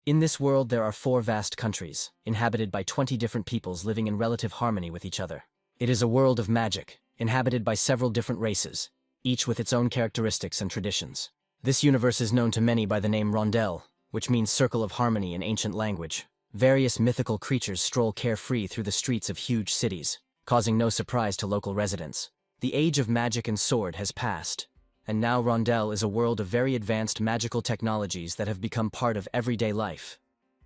In this world there are 4 vast countries, inhabited by 20 different peoples living in relative harmony with each other. It is a world of magic, inhabited by several different races, each with its own characteristics and traditions. This universe is known to many by the name Rondell, which means circle of harmony in ancient language. Various mythical creatures stroll carefree through the streets of huge cities, causing no surprise to local residents. The age of magic and sword has passed, and now Rondell is a world of very advanced magical technologies that have become part of everyday life.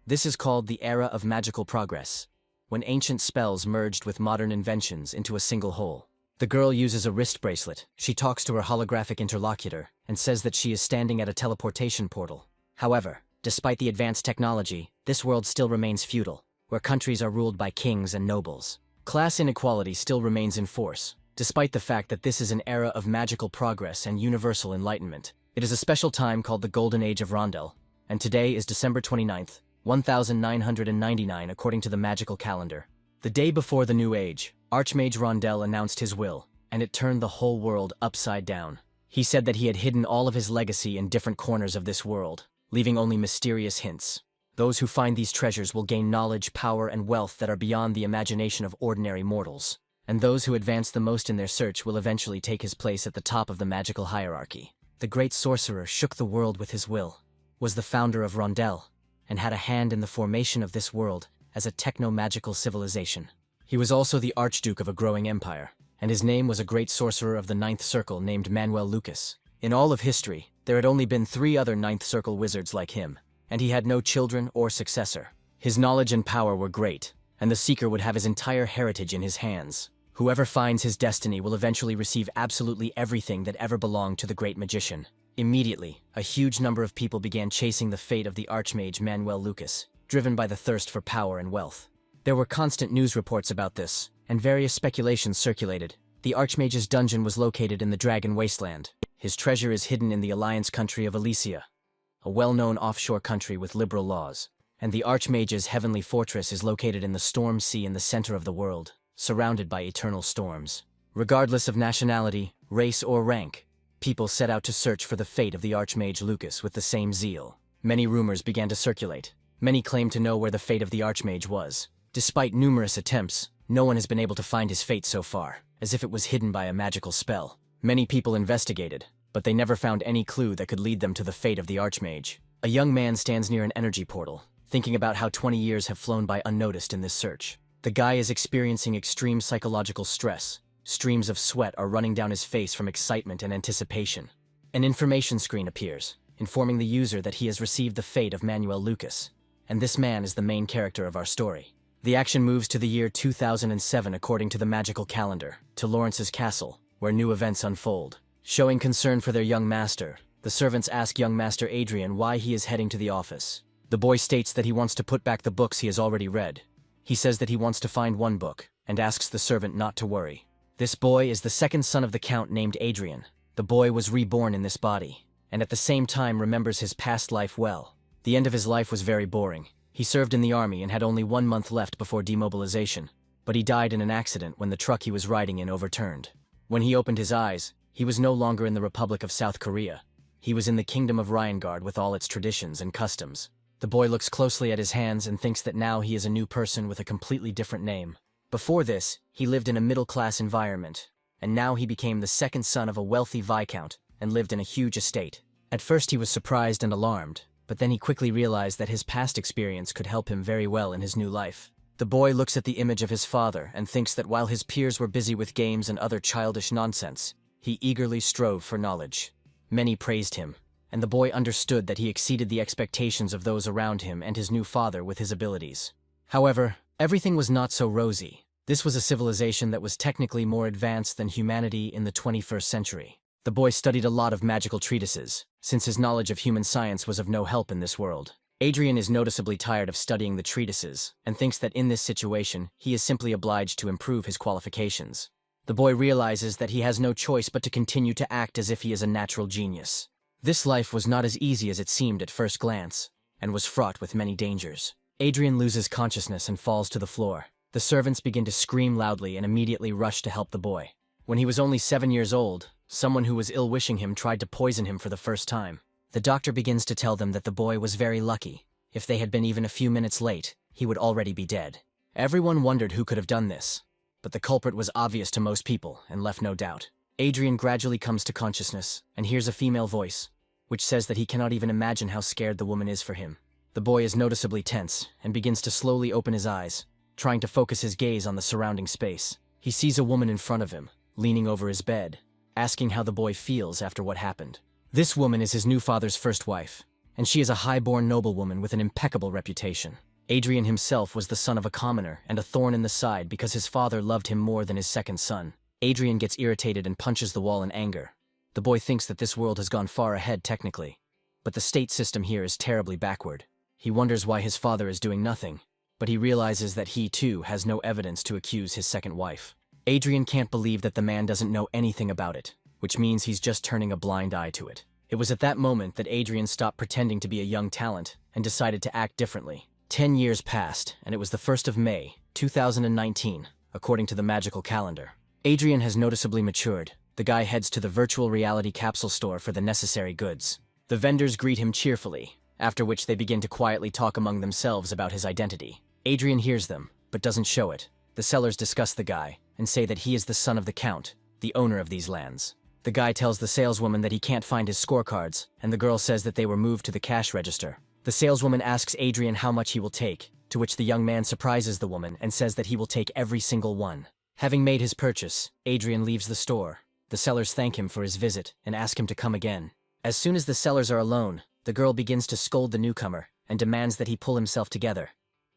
This is called the era of magical progress, when ancient spells merged with modern inventions into a single whole. The girl uses a wrist bracelet. She talks to her holographic interlocutor and says that she is standing at a teleportation portal. However, despite the advanced technology, this world still remains feudal, where countries are ruled by kings and nobles. Class inequality still remains in force, despite the fact that this is an era of magical progress and universal enlightenment. It is a special time called the Golden Age of Rondell, and today is December 29th, 1999 according to the magical calendar. The day before the new age, Archmage Rondell announced his will, and it turned the whole world upside down. He said that he had hidden all of his legacy in different corners of this world, leaving only mysterious hints. Those who find these treasures will gain knowledge, power, and wealth that are beyond the imagination of ordinary mortals, and those who advance the most in their search will eventually take his place at the top of the magical hierarchy. The great sorcerer shook the world with his will, was the founder of Rondell, and had a hand in the formation of this world as a techno-magical civilization. He was also the Archduke of a growing empire, and his name was a great sorcerer of the Ninth Circle named Manuel Lucas. In all of history, there had only been 3 other Ninth Circle wizards like him, and he had no children or successor. His knowledge and power were great, and the Seeker would have his entire heritage in his hands. Whoever finds his destiny will eventually receive absolutely everything that ever belonged to the great magician. Immediately, a huge number of people began chasing the fate of the Archmage Manuel Lucas, driven by the thirst for power and wealth. There were constant news reports about this, and various speculations circulated. The Archmage's dungeon was located in the Dragon Wasteland. His treasure is hidden in the Alliance country of Elysia, a well-known offshore country with liberal laws. And the Archmage's heavenly fortress is located in the Storm Sea in the center of the world, surrounded by eternal storms. Regardless of nationality, race, or rank, people set out to search for the fate of the Archmage Lucas with the same zeal. Many rumors began to circulate. Many claimed to know where the fate of the Archmage was. Despite numerous attempts, no one has been able to find his fate so far, as if it was hidden by a magical spell. Many people investigated, but they never found any clue that could lead them to the fate of the Archmage. A young man stands near an energy portal, thinking about how 20 years have flown by unnoticed in this search. The guy is experiencing extreme psychological stress. Streams of sweat are running down his face from excitement and anticipation. An information screen appears, informing the user that he has received the fate of Manuel Lucas, and this man is the main character of our story. The action moves to the year 2007 according to the magical calendar, to Lawrence's castle, where new events unfold. Showing concern for their young master, the servants ask young Master Adrien why he is heading to the office. The boy states that he wants to put back the books he has already read. He says that he wants to find one book, and asks the servant not to worry. This boy is the second son of the Count named Adrien. The boy was reborn in this body, and at the same time remembers his past life well. The end of his life was very boring. He served in the army and had only 1 month left before demobilization, but he died in an accident when the truck he was riding in overturned. When he opened his eyes, he was no longer in the Republic of South Korea. He was in the Kingdom of Ryangard with all its traditions and customs. The boy looks closely at his hands and thinks that now he is a new person with a completely different name. Before this, he lived in a middle-class environment, and now he became the second son of a wealthy viscount and lived in a huge estate. At first he was surprised and alarmed, but then he quickly realized that his past experience could help him very well in his new life. The boy looks at the image of his father and thinks that while his peers were busy with games and other childish nonsense, he eagerly strove for knowledge. Many praised him, and the boy understood that he exceeded the expectations of those around him and his new father with his abilities. However, everything was not so rosy. This was a civilization that was technically more advanced than humanity in the 21st century. The boy studied a lot of magical treatises, since his knowledge of human science was of no help in this world. Adrien is noticeably tired of studying the treatises, and thinks that in this situation, he is simply obliged to improve his qualifications. The boy realizes that he has no choice but to continue to act as if he is a natural genius. This life was not as easy as it seemed at first glance, and was fraught with many dangers. Adrien loses consciousness and falls to the floor. The servants begin to scream loudly and immediately rush to help the boy. When he was only 7 years old, someone who was ill-wishing him tried to poison him for the first time. The doctor begins to tell them that the boy was very lucky. If they had been even a few minutes late, he would already be dead. Everyone wondered who could have done this, but the culprit was obvious to most people and left no doubt. Adrien gradually comes to consciousness and hears a female voice, which says that he cannot even imagine how scared the woman is for him. The boy is noticeably tense and begins to slowly open his eyes, trying to focus his gaze on the surrounding space. He sees a woman in front of him, leaning over his bed, asking how the boy feels after what happened. This woman is his new father's first wife, and she is a high-born noblewoman with an impeccable reputation. Adrien himself was the son of a commoner and a thorn in the side because his father loved him more than his second son. Adrien gets irritated and punches the wall in anger. The boy thinks that this world has gone far ahead technically, but the state system here is terribly backward. He wonders why his father is doing nothing, but he realizes that he too has no evidence to accuse his second wife. Adrien can't believe that the man doesn't know anything about it, which means he's just turning a blind eye to it. It was at that moment that Adrien stopped pretending to be a young talent and decided to act differently. 10 years passed, and it was the 1st of May, 2019, according to the magical calendar. Adrien has noticeably matured. The guy heads to the virtual reality capsule store for the necessary goods. The vendors greet him cheerfully, after which they begin to quietly talk among themselves about his identity. Adrien hears them, but doesn't show it. The sellers discuss the guy and say that he is the son of the Count, the owner of these lands. The guy tells the saleswoman that he can't find his scorecards, and the girl says that they were moved to the cash register. The saleswoman asks Adrien how much he will take, to which the young man surprises the woman and says that he will take every single one. Having made his purchase, Adrien leaves the store. The sellers thank him for his visit and ask him to come again. As soon as the sellers are alone, the girl begins to scold the newcomer and demands that he pull himself together.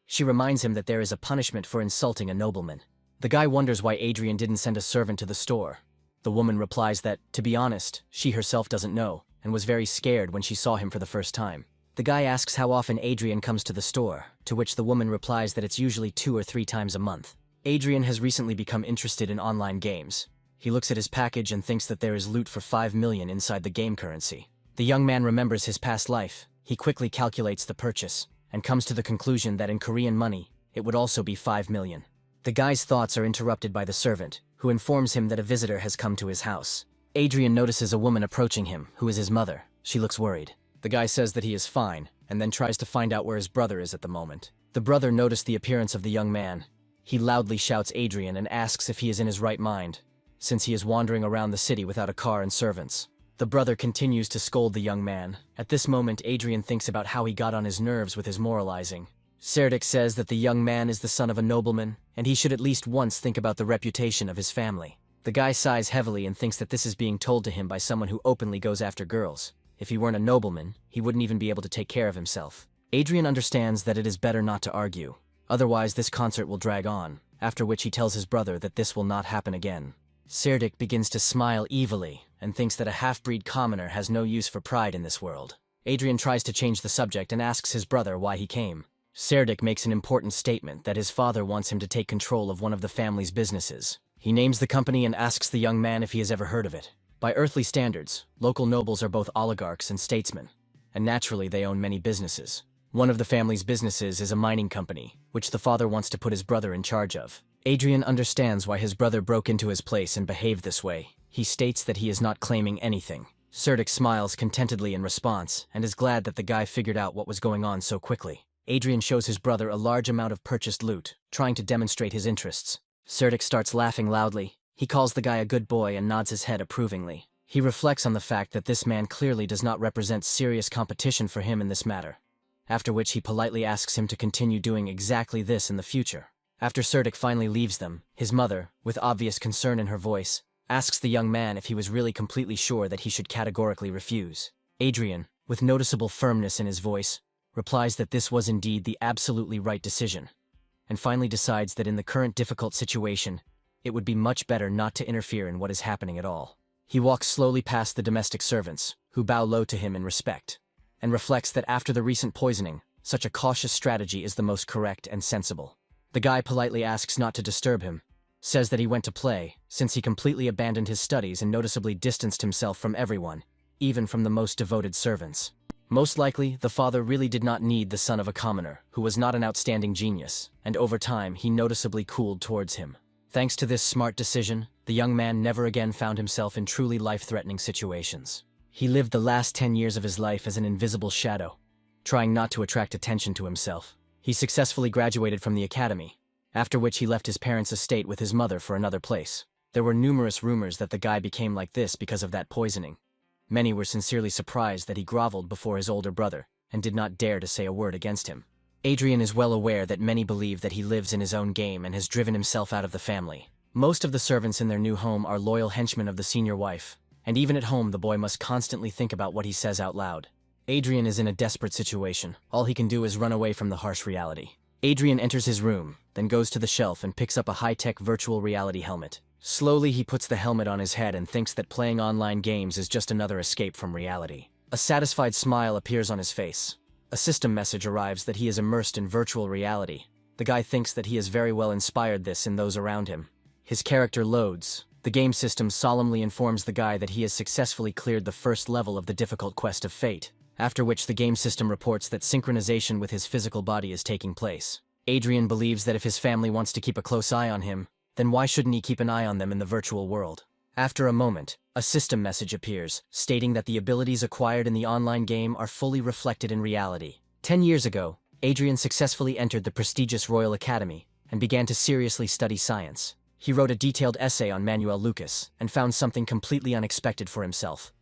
She reminds him that there is a punishment for insulting a nobleman. The guy wonders why Adrien didn't send a servant to the store. The woman replies that, to be honest, she herself doesn't know, and was very scared when she saw him for the first time. The guy asks how often Adrien comes to the store, to which the woman replies that it's usually 2 or 3 times a month. Adrien has recently become interested in online games. He looks at his package and thinks that there is loot for 5 million inside the game currency. The young man remembers his past life. He quickly calculates the purchase, and comes to the conclusion that in Korean money, it would also be 5 million. The guy's thoughts are interrupted by the servant, who informs him that a visitor has come to his house. Adrien notices a woman approaching him, who is his mother. She looks worried. The guy says that he is fine, and then tries to find out where his brother is at the moment. The brother noticed the appearance of the young man. He loudly shouts Adrien and asks if he is in his right mind, since he is wandering around the city without a car and servants. The brother continues to scold the young man. At this moment, Adrien thinks about how he got on his nerves with his moralizing. Serdic says that the young man is the son of a nobleman, and he should at least once think about the reputation of his family. The guy sighs heavily and thinks that this is being told to him by someone who openly goes after girls. If he weren't a nobleman, he wouldn't even be able to take care of himself. Adrien understands that it is better not to argue. Otherwise, this concert will drag on, after which he tells his brother that this will not happen again. Serdic begins to smile evilly and thinks that a half-breed commoner has no use for pride in this world. Adrien tries to change the subject and asks his brother why he came. Serdic makes an important statement that his father wants him to take control of one of the family's businesses. He names the company and asks the young man if he has ever heard of it. By earthly standards, local nobles are both oligarchs and statesmen, and naturally they own many businesses. One of the family's businesses is a mining company, which the father wants to put his brother in charge of. Adrien understands why his brother broke into his place and behaved this way. He states that he is not claiming anything. Serdic smiles contentedly in response, and is glad that the guy figured out what was going on so quickly. Adrien shows his brother a large amount of purchased loot, trying to demonstrate his interests. Serdic starts laughing loudly. He calls the guy a good boy and nods his head approvingly. He reflects on the fact that this man clearly does not represent serious competition for him in this matter, after which he politely asks him to continue doing exactly this in the future. After Serdic finally leaves them, his mother, with obvious concern in her voice, asks the young man if he was really completely sure that he should categorically refuse. Adrien, with noticeable firmness in his voice, replies that this was indeed the absolutely right decision, and finally decides that in the current difficult situation, it would be much better not to interfere in what is happening at all. He walks slowly past the domestic servants, who bow low to him in respect, and reflects that after the recent poisoning, such a cautious strategy is the most correct and sensible. The guy politely asks not to disturb him, says that he went to play, since he completely abandoned his studies and noticeably distanced himself from everyone, even from the most devoted servants. Most likely, the father really did not need the son of a commoner, who was not an outstanding genius, and over time he noticeably cooled towards him. Thanks to this smart decision, the young man never again found himself in truly life-threatening situations. He lived the last 10 years of his life as an invisible shadow, trying not to attract attention to himself. He successfully graduated from the academy, after which he left his parents' estate with his mother for another place. There were numerous rumors that the guy became like this because of that poisoning. Many were sincerely surprised that he groveled before his older brother and did not dare to say a word against him. Adrien is well aware that many believe that he lives in his own game and has driven himself out of the family. Most of the servants in their new home are loyal henchmen of the senior wife, and even at home the boy must constantly think about what he says out loud. Adrien is in a desperate situation. All he can do is run away from the harsh reality. Adrien enters his room, then goes to the shelf and picks up a high-tech virtual reality helmet. Slowly he puts the helmet on his head and thinks that playing online games is just another escape from reality. A satisfied smile appears on his face. A system message arrives that he is immersed in virtual reality. The guy thinks that he has very well inspired this in those around him. His character loads. The game system solemnly informs the guy that he has successfully cleared the first level of the difficult quest of fate, after which the game system reports that synchronization with his physical body is taking place. Adrien believes that if his family wants to keep a close eye on him, then why shouldn't he keep an eye on them in the virtual world? After a moment, a system message appears, stating that the abilities acquired in the online game are fully reflected in reality. 10 years ago, Adrien successfully entered the prestigious Royal Academy and began to seriously study science. He wrote a detailed essay on Manuel Lucas and found something completely unexpected for himself.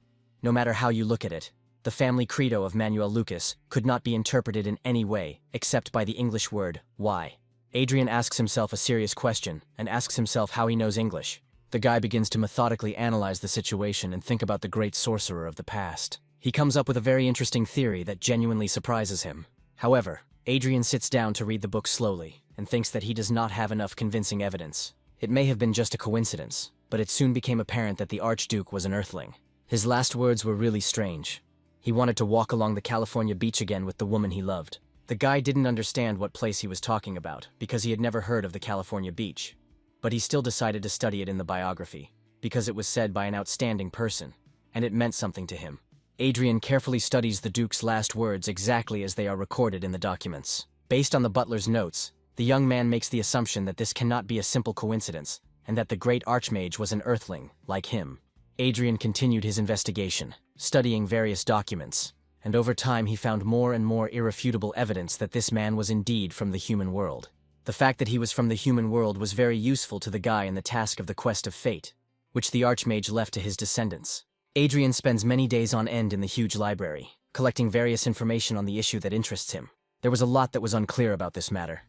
No matter how you look at it, the family credo of Manuel Lucas could not be interpreted in any way except by the English word, why. Adrien asks himself a serious question and asks himself how he knows English. The guy begins to methodically analyze the situation and think about the great sorcerer of the past. He comes up with a very interesting theory that genuinely surprises him. However, Adrien sits down to read the book slowly and thinks that he does not have enough convincing evidence. It may have been just a coincidence, but it soon became apparent that the Archduke was an Earthling. His last words were really strange. He wanted to walk along the California beach again with the woman he loved. The guy didn't understand what place he was talking about because he had never heard of the California beach. But he still decided to study it in the biography, because it was said by an outstanding person, and it meant something to him. Adrien carefully studies the Duke's last words exactly as they are recorded in the documents. Based on the butler's notes, the young man makes the assumption that this cannot be a simple coincidence, and that the great Archmage was an Earthling, like him. Adrien continued his investigation, studying various documents, and over time he found more and more irrefutable evidence that this man was indeed from the human world. The fact that he was from the human world was very useful to the guy in the task of the quest of fate, which the Archmage left to his descendants. Adrien spends many days on end in the huge library, collecting various information on the issue that interests him. There was a lot that was unclear about this matter.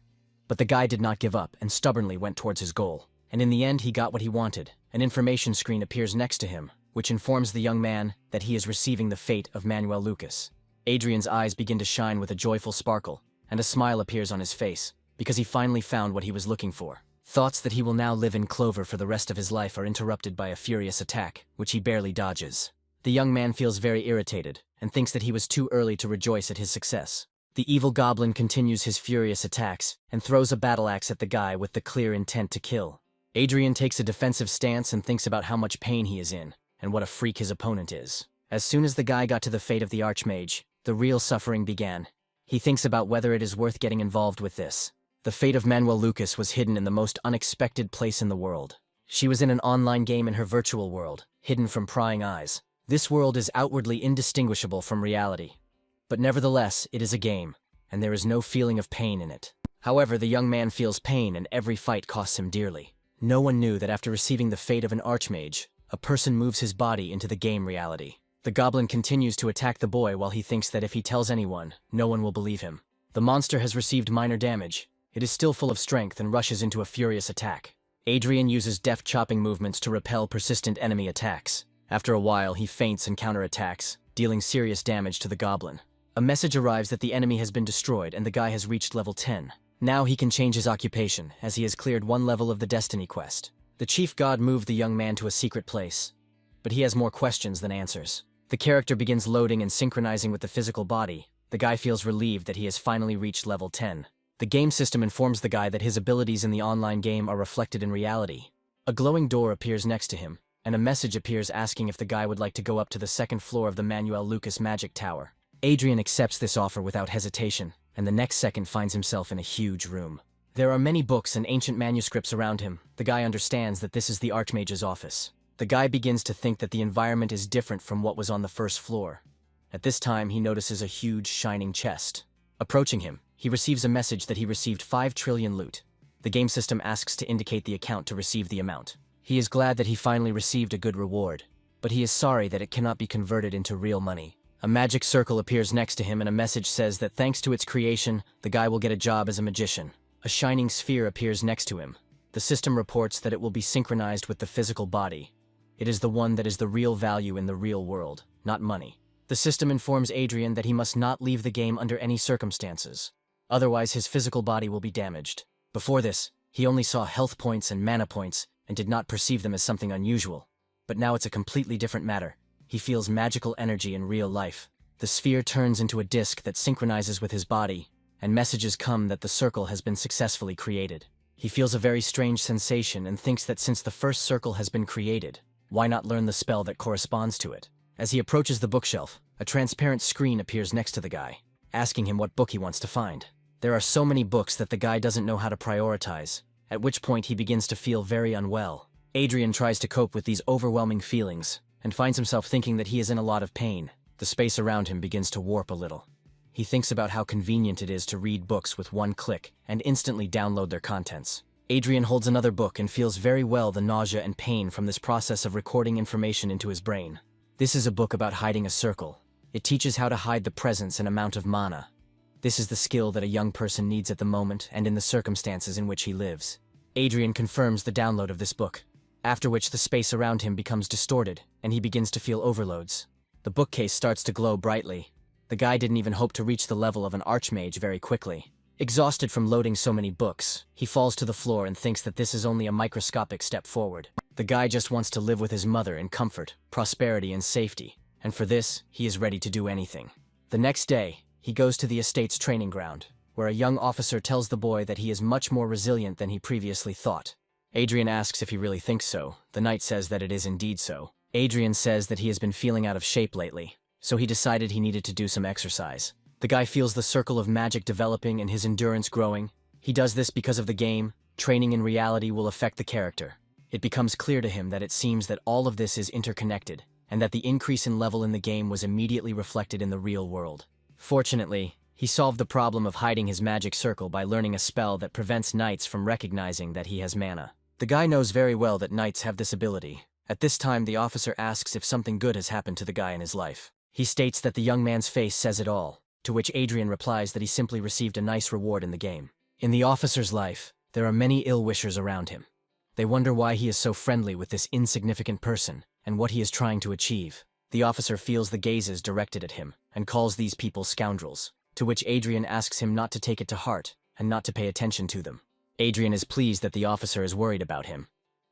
But the guy did not give up and stubbornly went towards his goal. And in the end he got what he wanted. An information screen appears next to him, which informs the young man that he is receiving the fate of Manuel Lucas. Adrien's eyes begin to shine with a joyful sparkle, and a smile appears on his face, because he finally found what he was looking for. Thoughts that he will now live in clover for the rest of his life are interrupted by a furious attack, which he barely dodges. The young man feels very irritated, and thinks that he was too early to rejoice at his success. The evil goblin continues his furious attacks, and throws a battle axe at the guy with the clear intent to kill. Adrien takes a defensive stance and thinks about how much pain he is in, and what a freak his opponent is. As soon as the guy got to the fate of the Archmage, the real suffering began. He thinks about whether it is worth getting involved with this. The fate of Manuel Lucas was hidden in the most unexpected place in the world. She was in an online game in her virtual world, hidden from prying eyes. This world is outwardly indistinguishable from reality. But nevertheless, it is a game, and there is no feeling of pain in it. However, the young man feels pain and every fight costs him dearly. No one knew that after receiving the fate of an Archmage, a person moves his body into the game reality. The goblin continues to attack the boy while he thinks that if he tells anyone, no one will believe him. The monster has received minor damage. It is still full of strength and rushes into a furious attack. Adrien uses deft chopping movements to repel persistent enemy attacks. After a while, he feints and counterattacks, dealing serious damage to the goblin. A message arrives that the enemy has been destroyed and the guy has reached level 10. Now he can change his occupation, as he has cleared one level of the Destiny quest. The chief god moved the young man to a secret place, but he has more questions than answers. The character begins loading and synchronizing with the physical body. The guy feels relieved that he has finally reached level 10. The game system informs the guy that his abilities in the online game are reflected in reality. A glowing door appears next to him, and a message appears asking if the guy would like to go up to the second floor of the Manuel Lucas magic tower. Adrien accepts this offer without hesitation, and the next second finds himself in a huge room. There are many books and ancient manuscripts around him. The guy understands that this is the Archmage's office. The guy begins to think that the environment is different from what was on the first floor. At this time, he notices a huge, shining chest. Approaching him, he receives a message that he received 5 trillion loot. The game system asks to indicate the account to receive the amount. He is glad that he finally received a good reward, but he is sorry that it cannot be converted into real money. A magic circle appears next to him and a message says that thanks to its creation, the guy will get a job as a magician. A shining sphere appears next to him. The system reports that it will be synchronized with the physical body. It is the one that is the real value in the real world, not money. The system informs Adrien that he must not leave the game under any circumstances. Otherwise, his physical body will be damaged. Before this, he only saw health points and mana points and did not perceive them as something unusual. But now it's a completely different matter. He feels magical energy in real life. The sphere turns into a disc that synchronizes with his body, and messages come that the circle has been successfully created. He feels a very strange sensation and thinks that since the first circle has been created, why not learn the spell that corresponds to it? As he approaches the bookshelf, a transparent screen appears next to the guy, asking him what book he wants to find. There are so many books that the guy doesn't know how to prioritize, at which point he begins to feel very unwell. Adrien tries to cope with these overwhelming feelings, and finds himself thinking that he is in a lot of pain. The space around him begins to warp a little. He thinks about how convenient it is to read books with one click and instantly download their contents. Adrien holds another book and feels very well the nausea and pain from this process of recording information into his brain. This is a book about hiding a circle. It teaches how to hide the presence and amount of mana. This is the skill that a young person needs at the moment and in the circumstances in which he lives. Adrien confirms the download of this book, after which the space around him becomes distorted and he begins to feel overloads. The bookcase starts to glow brightly. The guy didn't even hope to reach the level of an archmage very quickly. Exhausted from loading so many books, he falls to the floor and thinks that this is only a microscopic step forward. The guy just wants to live with his mother in comfort, prosperity, and safety, and for this, he is ready to do anything. The next day, he goes to the estate's training ground, where a young officer tells the boy that he is much more resilient than he previously thought. Adrien asks if he really thinks so. The knight says that it is indeed so. Adrien says that he has been feeling out of shape lately, so he decided he needed to do some exercise. The guy feels the circle of magic developing and his endurance growing. He does this because of the game. Training in reality will affect the character. It becomes clear to him that it seems that all of this is interconnected, and that the increase in level in the game was immediately reflected in the real world. Fortunately, he solved the problem of hiding his magic circle by learning a spell that prevents knights from recognizing that he has mana. The guy knows very well that knights have this ability. At this time, the officer asks if something good has happened to the guy in his life. He states that the young man's face says it all, to which Adrien replies that he simply received a nice reward in the game. In the officer's life, there are many ill-wishers around him. They wonder why he is so friendly with this insignificant person, and what he is trying to achieve. The officer feels the gazes directed at him, and calls these people scoundrels, to which Adrien asks him not to take it to heart, and not to pay attention to them. Adrien is pleased that the officer is worried about him,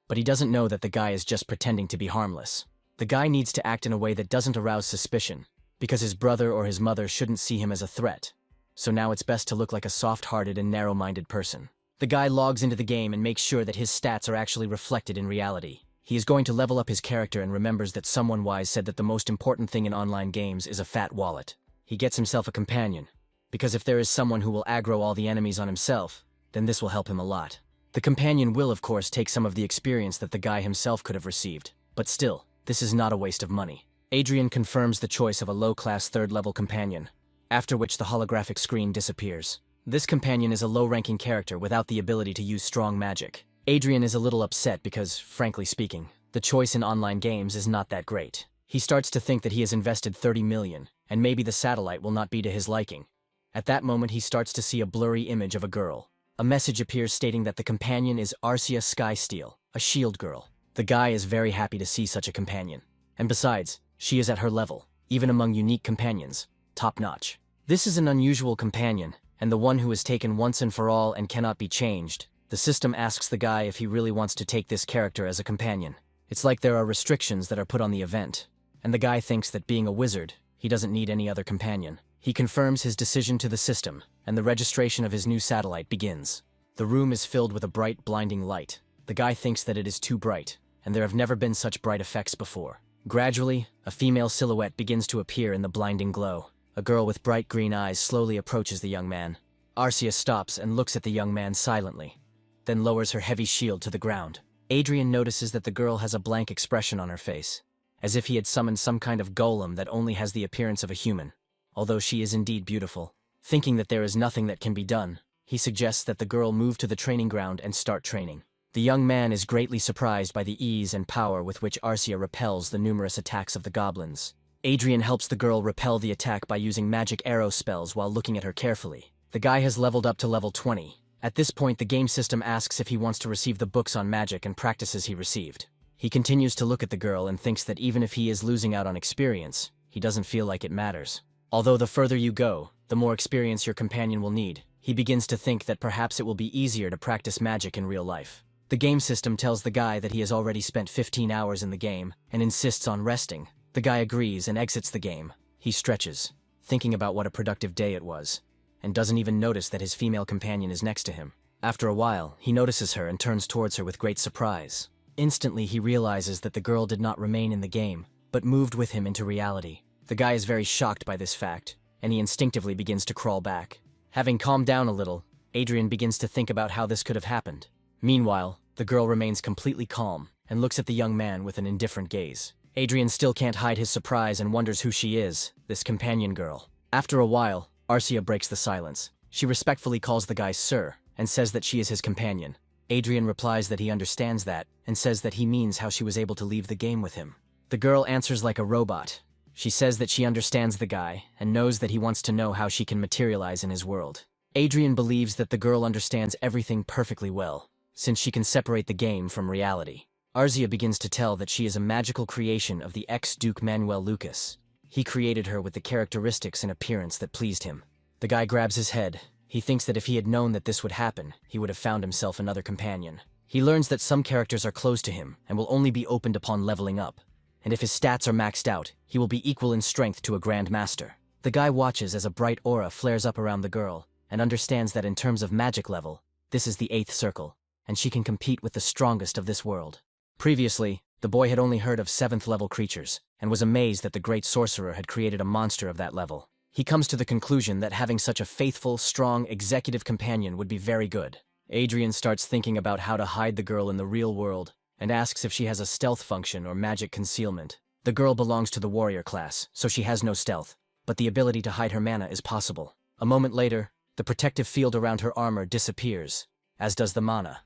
but he doesn't know that the guy is just pretending to be harmless. The guy needs to act in a way that doesn't arouse suspicion, because his brother or his mother shouldn't see him as a threat, so now it's best to look like a soft-hearted and narrow-minded person. The guy logs into the game and makes sure that his stats are actually reflected in reality. He is going to level up his character and remembers that someone wise said that the most important thing in online games is a fat wallet. He gets himself a companion, because if there is someone who will aggro all the enemies on himself, then this will help him a lot. The companion will, of course, take some of the experience that the guy himself could have received, but still, this is not a waste of money. Adrien confirms the choice of a low-class third-level companion, after which the holographic screen disappears. This companion is a low-ranking character without the ability to use strong magic. Adrien is a little upset because, frankly speaking, the choice in online games is not that great. He starts to think that he has invested 30 million, and maybe the satellite will not be to his liking. At that moment, he starts to see a blurry image of a girl. A message appears stating that the companion is Arcia Skysteel, a shield girl. The guy is very happy to see such a companion. And besides, she is at her level, even among unique companions, top-notch. This is an unusual companion, and the one who is taken once and for all and cannot be changed. The system asks the guy if he really wants to take this character as a companion. It's like there are restrictions that are put on the event, and the guy thinks that being a wizard, he doesn't need any other companion. He confirms his decision to the system, and the registration of his new satellite begins. The room is filled with a bright, blinding light. The guy thinks that it is too bright, and there have never been such bright effects before. Gradually, a female silhouette begins to appear in the blinding glow. A girl with bright green eyes slowly approaches the young man. Arcia stops and looks at the young man silently, then lowers her heavy shield to the ground. Adrien notices that the girl has a blank expression on her face. as if he had summoned some kind of golem that only has the appearance of a human, although she is indeed beautiful. Thinking that there is nothing that can be done, he suggests that the girl move to the training ground and start training. The young man is greatly surprised by the ease and power with which Arcia repels the numerous attacks of the goblins. Adrien helps the girl repel the attack by using magic arrow spells while looking at her carefully. The guy has leveled up to level 20. At this point, the game system asks if he wants to receive the books on magic and practices he received. He continues to look at the girl and thinks that even if he is losing out on experience, he doesn't feel like it matters. Although the further you go, the more experience your companion will need, he begins to think that perhaps it will be easier to practice magic in real life. The game system tells the guy that he has already spent 15 hours in the game and insists on resting. The guy agrees and exits the game. He stretches, thinking about what a productive day it was, and doesn't even notice that his female companion is next to him. After a while, he notices her and turns towards her with great surprise. Instantly, he realizes that the girl did not remain in the game, but moved with him into reality. The guy is very shocked by this fact, and he instinctively begins to crawl back. Having calmed down a little, Adrien begins to think about how this could have happened. Meanwhile, the girl remains completely calm and looks at the young man with an indifferent gaze. Adrien still can't hide his surprise and wonders who she is, this companion girl. After a while, Arcia breaks the silence. She respectfully calls the guy sir and says that she is his companion. Adrien replies that he understands that and says that he means how she was able to leave the game with him. The girl answers like a robot. She says that she understands the guy and knows that he wants to know how she can materialize in his world. Adrien believes that the girl understands everything perfectly well, since she can separate the game from reality. Arcia begins to tell that she is a magical creation of the ex-Duke Manuel Lucas. He created her with the characteristics and appearance that pleased him. The guy grabs his head. He thinks that if he had known that this would happen, he would have found himself another companion. He learns that some characters are closed to him and will only be opened upon leveling up. And if his stats are maxed out, he will be equal in strength to a Grand Master. The guy watches as a bright aura flares up around the girl and understands that in terms of magic level, this is the 8th circle, and she can compete with the strongest of this world. Previously, the boy had only heard of 7th level creatures and was amazed that the great sorcerer had created a monster of that level. He comes to the conclusion that having such a faithful, strong, executive companion would be very good. Adrien starts thinking about how to hide the girl in the real world and asks if she has a stealth function or magic concealment. The girl belongs to the warrior class, so she has no stealth, but the ability to hide her mana is possible. A moment later, the protective field around her armor disappears, as does the mana.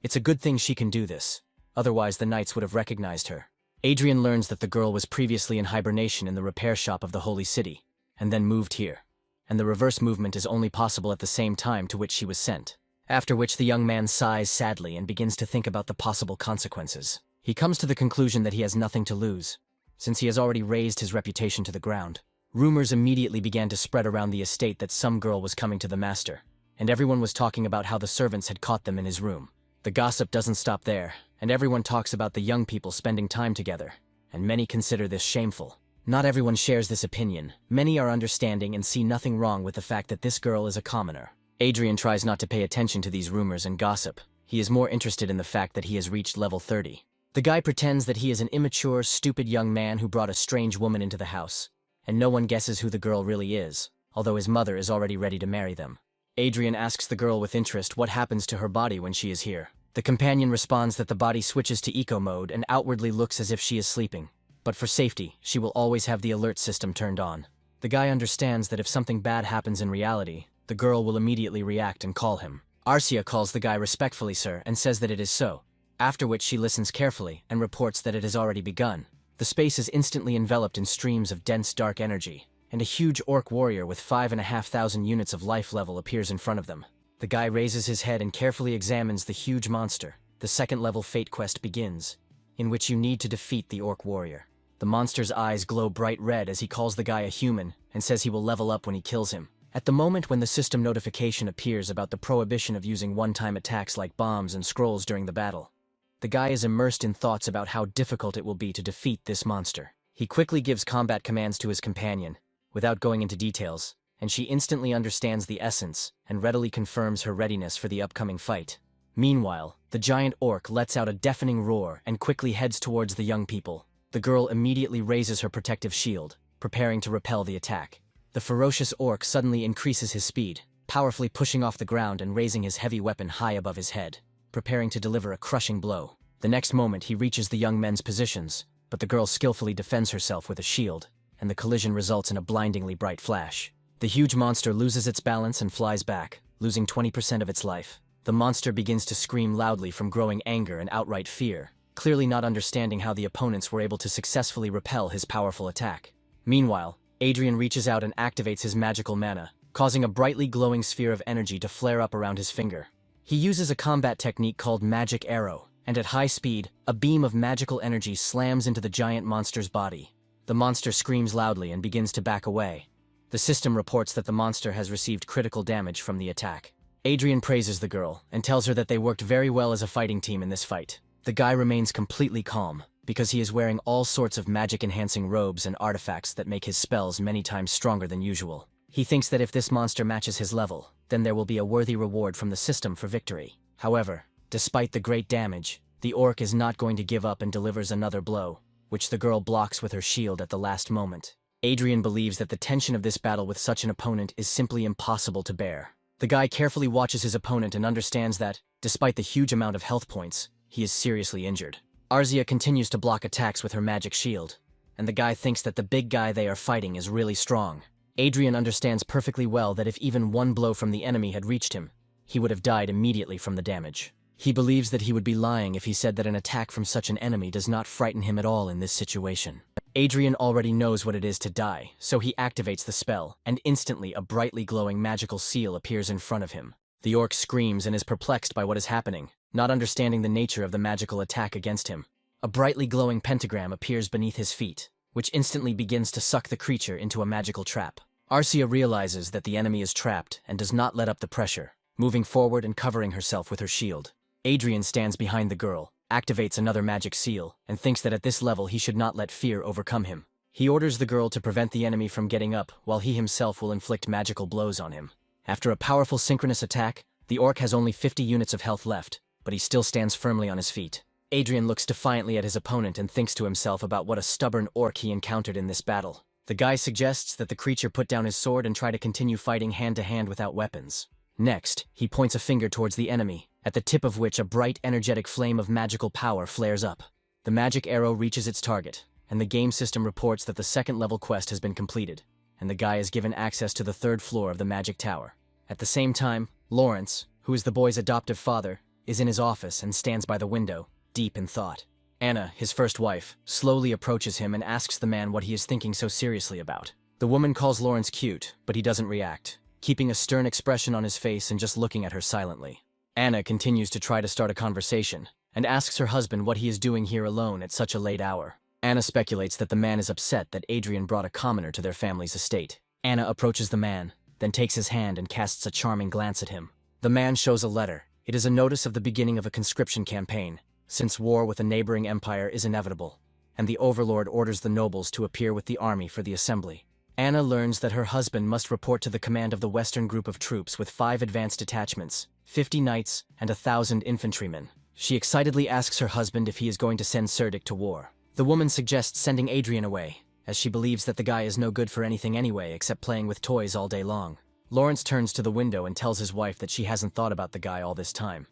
It's a good thing she can do this, otherwise the knights would have recognized her. Adrien learns that the girl was previously in hibernation in the repair shop of the Holy City, and then moved here, and the reverse movement is only possible at the same time to which she was sent. After which the young man sighs sadly and begins to think about the possible consequences. He comes to the conclusion that he has nothing to lose, since he has already razed his reputation to the ground. Rumors immediately began to spread around the estate that some girl was coming to the master, and everyone was talking about how the servants had caught them in his room. The gossip doesn't stop there, and everyone talks about the young people spending time together, and many consider this shameful. Not everyone shares this opinion. Many are understanding and see nothing wrong with the fact that this girl is a commoner. Adrien tries not to pay attention to these rumors and gossip. He is more interested in the fact that he has reached level 30. The guy pretends that he is an immature, stupid young man who brought a strange woman into the house, and no one guesses who the girl really is, although his mother is already ready to marry them. Adrien asks the girl with interest what happens to her body when she is here. The companion responds that the body switches to eco mode and outwardly looks as if she is sleeping, but for safety, she will always have the alert system turned on. The guy understands that if something bad happens in reality, the girl will immediately react and call him. Arcia calls the guy respectfully sir and says that it is so, after which she listens carefully and reports that it has already begun. The space is instantly enveloped in streams of dense dark energy, and a huge orc warrior with 5,500 units of life level appears in front of them. The guy raises his head and carefully examines the huge monster. The 2nd level fate quest begins, in which you need to defeat the orc warrior. The monster's eyes glow bright red as he calls the guy a human and says he will level up when he kills him. At the moment when the system notification appears about the prohibition of using one-time attacks like bombs and scrolls during the battle, the guy is immersed in thoughts about how difficult it will be to defeat this monster. He quickly gives combat commands to his companion, without going into details, and she instantly understands the essence and readily confirms her readiness for the upcoming fight. Meanwhile, the giant orc lets out a deafening roar and quickly heads towards the young people. The girl immediately raises her protective shield, preparing to repel the attack. The ferocious orc suddenly increases his speed, powerfully pushing off the ground and raising his heavy weapon high above his head, preparing to deliver a crushing blow. The next moment he reaches the young men's positions, but the girl skillfully defends herself with a shield, and the collision results in a blindingly bright flash. The huge monster loses its balance and flies back, losing 20% of its life. The monster begins to scream loudly from growing anger and outright fear, clearly not understanding how the opponents were able to successfully repel his powerful attack. Meanwhile, Adrien reaches out and activates his magical mana, causing a brightly glowing sphere of energy to flare up around his finger. He uses a combat technique called Magic Arrow, and at high speed, a beam of magical energy slams into the giant monster's body. The monster screams loudly and begins to back away. The system reports that the monster has received critical damage from the attack. Adrien praises the girl and tells her that they worked very well as a fighting team in this fight. The guy remains completely calm, because he is wearing all sorts of magic-enhancing robes and artifacts that make his spells many times stronger than usual. He thinks that if this monster matches his level, then there will be a worthy reward from the system for victory. However, despite the great damage, the orc is not going to give up and delivers another blow, which the girl blocks with her shield at the last moment. Adrien believes that the tension of this battle with such an opponent is simply impossible to bear. The guy carefully watches his opponent and understands that, despite the huge amount of health points, he is seriously injured. Arzia continues to block attacks with her magic shield, and the guy thinks that the big guy they are fighting is really strong. Adrien understands perfectly well that if even one blow from the enemy had reached him, he would have died immediately from the damage. He believes that he would be lying if he said that an attack from such an enemy does not frighten him at all in this situation. Adrien already knows what it is to die, so he activates the spell, and instantly a brightly glowing magical seal appears in front of him. The orc screams and is perplexed by what is happening, not understanding the nature of the magical attack against him. A brightly glowing pentagram appears beneath his feet, which instantly begins to suck the creature into a magical trap. Arcia realizes that the enemy is trapped and does not let up the pressure, moving forward and covering herself with her shield. Adrien stands behind the girl, activates another magic seal, and thinks that at this level he should not let fear overcome him. He orders the girl to prevent the enemy from getting up, while he himself will inflict magical blows on him. After a powerful synchronous attack, the orc has only 50 units of health left, but he still stands firmly on his feet. Adrien looks defiantly at his opponent and thinks to himself about what a stubborn orc he encountered in this battle. The guy suggests that the creature put down his sword and try to continue fighting hand-to-hand without weapons. Next, he points a finger towards the enemy, at the tip of which a bright, energetic flame of magical power flares up. The magic arrow reaches its target, and the game system reports that the second-level quest has been completed, and the guy is given access to the third floor of the magic tower. At the same time, Lawrence, who is the boy's adoptive father, is in his office and stands by the window, deep in thought. Anna, his first wife, slowly approaches him and asks the man what he is thinking so seriously about. The woman calls Lawrence cute, but he doesn't react, keeping a stern expression on his face and just looking at her silently. Anna continues to try to start a conversation, and asks her husband what he is doing here alone at such a late hour. Anna speculates that the man is upset that Adrien brought a commoner to their family's estate. Anna approaches the man, then takes his hand and casts a charming glance at him. The man shows a letter. It is a notice of the beginning of a conscription campaign, since war with a neighboring empire is inevitable, and the overlord orders the nobles to appear with the army for the assembly. Anna learns that her husband must report to the command of the western group of troops with 5 advanced detachments, 50 knights, and 1,000 infantrymen. She excitedly asks her husband if he is going to send Cerdic to war. The woman suggests sending Adrien away, as she believes that the guy is no good for anything anyway except playing with toys all day long. Lawrence turns to the window and tells his wife that she hasn't thought about the guy all this time,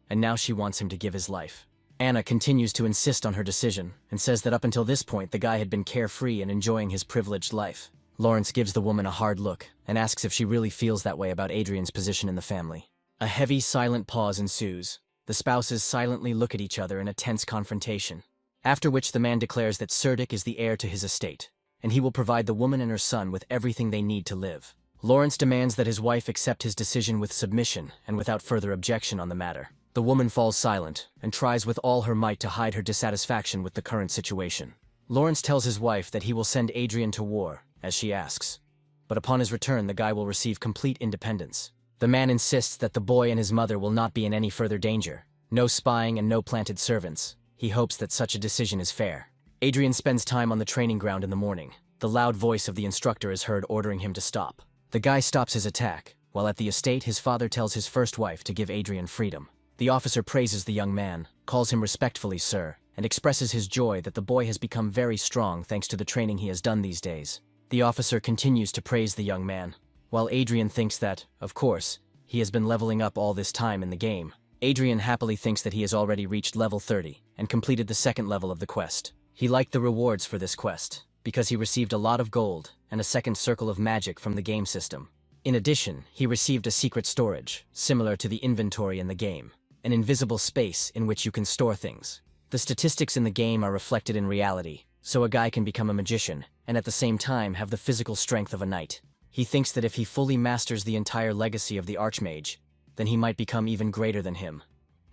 and now she wants him to give his life. Anna continues to insist on her decision, and says that up until this point the guy had been carefree and enjoying his privileged life. Lawrence gives the woman a hard look, and asks if she really feels that way about Adrien's position in the family. A heavy, silent pause ensues. The spouses silently look at each other in a tense confrontation, after which the man declares that Cerdic is the heir to his estate, and he will provide the woman and her son with everything they need to live. Lawrence demands that his wife accept his decision with submission and without further objection on the matter. The woman falls silent, and tries with all her might to hide her dissatisfaction with the current situation. Lawrence tells his wife that he will send Adrien to war, as she asks, but upon his return the guy will receive complete independence. The man insists that the boy and his mother will not be in any further danger. No spying and no planted servants. He hopes that such a decision is fair. Adrien spends time on the training ground in the morning. The loud voice of the instructor is heard ordering him to stop. The guy stops his attack, while at the estate his father tells his first wife to give Adrien freedom. The officer praises the young man, calls him respectfully sir, and expresses his joy that the boy has become very strong thanks to the training he has done these days. The officer continues to praise the young man, while Adrien thinks that, of course, he has been leveling up all this time in the game. Adrien happily thinks that he has already reached level 30 and completed the second level of the quest. He liked the rewards for this quest, because he received a lot of gold and a second circle of magic from the game system. In addition, he received a secret storage, similar to the inventory in the game, an invisible space in which you can store things. The statistics in the game are reflected in reality, so a guy can become a magician, and at the same time have the physical strength of a knight. He thinks that if he fully masters the entire legacy of the Archmage, then he might become even greater than him.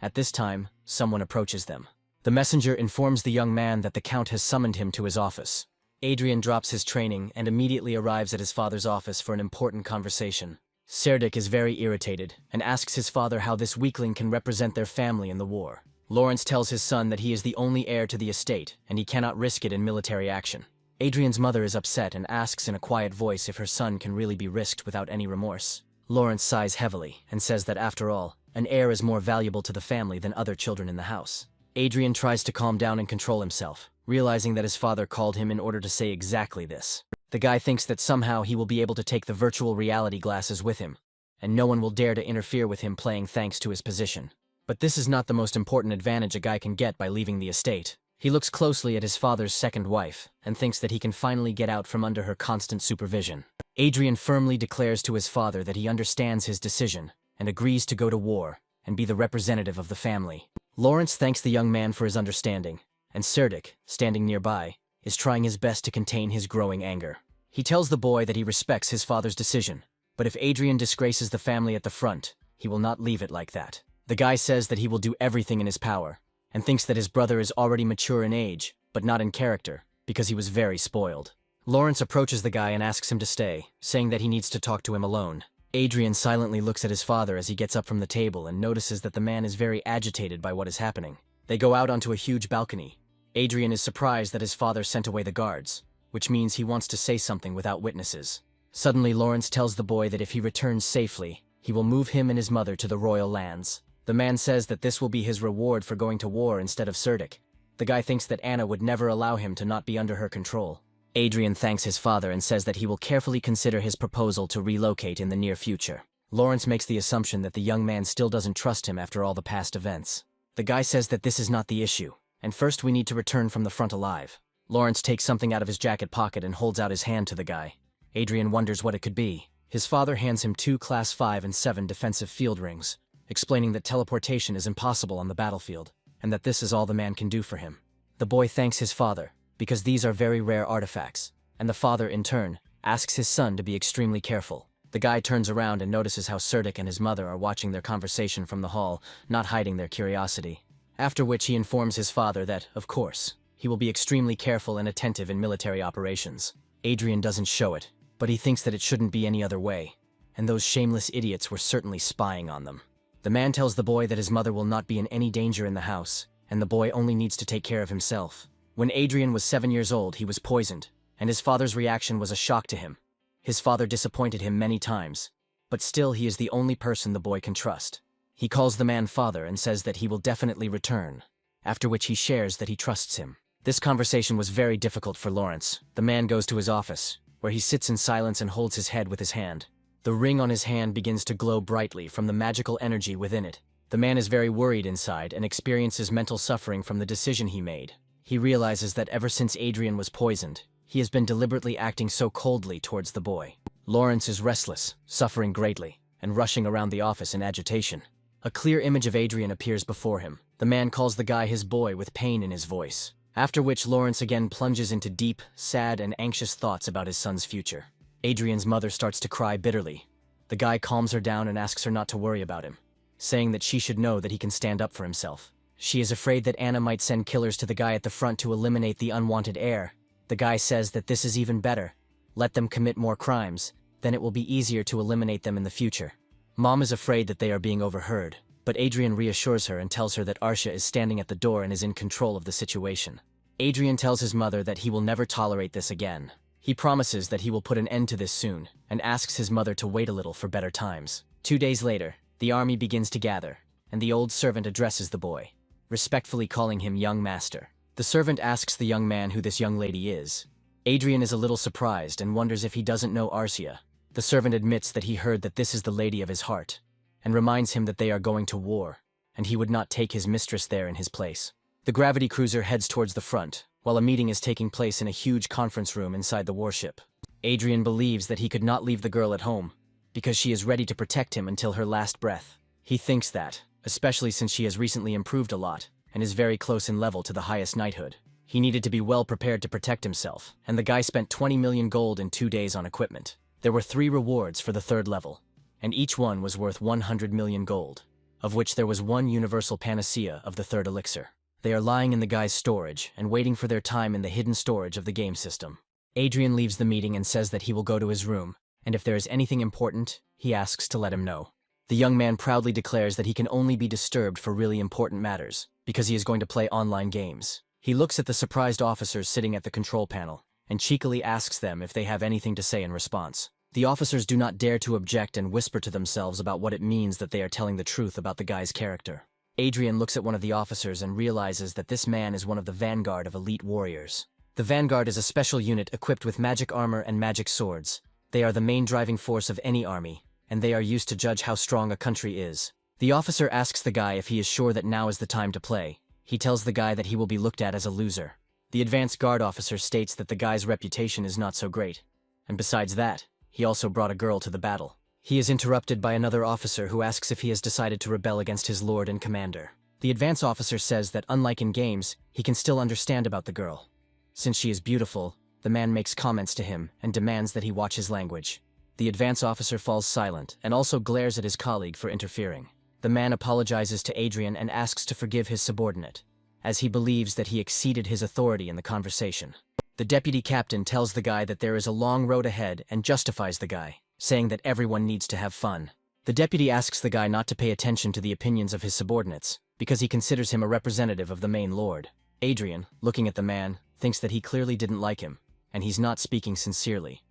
At this time, someone approaches them. The messenger informs the young man that the Count has summoned him to his office. Adrien drops his training and immediately arrives at his father's office for an important conversation. Serdic is very irritated and asks his father how this weakling can represent their family in the war. Lawrence tells his son that he is the only heir to the estate and he cannot risk it in military action. Adrien's mother is upset and asks in a quiet voice if her son can really be risked without any remorse. Lawrence sighs heavily and says that after all, an heir is more valuable to the family than other children in the house. Adrien tries to calm down and control himself, realizing that his father called him in order to say exactly this. The guy thinks that somehow he will be able to take the virtual reality glasses with him, and no one will dare to interfere with him playing thanks to his position. But this is not the most important advantage a guy can get by leaving the estate. He looks closely at his father's second wife and thinks that he can finally get out from under her constant supervision. Adrien firmly declares to his father that he understands his decision and agrees to go to war and be the representative of the family. Lawrence thanks the young man for his understanding, and Serdic, standing nearby, is trying his best to contain his growing anger. He tells the boy that he respects his father's decision, but if Adrien disgraces the family at the front, he will not leave it like that. The guy says that he will do everything in his power, and thinks that his brother is already mature in age, but not in character, because he was very spoiled. Lawrence approaches the guy and asks him to stay, saying that he needs to talk to him alone. Adrien silently looks at his father as he gets up from the table and notices that the man is very agitated by what is happening. They go out onto a huge balcony. Adrien is surprised that his father sent away the guards, which means he wants to say something without witnesses. Suddenly, Lawrence tells the boy that if he returns safely, he will move him and his mother to the royal lands. The man says that this will be his reward for going to war instead of Serdic. The guy thinks that Anna would never allow him to not be under her control. Adrien thanks his father and says that he will carefully consider his proposal to relocate in the near future. Lawrence makes the assumption that the young man still doesn't trust him after all the past events. The guy says that this is not the issue, and first we need to return from the front alive. Lawrence takes something out of his jacket pocket and holds out his hand to the guy. Adrien wonders what it could be. His father hands him 2 Class 5 and 7 defensive field rings, explaining that teleportation is impossible on the battlefield, and that this is all the man can do for him. The boy thanks his father, because these are very rare artifacts, and the father, in turn, asks his son to be extremely careful. The guy turns around and notices how Serdic and his mother are watching their conversation from the hall, not hiding their curiosity. After which he informs his father that, of course, he will be extremely careful and attentive in military operations. Adrien doesn't show it, but he thinks that it shouldn't be any other way, and those shameless idiots were certainly spying on them. The man tells the boy that his mother will not be in any danger in the house, and the boy only needs to take care of himself. When Adrien was 7 years old, he was poisoned, and his father's reaction was a shock to him. His father disappointed him many times, but still he is the only person the boy can trust. He calls the man father and says that he will definitely return, after which he shares that he trusts him. This conversation was very difficult for Lawrence. The man goes to his office, where he sits in silence and holds his head with his hand. The ring on his hand begins to glow brightly from the magical energy within it. The man is very worried inside and experiences mental suffering from the decision he made. He realizes that ever since Adrien was poisoned, he has been deliberately acting so coldly towards the boy. Lawrence is restless, suffering greatly, and rushing around the office in agitation. A clear image of Adrien appears before him. The man calls the guy his boy with pain in his voice, after which Lawrence again plunges into deep, sad, and anxious thoughts about his son's future. Adrien's mother starts to cry bitterly. The guy calms her down and asks her not to worry about him, saying that she should know that he can stand up for himself. She is afraid that Anna might send killers to the guy at the front to eliminate the unwanted heir. The guy says that this is even better. Let them commit more crimes, then it will be easier to eliminate them in the future. Mom is afraid that they are being overheard, but Adrien reassures her and tells her that Arsha is standing at the door and is in control of the situation. Adrien tells his mother that he will never tolerate this again. He promises that he will put an end to this soon, and asks his mother to wait a little for better times. 2 days later, the army begins to gather, and the old servant addresses the boy, respectfully calling him young master. The servant asks the young man who this young lady is. Adrien is a little surprised and wonders if he doesn't know Arcia. The servant admits that he heard that this is the lady of his heart, and reminds him that they are going to war, and he would not take his mistress there in his place. The gravity cruiser heads towards the front, while a meeting is taking place in a huge conference room inside the warship. Adrien believes that he could not leave the girl at home, because she is ready to protect him until her last breath. He thinks that, especially since she has recently improved a lot, and is very close in level to the highest knighthood, he needed to be well prepared to protect himself, and the guy spent 20 million gold in 2 days on equipment. There were 3 rewards for the 3rd level, and each one was worth 100 million gold, of which there was 1 universal panacea of the 3rd elixir. They are lying in the guy's storage and waiting for their time in the hidden storage of the game system. Adrien leaves the meeting and says that he will go to his room, and if there is anything important, he asks to let him know. The young man proudly declares that he can only be disturbed for really important matters, because he is going to play online games. He looks at the surprised officers sitting at the control panel, and cheekily asks them if they have anything to say in response. The officers do not dare to object and whisper to themselves about what it means that they are telling the truth about the guy's character. Adrien looks at one of the officers and realizes that this man is one of the vanguard of elite warriors. The vanguard is a special unit equipped with magic armor and magic swords. They are the main driving force of any army, and they are used to judge how strong a country is. The officer asks the guy if he is sure that now is the time to play. He tells the guy that he will be looked at as a loser. The advanced guard officer states that the guy's reputation is not so great, and besides that, he also brought a girl to the battle. He is interrupted by another officer who asks if he has decided to rebel against his lord and commander. The advanced officer says that unlike in games, he can still understand about the girl. Since she is beautiful, the man makes comments to him and demands that he watch his language. The advanced officer falls silent and also glares at his colleague for interfering. The man apologizes to Adrien and asks to forgive his subordinate, as he believes that he exceeded his authority in the conversation. The deputy captain tells the guy that there is a long road ahead and justifies the guy, saying that everyone needs to have fun. The deputy asks the guy not to pay attention to the opinions of his subordinates, because he considers him a representative of the main lord. Adrien, looking at the man, thinks that he clearly didn't like him, and he's not speaking sincerely.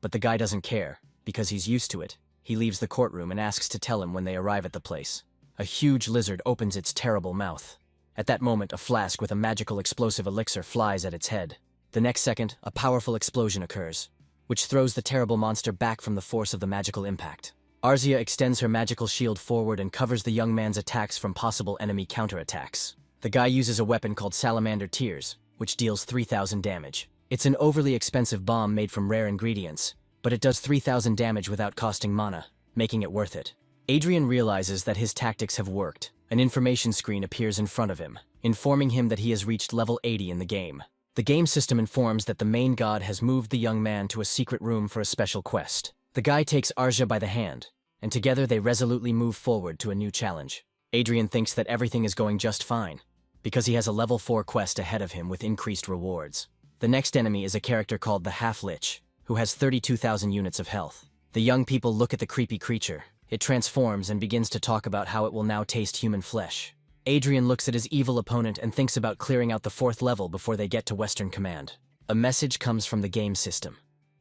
But the guy doesn't care, because he's used to it. He leaves the courtroom and asks to tell him when they arrive at the place. A huge lizard opens its terrible mouth. At that moment, a flask with a magical explosive elixir flies at its head. The next second, a powerful explosion occurs, which throws the terrible monster back from the force of the magical impact. Arzia extends her magical shield forward and covers the young man's attacks from possible enemy counterattacks. The guy uses a weapon called Salamander Tears, which deals 3,000 damage. It's an overly expensive bomb made from rare ingredients, but it does 3,000 damage without costing mana, making it worth it. Adrien realizes that his tactics have worked. An information screen appears in front of him, informing him that he has reached level 80 in the game. The game system informs that the main god has moved the young man to a secret room for a special quest. The guy takes Arja by the hand, and together they resolutely move forward to a new challenge. Adrien thinks that everything is going just fine, because he has a level 4 quest ahead of him with increased rewards. The next enemy is a character called the Half-Lich, who has 32,000 units of health. The young people look at the creepy creature. It transforms and begins to talk about how it will now taste human flesh. Adrien looks at his evil opponent and thinks about clearing out the 4th level before they get to Western Command. A message comes from the game system.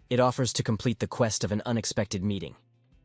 It offers to complete the quest of an unexpected meeting,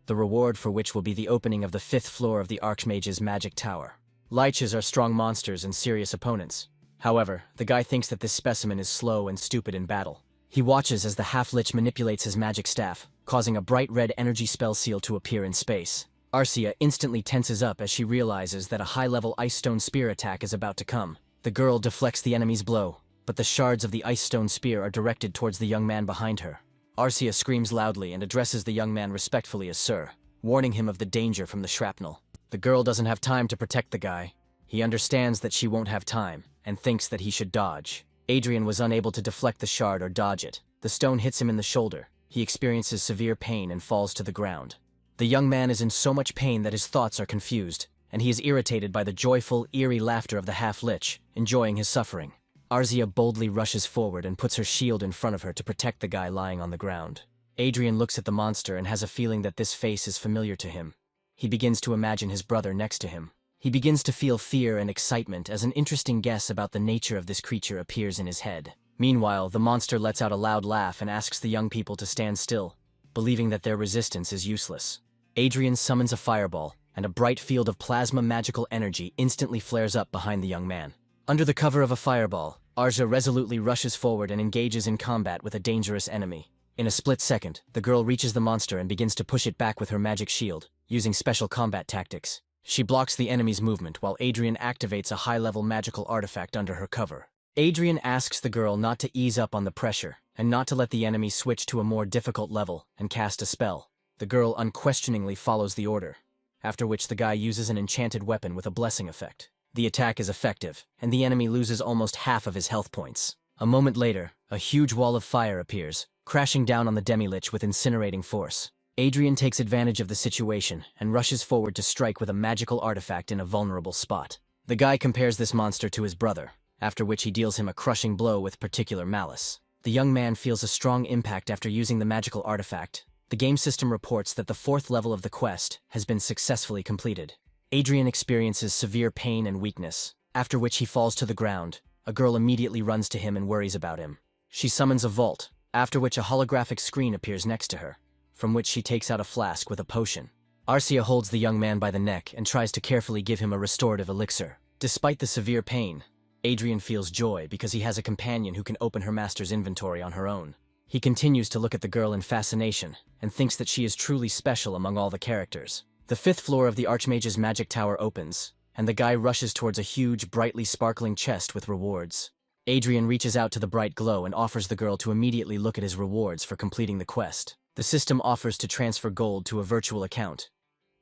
the reward for which will be the opening of the 5th floor of the Archmage's magic tower. Liches are strong monsters and serious opponents. However, the guy thinks that this specimen is slow and stupid in battle. He watches as the Half-Lich manipulates his magic staff, causing a bright red energy spell seal to appear in space. Arcia instantly tenses up as she realizes that a high-level Ice Stone Spear attack is about to come. The girl deflects the enemy's blow, but the shards of the Ice Stone Spear are directed towards the young man behind her. Arcia screams loudly and addresses the young man respectfully as Sir, warning him of the danger from the shrapnel. The girl doesn't have time to protect the guy. He understands that she won't have time, and thinks that he should dodge. Adrien was unable to deflect the shard or dodge it. The stone hits him in the shoulder. He experiences severe pain and falls to the ground. The young man is in so much pain that his thoughts are confused, and he is irritated by the joyful, eerie laughter of the Half-Lich, enjoying his suffering. Arzia boldly rushes forward and puts her shield in front of her to protect the guy lying on the ground. Adrien looks at the monster and has a feeling that this face is familiar to him. He begins to imagine his brother next to him. He begins to feel fear and excitement as an interesting guess about the nature of this creature appears in his head. Meanwhile, the monster lets out a loud laugh and asks the young people to stand still, believing that their resistance is useless. Adrien summons a fireball, and a bright field of plasma magical energy instantly flares up behind the young man. Under the cover of a fireball, Arja resolutely rushes forward and engages in combat with a dangerous enemy. In a split second, the girl reaches the monster and begins to push it back with her magic shield, using special combat tactics. She blocks the enemy's movement while Adrien activates a high-level magical artifact under her cover. Adrien asks the girl not to ease up on the pressure, and not to let the enemy switch to a more difficult level and cast a spell. The girl unquestioningly follows the order, after which the guy uses an enchanted weapon with a blessing effect. The attack is effective, and the enemy loses almost half of his health points. A moment later, a huge wall of fire appears, crashing down on the demi-lich with incinerating force. Adrien takes advantage of the situation and rushes forward to strike with a magical artifact in a vulnerable spot. The guy compares this monster to his brother, after which he deals him a crushing blow with particular malice. The young man feels a strong impact after using the magical artifact. The game system reports that the 4th level of the quest has been successfully completed. Adrien experiences severe pain and weakness, after which he falls to the ground. A girl immediately runs to him and worries about him. She summons a vault, after which a holographic screen appears next to her, from which she takes out a flask with a potion. Arcia holds the young man by the neck and tries to carefully give him a restorative elixir. Despite the severe pain, Adrien feels joy because he has a companion who can open her master's inventory on her own. He continues to look at the girl in fascination and thinks that she is truly special among all the characters. The 5th floor of the Archmage's magic tower opens, and the guy rushes towards a huge, brightly sparkling chest with rewards. Adrien reaches out to the bright glow and offers the girl to immediately look at his rewards for completing the quest. The system offers to transfer gold to a virtual account,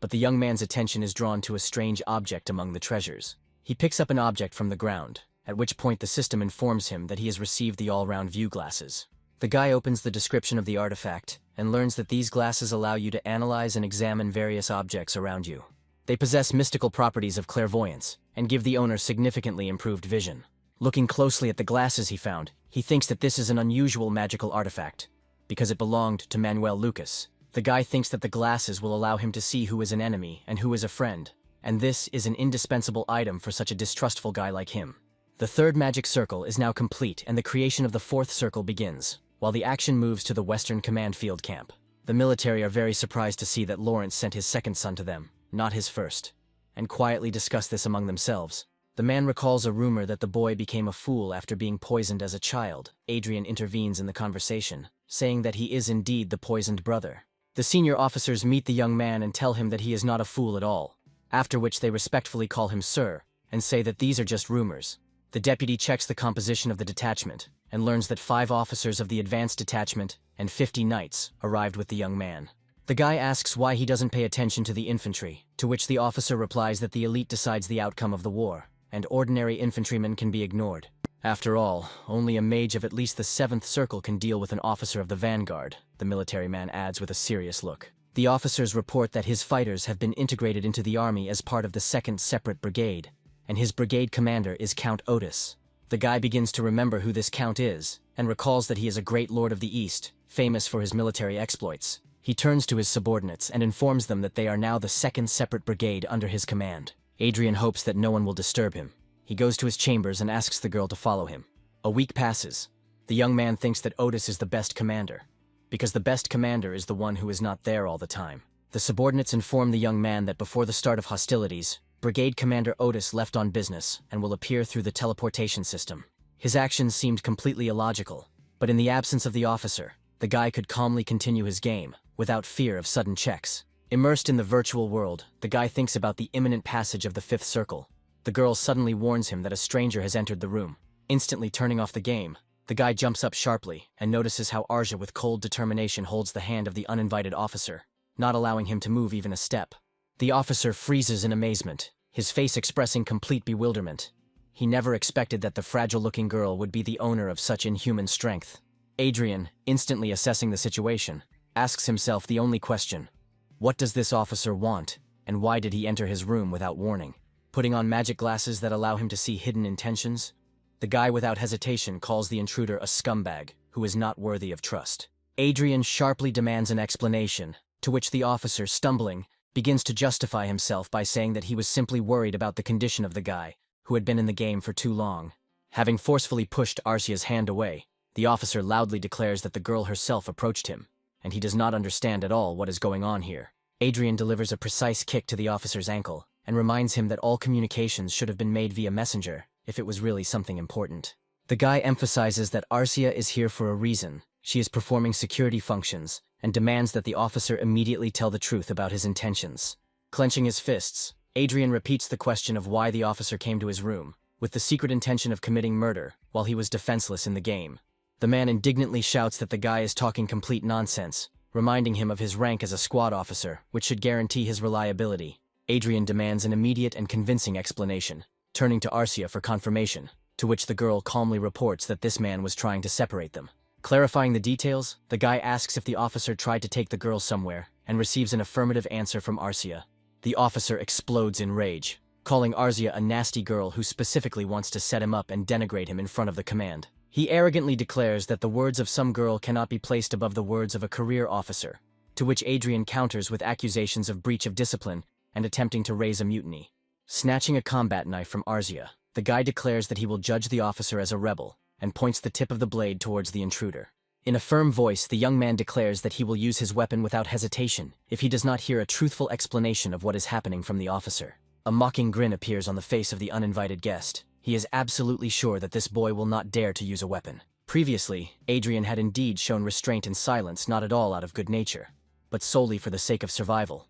but the young man's attention is drawn to a strange object among the treasures. He picks up an object from the ground, at which point the system informs him that he has received the all-round view glasses. The guy opens the description of the artifact and learns that these glasses allow you to analyze and examine various objects around you. They possess mystical properties of clairvoyance and give the owner significantly improved vision. Looking closely at the glasses he found, he thinks that this is an unusual magical artifact, because it belonged to Manuel Lucas. The guy thinks that the glasses will allow him to see who is an enemy and who is a friend, and this is an indispensable item for such a distrustful guy like him. The 3rd magic circle is now complete and the creation of the 4th circle begins, while the action moves to the Western Command Field Camp. The military are very surprised to see that Lawrence sent his 2nd son to them, not his 1st, and quietly discuss this among themselves. The man recalls a rumor that the boy became a fool after being poisoned as a child. Adrien intervenes in the conversation, saying that he is indeed the poisoned brother. The senior officers meet the young man and tell him that he is not a fool at all, after which they respectfully call him sir, and say that these are just rumors. The deputy checks the composition of the detachment, and learns that 5 officers of the advanced detachment and 50 knights arrived with the young man. The guy asks why he doesn't pay attention to the infantry, to which the officer replies that the elite decides the outcome of the war, and ordinary infantrymen can be ignored. After all, only a mage of at least the 7th circle can deal with an officer of the vanguard, the military man adds with a serious look. The officers report that his fighters have been integrated into the army as part of the 2nd separate brigade, and his brigade commander is Count Otis. The guy begins to remember who this count is, and recalls that he is a great lord of the East, famous for his military exploits. He turns to his subordinates and informs them that they are now the 2nd separate brigade under his command. Adrien hopes that no one will disturb him. He goes to his chambers and asks the girl to follow him. A week passes. The young man thinks that Otis is the best commander, because the best commander is the one who is not there all the time. The subordinates inform the young man that before the start of hostilities, Brigade Commander Otis left on business and will appear through the teleportation system. His actions seemed completely illogical, but in the absence of the officer, the guy could calmly continue his game, without fear of sudden checks. Immersed in the virtual world, the guy thinks about the imminent passage of the 5th circle. The girl suddenly warns him that a stranger has entered the room. Instantly turning off the game, the guy jumps up sharply and notices how Arja with cold determination holds the hand of the uninvited officer, not allowing him to move even a step. The officer freezes in amazement, his face expressing complete bewilderment. He never expected that the fragile-looking girl would be the owner of such inhuman strength. Adrien, instantly assessing the situation, asks himself the only question: what does this officer want, and why did he enter his room without warning? Putting on magic glasses that allow him to see hidden intentions, the guy without hesitation calls the intruder a scumbag who is not worthy of trust. Adrien sharply demands an explanation, to which the officer, stumbling, begins to justify himself by saying that he was simply worried about the condition of the guy, who had been in the game for too long. Having forcefully pushed Arcia's hand away, the officer loudly declares that the girl herself approached him, and he does not understand at all what is going on here. Adrien delivers a precise kick to the officer's ankle, and reminds him that all communications should have been made via messenger, if it was really something important. The guy emphasizes that Arcia is here for a reason. She is performing security functions, and demands that the officer immediately tell the truth about his intentions. Clenching his fists, Adrien repeats the question of why the officer came to his room, with the secret intention of committing murder while he was defenseless in the game. The man indignantly shouts that the guy is talking complete nonsense, reminding him of his rank as a squad officer, which should guarantee his reliability. Adrien demands an immediate and convincing explanation, turning to Arcia for confirmation, to which the girl calmly reports that this man was trying to separate them. Clarifying the details, the guy asks if the officer tried to take the girl somewhere, and receives an affirmative answer from Arcia. The officer explodes in rage, calling Arcia a nasty girl who specifically wants to set him up and denigrate him in front of the command. He arrogantly declares that the words of some girl cannot be placed above the words of a career officer, to which Adrien counters with accusations of breach of discipline and attempting to raise a mutiny. Snatching a combat knife from Arcia, the guy declares that he will judge the officer as a rebel, and points the tip of the blade towards the intruder. In a firm voice, the young man declares that he will use his weapon without hesitation if he does not hear a truthful explanation of what is happening from the officer. A mocking grin appears on the face of the uninvited guest. He is absolutely sure that this boy will not dare to use a weapon. Previously, Adrien had indeed shown restraint and silence, not at all out of good nature, but solely for the sake of survival.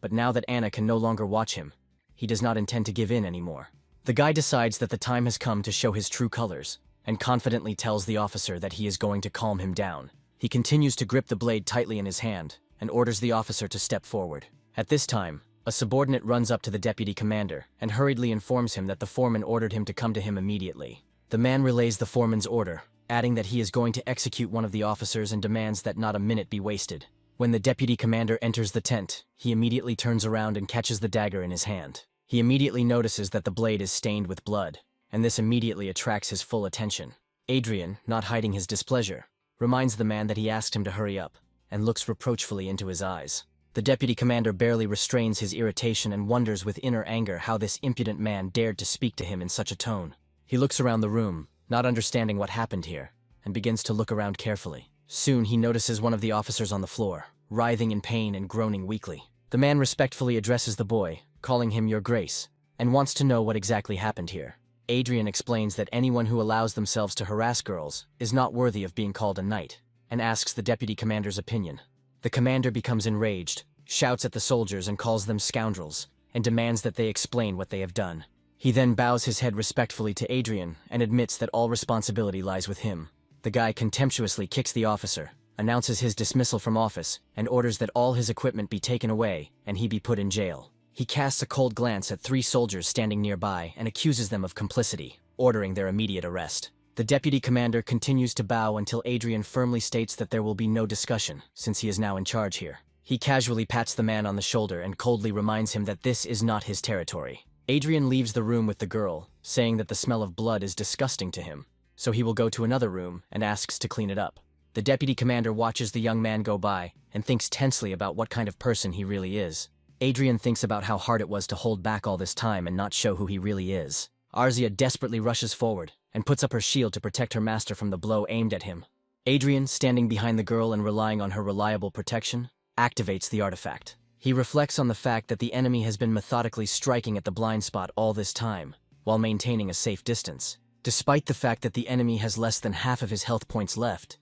But now that Anna can no longer watch him, he does not intend to give in anymore. The guy decides that the time has come to show his true colors, and confidently tells the officer that he is going to calm him down. He continues to grip the blade tightly in his hand, and orders the officer to step forward. At this time, a subordinate runs up to the deputy commander and hurriedly informs him that the foreman ordered him to come to him immediately. The man relays the foreman's order, adding that he is going to execute one of the officers and demands that not a minute be wasted. When the deputy commander enters the tent, he immediately turns around and catches the dagger in his hand. He immediately notices that the blade is stained with blood, and this immediately attracts his full attention. Adrien, not hiding his displeasure, reminds the man that he asked him to hurry up, and looks reproachfully into his eyes. The deputy commander barely restrains his irritation and wonders with inner anger how this impudent man dared to speak to him in such a tone. He looks around the room, not understanding what happened here, and begins to look around carefully. Soon he notices one of the officers on the floor, writhing in pain and groaning weakly. The man respectfully addresses the boy, calling him Your Grace, and wants to know what exactly happened here. Adrien explains that anyone who allows themselves to harass girls is not worthy of being called a knight, and asks the deputy commander's opinion. The commander becomes enraged, shouts at the soldiers and calls them scoundrels, and demands that they explain what they have done. He then bows his head respectfully to Adrien and admits that all responsibility lies with him. The guy contemptuously kicks the officer, announces his dismissal from office, and orders that all his equipment be taken away and he be put in jail. He casts a cold glance at 3 soldiers standing nearby and accuses them of complicity, ordering their immediate arrest. The deputy commander continues to bow until Adrien firmly states that there will be no discussion, since he is now in charge here. He casually pats the man on the shoulder and coldly reminds him that this is not his territory. Adrien leaves the room with the girl, saying that the smell of blood is disgusting to him, so he will go to another room and asks to clean it up. The deputy commander watches the young man go by and thinks tensely about what kind of person he really is. Adrien thinks about how hard it was to hold back all this time and not show who he really is. Arcia desperately rushes forward and puts up her shield to protect her master from the blow aimed at him. Adrien, standing behind the girl and relying on her reliable protection, activates the artifact. He reflects on the fact that the enemy has been methodically striking at the blind spot all this time, while maintaining a safe distance. Despite the fact that the enemy has less than half of his health points left,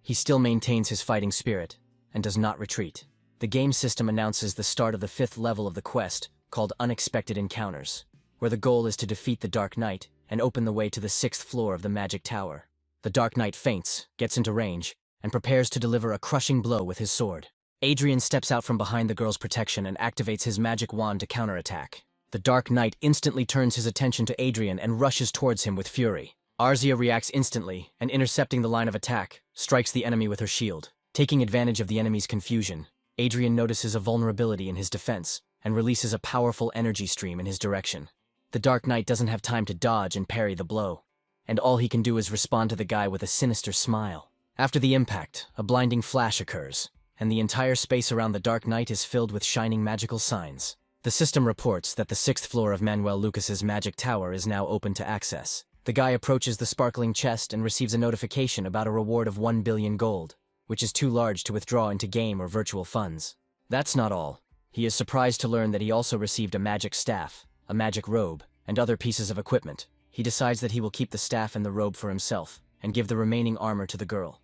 he still maintains his fighting spirit and does not retreat. The game system announces the start of the 5th level of the quest, called Unexpected Encounters, where the goal is to defeat the Dark Knight and open the way to the 6th floor of the Magic Tower. The Dark Knight feints, gets into range, and prepares to deliver a crushing blow with his sword. Adrien steps out from behind the girl's protection and activates his magic wand to counterattack. The Dark Knight instantly turns his attention to Adrien and rushes towards him with fury. Arcia reacts instantly, and intercepting the line of attack, strikes the enemy with her shield. Taking advantage of the enemy's confusion, Adrien notices a vulnerability in his defense and releases a powerful energy stream in his direction. The Dark Knight doesn't have time to dodge and parry the blow, and all he can do is respond to the guy with a sinister smile. After the impact, a blinding flash occurs, and the entire space around the Dark Knight is filled with shining magical signs. The system reports that the 6th floor of Manuel Lucas's Magic Tower is now open to access. The guy approaches the sparkling chest and receives a notification about a reward of 1 billion gold, which is too large to withdraw into game or virtual funds. That's not all. He is surprised to learn that he also received a magic staff, a magic robe, and other pieces of equipment. He decides that he will keep the staff and the robe for himself, and give the remaining armor to the girl.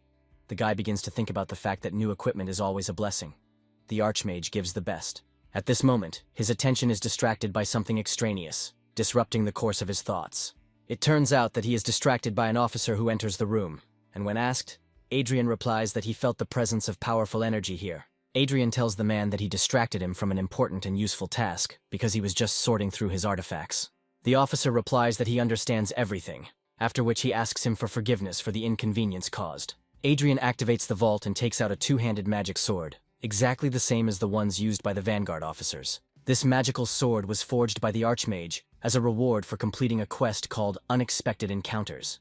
The guy begins to think about the fact that new equipment is always a blessing. The Archmage gives the best. At this moment, his attention is distracted by something extraneous, disrupting the course of his thoughts. It turns out that he is distracted by an officer who enters the room, and when asked, Adrien replies that he felt the presence of powerful energy here. Adrien tells the man that he distracted him from an important and useful task because he was just sorting through his artifacts. The officer replies that he understands everything, after which he asks him for forgiveness for the inconvenience caused. Adrien activates the vault and takes out a two-handed magic sword, exactly the same as the ones used by the Vanguard officers. This magical sword was forged by the Archmage as a reward for completing a quest called Unexpected Encounters.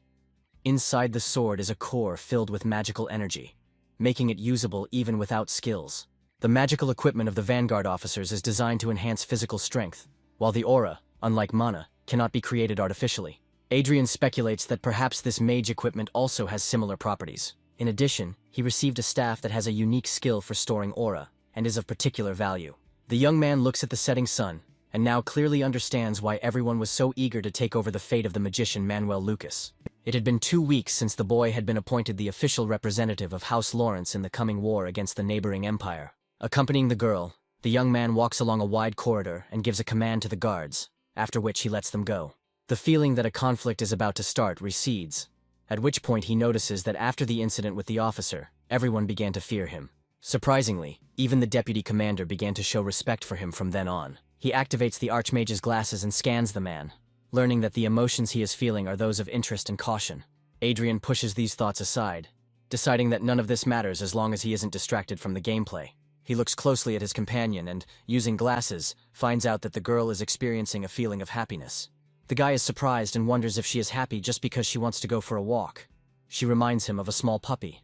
Inside the sword is a core filled with magical energy, making it usable even without skills. The magical equipment of the Vanguard officers is designed to enhance physical strength, while the aura, unlike mana, cannot be created artificially. Adrien speculates that perhaps this mage equipment also has similar properties. In addition, he received a staff that has a unique skill for storing aura, and is of particular value. The young man looks at the setting sun, and now clearly understands why everyone was so eager to take over the fate of the magician Manuel Lucas. It had been 2 weeks since the boy had been appointed the official representative of House Lawrence in the coming war against the neighboring empire. Accompanying the girl, the young man walks along a wide corridor and gives a command to the guards, after which he lets them go. The feeling that a conflict is about to start recedes, at which point he notices that after the incident with the officer, everyone began to fear him. Surprisingly, even the deputy commander began to show respect for him from then on. He activates the Archmage's glasses and scans the man, learning that the emotions he is feeling are those of interest and caution. Adrien pushes these thoughts aside, deciding that none of this matters as long as he isn't distracted from the gameplay. He looks closely at his companion and, using glasses, finds out that the girl is experiencing a feeling of happiness. The guy is surprised and wonders if she is happy just because she wants to go for a walk. She reminds him of a small puppy,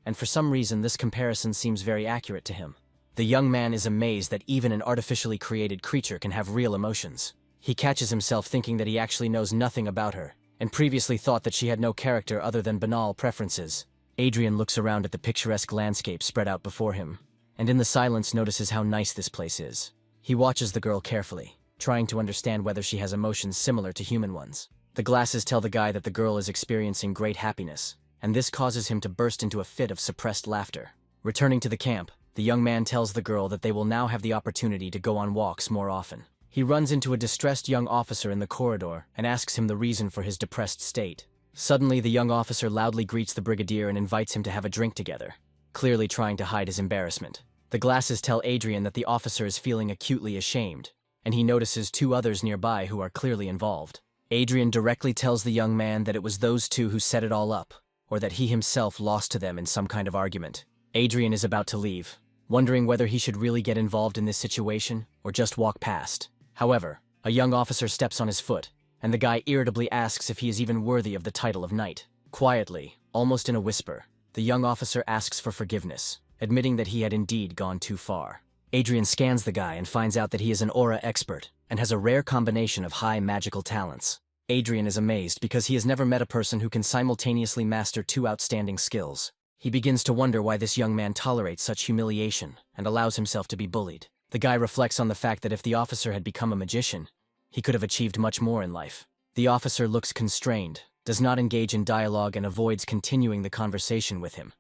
and for some reason this comparison seems very accurate to him. The young man is amazed that even an artificially created creature can have real emotions. He catches himself thinking that he actually knows nothing about her, and previously thought that she had no character other than banal preferences. Adrien looks around at the picturesque landscape spread out before him, and in the silence notices how nice this place is. He watches the girl carefully, trying to understand whether she has emotions similar to human ones. The glasses tell the guy that the girl is experiencing great happiness, and this causes him to burst into a fit of suppressed laughter. Returning to the camp, the young man tells the girl that they will now have the opportunity to go on walks more often. He runs into a distressed young officer in the corridor and asks him the reason for his depressed state. Suddenly, the young officer loudly greets the brigadier and invites him to have a drink together, clearly trying to hide his embarrassment. The glasses tell Adrien that the officer is feeling acutely ashamed, and he notices 2 others nearby who are clearly involved. Adrien directly tells the young man that it was those 2 who set it all up, or that he himself lost to them in some kind of argument. Adrien is about to leave, wondering whether he should really get involved in this situation or just walk past. However, a young officer steps on his foot, and the guy irritably asks if he is even worthy of the title of knight. Quietly, almost in a whisper, the young officer asks for forgiveness, admitting that he had indeed gone too far. Adrien scans the guy and finds out that he is an aura expert and has a rare combination of high magical talents. Adrien is amazed because he has never met a person who can simultaneously master 2 outstanding skills. He begins to wonder why this young man tolerates such humiliation and allows himself to be bullied. The guy reflects on the fact that if the officer had become a magician, he could have achieved much more in life. The officer looks constrained, does not engage in dialogue, and avoids continuing the conversation with him.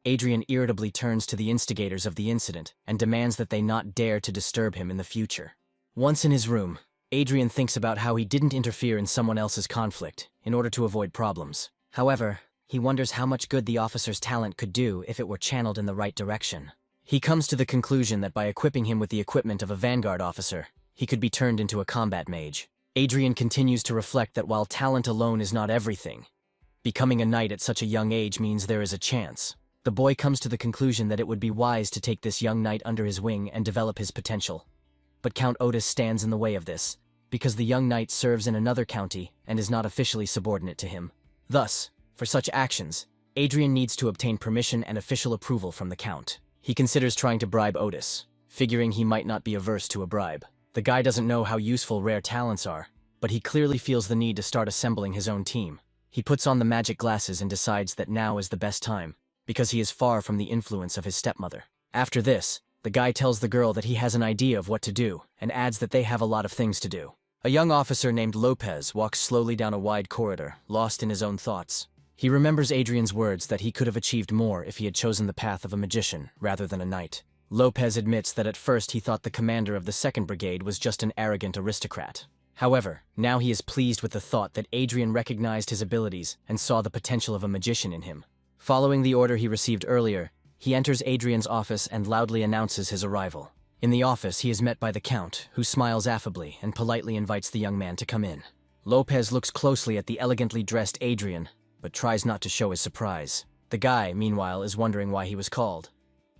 Adrien irritably turns to the instigators of the incident and demands that they not dare to disturb him in the future. Once in his room, Adrien thinks about how he didn't interfere in someone else's conflict in order to avoid problems. However, he wonders how much good the officer's talent could do if it were channeled in the right direction. He comes to the conclusion that by equipping him with the equipment of a Vanguard officer, he could be turned into a combat mage. Adrien continues to reflect that while talent alone is not everything, becoming a knight at such a young age means there is a chance. The boy comes to the conclusion that it would be wise to take this young knight under his wing and develop his potential. But Count Otis stands in the way of this, because the young knight serves in another county and is not officially subordinate to him. Thus, for such actions, Adrien needs to obtain permission and official approval from the Count. He considers trying to bribe Otis, figuring he might not be averse to a bribe. The guy doesn't know how useful rare talents are, but he clearly feels the need to start assembling his own team. He puts on the magic glasses and decides that now is the best time, because he is far from the influence of his stepmother. After this, the guy tells the girl that he has an idea of what to do, and adds that they have a lot of things to do. A young officer named Lopez walks slowly down a wide corridor, lost in his own thoughts. He remembers Adrien's words that he could have achieved more if he had chosen the path of a magician rather than a knight. Lopez admits that at first he thought the commander of the 2nd Brigade was just an arrogant aristocrat. However, now he is pleased with the thought that Adrien recognized his abilities and saw the potential of a magician in him. Following the order he received earlier, he enters Adrien's office and loudly announces his arrival. In the office, he is met by the Count, who smiles affably and politely invites the young man to come in. Lopez looks closely at the elegantly dressed Adrien, but tries not to show his surprise. The guy, meanwhile, is wondering why he was called.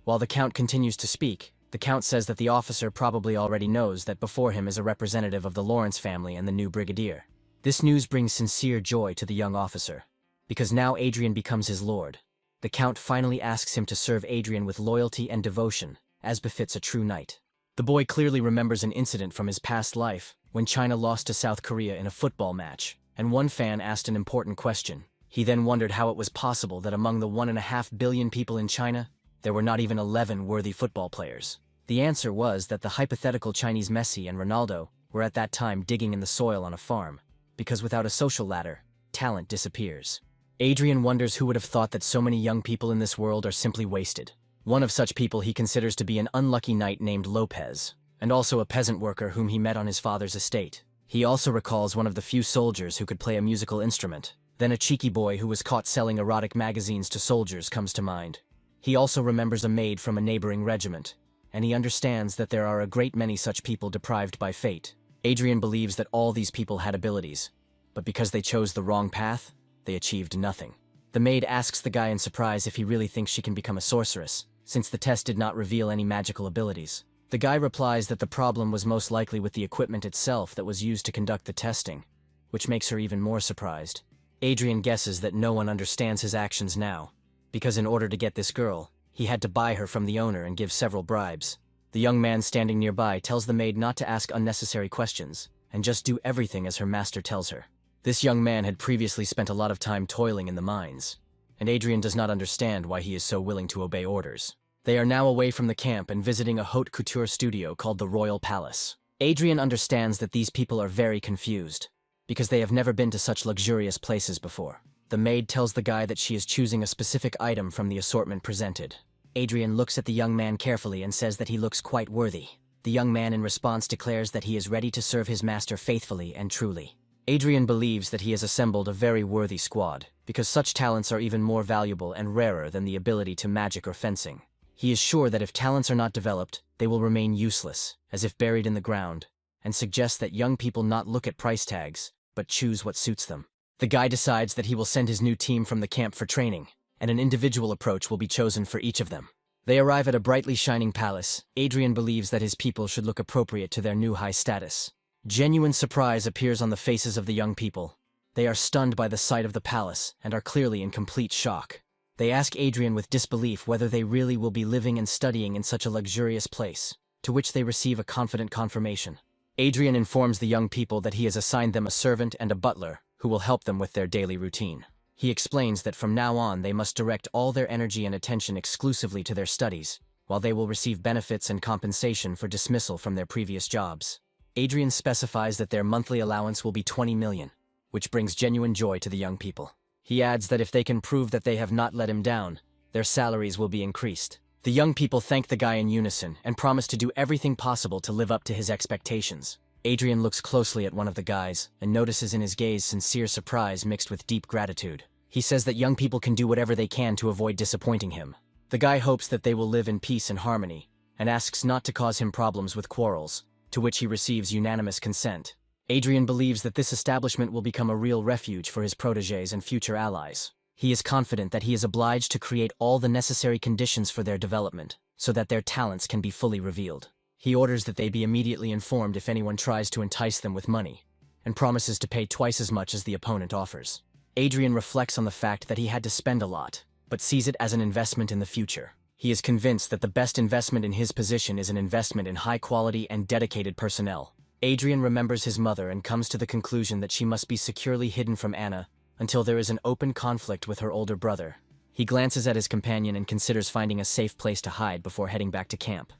While the Count continues to speak, the Count says that the officer probably already knows that before him is a representative of the Lawrence family and the new brigadier. This news brings sincere joy to the young officer, because now Adrien becomes his lord. The Count finally asks him to serve Adrien with loyalty and devotion, as befits a true knight. The boy clearly remembers an incident from his past life, when China lost to South Korea in a football match, and one fan asked an important question. He then wondered how it was possible that among the 1.5 billion people in China, there were not even 11 worthy football players. The answer was that the hypothetical Chinese Messi and Ronaldo were at that time digging in the soil on a farm, because without a social ladder, talent disappears. Adrien wonders who would have thought that so many young people in this world are simply wasted. One of such people he considers to be an unlucky knight named Lopez, and also a peasant worker whom he met on his father's estate. He also recalls one of the few soldiers who could play a musical instrument. Then a cheeky boy who was caught selling erotic magazines to soldiers comes to mind. He also remembers a maid from a neighboring regiment, and he understands that there are a great many such people deprived by fate. Adrien believes that all these people had abilities, but because they chose the wrong path, they achieved nothing. The maid asks the guy in surprise if he really thinks she can become a sorceress, since the test did not reveal any magical abilities. The guy replies that the problem was most likely with the equipment itself that was used to conduct the testing, which makes her even more surprised. Adrien guesses that no one understands his actions now, because in order to get this girl, he had to buy her from the owner and give several bribes. The young man standing nearby tells the maid not to ask unnecessary questions, and just do everything as her master tells her. This young man had previously spent a lot of time toiling in the mines, and Adrien does not understand why he is so willing to obey orders. They are now away from the camp and visiting a haute couture studio called the Royal Palace. Adrien understands that these people are very confused, because they have never been to such luxurious places before. The maid tells the guy that she is choosing a specific item from the assortment presented. Adrien looks at the young man carefully and says that he looks quite worthy. The young man in response declares that he is ready to serve his master faithfully and truly. Adrien believes that he has assembled a very worthy squad, because such talents are even more valuable and rarer than the ability to magic or fencing. He is sure that if talents are not developed, they will remain useless, as if buried in the ground, and suggests that young people not look at price tags, but choose what suits them. The guy decides that he will send his new team from the camp for training, and an individual approach will be chosen for each of them. They arrive at a brightly shining palace. Adrien believes that his people should look appropriate to their new high status. Genuine surprise appears on the faces of the young people. They are stunned by the sight of the palace and are clearly in complete shock. They ask Adrien with disbelief whether they really will be living and studying in such a luxurious place, to which they receive a confident confirmation. Adrien informs the young people that he has assigned them a servant and a butler who will help them with their daily routine. He explains that from now on they must direct all their energy and attention exclusively to their studies, while they will receive benefits and compensation for dismissal from their previous jobs. Adrien specifies that their monthly allowance will be 20 million, which brings genuine joy to the young people. He adds that if they can prove that they have not let him down, their salaries will be increased. The young people thank the guy in unison and promise to do everything possible to live up to his expectations. Adrien looks closely at one of the guys and notices in his gaze sincere surprise mixed with deep gratitude. He says that young people can do whatever they can to avoid disappointing him. The guy hopes that they will live in peace and harmony, and asks not to cause him problems with quarrels, to which he receives unanimous consent. Adrien believes that this establishment will become a real refuge for his protégés and future allies. He is confident that he is obliged to create all the necessary conditions for their development, so that their talents can be fully revealed. He orders that they be immediately informed if anyone tries to entice them with money, and promises to pay twice as much as the opponent offers. Adrien reflects on the fact that he had to spend a lot, but sees it as an investment in the future. He is convinced that the best investment in his position is an investment in high-quality and dedicated personnel. Adrien remembers his mother and comes to the conclusion that she must be securely hidden from Anna until there is an open conflict with her older brother. He glances at his companion and considers finding a safe place to hide before heading back to camp.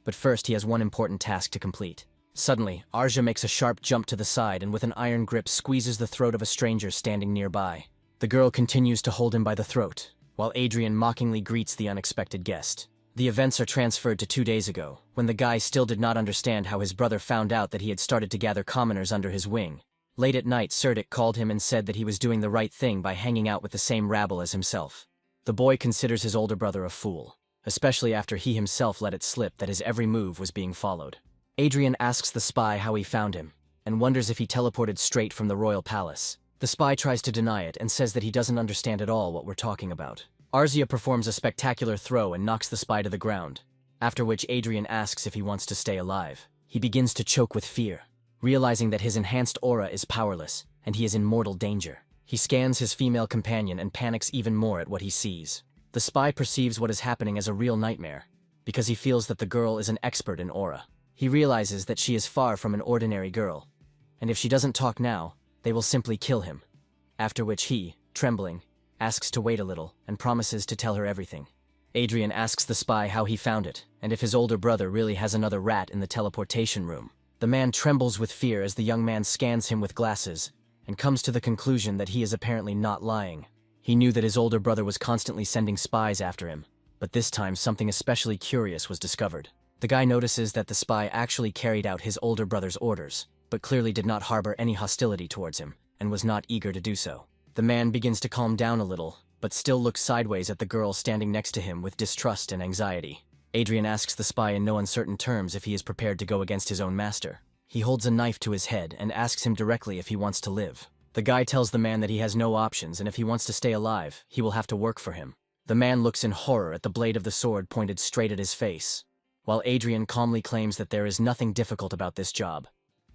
But first he has one important task to complete. Suddenly, Arja makes a sharp jump to the side and with an iron grip squeezes the throat of a stranger standing nearby. The girl continues to hold him by the throat, while Adrien mockingly greets the unexpected guest. The events are transferred to 2 days ago, when the guy still did not understand how his brother found out that he had started to gather commoners under his wing. Late at night, Serdic called him and said that he was doing the right thing by hanging out with the same rabble as himself. The boy considers his older brother a fool, especially after he himself let it slip that his every move was being followed. Adrien asks the spy how he found him, and wonders if he teleported straight from the royal palace. The spy tries to deny it and says that he doesn't understand at all what we're talking about. Arzia performs a spectacular throw and knocks the spy to the ground, after which Adrien asks if he wants to stay alive. He begins to choke with fear, realizing that his enhanced aura is powerless, and he is in mortal danger. He scans his female companion and panics even more at what he sees. The spy perceives what is happening as a real nightmare, because he feels that the girl is an expert in aura. He realizes that she is far from an ordinary girl, and if she doesn't talk now, they will simply kill him. After which he, trembling, asks to wait a little and promises to tell her everything. Adrien asks the spy how he found it, and if his older brother really has another rat in the teleportation room. The man trembles with fear as the young man scans him with glasses, and comes to the conclusion that he is apparently not lying. He knew that his older brother was constantly sending spies after him, but this time something especially curious was discovered. The guy notices that the spy actually carried out his older brother's orders, but clearly did not harbor any hostility towards him, and was not eager to do so. The man begins to calm down a little, but still looks sideways at the girl standing next to him with distrust and anxiety. Adrien asks the spy in no uncertain terms if he is prepared to go against his own master. He holds a knife to his head and asks him directly if he wants to live. The guy tells the man that he has no options, and if he wants to stay alive, he will have to work for him. The man looks in horror at the blade of the sword pointed straight at his face, while Adrien calmly claims that there is nothing difficult about this job,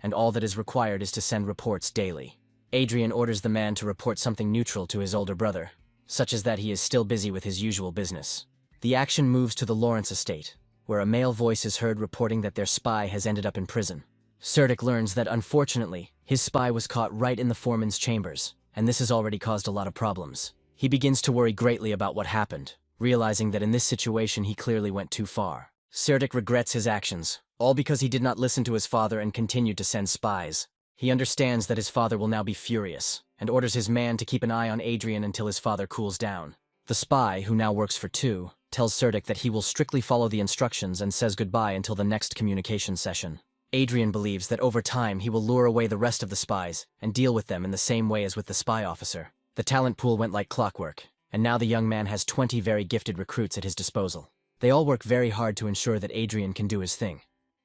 and all that is required is to send reports daily. Adrien orders the man to report something neutral to his older brother, such as that he is still busy with his usual business. The action moves to the Lawrence estate, where a male voice is heard reporting that their spy has ended up in prison. Serdic learns that unfortunately, his spy was caught right in the foreman's chambers, and this has already caused a lot of problems. He begins to worry greatly about what happened, realizing that in this situation he clearly went too far. Serdic regrets his actions, all because he did not listen to his father and continued to send spies. He understands that his father will now be furious, and orders his man to keep an eye on Adrien until his father cools down. The spy, who now works for two, tells Serdic that he will strictly follow the instructions and says goodbye until the next communication session. Adrien believes that over time he will lure away the rest of the spies and deal with them in the same way as with the spy officer. The talent pool went like clockwork, and now the young man has 20 very gifted recruits at his disposal. They all work very hard to ensure that Adrien can do his thing,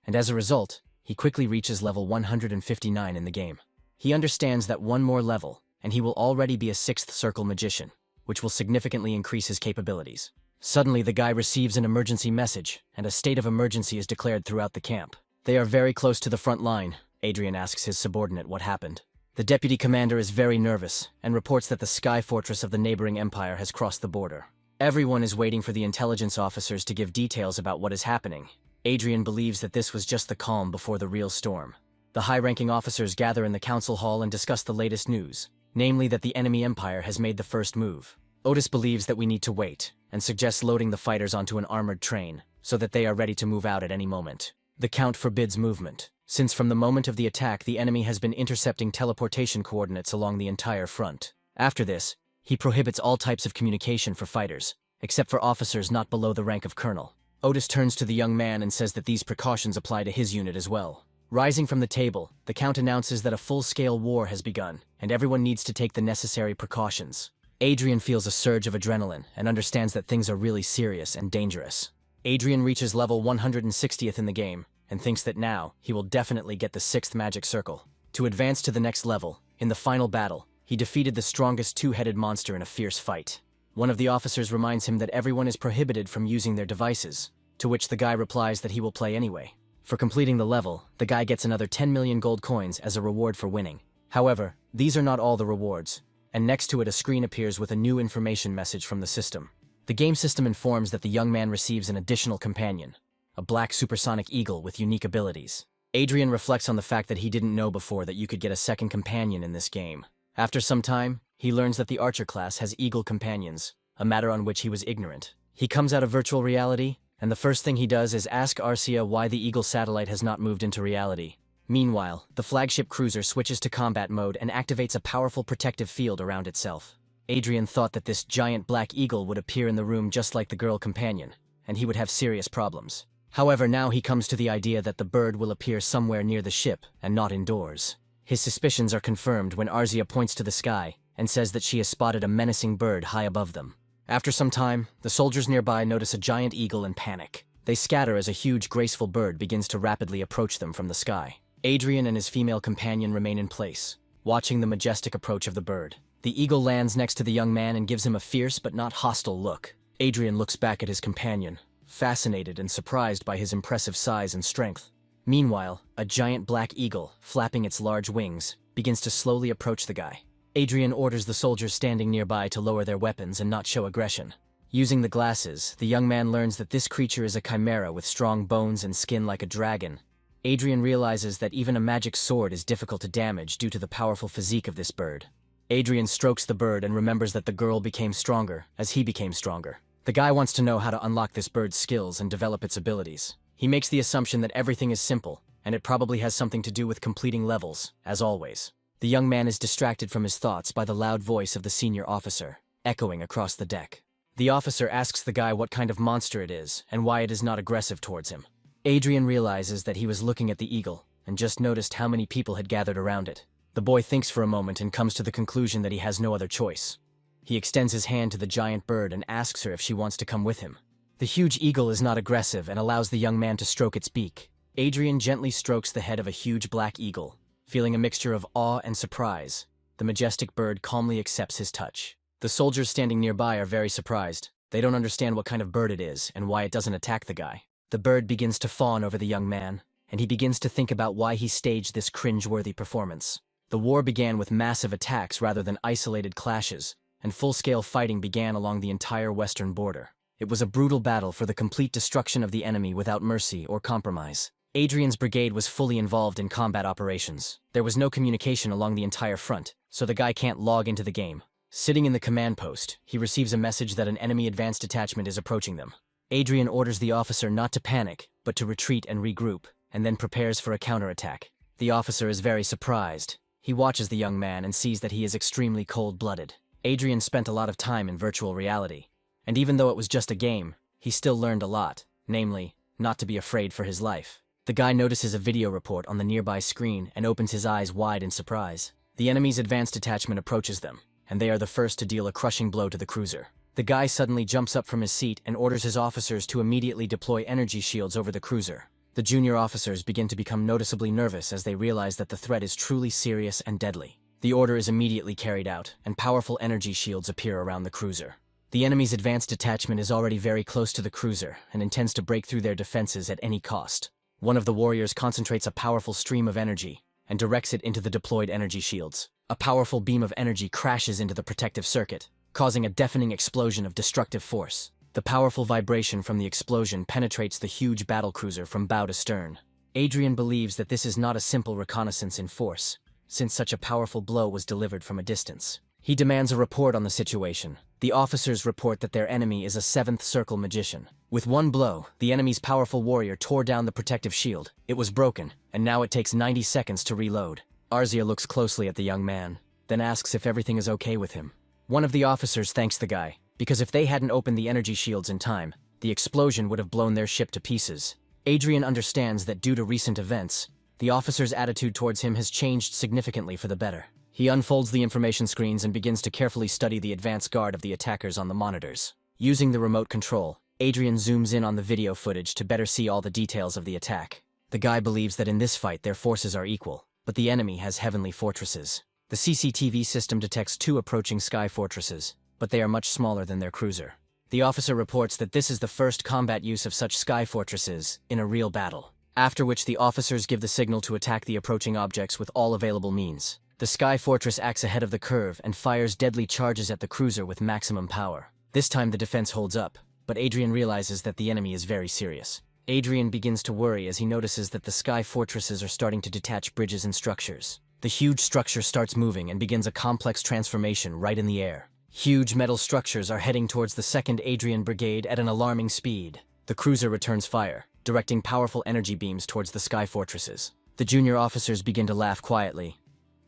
and as a result, he quickly reaches level 159 in the game. He understands that one more level, and he will already be a 6th circle magician, which will significantly increase his capabilities. Suddenly, the guy receives an emergency message, and a state of emergency is declared throughout the camp. They are very close to the front line. Adrien asks his subordinate what happened. The deputy commander is very nervous, and reports that the sky fortress of the neighboring empire has crossed the border. Everyone is waiting for the intelligence officers to give details about what is happening. Adrien believes that this was just the calm before the real storm. The high-ranking officers gather in the council hall and discuss the latest news, namely that the enemy empire has made the first move. Otis believes that we need to wait, and suggests loading the fighters onto an armored train, so that they are ready to move out at any moment. The Count forbids movement, since from the moment of the attack the enemy has been intercepting teleportation coordinates along the entire front. After this, he prohibits all types of communication for fighters, except for officers not below the rank of colonel. Otis turns to the young man and says that these precautions apply to his unit as well. Rising from the table, the Count announces that a full-scale war has begun, and everyone needs to take the necessary precautions. Adrien feels a surge of adrenaline and understands that things are really serious and dangerous. Adrien reaches level 160th in the game, and thinks that now he will definitely get the 6th magic circle. To advance to the next level, in the final battle, he defeated the strongest two-headed monster in a fierce fight. One of the officers reminds him that everyone is prohibited from using their devices, to which the guy replies that he will play anyway. For completing the level, the guy gets another 10 million gold coins as a reward for winning. However, these are not all the rewards, and next to it a screen appears with a new information message from the system. The game system informs that the young man receives an additional companion, a black supersonic eagle with unique abilities. Adrien reflects on the fact that he didn't know before that you could get a second companion in this game. After some time, he learns that the archer class has eagle companions, a matter on which he was ignorant. He comes out of virtual reality, and the first thing he does is ask Arcia why the eagle satellite has not moved into reality. Meanwhile, the flagship cruiser switches to combat mode and activates a powerful protective field around itself. Adrien thought that this giant black eagle would appear in the room just like the girl companion, and he would have serious problems. However, now he comes to the idea that the bird will appear somewhere near the ship and not indoors. His suspicions are confirmed when Adrien points to the sky and says that she has spotted a menacing bird high above them. After some time, the soldiers nearby notice a giant eagle and panic. They scatter as a huge, graceful bird begins to rapidly approach them from the sky. Adrien and his female companion remain in place, watching the majestic approach of the bird. The eagle lands next to the young man and gives him a fierce but not hostile look. Adrien looks back at his companion, fascinated and surprised by his impressive size and strength. Meanwhile, a giant black eagle, flapping its large wings, begins to slowly approach the guy. Adrien orders the soldiers standing nearby to lower their weapons and not show aggression. Using the glasses, the young man learns that this creature is a chimera with strong bones and skin like a dragon. Adrien realizes that even a magic sword is difficult to damage due to the powerful physique of this bird. Adrien strokes the bird and remembers that the girl became stronger as he became stronger. The guy wants to know how to unlock this bird's skills and develop its abilities. He makes the assumption that everything is simple, and it probably has something to do with completing levels, as always. The young man is distracted from his thoughts by the loud voice of the senior officer, echoing across the deck. The officer asks the guy what kind of monster it is and why it is not aggressive towards him. Adrien realizes that he was looking at the eagle and just noticed how many people had gathered around it. The boy thinks for a moment and comes to the conclusion that he has no other choice. He extends his hand to the giant bird and asks her if she wants to come with him. The huge eagle is not aggressive and allows the young man to stroke its beak. Adrien gently strokes the head of a huge black eagle. Feeling a mixture of awe and surprise, the majestic bird calmly accepts his touch. The soldiers standing nearby are very surprised. They don't understand what kind of bird it is and why it doesn't attack the guy. The bird begins to fawn over the young man, and he begins to think about why he staged this cringe-worthy performance. The war began with massive attacks rather than isolated clashes, and full-scale fighting began along the entire western border. It was a brutal battle for the complete destruction of the enemy without mercy or compromise. Adrien's brigade was fully involved in combat operations. There was no communication along the entire front, so the guy can't log into the game. Sitting in the command post, he receives a message that an enemy advanced detachment is approaching them. Adrien orders the officer not to panic, but to retreat and regroup, and then prepares for a counterattack. The officer is very surprised. He watches the young man and sees that he is extremely cold-blooded. Adrien spent a lot of time in virtual reality, and even though it was just a game, he still learned a lot, namely, not to be afraid for his life. The guy notices a video report on the nearby screen and opens his eyes wide in surprise. The enemy's advanced detachment approaches them, and they are the first to deal a crushing blow to the cruiser. The guy suddenly jumps up from his seat and orders his officers to immediately deploy energy shields over the cruiser. The junior officers begin to become noticeably nervous as they realize that the threat is truly serious and deadly. The order is immediately carried out, and powerful energy shields appear around the cruiser. The enemy's advanced detachment is already very close to the cruiser and intends to break through their defenses at any cost. One of the warriors concentrates a powerful stream of energy and directs it into the deployed energy shields. A powerful beam of energy crashes into the protective circuit, causing a deafening explosion of destructive force. The powerful vibration from the explosion penetrates the huge battlecruiser from bow to stern. Adrien believes that this is not a simple reconnaissance in force, since such a powerful blow was delivered from a distance. He demands a report on the situation. The officers report that their enemy is a seventh circle magician. With one blow, the enemy's powerful warrior tore down the protective shield. It was broken, and now it takes 90 seconds to reload. Adrien looks closely at the young man, then asks if everything is okay with him. One of the officers thanks the guy, because if they hadn't opened the energy shields in time, the explosion would have blown their ship to pieces. Adrien understands that due to recent events, the officer's attitude towards him has changed significantly for the better. He unfolds the information screens and begins to carefully study the advance guard of the attackers on the monitors. Using the remote control, Adrien zooms in on the video footage to better see all the details of the attack. The guy believes that in this fight their forces are equal, but the enemy has heavenly fortresses. The CCTV system detects 2 approaching sky fortresses, but they are much smaller than their cruiser. The officer reports that this is the first combat use of such sky fortresses in a real battle, after which the officers give the signal to attack the approaching objects with all available means. The sky fortress acts ahead of the curve and fires deadly charges at the cruiser with maximum power. This time the defense holds up, but Adrien realizes that the enemy is very serious. Adrien begins to worry as he notices that the sky fortresses are starting to detach bridges and structures. The huge structure starts moving and begins a complex transformation right in the air. Huge metal structures are heading towards the 2nd Adrien Brigade at an alarming speed. The cruiser returns fire, directing powerful energy beams towards the sky fortresses. The junior officers begin to laugh quietly.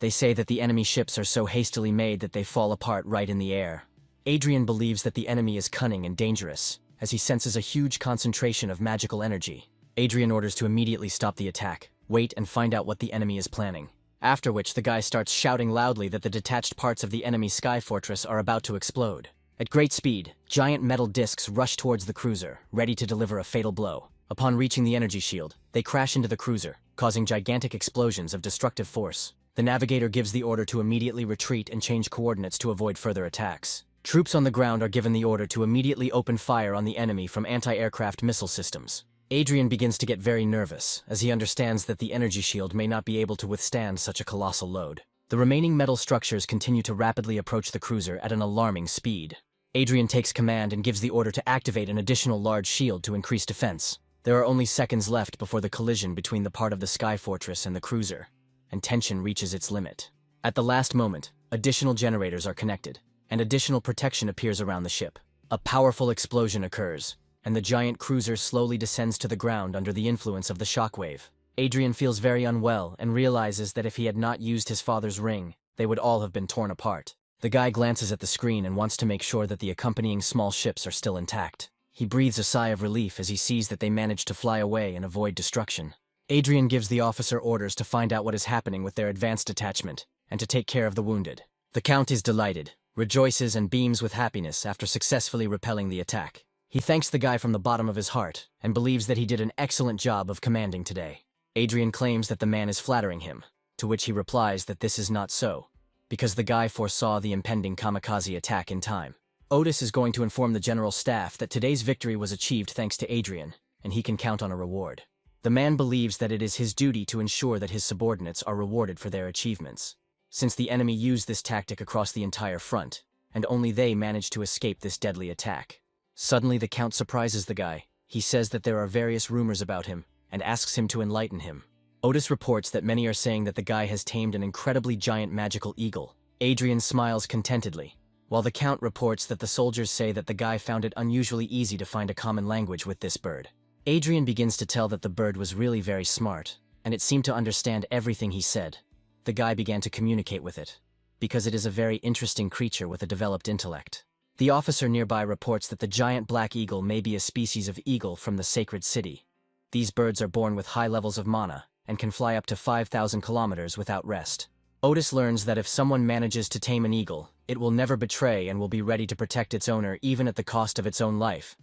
They say that the enemy ships are so hastily made that they fall apart right in the air. Adrien believes that the enemy is cunning and dangerous, as he senses a huge concentration of magical energy. Adrien orders to immediately stop the attack, wait and find out what the enemy is planning. After which the guy starts shouting loudly that the detached parts of the enemy sky fortress are about to explode. At great speed, giant metal discs rush towards the cruiser, ready to deliver a fatal blow. Upon reaching the energy shield, they crash into the cruiser, causing gigantic explosions of destructive force. The navigator gives the order to immediately retreat and change coordinates to avoid further attacks. Troops on the ground are given the order to immediately open fire on the enemy from anti-aircraft missile systems. Adrien begins to get very nervous, as he understands that the energy shield may not be able to withstand such a colossal load. The remaining metal structures continue to rapidly approach the cruiser at an alarming speed. Adrien takes command and gives the order to activate an additional large shield to increase defense. There are only seconds left before the collision between the part of the sky fortress and the cruiser, and tension reaches its limit. At the last moment, additional generators are connected, and additional protection appears around the ship. A powerful explosion occurs, and the giant cruiser slowly descends to the ground under the influence of the shockwave. Adrien feels very unwell and realizes that if he had not used his father's ring, they would all have been torn apart. The guy glances at the screen and wants to make sure that the accompanying small ships are still intact. He breathes a sigh of relief as he sees that they managed to fly away and avoid destruction. Adrien gives the officer orders to find out what is happening with their advanced detachment and to take care of the wounded. The Count is delighted, rejoices and beams with happiness after successfully repelling the attack. He thanks the guy from the bottom of his heart and believes that he did an excellent job of commanding today. Adrien claims that the man is flattering him, to which he replies that this is not so, because the guy foresaw the impending kamikaze attack in time. Otis is going to inform the general staff that today's victory was achieved thanks to Adrien, and he can count on a reward. The man believes that it is his duty to ensure that his subordinates are rewarded for their achievements, since the enemy used this tactic across the entire front, and only they managed to escape this deadly attack. Suddenly the Count surprises the guy. He says that there are various rumors about him, and asks him to enlighten him. Otis reports that many are saying that the guy has tamed an incredibly giant magical eagle. Adrien smiles contentedly, while the Count reports that the soldiers say that the guy found it unusually easy to find a common language with this bird. Adrien begins to tell that the bird was really very smart, and it seemed to understand everything he said. The guy began to communicate with it, because it is a very interesting creature with a developed intellect. The officer nearby reports that the giant black eagle may be a species of eagle from the sacred city. These birds are born with high levels of mana, and can fly up to 5,000 kilometers without rest. Otis learns that if someone manages to tame an eagle, it will never betray and will be ready to protect its owner even at the cost of its own life.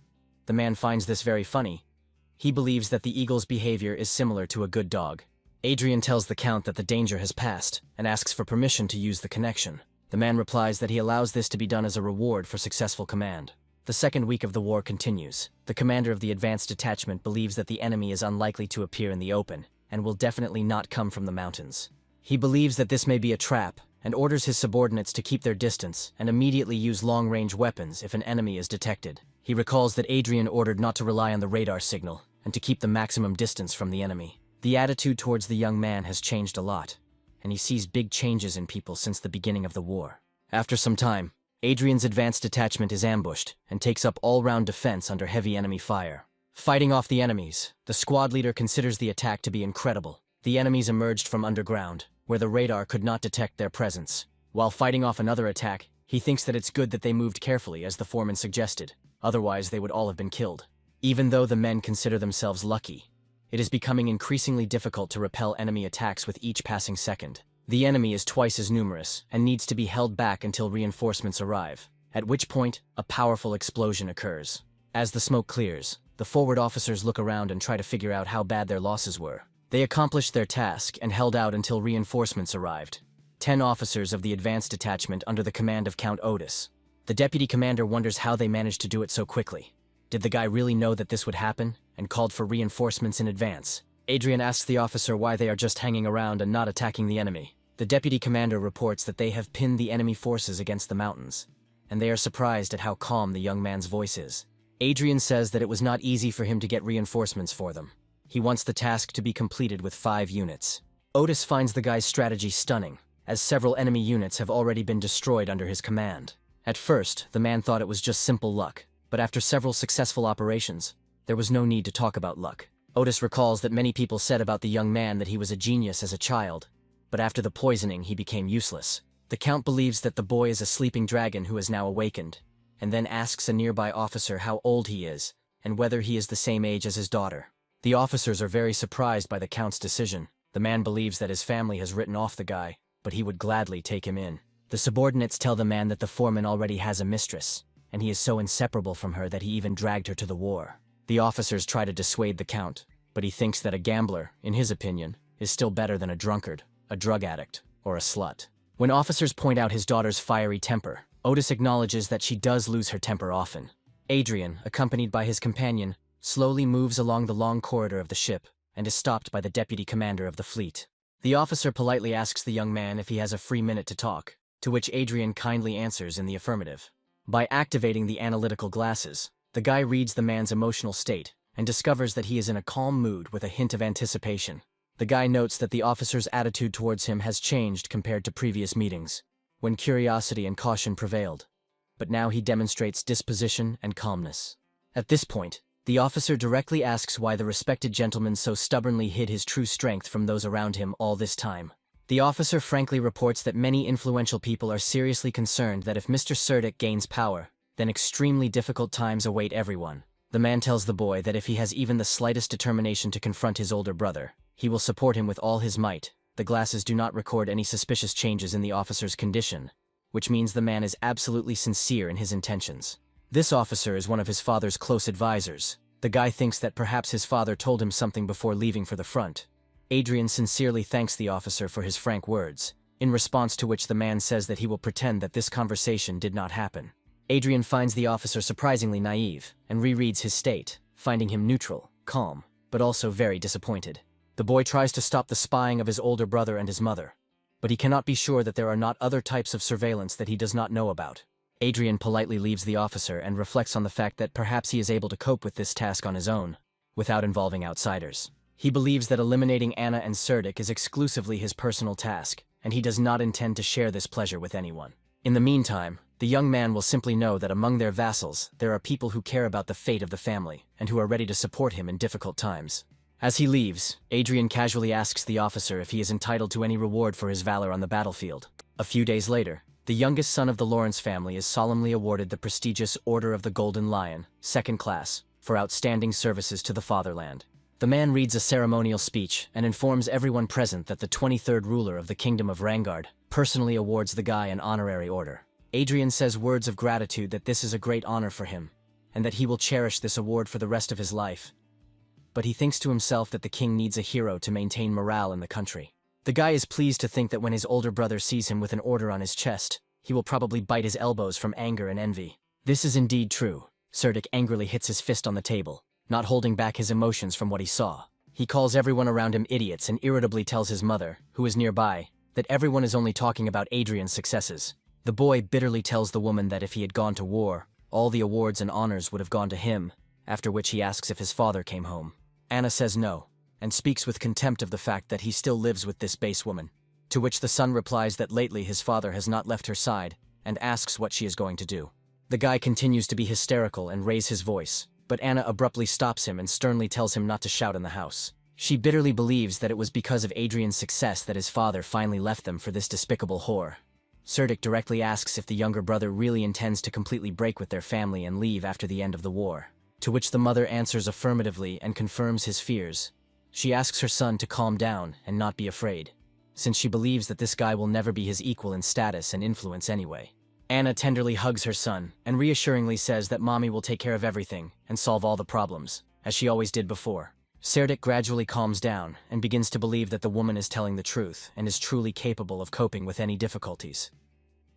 The man finds this very funny. He believes that the eagle's behavior is similar to a good dog. Adrien tells the Count that the danger has passed, and asks for permission to use the connection. The man replies that he allows this to be done as a reward for successful command. The second week of the war continues. The commander of the advanced detachment believes that the enemy is unlikely to appear in the open, and will definitely not come from the mountains. He believes that this may be a trap, and orders his subordinates to keep their distance and immediately use long-range weapons if an enemy is detected. He recalls that Adrien ordered not to rely on the radar signal, and to keep the maximum distance from the enemy. The attitude towards the young man has changed a lot, and he sees big changes in people since the beginning of the war. After some time, Adrien's advanced detachment is ambushed and takes up all-round defense under heavy enemy fire. Fighting off the enemies, the squad leader considers the attack to be incredible. The enemies emerged from underground, where the radar could not detect their presence. While fighting off another attack, he thinks that it's good that they moved carefully as the foreman suggested, otherwise they would all have been killed. Even though the men consider themselves lucky, it is becoming increasingly difficult to repel enemy attacks with each passing second. The enemy is twice as numerous and needs to be held back until reinforcements arrive, at which point a powerful explosion occurs. As the smoke clears, the forward officers look around and try to figure out how bad their losses were. They accomplished their task and held out until reinforcements arrived. 10 officers of the advanced detachment under the command of Count Otis. The deputy commander wonders how they managed to do it so quickly. Did the guy really know that this would happen, and called for reinforcements in advance? Adrien asks the officer why they are just hanging around and not attacking the enemy. The deputy commander reports that they have pinned the enemy forces against the mountains, and they are surprised at how calm the young man's voice is. Adrien says that it was not easy for him to get reinforcements for them. He wants the task to be completed with 5 units. Otis finds the guy's strategy stunning, as several enemy units have already been destroyed under his command. At first, the man thought it was just simple luck, but after several successful operations, there was no need to talk about luck. Otis recalls that many people said about the young man that he was a genius as a child, but after the poisoning he became useless. The Count believes that the boy is a sleeping dragon who has now awakened, and then asks a nearby officer how old he is, and whether he is the same age as his daughter. The officers are very surprised by the Count's decision. The man believes that his family has written off the guy, but he would gladly take him in. The subordinates tell the man that the foreman already has a mistress, and he is so inseparable from her that he even dragged her to the war. The officers try to dissuade the Count, but he thinks that a gambler, in his opinion, is still better than a drunkard, a drug addict, or a slut. When officers point out his daughter's fiery temper, Otis acknowledges that she does lose her temper often. Adrien, accompanied by his companion, slowly moves along the long corridor of the ship and is stopped by the deputy commander of the fleet. The officer politely asks the young man if he has a free minute to talk, to which Adrien kindly answers in the affirmative. By activating the analytical glasses, the guy reads the man's emotional state and discovers that he is in a calm mood with a hint of anticipation. The guy notes that the officer's attitude towards him has changed compared to previous meetings, when curiosity and caution prevailed. But now he demonstrates disposition and calmness. At this point, the officer directly asks why the respected gentleman so stubbornly hid his true strength from those around him all this time. The officer frankly reports that many influential people are seriously concerned that if Mr. Surdick gains power, then extremely difficult times await everyone. The man tells the boy that if he has even the slightest determination to confront his older brother, he will support him with all his might. The glasses do not record any suspicious changes in the officer's condition, which means the man is absolutely sincere in his intentions. This officer is one of his father's close advisors. The guy thinks that perhaps his father told him something before leaving for the front. Adrien sincerely thanks the officer for his frank words, in response to which the man says that he will pretend that this conversation did not happen. Adrien finds the officer surprisingly naive and rereads his state, finding him neutral, calm, but also very disappointed. The boy tries to stop the spying of his older brother and his mother, but he cannot be sure that there are not other types of surveillance that he does not know about. Adrien politely leaves the officer and reflects on the fact that perhaps he is able to cope with this task on his own, without involving outsiders. He believes that eliminating Anna and Surdick is exclusively his personal task, and he does not intend to share this pleasure with anyone. In the meantime, the young man will simply know that among their vassals, there are people who care about the fate of the family, and who are ready to support him in difficult times. As he leaves, Adrien casually asks the officer if he is entitled to any reward for his valor on the battlefield. A few days later, the youngest son of the Lawrence family is solemnly awarded the prestigious Order of the Golden Lion, 2nd class, for outstanding services to the fatherland. The man reads a ceremonial speech and informs everyone present that the 23rd ruler of the Kingdom of Rangard personally awards the guy an honorary order. Adrien says words of gratitude that this is a great honor for him, and that he will cherish this award for the rest of his life. But he thinks to himself that the king needs a hero to maintain morale in the country. The guy is pleased to think that when his older brother sees him with an order on his chest, he will probably bite his elbows from anger and envy. This is indeed true. Surdick angrily hits his fist on the table, not holding back his emotions from what he saw. He calls everyone around him idiots and irritably tells his mother, who is nearby, that everyone is only talking about Adrien's successes. The boy bitterly tells the woman that if he had gone to war, all the awards and honors would have gone to him, after which he asks if his father came home. Anna says no, and speaks with contempt of the fact that he still lives with this base woman, to which the son replies that lately his father has not left her side, and asks what she is going to do. The guy continues to be hysterical and raise his voice, but Anna abruptly stops him and sternly tells him not to shout in the house. She bitterly believes that it was because of Adrien's success that his father finally left them for this despicable whore. Surdick directly asks if the younger brother really intends to completely break with their family and leave after the end of the war, to which the mother answers affirmatively and confirms his fears. She asks her son to calm down and not be afraid, since she believes that this guy will never be his equal in status and influence anyway. Anna tenderly hugs her son and reassuringly says that mommy will take care of everything and solve all the problems, as she always did before. Surdick gradually calms down and begins to believe that the woman is telling the truth and is truly capable of coping with any difficulties.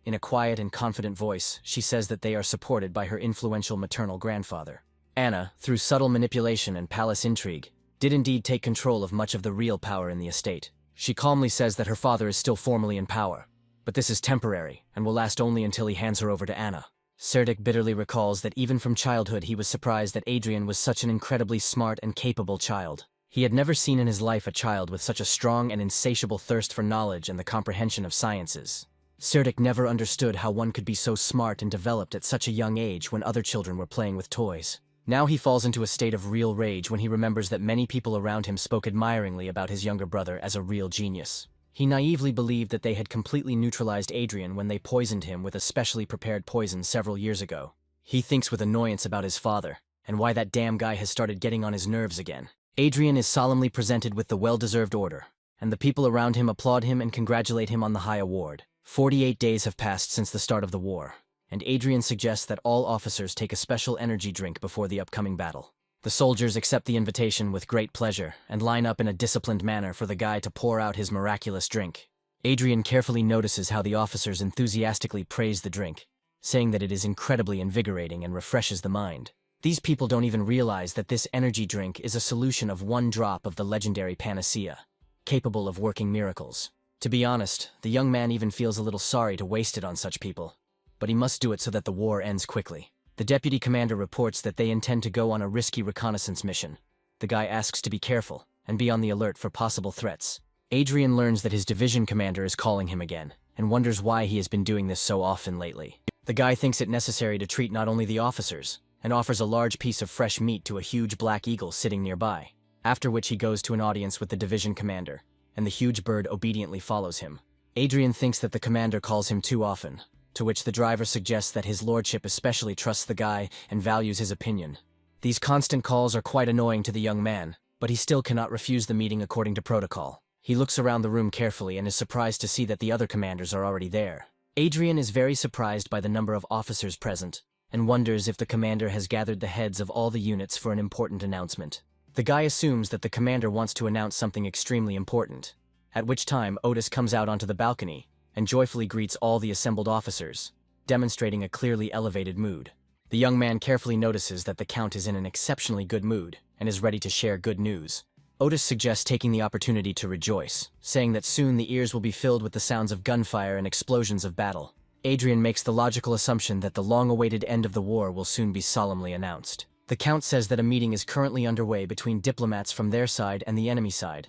In a quiet and confident voice, she says that they are supported by her influential maternal grandfather. Anna, through subtle manipulation and palace intrigue, did indeed take control of much of the real power in the estate. She calmly says that her father is still formally in power, but this is temporary and will last only until he hands her over to Anna. Surdick bitterly recalls that even from childhood he was surprised that Adrien was such an incredibly smart and capable child. He had never seen in his life a child with such a strong and insatiable thirst for knowledge and the comprehension of sciences. Surdick never understood how one could be so smart and developed at such a young age when other children were playing with toys. Now he falls into a state of real rage when he remembers that many people around him spoke admiringly about his younger brother as a real genius. He naively believed that they had completely neutralized Adrien when they poisoned him with a specially prepared poison several years ago. He thinks with annoyance about his father, and why that damn guy has started getting on his nerves again. Adrien is solemnly presented with the well-deserved order, and the people around him applaud him and congratulate him on the high award. 48 days have passed since the start of the war, and Adrien suggests that all officers take a special energy drink before the upcoming battle. The soldiers accept the invitation with great pleasure and line up in a disciplined manner for the guy to pour out his miraculous drink. Adrien carefully notices how the officers enthusiastically praise the drink, saying that it is incredibly invigorating and refreshes the mind. These people don't even realize that this energy drink is a solution of one drop of the legendary panacea, capable of working miracles. To be honest, the young man even feels a little sorry to waste it on such people, but he must do it so that the war ends quickly. The deputy commander reports that they intend to go on a risky reconnaissance mission. The guy asks to be careful and be on the alert for possible threats. Adrien learns that his division commander is calling him again and wonders why he has been doing this so often lately. The guy thinks it necessary to treat not only the officers, and offers a large piece of fresh meat to a huge black eagle sitting nearby, after which he goes to an audience with the division commander, and the huge bird obediently follows him. Adrien thinks that the commander calls him too often, to which the driver suggests that his lordship especially trusts the guy and values his opinion. These constant calls are quite annoying to the young man, but he still cannot refuse the meeting according to protocol. He looks around the room carefully and is surprised to see that the other commanders are already there. Adrien is very surprised by the number of officers present, and wonders if the commander has gathered the heads of all the units for an important announcement. The guy assumes that the commander wants to announce something extremely important, at which time Otis comes out onto the balcony and joyfully greets all the assembled officers, demonstrating a clearly elevated mood. The young man carefully notices that the Count is in an exceptionally good mood and is ready to share good news. Otis suggests taking the opportunity to rejoice, saying that soon the ears will be filled with the sounds of gunfire and explosions of battle. Adrien makes the logical assumption that the long-awaited end of the war will soon be solemnly announced. The Count says that a meeting is currently underway between diplomats from their side and the enemy side,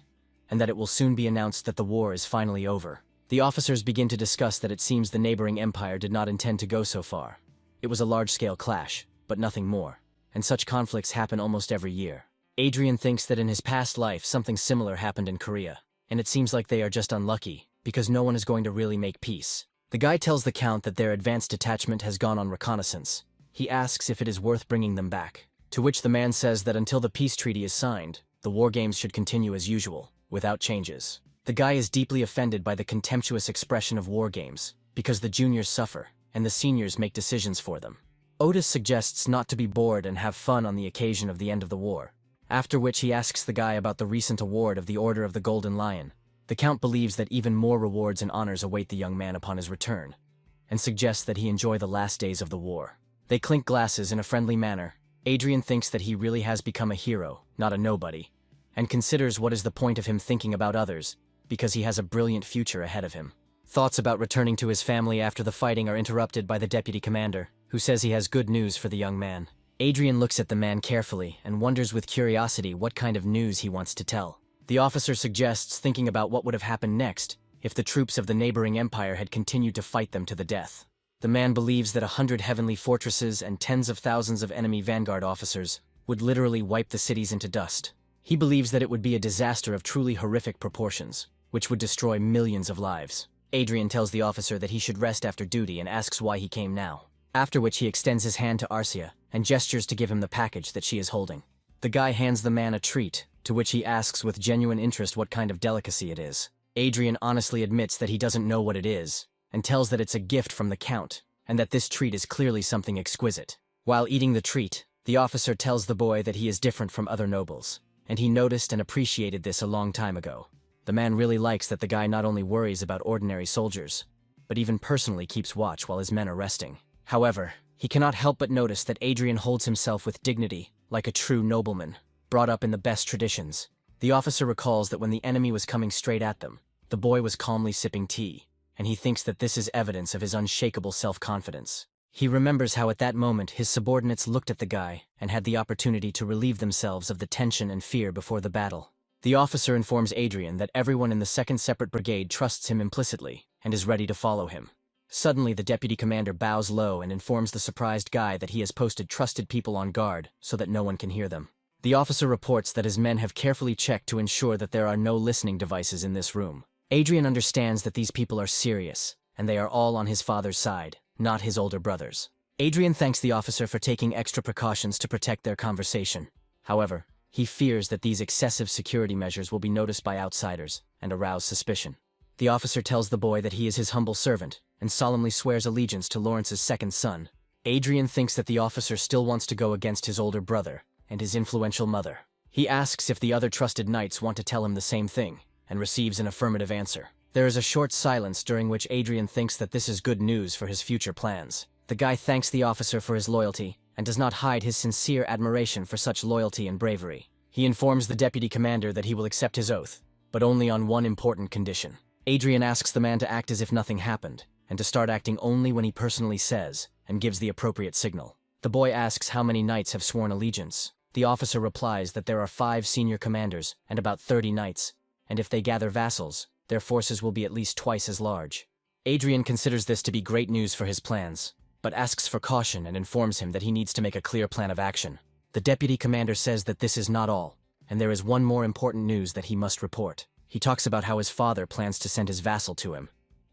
and that it will soon be announced that the war is finally over. The officers begin to discuss that it seems the neighboring empire did not intend to go so far. It was a large-scale clash, but nothing more, and such conflicts happen almost every year. Adrien thinks that in his past life something similar happened in Korea, and it seems like they are just unlucky, because no one is going to really make peace. The guy tells the Count that their advanced detachment has gone on reconnaissance. He asks if it is worth bringing them back, to which the man says that until the peace treaty is signed, the war games should continue as usual, without changes. The guy is deeply offended by the contemptuous expression of war games, because the juniors suffer, and the seniors make decisions for them. Otis suggests not to be bored and have fun on the occasion of the end of the war, after which he asks the guy about the recent award of the Order of the Golden Lion. The Count believes that even more rewards and honors await the young man upon his return, and suggests that he enjoy the last days of the war. They clink glasses in a friendly manner. Adrien thinks that he really has become a hero, not a nobody, and considers what is the point of him thinking about others, because he has a brilliant future ahead of him. Thoughts about returning to his family after the fighting are interrupted by the deputy commander, who says he has good news for the young man. Adrien looks at the man carefully and wonders with curiosity what kind of news he wants to tell. The officer suggests thinking about what would have happened next if the troops of the neighboring empire had continued to fight them to the death. The man believes that 100 heavenly fortresses and tens of thousands of enemy vanguard officers would literally wipe the cities into dust. He believes that it would be a disaster of truly horrific proportions, which would destroy millions of lives. Adrien tells the officer that he should rest after duty and asks why he came now, after which he extends his hand to Arcia and gestures to give him the package that she is holding. The guy hands the man a treat, to which he asks with genuine interest what kind of delicacy it is. Adrien honestly admits that he doesn't know what it is, and tells that it's a gift from the Count, and that this treat is clearly something exquisite. While eating the treat, the officer tells the boy that he is different from other nobles, and he noticed and appreciated this a long time ago. The man really likes that the guy not only worries about ordinary soldiers, but even personally keeps watch while his men are resting. However, he cannot help but notice that Adrien holds himself with dignity, like a true nobleman, brought up in the best traditions. The officer recalls that when the enemy was coming straight at them, the boy was calmly sipping tea, and he thinks that this is evidence of his unshakable self-confidence. He remembers how at that moment his subordinates looked at the guy and had the opportunity to relieve themselves of the tension and fear before the battle. The officer informs Adrien that everyone in the 2nd Separate Brigade trusts him implicitly and is ready to follow him. Suddenly, the deputy commander bows low and informs the surprised guy that he has posted trusted people on guard so that no one can hear them. The officer reports that his men have carefully checked to ensure that there are no listening devices in this room. Adrien understands that these people are serious, and they are all on his father's side, not his older brothers. Adrien thanks the officer for taking extra precautions to protect their conversation. However, he fears that these excessive security measures will be noticed by outsiders and arouse suspicion. The officer tells the boy that he is his humble servant and solemnly swears allegiance to Lawrence's second son. Adrien thinks that the officer still wants to go against his older brother and his influential mother. He asks if the other trusted knights want to tell him the same thing, and receives an affirmative answer. There is a short silence during which Adrien thinks that this is good news for his future plans. The guy thanks the officer for his loyalty and does not hide his sincere admiration for such loyalty and bravery. He informs the deputy commander that he will accept his oath, but only on one important condition. Adrien asks the man to act as if nothing happened, and to start acting only when he personally says and gives the appropriate signal. The boy asks how many knights have sworn allegiance. The officer replies that there are 5 senior commanders and about 30 knights, and if they gather vassals, their forces will be at least twice as large. Adrien considers this to be great news for his plans, but asks for caution and informs him that he needs to make a clear plan of action. The deputy commander says that this is not all, and there is one more important news that he must report. He talks about how his father plans to send his vassal to him,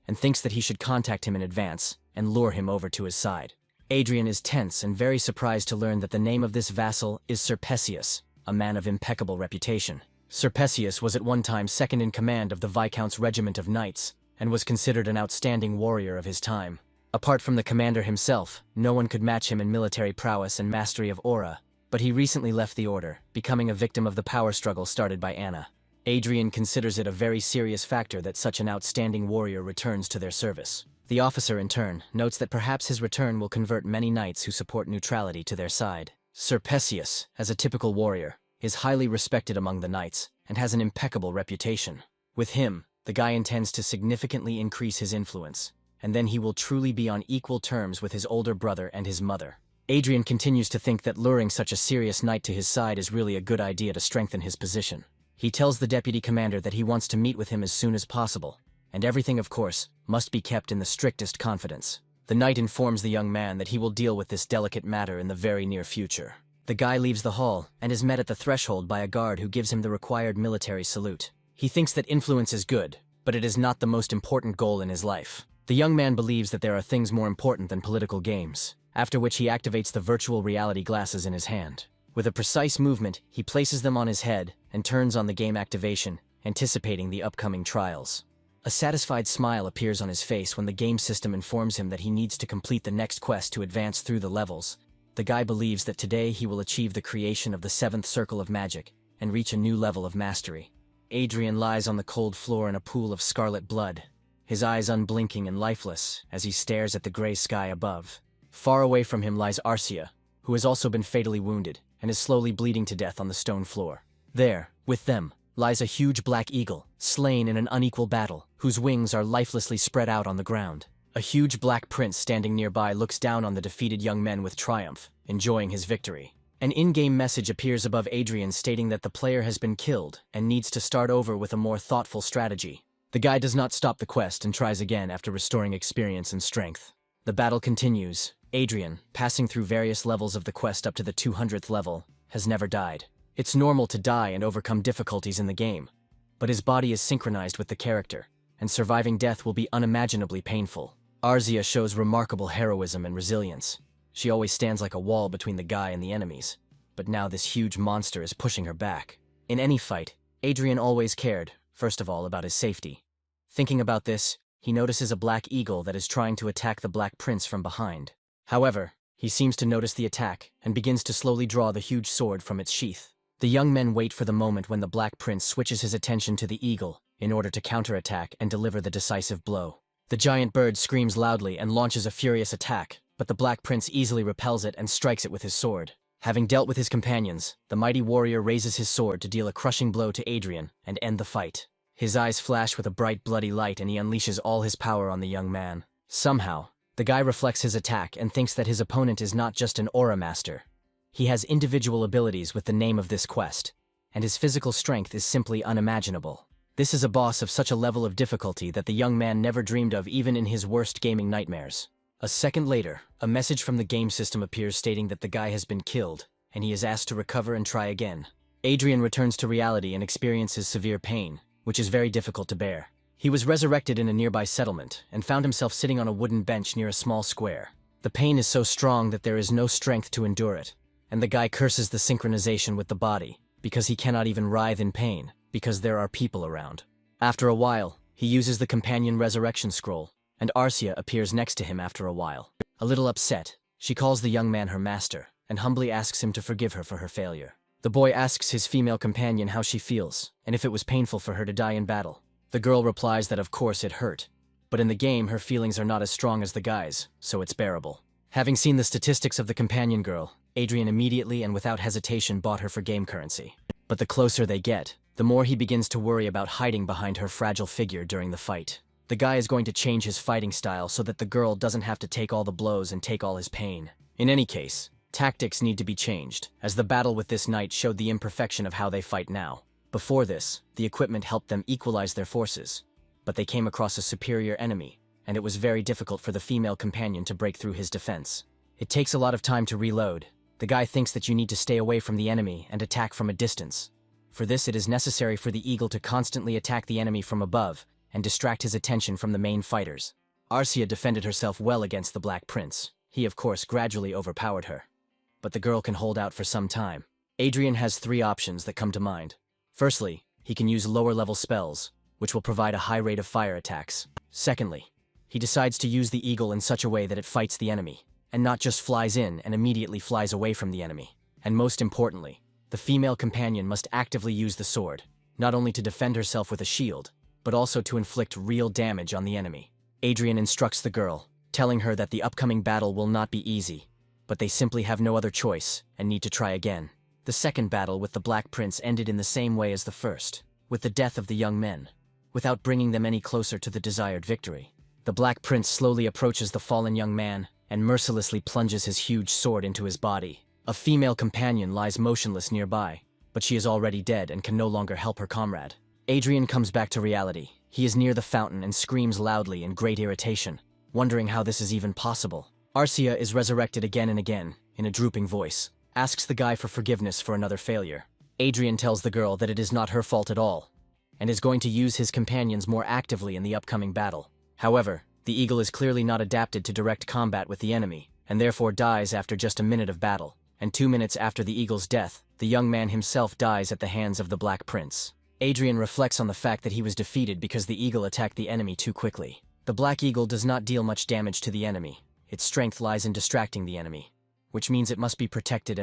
and thinks that he should contact him in advance and lure him over to his side. Adrien is tense and very surprised to learn that the name of this vassal is Sir Perseus, a man of impeccable reputation. Sir Perseus was at one time second in command of the Viscount's regiment of knights, and was considered an outstanding warrior of his time. Apart from the commander himself, no one could match him in military prowess and mastery of aura, but he recently left the order, becoming a victim of the power struggle started by Anna. Adrien considers it a very serious factor that such an outstanding warrior returns to their service. The officer, in turn, notes that perhaps his return will convert many knights who support neutrality to their side. Sir Perseus, as a typical warrior, is highly respected among the knights and has an impeccable reputation. With him, the guy intends to significantly increase his influence, and then he will truly be on equal terms with his older brother and his mother. Adrien continues to think that luring such a serious knight to his side is really a good idea to strengthen his position. He tells the deputy commander that he wants to meet with him as soon as possible, and everything, of course, must be kept in the strictest confidence. The knight informs the young man that he will deal with this delicate matter in the very near future. The guy leaves the hall and is met at the threshold by a guard who gives him the required military salute. He thinks that influence is good, but it is not the most important goal in his life. The young man believes that there are things more important than political games, after which he activates the virtual reality glasses in his hand. With a precise movement, he places them on his head and turns on the game activation, anticipating the upcoming trials. A satisfied smile appears on his face when the game system informs him that he needs to complete the next quest to advance through the levels. The guy believes that today he will achieve the creation of the 7th circle of magic and reach a new level of mastery. Adrien lies on the cold floor in a pool of scarlet blood, his eyes unblinking and lifeless as he stares at the gray sky above. Far away from him lies Arcia, who has also been fatally wounded and is slowly bleeding to death on the stone floor. There, with them, lies a huge black eagle, slain in an unequal battle, whose wings are lifelessly spread out on the ground. A huge black prince standing nearby looks down on the defeated young men with triumph, enjoying his victory. An in-game message appears above Adrien stating that the player has been killed and needs to start over with a more thoughtful strategy. The guy does not stop the quest and tries again after restoring experience and strength. The battle continues. Adrien, passing through various levels of the quest up to the 200th level, has never died. It's normal to die and overcome difficulties in the game, but his body is synchronized with the character, and surviving death will be unimaginably painful. Arcia shows remarkable heroism and resilience. She always stands like a wall between the guy and the enemies, but now this huge monster is pushing her back. In any fight, Adrien always cared, first of all, about his safety. Thinking about this, he notices a black eagle that is trying to attack the Black Prince from behind. However, he seems to notice the attack and begins to slowly draw the huge sword from its sheath. The young men wait for the moment when the Black Prince switches his attention to the eagle in order to counterattack and deliver the decisive blow. The giant bird screams loudly and launches a furious attack, but the Black Prince easily repels it and strikes it with his sword. Having dealt with his companions, the mighty warrior raises his sword to deal a crushing blow to Adrien and end the fight. His eyes flash with a bright bloody light and he unleashes all his power on the young man. Somehow, the guy reflects his attack and thinks that his opponent is not just an aura master. He has individual abilities with the name of this quest, and his physical strength is simply unimaginable. This is a boss of such a level of difficulty that the young man never dreamed of even in his worst gaming nightmares. A second later, a message from the game system appears stating that the guy has been killed, and he is asked to recover and try again. Adrien returns to reality and experiences severe pain, which is very difficult to bear. He was resurrected in a nearby settlement and found himself sitting on a wooden bench near a small square. The pain is so strong that there is no strength to endure it, and the guy curses the synchronization with the body, because he cannot even writhe in pain, because there are people around. After a while, he uses the companion resurrection scroll, and Arcia appears next to him after a while. A little upset, she calls the young man her master, and humbly asks him to forgive her for her failure. The boy asks his female companion how she feels, and if it was painful for her to die in battle. The girl replies that of course it hurt, but in the game her feelings are not as strong as the guy's, so it's bearable. Having seen the statistics of the companion girl, Adrien immediately and without hesitation bought her for game currency. But the closer they get, the more he begins to worry about hiding behind her fragile figure during the fight. The guy is going to change his fighting style so that the girl doesn't have to take all the blows and take all his pain. In any case, tactics need to be changed, as the battle with this knight showed the imperfection of how they fight now. Before this, the equipment helped them equalize their forces, but they came across a superior enemy, and it was very difficult for the female companion to break through his defense. It takes a lot of time to reload. The guy thinks that you need to stay away from the enemy and attack from a distance. For this, it is necessary for the eagle to constantly attack the enemy from above and distract his attention from the main fighters. Arcia defended herself well against the Black Prince. He, of course, gradually overpowered her. But the girl can hold out for some time. Adrien has 3 options that come to mind. Firstly, he can use lower-level spells, which will provide a high rate of fire attacks. Secondly, he decides to use the eagle in such a way that it fights the enemy, and not just flies in and immediately flies away from the enemy. And most importantly, the female companion must actively use the sword, not only to defend herself with a shield, but also to inflict real damage on the enemy. Adrien instructs the girl, telling her that the upcoming battle will not be easy, but they simply have no other choice and need to try again. The second battle with the Black Prince ended in the same way as the first, with the death of the young men, without bringing them any closer to the desired victory. The Black Prince slowly approaches the fallen young man and mercilessly plunges his huge sword into his body. A female companion lies motionless nearby, but she is already dead and can no longer help her comrade. Adrien comes back to reality. He is near the fountain and screams loudly in great irritation, wondering how this is even possible. Arcia is resurrected again and again, in a drooping voice, asks the guy for forgiveness for another failure. Adrien tells the girl that it is not her fault at all, and is going to use his companions more actively in the upcoming battle. However, the eagle is clearly not adapted to direct combat with the enemy, and therefore dies after just a minute of battle. And 2 minutes after the eagle's death, the young man himself dies at the hands of the Black Prince. Adrien reflects on the fact that he was defeated because the eagle attacked the enemy too quickly. The Black Eagle does not deal much damage to the enemy. Its strength lies in distracting the enemy, which means it must be protected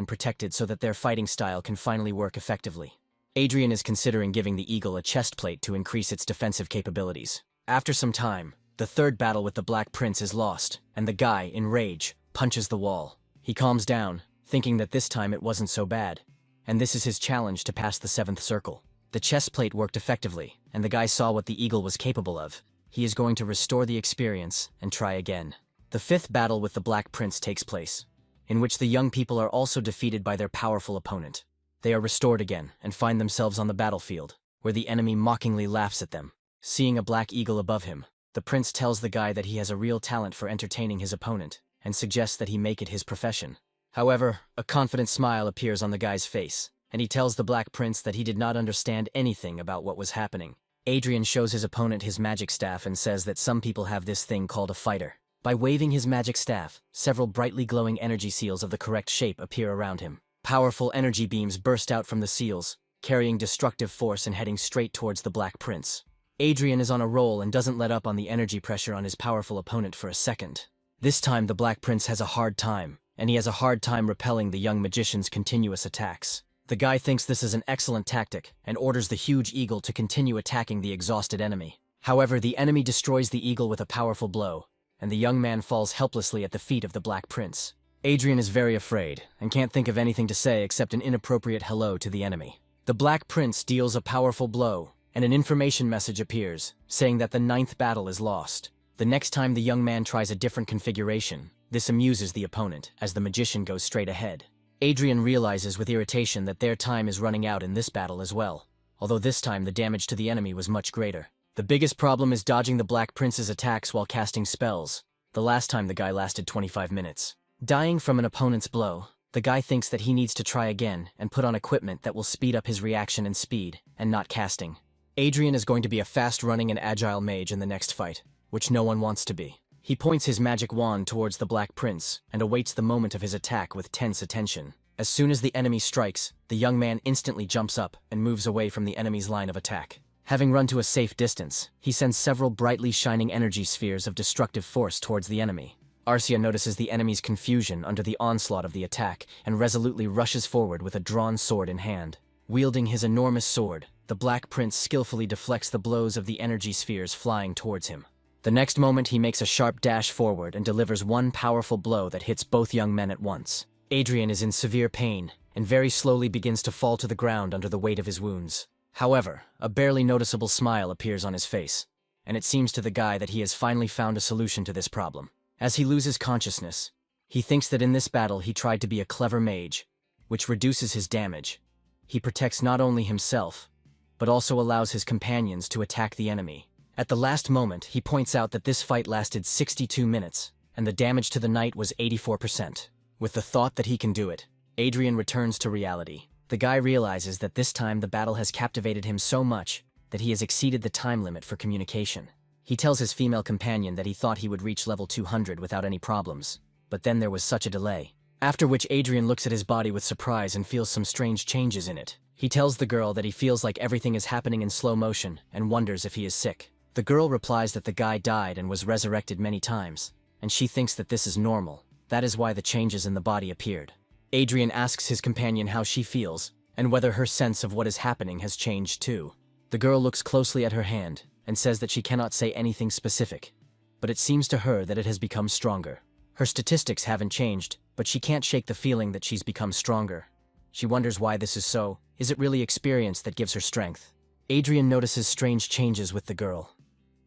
so that their fighting style can finally work effectively. Adrien is considering giving the eagle a chest plate to increase its defensive capabilities. After some time, the third battle with the Black Prince is lost, and the guy, in rage, punches the wall. He calms down, thinking that this time it wasn't so bad, and this is his challenge to pass the 7th circle. The chest plate worked effectively, and the guy saw what the eagle was capable of. He is going to restore the experience and try again. The 5th battle with the Black Prince takes place, in which the young people are also defeated by their powerful opponent. They are restored again and find themselves on the battlefield, where the enemy mockingly laughs at them. Seeing a black eagle above him, the prince tells the guy that he has a real talent for entertaining his opponent, and suggests that he make it his profession. However, a confident smile appears on the guy's face, and he tells the Black Prince that he did not understand anything about what was happening. Adrien shows his opponent his magic staff and says that some people have this thing called a fighter. By waving his magic staff, several brightly glowing energy seals of the correct shape appear around him. Powerful energy beams burst out from the seals, carrying destructive force and heading straight towards the Black Prince. Adrien is on a roll and doesn't let up on the energy pressure on his powerful opponent for a second. This time the Black Prince has a hard time, and he has a hard time repelling the young magician's continuous attacks. The guy thinks this is an excellent tactic and orders the huge eagle to continue attacking the exhausted enemy. However, the enemy destroys the eagle with a powerful blow, and the young man falls helplessly at the feet of the Black Prince. Adrien is very afraid and can't think of anything to say except an inappropriate hello to the enemy. The Black Prince deals a powerful blow, and an information message appears, saying that the 9th battle is lost. The next time the young man tries a different configuration, this amuses the opponent, as the magician goes straight ahead. Adrien realizes with irritation that their time is running out in this battle as well, although this time the damage to the enemy was much greater. The biggest problem is dodging the Black Prince's attacks while casting spells. The last time the guy lasted 25 minutes. Dying from an opponent's blow, the guy thinks that he needs to try again and put on equipment that will speed up his reaction and speed, and not casting. Adrien is going to be a fast-running and agile mage in the next fight, which no one wants to be. He points his magic wand towards the Black Prince and awaits the moment of his attack with tense attention. As soon as the enemy strikes, the young man instantly jumps up and moves away from the enemy's line of attack. Having run to a safe distance, he sends several brightly shining energy spheres of destructive force towards the enemy. Arcia notices the enemy's confusion under the onslaught of the attack and resolutely rushes forward with a drawn sword in hand. Wielding his enormous sword, the Black Prince skillfully deflects the blows of the energy spheres flying towards him. The next moment he makes a sharp dash forward and delivers one powerful blow that hits both young men at once. Adrien is in severe pain and very slowly begins to fall to the ground under the weight of his wounds. However, a barely noticeable smile appears on his face, and it seems to the guy that he has finally found a solution to this problem. As he loses consciousness, he thinks that in this battle he tried to be a clever mage, which reduces his damage. He protects not only himself, but also allows his companions to attack the enemy. At the last moment, he points out that this fight lasted 62 minutes, and the damage to the knight was 84%. With the thought that he can do it, Adrien returns to reality. The guy realizes that this time the battle has captivated him so much that he has exceeded the time limit for communication. He tells his female companion that he thought he would reach level 200 without any problems, but then there was such a delay. After which Adrien looks at his body with surprise and feels some strange changes in it. He tells the girl that he feels like everything is happening in slow motion and wonders if he is sick. The girl replies that the guy died and was resurrected many times, and she thinks that this is normal. That is why the changes in the body appeared. Adrien asks his companion how she feels, and whether her sense of what is happening has changed too. The girl looks closely at her hand, and says that she cannot say anything specific, but it seems to her that it has become stronger. Her statistics haven't changed, but she can't shake the feeling that she's become stronger. She wonders why this is so. Is it really experience that gives her strength? Adrien notices strange changes with the girl.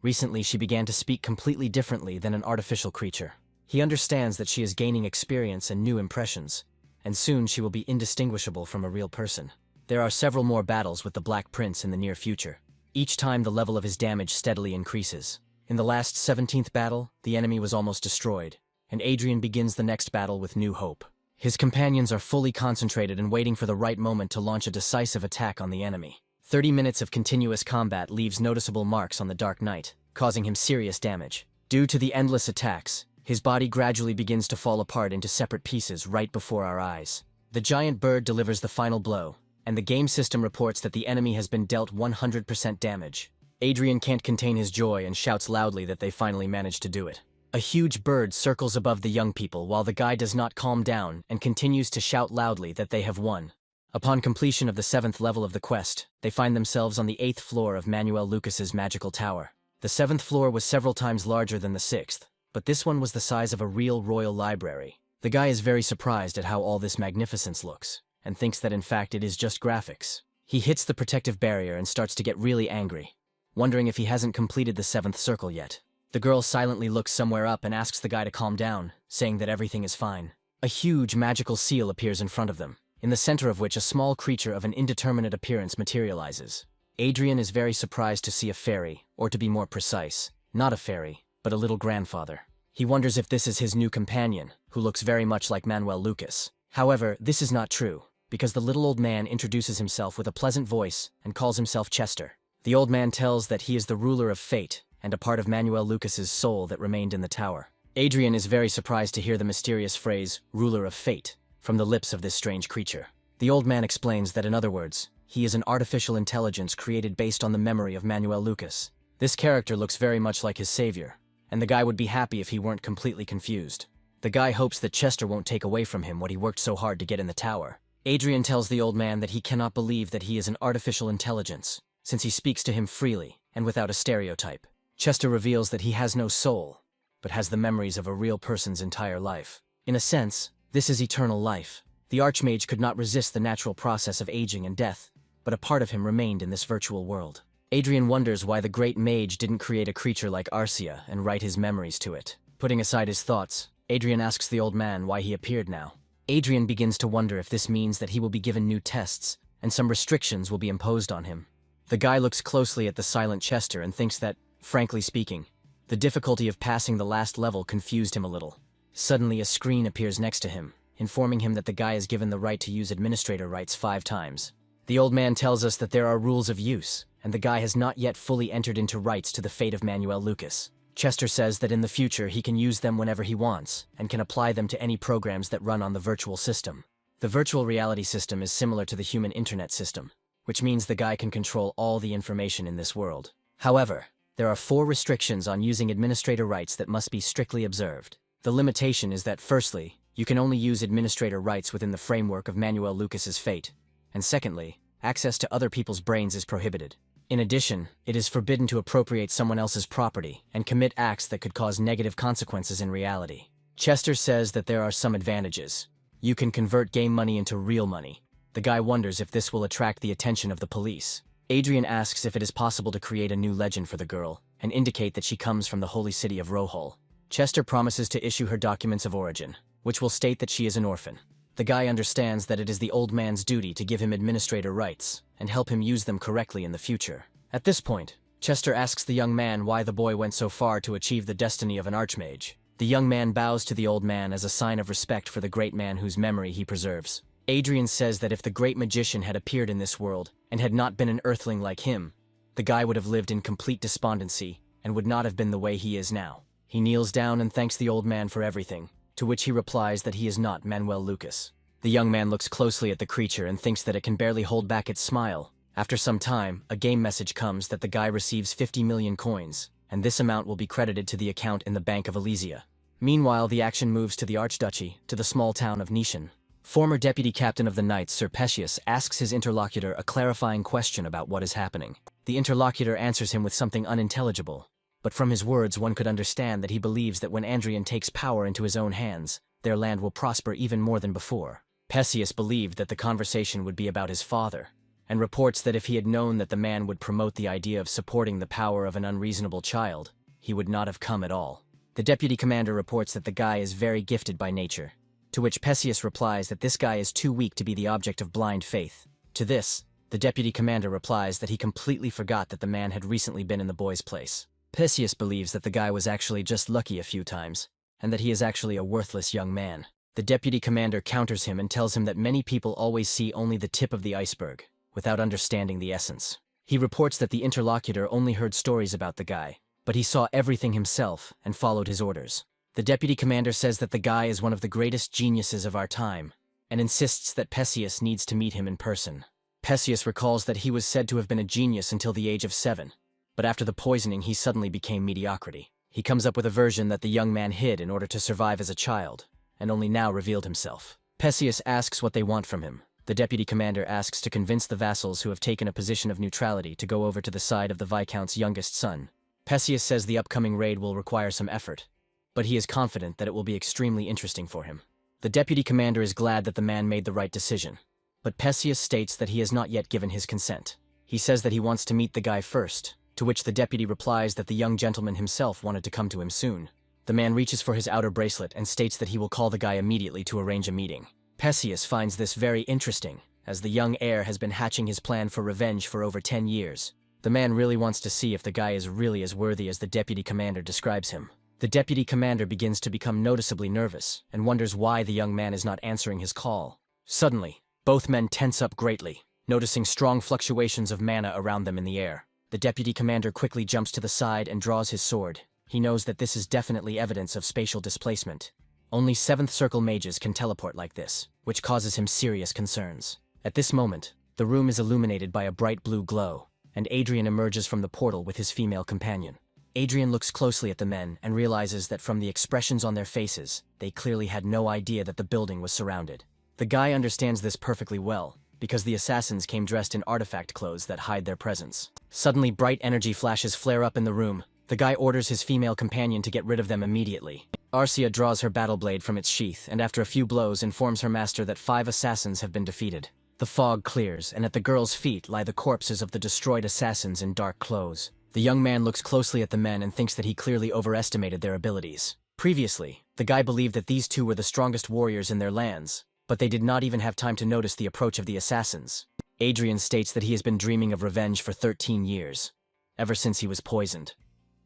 Recently, she began to speak completely differently than an artificial creature. He understands that she is gaining experience and new impressions, and soon she will be indistinguishable from a real person. There are several more battles with the Black Prince in the near future. Each time the level of his damage steadily increases. In the last 17th battle, the enemy was almost destroyed, and Adrien begins the next battle with new hope. His companions are fully concentrated and waiting for the right moment to launch a decisive attack on the enemy. 30 minutes of continuous combat leaves noticeable marks on the Dark Knight, causing him serious damage. Due to the endless attacks, his body gradually begins to fall apart into separate pieces right before our eyes. The giant bird delivers the final blow, and the game system reports that the enemy has been dealt 100% damage. Adrien can't contain his joy and shouts loudly that they finally managed to do it. A huge bird circles above the young people while the guy does not calm down and continues to shout loudly that they have won. Upon completion of the 7th level of the quest, they find themselves on the 8th floor of Manuel Lucas's magical tower. The 7th floor was several times larger than the 6th, but this one was the size of a real royal library. The guy is very surprised at how all this magnificence looks, and thinks that in fact it is just graphics. He hits the protective barrier and starts to get really angry, wondering if he hasn't completed the 7th circle yet. The girl silently looks somewhere up and asks the guy to calm down, saying that everything is fine. A huge magical seal appears in front of them, in the center of which a small creature of an indeterminate appearance materializes. Adrien is very surprised to see a fairy, or to be more precise, not a fairy, but a little grandfather. He wonders if this is his new companion, who looks very much like Manuel Lucas. However, this is not true, because the little old man introduces himself with a pleasant voice and calls himself Chester. The old man tells that he is the ruler of fate and a part of Manuel Lucas's soul that remained in the tower. Adrien is very surprised to hear the mysterious phrase, ruler of fate, from the lips of this strange creature. The old man explains that in other words, he is an artificial intelligence created based on the memory of Manuel Lucas. This character looks very much like his savior, and the guy would be happy if he weren't completely confused. The guy hopes that Chester won't take away from him what he worked so hard to get in the tower. Adrien tells the old man that he cannot believe that he is an artificial intelligence, since he speaks to him freely and without a stereotype. Chester reveals that he has no soul, but has the memories of a real person's entire life. In a sense, this is eternal life. The Archmage could not resist the natural process of aging and death, but a part of him remained in this virtual world. Adrien wonders why the great mage didn't create a creature like Arcia and write his memories to it. Putting aside his thoughts, Adrien asks the old man why he appeared now. Adrien begins to wonder if this means that he will be given new tests, and some restrictions will be imposed on him. The guy looks closely at the silent Chester and thinks that, frankly speaking, the difficulty of passing the last level confused him a little. Suddenly a screen appears next to him, informing him that the guy is given the right to use administrator rights 5 times. The old man tells us that there are rules of use, and the guy has not yet fully entered into rights to the fate of Manuel Lucas. Chester says that in the future he can use them whenever he wants, and can apply them to any programs that run on the virtual system. The virtual reality system is similar to the human internet system, which means the guy can control all the information in this world. However, there are 4 restrictions on using administrator rights that must be strictly observed. The limitation is that firstly, you can only use administrator rights within the framework of Manuel Lucas's fate, and secondly, access to other people's brains is prohibited. In addition, it is forbidden to appropriate someone else's property and commit acts that could cause negative consequences in reality. Chester says that there are some advantages. You can convert game money into real money. The guy wonders if this will attract the attention of the police. Adrien asks if it is possible to create a new legend for the girl, and indicate that she comes from the holy city of Rohul. Chester promises to issue her documents of origin, which will state that she is an orphan. The guy understands that it is the old man's duty to give him administrator rights, and help him use them correctly in the future. At this point, Chester asks the young man why the boy went so far to achieve the destiny of an archmage. The young man bows to the old man as a sign of respect for the great man whose memory he preserves. Adrien says that if the great magician had appeared in this world, and had not been an earthling like him, the guy would have lived in complete despondency, and would not have been the way he is now. He kneels down and thanks the old man for everything, to which he replies that he is not Manuel Lucas. The young man looks closely at the creature and thinks that it can barely hold back its smile. After some time, a game message comes that the guy receives 50 million coins, and this amount will be credited to the account in the Bank of Elysia. Meanwhile, the action moves to the Archduchy, to the small town of Nishan. Former deputy captain of the Knights, Sir Pesius, asks his interlocutor a clarifying question about what is happening. The interlocutor answers him with something unintelligible, but from his words one could understand that he believes that when Adrien takes power into his own hands, their land will prosper even more than before. Pesius believed that the conversation would be about his father, and reports that if he had known that the man would promote the idea of supporting the power of an unreasonable child, he would not have come at all. The deputy commander reports that the guy is very gifted by nature, to which Pesius replies that this guy is too weak to be the object of blind faith. To this, the deputy commander replies that he completely forgot that the man had recently been in the boy's place. Pesius believes that the guy was actually just lucky a few times, and that he is actually a worthless young man. The deputy commander counters him and tells him that many people always see only the tip of the iceberg, without understanding the essence. He reports that the interlocutor only heard stories about the guy, but he saw everything himself and followed his orders. The deputy commander says that the guy is one of the greatest geniuses of our time, and insists that Pesius needs to meet him in person. Pesius recalls that he was said to have been a genius until the age of 7, but after the poisoning he suddenly became mediocrity. He comes up with a version that the young man hid in order to survive as a child, and only now revealed himself. Pesius asks what they want from him. The deputy commander asks to convince the vassals who have taken a position of neutrality to go over to the side of the Viscount's youngest son. Pesius says the upcoming raid will require some effort, but he is confident that it will be extremely interesting for him. The deputy commander is glad that the man made the right decision, but Pesius states that he has not yet given his consent. He says that he wants to meet the guy first, to which the deputy replies that the young gentleman himself wanted to come to him soon. The man reaches for his outer bracelet and states that he will call the guy immediately to arrange a meeting. Pesius finds this very interesting, as the young heir has been hatching his plan for revenge for over 10 years. The man really wants to see if the guy is really as worthy as the deputy commander describes him. The deputy commander begins to become noticeably nervous and wonders why the young man is not answering his call. Suddenly, both men tense up greatly, noticing strong fluctuations of mana around them in the air. The deputy commander quickly jumps to the side and draws his sword. He knows that this is definitely evidence of spatial displacement. Only 7th Circle mages can teleport like this, which causes him serious concerns. At this moment, the room is illuminated by a bright blue glow, and Adrien emerges from the portal with his female companion. Adrien looks closely at the men and realizes that from the expressions on their faces, they clearly had no idea that the building was surrounded. The guy understands this perfectly well, because the assassins came dressed in artifact clothes that hide their presence. Suddenly, bright energy flashes flare up in the room. The guy orders his female companion to get rid of them immediately. Arcia draws her battle blade from its sheath and after a few blows informs her master that 5 assassins have been defeated. The fog clears, and at the girl's feet lie the corpses of the destroyed assassins in dark clothes. The young man looks closely at the men and thinks that he clearly overestimated their abilities. Previously, the guy believed that these 2 were the strongest warriors in their lands, but they did not even have time to notice the approach of the assassins. Adrien states that he has been dreaming of revenge for 13 years, ever since he was poisoned,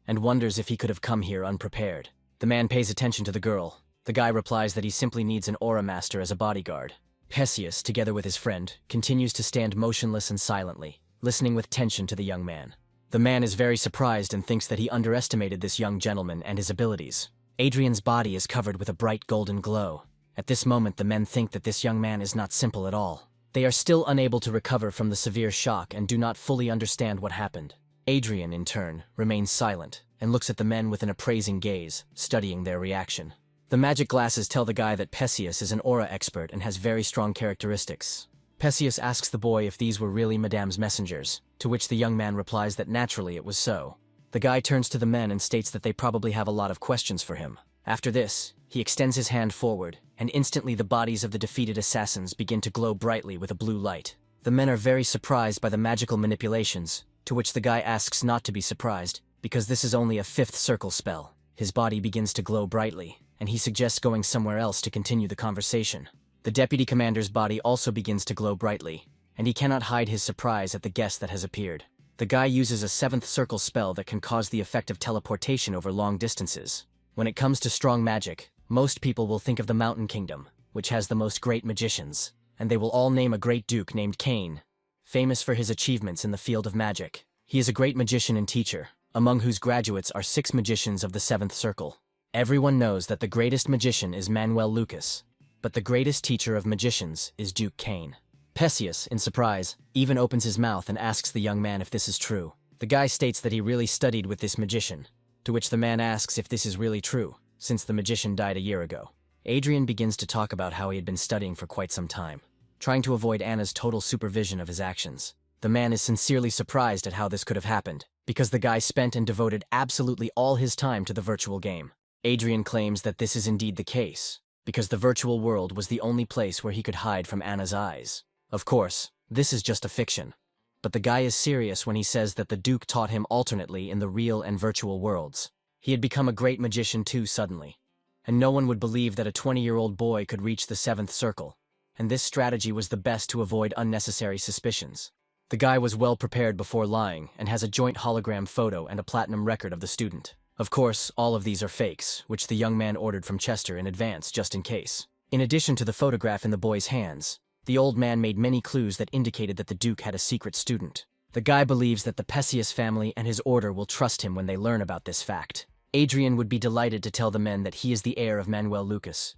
and wonders if he could have come here unprepared. The man pays attention to the girl. The guy replies that he simply needs an aura master as a bodyguard. Pesius, together with his friend, continues to stand motionless and silently, listening with tension to the young man. The man is very surprised and thinks that he underestimated this young gentleman and his abilities. Adrien's body is covered with a bright golden glow. At this moment, the men think that this young man is not simple at all. They are still unable to recover from the severe shock and do not fully understand what happened. Adrien, in turn, remains silent and looks at the men with an appraising gaze, studying their reaction. The magic glasses tell the guy that Perseus is an aura expert and has very strong characteristics. Perseus asks the boy if these were really Madame's messengers, to which the young man replies that naturally it was so. The guy turns to the men and states that they probably have a lot of questions for him. After this, he extends his hand forward, and instantly the bodies of the defeated assassins begin to glow brightly with a blue light. The men are very surprised by the magical manipulations, to which the guy asks not to be surprised, because this is only a 5th circle spell. His body begins to glow brightly, and he suggests going somewhere else to continue the conversation. The deputy commander's body also begins to glow brightly, and he cannot hide his surprise at the guest that has appeared. The guy uses a 7th circle spell that can cause the effect of teleportation over long distances. When it comes to strong magic, most people will think of the Mountain Kingdom, which has the most great magicians, and they will all name a great duke named Cain, famous for his achievements in the field of magic. He is a great magician and teacher, among whose graduates are 6 magicians of the 7th circle. Everyone knows that the greatest magician is Manuel Lucas, but the greatest teacher of magicians is Duke Cain. Perseus, in surprise, even opens his mouth and asks the young man if this is true. The guy states that he really studied with this magician, to which the man asks if this is really true, since the magician died a year ago. Adrien begins to talk about how he had been studying for quite some time, trying to avoid Anna's total supervision of his actions. The man is sincerely surprised at how this could have happened, because the guy spent and devoted absolutely all his time to the virtual game. Adrien claims that this is indeed the case, because the virtual world was the only place where he could hide from Anna's eyes. Of course, this is just a fiction, but the guy is serious when he says that the Duke taught him alternately in the real and virtual worlds. He had become a great magician too suddenly, and no one would believe that a 20-year-old boy could reach the 7th circle, and this strategy was the best to avoid unnecessary suspicions. The guy was well prepared before lying and has a joint hologram photo and a platinum record of the student. Of course, all of these are fakes, which the young man ordered from Chester in advance just in case. In addition to the photograph in the boy's hands, the old man made many clues that indicated that the Duke had a secret student. The guy believes that the Perseus family and his order will trust him when they learn about this fact. Adrien would be delighted to tell the men that he is the heir of Manuel Lucas.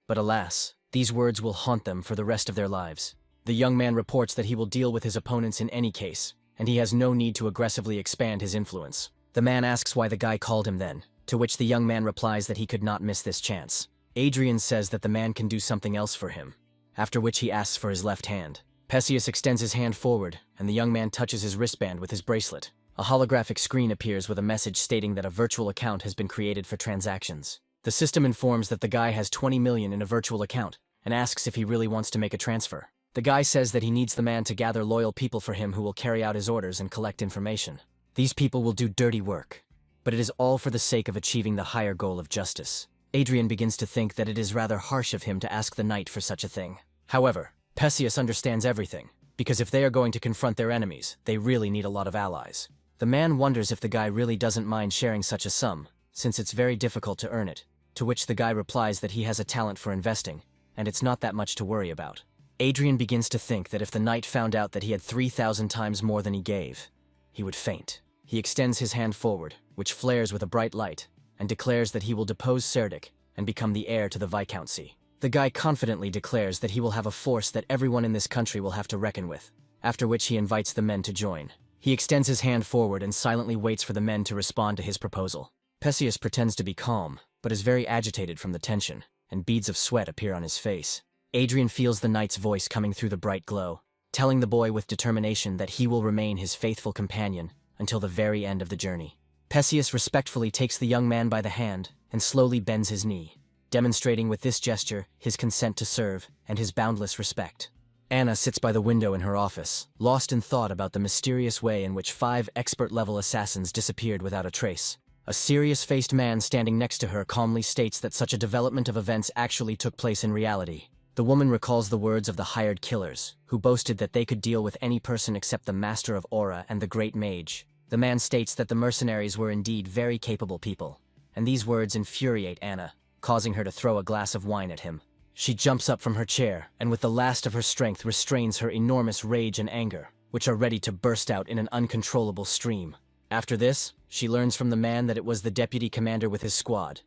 But alas, these words will haunt them for the rest of their lives. The young man reports that he will deal with his opponents in any case, and he has no need to aggressively expand his influence. The man asks why the guy called him then, to which the young man replies that he could not miss this chance. Adrien says that the man can do something else for him, after which he asks for his left hand. Perseus extends his hand forward, and the young man touches his wristband with his bracelet. A holographic screen appears with a message stating that a virtual account has been created for transactions. The system informs that the guy has 20 million in a virtual account, and asks if he really wants to make a transfer. The guy says that he needs the man to gather loyal people for him who will carry out his orders and collect information. These people will do dirty work, but it is all for the sake of achieving the higher goal of justice. Adrien begins to think that it is rather harsh of him to ask the knight for such a thing. However, Perseus understands everything, because if they are going to confront their enemies, they really need a lot of allies. The man wonders if the guy really doesn't mind sharing such a sum, since it's very difficult to earn it, to which the guy replies that he has a talent for investing, and it's not that much to worry about. Adrien begins to think that if the knight found out that he had 3,000 times more than he gave, he would faint. He extends his hand forward, which flares with a bright light, and declares that he will depose Cerdic and become the heir to the viscountcy. The guy confidently declares that he will have a force that everyone in this country will have to reckon with, after which he invites the men to join. He extends his hand forward and silently waits for the men to respond to his proposal. Perseus pretends to be calm, but is very agitated from the tension, and beads of sweat appear on his face. Adrien feels the knight's voice coming through the bright glow, telling the boy with determination that he will remain his faithful companion until the very end of the journey. Perseus respectfully takes the young man by the hand and slowly bends his knee, demonstrating with this gesture his consent to serve and his boundless respect. Anna sits by the window in her office, lost in thought about the mysterious way in which 5 expert-level assassins disappeared without a trace. A serious-faced man standing next to her calmly states that such a development of events actually took place in reality. The woman recalls the words of the hired killers, who boasted that they could deal with any person except the Master of Aura and the Great Mage. The man states that the mercenaries were indeed very capable people, and these words infuriate Anna, causing her to throw a glass of wine at him. She jumps up from her chair, and with the last of her strength restrains her enormous rage and anger, which are ready to burst out in an uncontrollable stream. After this, she learns from the man that it was the deputy commander with his squad,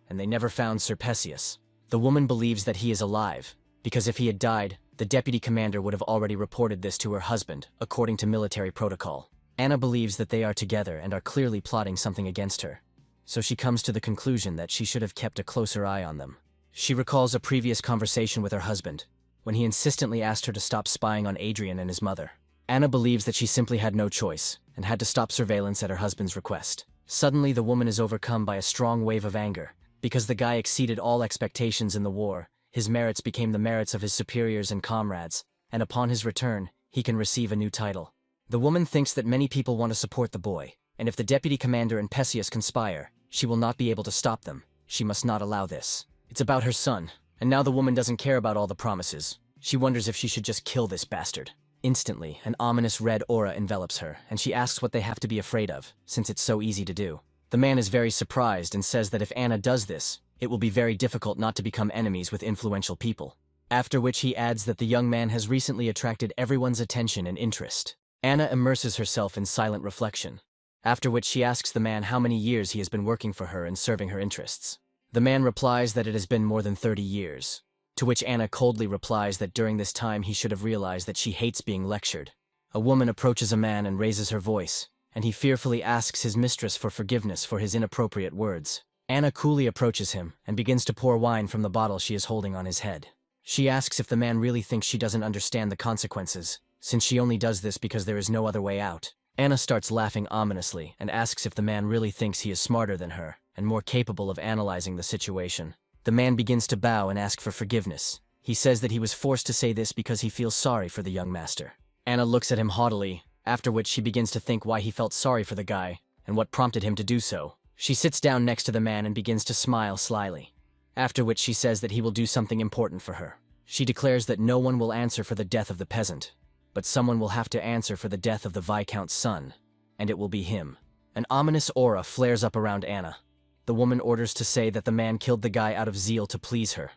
and they never found Sir Perseus. The woman believes that he is alive, because if he had died, the deputy commander would have already reported this to her husband, according to military protocol. Anna believes that they are together and are clearly plotting something against her, so she comes to the conclusion that she should have kept a closer eye on them. She recalls a previous conversation with her husband, when he insistently asked her to stop spying on Adrien and his mother. Anna believes that she simply had no choice, and had to stop surveillance at her husband's request. Suddenly, the woman is overcome by a strong wave of anger. Because the guy exceeded all expectations in the war, his merits became the merits of his superiors and comrades, and upon his return, he can receive a new title. The woman thinks that many people want to support the boy, and if the deputy commander and Perseus conspire, she will not be able to stop them. She must not allow this. It's about her son, and now the woman doesn't care about all the promises. She wonders if she should just kill this bastard. Instantly, an ominous red aura envelops her, and she asks what they have to be afraid of, since it's so easy to do. The man is very surprised and says that if Anna does this, it will be very difficult not to become enemies with influential people. After which he adds that the young man has recently attracted everyone's attention and interest. Anna immerses herself in silent reflection, after which she asks the man how many years he has been working for her and serving her interests. The man replies that it has been more than 30 years, to which Anna coldly replies that during this time he should have realized that she hates being lectured. A woman approaches a man and raises her voice, and he fearfully asks his mistress for forgiveness for his inappropriate words. Anna coolly approaches him and begins to pour wine from the bottle she is holding on his head. She asks if the man really thinks she doesn't understand the consequences, since she only does this because there is no other way out. Anna starts laughing ominously and asks if the man really thinks he is smarter than her and more capable of analyzing the situation. The man begins to bow and ask for forgiveness. He says that he was forced to say this because he feels sorry for the young master. Anna looks at him haughtily, after which she begins to think why he felt sorry for the guy and what prompted him to do so. She sits down next to the man and begins to smile slyly, after which she says that he will do something important for her. She declares that no one will answer for the death of the peasant, but someone will have to answer for the death of the Viscount's son, and it will be him. An ominous aura flares up around Anna. The woman orders to say that the man killed the guy out of zeal to please her,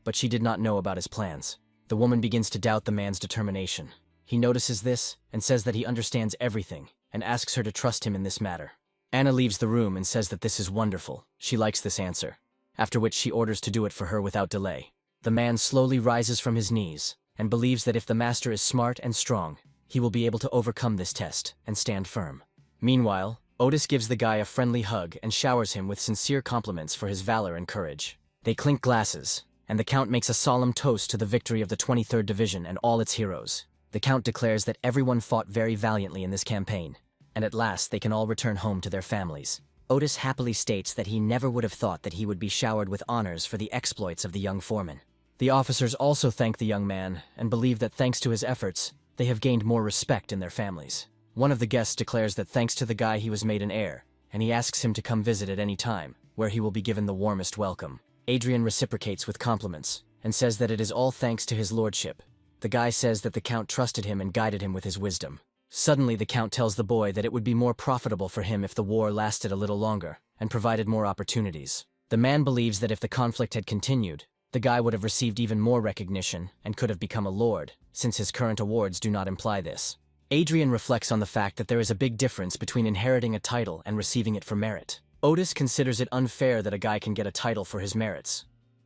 but she did not know about his plans. The woman begins to doubt the man's determination. He notices this and says that he understands everything and asks her to trust him in this matter. Anna leaves the room and says that this is wonderful. She likes this answer, after which she orders to do it for her without delay. The man slowly rises from his knees and believes that if the master is smart and strong, he will be able to overcome this test and stand firm. Meanwhile, Otis gives the guy a friendly hug and showers him with sincere compliments for his valor and courage. They clink glasses, and the Count makes a solemn toast to the victory of the 23rd Division and all its heroes. The Count declares that everyone fought very valiantly in this campaign, and at last they can all return home to their families. Otis happily states that he never would have thought that he would be showered with honors for the exploits of the young foreman. The officers also thank the young man and believe that thanks to his efforts, they have gained more respect in their families. One of the guests declares that thanks to the guy he was made an heir, and he asks him to come visit at any time, where he will be given the warmest welcome. Adrien reciprocates with compliments, and says that it is all thanks to his lordship. The guy says that the Count trusted him and guided him with his wisdom. Suddenly the Count tells the boy that it would be more profitable for him if the war lasted a little longer, and provided more opportunities. The man believes that if the conflict had continued, the guy would have received even more recognition and could have become a lord, since his current awards do not imply this. Adrien reflects on the fact that there is a big difference between inheriting a title and receiving it for merit. Otis considers it unfair that a guy can get a title for his merits,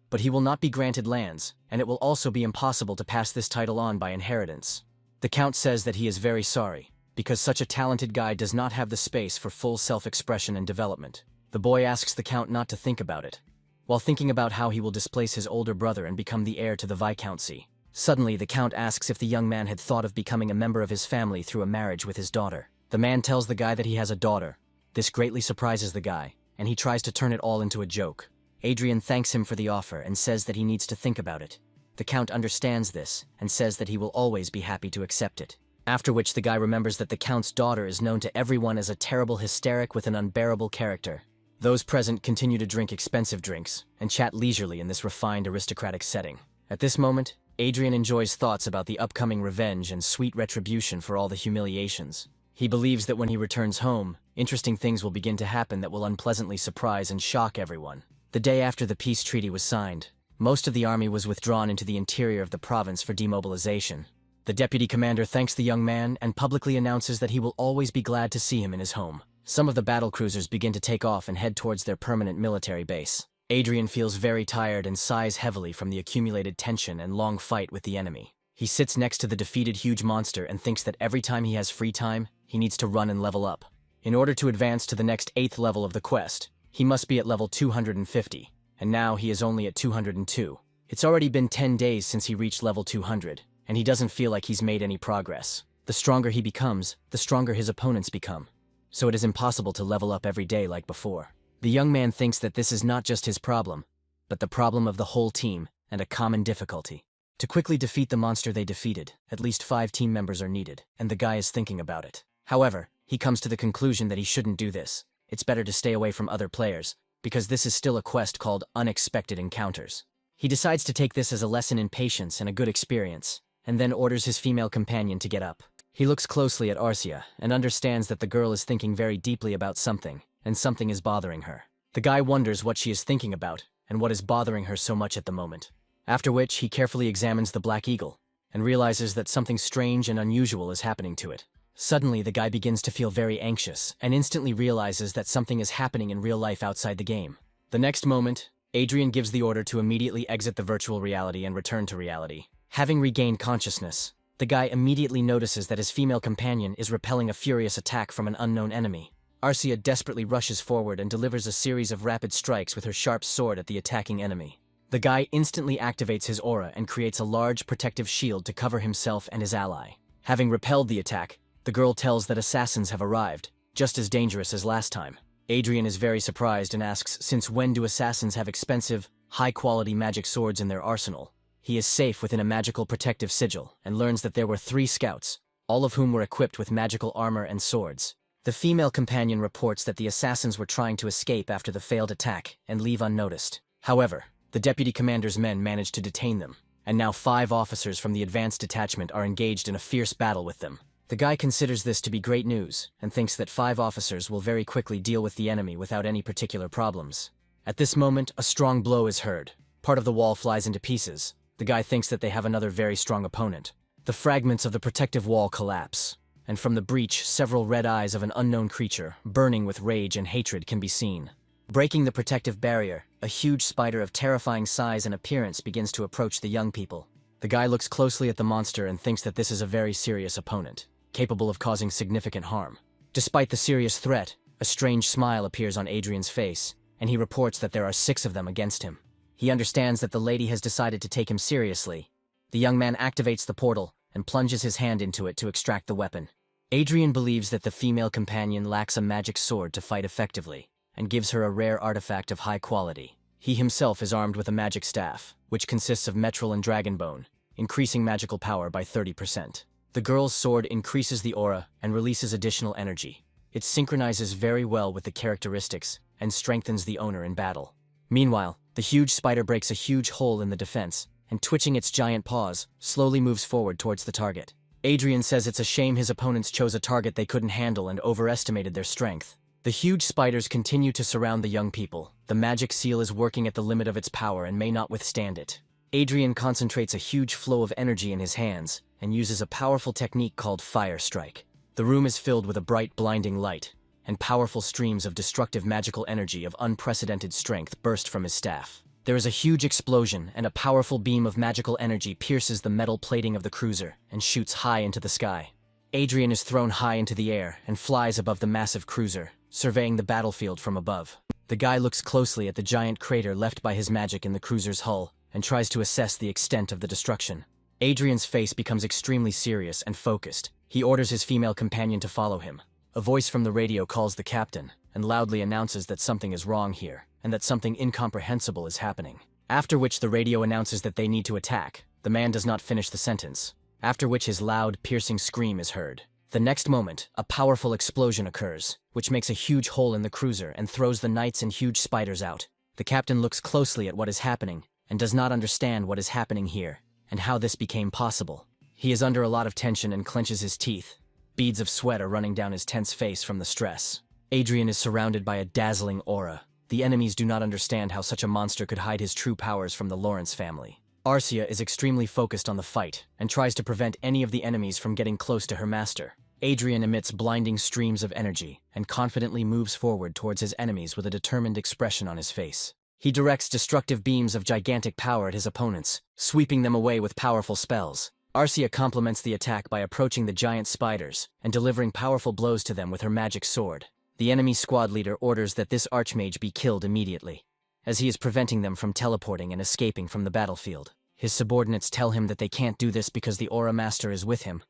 but he will not be granted lands, and it will also be impossible to pass this title on by inheritance. The Count says that he is very sorry, because such a talented guy does not have the space for full self-expression and development. The boy asks the Count not to think about it, while thinking about how he will displace his older brother and become the heir to the Viscountcy. Suddenly, the Count asks if the young man had thought of becoming a member of his family through a marriage with his daughter. The man tells the guy that he has a daughter. This greatly surprises the guy, and he tries to turn it all into a joke. Adrien thanks him for the offer and says that he needs to think about it. The Count understands this and says that he will always be happy to accept it. After which the guy remembers that the Count's daughter is known to everyone as a terrible hysteric with an unbearable character. Those present continue to drink expensive drinks and chat leisurely in this refined aristocratic setting. At this moment, Adrien enjoys thoughts about the upcoming revenge and sweet retribution for all the humiliations. He believes that when he returns home, interesting things will begin to happen that will unpleasantly surprise and shock everyone. The day after the peace treaty was signed, most of the army was withdrawn into the interior of the province for demobilization. The deputy commander thanks the young man and publicly announces that he will always be glad to see him in his home. Some of the battle cruisers begin to take off and head towards their permanent military base. Adrien feels very tired and sighs heavily from the accumulated tension and long fight with the enemy. He sits next to the defeated huge monster and thinks that every time he has free time, he needs to run and level up. In order to advance to the next 8th level of the quest, he must be at level 250, and now he is only at 202. It's already been 10 days since he reached level 200, and he doesn't feel like he's made any progress. The stronger he becomes, the stronger his opponents become. So it is impossible to level up every day like before. The young man thinks that this is not just his problem, but the problem of the whole team and a common difficulty. To quickly defeat the monster they defeated, at least 5 team members are needed, and the guy is thinking about it. However, he comes to the conclusion that he shouldn't do this. It's better to stay away from other players, because this is still a quest called Unexpected Encounters. He decides to take this as a lesson in patience and a good experience, and then orders his female companion to get up. He looks closely at Arcia and understands that the girl is thinking very deeply about something, and something is bothering her. The guy wonders what she is thinking about and what is bothering her so much at the moment. After which, he carefully examines the Black Eagle and realizes that something strange and unusual is happening to it. Suddenly, the guy begins to feel very anxious and instantly realizes that something is happening in real life outside the game. The next moment, Adrien gives the order to immediately exit the virtual reality and return to reality. Having regained consciousness, the guy immediately notices that his female companion is repelling a furious attack from an unknown enemy. Arcia desperately rushes forward and delivers a series of rapid strikes with her sharp sword at the attacking enemy. The guy instantly activates his aura and creates a large protective shield to cover himself and his ally. Having repelled the attack, the girl tells that assassins have arrived, just as dangerous as last time. Adrien is very surprised and asks since when do assassins have expensive, high-quality magic swords in their arsenal. He is safe within a magical protective sigil and learns that there were 3 scouts, all of whom were equipped with magical armor and swords. The female companion reports that the assassins were trying to escape after the failed attack and leave unnoticed. However, the deputy commander's men managed to detain them, and now 5 officers from the advanced detachment are engaged in a fierce battle with them. The guy considers this to be great news and thinks that 5 officers will very quickly deal with the enemy without any particular problems. At this moment, a strong blow is heard. Part of the wall flies into pieces. The guy thinks that they have another very strong opponent. The fragments of the protective wall collapse, and from the breach, several red eyes of an unknown creature, burning with rage and hatred, can be seen. Breaking the protective barrier, a huge spider of terrifying size and appearance begins to approach the young people. The guy looks closely at the monster and thinks that this is a very serious opponent, capable of causing significant harm. Despite the serious threat, a strange smile appears on Adrien's face, and he reports that there are 6 of them against him. He understands that the lady has decided to take him seriously. The young man activates the portal and plunges his hand into it to extract the weapon. Adrien believes that the female companion lacks a magic sword to fight effectively, and gives her a rare artifact of high quality. He himself is armed with a magic staff, which consists of metril and dragonbone, increasing magical power by 30%. The girl's sword increases the aura and releases additional energy. It synchronizes very well with the characteristics and strengthens the owner in battle. Meanwhile, the huge spider breaks a huge hole in the defense, and twitching its giant paws, slowly moves forward towards the target. Adrien says it's a shame his opponents chose a target they couldn't handle and overestimated their strength. The huge spiders continue to surround the young people. The magic seal is working at the limit of its power and may not withstand it. Adrien concentrates a huge flow of energy in his hands and uses a powerful technique called Fire Strike. The room is filled with a bright, blinding light, and powerful streams of destructive magical energy of unprecedented strength burst from his staff. There is a huge explosion, and a powerful beam of magical energy pierces the metal plating of the cruiser and shoots high into the sky. Adrien is thrown high into the air and flies above the massive cruiser, surveying the battlefield from above. The guy looks closely at the giant crater left by his magic in the cruiser's hull and tries to assess the extent of the destruction. Adrien's face becomes extremely serious and focused. He orders his female companion to follow him. A voice from the radio calls the captain and loudly announces that something is wrong here and that something incomprehensible is happening. After which the radio announces that they need to attack. The man does not finish the sentence, after which his loud, piercing scream is heard. The next moment, a powerful explosion occurs, which makes a huge hole in the cruiser and throws the knights and huge spiders out. The captain looks closely at what is happening and does not understand what is happening here and how this became possible. He is under a lot of tension and clenches his teeth. Beads of sweat are running down his tense face from the stress. Adrien is surrounded by a dazzling aura. The enemies do not understand how such a monster could hide his true powers from the Lawrence family. Arcia is extremely focused on the fight and tries to prevent any of the enemies from getting close to her master. Adrien emits blinding streams of energy and confidently moves forward towards his enemies with a determined expression on his face. He directs destructive beams of gigantic power at his opponents, sweeping them away with powerful spells. Arcia complements the attack by approaching the giant spiders and delivering powerful blows to them with her magic sword. The enemy squad leader orders that this archmage be killed immediately, as he is preventing them from teleporting and escaping from the battlefield. His subordinates tell him that they can't do this because the Aura Master is with him,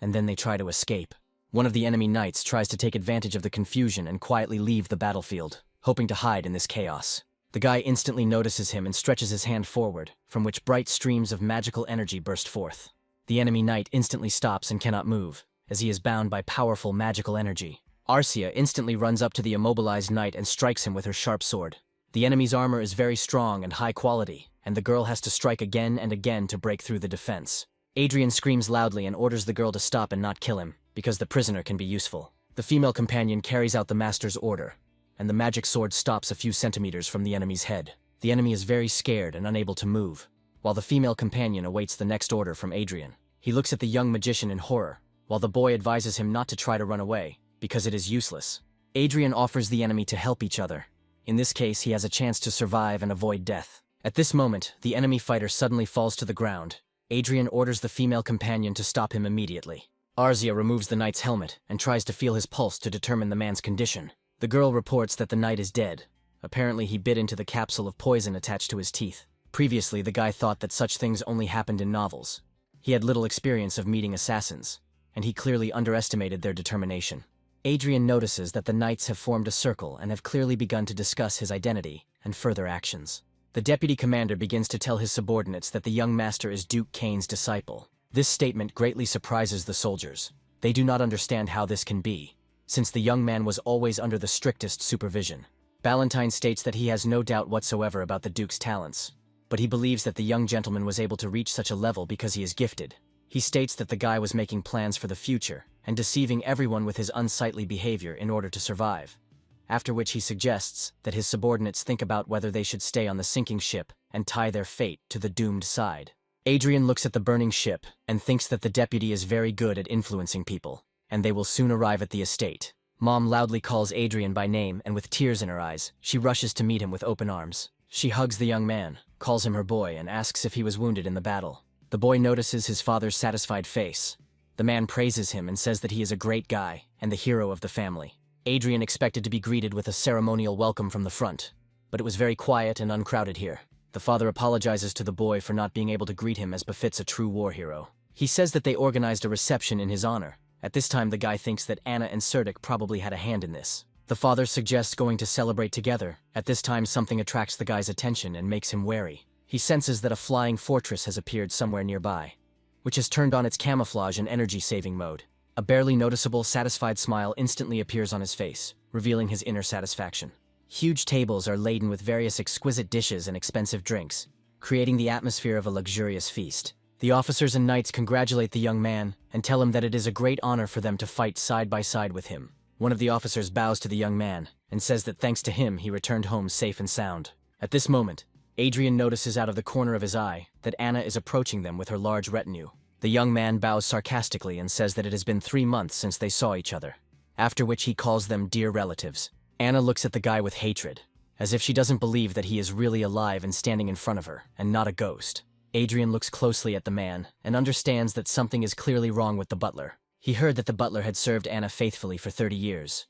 and then they try to escape. One of the enemy knights tries to take advantage of the confusion and quietly leave the battlefield, hoping to hide in this chaos. The guy instantly notices him and stretches his hand forward, from which bright streams of magical energy burst forth. The enemy knight instantly stops and cannot move, as he is bound by powerful magical energy. Arcia instantly runs up to the immobilized knight and strikes him with her sharp sword. The enemy's armor is very strong and high quality, and the girl has to strike again and again to break through the defense. Adrien screams loudly and orders the girl to stop and not kill him, because the prisoner can be useful. The female companion carries out the master's order, and the magic sword stops a few centimeters from the enemy's head. The enemy is very scared and unable to move, while the female companion awaits the next order from Adrien. He looks at the young magician in horror, while the boy advises him not to try to run away, because it is useless. Adrien offers the enemy to help each other. In this case, he has a chance to survive and avoid death. At this moment, the enemy fighter suddenly falls to the ground. Adrien orders the female companion to stop him immediately. Arcia removes the knight's helmet and tries to feel his pulse to determine the man's condition. The girl reports that the knight is dead. Apparently, he bit into the capsule of poison attached to his teeth. Previously, the guy thought that such things only happened in novels. He had little experience of meeting assassins, and he clearly underestimated their determination. Adrien notices that the knights have formed a circle and have clearly begun to discuss his identity and further actions. The deputy commander begins to tell his subordinates that the young master is Duke Kane's disciple. This statement greatly surprises the soldiers. They do not understand how this can be, since the young man was always under the strictest supervision. Ballantyne states that he has no doubt whatsoever about the Duke's talents, but he believes that the young gentleman was able to reach such a level because he is gifted. He states that the guy was making plans for the future and deceiving everyone with his unsightly behavior in order to survive, after which he suggests that his subordinates think about whether they should stay on the sinking ship and tie their fate to the doomed side. Adrien looks at the burning ship and thinks that the deputy is very good at influencing people, and they will soon arrive at the estate. Mom loudly calls Adrien by name, and with tears in her eyes, she rushes to meet him with open arms. She hugs the young man, calls him her boy, and asks if he was wounded in the battle. The boy notices his father's satisfied face. The man praises him and says that he is a great guy and the hero of the family. Adrien expected to be greeted with a ceremonial welcome from the front, but it was very quiet and uncrowded here. The father apologizes to the boy for not being able to greet him as befits a true war hero. He says that they organized a reception in his honor. At this time, the guy thinks that Anna and Serdic probably had a hand in this. The father suggests going to celebrate together. At this time, something attracts the guy's attention and makes him wary. He senses that a flying fortress has appeared somewhere nearby, which has turned on its camouflage and energy-saving mode. A barely noticeable, satisfied smile instantly appears on his face, revealing his inner satisfaction. Huge tables are laden with various exquisite dishes and expensive drinks, creating the atmosphere of a luxurious feast. The officers and knights congratulate the young man and tell him that it is a great honor for them to fight side by side with him. One of the officers bows to the young man and says that thanks to him he returned home safe and sound. At this moment, Adrien notices out of the corner of his eye that Anna is approaching them with her large retinue. The young man bows sarcastically and says that it has been 3 months since they saw each other, after which he calls them dear relatives. Anna looks at the guy with hatred, as if she doesn't believe that he is really alive and standing in front of her, and not a ghost. Adrien looks closely at the man and understands that something is clearly wrong with the butler. He heard that the butler had served Anna faithfully for 30 years,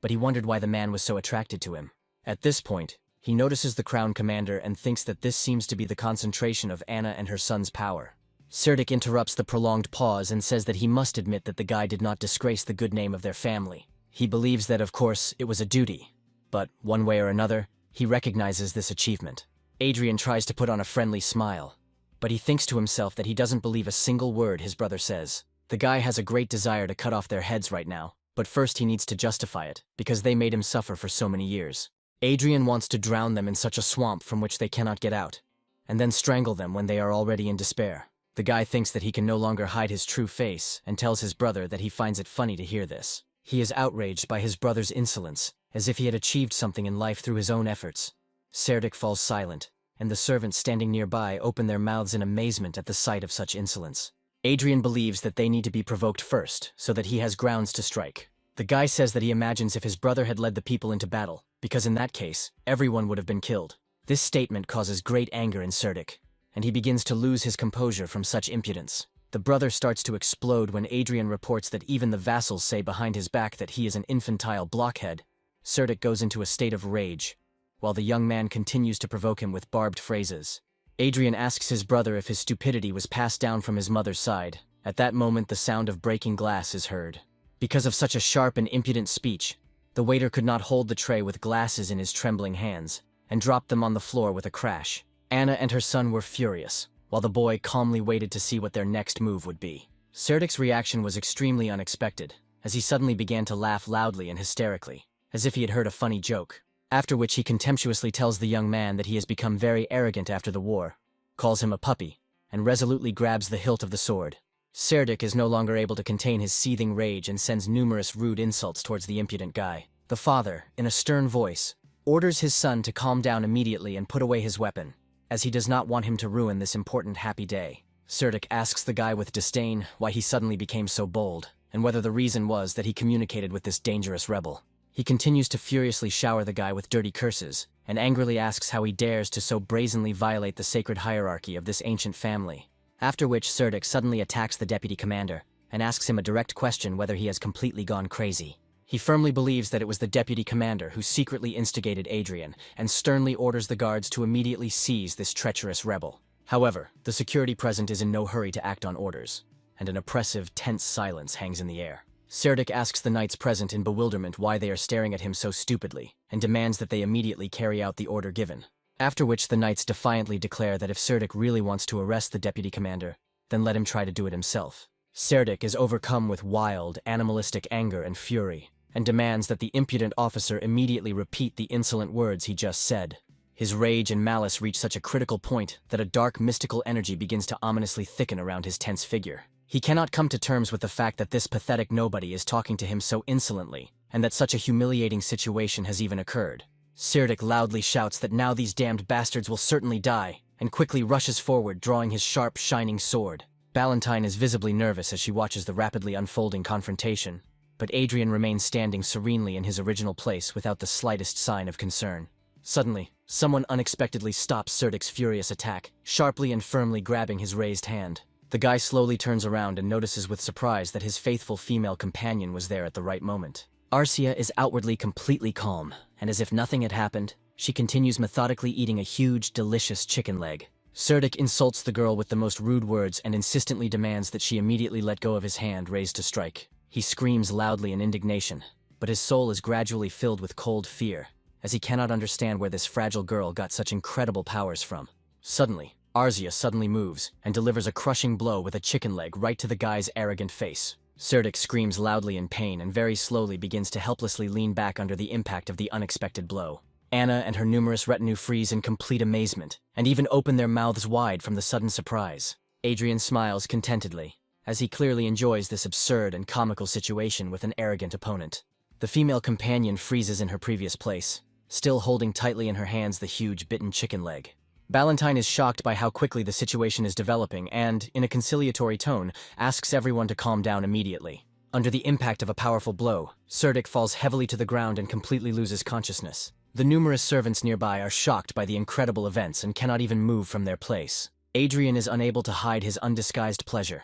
but he wondered why the man was so attracted to him. At this point, he notices the crown commander and thinks that this seems to be the concentration of Anna and her son's power. Serdic interrupts the prolonged pause and says that he must admit that the guy did not disgrace the good name of their family. He believes that, of course, it was a duty, but one way or another, he recognizes this achievement. Adrien tries to put on a friendly smile, but he thinks to himself that he doesn't believe a single word his brother says. The guy has a great desire to cut off their heads right now, but first he needs to justify it, because they made him suffer for so many years. Adrien wants to drown them in such a swamp from which they cannot get out, and then strangle them when they are already in despair. The guy thinks that he can no longer hide his true face and tells his brother that he finds it funny to hear this. He is outraged by his brother's insolence, as if he had achieved something in life through his own efforts. Serdic falls silent, and the servants standing nearby open their mouths in amazement at the sight of such insolence. Adrien believes that they need to be provoked first, so that he has grounds to strike. The guy says that he imagines if his brother had led the people into battle, because in that case, everyone would have been killed. This statement causes great anger in Serdic, and he begins to lose his composure from such impudence. The brother starts to explode when Adrien reports that even the vassals say behind his back that he is an infantile blockhead. Serdic goes into a state of rage, while the young man continues to provoke him with barbed phrases. Adrien asks his brother if his stupidity was passed down from his mother's side. At that moment, the sound of breaking glass is heard. Because of such a sharp and impudent speech, the waiter could not hold the tray with glasses in his trembling hands, and dropped them on the floor with a crash. Anna and her son were furious, while the boy calmly waited to see what their next move would be. Serdic's reaction was extremely unexpected, as he suddenly began to laugh loudly and hysterically, as if he had heard a funny joke. After which he contemptuously tells the young man that he has become very arrogant after the war, calls him a puppy, and resolutely grabs the hilt of the sword. Serdic is no longer able to contain his seething rage and sends numerous rude insults towards the impudent guy. The father, in a stern voice, orders his son to calm down immediately and put away his weapon, as he does not want him to ruin this important happy day. Serdic asks the guy with disdain why he suddenly became so bold, and whether the reason was that he communicated with this dangerous rebel. He continues to furiously shower the guy with dirty curses, and angrily asks how he dares to so brazenly violate the sacred hierarchy of this ancient family. After which Serdic suddenly attacks the deputy commander, and asks him a direct question whether he has completely gone crazy. He firmly believes that it was the deputy commander who secretly instigated Adrien, and sternly orders the guards to immediately seize this treacherous rebel. However, the security present is in no hurry to act on orders, and an oppressive, tense silence hangs in the air. Serdic asks the knights present in bewilderment why they are staring at him so stupidly, and demands that they immediately carry out the order given. After which the knights defiantly declare that if Serdic really wants to arrest the deputy commander, then let him try to do it himself. Serdic is overcome with wild, animalistic anger and fury, and demands that the impudent officer immediately repeat the insolent words he just said. His rage and malice reach such a critical point that a dark mystical energy begins to ominously thicken around his tense figure. He cannot come to terms with the fact that this pathetic nobody is talking to him so insolently, and that such a humiliating situation has even occurred. Serdic loudly shouts that now these damned bastards will certainly die, and quickly rushes forward, drawing his sharp, shining sword. Valentine is visibly nervous as she watches the rapidly unfolding confrontation, but Adrien remains standing serenely in his original place without the slightest sign of concern. Suddenly, someone unexpectedly stops Serdic's furious attack, sharply and firmly grabbing his raised hand. The guy slowly turns around and notices with surprise that his faithful female companion was there at the right moment. Arcia is outwardly completely calm, and as if nothing had happened, she continues methodically eating a huge, delicious chicken leg. Serdic insults the girl with the most rude words and insistently demands that she immediately let go of his hand raised to strike. He screams loudly in indignation, but his soul is gradually filled with cold fear, as he cannot understand where this fragile girl got such incredible powers from. Suddenly, Arcia suddenly moves and delivers a crushing blow with a chicken leg right to the guy's arrogant face. Serdic screams loudly in pain and very slowly begins to helplessly lean back under the impact of the unexpected blow. Anna and her numerous retinue freeze in complete amazement, and even open their mouths wide from the sudden surprise. Adrien smiles contentedly, as he clearly enjoys this absurd and comical situation with an arrogant opponent. The female companion freezes in her previous place, still holding tightly in her hands the huge bitten chicken leg. Valentine is shocked by how quickly the situation is developing and, in a conciliatory tone, asks everyone to calm down immediately. Under the impact of a powerful blow, Serdic falls heavily to the ground and completely loses consciousness. The numerous servants nearby are shocked by the incredible events and cannot even move from their place. Adrien is unable to hide his undisguised pleasure.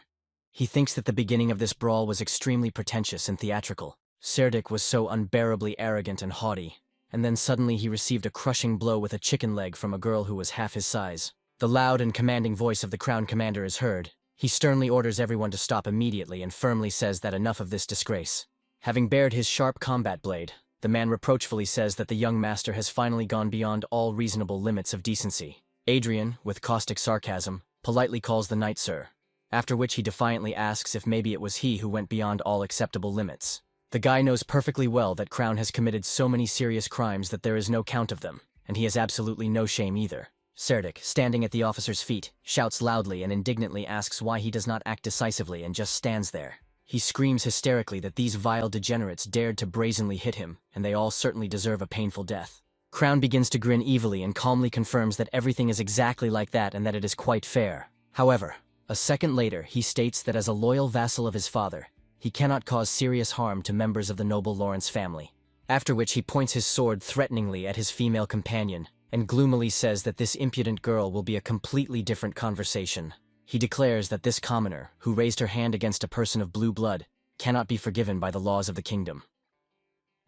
He thinks that the beginning of this brawl was extremely pretentious and theatrical. Serdic was so unbearably arrogant and haughty, and then suddenly he received a crushing blow with a chicken leg from a girl who was half his size. The loud and commanding voice of the crown commander is heard. He sternly orders everyone to stop immediately and firmly says that enough of this disgrace. Having bared his sharp combat blade, the man reproachfully says that the young master has finally gone beyond all reasonable limits of decency. Adrien, with caustic sarcasm, politely calls the knight sir, after which he defiantly asks if maybe it was he who went beyond all acceptable limits. The guy knows perfectly well that Crown has committed so many serious crimes that there is no count of them, and he has absolutely no shame either. Serdic, standing at the officer's feet, shouts loudly and indignantly asks why he does not act decisively and just stands there. He screams hysterically that these vile degenerates dared to brazenly hit him, and they all certainly deserve a painful death. Crown begins to grin evilly and calmly confirms that everything is exactly like that and that it is quite fair. However, A second later, he states that as a loyal vassal of his father, he cannot cause serious harm to members of the noble Lawrence family. After which he points his sword threateningly at his female companion, and gloomily says that this impudent girl will be a completely different conversation. He declares that this commoner, who raised her hand against a person of blue blood, cannot be forgiven by the laws of the kingdom.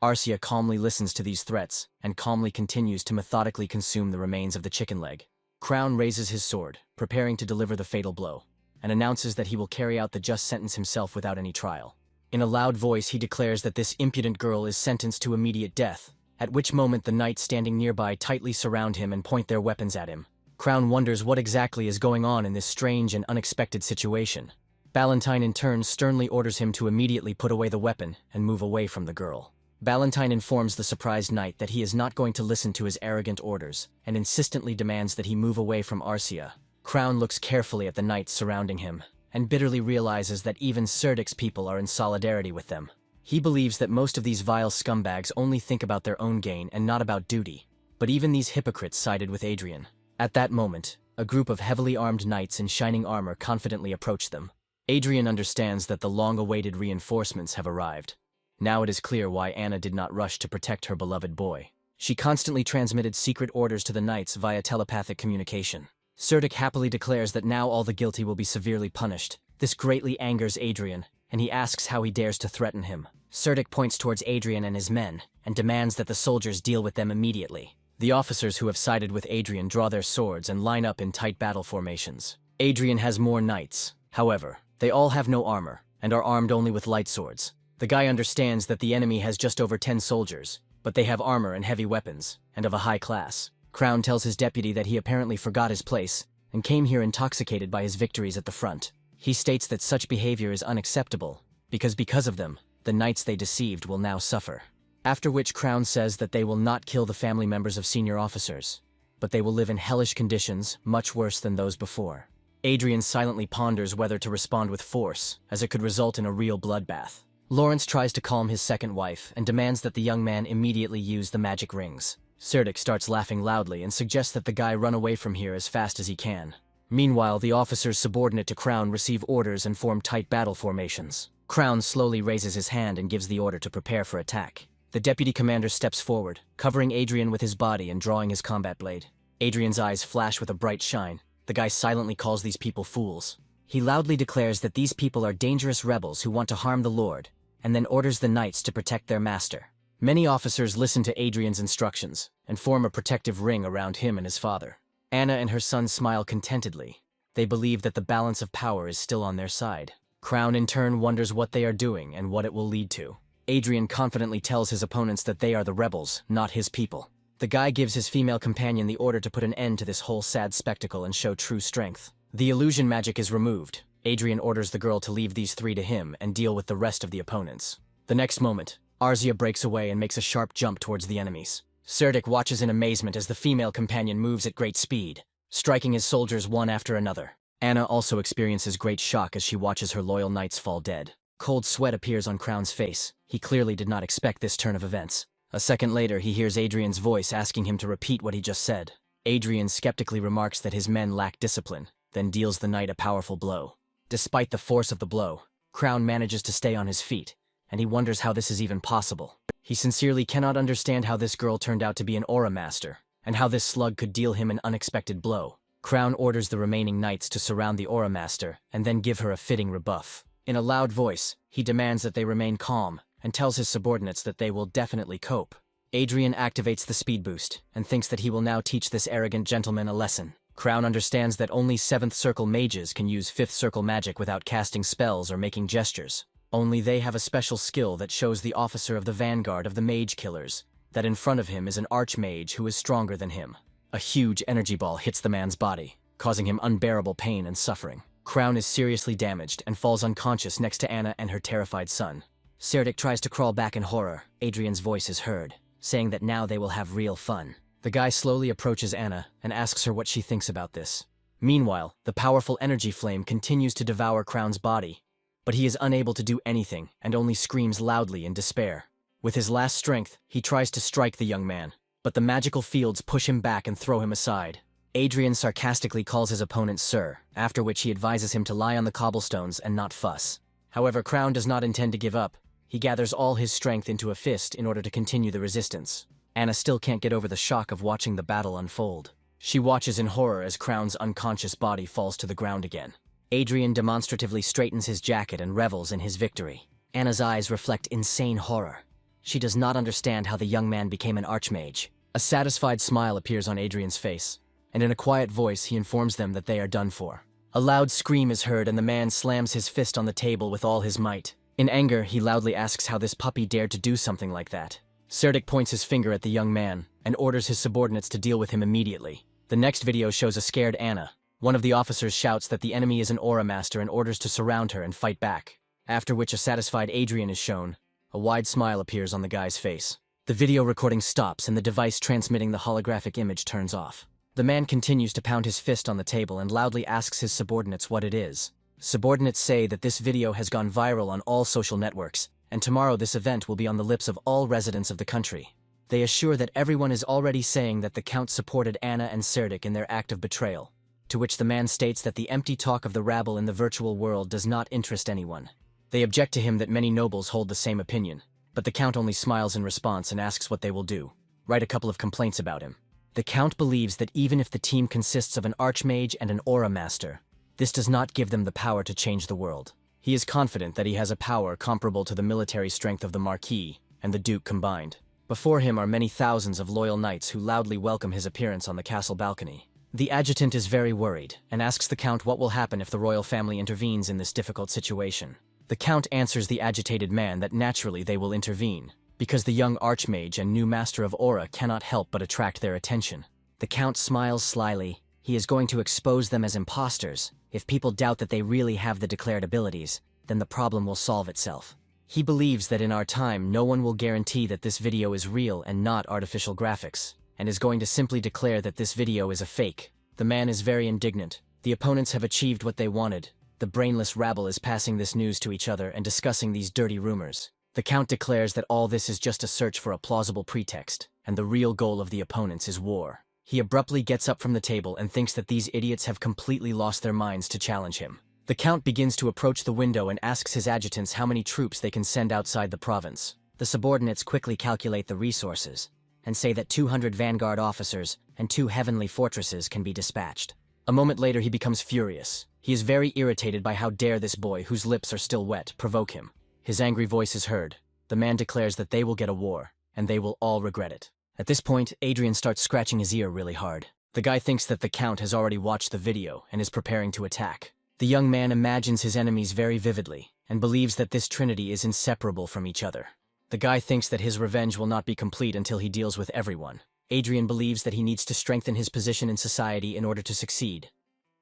Arcia calmly listens to these threats, and calmly continues to methodically consume the remains of the chicken leg. Crown raises his sword, preparing to deliver the fatal blow, and announces that he will carry out the just sentence himself without any trial. In a loud voice, he declares that this impudent girl is sentenced to immediate death, at which moment the knights standing nearby tightly surround him and point their weapons at him. Crown wonders what exactly is going on in this strange and unexpected situation. Ballantyne in turn sternly orders him to immediately put away the weapon and move away from the girl. Ballantyne informs the surprised knight that he is not going to listen to his arrogant orders, and insistently demands that he move away from Arcia. Crown looks carefully at the knights surrounding him, and bitterly realizes that even Serdik's people are in solidarity with them. He believes that most of these vile scumbags only think about their own gain and not about duty, but even these hypocrites sided with Adrien. At that moment, a group of heavily armed knights in shining armor confidently approach them. Adrien understands that the long-awaited reinforcements have arrived. Now it is clear why Anna did not rush to protect her beloved boy. She constantly transmitted secret orders to the knights via telepathic communication. Serdik happily declares that now all the guilty will be severely punished. This greatly angers Adrien, and he asks how he dares to threaten him. Serdik points towards Adrien and his men, and demands that the soldiers deal with them immediately. The officers who have sided with Adrien draw their swords and line up in tight battle formations. Adrien has more knights. However, they all have no armor, and are armed only with light swords. The guy understands that the enemy has just over 10 soldiers, but they have armor and heavy weapons, and of a high class. Crown tells his deputy that he apparently forgot his place, and came here intoxicated by his victories at the front. He states that such behavior is unacceptable, because of them, the knights they deceived will now suffer. After which Crown says that they will not kill the family members of senior officers, but they will live in hellish conditions much worse than those before. Adrien silently ponders whether to respond with force, as it could result in a real bloodbath. Lawrence tries to calm his second wife and demands that the young man immediately use the magic rings. Serdik starts laughing loudly and suggests that the guy run away from here as fast as he can. Meanwhile, the officers subordinate to Crown receive orders and form tight battle formations. Crown slowly raises his hand and gives the order to prepare for attack. The deputy commander steps forward, covering Adrien with his body and drawing his combat blade. Adrien's eyes flash with a bright shine. The guy silently calls these people fools. He loudly declares that these people are dangerous rebels who want to harm the Lord, and then orders the knights to protect their master. Many officers listen to Adrien's instructions, and form a protective ring around him and his father. Anna and her son smile contentedly. They believe that the balance of power is still on their side. Crown in turn wonders what they are doing and what it will lead to. Adrien confidently tells his opponents that they are the rebels, not his people. The guy gives his female companion the order to put an end to this whole sad spectacle and show true strength. The illusion magic is removed. Adrien orders the girl to leave these three to him and deal with the rest of the opponents. The next moment, Arcia breaks away and makes a sharp jump towards the enemies. Serdik watches in amazement as the female companion moves at great speed, striking his soldiers one after another. Anna also experiences great shock as she watches her loyal knights fall dead. Cold sweat appears on Crown's face. He clearly did not expect this turn of events. A second later, he hears Adrien's voice asking him to repeat what he just said. Adrien skeptically remarks that his men lack discipline, then deals the knight a powerful blow. Despite the force of the blow, Crown manages to stay on his feet, and he wonders how this is even possible. He sincerely cannot understand how this girl turned out to be an aura master, and how this slug could deal him an unexpected blow. Crown orders the remaining knights to surround the aura master, and then give her a fitting rebuff. In a loud voice, he demands that they remain calm, and tells his subordinates that they will definitely cope. Adrien activates the speed boost, and thinks that he will now teach this arrogant gentleman a lesson. Crown understands that only 7th Circle mages can use 5th Circle magic without casting spells or making gestures. Only they have a special skill that shows the officer of the vanguard of the mage killers that in front of him is an archmage who is stronger than him. A huge energy ball hits the man's body, causing him unbearable pain and suffering. Crown is seriously damaged and falls unconscious next to Anna and her terrified son. Serdik tries to crawl back in horror. Adrien's voice is heard, saying that now they will have real fun. The guy slowly approaches Anna and asks her what she thinks about this. Meanwhile, the powerful energy flame continues to devour Crown's body, but he is unable to do anything and only screams loudly in despair. With his last strength, he tries to strike the young man, but the magical fields push him back and throw him aside. Adrien sarcastically calls his opponent Sir, after which he advises him to lie on the cobblestones and not fuss. However, Crown does not intend to give up. He gathers all his strength into a fist in order to continue the resistance. Anna still can't get over the shock of watching the battle unfold. She watches in horror as Crown's unconscious body falls to the ground again. Adrien demonstratively straightens his jacket and revels in his victory. Anna's eyes reflect insane horror. She does not understand how the young man became an archmage. A satisfied smile appears on Adrien's face, and in a quiet voice he informs them that they are done for. A loud scream is heard and the man slams his fist on the table with all his might. In anger, he loudly asks how this puppy dared to do something like that. Serdic points his finger at the young man and orders his subordinates to deal with him immediately. The next video shows a scared Anna. One of the officers shouts that the enemy is an aura master and orders to surround her and fight back, after which a satisfied Adrien is shown. A wide smile appears on the guy's face. The video recording stops and the device transmitting the holographic image turns off. The man continues to pound his fist on the table and loudly asks his subordinates what it is. Subordinates say that this video has gone viral on all social networks, and tomorrow this event will be on the lips of all residents of the country. They assure that everyone is already saying that the Count supported Anna and Serdic in their act of betrayal, to which the man states that the empty talk of the rabble in the virtual world does not interest anyone. They object to him that many nobles hold the same opinion, but the Count only smiles in response and asks what they will do. Write a couple of complaints about him. The Count believes that even if the team consists of an archmage and an aura master, this does not give them the power to change the world. He is confident that he has a power comparable to the military strength of the Marquis and the Duke combined. Before him are many thousands of loyal knights who loudly welcome his appearance on the castle balcony. The adjutant is very worried and asks the Count what will happen if the royal family intervenes in this difficult situation. The Count answers the agitated man that naturally they will intervene, because the young archmage and new master of aura cannot help but attract their attention. The Count smiles slyly. He is going to expose them as imposters. If people doubt that they really have the declared abilities, then the problem will solve itself. He believes that in our time no one will guarantee that this video is real and not artificial graphics, and is going to simply declare that this video is a fake. The man is very indignant. The opponents have achieved what they wanted. The brainless rabble is passing this news to each other and discussing these dirty rumors. The Count declares that all this is just a search for a plausible pretext, and the real goal of the opponents is war. He abruptly gets up from the table and thinks that these idiots have completely lost their minds to challenge him. The Count begins to approach the window and asks his adjutants how many troops they can send outside the province. The subordinates quickly calculate the resources, and say that 200 vanguard officers and 2 heavenly fortresses can be dispatched. A moment later he becomes furious. He is very irritated by how dare this boy, whose lips are still wet, provoke him. His angry voice is heard. The man declares that they will get a war, and they will all regret it. At this point, Adrien starts scratching his ear really hard. The guy thinks that the Count has already watched the video and is preparing to attack. The young man imagines his enemies very vividly, and believes that this trinity is inseparable from each other. The guy thinks that his revenge will not be complete until he deals with everyone. Adrien believes that he needs to strengthen his position in society in order to succeed.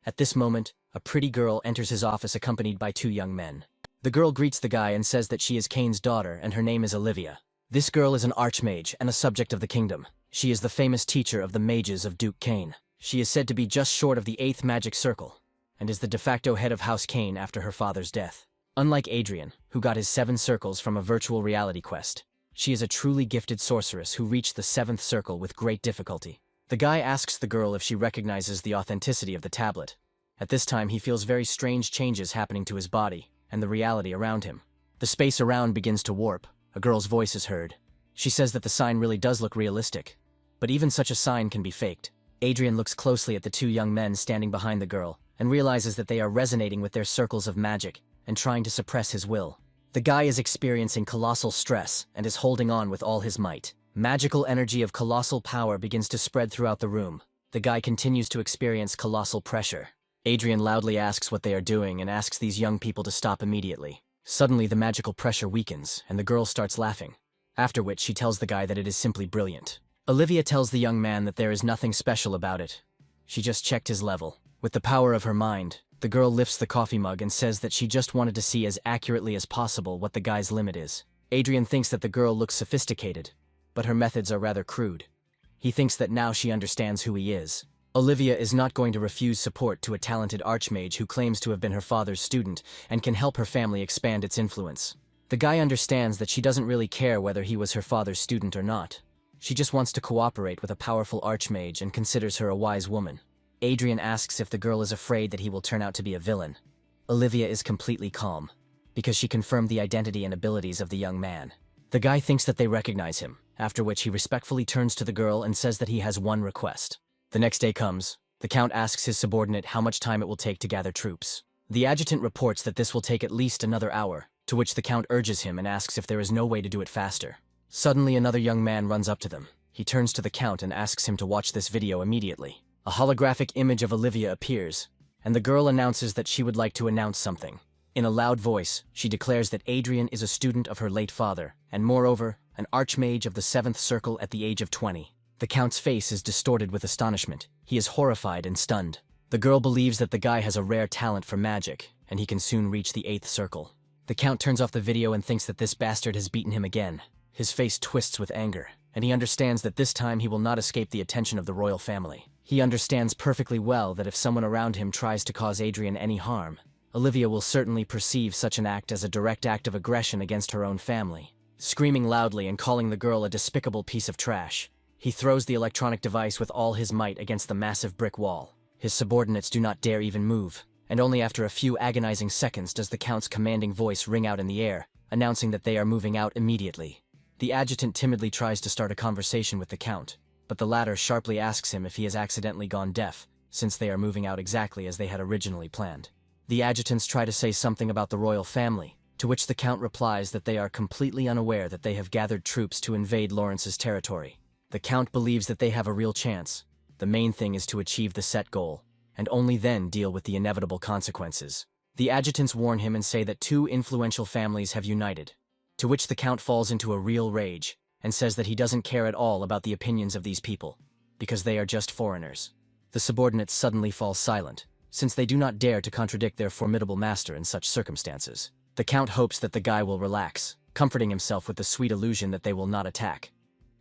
At this moment, a pretty girl enters his office accompanied by 2 young men. The girl greets the guy and says that she is Kane's daughter and her name is Olivia. This girl is an archmage and a subject of the kingdom. She is the famous teacher of the mages of Duke Kane. She is said to be just short of the 8th magic circle, and is the de facto head of House Kane after her father's death. Unlike Adrien, who got his 7 circles from a virtual reality quest, she is a truly gifted sorceress who reached the 7th circle with great difficulty. The guy asks the girl if she recognizes the authenticity of the tablet. At this time he feels very strange changes happening to his body and the reality around him. The space around begins to warp. A girl's voice is heard. She says that the sign really does look realistic, but even such a sign can be faked. Adrien looks closely at the 2 young men standing behind the girl and realizes that they are resonating with their circles of magic and trying to suppress his will. The guy is experiencing colossal stress and is holding on with all his might. Magical energy of colossal power begins to spread throughout the room. The guy continues to experience colossal pressure. Adrien loudly asks what they are doing and asks these young people to stop immediately. Suddenly the magical pressure weakens and the girl starts laughing, after which she tells the guy that it is simply brilliant. Olivia tells the young man that there is nothing special about it. She just checked his level. With the power of her mind, the girl lifts the coffee mug and says that she just wanted to see as accurately as possible what the guy's limit is. Adrien thinks that the girl looks sophisticated, but her methods are rather crude. He thinks that now she understands who he is. Olivia is not going to refuse support to a talented archmage who claims to have been her father's student and can help her family expand its influence. The guy understands that she doesn't really care whether he was her father's student or not. She just wants to cooperate with a powerful archmage and considers her a wise woman. Adrien asks if the girl is afraid that he will turn out to be a villain. Olivia is completely calm, because she confirmed the identity and abilities of the young man. The guy thinks that they recognize him, after which he respectfully turns to the girl and says that he has one request. The next day comes. The Count asks his subordinate how much time it will take to gather troops. The adjutant reports that this will take at least another hour, to which the Count urges him and asks if there is no way to do it faster. Suddenly, another young man runs up to them. He turns to the Count and asks him to watch this video immediately. A holographic image of Olivia appears, and the girl announces that she would like to announce something. In a loud voice, she declares that Adrien is a student of her late father, and moreover, an archmage of the 7th Circle at the age of 20. The Count's face is distorted with astonishment. He is horrified and stunned. The girl believes that the guy has a rare talent for magic, and he can soon reach the 8th Circle. The Count turns off the video and thinks that this bastard has beaten him again. His face twists with anger, and he understands that this time he will not escape the attention of the royal family. He understands perfectly well that if someone around him tries to cause Adrien any harm, Olivia will certainly perceive such an act as a direct act of aggression against her own family. Screaming loudly and calling the girl a despicable piece of trash, he throws the electronic device with all his might against the massive brick wall. His subordinates do not dare even move, and only after a few agonizing seconds does the Count's commanding voice ring out in the air, announcing that they are moving out immediately. The adjutant timidly tries to start a conversation with the Count, but the latter sharply asks him if he has accidentally gone deaf, since they are moving out exactly as they had originally planned. The adjutants try to say something about the royal family, to which the Count replies that they are completely unaware that they have gathered troops to invade Lawrence's territory. The Count believes that they have a real chance. The main thing is to achieve the set goal, and only then deal with the inevitable consequences. The adjutants warn him and say that 2 influential families have united, to which the Count falls into a real rage, and says that he doesn't care at all about the opinions of these people, because they are just foreigners. The subordinates suddenly fall silent, since they do not dare to contradict their formidable master in such circumstances. The Count hopes that the guy will relax, comforting himself with the sweet illusion that they will not attack.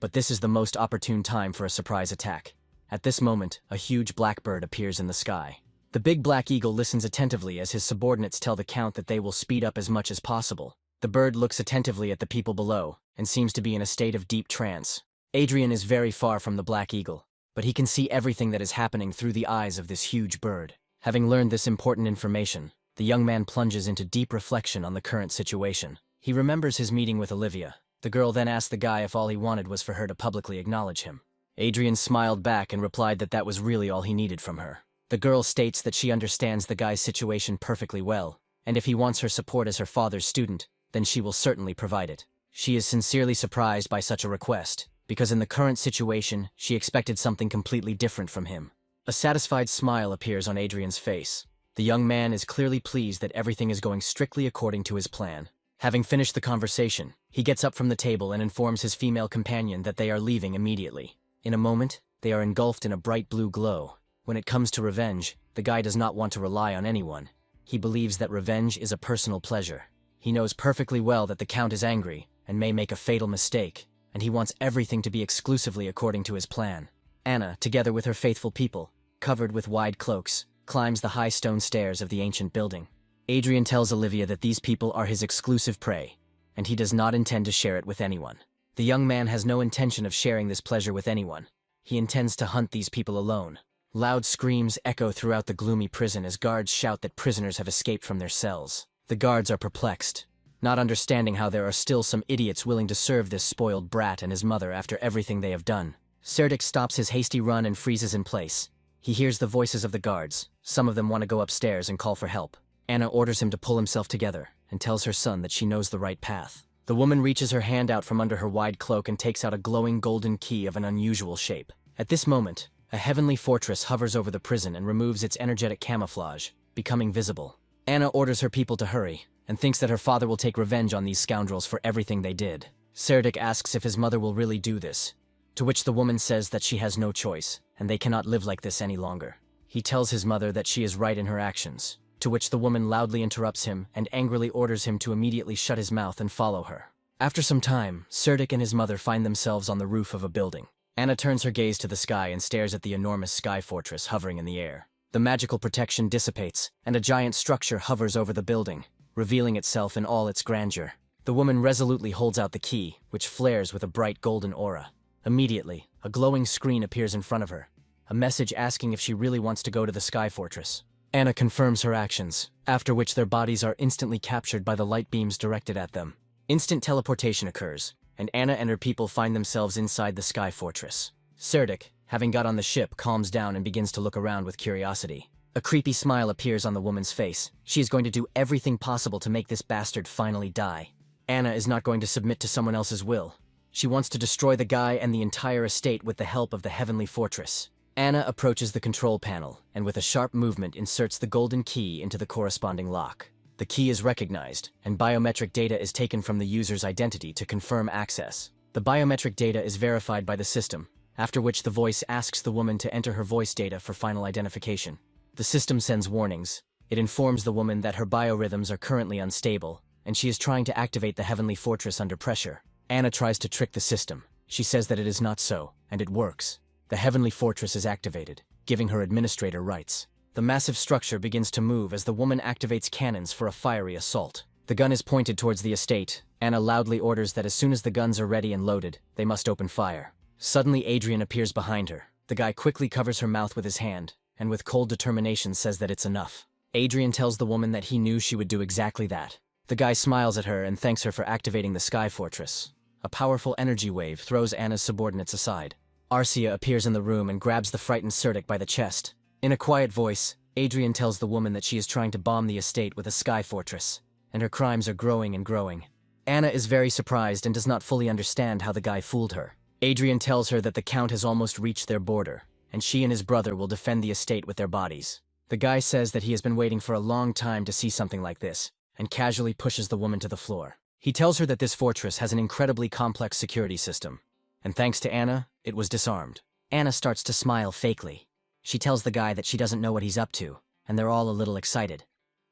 But this is the most opportune time for a surprise attack. At this moment, a huge blackbird appears in the sky. The big black eagle listens attentively as his subordinates tell the Count that they will speed up as much as possible. The bird looks attentively at the people below, and seems to be in a state of deep trance. Adrien is very far from the black eagle, but he can see everything that is happening through the eyes of this huge bird. Having learned this important information, the young man plunges into deep reflection on the current situation. He remembers his meeting with Olivia. The girl then asked the guy if all he wanted was for her to publicly acknowledge him. Adrien smiled back and replied that that was really all he needed from her. The girl states that she understands the guy's situation perfectly well, and if he wants her support as her father's student, then she will certainly provide it. She is sincerely surprised by such a request, because in the current situation, she expected something completely different from him. A satisfied smile appears on Adrien's face. The young man is clearly pleased that everything is going strictly according to his plan. Having finished the conversation, he gets up from the table and informs his female companion that they are leaving immediately. In a moment, they are engulfed in a bright blue glow. When it comes to revenge, the guy does not want to rely on anyone. He believes that revenge is a personal pleasure. He knows perfectly well that the Count is angry and may make a fatal mistake, and he wants everything to be exclusively according to his plan. Anna, together with her faithful people, covered with wide cloaks, climbs the high stone stairs of the ancient building. Adrien tells Olivia that these people are his exclusive prey, and he does not intend to share it with anyone. The young man has no intention of sharing this pleasure with anyone. He intends to hunt these people alone. Loud screams echo throughout the gloomy prison as guards shout that prisoners have escaped from their cells. The guards are perplexed, not understanding how there are still some idiots willing to serve this spoiled brat and his mother after everything they have done. Serdic stops his hasty run and freezes in place. He hears the voices of the guards. Some of them want to go upstairs and call for help. Anna orders him to pull himself together and tells her son that she knows the right path. The woman reaches her hand out from under her wide cloak and takes out a glowing golden key of an unusual shape. At this moment, a heavenly fortress hovers over the prison and removes its energetic camouflage, becoming visible. Anna orders her people to hurry, and thinks that her father will take revenge on these scoundrels for everything they did. Serdic asks if his mother will really do this, to which the woman says that she has no choice, and they cannot live like this any longer. He tells his mother that she is right in her actions, to which the woman loudly interrupts him and angrily orders him to immediately shut his mouth and follow her. After some time, Serdic and his mother find themselves on the roof of a building. Anna turns her gaze to the sky and stares at the enormous sky fortress hovering in the air. The magical protection dissipates, and a giant structure hovers over the building, revealing itself in all its grandeur. The woman resolutely holds out the key, which flares with a bright golden aura. Immediately, a glowing screen appears in front of her. a message asking if she really wants to go to the Sky Fortress. Anna confirms her actions, after which their bodies are instantly captured by the light beams directed at them. Instant teleportation occurs, and Anna and her people find themselves inside the Sky Fortress. Serdik, having got on the ship, calms down and begins to look around with curiosity. A creepy smile appears on the woman's face. She is going to do everything possible to make this bastard finally die. Anna is not going to submit to someone else's will. She wants to destroy the guy and the entire estate with the help of the Heavenly Fortress. Anna approaches the control panel, and with a sharp movement inserts the golden key into the corresponding lock. The key is recognized, and biometric data is taken from the user's identity to confirm access. The biometric data is verified by the system, after which the voice asks the woman to enter her voice data for final identification. The system sends warnings. It informs the woman that her biorhythms are currently unstable, and she is trying to activate the Heavenly Fortress under pressure. Anna tries to trick the system. She says that it is not so, and it works. The Heavenly Fortress is activated, giving her administrator rights. The massive structure begins to move as the woman activates cannons for a fiery assault. The gun is pointed towards the estate. Anna loudly orders that as soon as the guns are ready and loaded, they must open fire. Suddenly, Adrien appears behind her. The guy quickly covers her mouth with his hand, and with cold determination says that it's enough. Adrien tells the woman that he knew she would do exactly that. The guy smiles at her and thanks her for activating the Sky Fortress. A powerful energy wave throws Anna's subordinates aside. Arcia appears in the room and grabs the frightened Serdik by the chest. In a quiet voice, Adrien tells the woman that she is trying to bomb the estate with a Sky Fortress, and her crimes are growing and growing. Anna is very surprised and does not fully understand how the guy fooled her. Adrien tells her that the Count has almost reached their border, and she and his brother will defend the estate with their bodies. The guy says that he has been waiting for a long time to see something like this, and casually pushes the woman to the floor. He tells her that this fortress has an incredibly complex security system, and thanks to Anna, it was disarmed. Anna starts to smile fakely. She tells the guy that she doesn't know what he's up to, and they're all a little excited,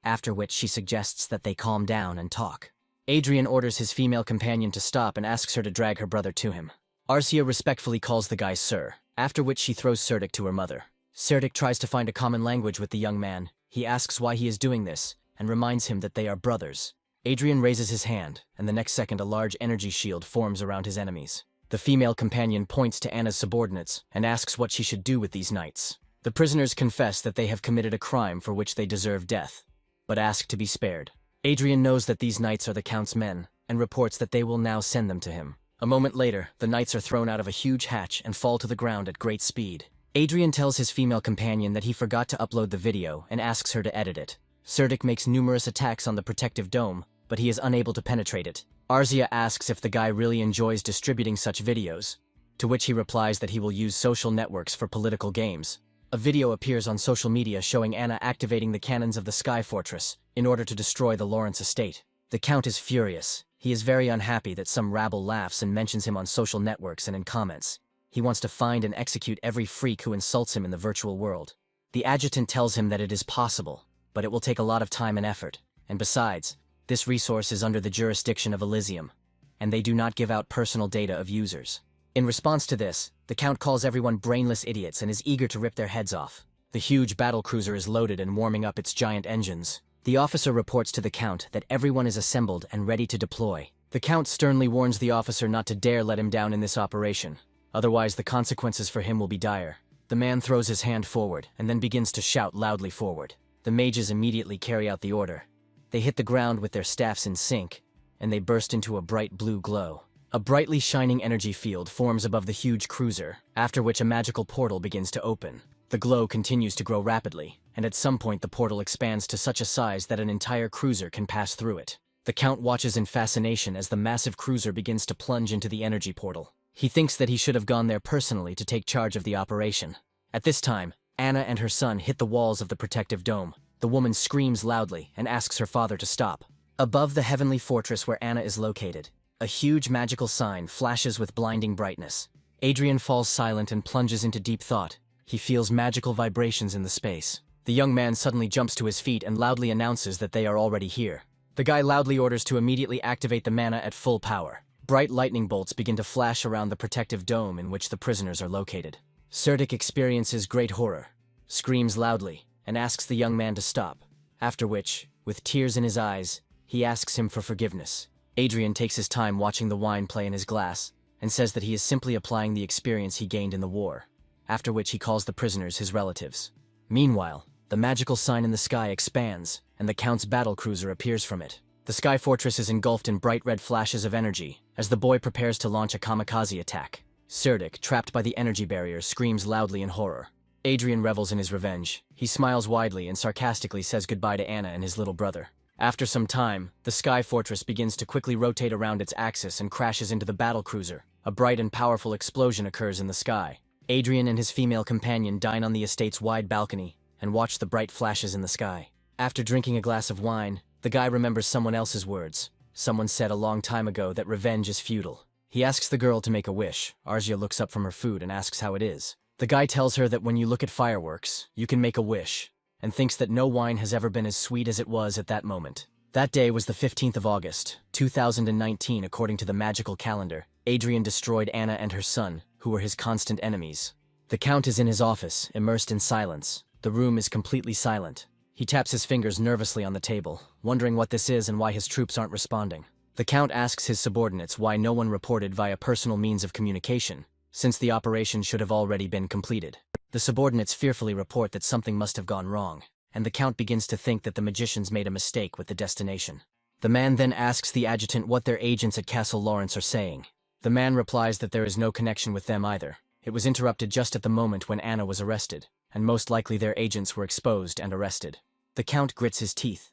after which she suggests that they calm down and talk. Adrien orders his female companion to stop and asks her to drag her brother to him. Arcia respectfully calls the guy sir, after which she throws Serdik to her mother. Serdik tries to find a common language with the young man. He asks why he is doing this, and reminds him that they are brothers. Adrien raises his hand, and the next second a large energy shield forms around his enemies. The female companion points to Anna's subordinates and asks what she should do with these knights. The prisoners confess that they have committed a crime for which they deserve death, but ask to be spared. Adrien knows that these knights are the Count's men, and reports that they will now send them to him. A moment later, the knights are thrown out of a huge hatch and fall to the ground at great speed. Adrien tells his female companion that he forgot to upload the video and asks her to edit it. Serdik makes numerous attacks on the protective dome, but he is unable to penetrate it. Arcia asks if the guy really enjoys distributing such videos, to which he replies that he will use social networks for political games. A video appears on social media showing Anna activating the cannons of the Sky Fortress in order to destroy the Lawrence estate. The Count is furious. He is very unhappy that some rabble laughs and mentions him on social networks and in comments. He wants to find and execute every freak who insults him in the virtual world. The adjutant tells him that it is possible, but it will take a lot of time and effort, and besides, this resource is under the jurisdiction of Elysium, and they do not give out personal data of users. In response to this, the Count calls everyone brainless idiots and is eager to rip their heads off. The huge battlecruiser is loaded and warming up its giant engines. The officer reports to the Count that everyone is assembled and ready to deploy. The Count sternly warns the officer not to dare let him down in this operation, otherwise the consequences for him will be dire. The man throws his hand forward and then begins to shout loudly forward. The mages immediately carry out the order. They hit the ground with their staffs in sync, and they burst into a bright blue glow. A brightly shining energy field forms above the huge cruiser, after which a magical portal begins to open. The glow continues to grow rapidly, and at some point the portal expands to such a size that an entire cruiser can pass through it. The Count watches in fascination as the massive cruiser begins to plunge into the energy portal. He thinks that he should have gone there personally to take charge of the operation. At this time, Anna and her son hit the walls of the protective dome. The woman screams loudly and asks her father to stop. Above the heavenly fortress where Anna is located, a huge magical sign flashes with blinding brightness. Adrien falls silent and plunges into deep thought. He feels magical vibrations in the space. The young man suddenly jumps to his feet and loudly announces that they are already here. The guy loudly orders to immediately activate the mana at full power. Bright lightning bolts begin to flash around the protective dome in which the prisoners are located. Serdik experiences great horror, screams loudly, and asks the young man to stop, after which, with tears in his eyes, he asks him for forgiveness. Adrien takes his time watching the wine play in his glass, and says that he is simply applying the experience he gained in the war. after which he calls the prisoners his relatives. Meanwhile, the magical sign in the sky expands, and the Count's battlecruiser appears from it. The sky fortress is engulfed in bright red flashes of energy as the boy prepares to launch a kamikaze attack. Serdic, trapped by the energy barrier, screams loudly in horror. Adrien revels in his revenge. He smiles widely and sarcastically says goodbye to Anna and his little brother. After some time, the sky fortress begins to quickly rotate around its axis and crashes into the battlecruiser. A bright and powerful explosion occurs in the sky. Adrien and his female companion dine on the estate's wide balcony and watch the bright flashes in the sky. After drinking a glass of wine, the guy remembers someone else's words. Someone said a long time ago that revenge is futile. He asks the girl to make a wish. Argia looks up from her food and asks how it is. The guy tells her that when you look at fireworks, you can make a wish, and thinks that no wine has ever been as sweet as it was at that moment. That day was the 15th of August, 2019 according to the magical calendar. Adrien destroyed Anna and her son, who were his constant enemies. The Count is in his office, immersed in silence. The room is completely silent. He taps his fingers nervously on the table, wondering what this is and why his troops aren't responding. The Count asks his subordinates why no one reported via personal means of communication, since the operation should have already been completed. The subordinates fearfully report that something must have gone wrong, and the Count begins to think that the magicians made a mistake with the destination. The man then asks the adjutant what their agents at Castle Lawrence are saying. The man replies that there is no connection with them either. It was interrupted just at the moment when Anna was arrested, and most likely their agents were exposed and arrested. The Count grits his teeth.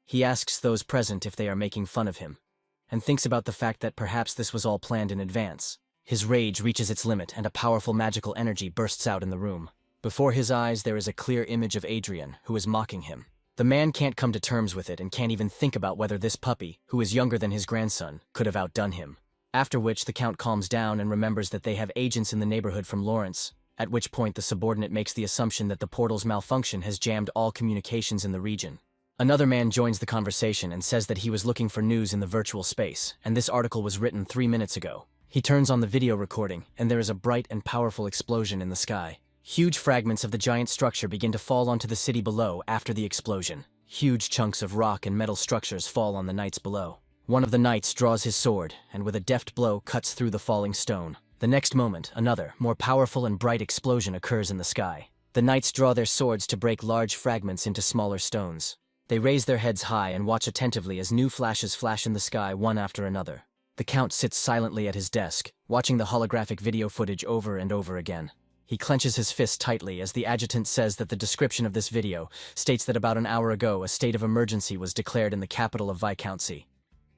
He asks those present if they are making fun of him, and thinks about the fact that perhaps this was all planned in advance. His rage reaches its limit and a powerful magical energy bursts out in the room. Before his eyes there is a clear image of Adrien, who is mocking him. The man can't come to terms with it and can't even think about whether this puppy, who is younger than his grandson, could have outdone him. After which the Count calms down and remembers that they have agents in the neighborhood from Lawrence, at which point the subordinate makes the assumption that the portal's malfunction has jammed all communications in the region. Another man joins the conversation and says that he was looking for news in the virtual space, and this article was written 3 minutes ago. He turns on the video recording, and there is a bright and powerful explosion in the sky. Huge fragments of the giant structure begin to fall onto the city below after the explosion. Huge chunks of rock and metal structures fall on the knights below. One of the knights draws his sword, and with a deft blow cuts through the falling stone. The next moment, another, more powerful and bright explosion occurs in the sky. The knights draw their swords to break large fragments into smaller stones. They raise their heads high and watch attentively as new flashes flash in the sky one after another. The Count sits silently at his desk, watching the holographic video footage over and over again. He clenches his fist tightly as the adjutant says that the description of this video states that about an hour ago a state of emergency was declared in the capital of Viscountcy.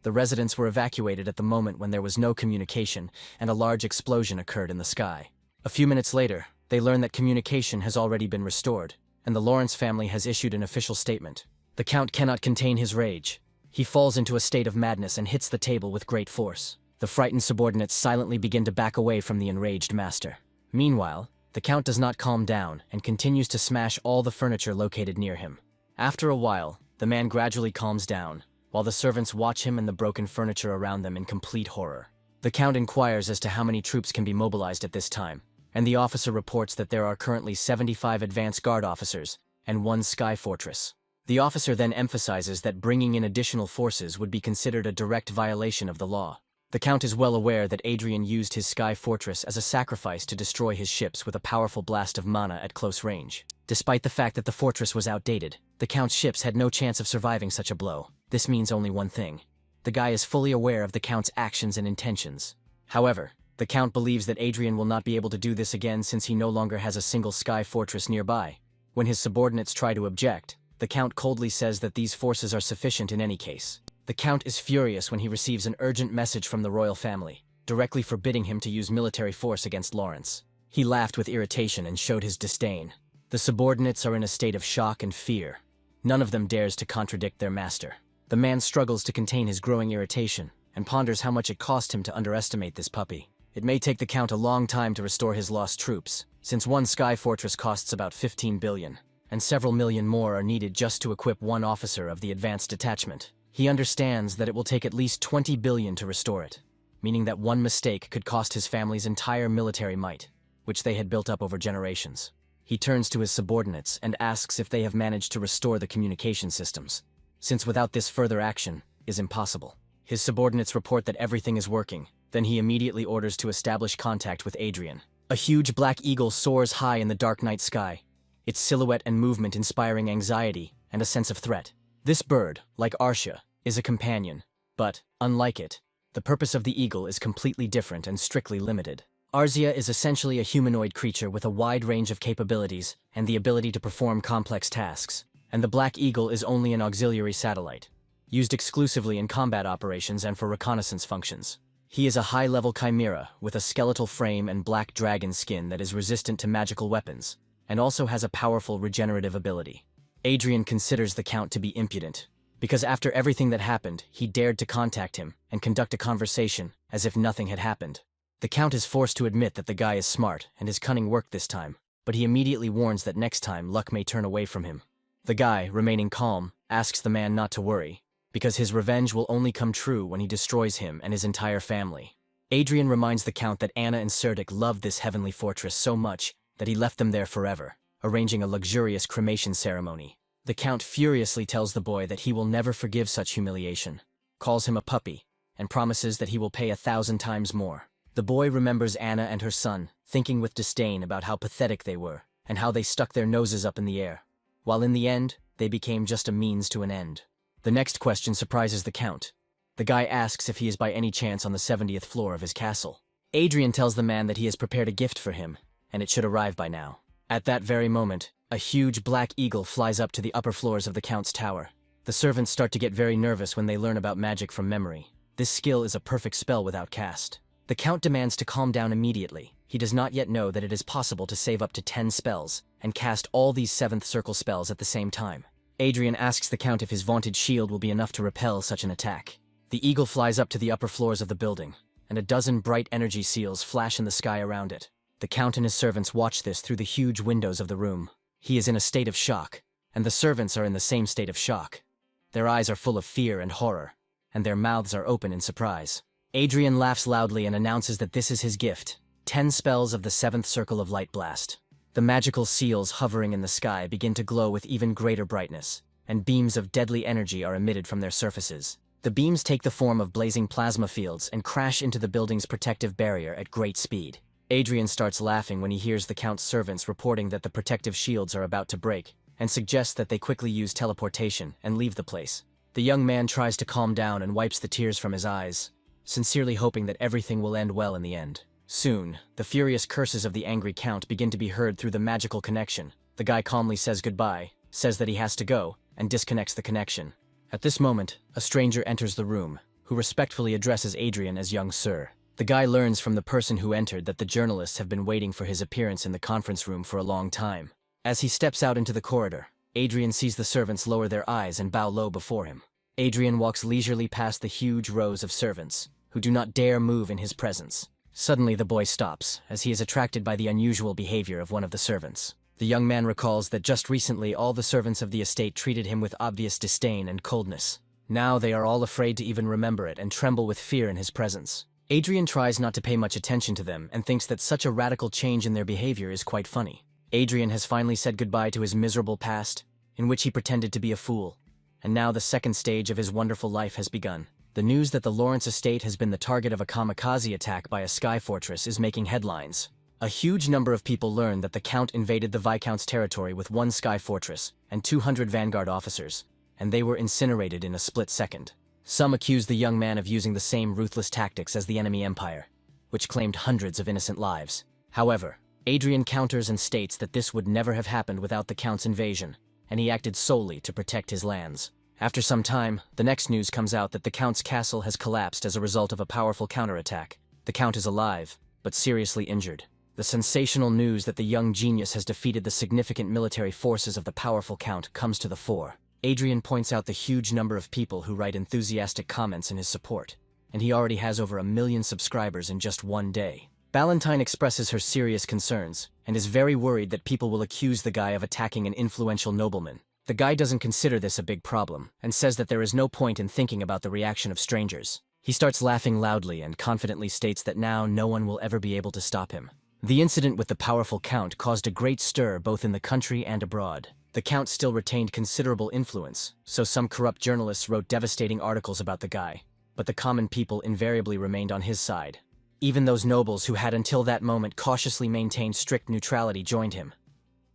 The residents were evacuated at the moment when there was no communication, and a large explosion occurred in the sky. A few minutes later, they learn that communication has already been restored, and the Lawrence family has issued an official statement. The Count cannot contain his rage. He falls into a state of madness and hits the table with great force. The frightened subordinates silently begin to back away from the enraged master. Meanwhile, the Count does not calm down and continues to smash all the furniture located near him. After a while, the man gradually calms down, while the servants watch him and the broken furniture around them in complete horror. The Count inquires as to how many troops can be mobilized at this time, and the officer reports that there are currently 75 advance guard officers and 1 sky fortress. The officer then emphasizes that bringing in additional forces would be considered a direct violation of the law. The Count is well aware that Adrien used his sky fortress as a sacrifice to destroy his ships with a powerful blast of mana at close range. Despite the fact that the fortress was outdated, the Count's ships had no chance of surviving such a blow. This means only one thing. The guy is fully aware of the Count's actions and intentions. However, the Count believes that Adrien will not be able to do this again since he no longer has a single sky fortress nearby. When his subordinates try to object, the Count coldly says that these forces are sufficient in any case. The Count is furious when he receives an urgent message from the royal family, directly forbidding him to use military force against Lawrence. He laughed with irritation and showed his disdain. The subordinates are in a state of shock and fear. None of them dares to contradict their master. The man struggles to contain his growing irritation, and ponders how much it cost him to underestimate this puppy. It may take the Count a long time to restore his lost troops, since 1 sky fortress costs about 15 billion, and several million more are needed just to equip 1 officer of the advanced detachment. He understands that it will take at least 20 billion to restore it, meaning that one mistake could cost his family's entire military might, which they had built up over generations. He turns to his subordinates and asks if they have managed to restore the communication systems, since without this further action is impossible. His subordinates report that everything is working, then he immediately orders to establish contact with Adrien. A huge black eagle soars high in the dark night sky, its silhouette and movement inspiring anxiety and a sense of threat. This bird, like Arsha, is a companion, but, unlike it, the purpose of the eagle is completely different and strictly limited. Arzia is essentially a humanoid creature with a wide range of capabilities and the ability to perform complex tasks, and the black eagle is only an auxiliary satellite, used exclusively in combat operations and for reconnaissance functions. He is a high-level chimera with a skeletal frame and black dragon skin that is resistant to magical weapons, and also has a powerful regenerative ability. Adrien considers the Count to be impudent, because after everything that happened, he dared to contact him and conduct a conversation as if nothing had happened. The Count is forced to admit that the guy is smart and his cunning worked this time, but he immediately warns that next time luck may turn away from him. The guy, remaining calm, asks the man not to worry, because his revenge will only come true when he destroys him and his entire family. Adrien reminds the Count that Anna and Serdic loved this heavenly fortress so much that he left them there forever, arranging a luxurious cremation ceremony. The Count furiously tells the boy that he will never forgive such humiliation, calls him a puppy, and promises that he will pay 1,000 times more. The boy remembers Anna and her son, thinking with disdain about how pathetic they were, and how they stuck their noses up in the air, while in the end, they became just a means to an end. The next question surprises the Count. The guy asks if he is by any chance on the 70th floor of his castle. Adrien tells the man that he has prepared a gift for him, and it should arrive by now. At that very moment, a huge black eagle flies up to the upper floors of the Count's tower. The servants start to get very nervous when they learn about magic from memory. This skill is a perfect spell without cast. The Count demands to calm down immediately. He does not yet know that it is possible to save up to 10 spells, and cast all these 7th circle spells at the same time. Adrien asks the Count if his vaunted shield will be enough to repel such an attack. The eagle flies up to the upper floors of the building, and a dozen bright energy seals flash in the sky around it. The Count and his servants watch this through the huge windows of the room. He is in a state of shock, and the servants are in the same state of shock. Their eyes are full of fear and horror, and their mouths are open in surprise. Adrien laughs loudly and announces that this is his gift, 10 spells of the 7th circle of light blast. The magical seals hovering in the sky begin to glow with even greater brightness, and beams of deadly energy are emitted from their surfaces. The beams take the form of blazing plasma fields and crash into the building's protective barrier at great speed. Adrien starts laughing when he hears the Count's servants reporting that the protective shields are about to break, and suggests that they quickly use teleportation and leave the place. The young man tries to calm down and wipes the tears from his eyes, sincerely hoping that everything will end well in the end. Soon, the furious curses of the angry Count begin to be heard through the magical connection. The guy calmly says goodbye, says that he has to go, and disconnects the connection. At this moment, a stranger enters the room, who respectfully addresses Adrien as young sir. The guy learns from the person who entered that the journalists have been waiting for his appearance in the conference room for a long time. As he steps out into the corridor, Adrien sees the servants lower their eyes and bow low before him. Adrien walks leisurely past the huge rows of servants, who do not dare move in his presence. Suddenly the boy stops, as he is attracted by the unusual behavior of one of the servants. The young man recalls that just recently all the servants of the estate treated him with obvious disdain and coldness. Now they are all afraid to even remember it and tremble with fear in his presence. Adrien tries not to pay much attention to them and thinks that such a radical change in their behavior is quite funny. Adrien has finally said goodbye to his miserable past, in which he pretended to be a fool, and now the second stage of his wonderful life has begun. The news that the Lawrence estate has been the target of a kamikaze attack by a sky fortress is making headlines. A huge number of people learn that the Count invaded the Viscount's territory with 1 sky fortress and 200 vanguard officers, and they were incinerated in a split second. Some accuse the young man of using the same ruthless tactics as the enemy empire, which claimed hundreds of innocent lives. However, Adrien counters and states that this would never have happened without the Count's invasion, and he acted solely to protect his lands. After some time, the next news comes out that the Count's castle has collapsed as a result of a powerful counterattack. The Count is alive, but seriously injured. The sensational news that the young genius has defeated the significant military forces of the powerful Count comes to the fore. Adrien points out the huge number of people who write enthusiastic comments in his support, and he already has over 1 million subscribers in just one day. Ballantyne expresses her serious concerns, and is very worried that people will accuse the guy of attacking an influential nobleman. The guy doesn't consider this a big problem, and says that there is no point in thinking about the reaction of strangers. He starts laughing loudly and confidently states that now no one will ever be able to stop him. The incident with the powerful Count caused a great stir both in the country and abroad. The Count still retained considerable influence, so some corrupt journalists wrote devastating articles about the guy, but the common people invariably remained on his side. Even those nobles who had until that moment cautiously maintained strict neutrality joined him.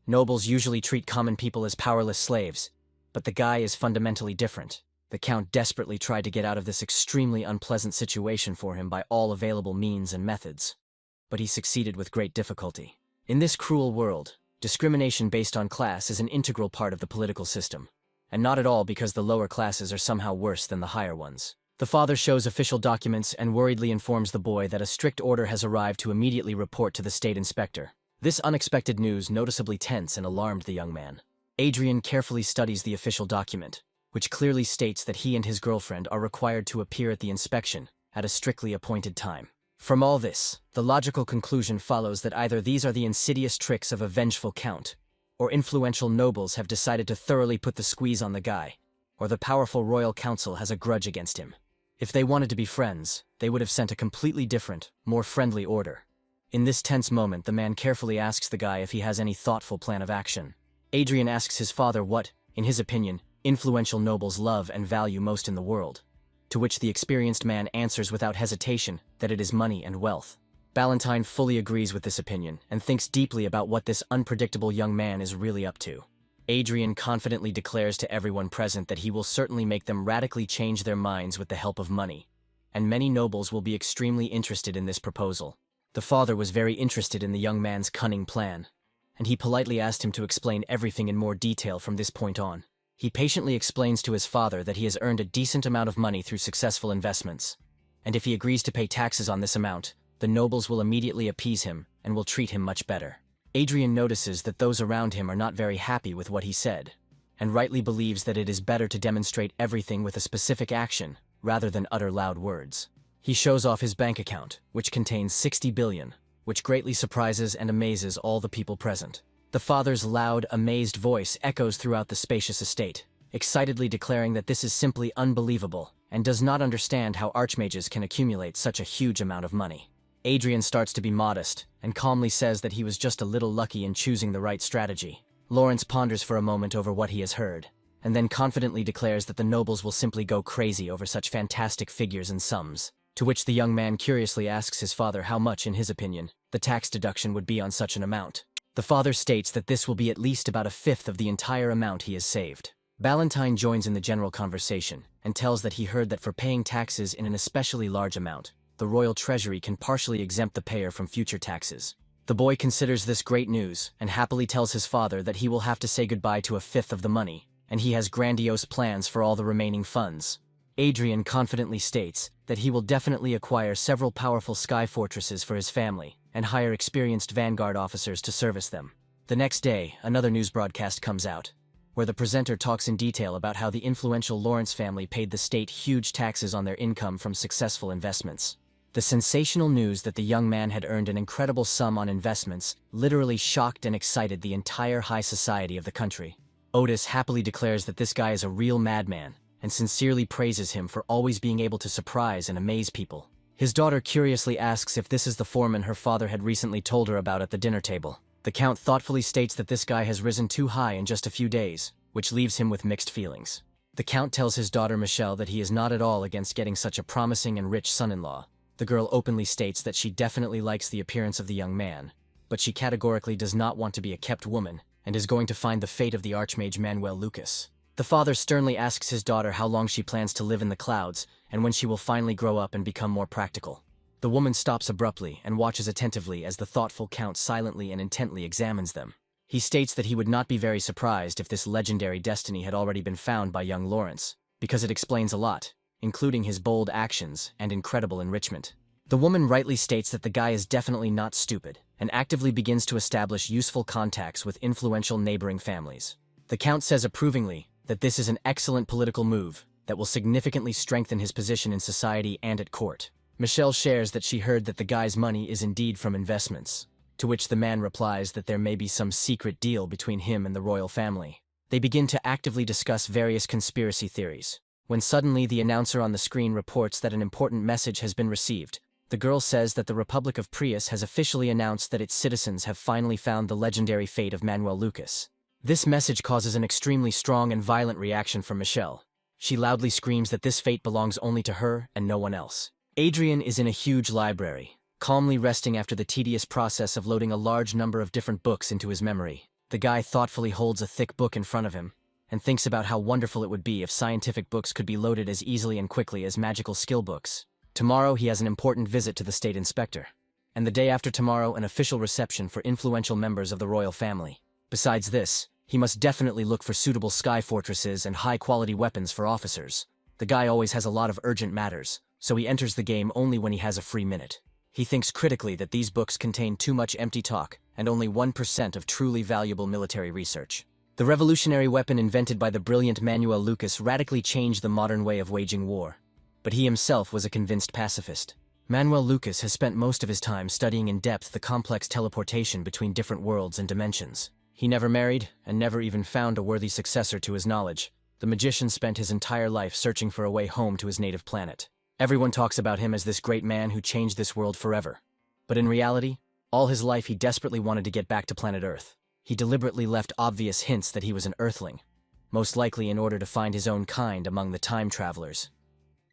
Nobles usually treat common people as powerless slaves, but the guy is fundamentally different. The Count desperately tried to get out of this extremely unpleasant situation for him by all available means and methods, but he succeeded with great difficulty. In this cruel world, discrimination based on class is an integral part of the political system, and not at all because the lower classes are somehow worse than the higher ones. The father shows official documents and worriedly informs the boy that a strict order has arrived to immediately report to the state inspector. This unexpected news noticeably tense and alarmed the young man. Adrien carefully studies the official document, which clearly states that he and his girlfriend are required to appear at the inspection at a strictly appointed time. From all this, the logical conclusion follows that either these are the insidious tricks of a vengeful count, or influential nobles have decided to thoroughly put the squeeze on the guy, or the powerful royal council has a grudge against him. If they wanted to be friends, they would have sent a completely different, more friendly order. In this tense moment, the man carefully asks the guy if he has any thoughtful plan of action. Adrien asks his father what, in his opinion, influential nobles love and value most in the world, to which the experienced man answers without hesitation that it is money and wealth. Ballantyne fully agrees with this opinion and thinks deeply about what this unpredictable young man is really up to. Adrien confidently declares to everyone present that he will certainly make them radically change their minds with the help of money, and many nobles will be extremely interested in this proposal. The father was very interested in the young man's cunning plan, and he politely asked him to explain everything in more detail from this point on. He patiently explains to his father that he has earned a decent amount of money through successful investments, and if he agrees to pay taxes on this amount, the nobles will immediately appease him and will treat him much better. Adrien notices that those around him are not very happy with what he said, and rightly believes that it is better to demonstrate everything with a specific action rather than utter loud words. He shows off his bank account, which contains 60 billion, which greatly surprises and amazes all the people present. The father's loud, amazed voice echoes throughout the spacious estate, excitedly declaring that this is simply unbelievable and does not understand how archmages can accumulate such a huge amount of money. Adrien starts to be modest and calmly says that he was just a little lucky in choosing the right strategy. Lawrence ponders for a moment over what he has heard, and then confidently declares that the nobles will simply go crazy over such fantastic figures and sums, to which the young man curiously asks his father how much, in his opinion, the tax deduction would be on such an amount. The father states that this will be at least about a fifth of the entire amount he has saved. Ballantyne joins in the general conversation and tells that he heard that for paying taxes in an especially large amount, the royal treasury can partially exempt the payer from future taxes. The boy considers this great news and happily tells his father that he will have to say goodbye to a fifth of the money, and he has grandiose plans for all the remaining funds. Adrien confidently states that he will definitely acquire several powerful sky fortresses for his family and hire experienced vanguard officers to service them. The next day, another news broadcast comes out, where the presenter talks in detail about how the influential Lawrence family paid the state huge taxes on their income from successful investments. The sensational news that the young man had earned an incredible sum on investments literally shocked and excited the entire high society of the country. Otis happily declares that this guy is a real madman and sincerely praises him for always being able to surprise and amaze people. His daughter curiously asks if this is the foreman her father had recently told her about at the dinner table. The Count thoughtfully states that this guy has risen too high in just a few days, which leaves him with mixed feelings. The Count tells his daughter Michelle that he is not at all against getting such a promising and rich son-in-law. The girl openly states that she definitely likes the appearance of the young man, but she categorically does not want to be a kept woman and is going to find the fate of the archmage Manuel Lucas. The father sternly asks his daughter how long she plans to live in the clouds and when she will finally grow up and become more practical. The woman stops abruptly and watches attentively as the thoughtful Count silently and intently examines them. He states that he would not be very surprised if this legendary destiny had already been found by young Lawrence, because it explains a lot, including his bold actions and incredible enrichment. The woman rightly states that the guy is definitely not stupid and actively begins to establish useful contacts with influential neighboring families. The Count says approvingly that this is an excellent political move that will significantly strengthen his position in society and at court. Michelle shares that she heard that the guy's money is indeed from investments, to which the man replies that there may be some secret deal between him and the royal family. They begin to actively discuss various conspiracy theories, when suddenly the announcer on the screen reports that an important message has been received. The girl says that the Republic of Prius has officially announced that its citizens have finally found the legendary fate of Manuel Lucas. This message causes an extremely strong and violent reaction from Michelle. She loudly screams that this fate belongs only to her and no one else. Adrien is in a huge library, calmly resting after the tedious process of loading a large number of different books into his memory. The guy thoughtfully holds a thick book in front of him and thinks about how wonderful it would be if scientific books could be loaded as easily and quickly as magical skill books. Tomorrow he has an important visit to the state inspector, and the day after tomorrow an official reception for influential members of the royal family. Besides this, he must definitely look for suitable sky fortresses and high-quality weapons for officers. The guy always has a lot of urgent matters, so he enters the game only when he has a free minute. He thinks critically that these books contain too much empty talk and only 1% of truly valuable military research. The revolutionary weapon invented by the brilliant Manuel Lucas radically changed the modern way of waging war. But he himself was a convinced pacifist. Manuel Lucas has spent most of his time studying in depth the complex teleportation between different worlds and dimensions. He never married and never even found a worthy successor to his knowledge. The magician spent his entire life searching for a way home to his native planet. Everyone talks about him as this great man who changed this world forever. But in reality, all his life he desperately wanted to get back to planet Earth. He deliberately left obvious hints that he was an Earthling, most likely in order to find his own kind among the time travelers.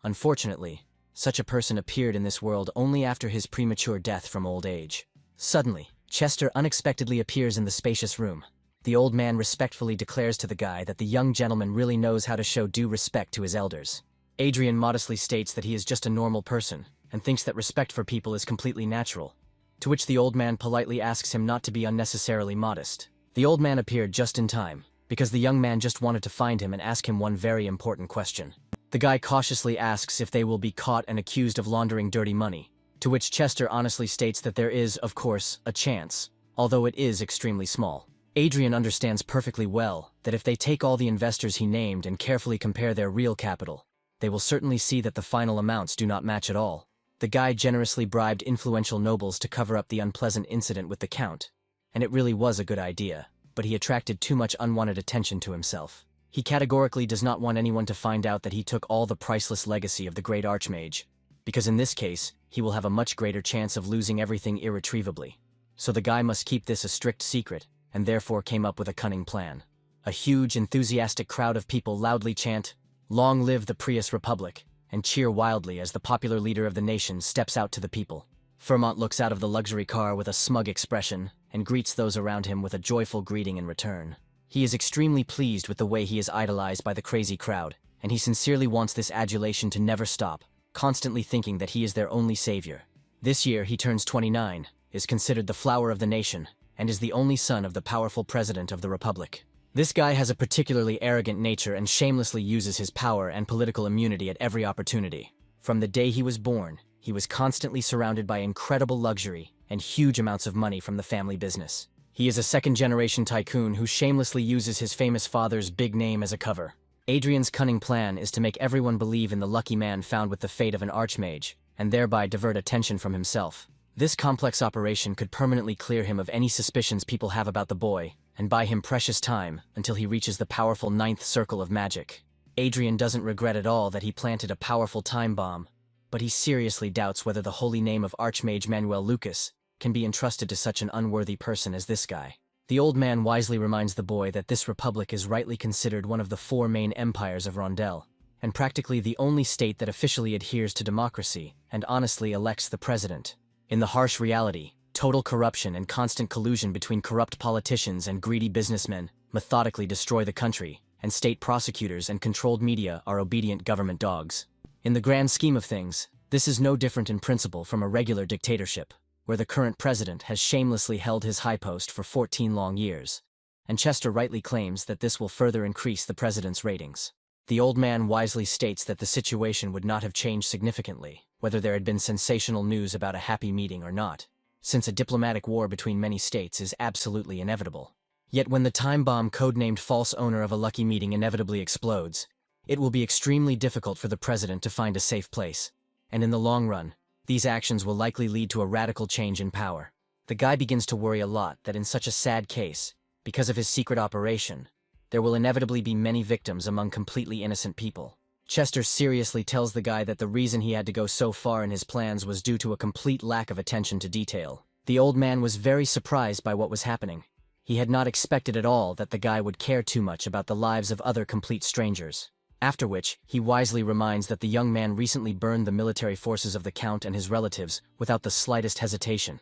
Unfortunately, such a person appeared in this world only after his premature death from old age. Suddenly, Chester unexpectedly appears in the spacious room. The old man respectfully declares to the guy that the young gentleman really knows how to show due respect to his elders. Adrien modestly states that he is just a normal person and thinks that respect for people is completely natural, to which the old man politely asks him not to be unnecessarily modest. The old man appeared just in time, because the young man just wanted to find him and ask him one very important question. The guy cautiously asks if they will be caught and accused of laundering dirty money, to which Chester honestly states that there is, of course, a chance, although it is extremely small. Adrien understands perfectly well that if they take all the investors he named and carefully compare their real capital, they will certainly see that the final amounts do not match at all. The guy generously bribed influential nobles to cover up the unpleasant incident with the Count, and it really was a good idea, but he attracted too much unwanted attention to himself. He categorically does not want anyone to find out that he took all the priceless legacy of the great Archmage, because in this case, he will have a much greater chance of losing everything irretrievably. So the guy must keep this a strict secret, and therefore came up with a cunning plan. A huge, enthusiastic crowd of people loudly chant, "Long live the Prius Republic," and cheer wildly as the popular leader of the nation steps out to the people. Fermont looks out of the luxury car with a smug expression and greets those around him with a joyful greeting in return. He is extremely pleased with the way he is idolized by the crazy crowd, and he sincerely wants this adulation to never stop, constantly thinking that he is their only savior. This year he turns 29, is considered the flower of the nation, and is the only son of the powerful president of the republic. This guy has a particularly arrogant nature and shamelessly uses his power and political immunity at every opportunity. From the day he was born, he was constantly surrounded by incredible luxury and huge amounts of money from the family business. He is a second-generation tycoon who shamelessly uses his famous father's big name as a cover. Adrien's cunning plan is to make everyone believe in the lucky man found with the fate of an archmage, and thereby divert attention from himself. This complex operation could permanently clear him of any suspicions people have about the boy, and buy him precious time until he reaches the powerful 9th circle of magic. Adrien doesn't regret at all that he planted a powerful time bomb, but he seriously doubts whether the holy name of Archmage Manuel Lucas can be entrusted to such an unworthy person as this guy. The old man wisely reminds the boy that this republic is rightly considered one of the 4 main empires of Rondell, and practically the only state that officially adheres to democracy and honestly elects the president. In the harsh reality, total corruption and constant collusion between corrupt politicians and greedy businessmen methodically destroy the country, and state prosecutors and controlled media are obedient government dogs. In the grand scheme of things, this is no different in principle from a regular dictatorship, where the current president has shamelessly held his high post for 14 long years, and Chester rightly claims that this will further increase the president's ratings. The old man wisely states that the situation would not have changed significantly, whether there had been sensational news about a happy meeting or not, since a diplomatic war between many states is absolutely inevitable. Yet when the time bomb codenamed false owner of a lucky meeting inevitably explodes, it will be extremely difficult for the president to find a safe place, and in the long run, these actions will likely lead to a radical change in power. The guy begins to worry a lot that in such a sad case, because of his secret operation, there will inevitably be many victims among completely innocent people. Chester seriously tells the guy that the reason he had to go so far in his plans was due to a complete lack of attention to detail. The old man was very surprised by what was happening. He had not expected at all that the guy would care too much about the lives of other complete strangers. After which, he wisely reminds that the young man recently burned the military forces of the Count and his relatives without the slightest hesitation.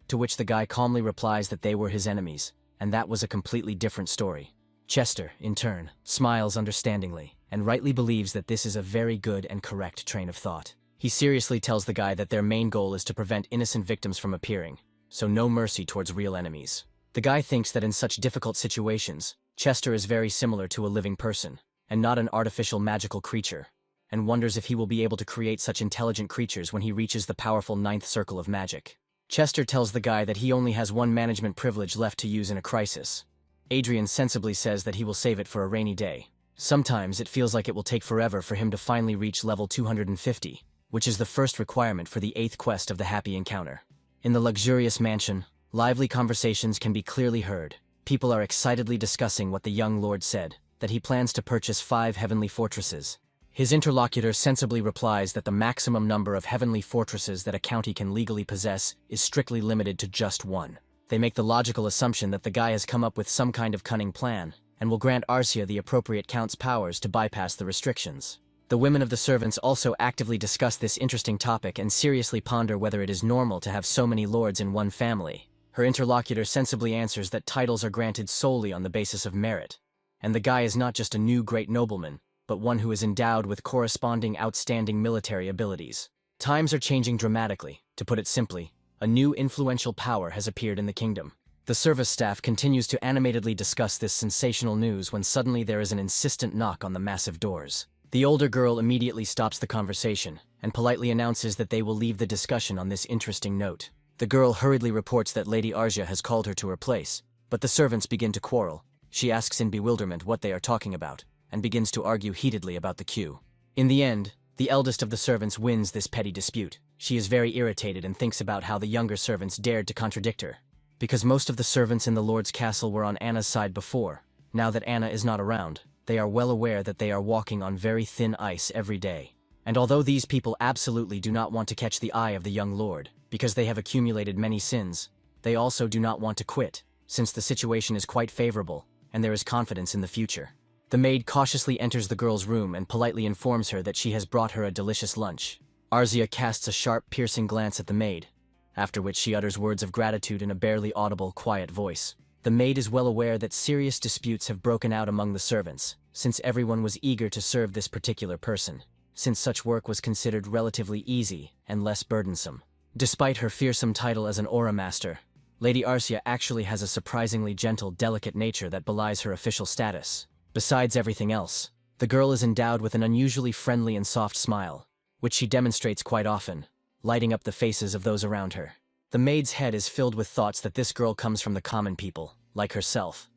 To which the guy calmly replies that they were his enemies, and that was a completely different story. Chester, in turn, smiles understandingly, and rightly believes that this is a very good and correct train of thought. He seriously tells the guy that their main goal is to prevent innocent victims from appearing, so no mercy towards real enemies. The guy thinks that in such difficult situations, Chester is very similar to a living person, and not an artificial magical creature, and wonders if he will be able to create such intelligent creatures when he reaches the powerful ninth circle of magic. Chester tells the guy that he only has one management privilege left to use in a crisis. Adrien sensibly says that he will save it for a rainy day. Sometimes it feels like it will take forever for him to finally reach level 250, which is the first requirement for the 8th quest of the Happy Encounter. In the luxurious mansion, lively conversations can be clearly heard. People are excitedly discussing what the young lord said, that he plans to purchase 5 heavenly fortresses. His interlocutor sensibly replies that the maximum number of heavenly fortresses that a county can legally possess is strictly limited to just 1. They make the logical assumption that the guy has come up with some kind of cunning plan, and will grant Arcia the appropriate count's powers to bypass the restrictions. The women of the servants also actively discuss this interesting topic and seriously ponder whether it is normal to have so many lords in one family. Her interlocutor sensibly answers that titles are granted solely on the basis of merit, and the guy is not just a new great nobleman, but one who is endowed with corresponding outstanding military abilities. Times are changing dramatically. To put it simply, a new influential power has appeared in the kingdom. The service staff continues to animatedly discuss this sensational news when suddenly there is an insistent knock on the massive doors. The older girl immediately stops the conversation and politely announces that they will leave the discussion on this interesting note. The girl hurriedly reports that Lady Arcia has called her to her place, but the servants begin to quarrel. She asks in bewilderment what they are talking about, and begins to argue heatedly about the queue. In the end, the eldest of the servants wins this petty dispute. She is very irritated and thinks about how the younger servants dared to contradict her. Because most of the servants in the Lord's castle were on Anna's side before, now that Anna is not around, they are well aware that they are walking on very thin ice every day. And although these people absolutely do not want to catch the eye of the young lord, because they have accumulated many sins, they also do not want to quit, since the situation is quite favorable, and there is confidence in the future. The maid cautiously enters the girl's room and politely informs her that she has brought her a delicious lunch. Arcia casts a sharp, piercing glance at the maid, after which she utters words of gratitude in a barely audible, quiet voice. The maid is well aware that serious disputes have broken out among the servants, since everyone was eager to serve this particular person, since such work was considered relatively easy and less burdensome. Despite her fearsome title as an aura master, Lady Arcia actually has a surprisingly gentle, delicate nature that belies her official status. Besides everything else, the girl is endowed with an unusually friendly and soft smile, which she demonstrates quite often, lighting up the faces of those around her. The maid's head is filled with thoughts that this girl comes from the common people, like herself,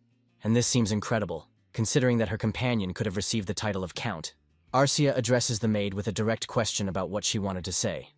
and this seems incredible, considering that her companion could have received the title of Count. Arcia addresses the maid with a direct question about what she wanted to say,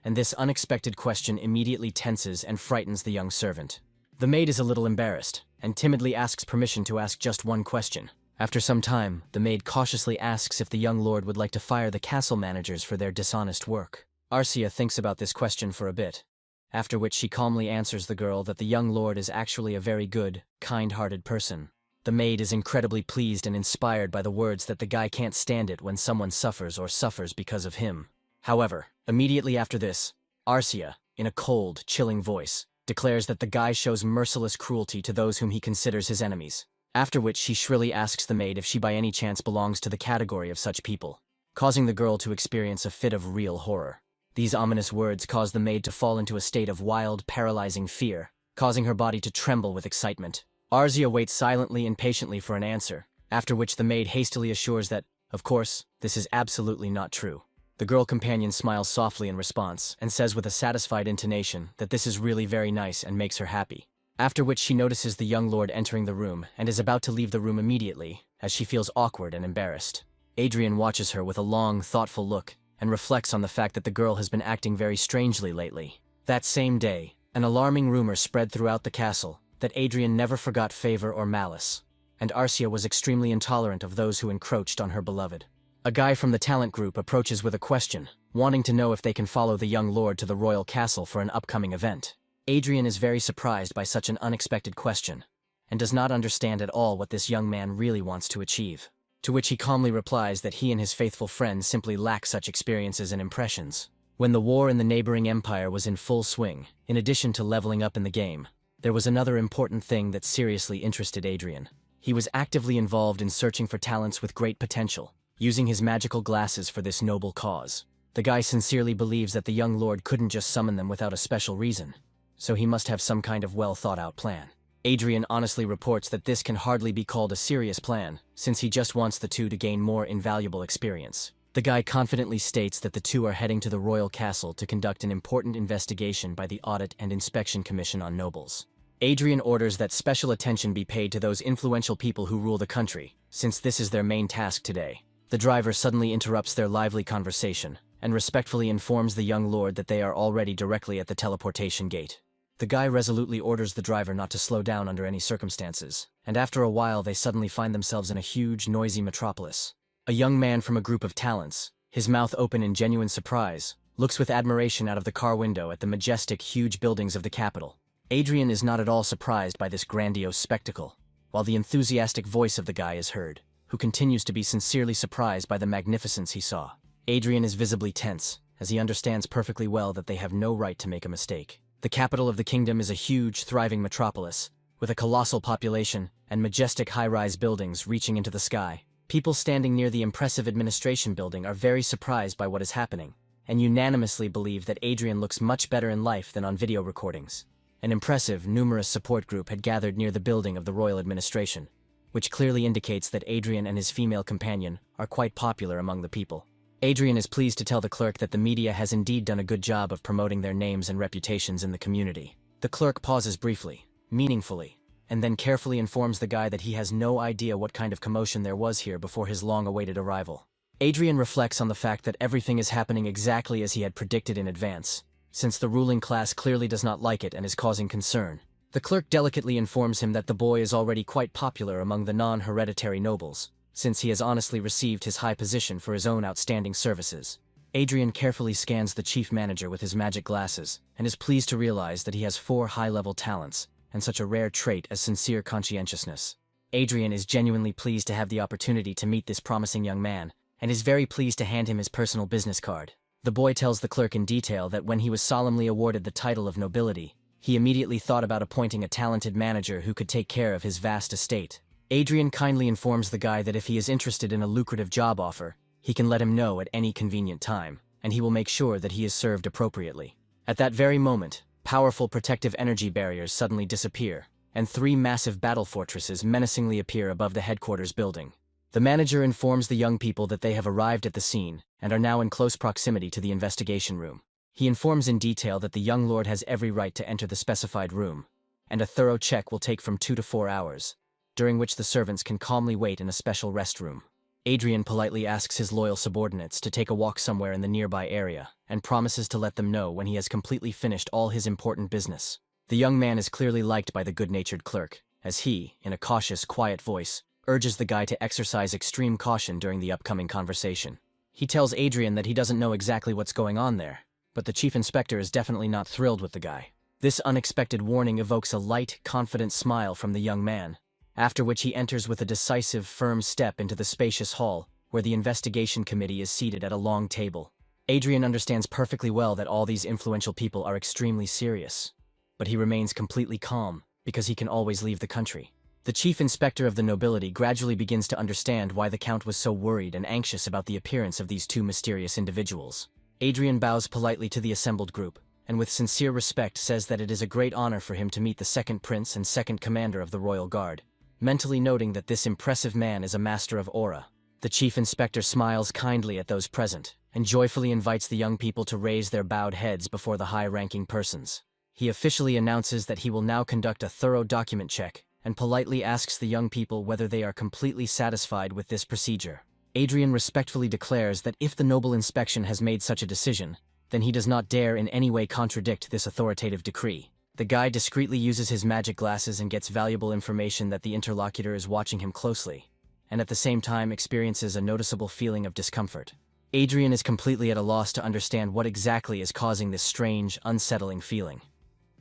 and this unexpected question immediately tenses and frightens the young servant. The maid is a little embarrassed, and timidly asks permission to ask just one question. After some time, the maid cautiously asks if the young lord would like to fire the castle managers for their dishonest work. Arcia thinks about this question for a bit, after which she calmly answers the girl that the young lord is actually a very good, kind-hearted person. The maid is incredibly pleased and inspired by the words that the guy can't stand it when someone suffers because of him. However, immediately after this, Arcia, in a cold, chilling voice, declares that the guy shows merciless cruelty to those whom he considers his enemies. After which she shrilly asks the maid if she by any chance belongs to the category of such people, causing the girl to experience a fit of real horror. These ominous words cause the maid to fall into a state of wild, paralyzing fear, causing her body to tremble with excitement. Arcia waits silently and patiently for an answer, after which the maid hastily assures that, of course, this is absolutely not true. The girl companion smiles softly in response, and says with a satisfied intonation that this is really very nice and makes her happy. After which she notices the young lord entering the room and is about to leave the room immediately, as she feels awkward and embarrassed. Adrien watches her with a long, thoughtful look, and reflects on the fact that the girl has been acting very strangely lately. That same day, an alarming rumor spread throughout the castle that Adrien never forgot favor or malice, and Arcia was extremely intolerant of those who encroached on her beloved. A guy from the talent group approaches with a question, wanting to know if they can follow the young lord to the royal castle for an upcoming event. Adrien is very surprised by such an unexpected question, and does not understand at all what this young man really wants to achieve. to which he calmly replies that he and his faithful friends simply lack such experiences and impressions. When the war in the neighboring empire was in full swing, in addition to leveling up in the game, there was another important thing that seriously interested Adrien. He was actively involved in searching for talents with great potential, using his magical glasses for this noble cause. The guy sincerely believes that the young lord couldn't just summon them without a special reason, so he must have some kind of well-thought-out plan. Adrien honestly reports that this can hardly be called a serious plan, since he just wants the two to gain more invaluable experience. The guy confidently states that the two are heading to the royal castle to conduct an important investigation by the Audit and Inspection Commission on Nobles. Adrien orders that special attention be paid to those influential people who rule the country, since this is their main task today. The driver suddenly interrupts their lively conversation, and respectfully informs the young lord that they are already directly at the teleportation gate. The guy resolutely orders the driver not to slow down under any circumstances, and after a while they suddenly find themselves in a huge, noisy metropolis. A young man from a group of talents, his mouth open in genuine surprise, looks with admiration out of the car window at the majestic, huge buildings of the capital. Adrien is not at all surprised by this grandiose spectacle, while the enthusiastic voice of the guy is heard, who continues to be sincerely surprised by the magnificence he saw. Adrien is visibly tense, as he understands perfectly well that they have no right to make a mistake. The capital of the kingdom is a huge, thriving metropolis, with a colossal population and majestic high-rise buildings reaching into the sky. People standing near the impressive administration building are very surprised by what is happening, and unanimously believe that Adrien looks much better in life than on video recordings. An impressive, numerous support group had gathered near the building of the royal administration, which clearly indicates that Adrien and his female companion are quite popular among the people. Adrien is pleased to tell the clerk that the media has indeed done a good job of promoting their names and reputations in the community. The clerk pauses briefly, meaningfully, and then carefully informs the guy that he has no idea what kind of commotion there was here before his long-awaited arrival. Adrien reflects on the fact that everything is happening exactly as he had predicted in advance, since the ruling class clearly does not like it and is causing concern. The clerk delicately informs him that the boy is already quite popular among the non-hereditary nobles, since he has honestly received his high position for his own outstanding services. Adrien carefully scans the chief manager with his magic glasses, and is pleased to realize that he has 4 high-level talents, and such a rare trait as sincere conscientiousness. Adrien is genuinely pleased to have the opportunity to meet this promising young man, and is very pleased to hand him his personal business card. The boy tells the clerk in detail that when he was solemnly awarded the title of nobility, he immediately thought about appointing a talented manager who could take care of his vast estate. Adrien kindly informs the guy that if he is interested in a lucrative job offer, he can let him know at any convenient time, and he will make sure that he is served appropriately. At that very moment, powerful protective energy barriers suddenly disappear, and 3 massive battle fortresses menacingly appear above the headquarters building. The manager informs the young people that they have arrived at the scene and are now in close proximity to the investigation room. He informs in detail that the young lord has every right to enter the specified room, and a thorough check will take from 2 to 4 hours, during which the servants can calmly wait in a special restroom. Adrien politely asks his loyal subordinates to take a walk somewhere in the nearby area, and promises to let them know when he has completely finished all his important business. The young man is clearly liked by the good-natured clerk, as he, in a cautious, quiet voice, urges the guy to exercise extreme caution during the upcoming conversation. He tells Adrien that he doesn't know exactly what's going on there, but the chief inspector is definitely not thrilled with the guy. This unexpected warning evokes a light, confident smile from the young man, after which he enters with a decisive, firm step into the spacious hall, where the investigation committee is seated at a long table. Adrien understands perfectly well that all these influential people are extremely serious, but he remains completely calm, because he can always leave the country. The chief inspector of the nobility gradually begins to understand why the count was so worried and anxious about the appearance of these 2 mysterious individuals. Adrien bows politely to the assembled group, and with sincere respect says that it is a great honor for him to meet the 2nd Prince and 2nd Commander of the Royal Guard, mentally noting that this impressive man is a master of aura. The chief inspector smiles kindly at those present, and joyfully invites the young people to raise their bowed heads before the high-ranking persons. He officially announces that he will now conduct a thorough document check, and politely asks the young people whether they are completely satisfied with this procedure. Adrien respectfully declares that if the noble inspection has made such a decision, then he does not dare in any way contradict this authoritative decree. The guy discreetly uses his magic glasses and gets valuable information that the interlocutor is watching him closely, and at the same time experiences a noticeable feeling of discomfort. Adrien is completely at a loss to understand what exactly is causing this strange, unsettling feeling.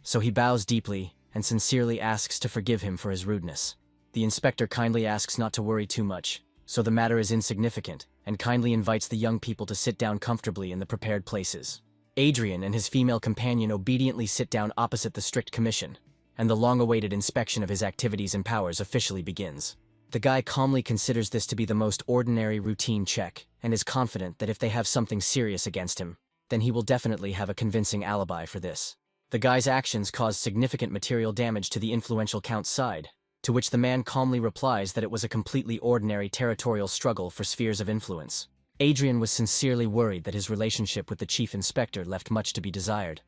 So he bows deeply and sincerely asks to forgive him for his rudeness. The inspector kindly asks not to worry too much, so the matter is insignificant, and kindly invites the young people to sit down comfortably in the prepared places. Adrien and his female companion obediently sit down opposite the strict commission, and the long-awaited inspection of his activities and powers officially begins. The guy calmly considers this to be the most ordinary routine check, and is confident that if they have something serious against him, then he will definitely have a convincing alibi for this. The guy's actions cause significant material damage to the influential Count's side, to which the man calmly replies that it was a completely ordinary territorial struggle for spheres of influence. Adrien was sincerely worried that his relationship with the chief inspector left much to be desired.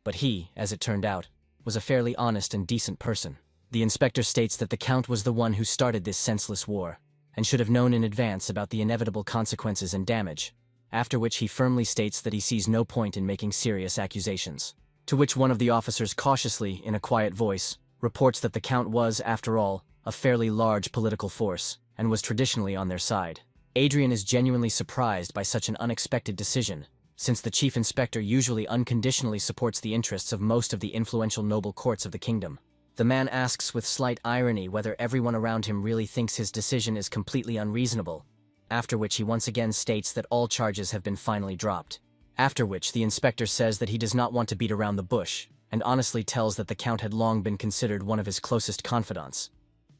But he, as it turned out, was a fairly honest and decent person. The inspector states that the Count was the one who started this senseless war, and should have known in advance about the inevitable consequences and damage, after which he firmly states that he sees no point in making serious accusations. To which one of the officers cautiously, in a quiet voice, reports that the Count was, after all, a fairly large political force, and was traditionally on their side. Adrien is genuinely surprised by such an unexpected decision, since the chief inspector usually unconditionally supports the interests of most of the influential noble courts of the kingdom. The man asks with slight irony whether everyone around him really thinks his decision is completely unreasonable, after which he once again states that all charges have been finally dropped. After which the inspector says that he does not want to beat around the bush, and honestly tells that the Count had long been considered one of his closest confidants.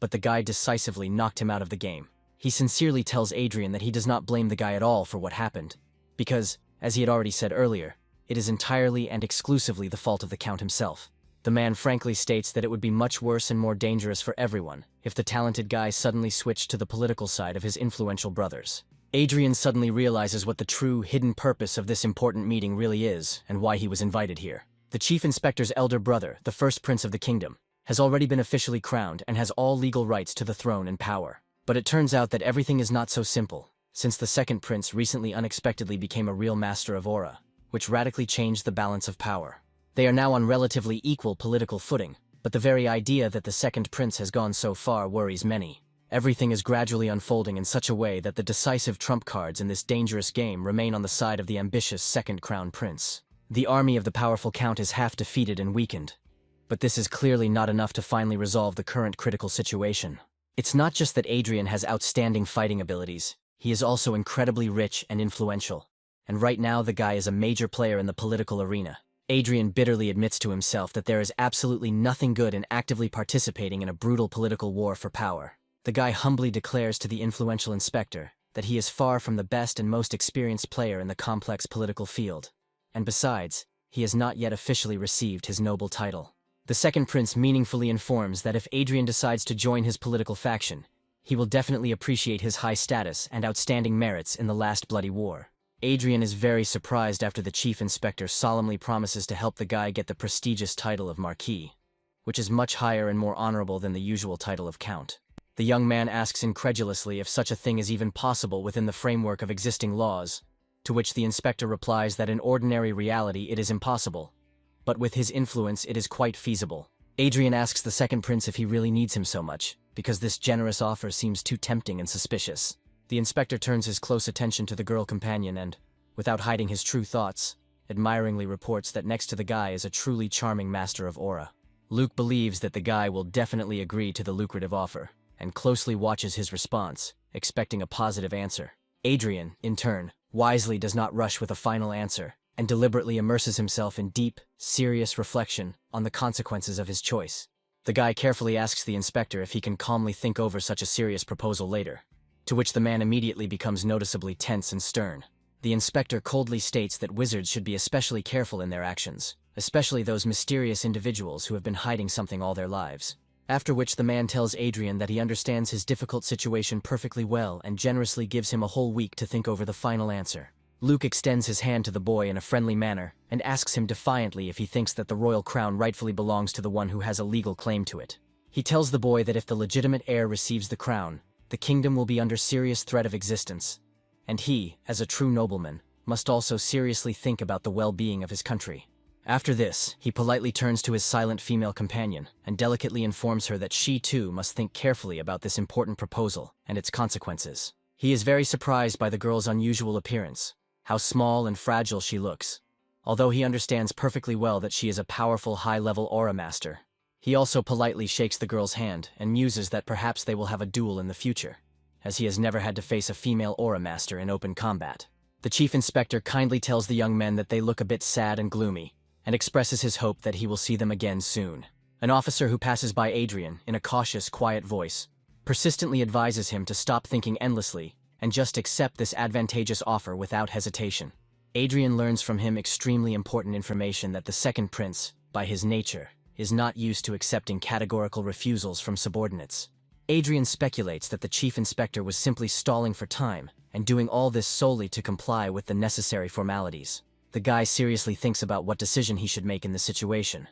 But the guy decisively knocked him out of the game. He sincerely tells Adrien that he does not blame the guy at all for what happened, because, as he had already said earlier, it is entirely and exclusively the fault of the Count himself. The man frankly states that it would be much worse and more dangerous for everyone if the talented guy suddenly switched to the political side of his influential brothers. Adrien suddenly realizes what the true, hidden purpose of this important meeting really is, and why he was invited here. The chief inspector's elder brother, the first prince of the kingdom, has already been officially crowned and has all legal rights to the throne and power. But it turns out that everything is not so simple, since the second prince recently unexpectedly became a real master of aura, which radically changed the balance of power. They are now on relatively equal political footing, but the very idea that the second prince has gone so far worries many. Everything is gradually unfolding in such a way that the decisive trump cards in this dangerous game remain on the side of the ambitious second crown prince. The army of the powerful Count is half defeated and weakened, but this is clearly not enough to finally resolve the current critical situation. It's not just that Adrien has outstanding fighting abilities, he is also incredibly rich and influential, and right now the guy is a major player in the political arena. Adrien bitterly admits to himself that there is absolutely nothing good in actively participating in a brutal political war for power. The guy humbly declares to the influential inspector that he is far from the best and most experienced player in the complex political field, and besides, he has not yet officially received his noble title. The second prince meaningfully informs that if Adrien decides to join his political faction, he will definitely appreciate his high status and outstanding merits in the last bloody war. Adrien is very surprised after the chief inspector solemnly promises to help the guy get the prestigious title of Marquis, which is much higher and more honorable than the usual title of Count. The young man asks incredulously if such a thing is even possible within the framework of existing laws, to which the inspector replies that in ordinary reality it is impossible, but with his influence it is quite feasible. Adrien asks the second prince if he really needs him so much, because this generous offer seems too tempting and suspicious. The inspector turns his close attention to the girl companion and, without hiding his true thoughts, admiringly reports that next to the guy is a truly charming master of aura. Luke believes that the guy will definitely agree to the lucrative offer, and closely watches his response, expecting a positive answer. Adrien, in turn, wisely does not rush with a final answer, and deliberately immerses himself in deep, serious reflection on the consequences of his choice. The guy carefully asks the inspector if he can calmly think over such a serious proposal later, to which the man immediately becomes noticeably tense and stern. The inspector coldly states that wizards should be especially careful in their actions, especially those mysterious individuals who have been hiding something all their lives. After which the man tells Adrien that he understands his difficult situation perfectly well and generously gives him a whole week to think over the final answer. Luke extends his hand to the boy in a friendly manner and asks him defiantly if he thinks that the royal crown rightfully belongs to the one who has a legal claim to it. He tells the boy that if the legitimate heir receives the crown, the kingdom will be under serious threat of existence, and he, as a true nobleman, must also seriously think about the well-being of his country. After this, he politely turns to his silent female companion and delicately informs her that she too must think carefully about this important proposal and its consequences. He is very surprised by the girl's unusual appearance, how small and fragile she looks, although he understands perfectly well that she is a powerful high-level aura master. He also politely shakes the girl's hand and muses that perhaps they will have a duel in the future. as he has never had to face a female aura master in open combat. The chief inspector kindly tells the young men that they look a bit sad and gloomy, and expresses his hope that he will see them again soon. An officer who passes by Adrien, in a cautious, quiet voice, persistently advises him to stop thinking endlessly and just accept this advantageous offer without hesitation. Adrien learns from him extremely important information that the second prince, by his nature, is not used to accepting categorical refusals from subordinates. Adrien speculates that the chief inspector was simply stalling for time and doing all this solely to comply with the necessary formalities. The guy seriously thinks about what decision he should make in the situation,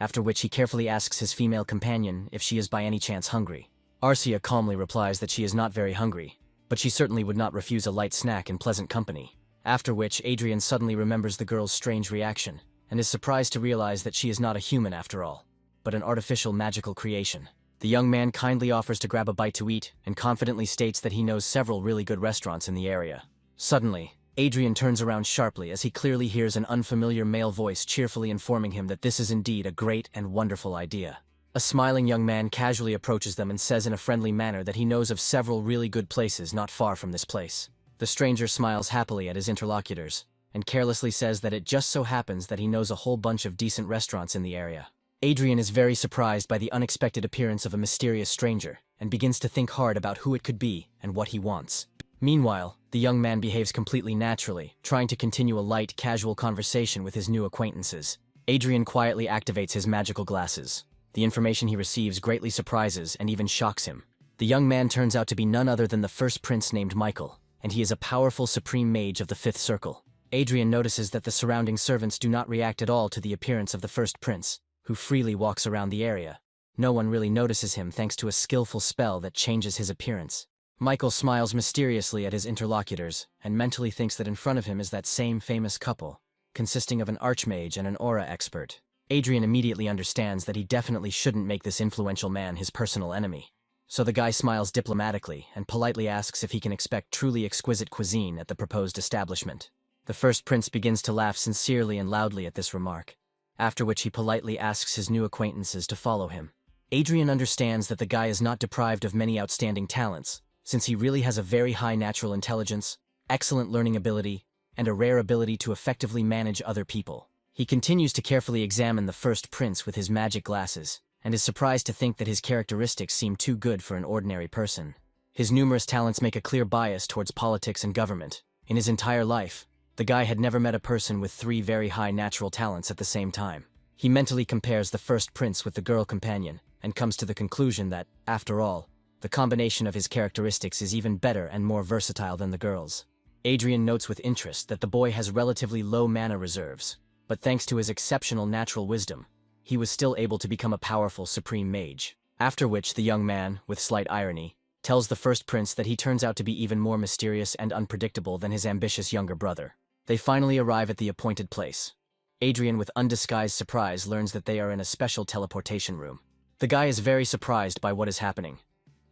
after which he carefully asks his female companion if she is by any chance hungry. Arcia calmly replies that she is not very hungry, but she certainly would not refuse a light snack in pleasant company. After which, Adrien suddenly remembers the girl's strange reaction, and is surprised to realize that she is not a human after all, but an artificial magical creation. The young man kindly offers to grab a bite to eat, and confidently states that he knows several really good restaurants in the area. Suddenly, Adrien turns around sharply as he clearly hears an unfamiliar male voice cheerfully informing him that this is indeed a great and wonderful idea. A smiling young man casually approaches them and says in a friendly manner that he knows of several really good places not far from this place. The stranger smiles happily at his interlocutors, and carelessly says that it just so happens that he knows a whole bunch of decent restaurants in the area. Adrien is very surprised by the unexpected appearance of a mysterious stranger, and begins to think hard about who it could be and what he wants. Meanwhile, the young man behaves completely naturally, trying to continue a light, casual conversation with his new acquaintances. Adrien quietly activates his magical glasses. The information he receives greatly surprises and even shocks him. The young man turns out to be none other than the first prince named Michael, and he is a powerful supreme mage of the fifth circle. Adrien notices that the surrounding servants do not react at all to the appearance of the first prince, who freely walks around the area. No one really notices him thanks to a skillful spell that changes his appearance. Michael smiles mysteriously at his interlocutors, and mentally thinks that in front of him is that same famous couple, consisting of an archmage and an aura expert. Adrien immediately understands that he definitely shouldn't make this influential man his personal enemy. So the guy smiles diplomatically and politely asks if he can expect truly exquisite cuisine at the proposed establishment. The first prince begins to laugh sincerely and loudly at this remark, after which he politely asks his new acquaintances to follow him. Adrien understands that the guy is not deprived of many outstanding talents, since he really has a very high natural intelligence, excellent learning ability, and a rare ability to effectively manage other people. He continues to carefully examine the first prince with his magic glasses, and is surprised to think that his characteristics seem too good for an ordinary person. His numerous talents make a clear bias towards politics and government. In his entire life, the guy had never met a person with 3 very high natural talents at the same time. He mentally compares the first prince with the girl companion, and comes to the conclusion that, after all, the combination of his characteristics is even better and more versatile than the girl's. Adrien notes with interest that the boy has relatively low mana reserves, but thanks to his exceptional natural wisdom, he was still able to become a powerful supreme mage. After which the young man, with slight irony, tells the first prince that he turns out to be even more mysterious and unpredictable than his ambitious younger brother. They finally arrive at the appointed place. Adrien, with undisguised surprise, learns that they are in a special teleportation room. The guy is very surprised by what is happening,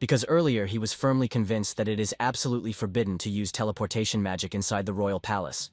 because earlier he was firmly convinced that it is absolutely forbidden to use teleportation magic inside the royal palace.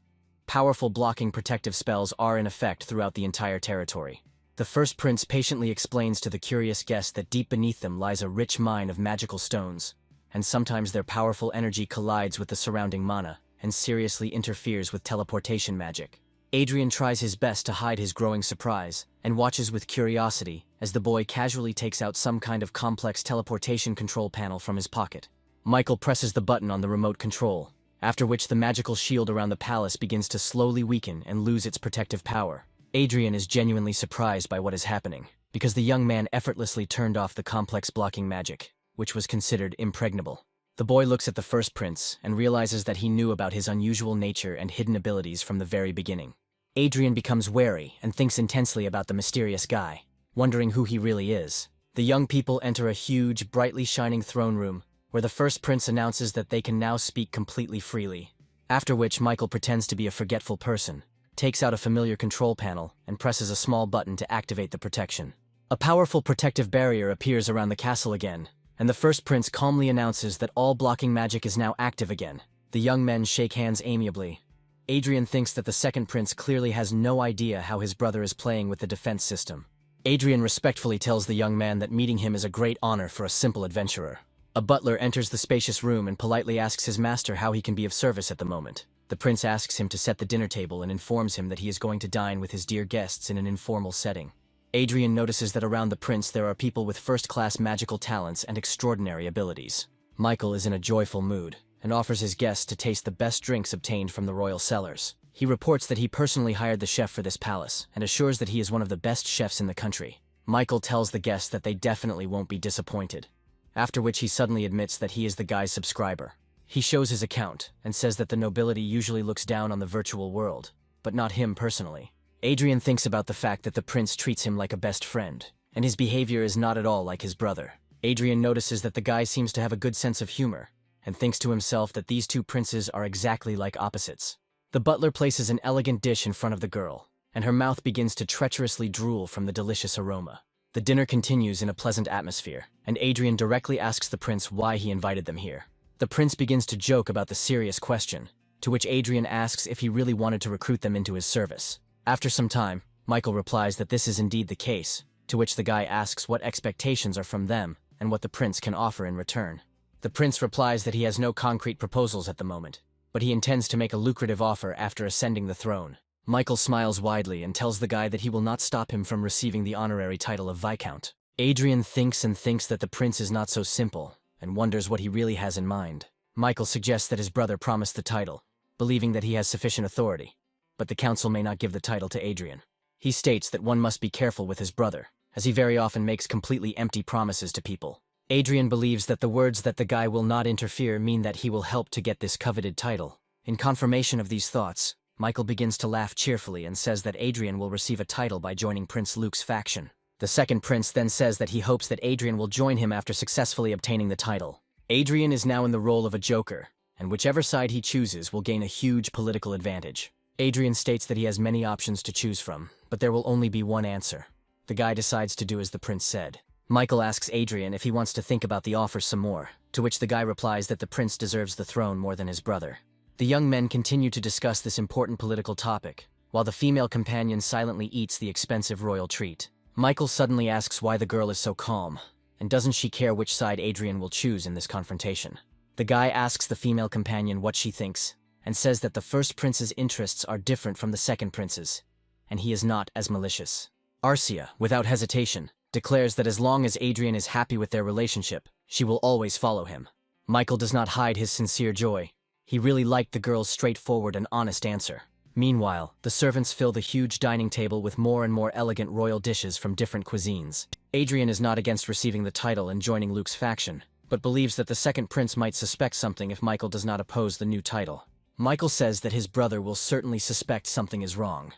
Powerful blocking protective spells are in effect throughout the entire territory. The first prince patiently explains to the curious guest that deep beneath them lies a rich mine of magical stones, and sometimes their powerful energy collides with the surrounding mana, and seriously interferes with teleportation magic. Adrien tries his best to hide his growing surprise, and watches with curiosity as the boy casually takes out some kind of complex teleportation control panel from his pocket. Michael presses the button on the remote control, after which the magical shield around the palace begins to slowly weaken and lose its protective power. Adrien is genuinely surprised by what is happening, because the young man effortlessly turned off the complex blocking magic, which was considered impregnable. The boy looks at the first prince and realizes that he knew about his unusual nature and hidden abilities from the very beginning. Adrien becomes wary and thinks intensely about the mysterious guy, wondering who he really is. The young people enter a huge, brightly shining throne room, where the first prince announces that they can now speak completely freely. After which Michael pretends to be a forgetful person, takes out a familiar control panel, and presses a small button to activate the protection. A powerful protective barrier appears around the castle again, and the first prince calmly announces that all blocking magic is now active again. The young men shake hands amiably. Adrien thinks that the second prince clearly has no idea how his brother is playing with the defense system. Adrien respectfully tells the young man that meeting him is a great honor for a simple adventurer. A butler enters the spacious room and politely asks his master how he can be of service at the moment. The prince asks him to set the dinner table and informs him that he is going to dine with his dear guests in an informal setting. Adrien notices that around the prince there are people with first-class magical talents and extraordinary abilities. Michael is in a joyful mood and offers his guests to taste the best drinks obtained from the royal cellars. He reports that he personally hired the chef for this palace and assures that he is one of the best chefs in the country. Michael tells the guests that they definitely won't be disappointed, after which he suddenly admits that he is the guy's subscriber. He shows his account and says that the nobility usually looks down on the virtual world, but not him personally. Adrien thinks about the fact that the prince treats him like a best friend, and his behavior is not at all like his brother. Adrien notices that the guy seems to have a good sense of humor, and thinks to himself that these two princes are exactly like opposites. The butler places an elegant dish in front of the girl, and her mouth begins to treacherously drool from the delicious aroma. The dinner continues in a pleasant atmosphere, and Adrien directly asks the prince why he invited them here. The prince begins to joke about the serious question, to which Adrien asks if he really wanted to recruit them into his service. After some time, Michael replies that this is indeed the case, to which the guy asks what expectations are from them and what the prince can offer in return. The prince replies that he has no concrete proposals at the moment, but he intends to make a lucrative offer after ascending the throne. Michael smiles widely and tells the guy that he will not stop him from receiving the honorary title of Viscount. Adrien thinks that the prince is not so simple, and wonders what he really has in mind. Michael suggests that his brother promised the title, believing that he has sufficient authority, but the council may not give the title to Adrien. He states that one must be careful with his brother, as he very often makes completely empty promises to people. Adrien believes that the words that the guy will not interfere mean that he will help to get this coveted title. In confirmation of these thoughts, Michael begins to laugh cheerfully and says that Adrien will receive a title by joining Prince Luke's faction. The second prince then says that he hopes that Adrien will join him after successfully obtaining the title. Adrien is now in the role of a joker, and whichever side he chooses will gain a huge political advantage. Adrien states that he has many options to choose from, but there will only be one answer. The guy decides to do as the prince said. Michael asks Adrien if he wants to think about the offer some more, to which the guy replies that the prince deserves the throne more than his brother. The young men continue to discuss this important political topic, while the female companion silently eats the expensive royal treat. Michael suddenly asks why the girl is so calm, and doesn't she care which side Adrien will choose in this confrontation. The guy asks the female companion what she thinks, and says that the first prince's interests are different from the second prince's, and he is not as malicious. Arcia, without hesitation, declares that as long as Adrien is happy with their relationship, she will always follow him. Michael does not hide his sincere joy. He really liked the girl's straightforward and honest answer. Meanwhile, the servants fill the huge dining table with more and more elegant royal dishes from different cuisines. Adrien is not against receiving the title and joining Luke's faction, but believes that the second prince might suspect something if Michael does not oppose the new title. Michael says that his brother will certainly suspect something is wrong,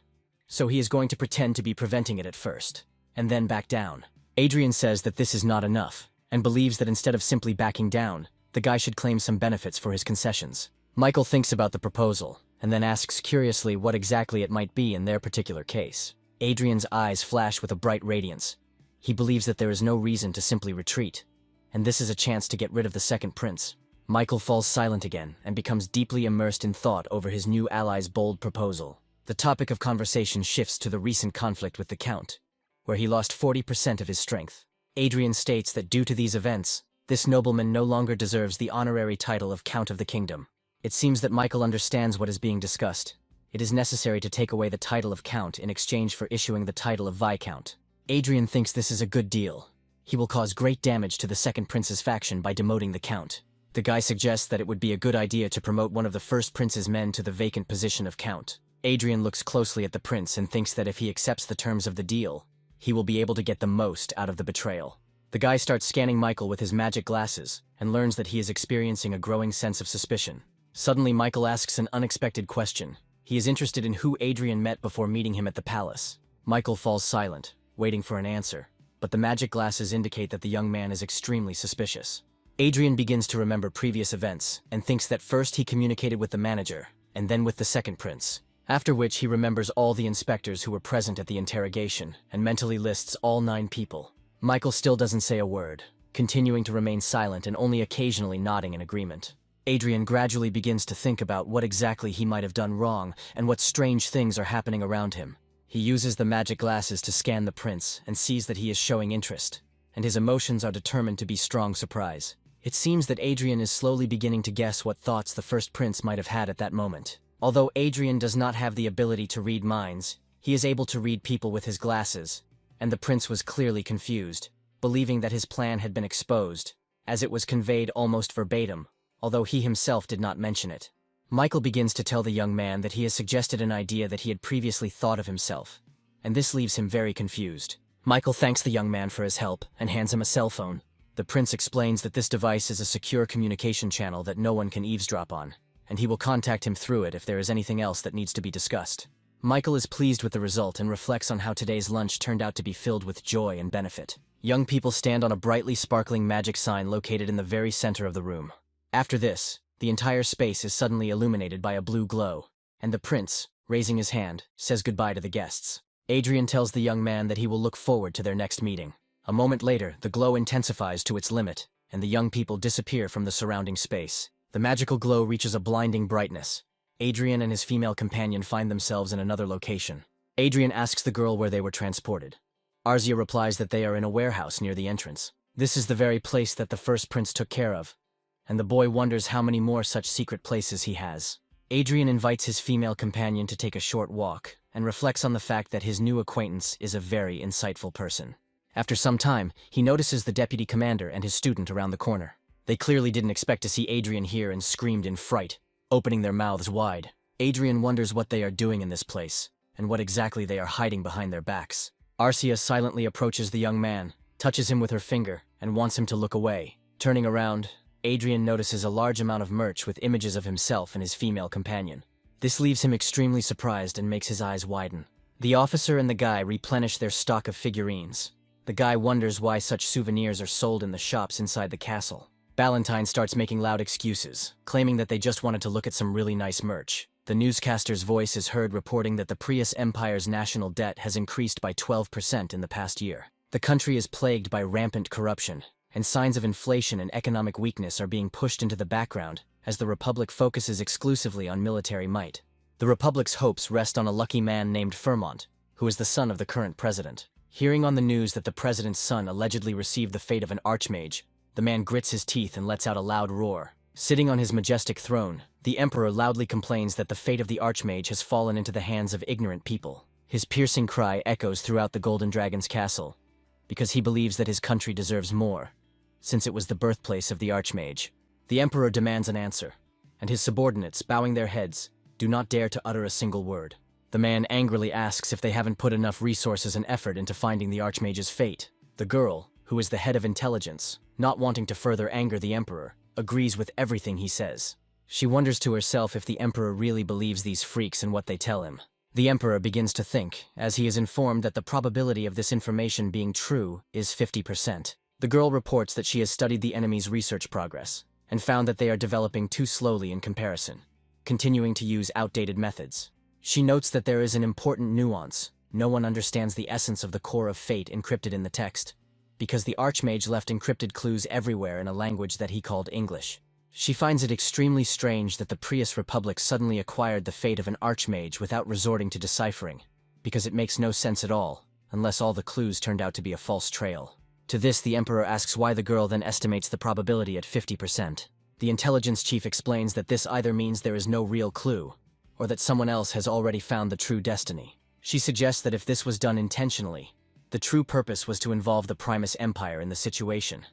so he is going to pretend to be preventing it at first, and then back down. Adrien says that this is not enough, and believes that instead of simply backing down, the guy should claim some benefits for his concessions. Michael thinks about the proposal, and then asks curiously what exactly it might be in their particular case. Adrien's eyes flash with a bright radiance. He believes that there is no reason to simply retreat, and this is a chance to get rid of the second prince. Michael falls silent again and becomes deeply immersed in thought over his new ally's bold proposal. The topic of conversation shifts to the recent conflict with the Count, where he lost 40% of his strength. Adrien states that due to these events, this nobleman no longer deserves the honorary title of Count of the Kingdom. It seems that Michael understands what is being discussed. It is necessary to take away the title of Count in exchange for issuing the title of Viscount. Adrien thinks this is a good deal. He will cause great damage to the second prince's faction by demoting the Count. The guy suggests that it would be a good idea to promote one of the first prince's men to the vacant position of Count. Adrien looks closely at the prince and thinks that if he accepts the terms of the deal, he will be able to get the most out of the betrayal. The guy starts scanning Michael with his magic glasses and learns that he is experiencing a growing sense of suspicion. Suddenly, Michael asks an unexpected question. He is interested in who Adrien met before meeting him at the palace. Michael falls silent, waiting for an answer, but the magic glasses indicate that the young man is extremely suspicious. Adrien begins to remember previous events and thinks that first he communicated with the manager, and then with the second prince. After which he remembers all the inspectors who were present at the interrogation and mentally lists all 9 people. Michael still doesn't say a word, continuing to remain silent and only occasionally nodding in agreement. Adrien gradually begins to think about what exactly he might have done wrong and what strange things are happening around him. He uses the magic glasses to scan the prince and sees that he is showing interest, and his emotions are determined to be strong surprise. It seems that Adrien is slowly beginning to guess what thoughts the first prince might have had at that moment. Although Adrien does not have the ability to read minds, he is able to read people with his glasses, and the prince was clearly confused, believing that his plan had been exposed, as it was conveyed almost verbatim, although he himself did not mention it. Michael begins to tell the young man that he has suggested an idea that he had previously thought of himself, and this leaves him very confused. Michael thanks the young man for his help and hands him a cell phone. The prince explains that this device is a secure communication channel that no one can eavesdrop on, and he will contact him through it if there is anything else that needs to be discussed. Michael is pleased with the result and reflects on how today's lunch turned out to be filled with joy and benefit. Young people stand on a brightly sparkling magic sign located in the very center of the room. After this, the entire space is suddenly illuminated by a blue glow, and the prince, raising his hand, says goodbye to the guests. Adrien tells the young man that he will look forward to their next meeting. A moment later, the glow intensifies to its limit, and the young people disappear from the surrounding space. The magical glow reaches a blinding brightness. Adrien and his female companion find themselves in another location. Adrien asks the girl where they were transported. Arzia replies that they are in a warehouse near the entrance. This is the very place that the first prince took care of, and the boy wonders how many more such secret places he has. Adrien invites his female companion to take a short walk, and reflects on the fact that his new acquaintance is a very insightful person. After some time, he notices the deputy commander and his student around the corner. They clearly didn't expect to see Adrien here and screamed in fright, opening their mouths wide. Adrien wonders what they are doing in this place, and what exactly they are hiding behind their backs. Arcia silently approaches the young man, touches him with her finger, and wants him to look away. Turning around, Adrien notices a large amount of merch with images of himself and his female companion. This leaves him extremely surprised and makes his eyes widen. The officer and the guy replenish their stock of figurines. The guy wonders why such souvenirs are sold in the shops inside the castle. Ballantyne starts making loud excuses, claiming that they just wanted to look at some really nice merch. The newscaster's voice is heard reporting that the Prius Empire's national debt has increased by 12% in the past year. The country is plagued by rampant corruption, and signs of inflation and economic weakness are being pushed into the background as the Republic focuses exclusively on military might. The Republic's hopes rest on a lucky man named Fermont, who is the son of the current president. Hearing on the news that the president's son allegedly received the fate of an archmage, the man grits his teeth and lets out a loud roar. Sitting on his majestic throne, the emperor loudly complains that the fate of the archmage has fallen into the hands of ignorant people. His piercing cry echoes throughout the Golden Dragon's castle, because he believes that his country deserves more, since it was the birthplace of the archmage. The emperor demands an answer, and his subordinates, bowing their heads, do not dare to utter a single word. The man angrily asks if they haven't put enough resources and effort into finding the archmage's fate. The girl, who is the head of intelligence, not wanting to further anger the emperor, agrees with everything he says. She wonders to herself if the emperor really believes these freaks and what they tell him. The emperor begins to think, as he is informed that the probability of this information being true is 50%. The girl reports that she has studied the enemy's research progress, and found that they are developing too slowly in comparison, continuing to use outdated methods. She notes that there is an important nuance. No one understands the essence of the core of fate encrypted in the text, because the archmage left encrypted clues everywhere in a language that he called English. She finds it extremely strange that the Prius Republic suddenly acquired the fate of an archmage without resorting to deciphering, because it makes no sense at all, unless all the clues turned out to be a false trail. To this, the emperor asks why the girl then estimates the probability at 50%. The intelligence chief explains that this either means there is no real clue, or that someone else has already found the true destiny. She suggests that if this was done intentionally, the true purpose was to involve the Primus Empire in the situation.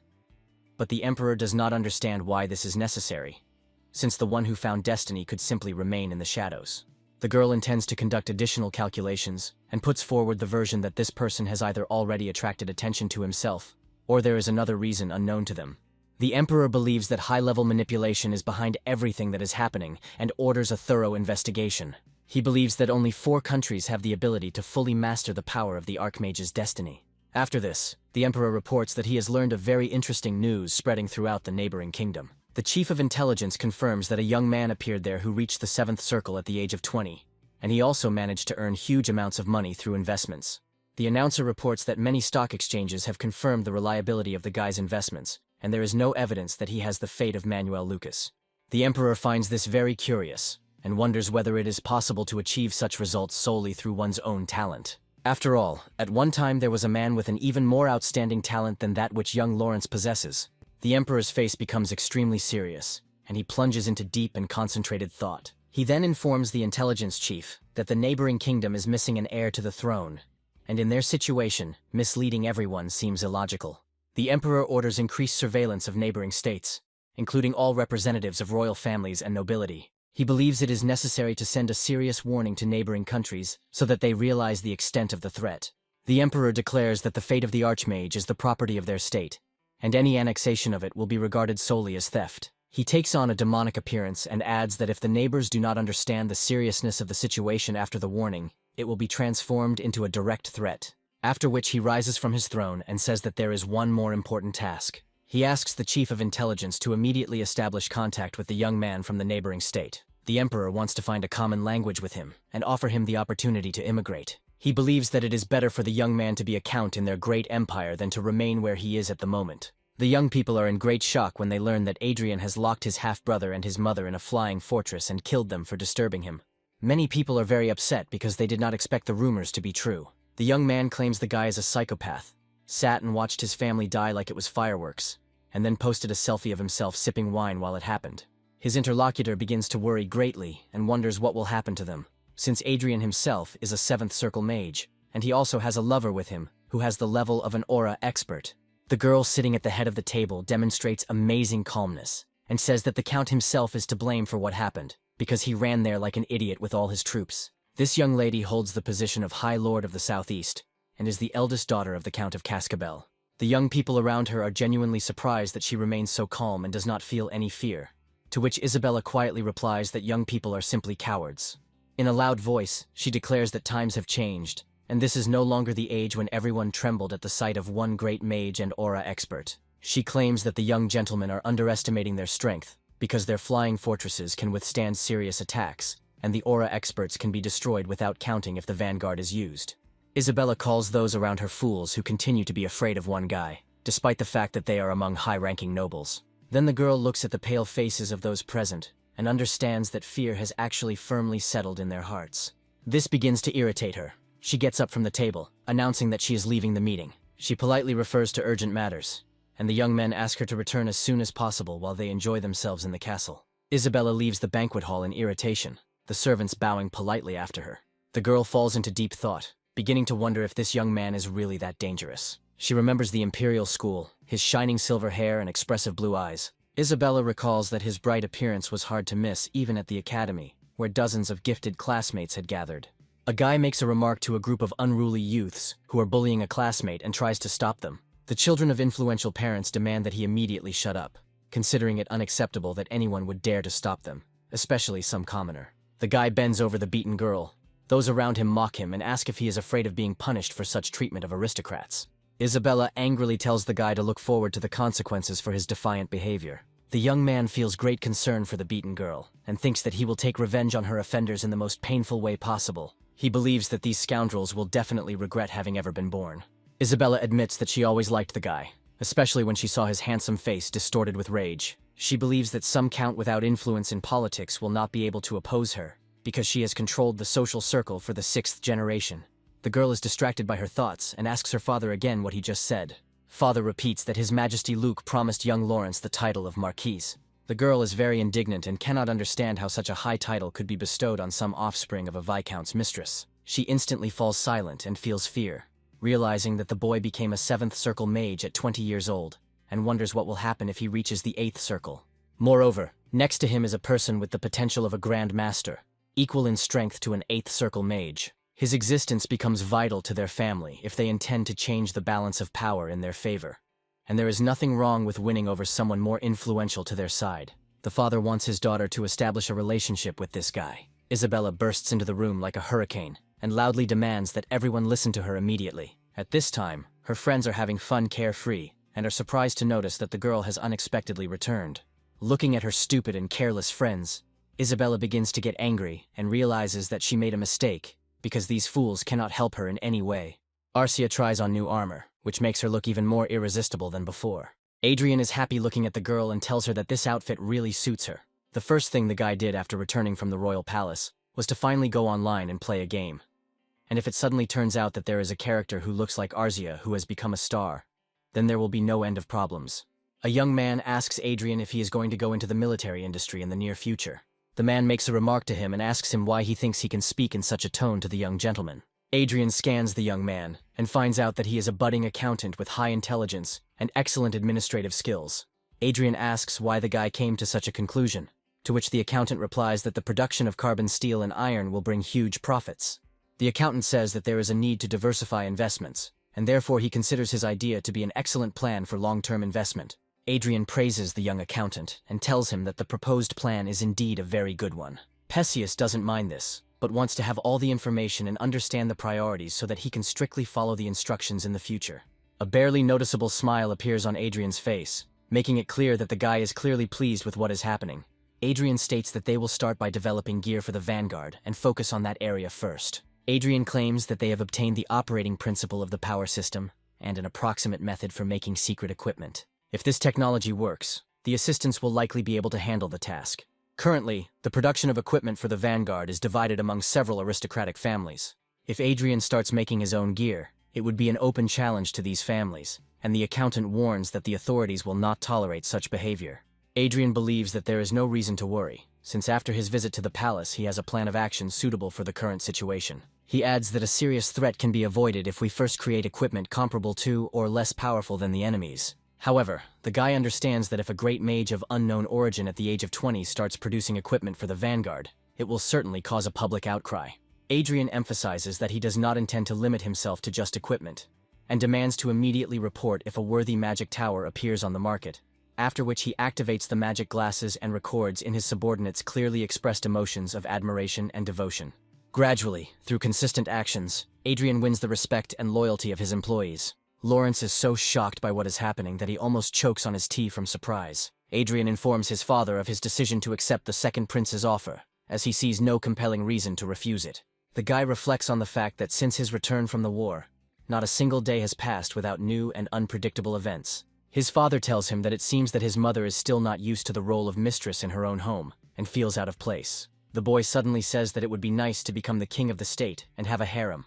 But the emperor does not understand why this is necessary, since the one who found destiny could simply remain in the shadows. The girl intends to conduct additional calculations, and puts forward the version that this person has either already attracted attention to himself, or there is another reason unknown to them. The emperor believes that high-level manipulation is behind everything that is happening and orders a thorough investigation. He believes that only 4 countries have the ability to fully master the power of the Archmage's destiny. After this, the emperor reports that he has learned of very interesting news spreading throughout the neighboring kingdom. The chief of intelligence confirms that a young man appeared there who reached the 7th circle at the age of 20, and he also managed to earn huge amounts of money through investments. The announcer reports that many stock exchanges have confirmed the reliability of the guy's investments, and there is no evidence that he has the fate of Manuel Lucas. The emperor finds this very curious, and wonders whether it is possible to achieve such results solely through one's own talent. After all, at one time there was a man with an even more outstanding talent than that which young Lawrence possesses. The emperor's face becomes extremely serious, and he plunges into deep and concentrated thought. He then informs the intelligence chief that the neighboring kingdom is missing an heir to the throne, and in their situation, misleading everyone seems illogical. The emperor orders increased surveillance of neighboring states, including all representatives of royal families and nobility. He believes it is necessary to send a serious warning to neighboring countries so that they realize the extent of the threat. The emperor declares that the fate of the archmage is the property of their state, and any annexation of it will be regarded solely as theft. He takes on a demonic appearance and adds that if the neighbors do not understand the seriousness of the situation after the warning, it will be transformed into a direct threat. After which he rises from his throne and says that there is one more important task. He asks the chief of intelligence to immediately establish contact with the young man from the neighboring state. The emperor wants to find a common language with him and offer him the opportunity to immigrate. He believes that it is better for the young man to be a count in their great empire than to remain where he is at the moment. The young people are in great shock when they learn that Adrien has locked his half-brother and his mother in a flying fortress and killed them for disturbing him. Many people are very upset because they did not expect the rumors to be true. The young man claims the guy is a psychopath, sat and watched his family die like it was fireworks, and then posted a selfie of himself sipping wine while it happened. His interlocutor begins to worry greatly and wonders what will happen to them, since Adrien himself is a 7th circle mage, and he also has a lover with him who has the level of an aura expert. The girl sitting at the head of the table demonstrates amazing calmness and says that the count himself is to blame for what happened, because he ran there like an idiot with all his troops. This young lady holds the position of High Lord of the Southeast and is the eldest daughter of the Count of Cascabel. The young people around her are genuinely surprised that she remains so calm and does not feel any fear, to which Isabella quietly replies that young people are simply cowards. In a loud voice, she declares that times have changed, and this is no longer the age when everyone trembled at the sight of one great mage and aura expert. She claims that the young gentlemen are underestimating their strength, because their flying fortresses can withstand serious attacks, and the aura experts can be destroyed without counting if the vanguard is used. Isabella calls those around her fools who continue to be afraid of one guy, despite the fact that they are among high-ranking nobles. Then the girl looks at the pale faces of those present, and understands that fear has actually firmly settled in their hearts. This begins to irritate her. She gets up from the table, announcing that she is leaving the meeting. She politely refers to urgent matters, and the young men ask her to return as soon as possible while they enjoy themselves in the castle. Isabella leaves the banquet hall in irritation, the servants bowing politely after her. The girl falls into deep thought, beginning to wonder if this young man is really that dangerous. She remembers the imperial school, his shining silver hair and expressive blue eyes. Isabella recalls that his bright appearance was hard to miss even at the academy, where dozens of gifted classmates had gathered. A guy makes a remark to a group of unruly youths who are bullying a classmate and tries to stop them. The children of influential parents demand that he immediately shut up, considering it unacceptable that anyone would dare to stop them, especially some commoner. The guy bends over the beaten girl. Those around him mock him and ask if he is afraid of being punished for such treatment of aristocrats. Isabella angrily tells the guy to look forward to the consequences for his defiant behavior. The young man feels great concern for the beaten girl and thinks that he will take revenge on her offenders in the most painful way possible. He believes that these scoundrels will definitely regret having ever been born. Isabella admits that she always liked the guy, especially when she saw his handsome face distorted with rage. She believes that some count without influence in politics will not be able to oppose her, because she has controlled the social circle for the 6th generation. The girl is distracted by her thoughts and asks her father again what he just said. Father repeats that His Majesty Luke promised young Lawrence the title of Marquise. The girl is very indignant and cannot understand how such a high title could be bestowed on some offspring of a viscount's mistress. She instantly falls silent and feels fear, realizing that the boy became a 7th circle mage at 20 years old, and wonders what will happen if he reaches the 8th circle. Moreover, next to him is a person with the potential of a Grand Master, equal in strength to an 8th circle mage. His existence becomes vital to their family if they intend to change the balance of power in their favor. And there is nothing wrong with winning over someone more influential to their side. The father wants his daughter to establish a relationship with this guy. Isabella bursts into the room like a hurricane and loudly demands that everyone listen to her immediately. At this time, her friends are having fun carefree and are surprised to notice that the girl has unexpectedly returned. Looking at her stupid and careless friends, Isabella begins to get angry and realizes that she made a mistake because these fools cannot help her in any way. Arcia tries on new armor, which makes her look even more irresistible than before. Adrien is happy looking at the girl and tells her that this outfit really suits her. The first thing the guy did after returning from the royal palace was to finally go online and play a game. And if it suddenly turns out that there is a character who looks like Arcia who has become a star, then there will be no end of problems. A young man asks Adrien if he is going to go into the military industry in the near future. The man makes a remark to him and asks him why he thinks he can speak in such a tone to the young gentleman. Adrien scans the young man and finds out that he is a budding accountant with high intelligence and excellent administrative skills. Adrien asks why the guy came to such a conclusion, to which the accountant replies that the production of carbon steel and iron will bring huge profits. The accountant says that there is a need to diversify investments, and therefore he considers his idea to be an excellent plan for long-term investment. Adrien praises the young accountant and tells him that the proposed plan is indeed a very good one. Perseus doesn't mind this, but wants to have all the information and understand the priorities so that he can strictly follow the instructions in the future. A barely noticeable smile appears on Adrien's face, making it clear that the guy is clearly pleased with what is happening. Adrien states that they will start by developing gear for the Vanguard and focus on that area first. Adrien claims that they have obtained the operating principle of the power system and an approximate method for making secret equipment. If this technology works, the assistants will likely be able to handle the task. Currently, the production of equipment for the Vanguard is divided among several aristocratic families. If Adrien starts making his own gear, it would be an open challenge to these families, and the accountant warns that the authorities will not tolerate such behavior. Adrien believes that there is no reason to worry, since after his visit to the palace he has a plan of action suitable for the current situation. He adds that a serious threat can be avoided if we first create equipment comparable to or less powerful than the enemies. However, the guy understands that if a great mage of unknown origin at the age of 20 starts producing equipment for the Vanguard, it will certainly cause a public outcry. Adrien emphasizes that he does not intend to limit himself to just equipment, and demands to immediately report if a worthy magic tower appears on the market, after which he activates the magic glasses and records in his subordinates' clearly expressed emotions of admiration and devotion. Gradually, through consistent actions, Adrien wins the respect and loyalty of his employees. Lawrence is so shocked by what is happening that he almost chokes on his tea from surprise. Adrien informs his father of his decision to accept the second prince's offer, as he sees no compelling reason to refuse it. The guy reflects on the fact that since his return from the war, not a single day has passed without new and unpredictable events. His father tells him that it seems that his mother is still not used to the role of mistress in her own home, and feels out of place. The boy suddenly says that it would be nice to become the king of the state and have a harem,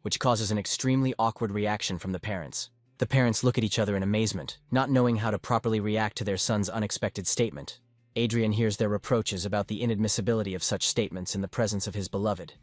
which causes an extremely awkward reaction from the parents. The parents look at each other in amazement, not knowing how to properly react to their son's unexpected statement. Adrien hears their reproaches about the inadmissibility of such statements in the presence of his beloved.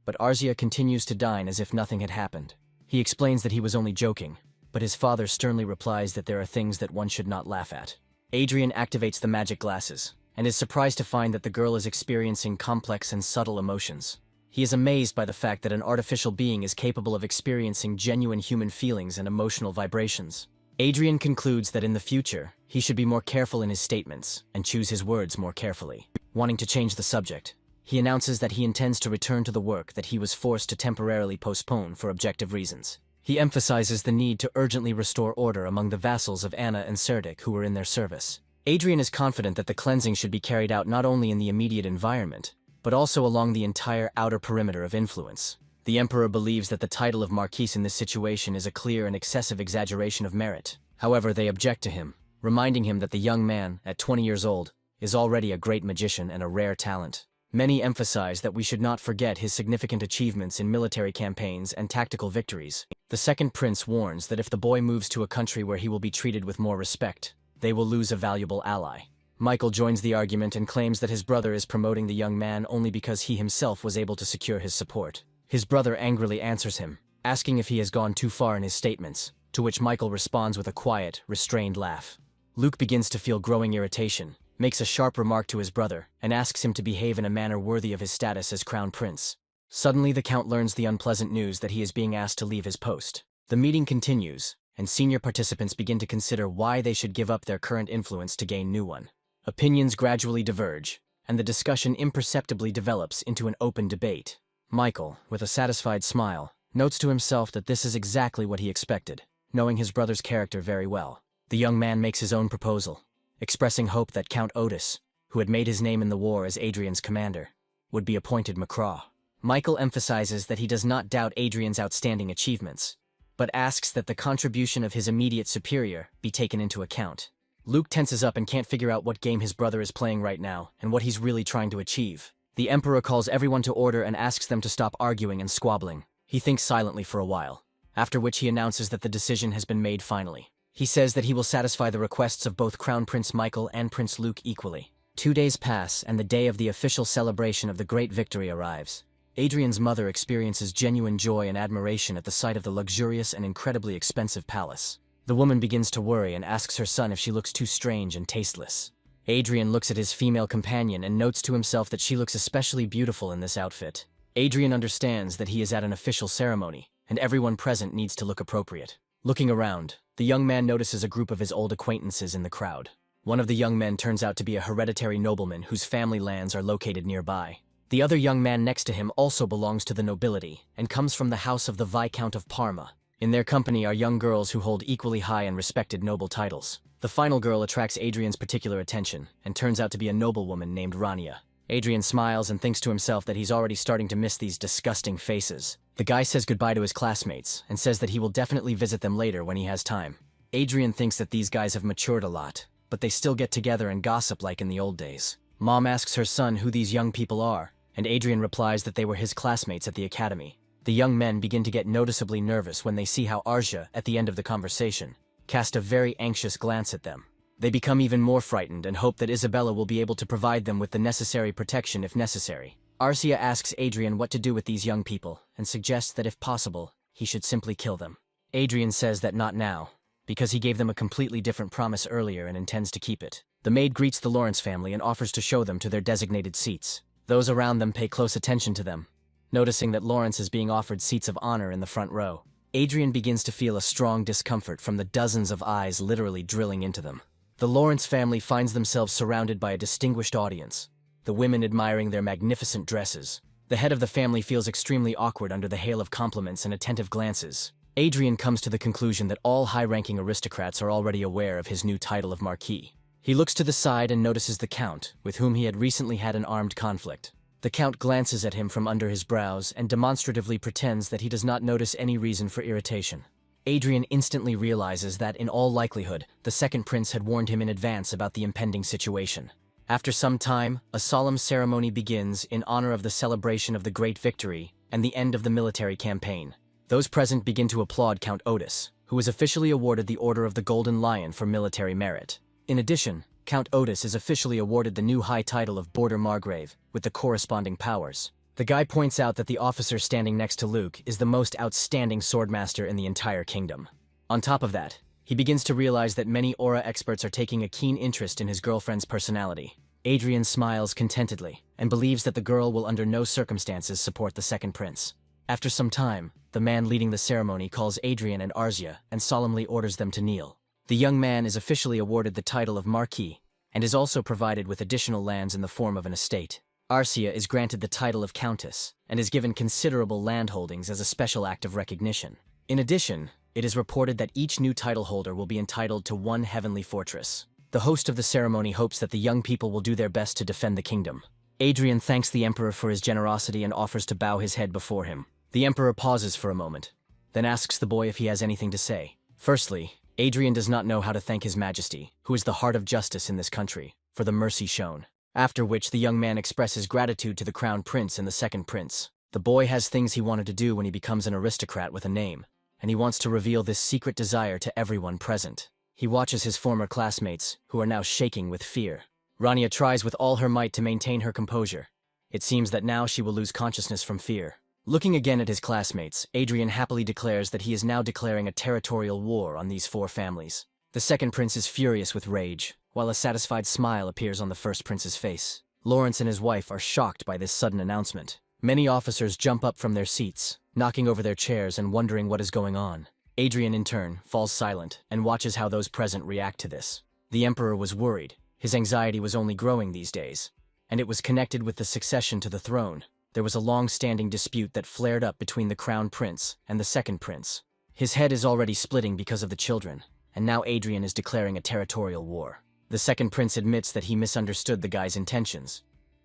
But Arzia continues to dine as if nothing had happened. He explains that he was only joking, but his father sternly replies that there are things that one should not laugh at. Adrien activates the magic glasses, and is surprised to find that the girl is experiencing complex and subtle emotions. He is amazed by the fact that an artificial being is capable of experiencing genuine human feelings and emotional vibrations. Adrien concludes that in the future, he should be more careful in his statements and choose his words more carefully. Wanting to change the subject, he announces that he intends to return to the work that he was forced to temporarily postpone for objective reasons. He emphasizes the need to urgently restore order among the vassals of Anna and Serdic who were in their service. Adrien is confident that the cleansing should be carried out not only in the immediate environment, but also along the entire outer perimeter of influence. The Emperor believes that the title of Marquis in this situation is a clear and excessive exaggeration of merit. However, they object to him, reminding him that the young man, at 20 years old, is already a great magician and a rare talent. Many emphasize that we should not forget his significant achievements in military campaigns and tactical victories. The second prince warns that if the boy moves to a country where he will be treated with more respect, they will lose a valuable ally. Michael joins the argument and claims that his brother is promoting the young man only because he himself was able to secure his support. His brother angrily answers him, asking if he has gone too far in his statements, to which Michael responds with a quiet, restrained laugh. Luke begins to feel growing irritation, makes a sharp remark to his brother, and asks him to behave in a manner worthy of his status as crown prince. Suddenly the Count learns the unpleasant news that he is being asked to leave his post. The meeting continues, and senior participants begin to consider why they should give up their current influence to gain new one. Opinions gradually diverge, and the discussion imperceptibly develops into an open debate. Michael, with a satisfied smile, notes to himself that this is exactly what he expected, knowing his brother's character very well. The young man makes his own proposal, expressing hope that Count Otis, who had made his name in the war as Adrien's commander, would be appointed Macraw. Michael emphasizes that he does not doubt Adrien's outstanding achievements, but asks that the contribution of his immediate superior be taken into account. Luke tenses up and can't figure out what game his brother is playing right now and what he's really trying to achieve. The Emperor calls everyone to order and asks them to stop arguing and squabbling. He thinks silently for a while, after which he announces that the decision has been made finally. He says that he will satisfy the requests of both Crown Prince Michael and Prince Luke equally. 2 days pass, and the day of the official celebration of the great victory arrives. Adrien's mother experiences genuine joy and admiration at the sight of the luxurious and incredibly expensive palace. The woman begins to worry and asks her son if she looks too strange and tasteless. Adrien looks at his female companion and notes to himself that she looks especially beautiful in this outfit. Adrien understands that he is at an official ceremony, and everyone present needs to look appropriate. Looking around, the young man notices a group of his old acquaintances in the crowd. One of the young men turns out to be a hereditary nobleman whose family lands are located nearby. The other young man next to him also belongs to the nobility and comes from the house of the Viscount of Parma. In their company are young girls who hold equally high and respected noble titles. The final girl attracts Adrien's particular attention and turns out to be a noblewoman named Rania. Adrien smiles and thinks to himself that he's already starting to miss these disgusting faces. The guy says goodbye to his classmates and says that he will definitely visit them later when he has time. Adrien thinks that these guys have matured a lot, but they still get together and gossip like in the old days. Mom asks her son who these young people are, and Adrien replies that they were his classmates at the academy. The young men begin to get noticeably nervous when they see how Arja, at the end of the conversation, cast a very anxious glance at them. They become even more frightened and hope that Isabella will be able to provide them with the necessary protection if necessary. Arcia asks Adrien what to do with these young people and suggests that if possible, he should simply kill them. Adrien says that not now, because he gave them a completely different promise earlier and intends to keep it. The maid greets the Lawrence family and offers to show them to their designated seats. Those around them pay close attention to them, noticing that Lawrence is being offered seats of honor in the front row. Adrien begins to feel a strong discomfort from the dozens of eyes literally drilling into them. The Lawrence family finds themselves surrounded by a distinguished audience, the women admiring their magnificent dresses. The head of the family feels extremely awkward under the hail of compliments and attentive glances. Adrien comes to the conclusion that all high-ranking aristocrats are already aware of his new title of Marquis. He looks to the side and notices the Count, with whom he had recently had an armed conflict. The Count glances at him from under his brows and demonstratively pretends that he does not notice any reason for irritation. Adrien instantly realizes that, in all likelihood, the second prince had warned him in advance about the impending situation. After some time, a solemn ceremony begins in honor of the celebration of the great victory and the end of the military campaign. Those present begin to applaud Count Otis, who is officially awarded the Order of the Golden Lion for military merit. In addition, Count Otis is officially awarded the new high title of Border Margrave, with the corresponding powers. The guy points out that the officer standing next to Luke is the most outstanding swordmaster in the entire kingdom. On top of that, he begins to realize that many aura experts are taking a keen interest in his girlfriend's personality. Adrien smiles contentedly and believes that the girl will under no circumstances support the second prince. After some time, the man leading the ceremony calls Adrien and Arzia and solemnly orders them to kneel. The young man is officially awarded the title of Marquis and is also provided with additional lands in the form of an estate. Arcia is granted the title of Countess and is given considerable land holdings as a special act of recognition. In addition, it is reported that each new title holder will be entitled to one heavenly fortress. The host of the ceremony hopes that the young people will do their best to defend the kingdom. Adrien thanks the emperor for his generosity and offers to bow his head before him. The emperor pauses for a moment, then asks the boy if he has anything to say. Firstly, Adrien does not know how to thank his majesty, who is the heart of justice in this country, for the mercy shown. After which the young man expresses gratitude to the crown prince and the second prince. The boy has things he wanted to do when he becomes an aristocrat with a name, and he wants to reveal this secret desire to everyone present. He watches his former classmates, who are now shaking with fear. Rania tries with all her might to maintain her composure. It seems that now she will lose consciousness from fear. Looking again at his classmates, Adrien happily declares that he is now declaring a territorial war on these 4 families. The second prince is furious with rage, while a satisfied smile appears on the first prince's face. Lawrence and his wife are shocked by this sudden announcement. Many officers jump up from their seats, knocking over their chairs and wondering what is going on. Adrien, in turn, falls silent and watches how those present react to this. The emperor was worried. His anxiety was only growing these days, and it was connected with the succession to the throne. There was a long-standing dispute that flared up between the crown prince and the second prince. His head is already splitting because of the children, and now Adrien is declaring a territorial war. The second prince admits that he misunderstood the guy's intentions.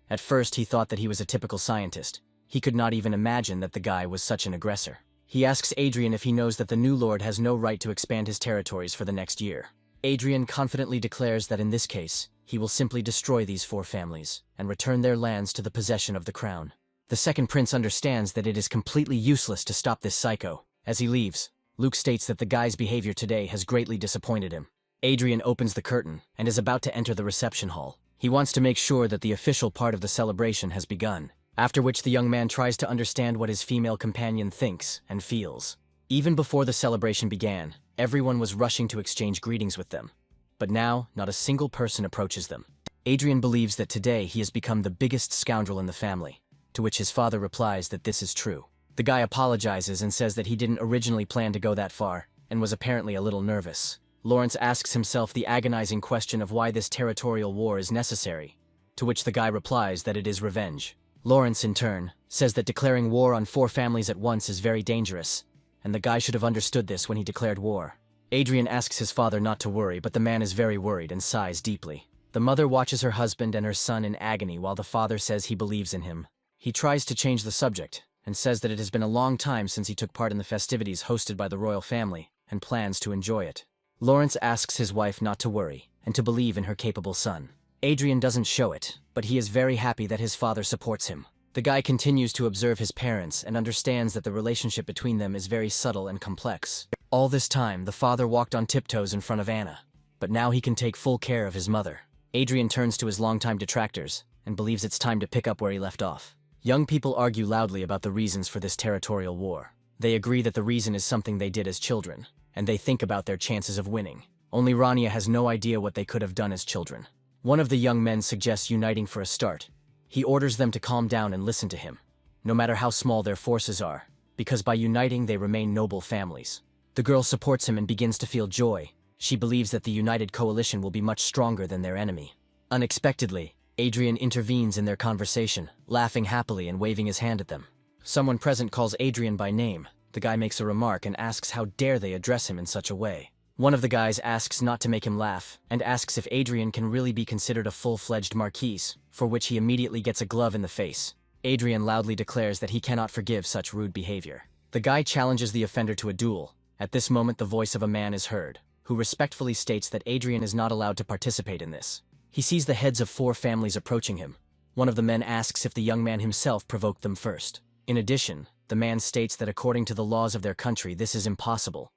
At first, he thought that he was a typical scientist. He could not even imagine that the guy was such an aggressor. He asks Adrien if he knows that the new lord has no right to expand his territories for the next year. Adrien confidently declares that in this case, he will simply destroy these 4 families and return their lands to the possession of the crown. The second prince understands that it is completely useless to stop this psycho. As he leaves, Luke states that the guy's behavior today has greatly disappointed him. Adrien opens the curtain and is about to enter the reception hall. He wants to make sure that the official part of the celebration has begun, after which the young man tries to understand what his female companion thinks and feels. Even before the celebration began, everyone was rushing to exchange greetings with them. But now, not a single person approaches them. Adrien believes that today he has become the biggest scoundrel in the family, to which his father replies that this is true. The guy apologizes and says that he didn't originally plan to go that far, and was apparently a little nervous. Lawrence asks himself the agonizing question of why this territorial war is necessary, to which the guy replies that it is revenge. Lawrence, in turn, says that declaring war on 4 families at once is very dangerous, and the guy should have understood this when he declared war. Adrien asks his father not to worry, but the man is very worried and sighs deeply. The mother watches her husband and her son in agony while the father says he believes in him. He tries to change the subject, and says that it has been a long time since he took part in the festivities hosted by the royal family, and plans to enjoy it. Lawrence asks his wife not to worry, and to believe in her capable son. Adrien doesn't show it, but he is very happy that his father supports him. The guy continues to observe his parents and understands that the relationship between them is very subtle and complex. All this time, the father walked on tiptoes in front of Anna, but now he can take full care of his mother. Adrien turns to his longtime detractors, and believes it's time to pick up where he left off. Young people argue loudly about the reasons for this territorial war. They agree that the reason is something they did as children, and they think about their chances of winning. Only Rania has no idea what they could have done as children. One of the young men suggests uniting for a start. He orders them to calm down and listen to him, no matter how small their forces are, because by uniting they remain noble families. The girl supports him and begins to feel joy. She believes that the united coalition will be much stronger than their enemy. Unexpectedly, Adrien intervenes in their conversation, laughing happily and waving his hand at them. Someone present calls Adrien by name. The guy makes a remark and asks how dare they address him in such a way. One of the guys asks not to make him laugh, and asks if Adrien can really be considered a full-fledged marquis, for which he immediately gets a glove in the face. Adrien loudly declares that he cannot forgive such rude behavior. The guy challenges the offender to a duel. At this moment the voice of a man is heard, who respectfully states that Adrien is not allowed to participate in this. He sees the heads of 4 families approaching him. One of the men asks if the young man himself provoked them first. In addition, the man states that according to the laws of their country this is impossible,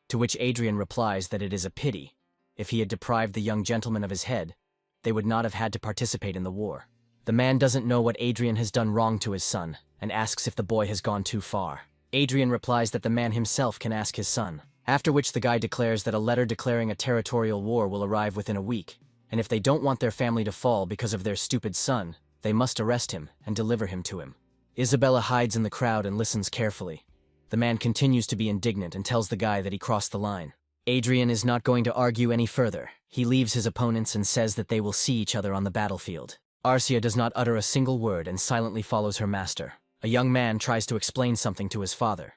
to which Adrien replies that it is a pity. If he had deprived the young gentleman of his head, they would not have had to participate in the war. The man doesn't know what Adrien has done wrong to his son, and asks if the boy has gone too far. Adrien replies that the man himself can ask his son, after which the guy declares that a letter declaring a territorial war will arrive within a week, and if they don't want their family to fall because of their stupid son, they must arrest him and deliver him to him. Isabella hides in the crowd and listens carefully. The man continues to be indignant and tells the guy that he crossed the line. Adrien is not going to argue any further. He leaves his opponents and says that they will see each other on the battlefield. Arcia does not utter a single word and silently follows her master. A young man tries to explain something to his father,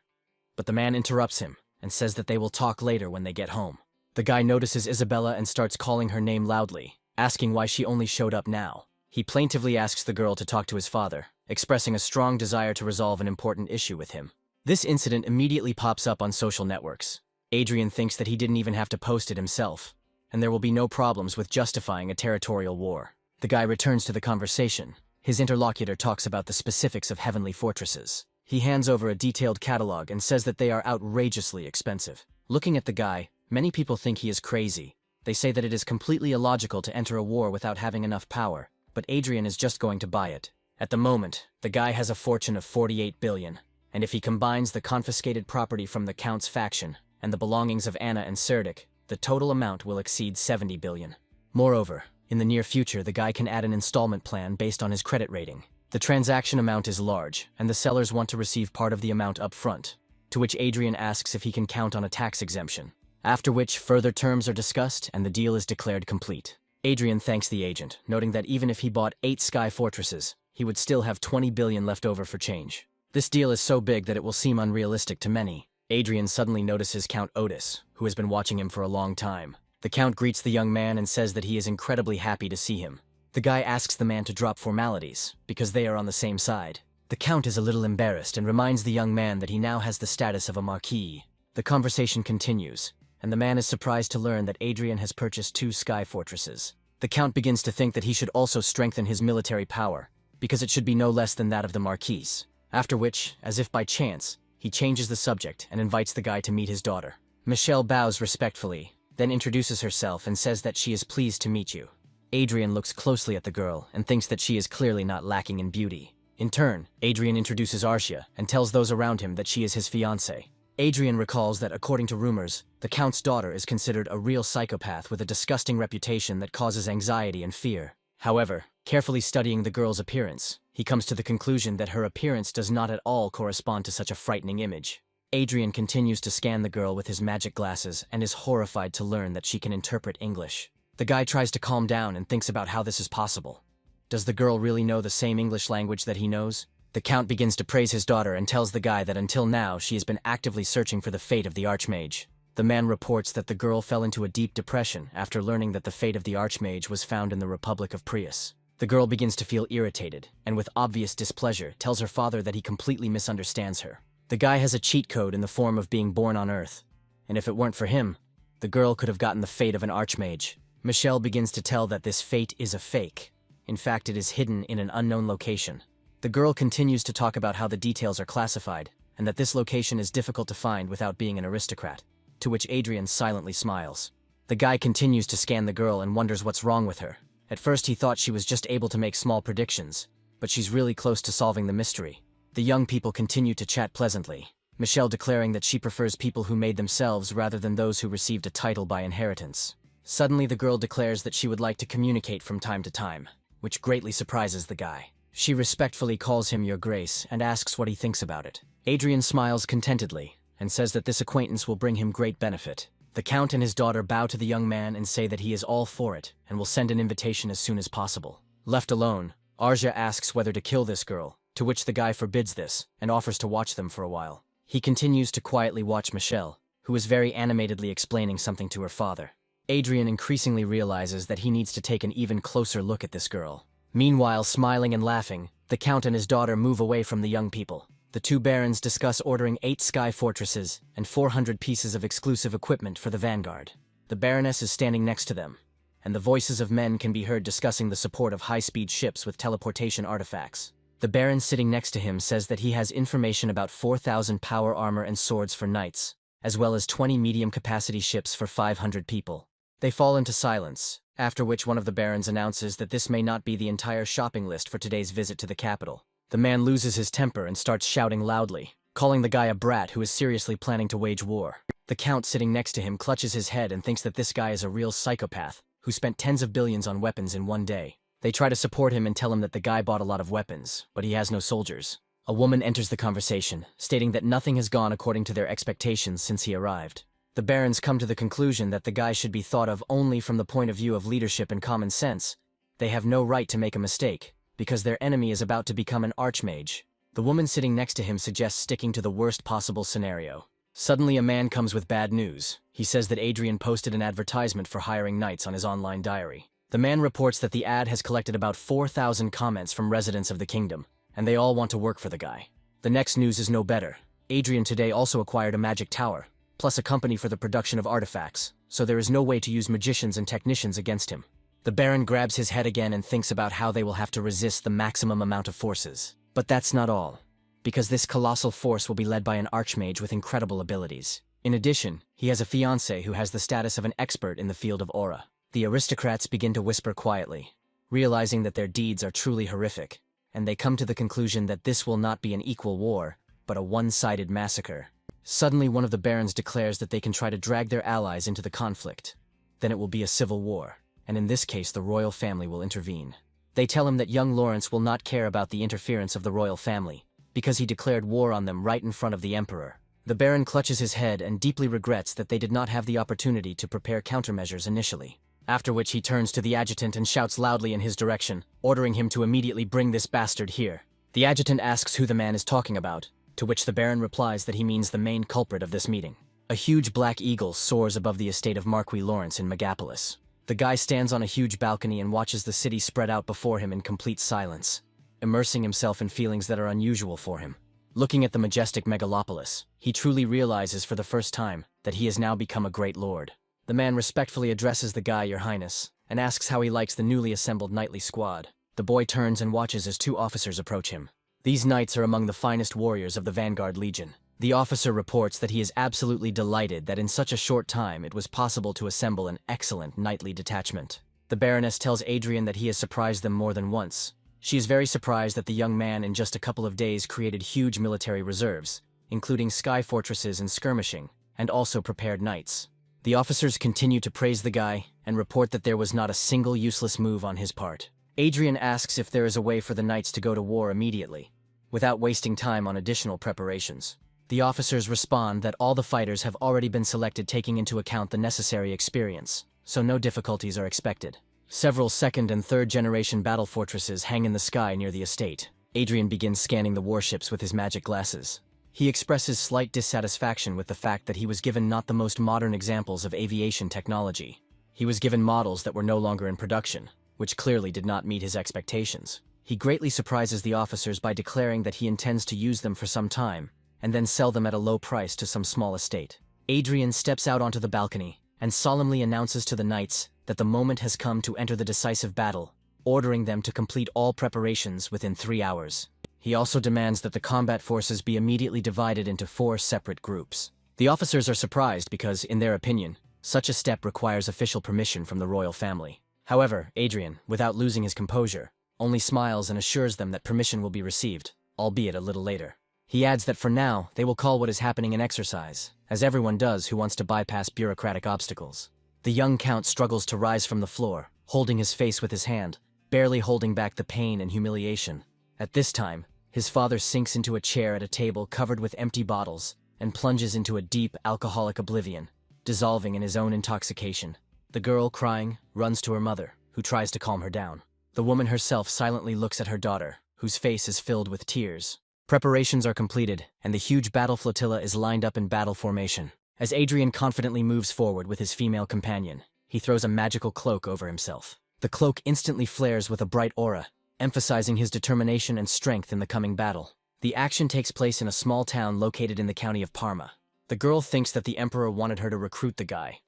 but the man interrupts him and says that they will talk later when they get home. The guy notices Isabella and starts calling her name loudly, asking why she only showed up now. He plaintively asks the girl to talk to his father, expressing a strong desire to resolve an important issue with him. This incident immediately pops up on social networks. Adrien thinks that he didn't even have to post it himself, and there will be no problems with justifying a territorial war. The guy returns to the conversation. His interlocutor talks about the specifics of heavenly fortresses. He hands over a detailed catalog and says that they are outrageously expensive. Looking at the guy, many people think he is crazy. They say that it is completely illogical to enter a war without having enough power, but Adrien is just going to buy it. At the moment, the guy has a fortune of 48 billion, and if he combines the confiscated property from the Count's faction and the belongings of Anna and Serdic, the total amount will exceed 70 billion. Moreover, in the near future the guy can add an installment plan based on his credit rating. The transaction amount is large, and the sellers want to receive part of the amount up front, to which Adrien asks if he can count on a tax exemption, after which further terms are discussed and the deal is declared complete. Adrien thanks the agent, noting that even if he bought 8 sky fortresses, he would still have 20 billion left over for change. This deal is so big that it will seem unrealistic to many. Adrien suddenly notices Count Otis, who has been watching him for a long time. The Count greets the young man and says that he is incredibly happy to see him. The guy asks the man to drop formalities, because they are on the same side. The Count is a little embarrassed and reminds the young man that he now has the status of a marquis. The conversation continues, and the man is surprised to learn that Adrien has purchased 2 sky fortresses. The Count begins to think that he should also strengthen his military power, because it should be no less than that of the marquis. After which, as if by chance, he changes the subject and invites the guy to meet his daughter. Michelle bows respectfully, then introduces herself and says that she is pleased to meet you. Adrien looks closely at the girl and thinks that she is clearly not lacking in beauty. In turn, Adrien introduces Arcia and tells those around him that she is his fiancée. Adrien recalls that according to rumors, the Count's daughter is considered a real psychopath with a disgusting reputation that causes anxiety and fear. However, carefully studying the girl's appearance, he comes to the conclusion that her appearance does not at all correspond to such a frightening image. Adrien continues to scan the girl with his magic glasses and is horrified to learn that she can interpret English. The guy tries to calm down and thinks about how this is possible. Does the girl really know the same English language that he knows? The Count begins to praise his daughter and tells the guy that until now she has been actively searching for the fate of the Archmage. The man reports that the girl fell into a deep depression after learning that the fate of the Archmage was found in the Republic of Prius. The girl begins to feel irritated, and with obvious displeasure tells her father that he completely misunderstands her. The guy has a cheat code in the form of being born on Earth, and if it weren't for him, the girl could have gotten the fate of an Archmage. Michelle begins to tell that this fate is a fake. In fact, it is hidden in an unknown location. The girl continues to talk about how the details are classified, and that this location is difficult to find without being an aristocrat, to which Adrien silently smiles. The guy continues to scan the girl and wonders what's wrong with her. At first he thought she was just able to make small predictions, but she's really close to solving the mystery. The young people continue to chat pleasantly, Michelle declaring that she prefers people who made themselves rather than those who received a title by inheritance. Suddenly the girl declares that she would like to communicate from time to time, which greatly surprises the guy. She respectfully calls him Your Grace and asks what he thinks about it. Adrien smiles contentedly and says that this acquaintance will bring him great benefit. The Count and his daughter bow to the young man and say that he is all for it and will send an invitation as soon as possible. Left alone, Arcia asks whether to kill this girl, to which the guy forbids this and offers to watch them for a while. He continues to quietly watch Michelle, who is very animatedly explaining something to her father. Adrien increasingly realizes that he needs to take an even closer look at this girl. Meanwhile, smiling and laughing, the Count and his daughter move away from the young people. The two barons discuss ordering 8 sky fortresses and 400 pieces of exclusive equipment for the vanguard. The Baroness is standing next to them, and the voices of men can be heard discussing the support of high-speed ships with teleportation artifacts. The Baron sitting next to him says that he has information about 4,000 power armor and swords for knights, as well as 20 medium-capacity ships for 500 people. They fall into silence, after which one of the barons announces that this may not be the entire shopping list for today's visit to the capital. The man loses his temper and starts shouting loudly, calling the guy a brat who is seriously planning to wage war. The Count sitting next to him clutches his head and thinks that this guy is a real psychopath who spent tens of billions on weapons in one day. They try to support him and tell him that the guy bought a lot of weapons, but he has no soldiers. A woman enters the conversation, stating that nothing has gone according to their expectations since he arrived. The barons come to the conclusion that the guy should be thought of only from the point of view of leadership and common sense. They have no right to make a mistake, because their enemy is about to become an archmage. The woman sitting next to him suggests sticking to the worst possible scenario. Suddenly a man comes with bad news. He says that Adrien posted an advertisement for hiring knights on his online diary. The man reports that the ad has collected about 4,000 comments from residents of the kingdom, and they all want to work for the guy. The next news is no better. Adrien today also acquired a magic tower, plus a company for the production of artifacts, so there is no way to use magicians and technicians against him. The Baron grabs his head again and thinks about how they will have to resist the maximum amount of forces. But that's not all, because this colossal force will be led by an archmage with incredible abilities. In addition, he has a fiancée who has the status of an expert in the field of aura. The aristocrats begin to whisper quietly, realizing that their deeds are truly horrific, and they come to the conclusion that this will not be an equal war, but a one-sided massacre. Suddenly one of the barons declares that they can try to drag their allies into the conflict. Then it will be a civil war, and in this case the royal family will intervene. They tell him that young Lawrence will not care about the interference of the royal family, because he declared war on them right in front of the emperor. The baron clutches his head and deeply regrets that they did not have the opportunity to prepare countermeasures initially. After which he turns to the adjutant and shouts loudly in his direction, ordering him to immediately bring this bastard here. The adjutant asks who the man is talking about, to which the Baron replies that he means the main culprit of this meeting. A huge black eagle soars above the estate of Marquis Lawrence in Megapolis. The guy stands on a huge balcony and watches the city spread out before him in complete silence, immersing himself in feelings that are unusual for him. Looking at the majestic megalopolis, he truly realizes for the first time that he has now become a great lord. The man respectfully addresses the guy, Your Highness, and asks how he likes the newly assembled knightly squad. The boy turns and watches as 2 officers approach him. These knights are among the finest warriors of the Vanguard Legion. The officer reports that he is absolutely delighted that in such a short time it was possible to assemble an excellent knightly detachment. The Baroness tells Adrien that he has surprised them more than once. She is very surprised that the young man in just a couple of days created huge military reserves, including sky fortresses and skirmishing, and also prepared knights. The officers continue to praise the guy and report that there was not a single useless move on his part. Adrien asks if there is a way for the knights to go to war immediately, without wasting time on additional preparations. The officers respond that all the fighters have already been selected taking into account the necessary experience, so no difficulties are expected. Several second and third generation battle fortresses hang in the sky near the estate. Adrien begins scanning the warships with his magic glasses. He expresses slight dissatisfaction with the fact that he was given not the most modern examples of aviation technology. He was given models that were no longer in production, which clearly did not meet his expectations. He greatly surprises the officers by declaring that he intends to use them for some time, and then sell them at a low price to some small estate. Adrien steps out onto the balcony and solemnly announces to the knights that the moment has come to enter the decisive battle, ordering them to complete all preparations within 3 hours. He also demands that the combat forces be immediately divided into 4 separate groups. The officers are surprised because, in their opinion, such a step requires official permission from the royal family. However, Adrien, without losing his composure, only smiles and assures them that permission will be received, albeit a little later. He adds that for now, they will call what is happening an exercise, as everyone does who wants to bypass bureaucratic obstacles. The young count struggles to rise from the floor, holding his face with his hand, barely holding back the pain and humiliation. At this time, his father sinks into a chair at a table covered with empty bottles and plunges into a deep alcoholic oblivion, dissolving in his own intoxication. The girl, crying, runs to her mother, who tries to calm her down. The woman herself silently looks at her daughter, whose face is filled with tears. Preparations are completed, and the huge battle flotilla is lined up in battle formation. As Adrien confidently moves forward with his female companion, he throws a magical cloak over himself. The cloak instantly flares with a bright aura, emphasizing his determination and strength in the coming battle. The action takes place in a small town located in the county of Parma. The girl thinks that the emperor wanted her to recruit the guy,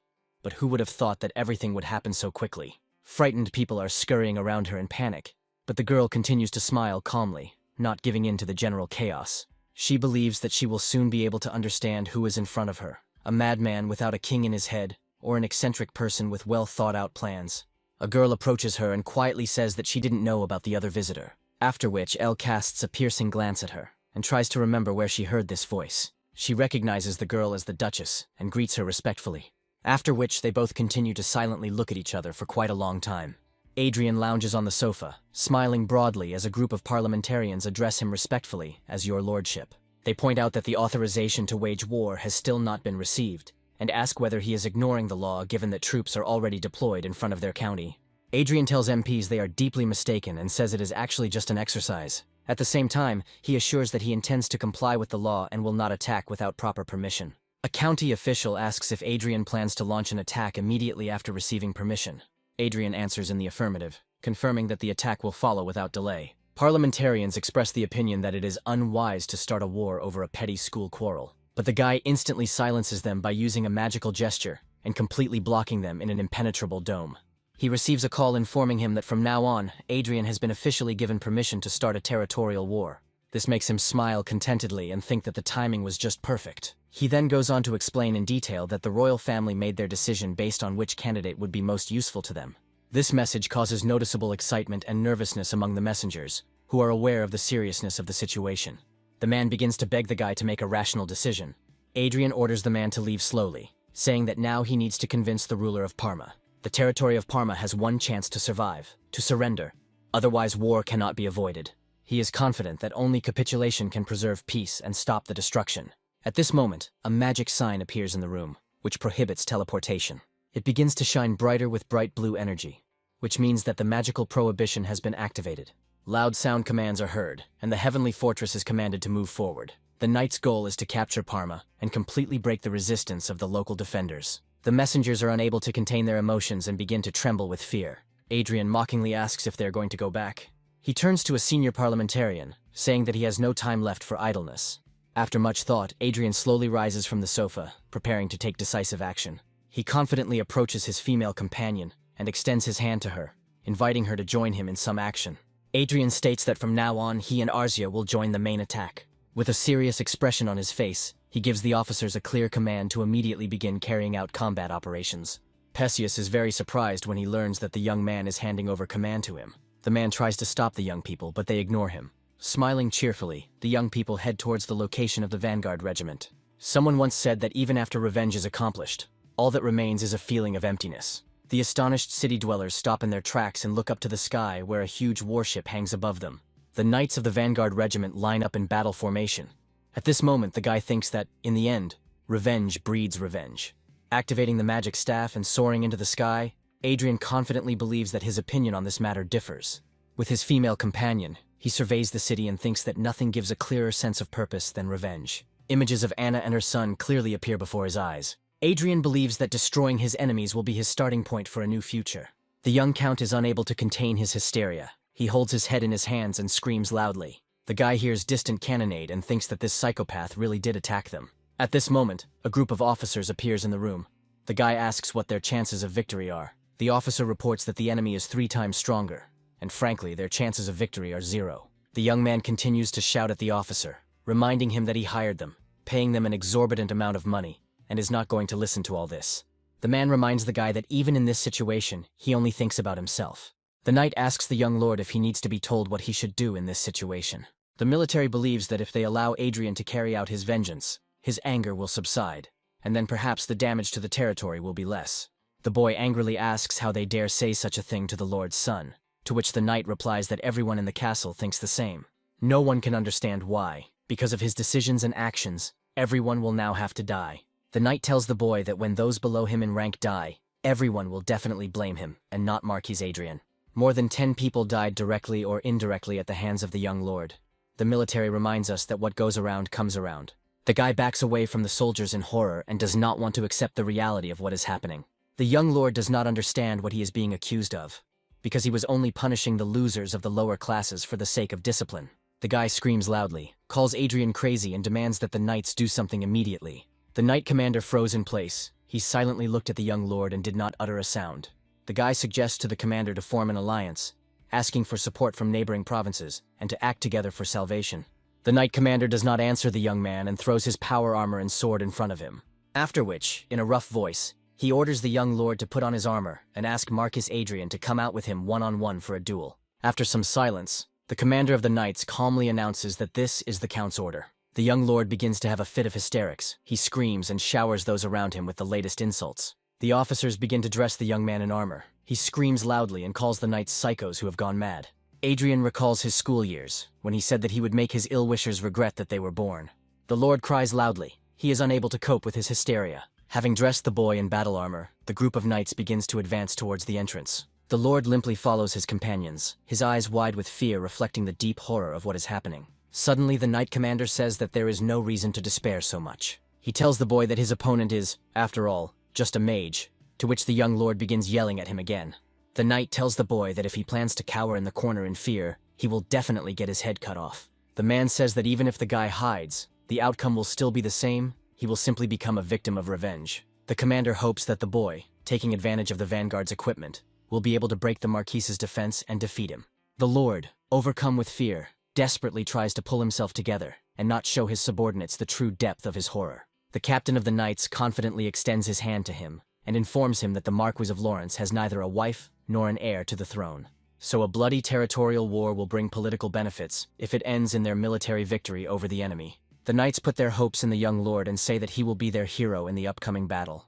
but who would have thought that everything would happen so quickly? Frightened people are scurrying around her in panic, but the girl continues to smile calmly, not giving in to the general chaos. She believes that she will soon be able to understand who is in front of her. A madman without a king in his head, or an eccentric person with well-thought-out plans. A girl approaches her and quietly says that she didn't know about the other visitor, after which Elle casts a piercing glance at her, and tries to remember where she heard this voice. She recognizes the girl as the Duchess, and greets her respectfully, after which they both continue to silently look at each other for quite a long time. Adrien lounges on the sofa, smiling broadly as a group of parliamentarians address him respectfully as Your Lordship. They point out that the authorization to wage war has still not been received, and ask whether he is ignoring the law given that troops are already deployed in front of their county. Adrien tells MPs they are deeply mistaken and says it is actually just an exercise. At the same time, he assures that he intends to comply with the law and will not attack without proper permission. A county official asks if Adrien plans to launch an attack immediately after receiving permission. Adrien answers in the affirmative, confirming that the attack will follow without delay. Parliamentarians express the opinion that it is unwise to start a war over a petty school quarrel, but the guy instantly silences them by using a magical gesture and completely blocking them in an impenetrable dome. He receives a call informing him that from now on, Adrien has been officially given permission to start a territorial war. This makes him smile contentedly and think that the timing was just perfect. He then goes on to explain in detail that the royal family made their decision based on which candidate would be most useful to them. This message causes noticeable excitement and nervousness among the messengers, who are aware of the seriousness of the situation. The man begins to beg the guy to make a rational decision. Adrien orders the man to leave slowly, saying that now he needs to convince the ruler of Parma. The territory of Parma has one chance to survive, to surrender. Otherwise, war cannot be avoided. He is confident that only capitulation can preserve peace and stop the destruction. At this moment, a magic sign appears in the room, which prohibits teleportation. It begins to shine brighter with bright blue energy, which means that the magical prohibition has been activated. Loud sound commands are heard, and the heavenly fortress is commanded to move forward. The knight's goal is to capture Parma and completely break the resistance of the local defenders. The messengers are unable to contain their emotions and begin to tremble with fear. Adrien mockingly asks if they are going to go back. He turns to a senior parliamentarian, saying that he has no time left for idleness. After much thought, Adrien slowly rises from the sofa, preparing to take decisive action. He confidently approaches his female companion and extends his hand to her, inviting her to join him in some action. Adrien states that from now on he and Arzia will join the main attack. With a serious expression on his face, He gives the officers a clear command to immediately begin carrying out combat operations. Perseus is very surprised when he learns that the young man is handing over command to him. The man tries to stop the young people, but they ignore him. Smiling cheerfully, the young people head towards the location of the vanguard regiment. Someone once said that even after revenge is accomplished, all that remains is a feeling of emptiness. The astonished city dwellers stop in their tracks and look up to the sky where a huge warship hangs above them. The knights of the vanguard regiment line up in battle formation. At this moment, the guy thinks that, in the end, revenge breeds revenge. Activating the magic staff and soaring into the sky, Adrien confidently believes that his opinion on this matter differs. With his female companion, he surveys the city and thinks that nothing gives a clearer sense of purpose than revenge. Images of Anna and her son clearly appear before his eyes. Adrien believes that destroying his enemies will be his starting point for a new future. The young count is unable to contain his hysteria. He holds his head in his hands and screams loudly. The guy hears distant cannonade and thinks that this psychopath really did attack them. At this moment, a group of officers appears in the room. The guy asks what their chances of victory are. The officer reports that the enemy is 3 times stronger, and frankly, their chances of victory are 0. The young man continues to shout at the officer, reminding him that he hired them, paying them an exorbitant amount of money, and is not going to listen to all this. The man reminds the guy that even in this situation, he only thinks about himself. The knight asks the young lord if he needs to be told what he should do in this situation. The military believes that if they allow Adrien to carry out his vengeance, his anger will subside, and then perhaps the damage to the territory will be less. The boy angrily asks how they dare say such a thing to the lord's son, to which the knight replies that everyone in the castle thinks the same. No one can understand why. Because of his decisions and actions, everyone will now have to die. The knight tells the boy that when those below him in rank die, everyone will definitely blame him, and not Marquis Adrien. More than 10 people died directly or indirectly at the hands of the young lord. The military reminds us that what goes around comes around. The guy backs away from the soldiers in horror and does not want to accept the reality of what is happening. The young lord does not understand what he is being accused of, because he was only punishing the losers of the lower classes for the sake of discipline. The guy screams loudly, calls Adrien crazy, and demands that the knights do something immediately. The knight commander froze in place. He silently looked at the young lord and did not utter a sound. The guy suggests to the commander to form an alliance, asking for support from neighboring provinces, and to act together for salvation. The knight commander does not answer the young man and throws his power armor and sword in front of him. After which, in a rough voice, he orders the young lord to put on his armor and ask Marquis Adrien to come out with him one-on-one for a duel. After some silence, the commander of the knights calmly announces that this is the count's order. The young lord begins to have a fit of hysterics. He screams and showers those around him with the latest insults. The officers begin to dress the young man in armor. He screams loudly and calls the knights psychos who have gone mad. Adrien recalls his school years, when he said that he would make his ill-wishers regret that they were born. The lord cries loudly. He is unable to cope with his hysteria. Having dressed the boy in battle armor, the group of knights begins to advance towards the entrance. The lord limply follows his companions, his eyes wide with fear reflecting the deep horror of what is happening. Suddenly, the knight commander says that there is no reason to despair so much. He tells the boy that his opponent is, after all, just a mage, to which the young lord begins yelling at him again. The knight tells the boy that if he plans to cower in the corner in fear, he will definitely get his head cut off. The man says that even if the guy hides, the outcome will still be the same. He will simply become a victim of revenge. The commander hopes that the boy, taking advantage of the vanguard's equipment, will be able to break the Marquis's defense and defeat him. The lord, overcome with fear, desperately tries to pull himself together and not show his subordinates the true depth of his horror. The captain of the knights confidently extends his hand to him and informs him that the Marquis of Lawrence has neither a wife nor an heir to the throne. So a bloody territorial war will bring political benefits if it ends in their military victory over the enemy. The knights put their hopes in the young lord and say that he will be their hero in the upcoming battle.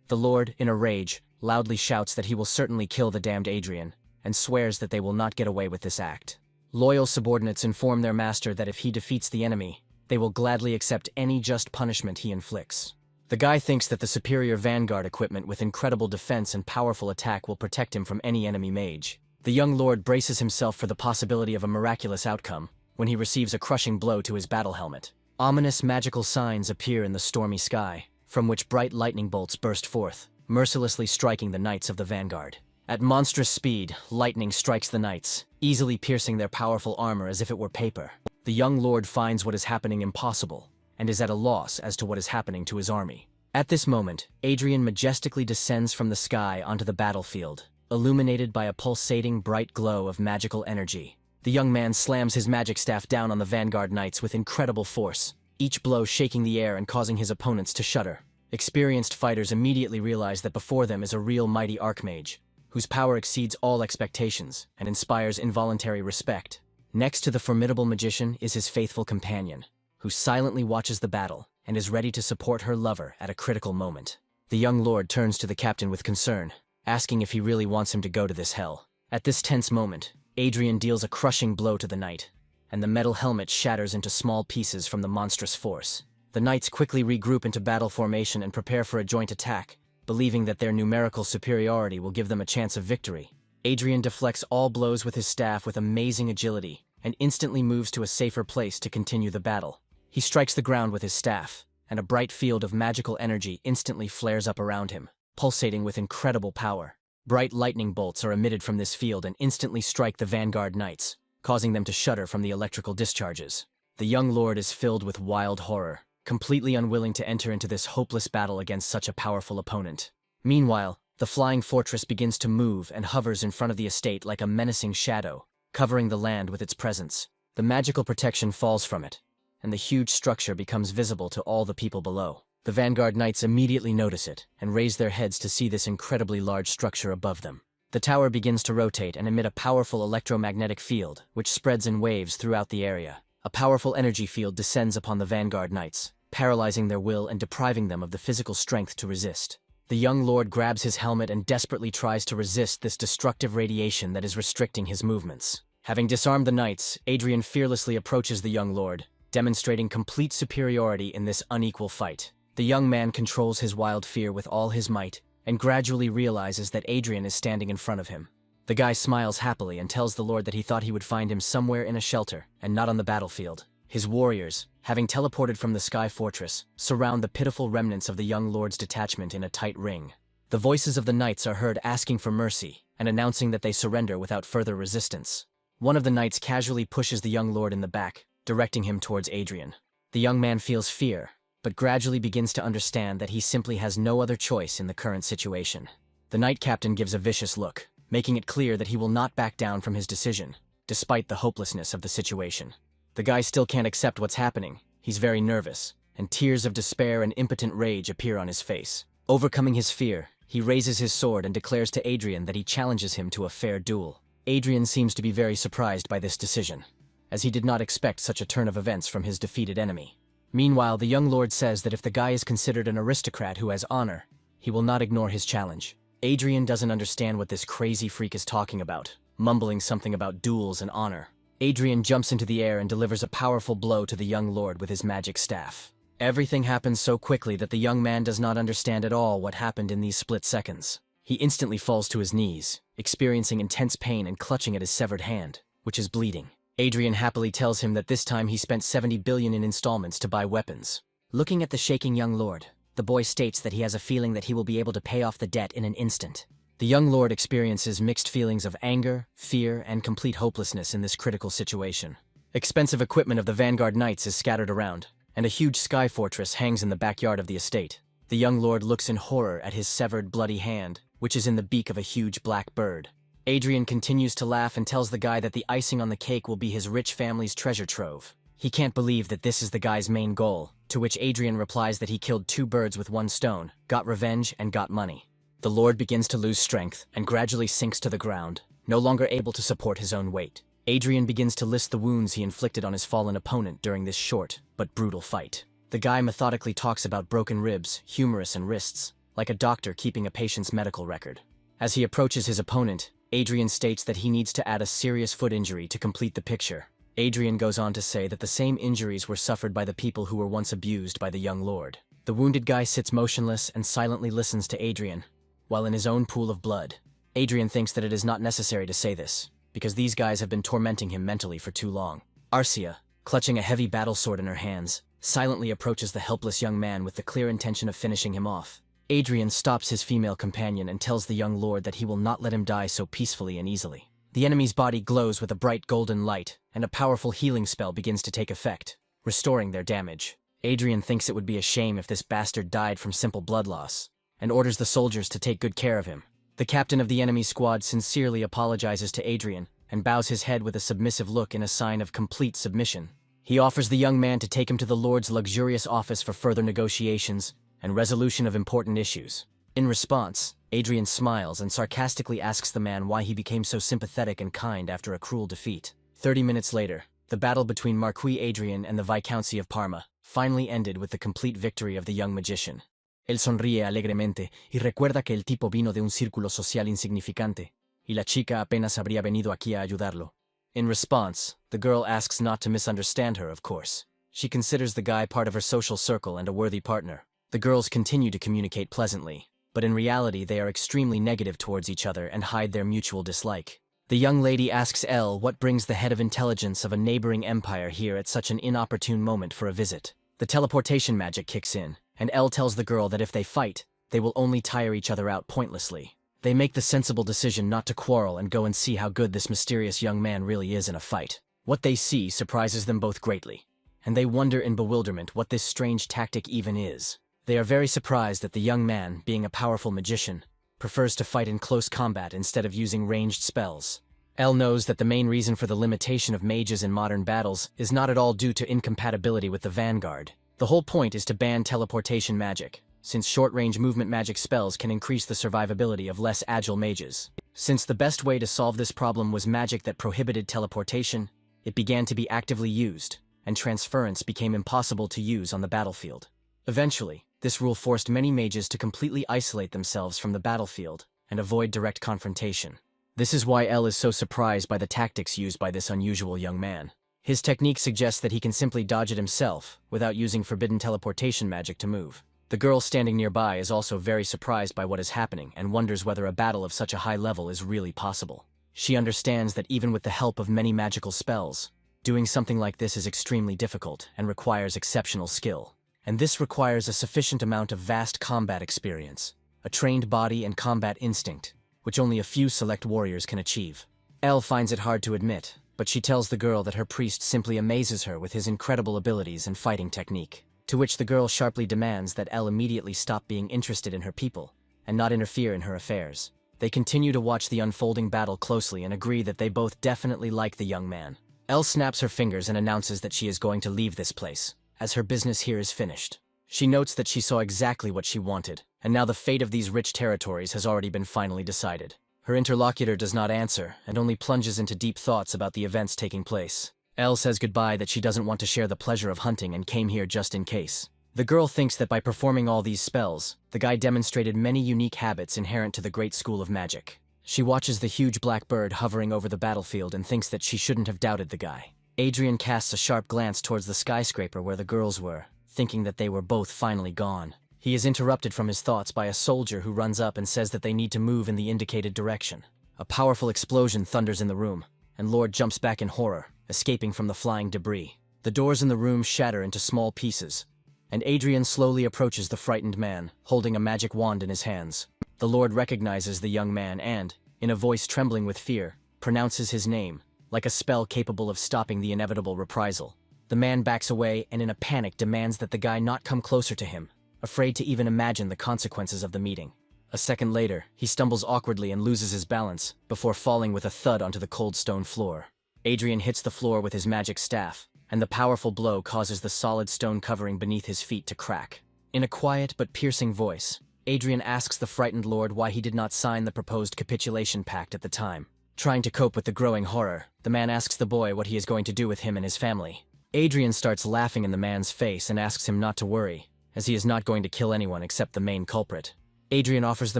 The lord, in a rage, loudly shouts that he will certainly kill the damned Adrien, and swears that they will not get away with this act. Loyal subordinates inform their master that if he defeats the enemy, they will gladly accept any just punishment he inflicts. The guy thinks that the superior vanguard equipment with incredible defense and powerful attack will protect him from any enemy mage. The young lord braces himself for the possibility of a miraculous outcome when he receives a crushing blow to his battle helmet. Ominous magical signs appear in the stormy sky, from which bright lightning bolts burst forth, mercilessly striking the knights of the vanguard. At monstrous speed, lightning strikes the knights, easily piercing their powerful armor as if it were paper. The young lord finds what is happening impossible, and is at a loss as to what is happening to his army. At this moment, Adrien majestically descends from the sky onto the battlefield, illuminated by a pulsating bright glow of magical energy. The young man slams his magic staff down on the vanguard knights with incredible force. each blow shaking the air and causing his opponents to shudder. Experienced fighters immediately realize that before them is a real mighty archmage, whose power exceeds all expectations and inspires involuntary respect. Next to the formidable magician is his faithful companion, who silently watches the battle and is ready to support her lover at a critical moment. The young lord turns to the captain with concern, asking if he really wants him to go to this hell. At this tense moment, Adrien deals a crushing blow to the knight, and the metal helmet shatters into small pieces from the monstrous force. The knights quickly regroup into battle formation and prepare for a joint attack, believing that their numerical superiority will give them a chance of victory. Adrien deflects all blows with his staff with amazing agility and instantly moves to a safer place to continue the battle. He strikes the ground with his staff, and a bright field of magical energy instantly flares up around him, pulsating with incredible power. Bright lightning bolts are emitted from this field and instantly strike the vanguard knights, causing them to shudder from the electrical discharges. The young lord is filled with wild horror, completely unwilling to enter into this hopeless battle against such a powerful opponent. Meanwhile, the flying fortress begins to move and hovers in front of the estate like a menacing shadow, covering the land with its presence. The magical protection falls from it, and the huge structure becomes visible to all the people below. The vanguard knights immediately notice it and raise their heads to see this incredibly large structure above them. The tower begins to rotate and emit a powerful electromagnetic field, which spreads in waves throughout the area. A powerful energy field descends upon the vanguard knights, paralyzing their will and depriving them of the physical strength to resist. The young lord grabs his helmet and desperately tries to resist this destructive radiation that is restricting his movements. Having disarmed the knights, Adrien fearlessly approaches the young lord, demonstrating complete superiority in this unequal fight. The young man controls his wild fear with all his might and gradually realizes that Adrien is standing in front of him. The guy smiles happily and tells the lord that he thought he would find him somewhere in a shelter and not on the battlefield. His warriors, having teleported from the sky fortress, surround the pitiful remnants of the young lord's detachment in a tight ring. The voices of the knights are heard asking for mercy and announcing that they surrender without further resistance. One of the knights casually pushes the young lord in the back, directing him towards Adrien. The young man feels fear, but gradually begins to understand that he simply has no other choice in the current situation. The knight captain gives a vicious look, making it clear that he will not back down from his decision, despite the hopelessness of the situation. The guy still can't accept what's happening. He's very nervous, and tears of despair and impotent rage appear on his face. Overcoming his fear, he raises his sword and declares to Adrien that he challenges him to a fair duel. Adrien seems to be very surprised by this decision, as he did not expect such a turn of events from his defeated enemy. Meanwhile, the young lord says that if the guy is considered an aristocrat who has honor, he will not ignore his challenge. Adrien doesn't understand what this crazy freak is talking about, mumbling something about duels and honor. Adrien jumps into the air and delivers a powerful blow to the young lord with his magic staff. Everything happens so quickly that the young man does not understand at all what happened in these split seconds. He instantly falls to his knees, experiencing intense pain and clutching at his severed hand, which is bleeding. Adrien happily tells him that this time he spent 70 billion in installments to buy weapons. Looking at the shaking young lord, the boy states that he has a feeling that he will be able to pay off the debt in an instant. The young lord experiences mixed feelings of anger, fear, and complete hopelessness in this critical situation. Expensive equipment of the vanguard knights is scattered around, and a huge sky fortress hangs in the backyard of the estate. The young lord looks in horror at his severed, bloody hand, which is in the beak of a huge black bird. Adrien continues to laugh and tells the guy that the icing on the cake will be his rich family's treasure trove. He can't believe that this is the guy's main goal, to which Adrien replies that he killed 2 birds with 1 stone, got revenge, and got money. The lord begins to lose strength and gradually sinks to the ground, no longer able to support his own weight. Adrien begins to list the wounds he inflicted on his fallen opponent during this short but brutal fight. The guy methodically talks about broken ribs, humerus, and wrists, like a doctor keeping a patient's medical record. As he approaches his opponent, Adrien states that he needs to add a serious foot injury to complete the picture. Adrien goes on to say that the same injuries were suffered by the people who were once abused by the young lord. The wounded guy sits motionless and silently listens to Adrien, while in his own pool of blood. Adrien thinks that it is not necessary to say this, because these guys have been tormenting him mentally for too long. Arcia, clutching a heavy battle sword in her hands, silently approaches the helpless young man with the clear intention of finishing him off. Adrien stops his female companion and tells the young lord that he will not let him die so peacefully and easily. The enemy's body glows with a bright golden light, and a powerful healing spell begins to take effect, restoring their damage. Adrien thinks it would be a shame if this bastard died from simple blood loss, and orders the soldiers to take good care of him. The captain of the enemy squad sincerely apologizes to Adrien and bows his head with a submissive look in a sign of complete submission. He offers the young man to take him to the Lord's luxurious office for further negotiations and resolution of important issues. In response, Adrien smiles and sarcastically asks the man why he became so sympathetic and kind after a cruel defeat. 30 minutes later, the battle between Marquis Adrien and the Viscountcy of Parma finally ended with the complete victory of the young magician. Él sonríe alegremente y recuerda que el tipo vino de un círculo social insignificante, y la chica apenas habría venido aquí a ayudarlo. In response, the girl asks not to misunderstand her, of course. She considers the guy part of her social circle and a worthy partner. The girls continue to communicate pleasantly, but in reality they are extremely negative towards each other and hide their mutual dislike. The young lady asks Elle what brings the head of intelligence of a neighboring empire here at such an inopportune moment for a visit. The teleportation magic kicks in, and Elle tells the girl that if they fight, they will only tire each other out pointlessly. They make the sensible decision not to quarrel and go and see how good this mysterious young man really is in a fight. What they see surprises them both greatly, and they wonder in bewilderment what this strange tactic even is. They are very surprised that the young man, being a powerful magician, prefers to fight in close combat instead of using ranged spells. Elle knows that the main reason for the limitation of mages in modern battles is not at all due to incompatibility with the vanguard. The whole point is to ban teleportation magic, since short-range movement magic spells can increase the survivability of less agile mages. Since the best way to solve this problem was magic that prohibited teleportation, it began to be actively used, and transference became impossible to use on the battlefield. Eventually, this rule forced many mages to completely isolate themselves from the battlefield and avoid direct confrontation. This is why Elle is so surprised by the tactics used by this unusual young man. His technique suggests that he can simply dodge it himself, without using forbidden teleportation magic to move. The girl standing nearby is also very surprised by what is happening and wonders whether a battle of such a high level is really possible. She understands that even with the help of many magical spells, doing something like this is extremely difficult and requires exceptional skill. And this requires a sufficient amount of vast combat experience, a trained body and combat instinct, which only a few select warriors can achieve. Elle finds it hard to admit, but she tells the girl that her priest simply amazes her with his incredible abilities and fighting technique, to which the girl sharply demands that Elle immediately stop being interested in her people and not interfere in her affairs. They continue to watch the unfolding battle closely and agree that they both definitely like the young man. Elle snaps her fingers and announces that she is going to leave this place, as her business here is finished. She notes that she saw exactly what she wanted, and now the fate of these rich territories has already been finally decided. Her interlocutor does not answer, and only plunges into deep thoughts about the events taking place. Elle says goodbye that she doesn't want to share the pleasure of hunting and came here just in case. The girl thinks that by performing all these spells, the guy demonstrated many unique habits inherent to the great school of magic. She watches the huge black bird hovering over the battlefield and thinks that she shouldn't have doubted the guy. Adrien casts a sharp glance towards the skyscraper where the girls were, thinking that they were both finally gone. He is interrupted from his thoughts by a soldier who runs up and says that they need to move in the indicated direction. A powerful explosion thunders in the room, and Lord jumps back in horror, escaping from the flying debris. The doors in the room shatter into small pieces, and Adrien slowly approaches the frightened man, holding a magic wand in his hands. The Lord recognizes the young man and, in a voice trembling with fear, pronounces his name, like a spell capable of stopping the inevitable reprisal. The man backs away and in a panic demands that the guy not come closer to him, afraid to even imagine the consequences of the meeting. A second later, he stumbles awkwardly and loses his balance, before falling with a thud onto the cold stone floor. Adrien hits the floor with his magic staff, and the powerful blow causes the solid stone covering beneath his feet to crack. In a quiet but piercing voice, Adrien asks the frightened lord why he did not sign the proposed capitulation pact at the time. Trying to cope with the growing horror, the man asks the boy what he is going to do with him and his family. Adrien starts laughing in the man's face and asks him not to worry, as he is not going to kill anyone except the main culprit. Adrien offers the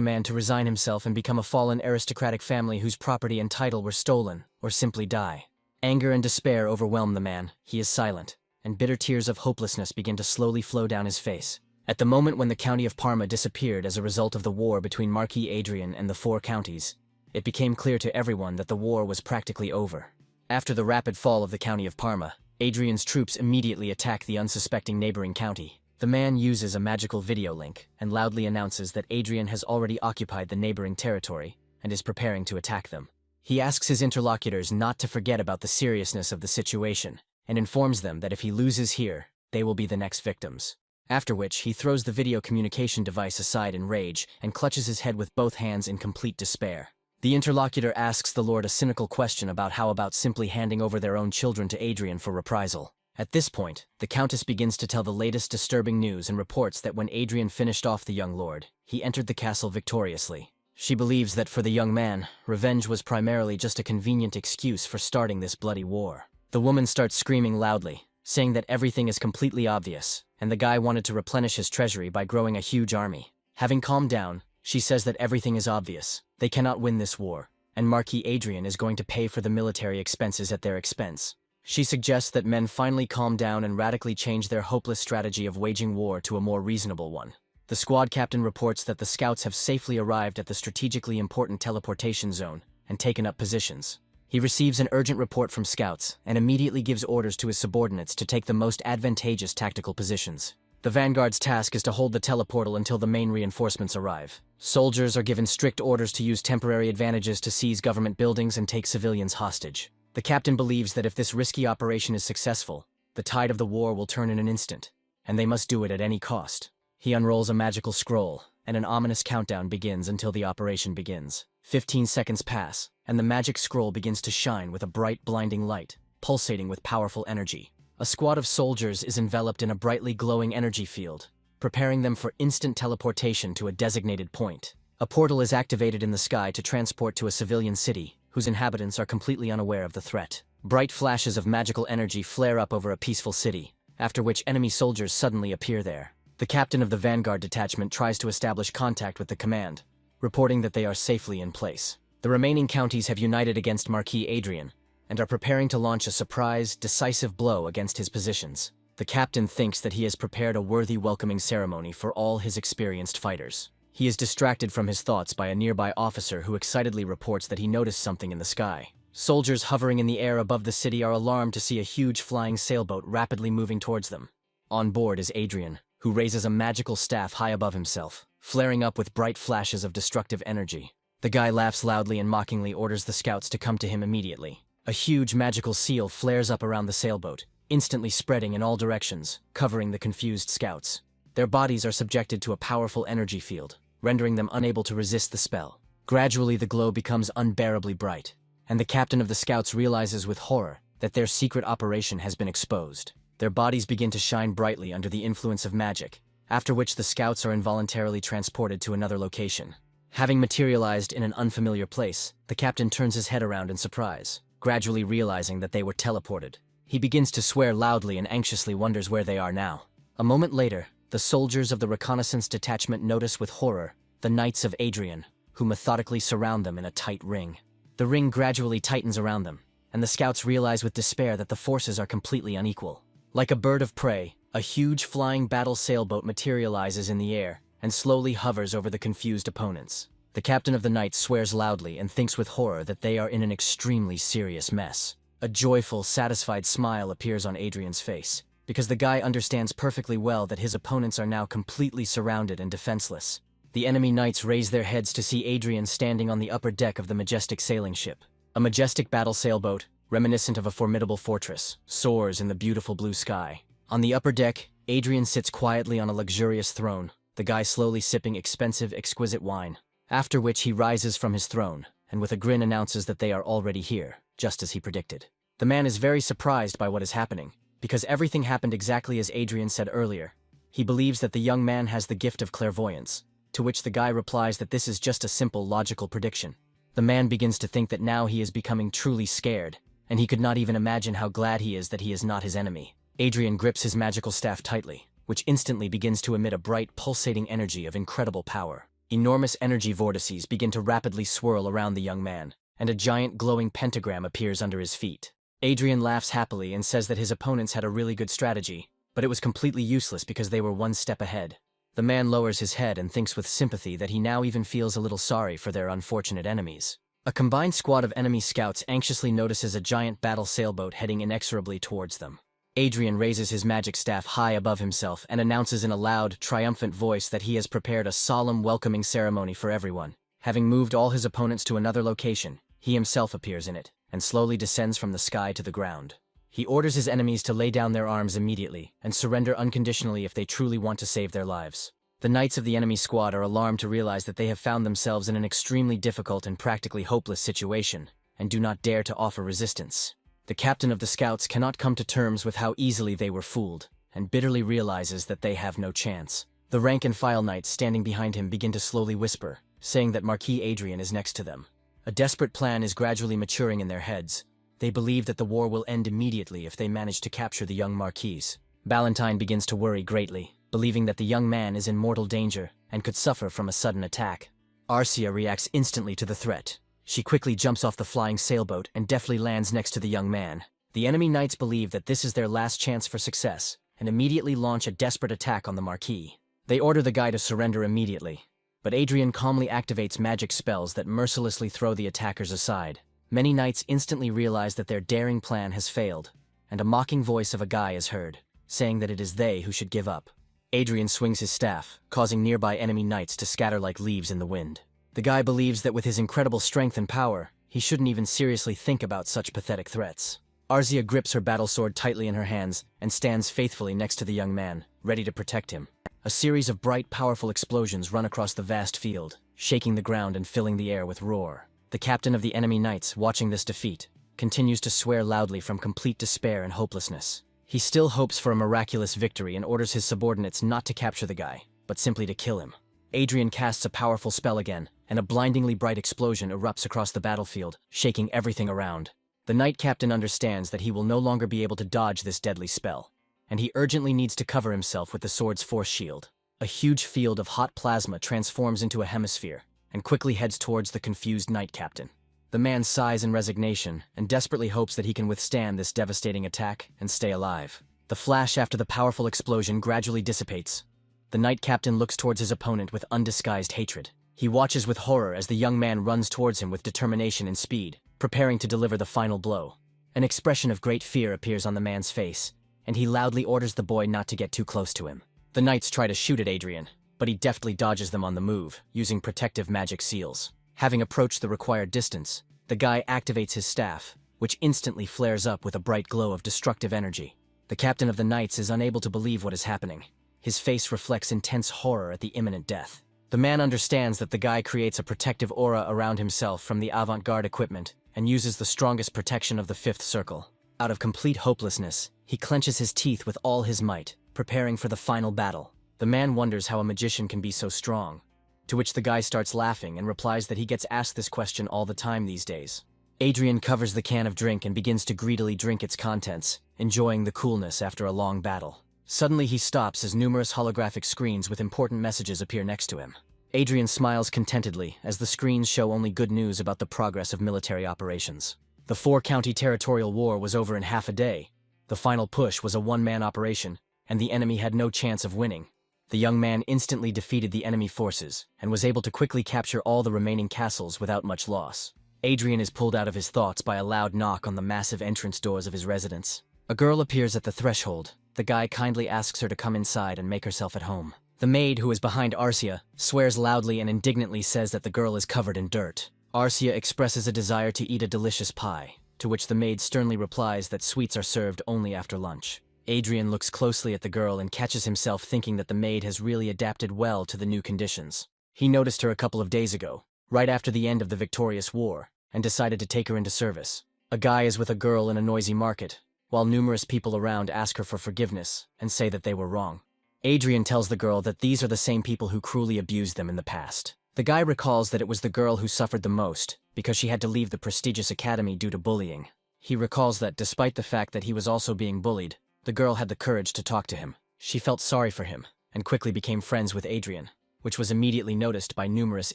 man to resign himself and become a fallen aristocratic family whose property and title were stolen, or simply die. Anger and despair overwhelm the man. He is silent, and bitter tears of hopelessness begin to slowly flow down his face. At the moment when the county of Parma disappeared as a result of the war between Marquis Adrien and the four counties, it became clear to everyone that the war was practically over. After the rapid fall of the county of Parma, Adrien's troops immediately attack the unsuspecting neighboring county. The man uses a magical video link and loudly announces that Adrien has already occupied the neighboring territory and is preparing to attack them. He asks his interlocutors not to forget about the seriousness of the situation and informs them that if he loses here, they will be the next victims. After which, he throws the video communication device aside in rage and clutches his head with both hands in complete despair. The interlocutor asks the Lord a cynical question about how about simply handing over their own children to Adrien for reprisal. At this point, the Countess begins to tell the latest disturbing news and reports that when Adrien finished off the young lord, he entered the castle victoriously. She believes that for the young man, revenge was primarily just a convenient excuse for starting this bloody war. The woman starts screaming loudly, saying that everything is completely obvious, and the guy wanted to replenish his treasury by growing a huge army. Having calmed down, she says that everything is obvious. They cannot win this war, and Marquis Adrien is going to pay for the military expenses at their expense. She suggests that men finally calm down and radically change their hopeless strategy of waging war to a more reasonable one. The squad captain reports that the scouts have safely arrived at the strategically important teleportation zone and taken up positions. He receives an urgent report from scouts and immediately gives orders to his subordinates to take the most advantageous tactical positions. The vanguard's task is to hold the teleportal until the main reinforcements arrive. Soldiers are given strict orders to use temporary advantages to seize government buildings and take civilians hostage. The captain believes that if this risky operation is successful, the tide of the war will turn in an instant, and they must do it at any cost. He unrolls a magical scroll, and an ominous countdown begins until the operation begins. 15 seconds pass, and the magic scroll begins to shine with a bright, blinding light, pulsating with powerful energy. A squad of soldiers is enveloped in a brightly glowing energy field, preparing them for instant teleportation to a designated point. A portal is activated in the sky to transport to a civilian city, whose inhabitants are completely unaware of the threat. Bright flashes of magical energy flare up over a peaceful city, after which enemy soldiers suddenly appear there. The captain of the vanguard detachment tries to establish contact with the command, reporting that they are safely in place. The remaining counties have united against Marquis Adrien, and are preparing to launch a surprise, decisive blow against his positions. The captain thinks that he has prepared a worthy welcoming ceremony for all his experienced fighters. He is distracted from his thoughts by a nearby officer who excitedly reports that he noticed something in the sky. Soldiers hovering in the air above the city are alarmed to see a huge flying sailboat rapidly moving towards them. On board is Adrien, who raises a magical staff high above himself, flaring up with bright flashes of destructive energy. The guy laughs loudly and mockingly orders the scouts to come to him immediately. A huge magical seal flares up around the sailboat, instantly spreading in all directions, covering the confused scouts. Their bodies are subjected to a powerful energy field, rendering them unable to resist the spell. Gradually, the glow becomes unbearably bright, and the captain of the scouts realizes with horror that their secret operation has been exposed. Their bodies begin to shine brightly under the influence of magic, after which the scouts are involuntarily transported to another location. Having materialized in an unfamiliar place, the captain turns his head around in surprise, gradually realizing that they were teleported. He begins to swear loudly and anxiously wonders where they are now. A moment later, the soldiers of the reconnaissance detachment notice with horror the Knights of Adrien, who methodically surround them in a tight ring. The ring gradually tightens around them, and the scouts realize with despair that the forces are completely unequal. Like a bird of prey, a huge flying battle sailboat materializes in the air and slowly hovers over the confused opponents. The captain of the Knights swears loudly and thinks with horror that they are in an extremely serious mess. A joyful, satisfied smile appears on Adrien's face, because the guy understands perfectly well that his opponents are now completely surrounded and defenseless. The enemy knights raise their heads to see Adrien standing on the upper deck of the majestic sailing ship. A majestic battle sailboat, reminiscent of a formidable fortress, soars in the beautiful blue sky. On the upper deck, Adrien sits quietly on a luxurious throne, the guy slowly sipping expensive, exquisite wine. After which he rises from his throne, and with a grin announces that they are already here, just as he predicted. The man is very surprised by what is happening, because everything happened exactly as Adrien said earlier. He believes that the young man has the gift of clairvoyance, to which the guy replies that this is just a simple logical prediction. The man begins to think that now he is becoming truly scared, and he could not even imagine how glad he is that he is not his enemy. Adrien grips his magical staff tightly, which instantly begins to emit a bright, pulsating energy of incredible power. Enormous energy vortices begin to rapidly swirl around the young man, and a giant glowing pentagram appears under his feet. Adrien laughs happily and says that his opponents had a really good strategy, but it was completely useless because they were one step ahead. The man lowers his head and thinks with sympathy that he now even feels a little sorry for their unfortunate enemies. A combined squad of enemy scouts anxiously notices a giant battle sailboat heading inexorably towards them. Adrien raises his magic staff high above himself and announces in a loud, triumphant voice that he has prepared a solemn welcoming ceremony for everyone. Having moved all his opponents to another location, he himself appears in it, and slowly descends from the sky to the ground. He orders his enemies to lay down their arms immediately and surrender unconditionally if they truly want to save their lives. The knights of the enemy squad are alarmed to realize that they have found themselves in an extremely difficult and practically hopeless situation, and do not dare to offer resistance. The captain of the scouts cannot come to terms with how easily they were fooled, and bitterly realizes that they have no chance. The rank-and-file knights standing behind him begin to slowly whisper, saying that Marquis Adrien is next to them. A desperate plan is gradually maturing in their heads. They believe that the war will end immediately if they manage to capture the young Marquis. Ballantyne begins to worry greatly, believing that the young man is in mortal danger and could suffer from a sudden attack. Arcia reacts instantly to the threat. She quickly jumps off the flying sailboat and deftly lands next to the young man. The enemy knights believe that this is their last chance for success, and immediately launch a desperate attack on the Marquis. They order the guy to surrender immediately, but Adrien calmly activates magic spells that mercilessly throw the attackers aside. Many knights instantly realize that their daring plan has failed, and a mocking voice of a guy is heard, saying that it is they who should give up. Adrien swings his staff, causing nearby enemy knights to scatter like leaves in the wind. The guy believes that with his incredible strength and power, he shouldn't even seriously think about such pathetic threats. Arcia grips her battle sword tightly in her hands and stands faithfully next to the young man, ready to protect him. A series of bright, powerful explosions run across the vast field, shaking the ground and filling the air with roar. The captain of the enemy knights, watching this defeat, continues to swear loudly from complete despair and hopelessness. He still hopes for a miraculous victory and orders his subordinates not to capture the guy, but simply to kill him. Adrien casts a powerful spell again, and a blindingly bright explosion erupts across the battlefield, shaking everything around. The knight captain understands that he will no longer be able to dodge this deadly spell, and he urgently needs to cover himself with the sword's force shield. A huge field of hot plasma transforms into a hemisphere, and quickly heads towards the confused knight captain. The man sighs in resignation, and desperately hopes that he can withstand this devastating attack and stay alive. The flash after the powerful explosion gradually dissipates. The knight captain looks towards his opponent with undisguised hatred. He watches with horror as the young man runs towards him with determination and speed, preparing to deliver the final blow. An expression of great fear appears on the man's face, and he loudly orders the boy not to get too close to him. The knights try to shoot at Adrien, but he deftly dodges them on the move, using protective magic seals. Having approached the required distance, the guy activates his staff, which instantly flares up with a bright glow of destructive energy. The captain of the knights is unable to believe what is happening. His face reflects intense horror at the imminent death. The man understands that the guy creates a protective aura around himself from the avant-garde equipment and uses the strongest protection of the fifth circle. Out of complete hopelessness, he clenches his teeth with all his might, preparing for the final battle. The man wonders how a magician can be so strong, to which the guy starts laughing and replies that he gets asked this question all the time these days. Adrien covers the can of drink and begins to greedily drink its contents, enjoying the coolness after a long battle. Suddenly he stops as numerous holographic screens with important messages appear next to him. Adrien smiles contentedly as the screens show only good news about the progress of military operations. The four-county territorial war was over in half a day. The final push was a one-man operation, and the enemy had no chance of winning. The young man instantly defeated the enemy forces and was able to quickly capture all the remaining castles without much loss. Adrien is pulled out of his thoughts by a loud knock on the massive entrance doors of his residence. A girl appears at the threshold. The guy kindly asks her to come inside and make herself at home. The maid, who is behind Arcia, swears loudly and indignantly says that the girl is covered in dirt. Arcia expresses a desire to eat a delicious pie, to which the maid sternly replies that sweets are served only after lunch. Adrien looks closely at the girl and catches himself thinking that the maid has really adapted well to the new conditions. He noticed her a couple of days ago, right after the end of the victorious war, and decided to take her into service. A guy is with a girl in a noisy market, while numerous people around ask her for forgiveness and say that they were wrong. Adrien tells the girl that these are the same people who cruelly abused them in the past. The guy recalls that it was the girl who suffered the most because she had to leave the prestigious academy due to bullying. He recalls that despite the fact that he was also being bullied, the girl had the courage to talk to him. She felt sorry for him and quickly became friends with Adrien, which was immediately noticed by numerous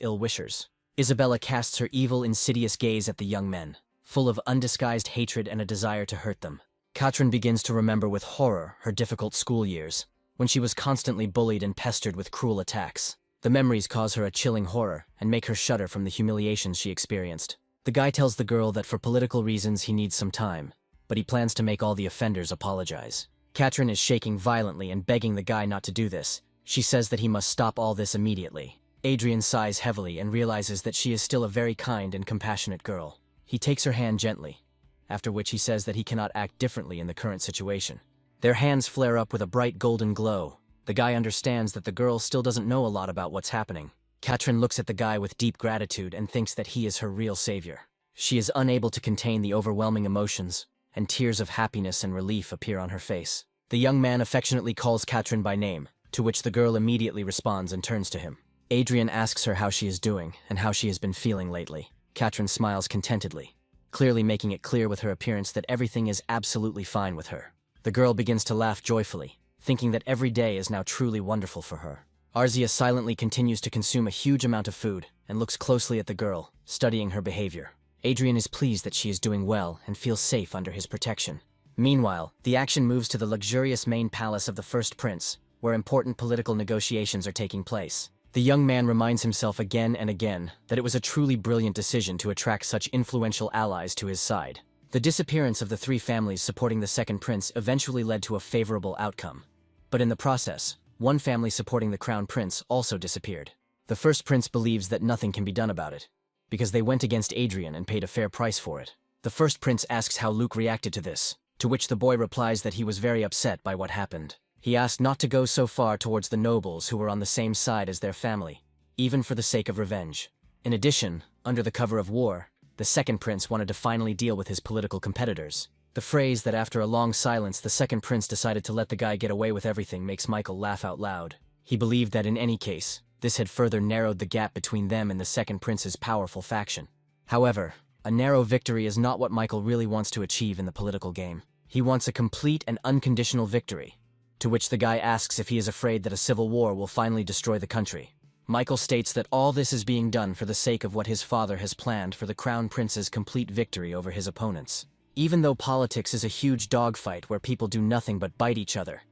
ill-wishers. Isabella casts her evil, insidious gaze at the young men, full of undisguised hatred and a desire to hurt them. Katrin begins to remember with horror her difficult school years, when she was constantly bullied and pestered with cruel attacks. The memories cause her a chilling horror and make her shudder from the humiliations she experienced. The guy tells the girl that for political reasons he needs some time, but he plans to make all the offenders apologize. Katrin is shaking violently and begging the guy not to do this. She says that he must stop all this immediately. Adrien sighs heavily and realizes that she is still a very kind and compassionate girl. He takes her hand gently, after which he says that he cannot act differently in the current situation. Their hands flare up with a bright golden glow. The guy understands that the girl still doesn't know a lot about what's happening. Katrin looks at the guy with deep gratitude and thinks that he is her real savior. She is unable to contain the overwhelming emotions and tears of happiness and relief appear on her face. The young man affectionately calls Katrin by name, to which the girl immediately responds and turns to him. Adrien asks her how she is doing and how she has been feeling lately. Katrin smiles contentedly, clearly making it clear with her appearance that everything is absolutely fine with her. The girl begins to laugh joyfully, thinking that every day is now truly wonderful for her. Arzia silently continues to consume a huge amount of food and looks closely at the girl, studying her behavior. Adrien is pleased that she is doing well and feels safe under his protection. Meanwhile, the action moves to the luxurious main palace of the first prince, where important political negotiations are taking place. The young man reminds himself again and again that it was a truly brilliant decision to attract such influential allies to his side. The disappearance of the three families supporting the second prince eventually led to a favorable outcome. But in the process, one family supporting the crown prince also disappeared. The first prince believes that nothing can be done about it, because they went against Adrien and paid a fair price for it. The first prince asks how Luke reacted to this, to which the boy replies that he was very upset by what happened. He asked not to go so far towards the nobles who were on the same side as their family, even for the sake of revenge. In addition, under the cover of war, the second prince wanted to finally deal with his political competitors. The phrase that after a long silence the second prince decided to let the guy get away with everything makes Michael laugh out loud. He believed that in any case, this had further narrowed the gap between them and the second prince's powerful faction. However, a narrow victory is not what Michael really wants to achieve in the political game. He wants a complete and unconditional victory, to which the guy asks if he is afraid that a civil war will finally destroy the country. Michael states that all this is being done for the sake of what his father has planned for the crown prince's complete victory over his opponents. Even though politics is a huge dogfight where people do nothing but bite each other,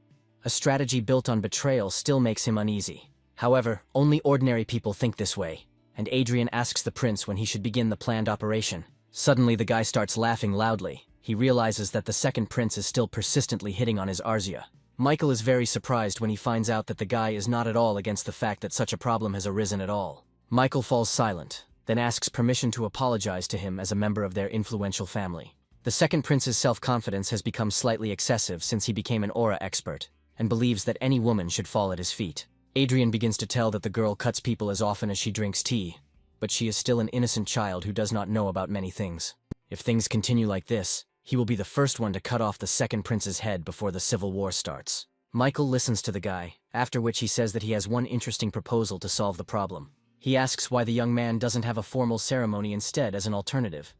a strategy built on betrayal still makes him uneasy. However, only ordinary people think this way, and Adrien asks the prince when he should begin the planned operation. Suddenly the guy starts laughing loudly. He realizes that the second prince is still persistently hitting on his Arzia. Michael is very surprised when he finds out that the guy is not at all against the fact that such a problem has arisen at all. Michael falls silent, then asks permission to apologize to him as a member of their influential family. The second prince's self-confidence has become slightly excessive since he became an aura expert, and believes that any woman should fall at his feet. Adrien begins to tell that the girl cuts people as often as she drinks tea, but she is still an innocent child who does not know about many things. If things continue like this, he will be the first one to cut off the second prince's head before the civil war starts. Michael listens to the guy, after which he says that he has one interesting proposal to solve the problem. He asks why the young man doesn't have a formal ceremony instead as an alternative.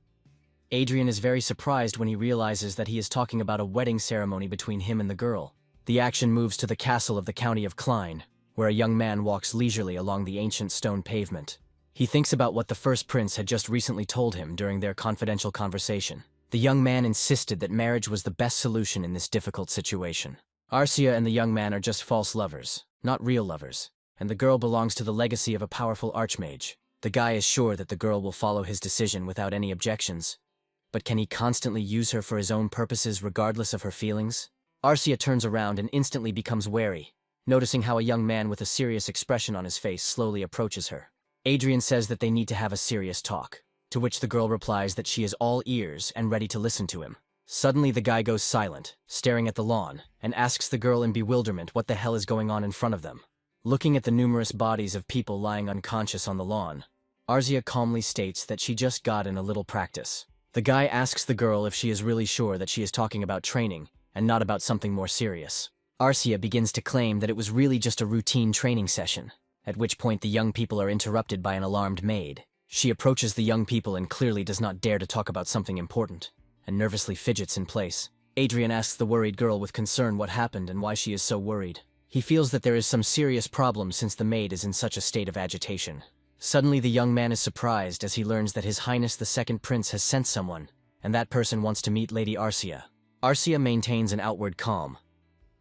Adrien is very surprised when he realizes that he is talking about a wedding ceremony between him and the girl. The action moves to the castle of the county of Klein, where a young man walks leisurely along the ancient stone pavement. He thinks about what the first prince had just recently told him during their confidential conversation. The young man insisted that marriage was the best solution in this difficult situation. Arzia and the young man are just false lovers, not real lovers, and the girl belongs to the legacy of a powerful archmage. The guy is sure that the girl will follow his decision without any objections, but can he constantly use her for his own purposes regardless of her feelings? Arzia turns around and instantly becomes wary, noticing how a young man with a serious expression on his face slowly approaches her. Adrien says that they need to have a serious talk, to which the girl replies that she is all ears and ready to listen to him. Suddenly the guy goes silent, staring at the lawn, and asks the girl in bewilderment what the hell is going on in front of them. Looking at the numerous bodies of people lying unconscious on the lawn, Arzia calmly states that she just got in a little practice. The guy asks the girl if she is really sure that she is talking about training and not about something more serious. Arzia begins to claim that it was really just a routine training session, at which point the young people are interrupted by an alarmed maid. She approaches the young people and clearly does not dare to talk about something important, and nervously fidgets in place. Adrien asks the worried girl with concern what happened and why she is so worried. He feels that there is some serious problem since the maid is in such a state of agitation. Suddenly the young man is surprised as he learns that His Highness the Second Prince has sent someone, and that person wants to meet Lady Arzia. Arzia maintains an outward calm,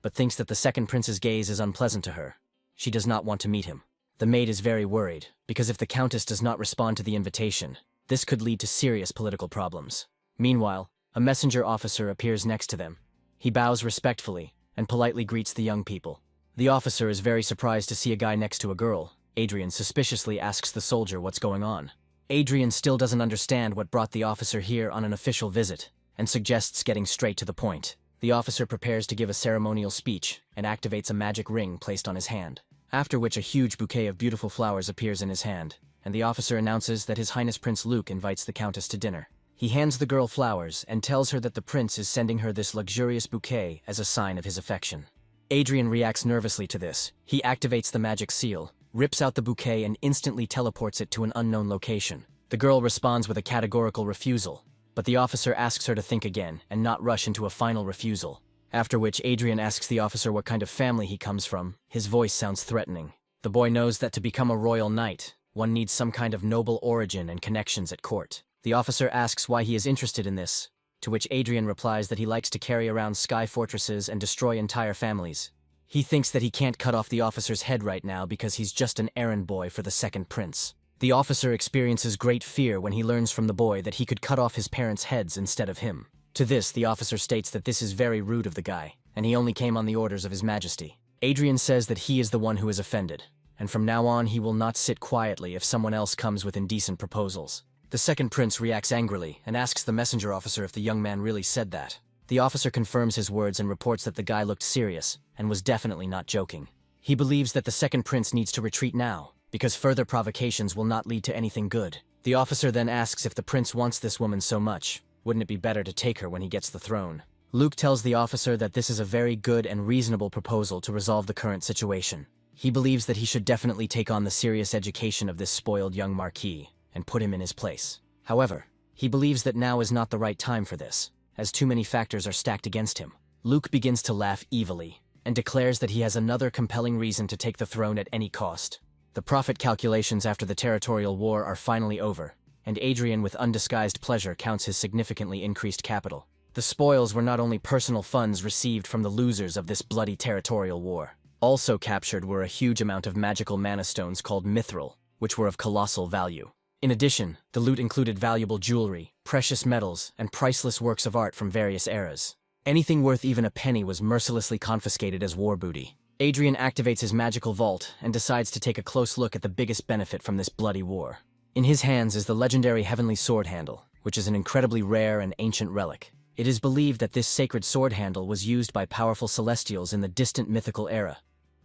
but thinks that the Second Prince's gaze is unpleasant to her. She does not want to meet him. The maid is very worried, because if the Countess does not respond to the invitation, this could lead to serious political problems. Meanwhile, a messenger officer appears next to them. He bows respectfully and politely greets the young people. The officer is very surprised to see a guy next to a girl. Adrien suspiciously asks the soldier what's going on. Adrien still doesn't understand what brought the officer here on an official visit, and suggests getting straight to the point. The officer prepares to give a ceremonial speech and activates a magic ring placed on his hand, after which a huge bouquet of beautiful flowers appears in his hand, and the officer announces that His Highness Prince Luke invites the Countess to dinner. He hands the girl flowers and tells her that the prince is sending her this luxurious bouquet as a sign of his affection. Adrien reacts nervously to this. He activates the magic seal, rips out the bouquet and instantly teleports it to an unknown location. The girl responds with a categorical refusal, but the officer asks her to think again and not rush into a final refusal. After which Adrien asks the officer what kind of family he comes from. His voice sounds threatening. The boy knows that to become a royal knight, one needs some kind of noble origin and connections at court. The officer asks why he is interested in this, to which Adrien replies that he likes to carry around sky fortresses and destroy entire families. He thinks that he can't cut off the officer's head right now because he's just an errand boy for the second prince. The officer experiences great fear when he learns from the boy that he could cut off his parents' heads instead of him. To this, the officer states that this is very rude of the guy, and he only came on the orders of His Majesty. Adrien says that he is the one who is offended, and from now on he will not sit quietly if someone else comes with indecent proposals. The second prince reacts angrily and asks the messenger officer if the young man really said that. The officer confirms his words and reports that the guy looked serious and was definitely not joking. He believes that the second prince needs to retreat now, because further provocations will not lead to anything good. The officer then asks if the prince wants this woman so much, wouldn't it be better to take her when he gets the throne? Luke tells the officer that this is a very good and reasonable proposal to resolve the current situation. He believes that he should definitely take on the serious education of this spoiled young marquis and put him in his place. However, he believes that now is not the right time for this, as too many factors are stacked against him. Luke begins to laugh evilly and declares that he has another compelling reason to take the throne at any cost. The profit calculations after the territorial war are finally over, and Adrien with undisguised pleasure counts his significantly increased capital. The spoils were not only personal funds received from the losers of this bloody territorial war. Also captured were a huge amount of magical mana stones called mithril, which were of colossal value. In addition, the loot included valuable jewelry, precious metals, and priceless works of art from various eras. Anything worth even a penny was mercilessly confiscated as war booty. Adrien activates his magical vault and decides to take a close look at the biggest benefit from this bloody war. In his hands is the legendary heavenly sword handle, which is an incredibly rare and ancient relic. It is believed that this sacred sword handle was used by powerful celestials in the distant mythical era,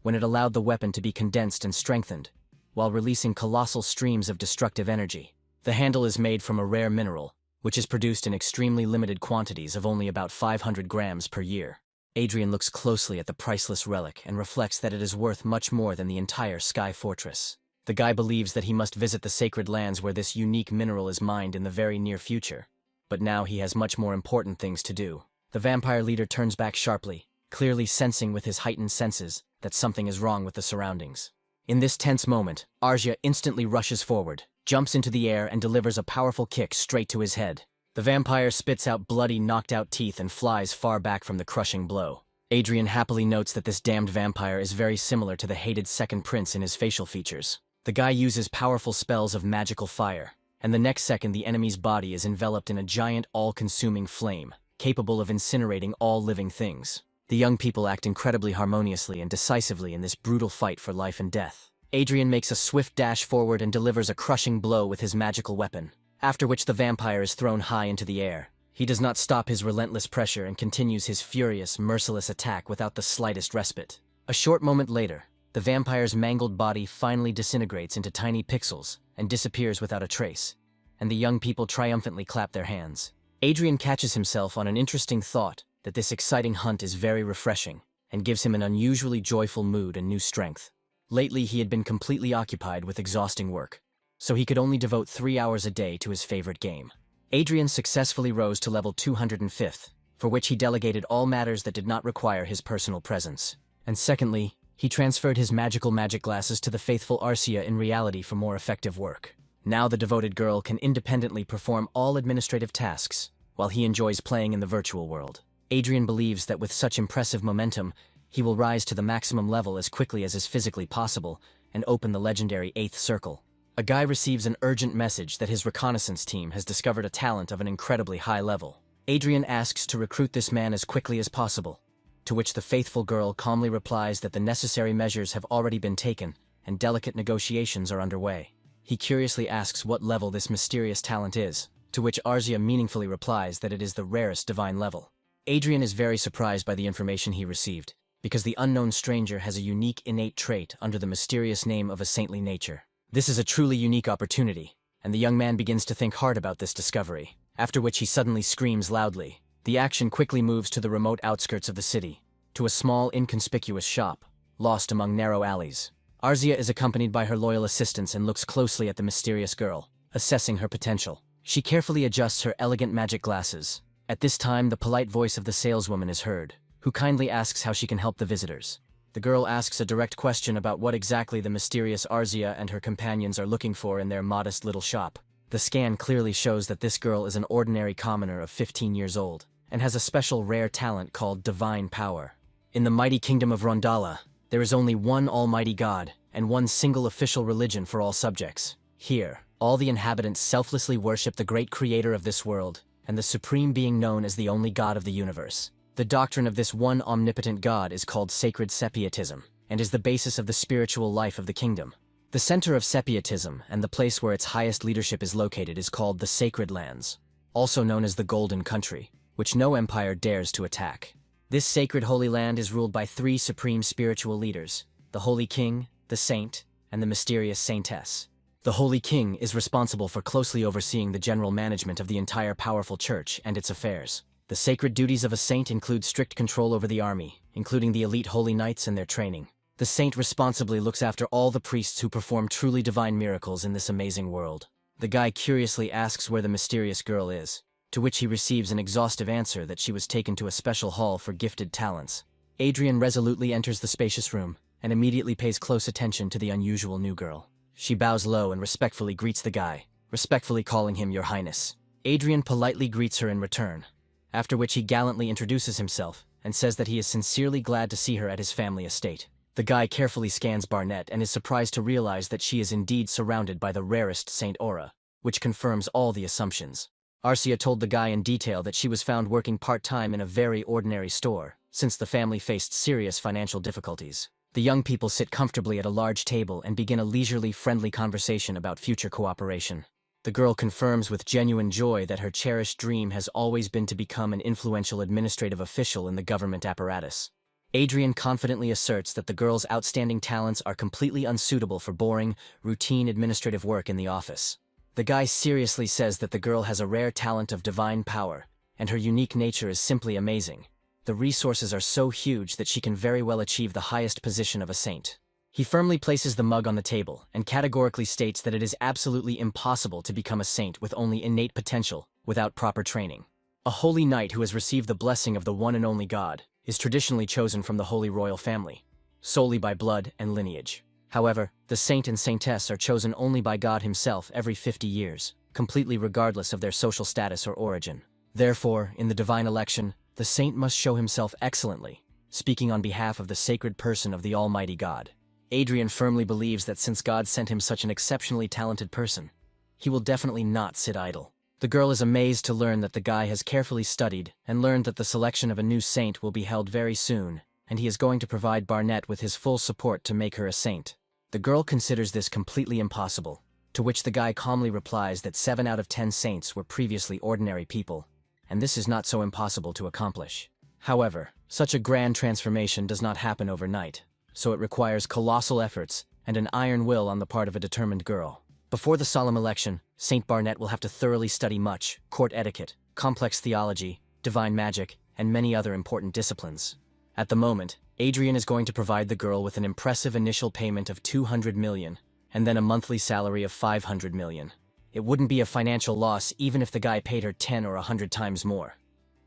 when it allowed the weapon to be condensed and strengthened, while releasing colossal streams of destructive energy. The handle is made from a rare mineral, which is produced in extremely limited quantities of only about 500 grams per year. Adrien looks closely at the priceless relic and reflects that it is worth much more than the entire Sky Fortress. The guy believes that he must visit the sacred lands where this unique mineral is mined in the very near future, but now he has much more important things to do. The vampire leader turns back sharply, clearly sensing with his heightened senses that something is wrong with the surroundings. In this tense moment, Adrien instantly rushes forward, jumps into the air and delivers a powerful kick straight to his head. The vampire spits out bloody, knocked-out teeth and flies far back from the crushing blow. Adrien happily notes that this damned vampire is very similar to the hated second prince in his facial features. The guy uses powerful spells of magical fire, and the next second the enemy's body is enveloped in a giant, all-consuming flame, capable of incinerating all living things. The young people act incredibly harmoniously and decisively in this brutal fight for life and death. Adrien makes a swift dash forward and delivers a crushing blow with his magical weapon, after which the vampire is thrown high into the air. He does not stop his relentless pressure and continues his furious, merciless attack without the slightest respite. A short moment later, the vampire's mangled body finally disintegrates into tiny pixels and disappears without a trace, and the young people triumphantly clap their hands. Adrien catches himself on an interesting thought that this exciting hunt is very refreshing and gives him an unusually joyful mood and new strength. Lately, he had been completely occupied with exhausting work, so he could only devote 3 hours a day to his favorite game. Adrien successfully rose to level 205th, for which he delegated all matters that did not require his personal presence. And secondly, he transferred his magical magic glasses to the faithful Arcia in reality for more effective work. Now the devoted girl can independently perform all administrative tasks, while he enjoys playing in the virtual world. Adrien believes that with such impressive momentum, he will rise to the maximum level as quickly as is physically possible and open the legendary 8th circle. A guy receives an urgent message that his reconnaissance team has discovered a talent of an incredibly high level. Adrien asks to recruit this man as quickly as possible, to which the faithful girl calmly replies that the necessary measures have already been taken and delicate negotiations are underway. He curiously asks what level this mysterious talent is, to which Arcia meaningfully replies that it is the rarest divine level. Adrien is very surprised by the information he received, because the unknown stranger has a unique innate trait under the mysterious name of a saintly nature. This is a truly unique opportunity, and the young man begins to think hard about this discovery. after which he suddenly screams loudly. The action quickly moves to the remote outskirts of the city, to a small, inconspicuous shop, lost among narrow alleys. Arzia is accompanied by her loyal assistants and looks closely at the mysterious girl, assessing her potential. She carefully adjusts her elegant magic glasses. At this time, the polite voice of the saleswoman is heard, who kindly asks how she can help the visitors. The girl asks a direct question about what exactly the mysterious Arzia and her companions are looking for in their modest little shop. The scan clearly shows that this girl is an ordinary commoner of 15 years old, and has a special rare talent called divine power. In the mighty kingdom of Rondell, there is only one almighty god, and one single official religion for all subjects. Here, all the inhabitants selflessly worship the great creator of this world, and the supreme being known as the only god of the universe. The doctrine of this one omnipotent god is called sacred sepietism, and is the basis of the spiritual life of the kingdom. The center of sepietism, and the place where its highest leadership is located, is called the Sacred Lands, also known as the Golden Country, which no empire dares to attack. This sacred holy land is ruled by three supreme spiritual leaders: the Holy King, the Saint, and the mysterious Saintess. The Holy King is responsible for closely overseeing the general management of the entire powerful church and its affairs. The sacred duties of a saint include strict control over the army, including the elite holy knights and their training. The saint responsibly looks after all the priests who perform truly divine miracles in this amazing world. The guy curiously asks where the mysterious girl is, to which he receives an exhaustive answer that she was taken to a special hall for gifted talents. Adrien resolutely enters the spacious room, and immediately pays close attention to the unusual new girl. She bows low and respectfully greets the guy, respectfully calling him Your Highness. Adrien politely greets her in return, after which he gallantly introduces himself, and says that he is sincerely glad to see her at his family estate. The guy carefully scans Barnett and is surprised to realize that she is indeed surrounded by the rarest Saint aura, which confirms all the assumptions. Arcia told the guy in detail that she was found working part-time in a very ordinary store, since the family faced serious financial difficulties. The young people sit comfortably at a large table and begin a leisurely, friendly conversation about future cooperation. The girl confirms with genuine joy that her cherished dream has always been to become an influential administrative official in the government apparatus. Adrien confidently asserts that the girl's outstanding talents are completely unsuitable for boring, routine administrative work in the office. The guy seriously says that the girl has a rare talent of divine power, and her unique nature is simply amazing. The resources are so huge that she can very well achieve the highest position of a saint. He firmly places the mug on the table and categorically states that it is absolutely impossible to become a saint with only innate potential, without proper training. A holy knight who has received the blessing of the one and only God is traditionally chosen from the holy royal family, solely by blood and lineage. However, the saint and saintess are chosen only by God himself every 50 years, completely regardless of their social status or origin. Therefore, in the divine election, the saint must show himself excellently, speaking on behalf of the sacred person of the Almighty God. Adrien firmly believes that since God sent him such an exceptionally talented person, he will definitely not sit idle. The girl is amazed to learn that the guy has carefully studied and learned that the selection of a new saint will be held very soon, and he is going to provide Barnett with his full support to make her a saint. The girl considers this completely impossible, to which the guy calmly replies that 7 out of 10 saints were previously ordinary people, and this is not so impossible to accomplish. However, such a grand transformation does not happen overnight, so it requires colossal efforts and an iron will on the part of a determined girl. Before the solemn election, Saint Barnett will have to thoroughly study much: court etiquette, complex theology, divine magic, and many other important disciplines. At the moment, Adrien is going to provide the girl with an impressive initial payment of 200 million, and then a monthly salary of 500 million. It wouldn't be a financial loss even if the guy paid her 10 or 100 times more,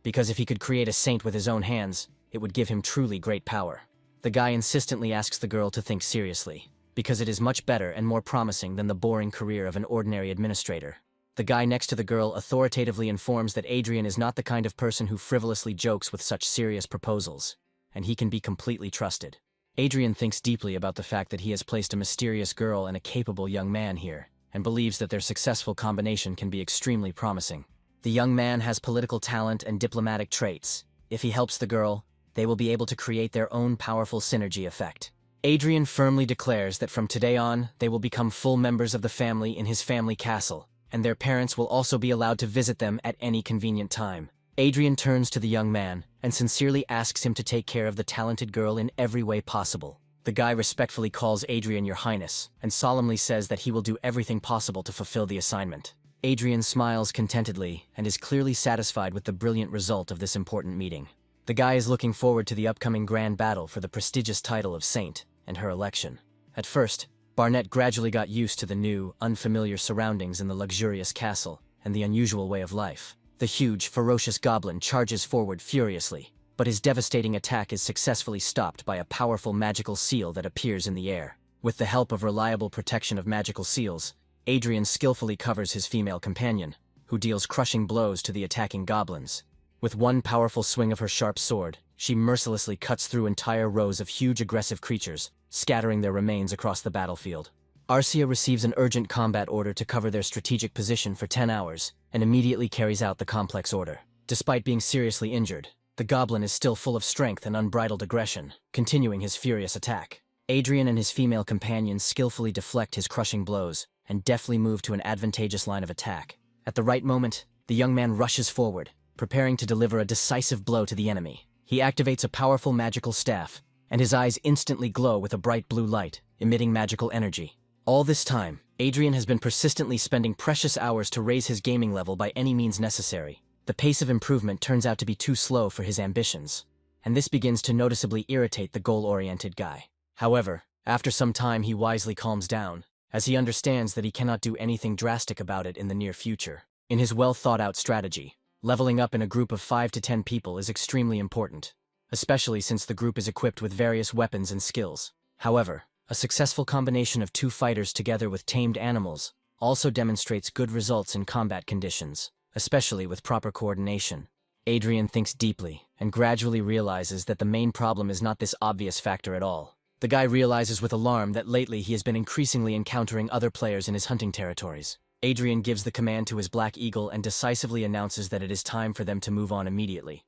because if he could create a saint with his own hands, it would give him truly great power. The guy insistently asks the girl to think seriously, because it is much better and more promising than the boring career of an ordinary administrator. The guy next to the girl authoritatively informs that Adrien is not the kind of person who frivolously jokes with such serious proposals, and he can be completely trusted. Adrien thinks deeply about the fact that he has placed a mysterious girl and a capable young man here, and believes that their successful combination can be extremely promising. The young man has political talent and diplomatic traits. If he helps the girl, they will be able to create their own powerful synergy effect. Adrien firmly declares that from today on, they will become full members of the family in his family castle, and their parents will also be allowed to visit them at any convenient time. Adrien turns to the young man and sincerely asks him to take care of the talented girl in every way possible. The guy respectfully calls Adrien Your Highness and solemnly says that he will do everything possible to fulfill the assignment. Adrien smiles contentedly and is clearly satisfied with the brilliant result of this important meeting. The guy is looking forward to the upcoming grand battle for the prestigious title of Saint and her election. At first, Barnett gradually got used to the new, unfamiliar surroundings in the luxurious castle and the unusual way of life. The huge, ferocious goblin charges forward furiously, but his devastating attack is successfully stopped by a powerful magical seal that appears in the air. With the help of reliable protection of magical seals, Adrien skillfully covers his female companion, who deals crushing blows to the attacking goblins. With one powerful swing of her sharp sword, she mercilessly cuts through entire rows of huge aggressive creatures, scattering their remains across the battlefield. Arcia receives an urgent combat order to cover their strategic position for 10 hours, and immediately carries out the complex order. Despite being seriously injured, the goblin is still full of strength and unbridled aggression, continuing his furious attack. Adrien and his female companions skillfully deflect his crushing blows, and deftly move to an advantageous line of attack. At the right moment, the young man rushes forward, preparing to deliver a decisive blow to the enemy. He activates a powerful magical staff, and his eyes instantly glow with a bright blue light, emitting magical energy. All this time, Adrien has been persistently spending precious hours to raise his gaming level by any means necessary. The pace of improvement turns out to be too slow for his ambitions, and this begins to noticeably irritate the goal-oriented guy. However, after some time he wisely calms down, as he understands that he cannot do anything drastic about it in the near future. In his well-thought-out strategy, leveling up in a group of 5 to 10 people is extremely important, especially since the group is equipped with various weapons and skills. However, a successful combination of 2 fighters together with tamed animals also demonstrates good results in combat conditions, especially with proper coordination. Adrien thinks deeply and gradually realizes that the main problem is not this obvious factor at all. The guy realizes with alarm that lately he has been increasingly encountering other players in his hunting territories. Adrien gives the command to his Black Eagle and decisively announces that it is time for them to move on immediately.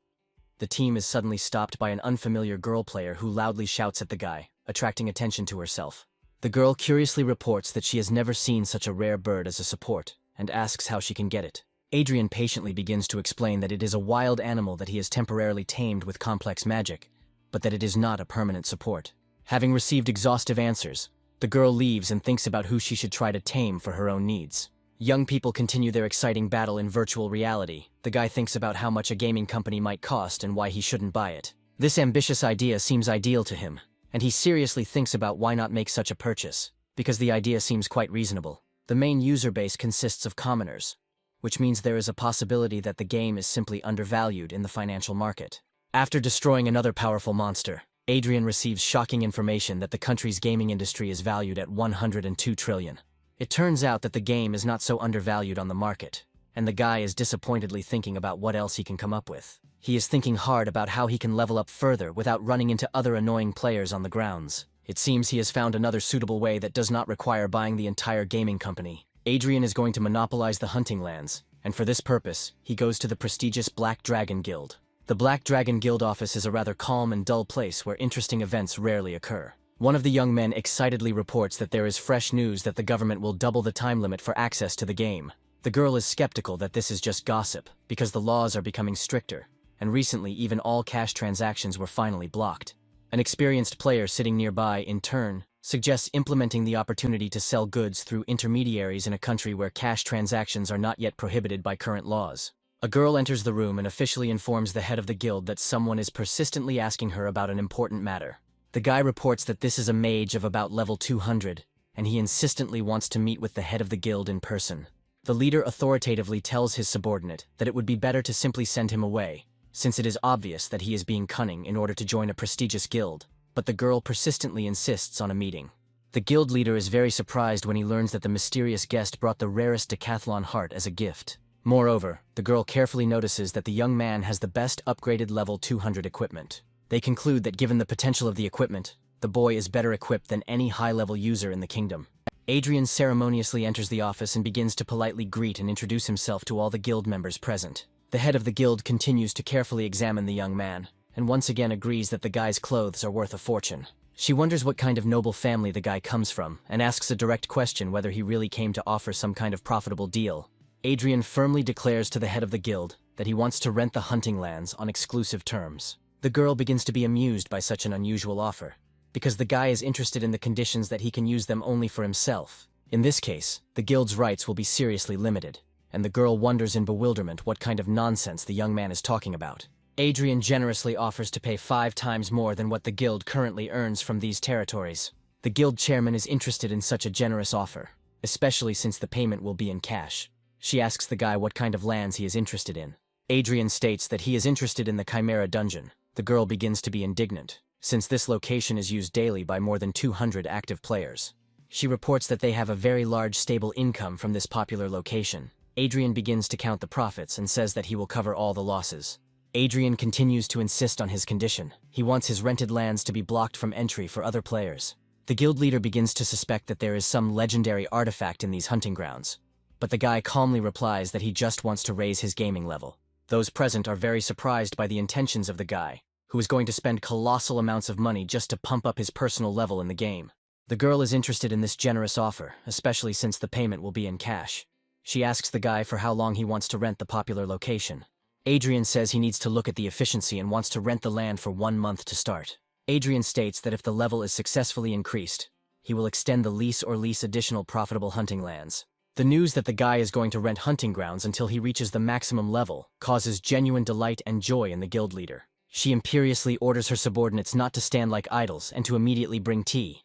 The team is suddenly stopped by an unfamiliar girl player who loudly shouts at the guy, attracting attention to herself. The girl curiously reports that she has never seen such a rare bird as a support, and asks how she can get it. Adrien patiently begins to explain that it is a wild animal that he has temporarily tamed with complex magic, but that it is not a permanent support. Having received exhaustive answers, the girl leaves and thinks about who she should try to tame for her own needs. Young people continue their exciting battle in virtual reality. The guy thinks about how much a gaming company might cost and why he shouldn't buy it. This ambitious idea seems ideal to him, and he seriously thinks about why not make such a purchase, because the idea seems quite reasonable. The main user base consists of commoners, which means there is a possibility that the game is simply undervalued in the financial market. After destroying another powerful monster, Adrien receives shocking information that the country's gaming industry is valued at 102 trillion. It turns out that the game is not so undervalued on the market, and the guy is disappointedly thinking about what else he can come up with. He is thinking hard about how he can level up further without running into other annoying players on the grounds. It seems he has found another suitable way that does not require buying the entire gaming company. Adrien is going to monopolize the hunting lands, and for this purpose, he goes to the prestigious Black Dragon Guild. The Black Dragon Guild office is a rather calm and dull place where interesting events rarely occur. One of the young men excitedly reports that there is fresh news that the government will double the time limit for access to the game. The girl is skeptical that this is just gossip, because the laws are becoming stricter, and recently even all cash transactions were finally blocked. An experienced player sitting nearby, in turn, suggests implementing the opportunity to sell goods through intermediaries in a country where cash transactions are not yet prohibited by current laws. A girl enters the room and officially informs the head of the guild that someone is persistently asking her about an important matter. The guy reports that this is a mage of about level 200, and he insistently wants to meet with the head of the guild in person. The leader authoritatively tells his subordinate that it would be better to simply send him away, since it is obvious that he is being cunning in order to join a prestigious guild, but the girl persistently insists on a meeting. The guild leader is very surprised when he learns that the mysterious guest brought the rarest decathlon heart as a gift. Moreover, the girl carefully notices that the young man has the best upgraded level 200 equipment. They conclude that given the potential of the equipment, the boy is better equipped than any high-level user in the kingdom. Adrien ceremoniously enters the office and begins to politely greet and introduce himself to all the guild members present. The head of the guild continues to carefully examine the young man, and once again agrees that the guy's clothes are worth a fortune. She wonders what kind of noble family the guy comes from, and asks a direct question whether he really came to offer some kind of profitable deal. Adrien firmly declares to the head of the guild that he wants to rent the hunting lands on exclusive terms. The girl begins to be amused by such an unusual offer, because the guy is interested in the conditions that he can use them only for himself. In this case, the guild's rights will be seriously limited. and the girl wonders in bewilderment what kind of nonsense the young man is talking about. Adrien generously offers to pay 5 times more than what the guild currently earns from these territories. The guild chairman is interested in such a generous offer, especially since the payment will be in cash. She asks the guy what kind of lands he is interested in. Adrien states that he is interested in the Chimera dungeon. The girl begins to be indignant, since this location is used daily by more than 200 active players. She reports that they have a very large stable income from this popular location. Adrien begins to count the profits and says that he will cover all the losses. Adrien continues to insist on his condition. He wants his rented lands to be blocked from entry for other players. The guild leader begins to suspect that there is some legendary artifact in these hunting grounds, but the guy calmly replies that he just wants to raise his gaming level. Those present are very surprised by the intentions of the guy, who is going to spend colossal amounts of money just to pump up his personal level in the game. The girl is interested in this generous offer, especially since the payment will be in cash. She asks the guy for how long he wants to rent the popular location. Adrien says he needs to look at the efficiency and wants to rent the land for 1 month to start. Adrien states that if the level is successfully increased, he will extend the lease or lease additional profitable hunting lands. The news that the guy is going to rent hunting grounds until he reaches the maximum level causes genuine delight and joy in the guild leader. She imperiously orders her subordinates not to stand like idols and to immediately bring tea.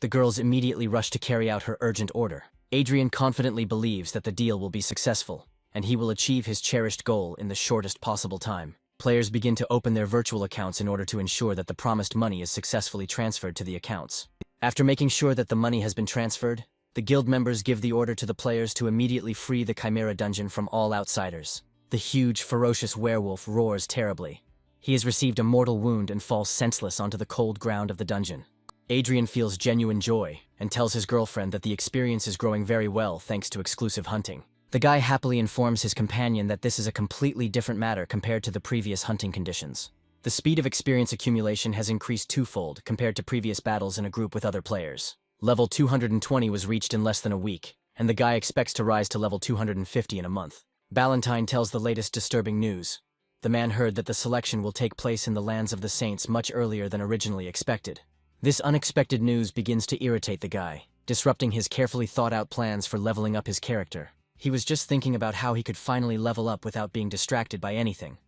The girls immediately rush to carry out her urgent order. Adrien confidently believes that the deal will be successful, and he will achieve his cherished goal in the shortest possible time. Players begin to open their virtual accounts in order to ensure that the promised money is successfully transferred to the accounts. After making sure that the money has been transferred, the guild members give the order to the players to immediately free the Chimera dungeon from all outsiders. The huge, ferocious werewolf roars terribly. He has received a mortal wound and falls senseless onto the cold ground of the dungeon. Adrien feels genuine joy and tells his girlfriend that the experience is growing very well thanks to exclusive hunting. The guy happily informs his companion that this is a completely different matter compared to the previous hunting conditions. The speed of experience accumulation has increased twofold compared to previous battles in a group with other players. Level 220 was reached in less than a week, and the guy expects to rise to level 250 in a month. Ballantyne tells the latest disturbing news. The man heard that the selection will take place in the lands of the Saints much earlier than originally expected. This unexpected news begins to irritate the guy, disrupting his carefully thought-out plans for leveling up his character. He was just thinking about how he could finally level up without being distracted by anything.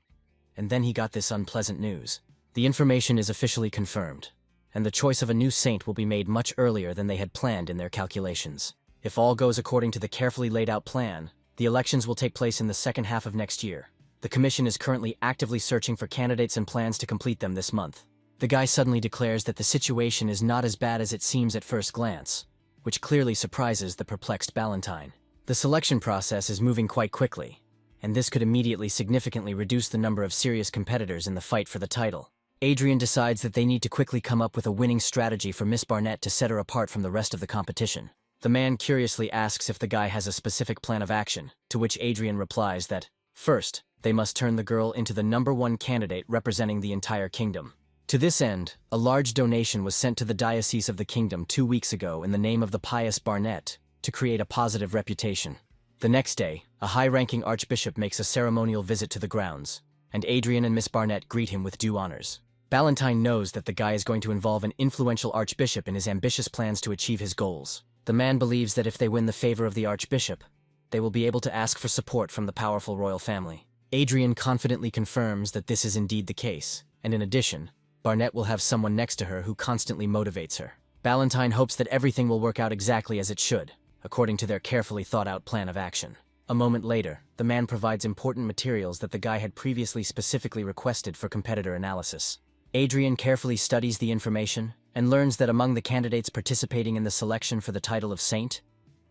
And then he got this unpleasant news. The information is officially confirmed, and the choice of a new saint will be made much earlier than they had planned in their calculations. If all goes according to the carefully laid out plan, the elections will take place in the second half of next year. The commission is currently actively searching for candidates and plans to complete them this month. The guy suddenly declares that the situation is not as bad as it seems at first glance, which clearly surprises the perplexed Ballantyne. The selection process is moving quite quickly, and this could immediately significantly reduce the number of serious competitors in the fight for the title. Adrien decides that they need to quickly come up with a winning strategy for Miss Barnett to set her apart from the rest of the competition. The man curiously asks if the guy has a specific plan of action, to which Adrien replies that, first, they must turn the girl into the #1 candidate representing the entire kingdom. To this end, a large donation was sent to the Diocese of the Kingdom 2 weeks ago in the name of the pious Barnett to create a positive reputation. The next day, a high-ranking archbishop makes a ceremonial visit to the grounds, and Adrien and Miss Barnett greet him with due honors. Ballantyne knows that the guy is going to involve an influential archbishop in his ambitious plans to achieve his goals. The man believes that if they win the favor of the archbishop, they will be able to ask for support from the powerful royal family. Adrien confidently confirms that this is indeed the case, and in addition, Barnett will have someone next to her who constantly motivates her. Ballantyne hopes that everything will work out exactly as it should, according to their carefully thought-out plan of action. A moment later, the man provides important materials that the guy had previously specifically requested for competitor analysis. Adrien carefully studies the information and learns that among the candidates participating in the selection for the title of Saint,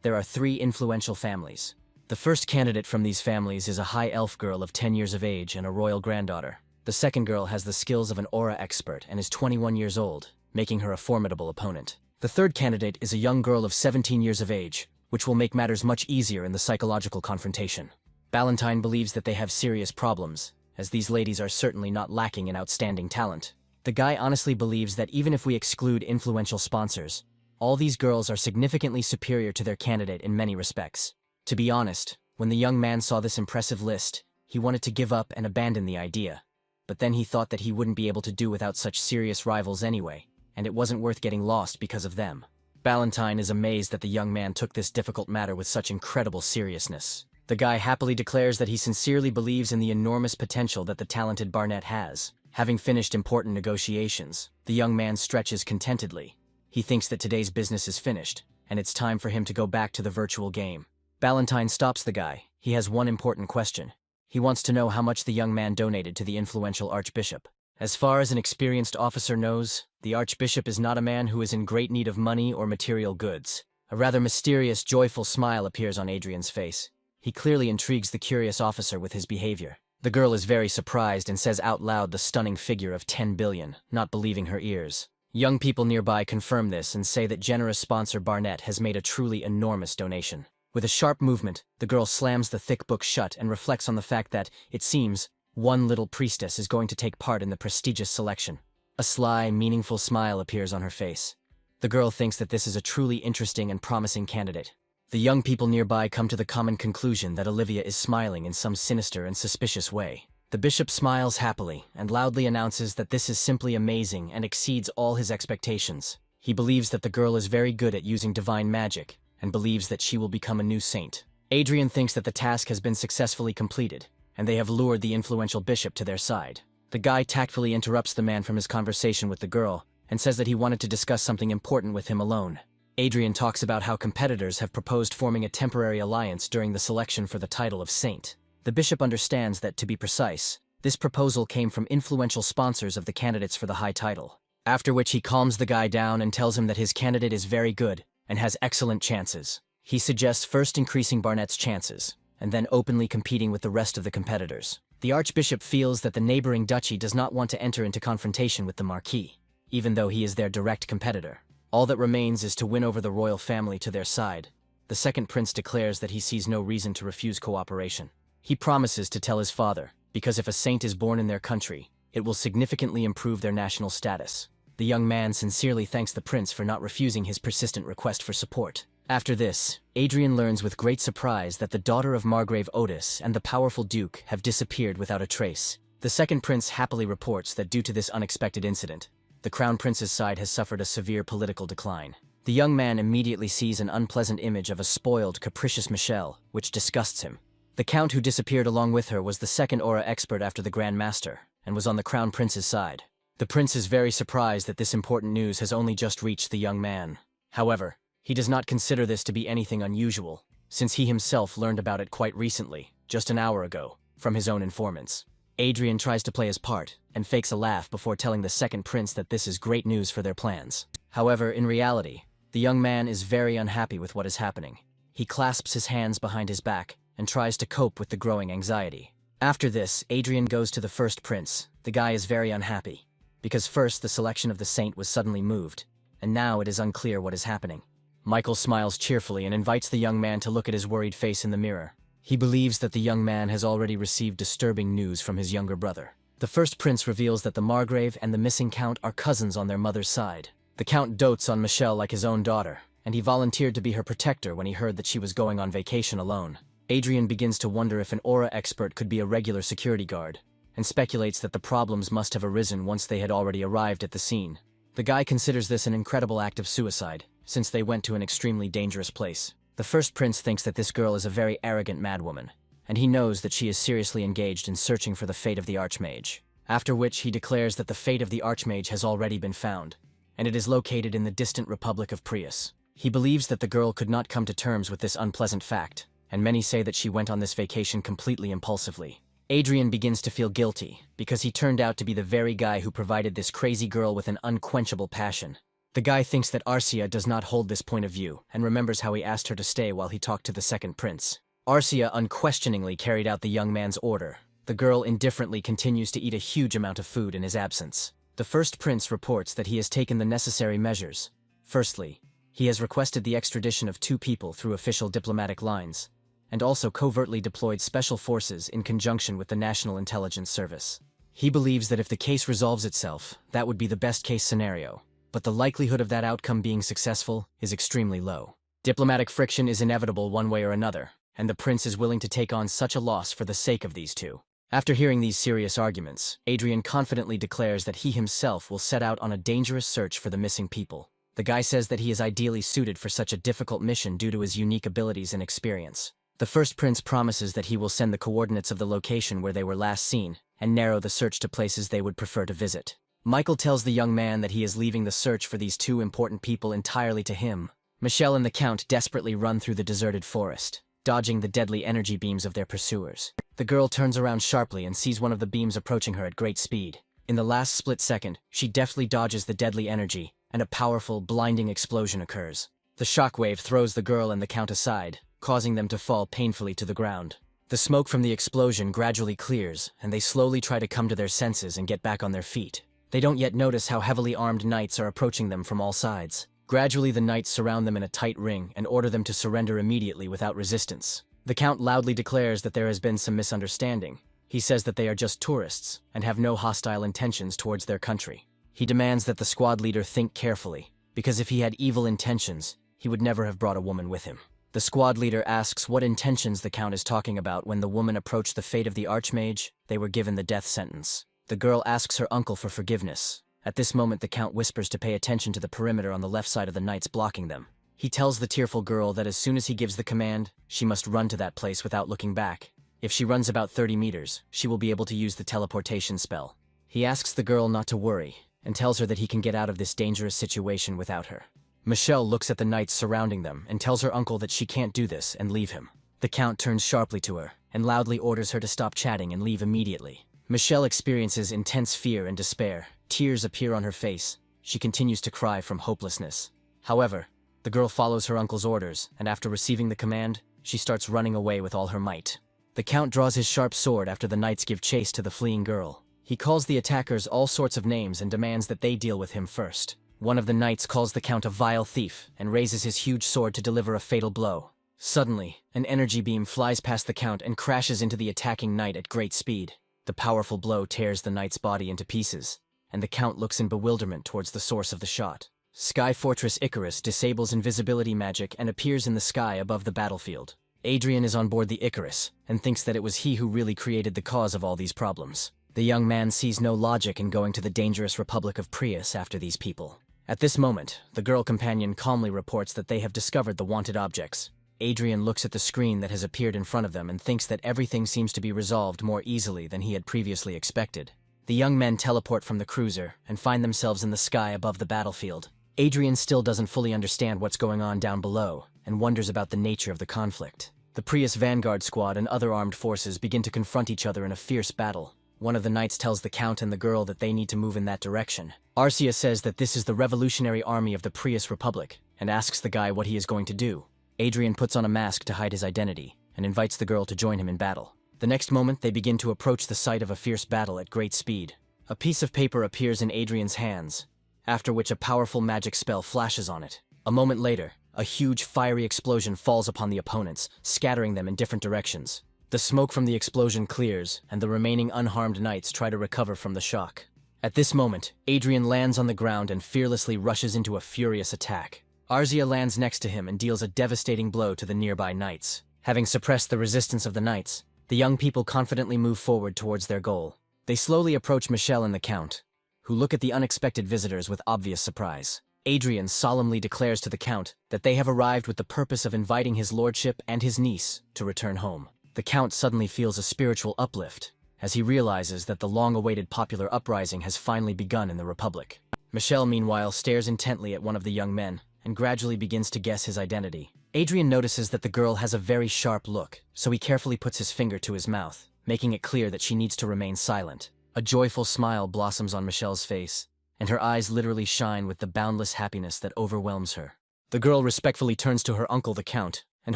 there are 3 influential families. The first candidate from these families is a high elf girl of 10 years of age and a royal granddaughter. The second girl has the skills of an aura expert and is 21 years old, making her a formidable opponent. The third candidate is a young girl of 17 years of age, which will make matters much easier in the psychological confrontation. Ballantyne believes that they have serious problems, as these ladies are certainly not lacking in outstanding talent. The guy honestly believes that even if we exclude influential sponsors, all these girls are significantly superior to their candidate in many respects. To be honest, when the young man saw this impressive list, he wanted to give up and abandon the idea. But then he thought that he wouldn't be able to do without such serious rivals anyway, and it wasn't worth getting lost because of them. Ballantyne is amazed that the young man took this difficult matter with such incredible seriousness. The guy happily declares that he sincerely believes in the enormous potential that the talented Barnett has. Having finished important negotiations, the young man stretches contentedly. He thinks that today's business is finished, and it's time for him to go back to the virtual game. Ballantyne stops the guy. He has one important question. He wants to know how much the young man donated to the influential archbishop. As far as an experienced officer knows, the archbishop is not a man who is in great need of money or material goods. A rather mysterious, joyful smile appears on Adrien's face. He clearly intrigues the curious officer with his behavior. The girl is very surprised and says out loud the stunning figure of 10 billion, not believing her ears. Young people nearby confirm this and say that generous sponsor Barnett has made a truly enormous donation. With a sharp movement, the girl slams the thick book shut and reflects on the fact that, it seems, one little priestess is going to take part in the prestigious selection. A sly, meaningful smile appears on her face. The girl thinks that this is a truly interesting and promising candidate. The young people nearby come to the common conclusion that Olivia is smiling in some sinister and suspicious way. The bishop smiles happily and loudly announces that this is simply amazing and exceeds all his expectations. He believes that the girl is very good at using divine magic and believes that she will become a new saint. Adrien thinks that the task has been successfully completed, and they have lured the influential bishop to their side. The guy tactfully interrupts the man from his conversation with the girl and says that he wanted to discuss something important with him alone. Adrien talks about how competitors have proposed forming a temporary alliance during the selection for the title of saint. The bishop understands that, to be precise, this proposal came from influential sponsors of the candidates for the high title. After which he calms the guy down and tells him that his candidate is very good and has excellent chances. He suggests first increasing Barnett's chances, and then openly competing with the rest of the competitors. The archbishop feels that the neighboring duchy does not want to enter into confrontation with the marquis, even though he is their direct competitor. All that remains is to win over the royal family to their side. The second prince declares that he sees no reason to refuse cooperation. He promises to tell his father, because if a saint is born in their country, it will significantly improve their national status. The young man sincerely thanks the prince for not refusing his persistent request for support. After this, Adrien learns with great surprise that the daughter of Margrave Otis and the powerful duke have disappeared without a trace. The second prince happily reports that due to this unexpected incident, the crown prince's side has suffered a severe political decline. The young man immediately sees an unpleasant image of a spoiled, capricious Michelle, which disgusts him. The count who disappeared along with her was the second aura expert after the Grand Master, and was on the crown prince's side. The prince is very surprised that this important news has only just reached the young man. However, he does not consider this to be anything unusual, since he himself learned about it quite recently, just an hour ago, from his own informants. Adrien tries to play his part, and fakes a laugh before telling the second prince that this is great news for their plans. However, in reality, the young man is very unhappy with what is happening. He clasps his hands behind his back, and tries to cope with the growing anxiety. After this, Adrien goes to the first prince. The guy is very unhappy, because first the selection of the saint was suddenly moved, and now it is unclear what is happening. Michael smiles cheerfully and invites the young man to look at his worried face in the mirror. He believes that the young man has already received disturbing news from his younger brother. The first prince reveals that the Margrave and the missing count are cousins on their mother's side. The count dotes on Michelle like his own daughter, and he volunteered to be her protector when he heard that she was going on vacation alone. Adrien begins to wonder if an aura expert could be a regular security guard, and speculates that the problems must have arisen once they had already arrived at the scene. The guy considers this an incredible act of suicide, since they went to an extremely dangerous place. The first prince thinks that this girl is a very arrogant madwoman, and he knows that she is seriously engaged in searching for the fate of the archmage. After which he declares that the fate of the archmage has already been found, and it is located in the distant Republic of Prius. He believes that the girl could not come to terms with this unpleasant fact, and many say that she went on this vacation completely impulsively. Adrien begins to feel guilty, because he turned out to be the very guy who provided this crazy girl with an unquenchable passion. The guy thinks that Arcia does not hold this point of view, and remembers how he asked her to stay while he talked to the second prince. Arcia unquestioningly carried out the young man's order. The girl indifferently continues to eat a huge amount of food in his absence. The first prince reports that he has taken the necessary measures. Firstly, he has requested the extradition of 2 people through official diplomatic lines, and also covertly deployed special forces in conjunction with the National Intelligence Service. He believes that if the case resolves itself, that would be the best-case scenario, but the likelihood of that outcome being successful is extremely low. Diplomatic friction is inevitable one way or another, and the prince is willing to take on such a loss for the sake of these 2. After hearing these serious arguments, Adrien confidently declares that he himself will set out on a dangerous search for the missing people. The guy says that he is ideally suited for such a difficult mission due to his unique abilities and experience. The first prince promises that he will send the coordinates of the location where they were last seen and narrow the search to places they would prefer to visit. Michael tells the young man that he is leaving the search for these two important people entirely to him. Michelle and the Count desperately run through the deserted forest, dodging the deadly energy beams of their pursuers. The girl turns around sharply and sees one of the beams approaching her at great speed. In the last split second, she deftly dodges the deadly energy, and a powerful, blinding explosion occurs. The shockwave throws the girl and the Count aside, causing them to fall painfully to the ground. The smoke from the explosion gradually clears, and they slowly try to come to their senses and get back on their feet. They don't yet notice how heavily armed knights are approaching them from all sides. Gradually, the knights surround them in a tight ring and order them to surrender immediately without resistance. The Count loudly declares that there has been some misunderstanding. He says that they are just tourists and have no hostile intentions towards their country. He demands that the squad leader think carefully, because if he had evil intentions, he would never have brought a woman with him. The squad leader asks what intentions the Count is talking about when the woman approached the fate of the Archmage. They were given the death sentence. The girl asks her uncle for forgiveness. At this moment, the Count whispers to pay attention to the perimeter on the left side of the knights blocking them. He tells the tearful girl that as soon as he gives the command, she must run to that place without looking back. If she runs about 30 meters, she will be able to use the teleportation spell. He asks the girl not to worry, and tells her that he can get out of this dangerous situation without her. Michelle looks at the knights surrounding them and tells her uncle that she can't do this and leave him. The Count turns sharply to her and loudly orders her to stop chatting and leave immediately. Michelle experiences intense fear and despair. Tears appear on her face. She continues to cry from hopelessness. However, the girl follows her uncle's orders, and after receiving the command, she starts running away with all her might. The Count draws his sharp sword after the knights give chase to the fleeing girl. He calls the attackers all sorts of names and demands that they deal with him first. One of the knights calls the Count a vile thief and raises his huge sword to deliver a fatal blow. Suddenly, an energy beam flies past the Count and crashes into the attacking knight at great speed. The powerful blow tears the knight's body into pieces, and the Count looks in bewilderment towards the source of the shot. Sky Fortress Icarus disables invisibility magic and appears in the sky above the battlefield. Adrien is on board the Icarus and thinks that it was he who really created the cause of all these problems. The young man sees no logic in going to the dangerous Republic of Prius after these people. At this moment, the girl companion calmly reports that they have discovered the wanted objects. Adrien looks at the screen that has appeared in front of them and thinks that everything seems to be resolved more easily than he had previously expected. The young men teleport from the cruiser and find themselves in the sky above the battlefield. Adrien still doesn't fully understand what's going on down below and wonders about the nature of the conflict. The Prius Vanguard squad and other armed forces begin to confront each other in a fierce battle. One of the knights tells the Count and the girl that they need to move in that direction. Arcia says that this is the revolutionary army of the Prius Republic and asks the guy what he is going to do. Adrien puts on a mask to hide his identity and invites the girl to join him in battle. The next moment, they begin to approach the site of a fierce battle at great speed. A piece of paper appears in Adrien's hands, after which a powerful magic spell flashes on it. A moment later, a huge fiery explosion falls upon the opponents, scattering them in different directions. The smoke from the explosion clears, and the remaining unharmed knights try to recover from the shock. At this moment, Adrien lands on the ground and fearlessly rushes into a furious attack. Arcia lands next to him and deals a devastating blow to the nearby knights. Having suppressed the resistance of the knights, the young people confidently move forward towards their goal. They slowly approach Michelle and the Count, who look at the unexpected visitors with obvious surprise. Adrien solemnly declares to the Count that they have arrived with the purpose of inviting his lordship and his niece to return home. The Count suddenly feels a spiritual uplift as he realizes that the long-awaited popular uprising has finally begun in the Republic. Michelle, meanwhile, stares intently at one of the young men and gradually begins to guess his identity. Adrien notices that the girl has a very sharp look, so he carefully puts his finger to his mouth, making it clear that she needs to remain silent. A joyful smile blossoms on Michelle's face, and her eyes literally shine with the boundless happiness that overwhelms her. The girl respectfully turns to her uncle the Count, and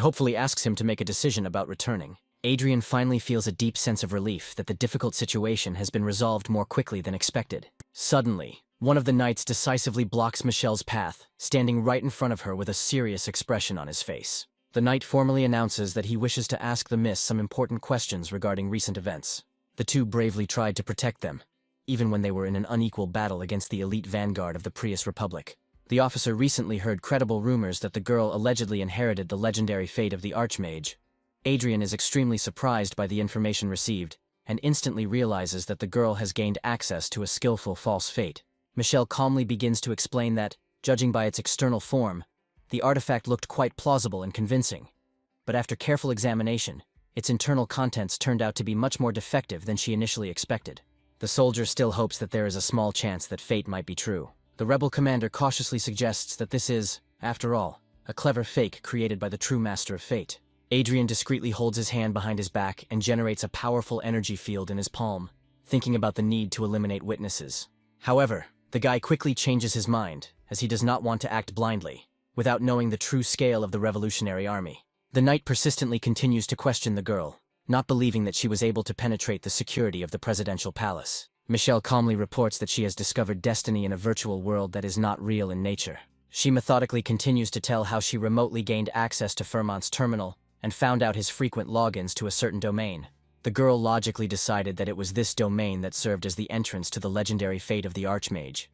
hopefully asks him to make a decision about returning. Adrien finally feels a deep sense of relief that the difficult situation has been resolved more quickly than expected. Suddenly, one of the knights decisively blocks Michelle's path, standing right in front of her with a serious expression on his face. The knight formally announces that he wishes to ask the miss some important questions regarding recent events. The two bravely tried to protect them, even when they were in an unequal battle against the elite vanguard of the Prius Republic. The officer recently heard credible rumors that the girl allegedly inherited the legendary fate of the Archmage. Adrien is extremely surprised by the information received, and instantly realizes that the girl has gained access to a skillful false fate. Michelle calmly begins to explain that, judging by its external form, the artifact looked quite plausible and convincing. but after careful examination, its internal contents turned out to be much more defective than she initially expected. The soldier still hopes that there is a small chance that fate might be true. The rebel commander cautiously suggests that this is, after all, a clever fake created by the true master of fate. Adrien discreetly holds his hand behind his back and generates a powerful energy field in his palm, thinking about the need to eliminate witnesses. However, the guy quickly changes his mind, as he does not want to act blindly, without knowing the true scale of the Revolutionary Army. The knight persistently continues to question the girl, not believing that she was able to penetrate the security of the presidential palace. Michelle calmly reports that she has discovered destiny in a virtual world that is not real in nature. She methodically continues to tell how she remotely gained access to Fermont's terminal and found out his frequent logins to a certain domain. The girl logically decided that it was this domain that served as the entrance to the legendary fate of the Archmage.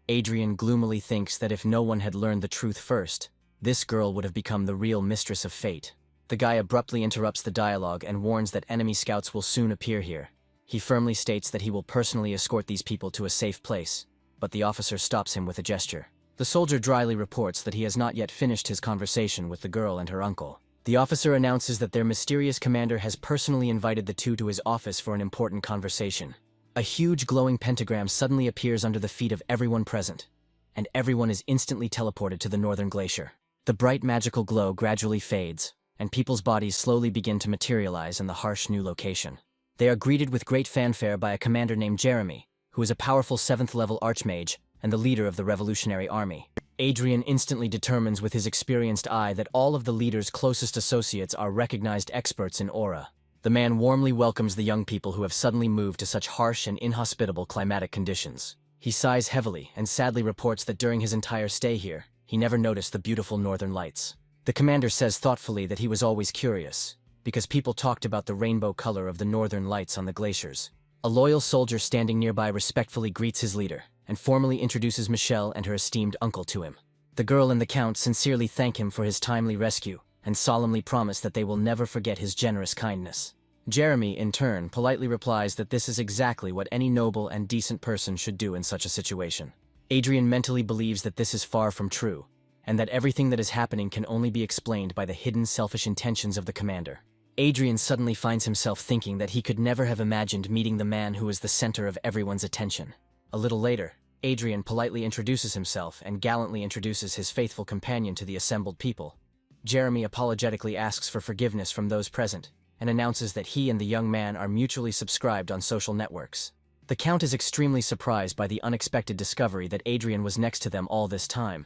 Adrien gloomily thinks that if no one had learned the truth first, this girl would have become the real mistress of fate. The guy abruptly interrupts the dialogue and warns that enemy scouts will soon appear here. He firmly states that he will personally escort these people to a safe place, but the officer stops him with a gesture. The soldier dryly reports that he has not yet finished his conversation with the girl and her uncle. The officer announces that their mysterious commander has personally invited the two to his office for an important conversation. A huge glowing pentagram suddenly appears under the feet of everyone present, and everyone is instantly teleported to the northern glacier. The bright magical glow gradually fades, and people's bodies slowly begin to materialize in the harsh new location. They are greeted with great fanfare by a commander named Jeremy, who is a powerful 7th-level archmage and the leader of the Revolutionary Army. Adrien instantly determines with his experienced eye that all of the leader's closest associates are recognized experts in aura. The man warmly welcomes the young people who have suddenly moved to such harsh and inhospitable climatic conditions. He sighs heavily and sadly reports that during his entire stay here, he never noticed the beautiful northern lights. The commander says thoughtfully that he was always curious, because people talked about the rainbow color of the northern lights on the glaciers. A loyal soldier standing nearby respectfully greets his leader, and formally introduces Michelle and her esteemed uncle to him. The girl and the count sincerely thank him for his timely rescue, and solemnly promise that they will never forget his generous kindness. Jeremy, in turn, politely replies that this is exactly what any noble and decent person should do in such a situation. Adrien mentally believes that this is far from true, and that everything that is happening can only be explained by the hidden selfish intentions of the commander. Adrien suddenly finds himself thinking that he could never have imagined meeting the man who is the center of everyone's attention. A little later, Adrien politely introduces himself and gallantly introduces his faithful companion to the assembled people. Jeremy apologetically asks for forgiveness from those present, and announces that he and the young man are mutually subscribed on social networks. The Count is extremely surprised by the unexpected discovery that Adrien was next to them all this time.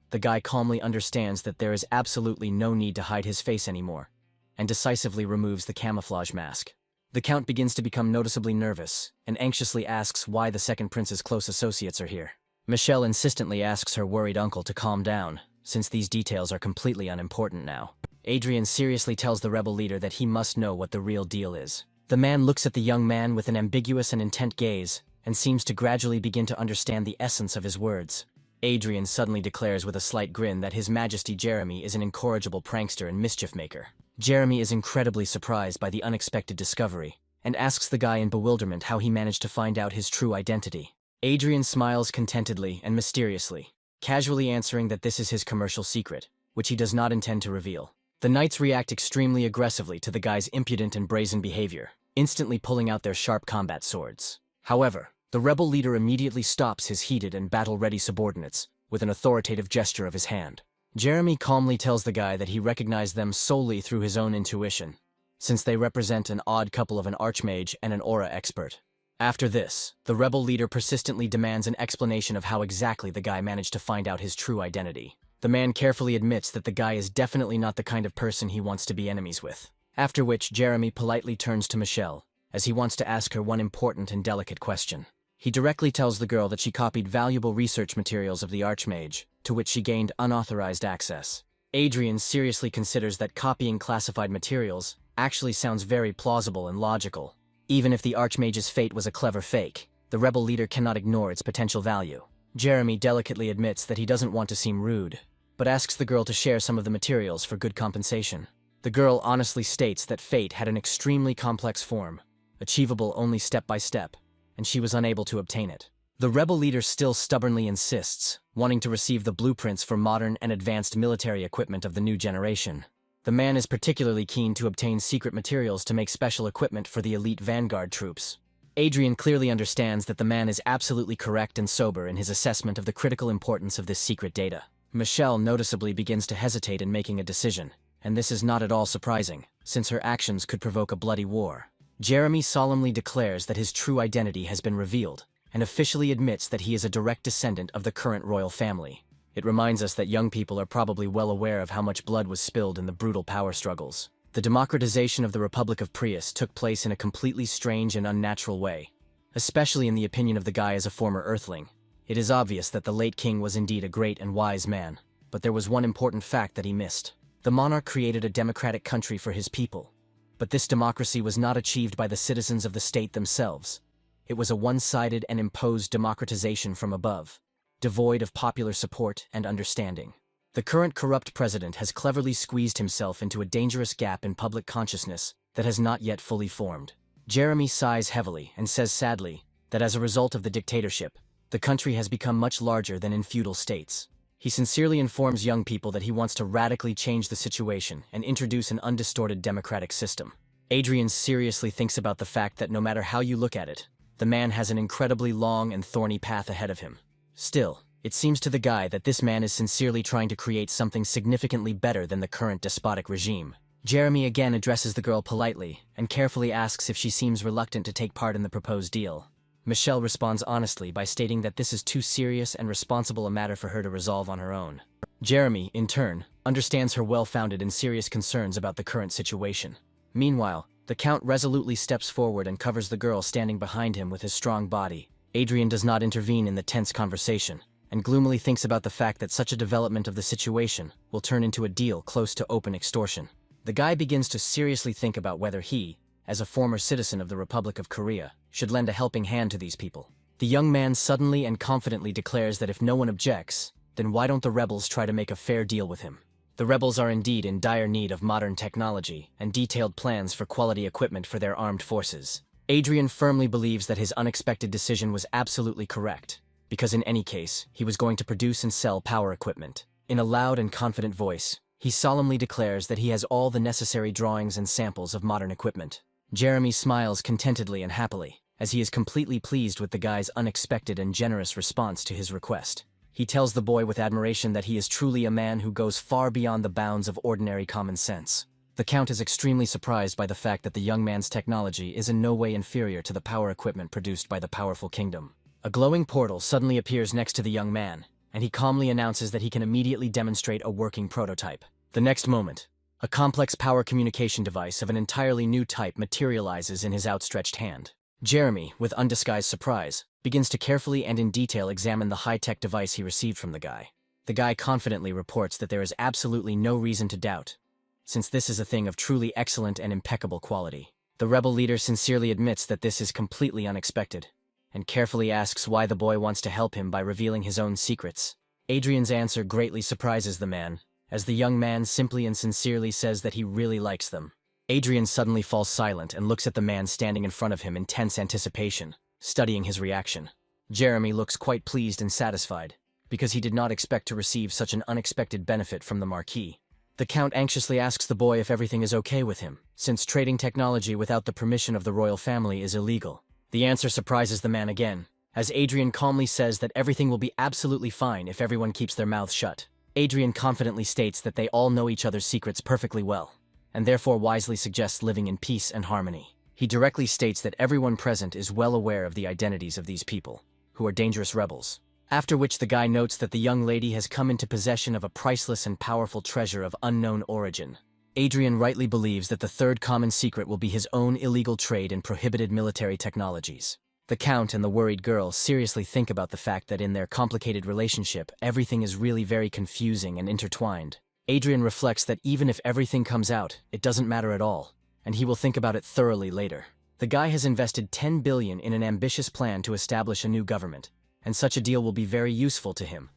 The guy calmly understands that there is absolutely no need to hide his face anymore, and decisively removes the camouflage mask. The Count begins to become noticeably nervous, and anxiously asks why the second prince's close associates are here. Michelle insistently asks her worried uncle to calm down, since these details are completely unimportant now. Adrien seriously tells the rebel leader that he must know what the real deal is. The man looks at the young man with an ambiguous and intent gaze, and seems to gradually begin to understand the essence of his words. Adrien suddenly declares with a slight grin that His Majesty Jeremy is an incorrigible prankster and mischief maker. Jeremy is incredibly surprised by the unexpected discovery, and asks the guy in bewilderment how he managed to find out his true identity. Adrien smiles contentedly and mysteriously, casually answering that this is his commercial secret, which he does not intend to reveal. The knights react extremely aggressively to the guy's impudent and brazen behavior, instantly pulling out their sharp combat swords. However, the rebel leader immediately stops his heated and battle-ready subordinates with an authoritative gesture of his hand. Jeremy calmly tells the guy that he recognized them solely through his own intuition, since they represent an odd couple of an archmage and an aura expert. After this, the rebel leader persistently demands an explanation of how exactly the guy managed to find out his true identity. The man carefully admits that the guy is definitely not the kind of person he wants to be enemies with. After which, Jeremy politely turns to Michelle, as he wants to ask her one important and delicate question. He directly tells the girl that she copied valuable research materials of the Archmage, to which she gained unauthorized access. Adrien seriously considers that copying classified materials actually sounds very plausible and logical. Even if the Archmage's fate was a clever fake, the rebel leader cannot ignore its potential value. Jeremy delicately admits that he doesn't want to seem rude, but asks the girl to share some of the materials for good compensation. The girl honestly states that fate had an extremely complex form, achievable only step by step, and she was unable to obtain it. The rebel leader still stubbornly insists, wanting to receive the blueprints for modern and advanced military equipment of the new generation. The man is particularly keen to obtain secret materials to make special equipment for the elite vanguard troops. Adrien clearly understands that the man is absolutely correct and sober in his assessment of the critical importance of this secret data. Michelle noticeably begins to hesitate in making a decision, and this is not at all surprising, since her actions could provoke a bloody war. Jeremy solemnly declares that his true identity has been revealed, and officially admits that he is a direct descendant of the current royal family. It reminds us that young people are probably well aware of how much blood was spilled in the brutal power struggles. The democratization of the Republic of Prius took place in a completely strange and unnatural way, especially in the opinion of the guy as a former Earthling. It is obvious that the late king was indeed a great and wise man, but there was one important fact that he missed. The monarch created a democratic country for his people, but this democracy was not achieved by the citizens of the state themselves. It was a one-sided and imposed democratization from above, devoid of popular support and understanding. The current corrupt president has cleverly squeezed himself into a dangerous gap in public consciousness that has not yet fully formed. Jeremy sighs heavily and says sadly that as a result of the dictatorship, the country has become much larger than in feudal states. He sincerely informs young people that he wants to radically change the situation and introduce an undistorted democratic system. Adrien seriously thinks about the fact that no matter how you look at it, the man has an incredibly long and thorny path ahead of him. Still, it seems to the guy that this man is sincerely trying to create something significantly better than the current despotic regime. Jeremy again addresses the girl politely and carefully asks if she seems reluctant to take part in the proposed deal. Michelle responds honestly by stating that this is too serious and responsible a matter for her to resolve on her own. Jeremy, in turn, understands her well-founded and serious concerns about the current situation. Meanwhile, the Count resolutely steps forward and covers the girl standing behind him with his strong body. Adrien does not intervene in the tense conversation, and gloomily thinks about the fact that such a development of the situation will turn into a deal close to open extortion. The guy begins to seriously think about whether he, as a former citizen of the Republic of Korea, should lend a helping hand to these people. The young man suddenly and confidently declares that if no one objects, then why don't the rebels try to make a fair deal with him? The rebels are indeed in dire need of modern technology and detailed plans for quality equipment for their armed forces. Adrien firmly believes that his unexpected decision was absolutely correct, because in any case, he was going to produce and sell power equipment. In a loud and confident voice, he solemnly declares that he has all the necessary drawings and samples of modern equipment. Jeremy smiles contentedly and happily, as he is completely pleased with the guy's unexpected and generous response to his request. He tells the boy with admiration that he is truly a man who goes far beyond the bounds of ordinary common sense. The Count is extremely surprised by the fact that the young man's technology is in no way inferior to the power equipment produced by the powerful kingdom. A glowing portal suddenly appears next to the young man, and he calmly announces that he can immediately demonstrate a working prototype. The next moment, a complex power communication device of an entirely new type materializes in his outstretched hand. Jeremy, with undisguised surprise, begins to carefully and in detail examine the high-tech device he received from the guy. The guy confidently reports that there is absolutely no reason to doubt, since this is a thing of truly excellent and impeccable quality. The rebel leader sincerely admits that this is completely unexpected, and carefully asks why the boy wants to help him by revealing his own secrets. Adrien's answer greatly surprises the man, as the young man simply and sincerely says that he really likes them. Adrien suddenly falls silent and looks at the man standing in front of him in tense anticipation, studying his reaction. Jeremy looks quite pleased and satisfied, because he did not expect to receive such an unexpected benefit from the Marquis. The Count anxiously asks the boy if everything is okay with him, since trading technology without the permission of the royal family is illegal. The answer surprises the man again, as Adrien calmly says that everything will be absolutely fine if everyone keeps their mouths shut. Adrien confidently states that they all know each other's secrets perfectly well, and therefore wisely suggests living in peace and harmony. He directly states that everyone present is well aware of the identities of these people, who are dangerous rebels. After which the guy notes that the young lady has come into possession of a priceless and powerful treasure of unknown origin. Adrien rightly believes that the third common secret will be his own illegal trade in prohibited military technologies. The Count and the worried girl seriously think about the fact that in their complicated relationship, everything is really very confusing and intertwined. Adrien reflects that even if everything comes out, it doesn't matter at all, and he will think about it thoroughly later. The guy has invested 10 billion in an ambitious plan to establish a new government, and such a deal will be very useful to him.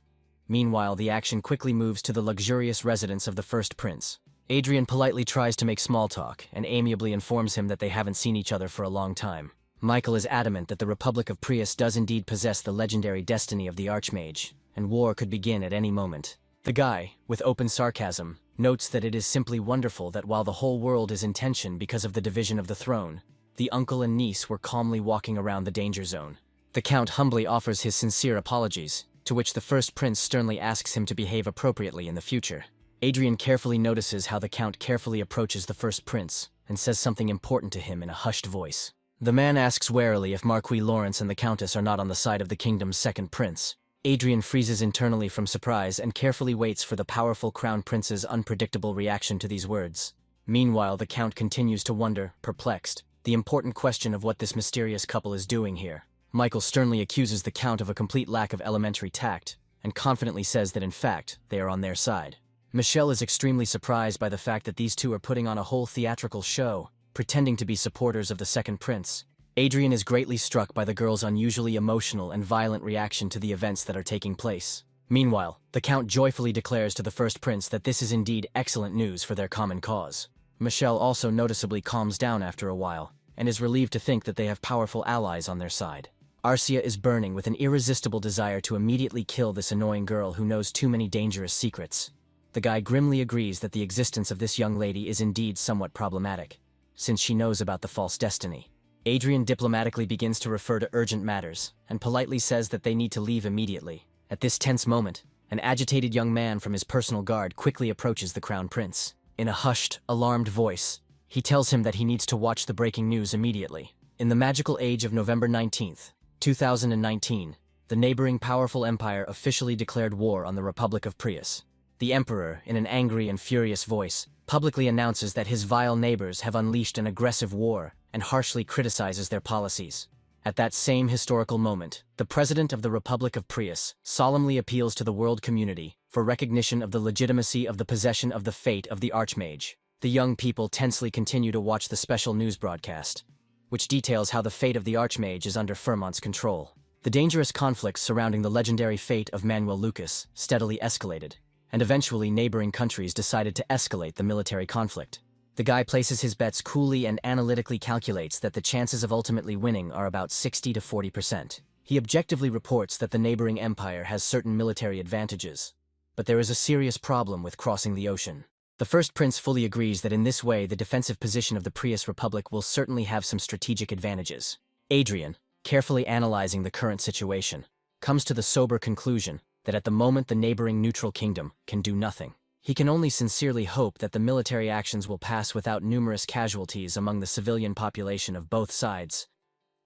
Meanwhile, the action quickly moves to the luxurious residence of the first prince. Adrien politely tries to make small talk and amiably informs him that they haven't seen each other for a long time. Michael is adamant that the Republic of Prius does indeed possess the legendary destiny of the Archmage, and war could begin at any moment. The guy, with open sarcasm, notes that it is simply wonderful that while the whole world is in tension because of the division of the throne, the uncle and niece were calmly walking around the danger zone. The Count humbly offers his sincere apologies, to which the first prince sternly asks him to behave appropriately in the future. Adrien carefully notices how the Count carefully approaches the first prince and says something important to him in a hushed voice. The man asks warily if Marquis Lawrence and the Countess are not on the side of the kingdom's second prince. Adrien freezes internally from surprise and carefully waits for the powerful crown prince's unpredictable reaction to these words. Meanwhile, the Count continues to wonder, perplexed, the important question of what this mysterious couple is doing here. Michael sternly accuses the Count of a complete lack of elementary tact, and confidently says that in fact, they are on their side. Michelle is extremely surprised by the fact that these two are putting on a whole theatrical show, pretending to be supporters of the second prince. Adrien is greatly struck by the girl's unusually emotional and violent reaction to the events that are taking place. Meanwhile, the Count joyfully declares to the first prince that this is indeed excellent news for their common cause. Michelle also noticeably calms down after a while, and is relieved to think that they have powerful allies on their side. Arcia is burning with an irresistible desire to immediately kill this annoying girl who knows too many dangerous secrets. The guy grimly agrees that the existence of this young lady is indeed somewhat problematic, since she knows about the false destiny. Adrien diplomatically begins to refer to urgent matters, and politely says that they need to leave immediately. At this tense moment, an agitated young man from his personal guard quickly approaches the crown prince. In a hushed, alarmed voice, he tells him that he needs to watch the breaking news immediately. In the magical age of November 19th, 2019, the neighboring powerful empire officially declared war on the Republic of Prius. The emperor, in an angry and furious voice, publicly announces that his vile neighbors have unleashed an aggressive war and harshly criticizes their policies. At that same historical moment, the president of the Republic of Prius solemnly appeals to the world community for recognition of the legitimacy of the possession of the fate of the Archmage. The young people tensely continue to watch the special news broadcast, which details how the fate of the Archmage is under Fermont's control. The dangerous conflicts surrounding the legendary fate of Manuel Lucas steadily escalated, and eventually neighboring countries decided to escalate the military conflict. The guy places his bets coolly and analytically calculates that the chances of ultimately winning are about 60 to 40%. He objectively reports that the neighboring empire has certain military advantages, but there is a serious problem with crossing the ocean. The first prince fully agrees that in this way the defensive position of the Prius Republic will certainly have some strategic advantages. Adrien, carefully analyzing the current situation, comes to the sober conclusion that at the moment the neighboring neutral kingdom can do nothing. He can only sincerely hope that the military actions will pass without numerous casualties among the civilian population of both sides.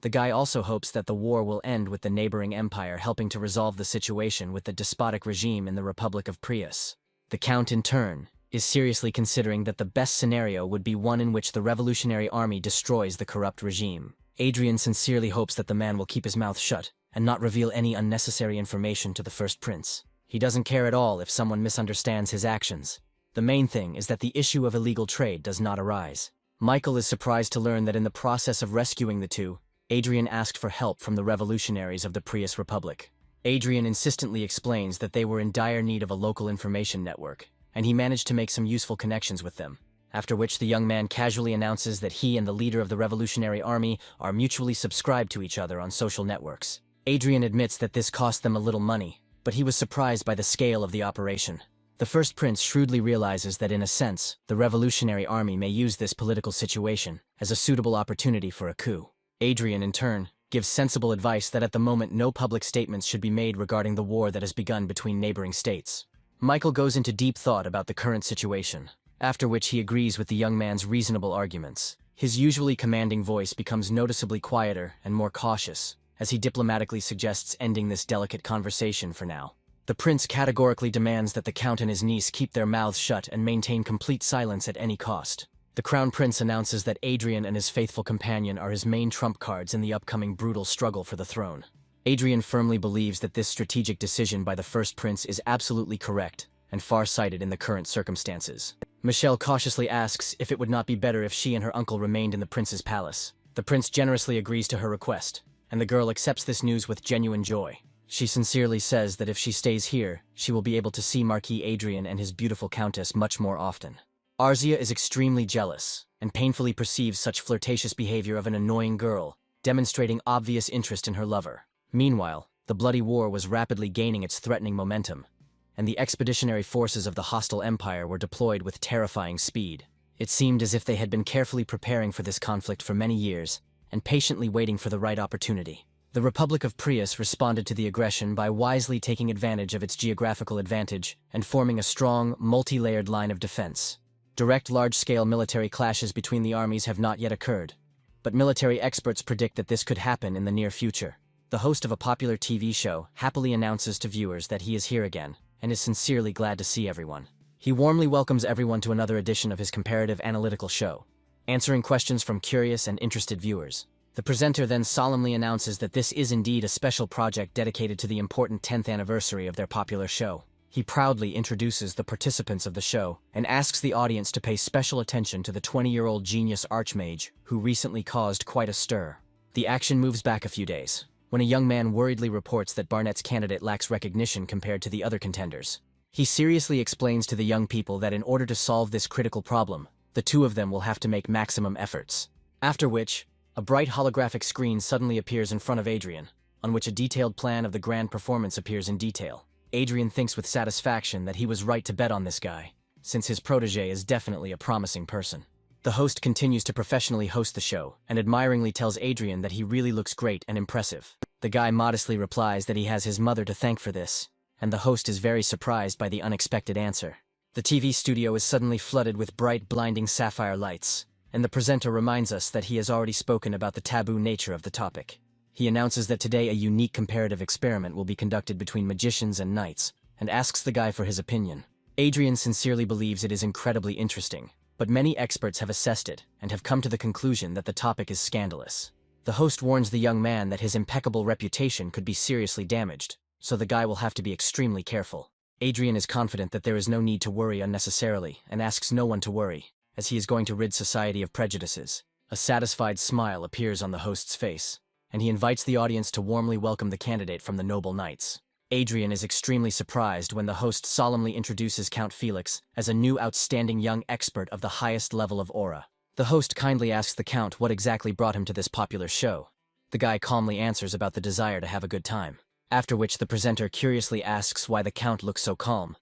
The guy also hopes that the war will end with the neighboring empire helping to resolve the situation with the despotic regime in the Republic of Prius. The Count, in turn, is seriously considering that the best scenario would be one in which the revolutionary army destroys the corrupt regime. Adrien sincerely hopes that the man will keep his mouth shut and not reveal any unnecessary information to the first prince. He doesn't care at all if someone misunderstands his actions. The main thing is that the issue of illegal trade does not arise. Michael is surprised to learn that in the process of rescuing the two, Adrien asked for help from the revolutionaries of the Prius Republic. Adrien insistently explains that they were in dire need of a local information network, and he managed to make some useful connections with them. After which the young man casually announces that he and the leader of the revolutionary army are mutually subscribed to each other on social networks. Adrien admits that this cost them a little money, but he was surprised by the scale of the operation. The first prince shrewdly realizes that in a sense, the revolutionary army may use this political situation as a suitable opportunity for a coup. Adrien, in turn, gives sensible advice that at the moment no public statements should be made regarding the war that has begun between neighboring states. Michael goes into deep thought about the current situation, after which he agrees with the young man's reasonable arguments. His usually commanding voice becomes noticeably quieter and more cautious, as he diplomatically suggests ending this delicate conversation for now. The prince categorically demands that the Count and his niece keep their mouths shut and maintain complete silence at any cost. The crown prince announces that Adrien and his faithful companion are his main trump cards in the upcoming brutal struggle for the throne. Adrien firmly believes that this strategic decision by the first prince is absolutely correct and far-sighted in the current circumstances. Michelle cautiously asks if it would not be better if she and her uncle remained in the prince's palace. The prince generously agrees to her request, and the girl accepts this news with genuine joy. She sincerely says that if she stays here, she will be able to see Marquis Adrien and his beautiful countess much more often. Arcia is extremely jealous, and painfully perceives such flirtatious behavior of an annoying girl, demonstrating obvious interest in her lover. Meanwhile, the bloody war was rapidly gaining its threatening momentum, and the expeditionary forces of the hostile empire were deployed with terrifying speed. It seemed as if they had been carefully preparing for this conflict for many years, and patiently waiting for the right opportunity. The Republic of Prius responded to the aggression by wisely taking advantage of its geographical advantage and forming a strong, multi-layered line of defense. Direct large-scale military clashes between the armies have not yet occurred, but military experts predict that this could happen in the near future. The host of a popular TV show happily announces to viewers that he is here again, and is sincerely glad to see everyone. He warmly welcomes everyone to another edition of his comparative analytical show, answering questions from curious and interested viewers. The presenter then solemnly announces that this is indeed a special project dedicated to the important 10th anniversary of their popular show. He proudly introduces the participants of the show and asks the audience to pay special attention to the 20-year-old genius archmage who recently caused quite a stir. The action moves back a few days, when a young man worriedly reports that Barnett's candidate lacks recognition compared to the other contenders. He seriously explains to the young people that in order to solve this critical problem, the two of them will have to make maximum efforts. After which, a bright holographic screen suddenly appears in front of Adrien, on which a detailed plan of the grand performance appears in detail. Adrien thinks with satisfaction that he was right to bet on this guy, since his protege is definitely a promising person. The host continues to professionally host the show, and admiringly tells Adrien that he really looks great and impressive. The guy modestly replies that he has his mother to thank for this, and the host is very surprised by the unexpected answer. The TV studio is suddenly flooded with bright, blinding sapphire lights, and the presenter reminds us that he has already spoken about the taboo nature of the topic. He announces that today a unique comparative experiment will be conducted between magicians and knights, and asks the guy for his opinion. Adrien sincerely believes it is incredibly interesting, but many experts have assessed it and have come to the conclusion that the topic is scandalous. The host warns the young man that his impeccable reputation could be seriously damaged, so the guy will have to be extremely careful. Adrien is confident that there is no need to worry unnecessarily and asks no one to worry, as he is going to rid society of prejudices. A satisfied smile appears on the host's face, and he invites the audience to warmly welcome the candidate from the noble knights. Adrien is extremely surprised when the host solemnly introduces Count Felix as a new outstanding young expert of the highest level of aura. The host kindly asks the Count what exactly brought him to this popular show. The guy calmly answers about the desire to have a good time. After which the presenter curiously asks why the Count looks so calm.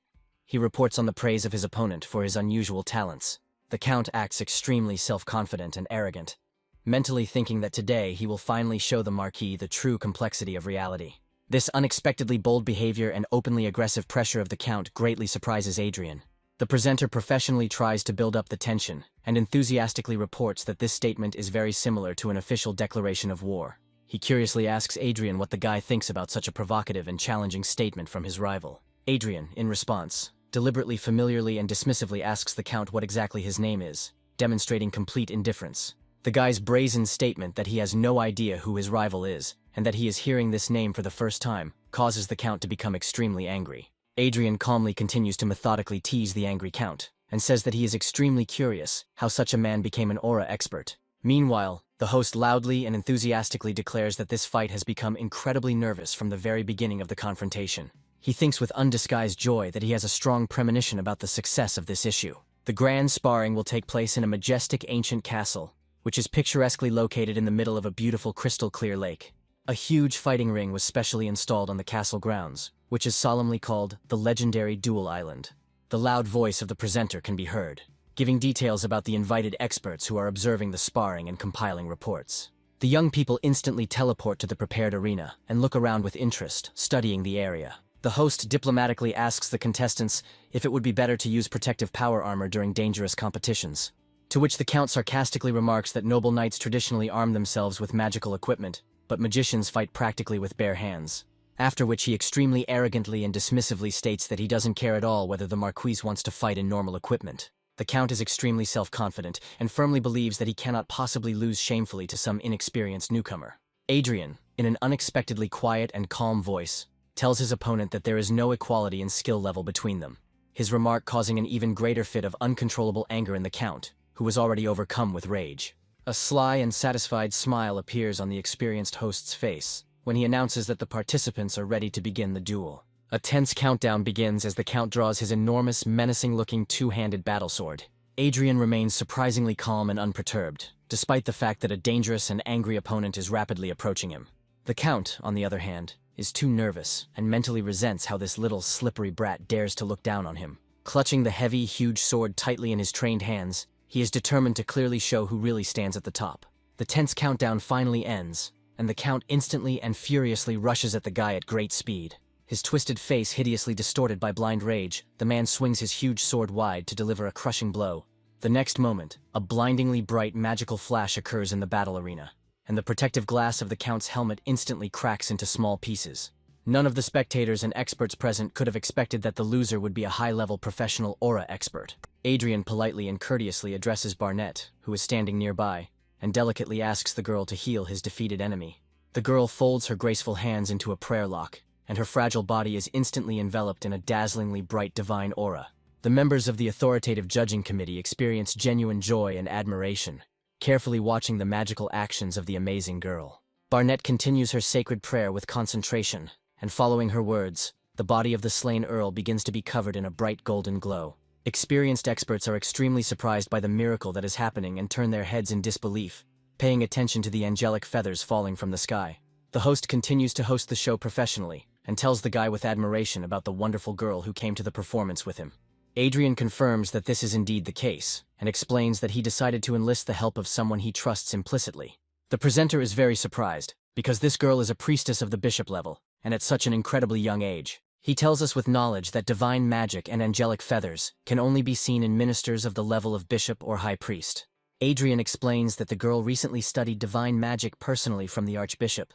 He reports on the praise of his opponent for his unusual talents. The Count acts extremely self-confident and arrogant, mentally thinking that today he will finally show the Marquis the true complexity of reality. This unexpectedly bold behavior and openly aggressive pressure of the Count greatly surprises Adrien. The presenter professionally tries to build up the tension and enthusiastically reports that this statement is very similar to an official declaration of war. He curiously asks Adrien what the guy thinks about such a provocative and challenging statement from his rival. Adrien, in response, deliberately, familiarly, and dismissively asks the Count what exactly his name is, demonstrating complete indifference. The guy's brazen statement that he has no idea who his rival is, and that he is hearing this name for the first time, causes the Count to become extremely angry. Adrien calmly continues to methodically tease the angry Count, and says that he is extremely curious how such a man became an aura expert. Meanwhile, the host loudly and enthusiastically declares that this fight has become incredibly nervous from the very beginning of the confrontation. He thinks with undisguised joy that he has a strong premonition about the success of this issue. The grand sparring will take place in a majestic ancient castle, which is picturesquely located in the middle of a beautiful crystal-clear lake. A huge fighting ring was specially installed on the castle grounds, which is solemnly called the legendary Duel Island. The loud voice of the presenter can be heard, giving details about the invited experts who are observing the sparring and compiling reports. The young people instantly teleport to the prepared arena and look around with interest, studying the area. The host diplomatically asks the contestants if it would be better to use protective power armor during dangerous competitions, to which the Count sarcastically remarks that noble knights traditionally arm themselves with magical equipment, but magicians fight practically with bare hands. After which he extremely arrogantly and dismissively states that he doesn't care at all whether the Marquis wants to fight in normal equipment. The Count is extremely self-confident and firmly believes that he cannot possibly lose shamefully to some inexperienced newcomer. Adrien, in an unexpectedly quiet and calm voice, tells his opponent that there is no equality in skill level between them, his remark causing an even greater fit of uncontrollable anger in the Count, who was already overcome with rage. A sly and satisfied smile appears on the experienced host's face when he announces that the participants are ready to begin the duel. A tense countdown begins as the Count draws his enormous, menacing-looking two-handed battlesword. Adrien remains surprisingly calm and unperturbed, despite the fact that a dangerous and angry opponent is rapidly approaching him. The Count, on the other hand, is too nervous and mentally resents how this little slippery brat dares to look down on him. Clutching the heavy, huge sword tightly in his trained hands, he is determined to clearly show who really stands at the top. The tense countdown finally ends, and the Count instantly and furiously rushes at the guy at great speed. His twisted face hideously distorted by blind rage, the man swings his huge sword wide to deliver a crushing blow. The next moment, a blindingly bright magical flash occurs in the battle arena, and the protective glass of the Count's helmet instantly cracks into small pieces. None of the spectators and experts present could have expected that the loser would be a high-level professional aura expert. Adrien politely and courteously addresses Barnett, who is standing nearby, and delicately asks the girl to heal his defeated enemy. The girl folds her graceful hands into a prayer lock, and her fragile body is instantly enveloped in a dazzlingly bright divine aura. The members of the authoritative judging committee experience genuine joy and admiration, carefully watching the magical actions of the amazing girl. Barnett continues her sacred prayer with concentration, and following her words, the body of the slain Earl begins to be covered in a bright golden glow. Experienced experts are extremely surprised by the miracle that is happening and turn their heads in disbelief, paying attention to the angelic feathers falling from the sky. The host continues to host the show professionally, and tells the guy with admiration about the wonderful girl who came to the performance with him. Adrien confirms that this is indeed the case, and explains that he decided to enlist the help of someone he trusts implicitly. The presenter is very surprised, because this girl is a priestess of the bishop level, and at such an incredibly young age. He tells us with knowledge that divine magic and angelic feathers can only be seen in ministers of the level of bishop or high priest. Adrien explains that the girl recently studied divine magic personally from the archbishop,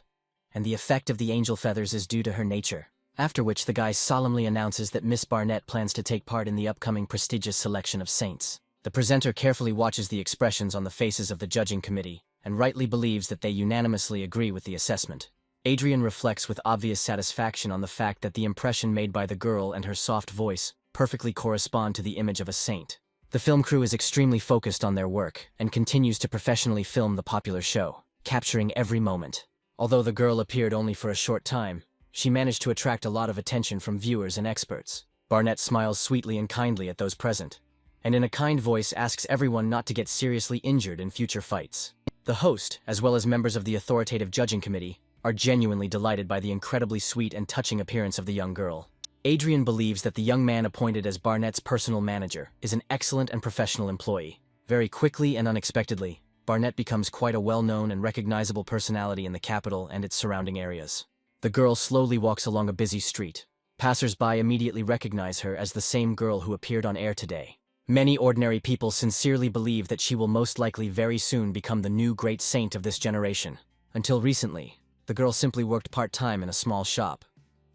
and the effect of the angel feathers is due to her nature. After which the guy solemnly announces that Miss Barnett plans to take part in the upcoming prestigious selection of saints. The presenter carefully watches the expressions on the faces of the judging committee, and rightly believes that they unanimously agree with the assessment. Adrien reflects with obvious satisfaction on the fact that the impression made by the girl and her soft voice perfectly correspond to the image of a saint. The film crew is extremely focused on their work, and continues to professionally film the popular show, capturing every moment. Although the girl appeared only for a short time, she managed to attract a lot of attention from viewers and experts. Barnett smiles sweetly and kindly at those present, and in a kind voice asks everyone not to get seriously injured in future fights. The host, as well as members of the authoritative judging committee, are genuinely delighted by the incredibly sweet and touching appearance of the young girl. Adrien believes that the young man appointed as Barnett's personal manager is an excellent and professional employee. Very quickly and unexpectedly, Barnett becomes quite a well-known and recognizable personality in the capital and its surrounding areas. The girl slowly walks along a busy street. Passers-by immediately recognize her as the same girl who appeared on air today. Many ordinary people sincerely believe that she will most likely very soon become the new great saint of this generation. Until recently, the girl simply worked part-time in a small shop.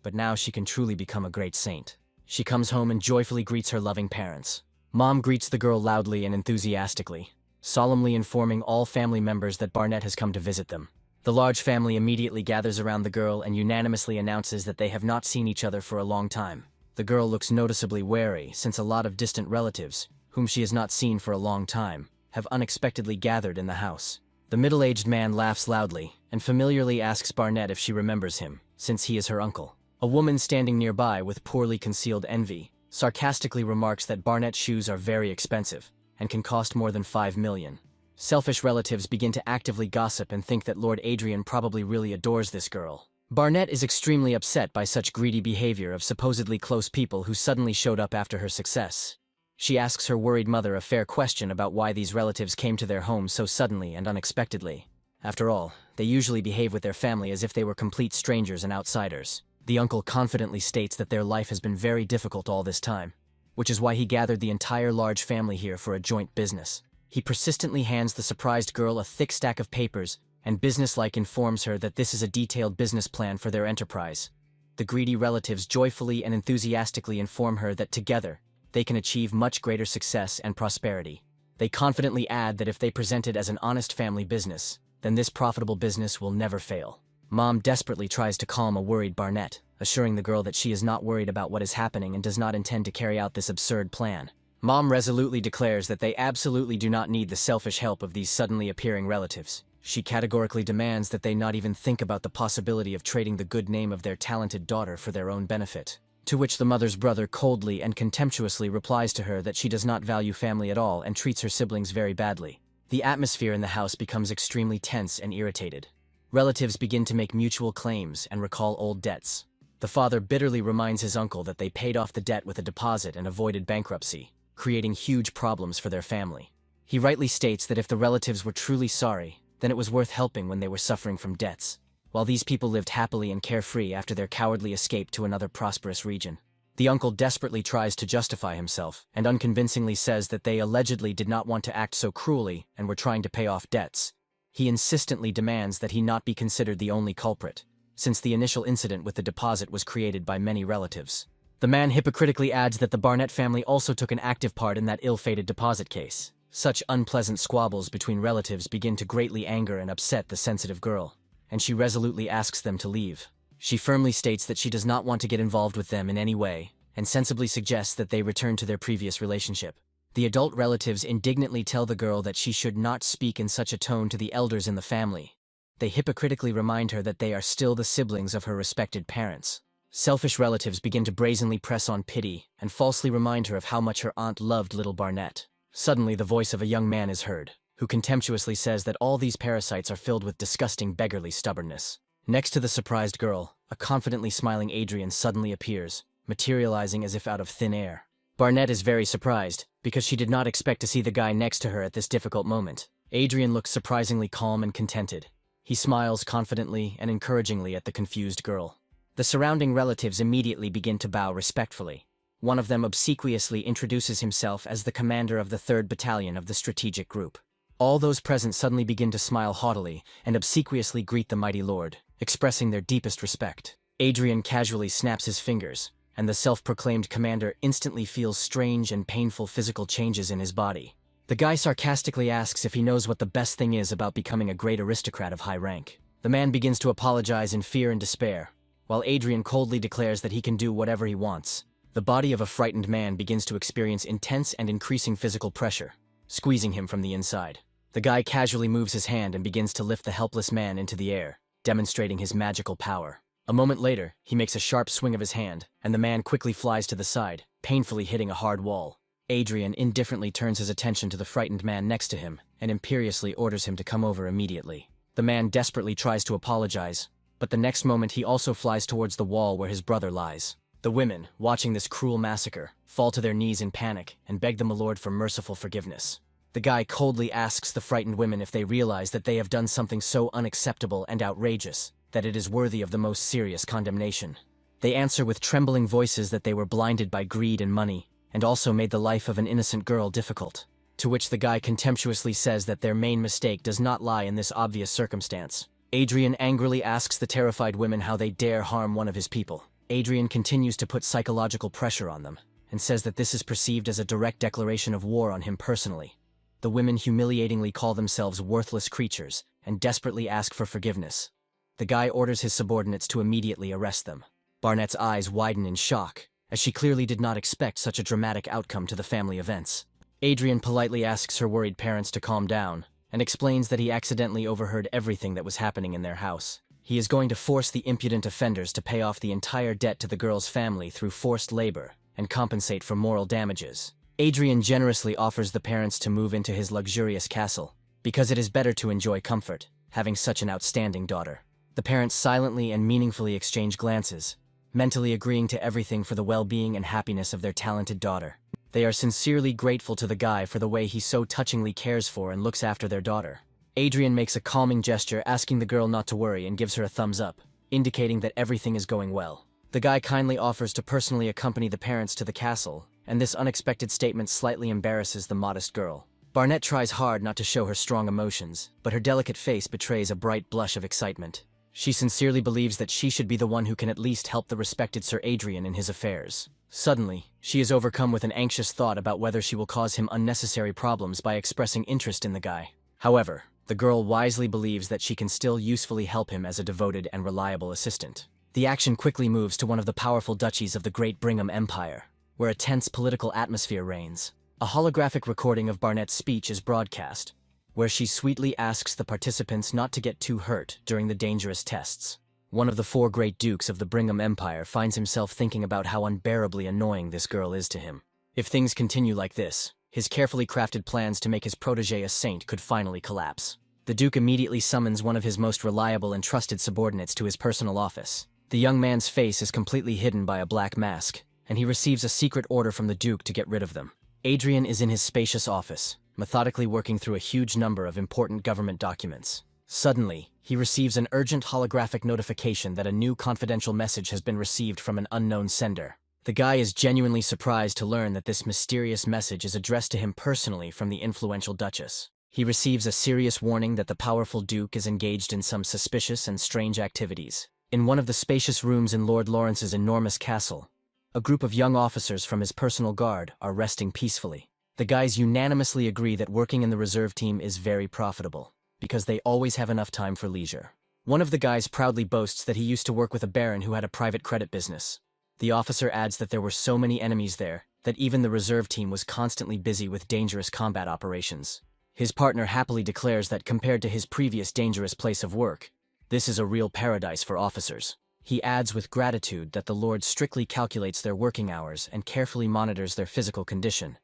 But now she can truly become a great saint. She comes home and joyfully greets her loving parents. Mom greets the girl loudly and enthusiastically, solemnly informing all family members that Barnett has come to visit them. The large family immediately gathers around the girl and unanimously announces that they have not seen each other for a long time. The girl looks noticeably wary since a lot of distant relatives, whom she has not seen for a long time, have unexpectedly gathered in the house. The middle-aged man laughs loudly and familiarly asks Barnett if she remembers him, since he is her uncle. A woman standing nearby with poorly concealed envy sarcastically remarks that Barnett's shoes are very expensive and can cost more than 5 million. Selfish relatives begin to actively gossip and think that Lord Adrien probably really adores this girl. Barnett is extremely upset by such greedy behavior of supposedly close people who suddenly showed up after her success. She asks her worried mother a fair question about why these relatives came to their home so suddenly and unexpectedly. After all, they usually behave with their family as if they were complete strangers and outsiders. The uncle confidently states that their life has been very difficult all this time, which is why he gathered the entire large family here for a joint business. He persistently hands the surprised girl a thick stack of papers and businesslike informs her that this is a detailed business plan for their enterprise. The greedy relatives joyfully and enthusiastically inform her that together, they can achieve much greater success and prosperity. They confidently add that if they present it as an honest family business, then this profitable business will never fail. Mom desperately tries to calm a worried Barnett, assuring the girl that she is not worried about what is happening and does not intend to carry out this absurd plan. Mom resolutely declares that they absolutely do not need the selfish help of these suddenly appearing relatives. She categorically demands that they not even think about the possibility of trading the good name of their talented daughter for their own benefit. To which the mother's brother coldly and contemptuously replies to her that she does not value family at all and treats her siblings very badly. The atmosphere in the house becomes extremely tense and irritated. Relatives begin to make mutual claims and recall old debts. The father bitterly reminds his uncle that they paid off the debt with a deposit and avoided bankruptcy, creating huge problems for their family. He rightly states that if the relatives were truly sorry, then it was worth helping when they were suffering from debts, while these people lived happily and carefree after their cowardly escape to another prosperous region. The uncle desperately tries to justify himself and unconvincingly says that they allegedly did not want to act so cruelly and were trying to pay off debts. He insistently demands that he not be considered the only culprit, since the initial incident with the deposit was created by many relatives. The man hypocritically adds that the Barnett family also took an active part in that ill-fated deposit case. Such unpleasant squabbles between relatives begin to greatly anger and upset the sensitive girl, and she resolutely asks them to leave. She firmly states that she does not want to get involved with them in any way, and sensibly suggests that they return to their previous relationship. The adult relatives indignantly tell the girl that she should not speak in such a tone to the elders in the family. They hypocritically remind her that they are still the siblings of her respected parents. Selfish relatives begin to brazenly press on pity and falsely remind her of how much her aunt loved little Barnett. Suddenly, the voice of a young man is heard, who contemptuously says that all these parasites are filled with disgusting beggarly stubbornness. Next to the surprised girl, a confidently smiling Adrien suddenly appears, materializing as if out of thin air. Barnett is very surprised, because she did not expect to see the guy next to her at this difficult moment. Adrien looks surprisingly calm and contented. He smiles confidently and encouragingly at the confused girl. The surrounding relatives immediately begin to bow respectfully. One of them obsequiously introduces himself as the commander of the 3rd Battalion of the strategic group. All those present suddenly begin to smile haughtily and obsequiously greet the mighty lord, expressing their deepest respect. Adrien casually snaps his fingers, and the self-proclaimed commander instantly feels strange and painful physical changes in his body. The guy sarcastically asks if he knows what the best thing is about becoming a great aristocrat of high rank. The man begins to apologize in fear and despair, while Adrien coldly declares that he can do whatever he wants. The body of a frightened man begins to experience intense and increasing physical pressure, squeezing him from the inside. The guy casually moves his hand and begins to lift the helpless man into the air, demonstrating his magical power. A moment later, he makes a sharp swing of his hand, and the man quickly flies to the side, painfully hitting a hard wall. Adrien indifferently turns his attention to the frightened man next to him and imperiously orders him to come over immediately. The man desperately tries to apologize, but the next moment he also flies towards the wall where his brother lies. The women, watching this cruel massacre, fall to their knees in panic and beg the milord for merciful forgiveness. The guy coldly asks the frightened women if they realize that they have done something so unacceptable and outrageous that it is worthy of the most serious condemnation. They answer with trembling voices that they were blinded by greed and money, and also made the life of an innocent girl difficult. To which the guy contemptuously says that their main mistake does not lie in this obvious circumstance. Adrien angrily asks the terrified women how they dare harm one of his people. Adrien continues to put psychological pressure on them, and says that this is perceived as a direct declaration of war on him personally. The women humiliatingly call themselves worthless creatures, and desperately ask for forgiveness. The guy orders his subordinates to immediately arrest them. Barnett's eyes widen in shock, as she clearly did not expect such a dramatic outcome to the family events. Adrien politely asks her worried parents to calm down, and explains that he accidentally overheard everything that was happening in their house. He is going to force the impudent offenders to pay off the entire debt to the girl's family through forced labor, and compensate for moral damages. Adrien generously offers the parents to move into his luxurious castle, because it is better to enjoy comfort, having such an outstanding daughter. The parents silently and meaningfully exchange glances, mentally agreeing to everything for the well-being and happiness of their talented daughter. They are sincerely grateful to the guy for the way he so touchingly cares for and looks after their daughter. Adrien makes a calming gesture asking the girl not to worry and gives her a thumbs up, indicating that everything is going well. The guy kindly offers to personally accompany the parents to the castle, and this unexpected statement slightly embarrasses the modest girl. Barnett tries hard not to show her strong emotions, but her delicate face betrays a bright blush of excitement. She sincerely believes that she should be the one who can at least help the respected Sir Adrien in his affairs. Suddenly, she is overcome with an anxious thought about whether she will cause him unnecessary problems by expressing interest in the guy. However, the girl wisely believes that she can still usefully help him as a devoted and reliable assistant. The action quickly moves to one of the powerful duchies of the Great Brigham Empire, where a tense political atmosphere reigns. A holographic recording of Barnett's speech is broadcast, where she sweetly asks the participants not to get too hurt during the dangerous tests. One of the 4 great dukes of the Brigham Empire finds himself thinking about how unbearably annoying this girl is to him. If things continue like this, his carefully crafted plans to make his protégé a saint could finally collapse. The Duke immediately summons one of his most reliable and trusted subordinates to his personal office. The young man's face is completely hidden by a black mask, and he receives a secret order from the Duke to get rid of them. Adrien is in his spacious office, methodically working through a huge number of important government documents. Suddenly, he receives an urgent holographic notification that a new confidential message has been received from an unknown sender. The guy is genuinely surprised to learn that this mysterious message is addressed to him personally from the influential Duchess. He receives a serious warning that the powerful Duke is engaged in some suspicious and strange activities. In one of the spacious rooms in Lord Lawrence's enormous castle, a group of young officers from his personal guard are resting peacefully. The guys unanimously agree that working in the reserve team is very profitable, because they always have enough time for leisure. One of the guys proudly boasts that he used to work with a baron who had a private credit business. The officer adds that there were so many enemies there that even the reserve team was constantly busy with dangerous combat operations. His partner happily declares that compared to his previous dangerous place of work, this is a real paradise for officers. He adds with gratitude that the Lord strictly calculates their working hours and carefully monitors their physical condition.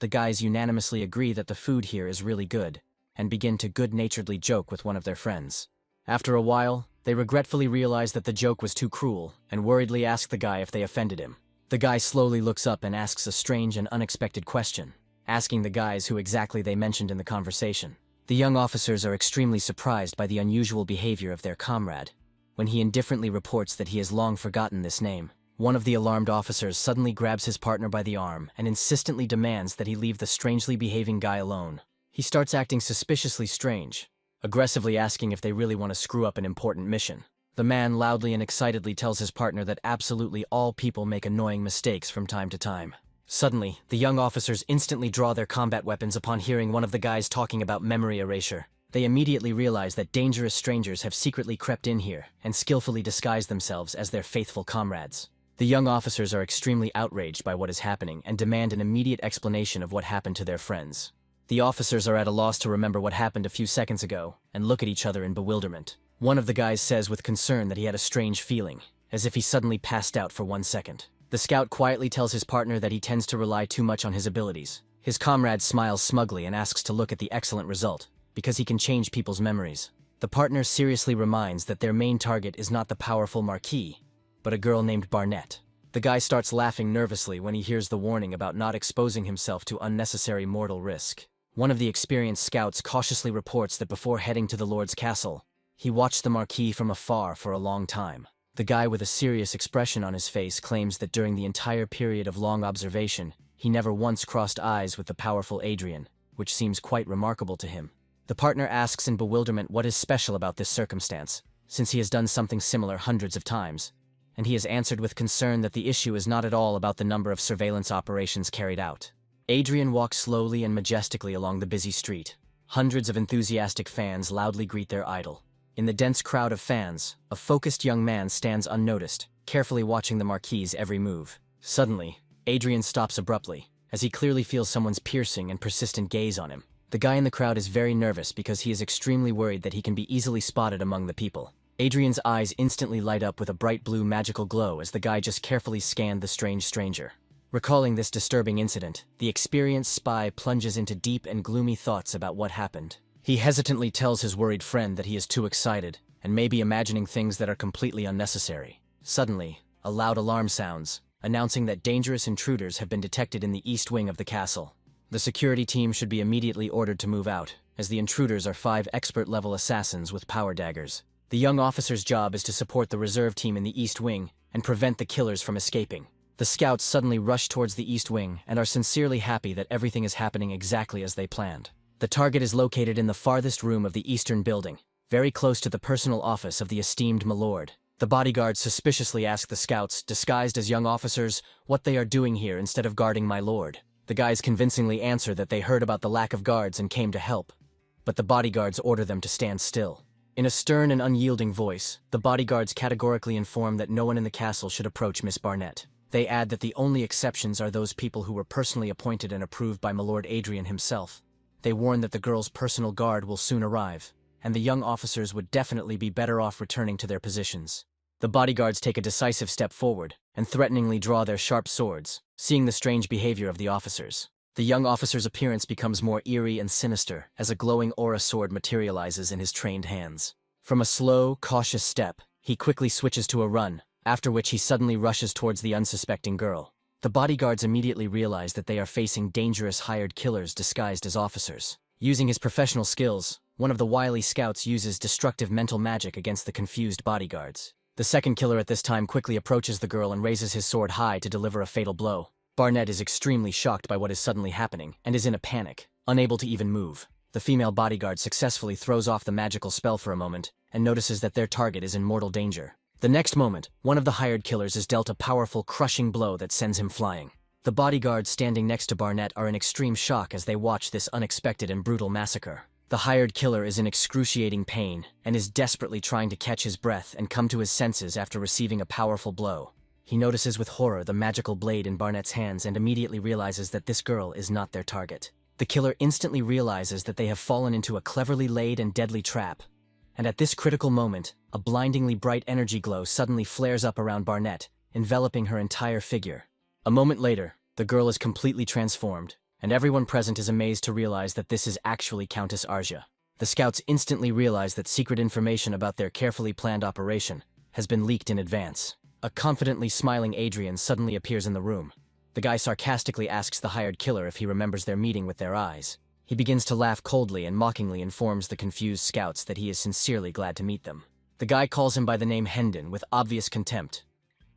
The guys unanimously agree that the food here is really good, and begin to good-naturedly joke with one of their friends. After a while, they regretfully realize that the joke was too cruel, and worriedly ask the guy if they offended him. The guy slowly looks up and asks a strange and unexpected question, asking the guys who exactly they mentioned in the conversation. The young officers are extremely surprised by the unusual behavior of their comrade, when he indifferently reports that he has long forgotten this name. One of the alarmed officers suddenly grabs his partner by the arm and insistently demands that he leave the strangely behaving guy alone. He starts acting suspiciously strange, aggressively asking if they really want to screw up an important mission. The man loudly and excitedly tells his partner that absolutely all people make annoying mistakes from time to time. Suddenly, the young officers instantly draw their combat weapons upon hearing one of the guys talking about memory erasure. They immediately realize that dangerous strangers have secretly crept in here and skillfully disguised themselves as their faithful comrades. The young officers are extremely outraged by what is happening and demand an immediate explanation of what happened to their friends. The officers are at a loss to remember what happened a few seconds ago and look at each other in bewilderment. One of the guys says with concern that he had a strange feeling, as if he suddenly passed out for 1 second. The scout quietly tells his partner that he tends to rely too much on his abilities. His comrade smiles smugly and asks to look at the excellent result, because he can change people's memories. The partner seriously reminds that their main target is not the powerful Marquis, but a girl named Barnett. The guy starts laughing nervously when he hears the warning about not exposing himself to unnecessary mortal risk. One of the experienced scouts cautiously reports that before heading to the Lord's castle, he watched the Marquis from afar for a long time. The guy with a serious expression on his face claims that during the entire period of long observation, he never once crossed eyes with the powerful Adrien, which seems quite remarkable to him. The partner asks in bewilderment what is special about this circumstance, since he has done something similar hundreds of times, and he has answered with concern that the issue is not at all about the number of surveillance operations carried out. Adrien walks slowly and majestically along the busy street. Hundreds of enthusiastic fans loudly greet their idol. In the dense crowd of fans, a focused young man stands unnoticed, carefully watching the Marquis's every move. Suddenly, Adrien stops abruptly, as he clearly feels someone's piercing and persistent gaze on him. The guy in the crowd is very nervous because he is extremely worried that he can be easily spotted among the people. Adrien's eyes instantly light up with a bright blue magical glow as the guy just carefully scanned the strange stranger. Recalling this disturbing incident, the experienced spy plunges into deep and gloomy thoughts about what happened. He hesitantly tells his worried friend that he is too excited and may be imagining things that are completely unnecessary. Suddenly, a loud alarm sounds, announcing that dangerous intruders have been detected in the east wing of the castle. The security team should be immediately ordered to move out, as the intruders are 5 expert-level assassins with power daggers. The young officer's job is to support the reserve team in the east wing and prevent the killers from escaping. The scouts suddenly rush towards the east wing and are sincerely happy that everything is happening exactly as they planned. The target is located in the farthest room of the eastern building, very close to the personal office of the esteemed milord. The bodyguards suspiciously ask the scouts, disguised as young officers, what they are doing here instead of guarding my lord. The guys convincingly answer that they heard about the lack of guards and came to help, but the bodyguards order them to stand still. In a stern and unyielding voice, the bodyguards categorically inform that no one in the castle should approach Miss Barnett. They add that the only exceptions are those people who were personally appointed and approved by Milord Adrien himself. They warn that the girl's personal guard will soon arrive, and the young officers would definitely be better off returning to their positions. The bodyguards take a decisive step forward and threateningly draw their sharp swords, seeing the strange behavior of the officers. The young officer's appearance becomes more eerie and sinister as a glowing aura sword materializes in his trained hands. From a slow, cautious step, he quickly switches to a run, after which he suddenly rushes towards the unsuspecting girl. The bodyguards immediately realize that they are facing dangerous hired killers disguised as officers. Using his professional skills, one of the wily scouts uses destructive mental magic against the confused bodyguards. The second killer at this time quickly approaches the girl and raises his sword high to deliver a fatal blow. Barnett is extremely shocked by what is suddenly happening and is in a panic, unable to even move. The female bodyguard successfully throws off the magical spell for a moment and notices that their target is in mortal danger. The next moment, one of the hired killers is dealt a powerful, crushing blow that sends him flying. The bodyguards standing next to Barnett are in extreme shock as they watch this unexpected and brutal massacre. The hired killer is in excruciating pain and is desperately trying to catch his breath and come to his senses after receiving a powerful blow. He notices with horror the magical blade in Barnett's hands and immediately realizes that this girl is not their target. The killer instantly realizes that they have fallen into a cleverly laid and deadly trap. And at this critical moment, a blindingly bright energy glow suddenly flares up around Barnett, enveloping her entire figure. A moment later, the girl is completely transformed, and everyone present is amazed to realize that this is actually Countess Arja. The scouts instantly realize that secret information about their carefully planned operation has been leaked in advance. A confidently smiling Adrien suddenly appears in the room. The guy sarcastically asks the hired killer if he remembers their meeting with their eyes. He begins to laugh coldly and mockingly informs the confused scouts that he is sincerely glad to meet them. The guy calls him by the name Hendon with obvious contempt.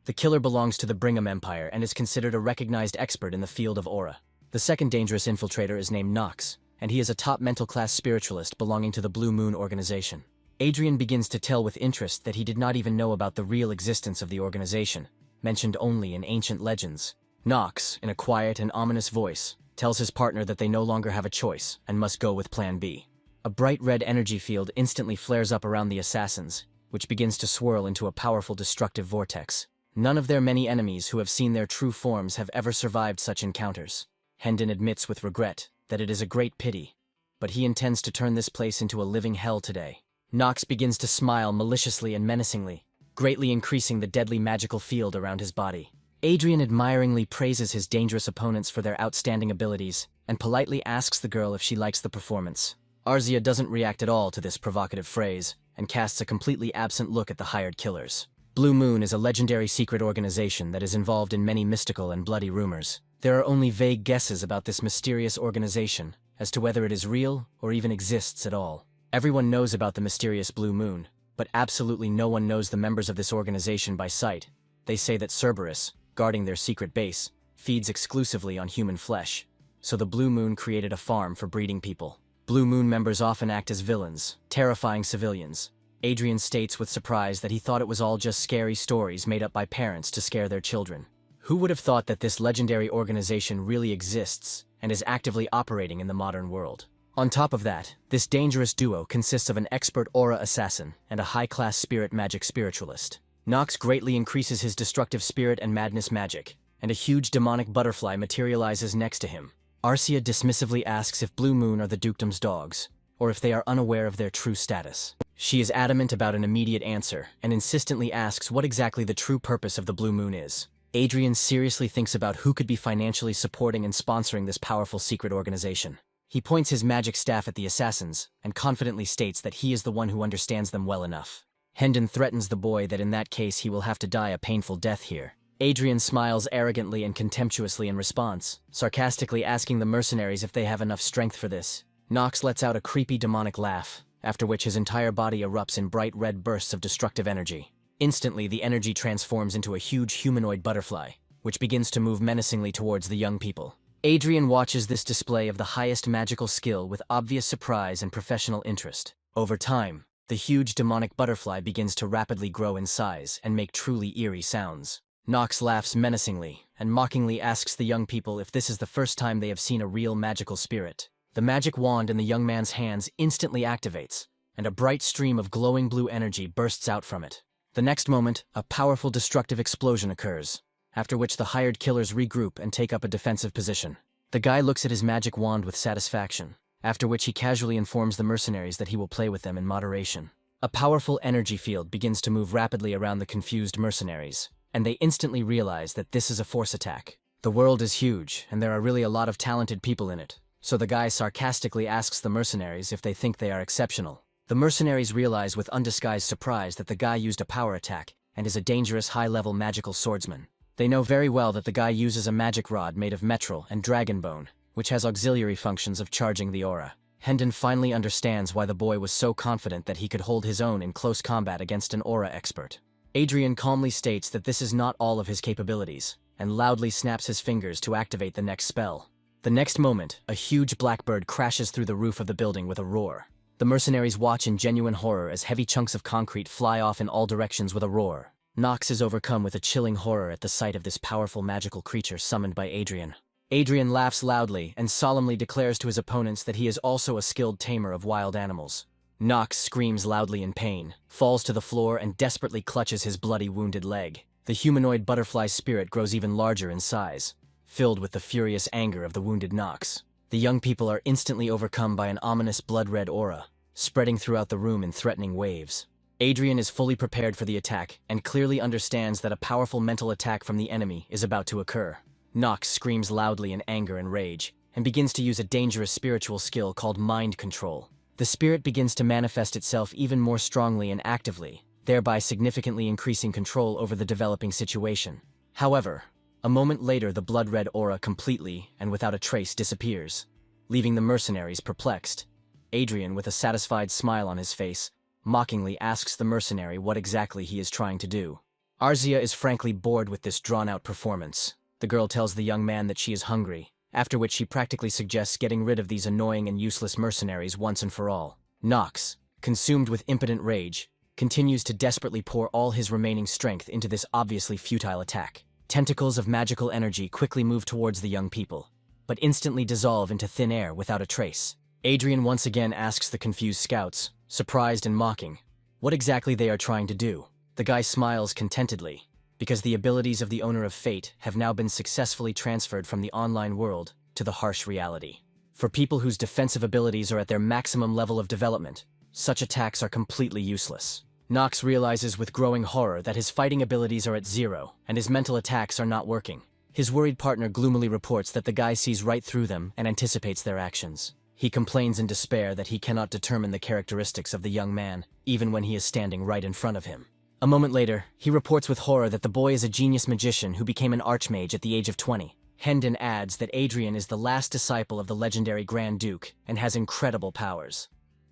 The killer belongs to the Brigham Empire and is considered a recognized expert in the field of aura. The second dangerous infiltrator is named Nox, and he is a top mental class spiritualist belonging to the Blue Moon organization. Adrien begins to tell with interest that he did not even know about the real existence of the organization, mentioned only in ancient legends. Nox, in a quiet and ominous voice, tells his partner that they no longer have a choice and must go with Plan B. A bright red energy field instantly flares up around the assassins, which begins to swirl into a powerful destructive vortex. None of their many enemies who have seen their true forms have ever survived such encounters. Hendon admits with regret that it is a great pity, but he intends to turn this place into a living hell today. Nox begins to smile maliciously and menacingly, greatly increasing the deadly magical field around his body. Adrien admiringly praises his dangerous opponents for their outstanding abilities and politely asks the girl if she likes the performance. Arzia doesn't react at all to this provocative phrase and casts a completely absent look at the hired killers. Blue Moon is a legendary secret organization that is involved in many mystical and bloody rumors. There are only vague guesses about this mysterious organization as to whether it is real or even exists at all. Everyone knows about the mysterious Blue Moon, but absolutely no one knows the members of this organization by sight. They say that Cerberus, guarding their secret base, feeds exclusively on human flesh, so the Blue Moon created a farm for breeding people. Blue Moon members often act as villains, terrifying civilians. Adrien states with surprise that he thought it was all just scary stories made up by parents to scare their children. Who would have thought that this legendary organization really exists and is actively operating in the modern world? On top of that, this dangerous duo consists of an expert aura assassin and a high-class spirit magic spiritualist. Nox greatly increases his destructive spirit and madness magic, and a huge demonic butterfly materializes next to him. Arcia dismissively asks if Blue Moon are the dukedom's dogs, or if they are unaware of their true status. She is adamant about an immediate answer and insistently asks what exactly the true purpose of the Blue Moon is. Adrien seriously thinks about who could be financially supporting and sponsoring this powerful secret organization. He points his magic staff at the assassins and confidently states that he is the one who understands them well enough. Hendon threatens the boy that in that case he will have to die a painful death here. Adrien smiles arrogantly and contemptuously in response, sarcastically asking the mercenaries if they have enough strength for this. Nox lets out a creepy demonic laugh, after which his entire body erupts in bright red bursts of destructive energy. Instantly, the energy transforms into a huge humanoid butterfly, which begins to move menacingly towards the young people. Adrien watches this display of the highest magical skill with obvious surprise and professional interest. Over time, the huge demonic butterfly begins to rapidly grow in size and make truly eerie sounds. Nox laughs menacingly and mockingly asks the young people if this is the first time they have seen a real magical spirit. The magic wand in the young man's hands instantly activates, and a bright stream of glowing blue energy bursts out from it. The next moment, a powerful destructive explosion occurs, after which the hired killers regroup and take up a defensive position. The guy looks at his magic wand with satisfaction, after which he casually informs the mercenaries that he will play with them in moderation. A powerful energy field begins to move rapidly around the confused mercenaries, and they instantly realize that this is a force attack. The world is huge, and there are really a lot of talented people in it. So the guy sarcastically asks the mercenaries if they think they are exceptional. The mercenaries realize with undisguised surprise that the guy used a power attack and is a dangerous high-level magical swordsman. They know very well that the guy uses a magic rod made of metril and dragon bone, which has auxiliary functions of charging the aura. Hendon finally understands why the boy was so confident that he could hold his own in close combat against an aura expert. Adrien calmly states that this is not all of his capabilities, and loudly snaps his fingers to activate the next spell. The next moment, a huge blackbird crashes through the roof of the building with a roar. The mercenaries watch in genuine horror as heavy chunks of concrete fly off in all directions with a roar. Nox is overcome with a chilling horror at the sight of this powerful magical creature summoned by Adrien. Adrien laughs loudly and solemnly declares to his opponents that he is also a skilled tamer of wild animals. Nox screams loudly in pain, falls to the floor and desperately clutches his bloody wounded leg. The humanoid butterfly's spirit grows even larger in size, filled with the furious anger of the wounded Nox. The young people are instantly overcome by an ominous blood-red aura, spreading throughout the room in threatening waves. Adrien is fully prepared for the attack and clearly understands that a powerful mental attack from the enemy is about to occur. Nox screams loudly in anger and rage, and begins to use a dangerous spiritual skill called mind control. The spirit begins to manifest itself even more strongly and actively, thereby significantly increasing control over the developing situation. However, a moment later the blood-red aura completely and without a trace disappears, leaving the mercenaries perplexed. Adrien, with a satisfied smile on his face, mockingly asks the mercenary what exactly he is trying to do. Arzia is frankly bored with this drawn-out performance. The girl tells the young man that she is hungry, after which she practically suggests getting rid of these annoying and useless mercenaries once and for all. Nox, consumed with impotent rage, continues to desperately pour all his remaining strength into this obviously futile attack. Tentacles of magical energy quickly move towards the young people, but instantly dissolve into thin air without a trace. Adrien once again asks the confused scouts, surprised and mocking, what exactly they are trying to do. The guy smiles contentedly, because the abilities of the Owner of Fate have now been successfully transferred from the online world to the harsh reality. For people whose defensive abilities are at their maximum level of development, such attacks are completely useless. Nox realizes with growing horror that his fighting abilities are at zero, and his mental attacks are not working. His worried partner gloomily reports that the guy sees right through them and anticipates their actions. He complains in despair that he cannot determine the characteristics of the young man, even when he is standing right in front of him. A moment later, he reports with horror that the boy is a genius magician who became an archmage at the age of 20. Hendon adds that Adrien is the last disciple of the legendary Grand Duke and has incredible powers.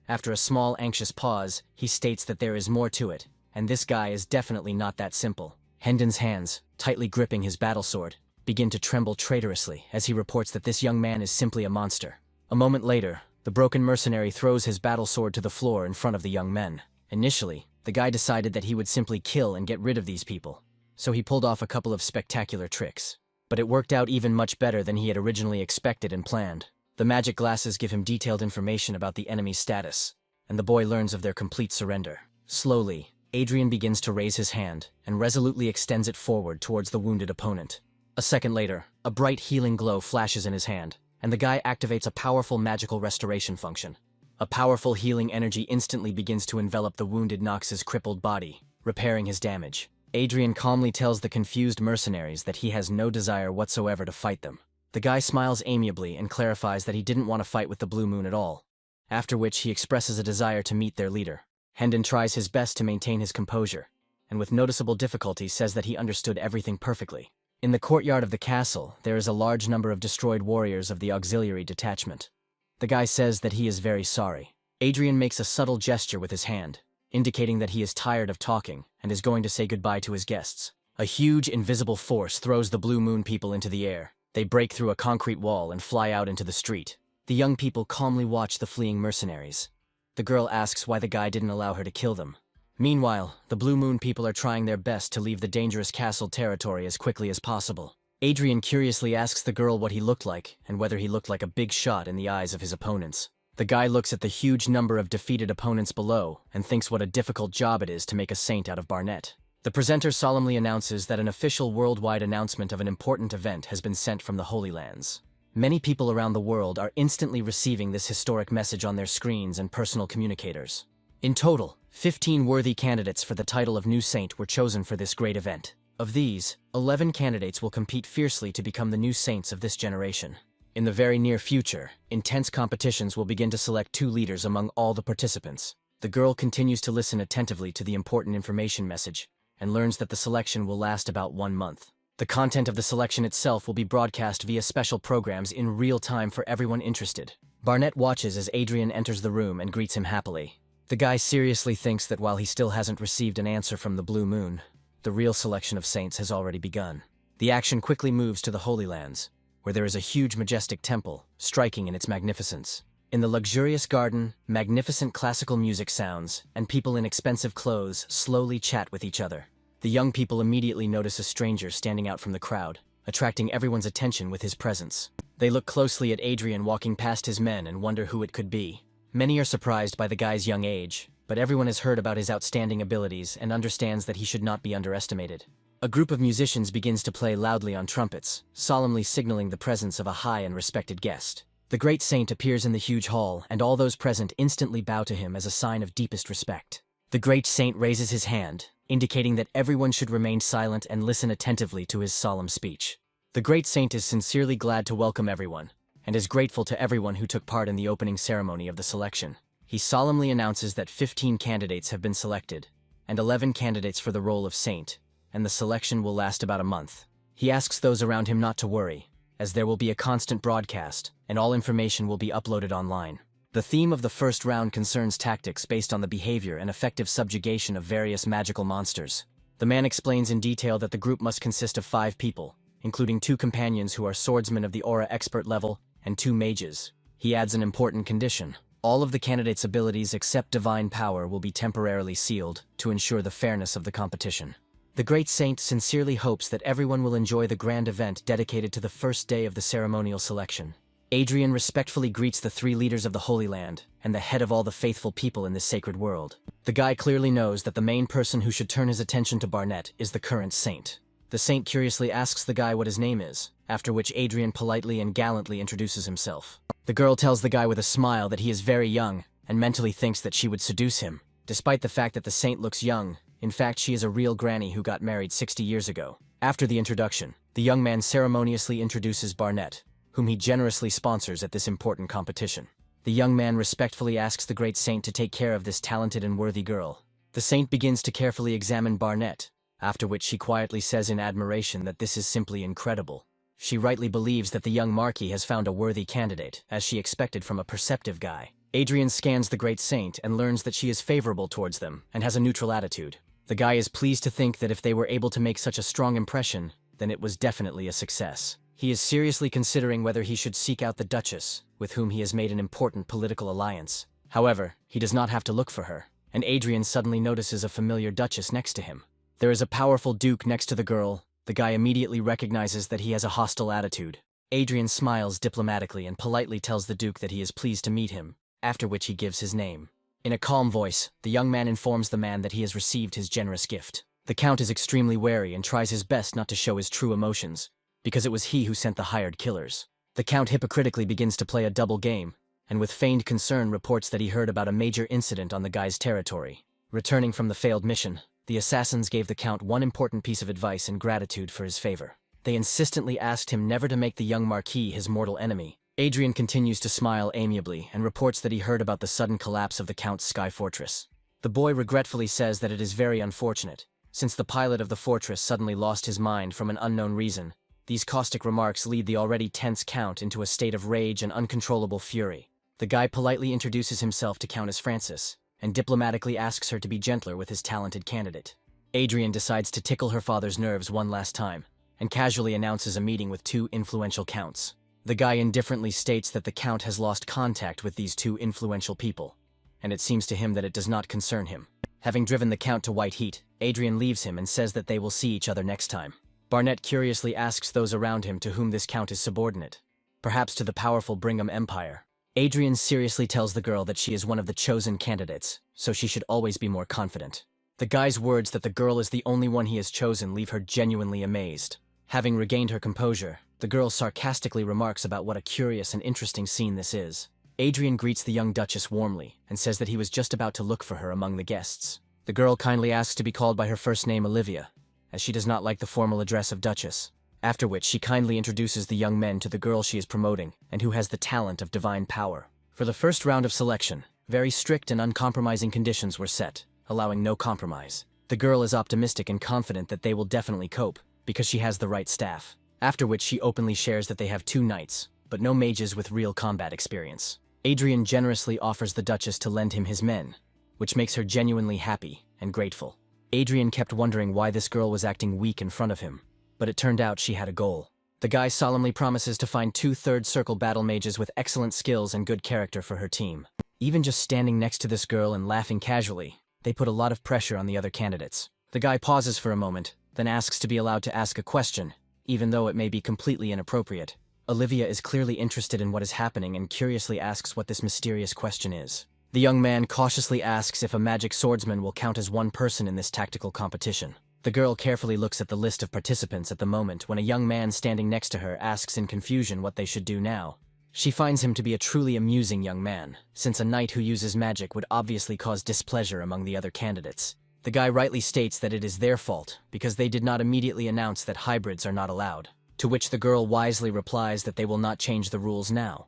After a small, anxious pause, he states that there is more to it, and this guy is definitely not that simple. Hendon's hands, tightly gripping his battlesword, begin to tremble traitorously as he reports that this young man is simply a monster. A moment later, the broken mercenary throws his battlesword to the floor in front of the young men. Initially, the guy decided that he would simply kill and get rid of these people, so he pulled off a couple of spectacular tricks. But it worked out even much better than he had originally expected and planned. The magic glasses give him detailed information about the enemy's status, and the boy learns of their complete surrender. Slowly, Adrien begins to raise his hand and resolutely extends it forward towards the wounded opponent. A second later, a bright healing glow flashes in his hand, and the guy activates a powerful magical restoration function. A powerful healing energy instantly begins to envelop the wounded Nox's crippled body, repairing his damage. Adrien calmly tells the confused mercenaries that he has no desire whatsoever to fight them. The guy smiles amiably and clarifies that he didn't want to fight with the Blue Moon at all, after which he expresses a desire to meet their leader. Hendon tries his best to maintain his composure, and with noticeable difficulty says that he understood everything perfectly. In the courtyard of the castle, there is a large number of destroyed warriors of the auxiliary detachment. The guy says that he is very sorry. Adrien makes a subtle gesture with his hand, indicating that he is tired of talking and is going to say goodbye to his guests. A huge invisible force throws the Blue Moon people into the air. They break through a concrete wall and fly out into the street. The young people calmly watch the fleeing mercenaries. The girl asks why the guy didn't allow her to kill them. Meanwhile, the Blue Moon people are trying their best to leave the dangerous castle territory as quickly as possible. Adrien curiously asks the girl what he looked like and whether he looked like a big shot in the eyes of his opponents. The guy looks at the huge number of defeated opponents below and thinks what a difficult job it is to make a saint out of Barnett. The presenter solemnly announces that an official worldwide announcement of an important event has been sent from the Holy Lands. Many people around the world are instantly receiving this historic message on their screens and personal communicators. In total, 15 worthy candidates for the title of new saint were chosen for this great event. Of these, 11 candidates will compete fiercely to become the new saints of this generation. In the very near future, intense competitions will begin to select 2 leaders among all the participants. The girl continues to listen attentively to the important information message and learns that the selection will last about 1 month. The content of the selection itself will be broadcast via special programs in real time for everyone interested. Barnett watches as Adrien enters the room and greets him happily. The guy seriously thinks that while he still hasn't received an answer from the Blue Moon, the real selection of saints has already begun. The action quickly moves to the Holy Lands, where there is a huge majestic temple, striking in its magnificence. In the luxurious garden, magnificent classical music sounds, and people in expensive clothes slowly chat with each other. The young people immediately notice a stranger standing out from the crowd, attracting everyone's attention with his presence. They look closely at Adrien walking past his men and wonder who it could be. Many are surprised by the guy's young age, but everyone has heard about his outstanding abilities and understands that he should not be underestimated. A group of musicians begins to play loudly on trumpets, solemnly signaling the presence of a high and respected guest. The great saint appears in the huge hall, and all those present instantly bow to him as a sign of deepest respect. The great saint raises his hand, indicating that everyone should remain silent and listen attentively to his solemn speech. The great saint is sincerely glad to welcome everyone, and is grateful to everyone who took part in the opening ceremony of the selection. He solemnly announces that 15 candidates have been selected, and 11 candidates for the role of saint, and the selection will last about a month. He asks those around him not to worry, as there will be a constant broadcast, and all information will be uploaded online. The theme of the first round concerns tactics based on the behavior and effective subjugation of various magical monsters. The man explains in detail that the group must consist of 5 people, including 2 companions who are swordsmen of the aura expert level, and 2 mages. He adds an important condition. All of the candidates' abilities except divine power will be temporarily sealed to ensure the fairness of the competition. The great saint sincerely hopes that everyone will enjoy the grand event dedicated to the first day of the ceremonial selection. Adrien respectfully greets the 3 leaders of the Holy Land and the head of all the faithful people in this sacred world. The guy clearly knows that the main person who should turn his attention to Barnett is the current saint. The saint curiously asks the guy what his name is, after which Adrien politely and gallantly introduces himself. The girl tells the guy with a smile that he is very young and mentally thinks that she would seduce him. Despite the fact that the saint looks young, in fact she is a real granny who got married 60 years ago. After the introduction, the young man ceremoniously introduces Barnett, whom he generously sponsors at this important competition. The young man respectfully asks the great saint to take care of this talented and worthy girl. The saint begins to carefully examine Barnett, after which she quietly says in admiration that this is simply incredible. She rightly believes that the young Marquis has found a worthy candidate, as she expected from a perceptive guy. Adrien scans the great saint and learns that she is favorable towards them and has a neutral attitude. The guy is pleased to think that if they were able to make such a strong impression, then it was definitely a success. He is seriously considering whether he should seek out the Duchess, with whom he has made an important political alliance. However, he does not have to look for her, and Adrien suddenly notices a familiar Duchess next to him. There is a powerful duke next to the girl. The guy immediately recognizes that he has a hostile attitude. Adrien smiles diplomatically and politely tells the duke that he is pleased to meet him, after which he gives his name. In a calm voice, the young man informs the man that he has received his generous gift. The count is extremely wary and tries his best not to show his true emotions, because it was he who sent the hired killers. The count hypocritically begins to play a double game, and with feigned concern reports that he heard about a major incident on the guy's territory. Returning from the failed mission, the assassins gave the count one important piece of advice in gratitude for his favor. They insistently asked him never to make the young Marquis his mortal enemy. Adrien continues to smile amiably and reports that he heard about the sudden collapse of the Count's sky fortress. The boy regretfully says that it is very unfortunate, since the pilot of the fortress suddenly lost his mind from an unknown reason. These caustic remarks lead the already tense Count into a state of rage and uncontrollable fury. The guy politely introduces himself to Countess Frances, and diplomatically asks her to be gentler with his talented candidate. Adrien decides to tickle her father's nerves one last time, and casually announces a meeting with 2 influential counts. The guy indifferently states that the Count has lost contact with these 2 influential people, and it seems to him that it does not concern him. Having driven the Count to white heat, Adrien leaves him and says that they will see each other next time. Barnett curiously asks those around him to whom this Count is subordinate, perhaps to the powerful Brigham Empire. Adrien seriously tells the girl that she is one of the chosen candidates, so she should always be more confident. The guy's words that the girl is the only one he has chosen leave her genuinely amazed. Having regained her composure, the girl sarcastically remarks about what a curious and interesting scene this is. Adrien greets the young Duchess warmly and says that he was just about to look for her among the guests. The girl kindly asks to be called by her first name, Olivia, as she does not like the formal address of Duchess, after which she kindly introduces the young men to the girl she is promoting and who has the talent of divine power. For the first round of selection, very strict and uncompromising conditions were set, allowing no compromise. The girl is optimistic and confident that they will definitely cope, because she has the right staff. After which she openly shares that they have 2 knights, but no mages with real combat experience. Adrien generously offers the Duchess to lend him his men, which makes her genuinely happy and grateful. Adrien kept wondering why this girl was acting weak in front of him, but it turned out she had a goal. The guy solemnly promises to find 2 third circle battle mages with excellent skills and good character for her team. Even just standing next to this girl and laughing casually, they put a lot of pressure on the other candidates. The guy pauses for a moment, then asks to be allowed to ask a question, even though it may be completely inappropriate. Olivia is clearly interested in what is happening and curiously asks what this mysterious question is. The young man cautiously asks if a magic swordsman will count as one person in this tactical competition. The girl carefully looks at the list of participants at the moment when a young man standing next to her asks in confusion what they should do now. She finds him to be a truly amusing young man, since a knight who uses magic would obviously cause displeasure among the other candidates. The guy rightly states that it is their fault, because they did not immediately announce that hybrids are not allowed, to which the girl wisely replies that they will not change the rules now,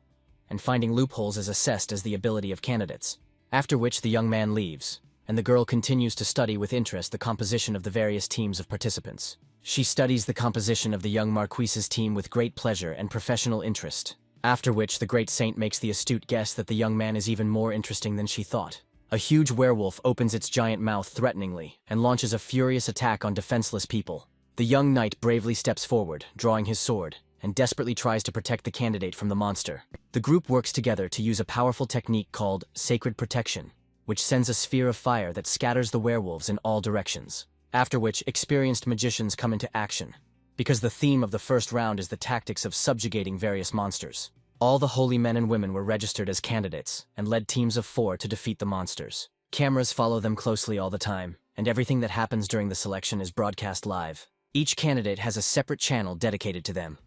and finding loopholes is assessed as the ability of candidates. After which the young man leaves, and the girl continues to study with interest the composition of the various teams of participants. She studies the composition of the young Marquise's team with great pleasure and professional interest, after which the great saint makes the astute guess that the young man is even more interesting than she thought. A huge werewolf opens its giant mouth threateningly and launches a furious attack on defenseless people. The young knight bravely steps forward, drawing his sword, and desperately tries to protect the candidate from the monster. The group works together to use a powerful technique called Sacred Protection, which sends a sphere of fire that scatters the werewolves in all directions. After which, experienced magicians come into action, because the theme of the first round is the tactics of subjugating various monsters. All the holy men and women were registered as candidates and led teams of 4 to defeat the monsters. Cameras follow them closely all the time, and everything that happens during the selection is broadcast live. Each candidate has a separate channel dedicated to them,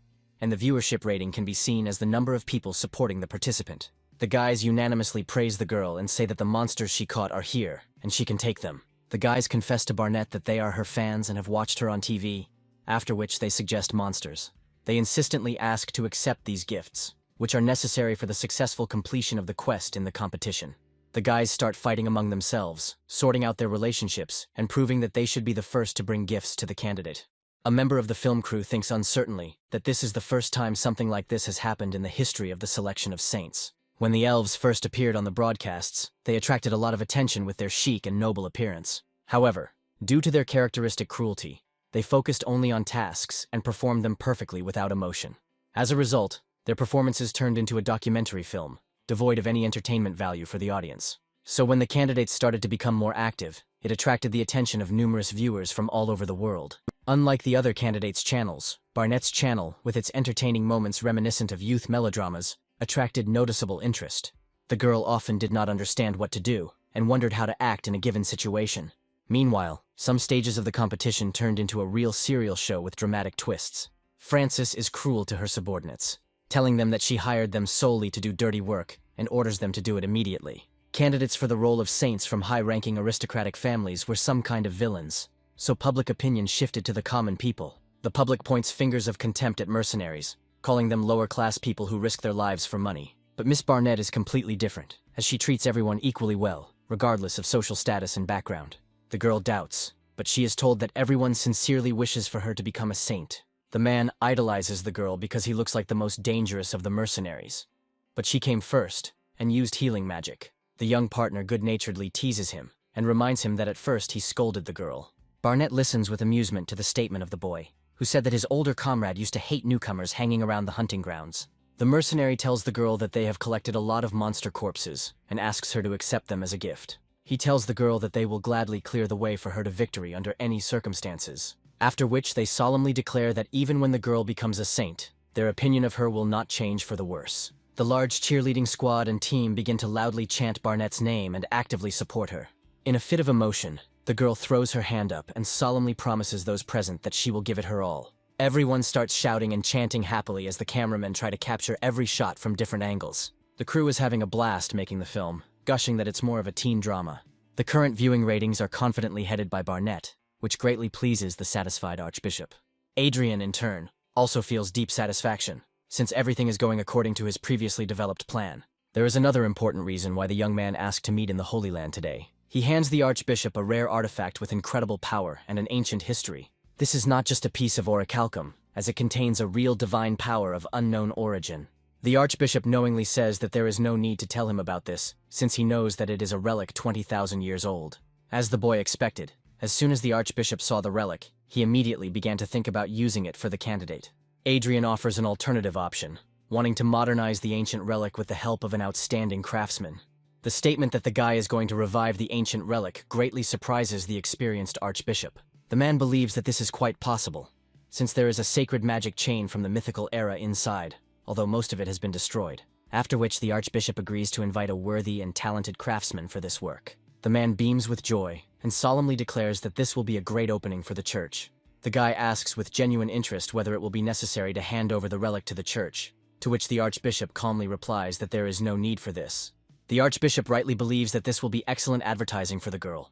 and the viewership rating can be seen as the number of people supporting the participant. The guys unanimously praise the girl and say that the monsters she caught are here, and she can take them. The guys confess to Barnett that they are her fans and have watched her on TV, after which they suggest monsters. They insistently ask to accept these gifts, which are necessary for the successful completion of the quest in the competition. The guys start fighting among themselves, sorting out their relationships, and proving that they should be the first to bring gifts to the candidate. A member of the film crew thinks uncertainly that this is the first time something like this has happened in the history of the selection of saints. When the elves first appeared on the broadcasts, they attracted a lot of attention with their chic and noble appearance. However, due to their characteristic cruelty, they focused only on tasks and performed them perfectly without emotion. As a result, their performances turned into a documentary film, devoid of any entertainment value for the audience. So when the candidates started to become more active, it attracted the attention of numerous viewers from all over the world. Unlike the other candidates' channels, Barnett's channel, with its entertaining moments reminiscent of youth melodramas, attracted noticeable interest. The girl often did not understand what to do, and wondered how to act in a given situation. Meanwhile, some stages of the competition turned into a real serial show with dramatic twists. Frances is cruel to her subordinates, telling them that she hired them solely to do dirty work and orders them to do it immediately. Candidates for the role of saints from high-ranking aristocratic families were some kind of villains, so public opinion shifted to the common people. The public points fingers of contempt at mercenaries, calling them lower-class people who risk their lives for money. But Miss Barnett is completely different, as she treats everyone equally well, regardless of social status and background. The girl doubts, but she is told that everyone sincerely wishes for her to become a saint. The man idolizes the girl because he looks like the most dangerous of the mercenaries. But she came first, and used healing magic. The young partner good-naturedly teases him, and reminds him that at first he scolded the girl. Barnett listens with amusement to the statement of the boy, who said that his older comrade used to hate newcomers hanging around the hunting grounds. The mercenary tells the girl that they have collected a lot of monster corpses, and asks her to accept them as a gift. He tells the girl that they will gladly clear the way for her to victory under any circumstances, after which they solemnly declare that even when the girl becomes a saint, their opinion of her will not change for the worse. The large cheerleading squad and team begin to loudly chant Barnett's name and actively support her. In a fit of emotion, the girl throws her hand up and solemnly promises those present that she will give it her all. Everyone starts shouting and chanting happily as the cameramen try to capture every shot from different angles. The crew is having a blast making the film, gushing that it's more of a teen drama. The current viewing ratings are confidently headed by Barnett, which greatly pleases the satisfied archbishop. Adrien, in turn, also feels deep satisfaction, since everything is going according to his previously developed plan. There is another important reason why the young man asked to meet in the Holy Land today. He hands the archbishop a rare artifact with incredible power and an ancient history. This is not just a piece of orichalcum, as it contains a real divine power of unknown origin. The archbishop knowingly says that there is no need to tell him about this, since he knows that it is a relic 20,000 years old. As the boy expected, as soon as the archbishop saw the relic, he immediately began to think about using it for the candidate. Adrien offers an alternative option, wanting to modernize the ancient relic with the help of an outstanding craftsman. The statement that the guy is going to revive the ancient relic greatly surprises the experienced archbishop. The man believes that this is quite possible, since there is a sacred magic chain from the mythical era inside, although most of it has been destroyed. After which the archbishop agrees to invite a worthy and talented craftsman for this work. The man beams with joy and solemnly declares that this will be a great opening for the church. The guy asks with genuine interest whether it will be necessary to hand over the relic to the church, to which the archbishop calmly replies that there is no need for this. The archbishop rightly believes that this will be excellent advertising for the girl.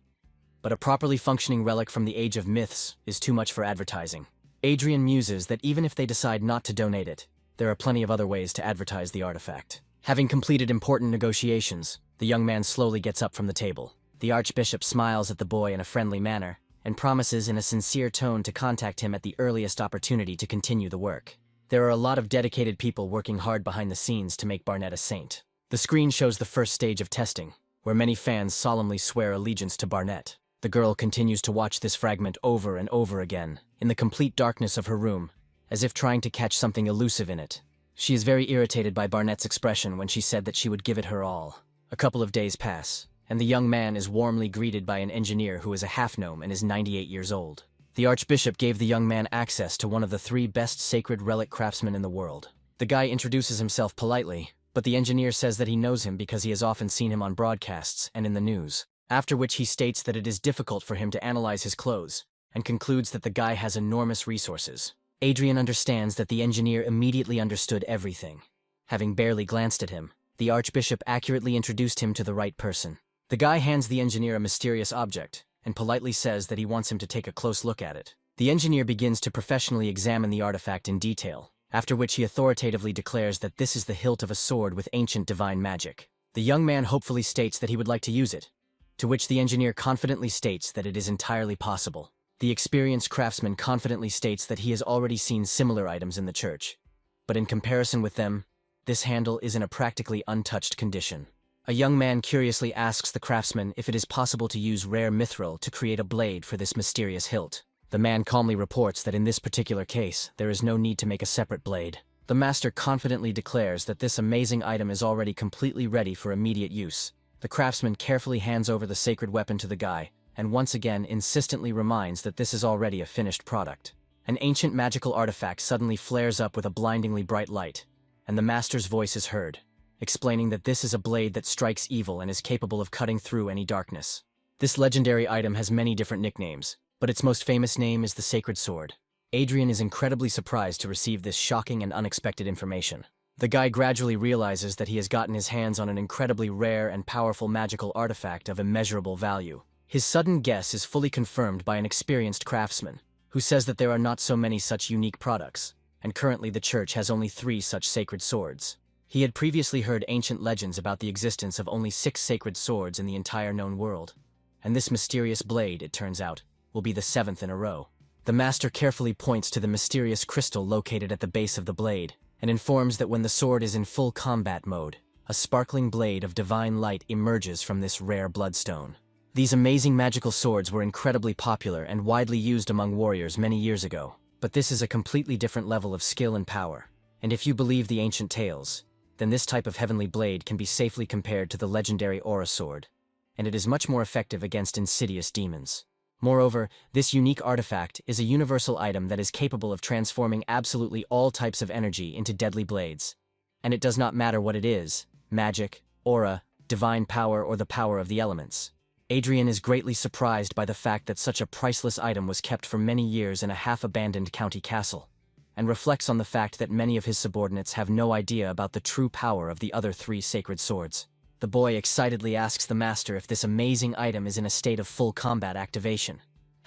But a properly functioning relic from the age of myths is too much for advertising. Adrien muses that even if they decide not to donate it, there are plenty of other ways to advertise the artifact. Having completed important negotiations, the young man slowly gets up from the table. The archbishop smiles at the boy in a friendly manner and promises in a sincere tone to contact him at the earliest opportunity to continue the work. There are a lot of dedicated people working hard behind the scenes to make Barnett a saint. The screen shows the first stage of testing, where many fans solemnly swear allegiance to Barnett. The girl continues to watch this fragment over and over again, in the complete darkness of her room, as if trying to catch something elusive in it. She is very irritated by Barnett's expression when she said that she would give it her all. A couple of days pass, and the young man is warmly greeted by an engineer who is a half-gnome and is 98 years old. The archbishop gave the young man access to one of the 3 best sacred relic craftsmen in the world. The guy introduces himself politely, but the engineer says that he knows him because he has often seen him on broadcasts and in the news. After which he states that it is difficult for him to analyze his clothes, and concludes that the guy has enormous resources. Adrien understands that the engineer immediately understood everything. Having barely glanced at him, the archbishop accurately introduced him to the right person. The guy hands the engineer a mysterious object, and politely says that he wants him to take a close look at it. The engineer begins to professionally examine the artifact in detail, after which he authoritatively declares that this is the hilt of a sword with ancient divine magic. The young man hopefully states that he would like to use it, to which the engineer confidently states that it is entirely possible. The experienced craftsman confidently states that he has already seen similar items in the church, but in comparison with them, this handle is in a practically untouched condition. A young man curiously asks the craftsman if it is possible to use rare mithril to create a blade for this mysterious hilt. The man calmly reports that in this particular case, there is no need to make a separate blade. The master confidently declares that this amazing item is already completely ready for immediate use. The craftsman carefully hands over the sacred weapon to the guy, and once again insistently reminds that this is already a finished product. An ancient magical artifact suddenly flares up with a blindingly bright light, and the master's voice is heard, explaining that this is a blade that strikes evil and is capable of cutting through any darkness. This legendary item has many different nicknames, but its most famous name is the Sacred Sword. Adrien is incredibly surprised to receive this shocking and unexpected information. The guy gradually realizes that he has gotten his hands on an incredibly rare and powerful magical artifact of immeasurable value. His sudden guess is fully confirmed by an experienced craftsman, who says that there are not so many such unique products, and currently the church has only 3 such sacred swords. He had previously heard ancient legends about the existence of only 6 sacred swords in the entire known world, and this mysterious blade, it turns out, will be the 7th in a row. The master carefully points to the mysterious crystal located at the base of the blade, and informs that when the sword is in full combat mode, a sparkling blade of divine light emerges from this rare bloodstone. These amazing magical swords were incredibly popular and widely used among warriors many years ago, but this is a completely different level of skill and power, and if you believe the ancient tales, then this type of heavenly blade can be safely compared to the legendary Aura sword, and it is much more effective against insidious demons. Moreover, this unique artifact is a universal item that is capable of transforming absolutely all types of energy into deadly blades, and it does not matter what it is, magic, aura, divine power, or the power of the elements. Adrien is greatly surprised by the fact that such a priceless item was kept for many years in a half-abandoned county castle, and reflects on the fact that many of his subordinates have no idea about the true power of the other 3 sacred swords. The boy excitedly asks the master if this amazing item is in a state of full combat activation.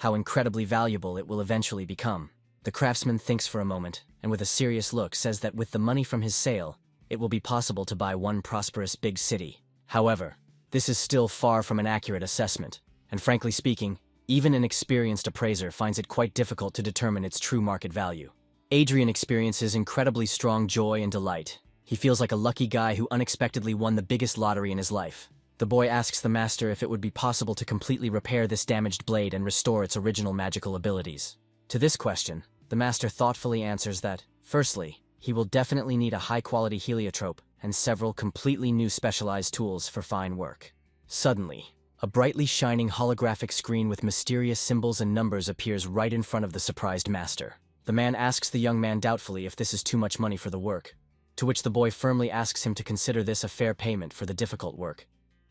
how incredibly valuable it will eventually become. The craftsman thinks for a moment, and with a serious look says that with the money from his sale, it will be possible to buy one prosperous big city. However, this is still far from an accurate assessment, and frankly speaking, even an experienced appraiser finds it quite difficult to determine its true market value. Adrien experiences incredibly strong joy and delight. He feels like a lucky guy who unexpectedly won the biggest lottery in his life. The boy asks the master if it would be possible to completely repair this damaged blade and restore its original magical abilities. To this question, the master thoughtfully answers that, firstly, he will definitely need a high-quality heliotrope and several completely new specialized tools for fine work. Suddenly, a brightly shining holographic screen with mysterious symbols and numbers appears right in front of the surprised master. The man asks the young man doubtfully if this is too much money for the work, to which the boy firmly asks him to consider this a fair payment for the difficult work,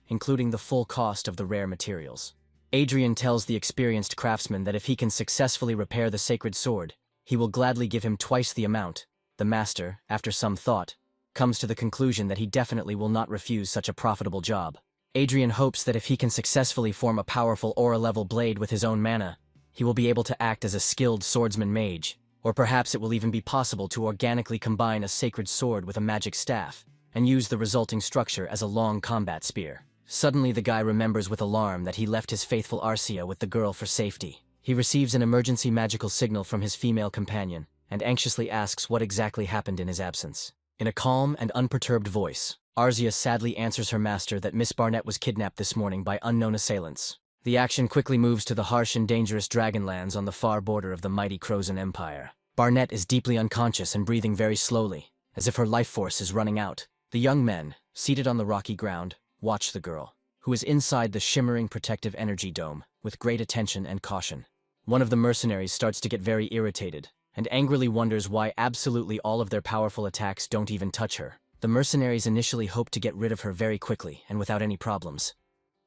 including the full cost of the rare materials. Adrien tells the experienced craftsman that if he can successfully repair the sacred sword, he will gladly give him twice the amount. The master, after some thought, comes to the conclusion that he definitely will not refuse such a profitable job. Adrien hopes that if he can successfully form a powerful aura-level blade with his own mana, he will be able to act as a skilled swordsman mage, or perhaps it will even be possible to organically combine a sacred sword with a magic staff, and use the resulting structure as a long combat spear. Suddenly the guy remembers with alarm that he left his faithful Arcia with the girl for safety. He receives an emergency magical signal from his female companion, and anxiously asks what exactly happened in his absence. In a calm and unperturbed voice, Arcia sadly answers her master that Miss Barnett was kidnapped this morning by unknown assailants. The action quickly moves to the harsh and dangerous Dragonlands on the far border of the mighty Crozan Empire. Barnett is deeply unconscious and breathing very slowly, as if her life force is running out. The young men, seated on the rocky ground, watch the girl, who is inside the shimmering protective energy dome, with great attention and caution. One of the mercenaries starts to get very irritated, and angrily wonders why absolutely all of their powerful attacks don't even touch her. The mercenaries initially hoped to get rid of her very quickly and without any problems.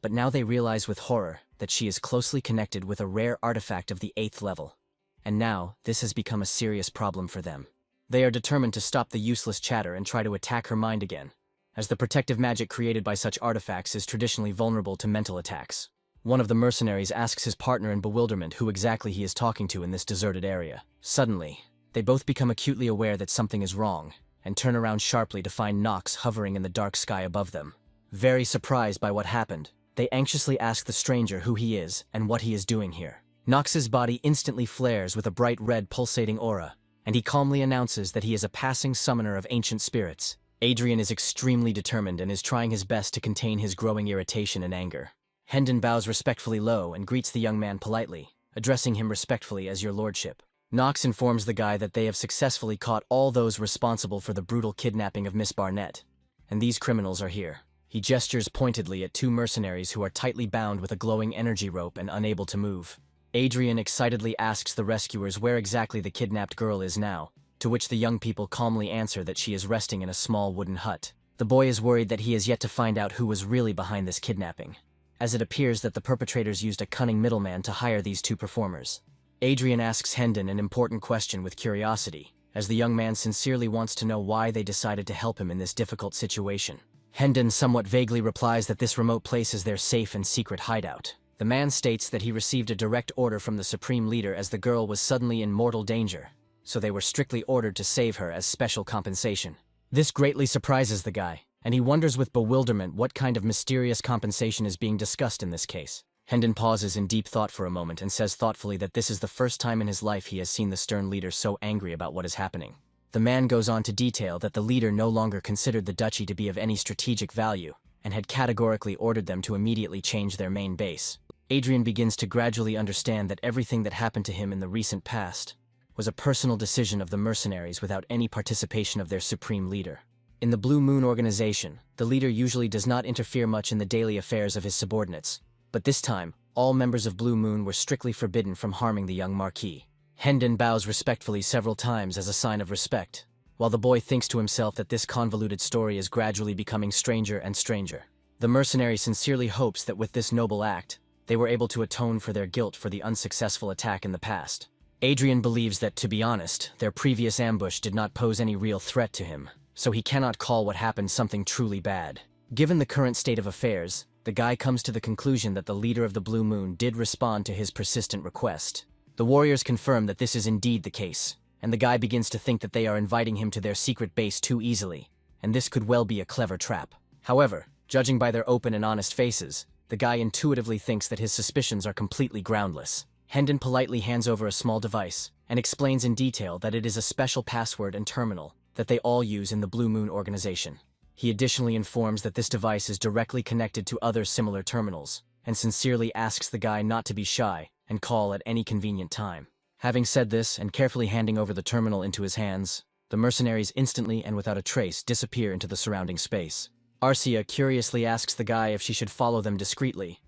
But now they realize with horror that she is closely connected with a rare artifact of the 8th level. And now, this has become a serious problem for them. They are determined to stop the useless chatter and try to attack her mind again, as the protective magic created by such artifacts is traditionally vulnerable to mental attacks. One of the mercenaries asks his partner in bewilderment who exactly he is talking to in this deserted area. Suddenly, they both become acutely aware that something is wrong, and turn around sharply to find Nox hovering in the dark sky above them. Very surprised by what happened, they anxiously ask the stranger who he is and what he is doing here. Nox's body instantly flares with a bright red pulsating aura, and he calmly announces that he is a passing summoner of ancient spirits. Adrien is extremely determined and is trying his best to contain his growing irritation and anger. Hendon bows respectfully low and greets the young man politely, addressing him respectfully as your lordship. Nox informs the guy that they have successfully caught all those responsible for the brutal kidnapping of Miss Barnett, and these criminals are here. He gestures pointedly at 2 mercenaries who are tightly bound with a glowing energy rope and unable to move. Adrien excitedly asks the rescuers where exactly the kidnapped girl is now, to which the young people calmly answer that she is resting in a small wooden hut. The boy is worried that he has yet to find out who was really behind this kidnapping, as it appears that the perpetrators used a cunning middleman to hire these 2 performers. Adrien asks Hendon an important question with curiosity, as the young man sincerely wants to know why they decided to help him in this difficult situation. Hendon somewhat vaguely replies that this remote place is their safe and secret hideout. The man states that he received a direct order from the Supreme Leader as the girl was suddenly in mortal danger, so they were strictly ordered to save her as special compensation. This greatly surprises the guy, and he wonders with bewilderment what kind of mysterious compensation is being discussed in this case. Hendon pauses in deep thought for a moment and says thoughtfully that this is the first time in his life he has seen the stern leader so angry about what is happening. The man goes on to detail that the leader no longer considered the duchy to be of any strategic value, and had categorically ordered them to immediately change their main base. Adrien begins to gradually understand that everything that happened to him in the recent past was a personal decision of the mercenaries without any participation of their supreme leader. In the Blue Moon organization, the leader usually does not interfere much in the daily affairs of his subordinates, but this time, all members of Blue Moon were strictly forbidden from harming the young Marquis. Hendon bows respectfully several times as a sign of respect, while the boy thinks to himself that this convoluted story is gradually becoming stranger and stranger. The mercenary sincerely hopes that with this noble act, they were able to atone for their guilt for the unsuccessful attack in the past. Adrien believes that, to be honest, their previous ambush did not pose any real threat to him, so he cannot call what happened something truly bad. Given the current state of affairs, the guy comes to the conclusion that the leader of the Blue Moon did respond to his persistent request. The warriors confirm that this is indeed the case, and the guy begins to think that they are inviting him to their secret base too easily, and this could well be a clever trap. However, judging by their open and honest faces, the guy intuitively thinks that his suspicions are completely groundless. Hendon politely hands over a small device and explains in detail that it is a special password and terminal that they all use in the Blue Moon organization. He additionally informs that this device is directly connected to other similar terminals, and sincerely asks the guy not to be shy and call at any convenient time. Having said this and carefully handing over the terminal into his hands, the mercenaries instantly and without a trace disappear into the surrounding space. Arcia curiously asks the guy if she should follow them discreetly,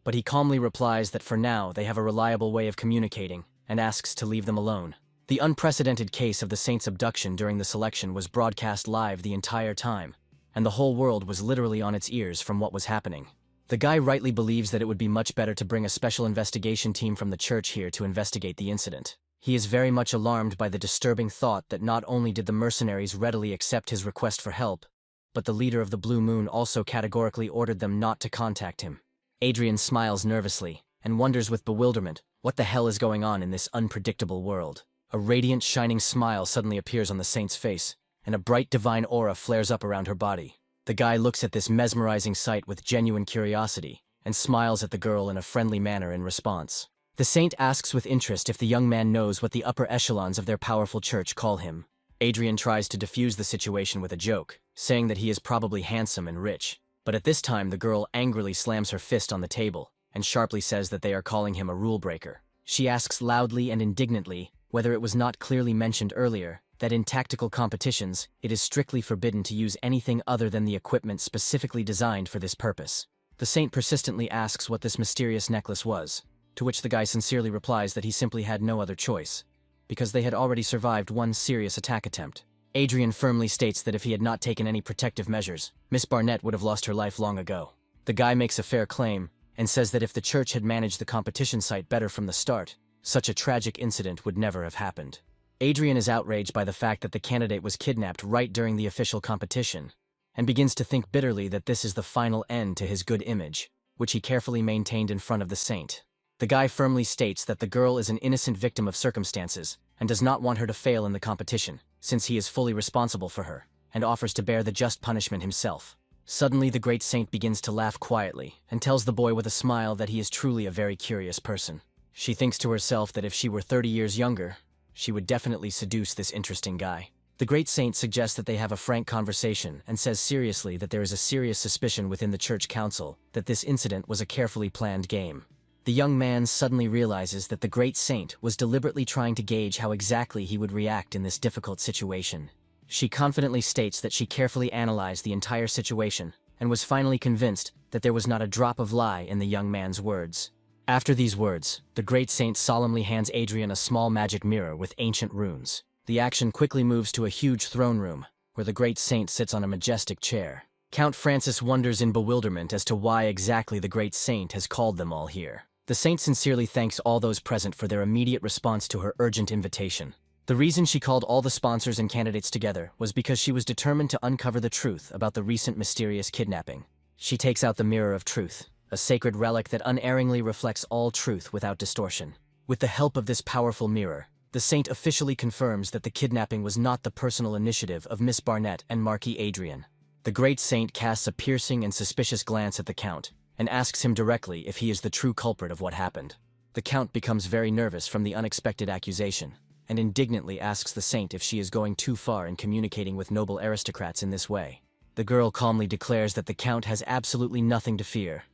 but he calmly replies that for now they have a reliable way of communicating and asks to leave them alone. The unprecedented case of the Saint's abduction during the selection was broadcast live the entire time, and the whole world was literally on its ears from what was happening. The guy rightly believes that it would be much better to bring a special investigation team from the church here to investigate the incident. He is very much alarmed by the disturbing thought that not only did the mercenaries readily accept his request for help, but the leader of the Blue Moon also categorically ordered them not to contact him. Adrien smiles nervously and wonders with bewilderment what the hell is going on in this unpredictable world. A radiant, shining smile suddenly appears on the Saint's face, and a bright divine aura flares up around her body. The guy looks at this mesmerizing sight with genuine curiosity and smiles at the girl in a friendly manner in response. The Saint asks with interest if the young man knows what the upper echelons of their powerful church call him. Adrien tries to defuse the situation with a joke, saying that he is probably handsome and rich, but at this time the girl angrily slams her fist on the table and sharply says that they are calling him a rule breaker. She asks loudly and indignantly whether it was not clearly mentioned earlier that in tactical competitions, it is strictly forbidden to use anything other than the equipment specifically designed for this purpose. The Saint persistently asks what this mysterious necklace was, to which the guy sincerely replies that he simply had no other choice, because they had already survived one serious attack attempt. Adrien firmly states that if he had not taken any protective measures, Miss Barnett would have lost her life long ago. The guy makes a fair claim, and says that if the church had managed the competition site better from the start, such a tragic incident would never have happened. Adrien is outraged by the fact that the candidate was kidnapped right during the official competition, and begins to think bitterly that this is the final end to his good image, which he carefully maintained in front of the Saint. The guy firmly states that the girl is an innocent victim of circumstances, and does not want her to fail in the competition, since he is fully responsible for her, and offers to bear the just punishment himself. Suddenly the great Saint begins to laugh quietly, and tells the boy with a smile that he is truly a very curious person. She thinks to herself that if she were 30 years younger, she would definitely seduce this interesting guy. The great Saint suggests that they have a frank conversation and says seriously that there is a serious suspicion within the church council that this incident was a carefully planned game. The young man suddenly realizes that the great Saint was deliberately trying to gauge how exactly he would react in this difficult situation. She confidently states that she carefully analyzed the entire situation and was finally convinced that there was not a drop of lie in the young man's words. After these words, the great Saint solemnly hands Adrien a small magic mirror with ancient runes. The action quickly moves to a huge throne room, where the great Saint sits on a majestic chair. Count Francis wonders in bewilderment as to why exactly the great Saint has called them all here. The Saint sincerely thanks all those present for their immediate response to her urgent invitation. The reason she called all the sponsors and candidates together was because she was determined to uncover the truth about the recent mysterious kidnapping. She takes out the Mirror of Truth, a sacred relic that unerringly reflects all truth without distortion. With the help of this powerful mirror, the Saint officially confirms that the kidnapping was not the personal initiative of Miss Barnett and Marquis Adrien. The great Saint casts a piercing and suspicious glance at the Count, and asks him directly if he is the true culprit of what happened. The Count becomes very nervous from the unexpected accusation, and indignantly asks the Saint if she is going too far in communicating with noble aristocrats in this way. The girl calmly declares that the Count has absolutely nothing to fear,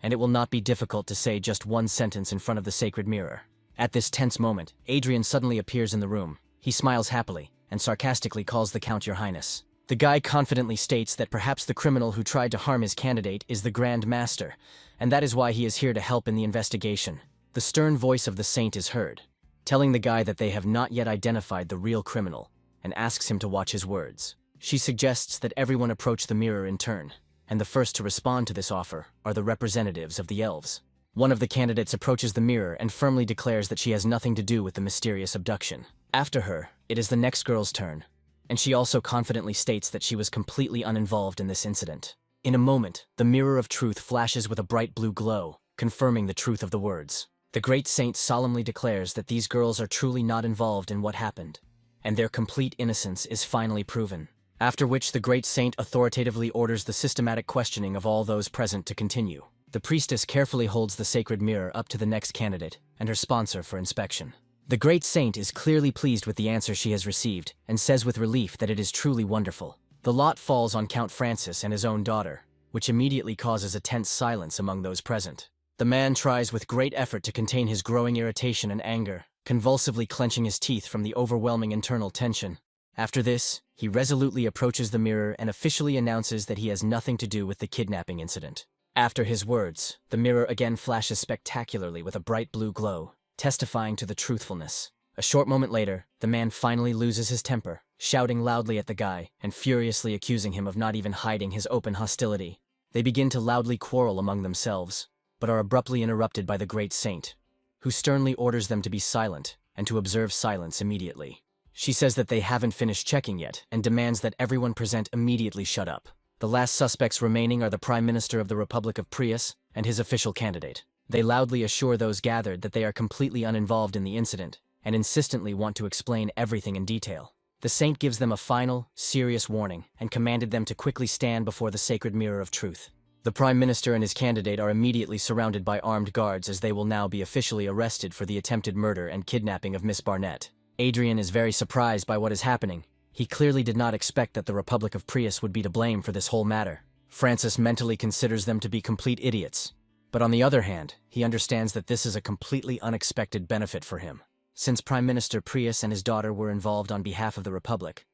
and it will not be difficult to say just one sentence in front of the sacred mirror. At this tense moment, Adrien suddenly appears in the room. He smiles happily, and sarcastically calls the Count Your Highness. The guy confidently states that perhaps the criminal who tried to harm his candidate is the Grand Master, and that is why he is here to help in the investigation. The stern voice of the Saint is heard, telling the guy that they have not yet identified the real criminal, and asks him to watch his words. She suggests that everyone approach the mirror in turn, and the first to respond to this offer are the representatives of the elves. One of the candidates approaches the mirror and firmly declares that she has nothing to do with the mysterious abduction. After her, it is the next girl's turn, and she also confidently states that she was completely uninvolved in this incident. In a moment, the mirror of truth flashes with a bright blue glow, confirming the truth of the words. The great saint solemnly declares that these girls are truly not involved in what happened, and their complete innocence is finally proven. After which the great saint authoritatively orders the systematic questioning of all those present to continue. The priestess carefully holds the sacred mirror up to the next candidate and her sponsor for inspection. The great saint is clearly pleased with the answer she has received and says with relief that it is truly wonderful. The lot falls on Count Francis and his own daughter, which immediately causes a tense silence among those present. The man tries with great effort to contain his growing irritation and anger, convulsively clenching his teeth from the overwhelming internal tension. After this, he resolutely approaches the mirror and officially announces that he has nothing to do with the kidnapping incident. After his words, the mirror again flashes spectacularly with a bright blue glow, testifying to the truthfulness. A short moment later, the man finally loses his temper, shouting loudly at the guy and furiously accusing him of not even hiding his open hostility. They begin to loudly quarrel among themselves, but are abruptly interrupted by the great saint, who sternly orders them to be silent and to observe silence immediately. She says that they haven't finished checking yet and demands that everyone present immediately shut up. The last suspects remaining are the Prime Minister of the Republic of Prius and his official candidate. They loudly assure those gathered that they are completely uninvolved in the incident and insistently want to explain everything in detail. The saint gives them a final, serious warning and commanded them to quickly stand before the sacred mirror of truth. The Prime Minister and his candidate are immediately surrounded by armed guards as they will now be officially arrested for the attempted murder and kidnapping of Miss Barnett. Adrien is very surprised by what is happening. He clearly did not expect that the Republic of Prius would be to blame for this whole matter. Francis mentally considers them to be complete idiots. But on the other hand, he understands that this is a completely unexpected benefit for him. Since Prime Minister Prius and his daughter were involved on behalf of the Republic,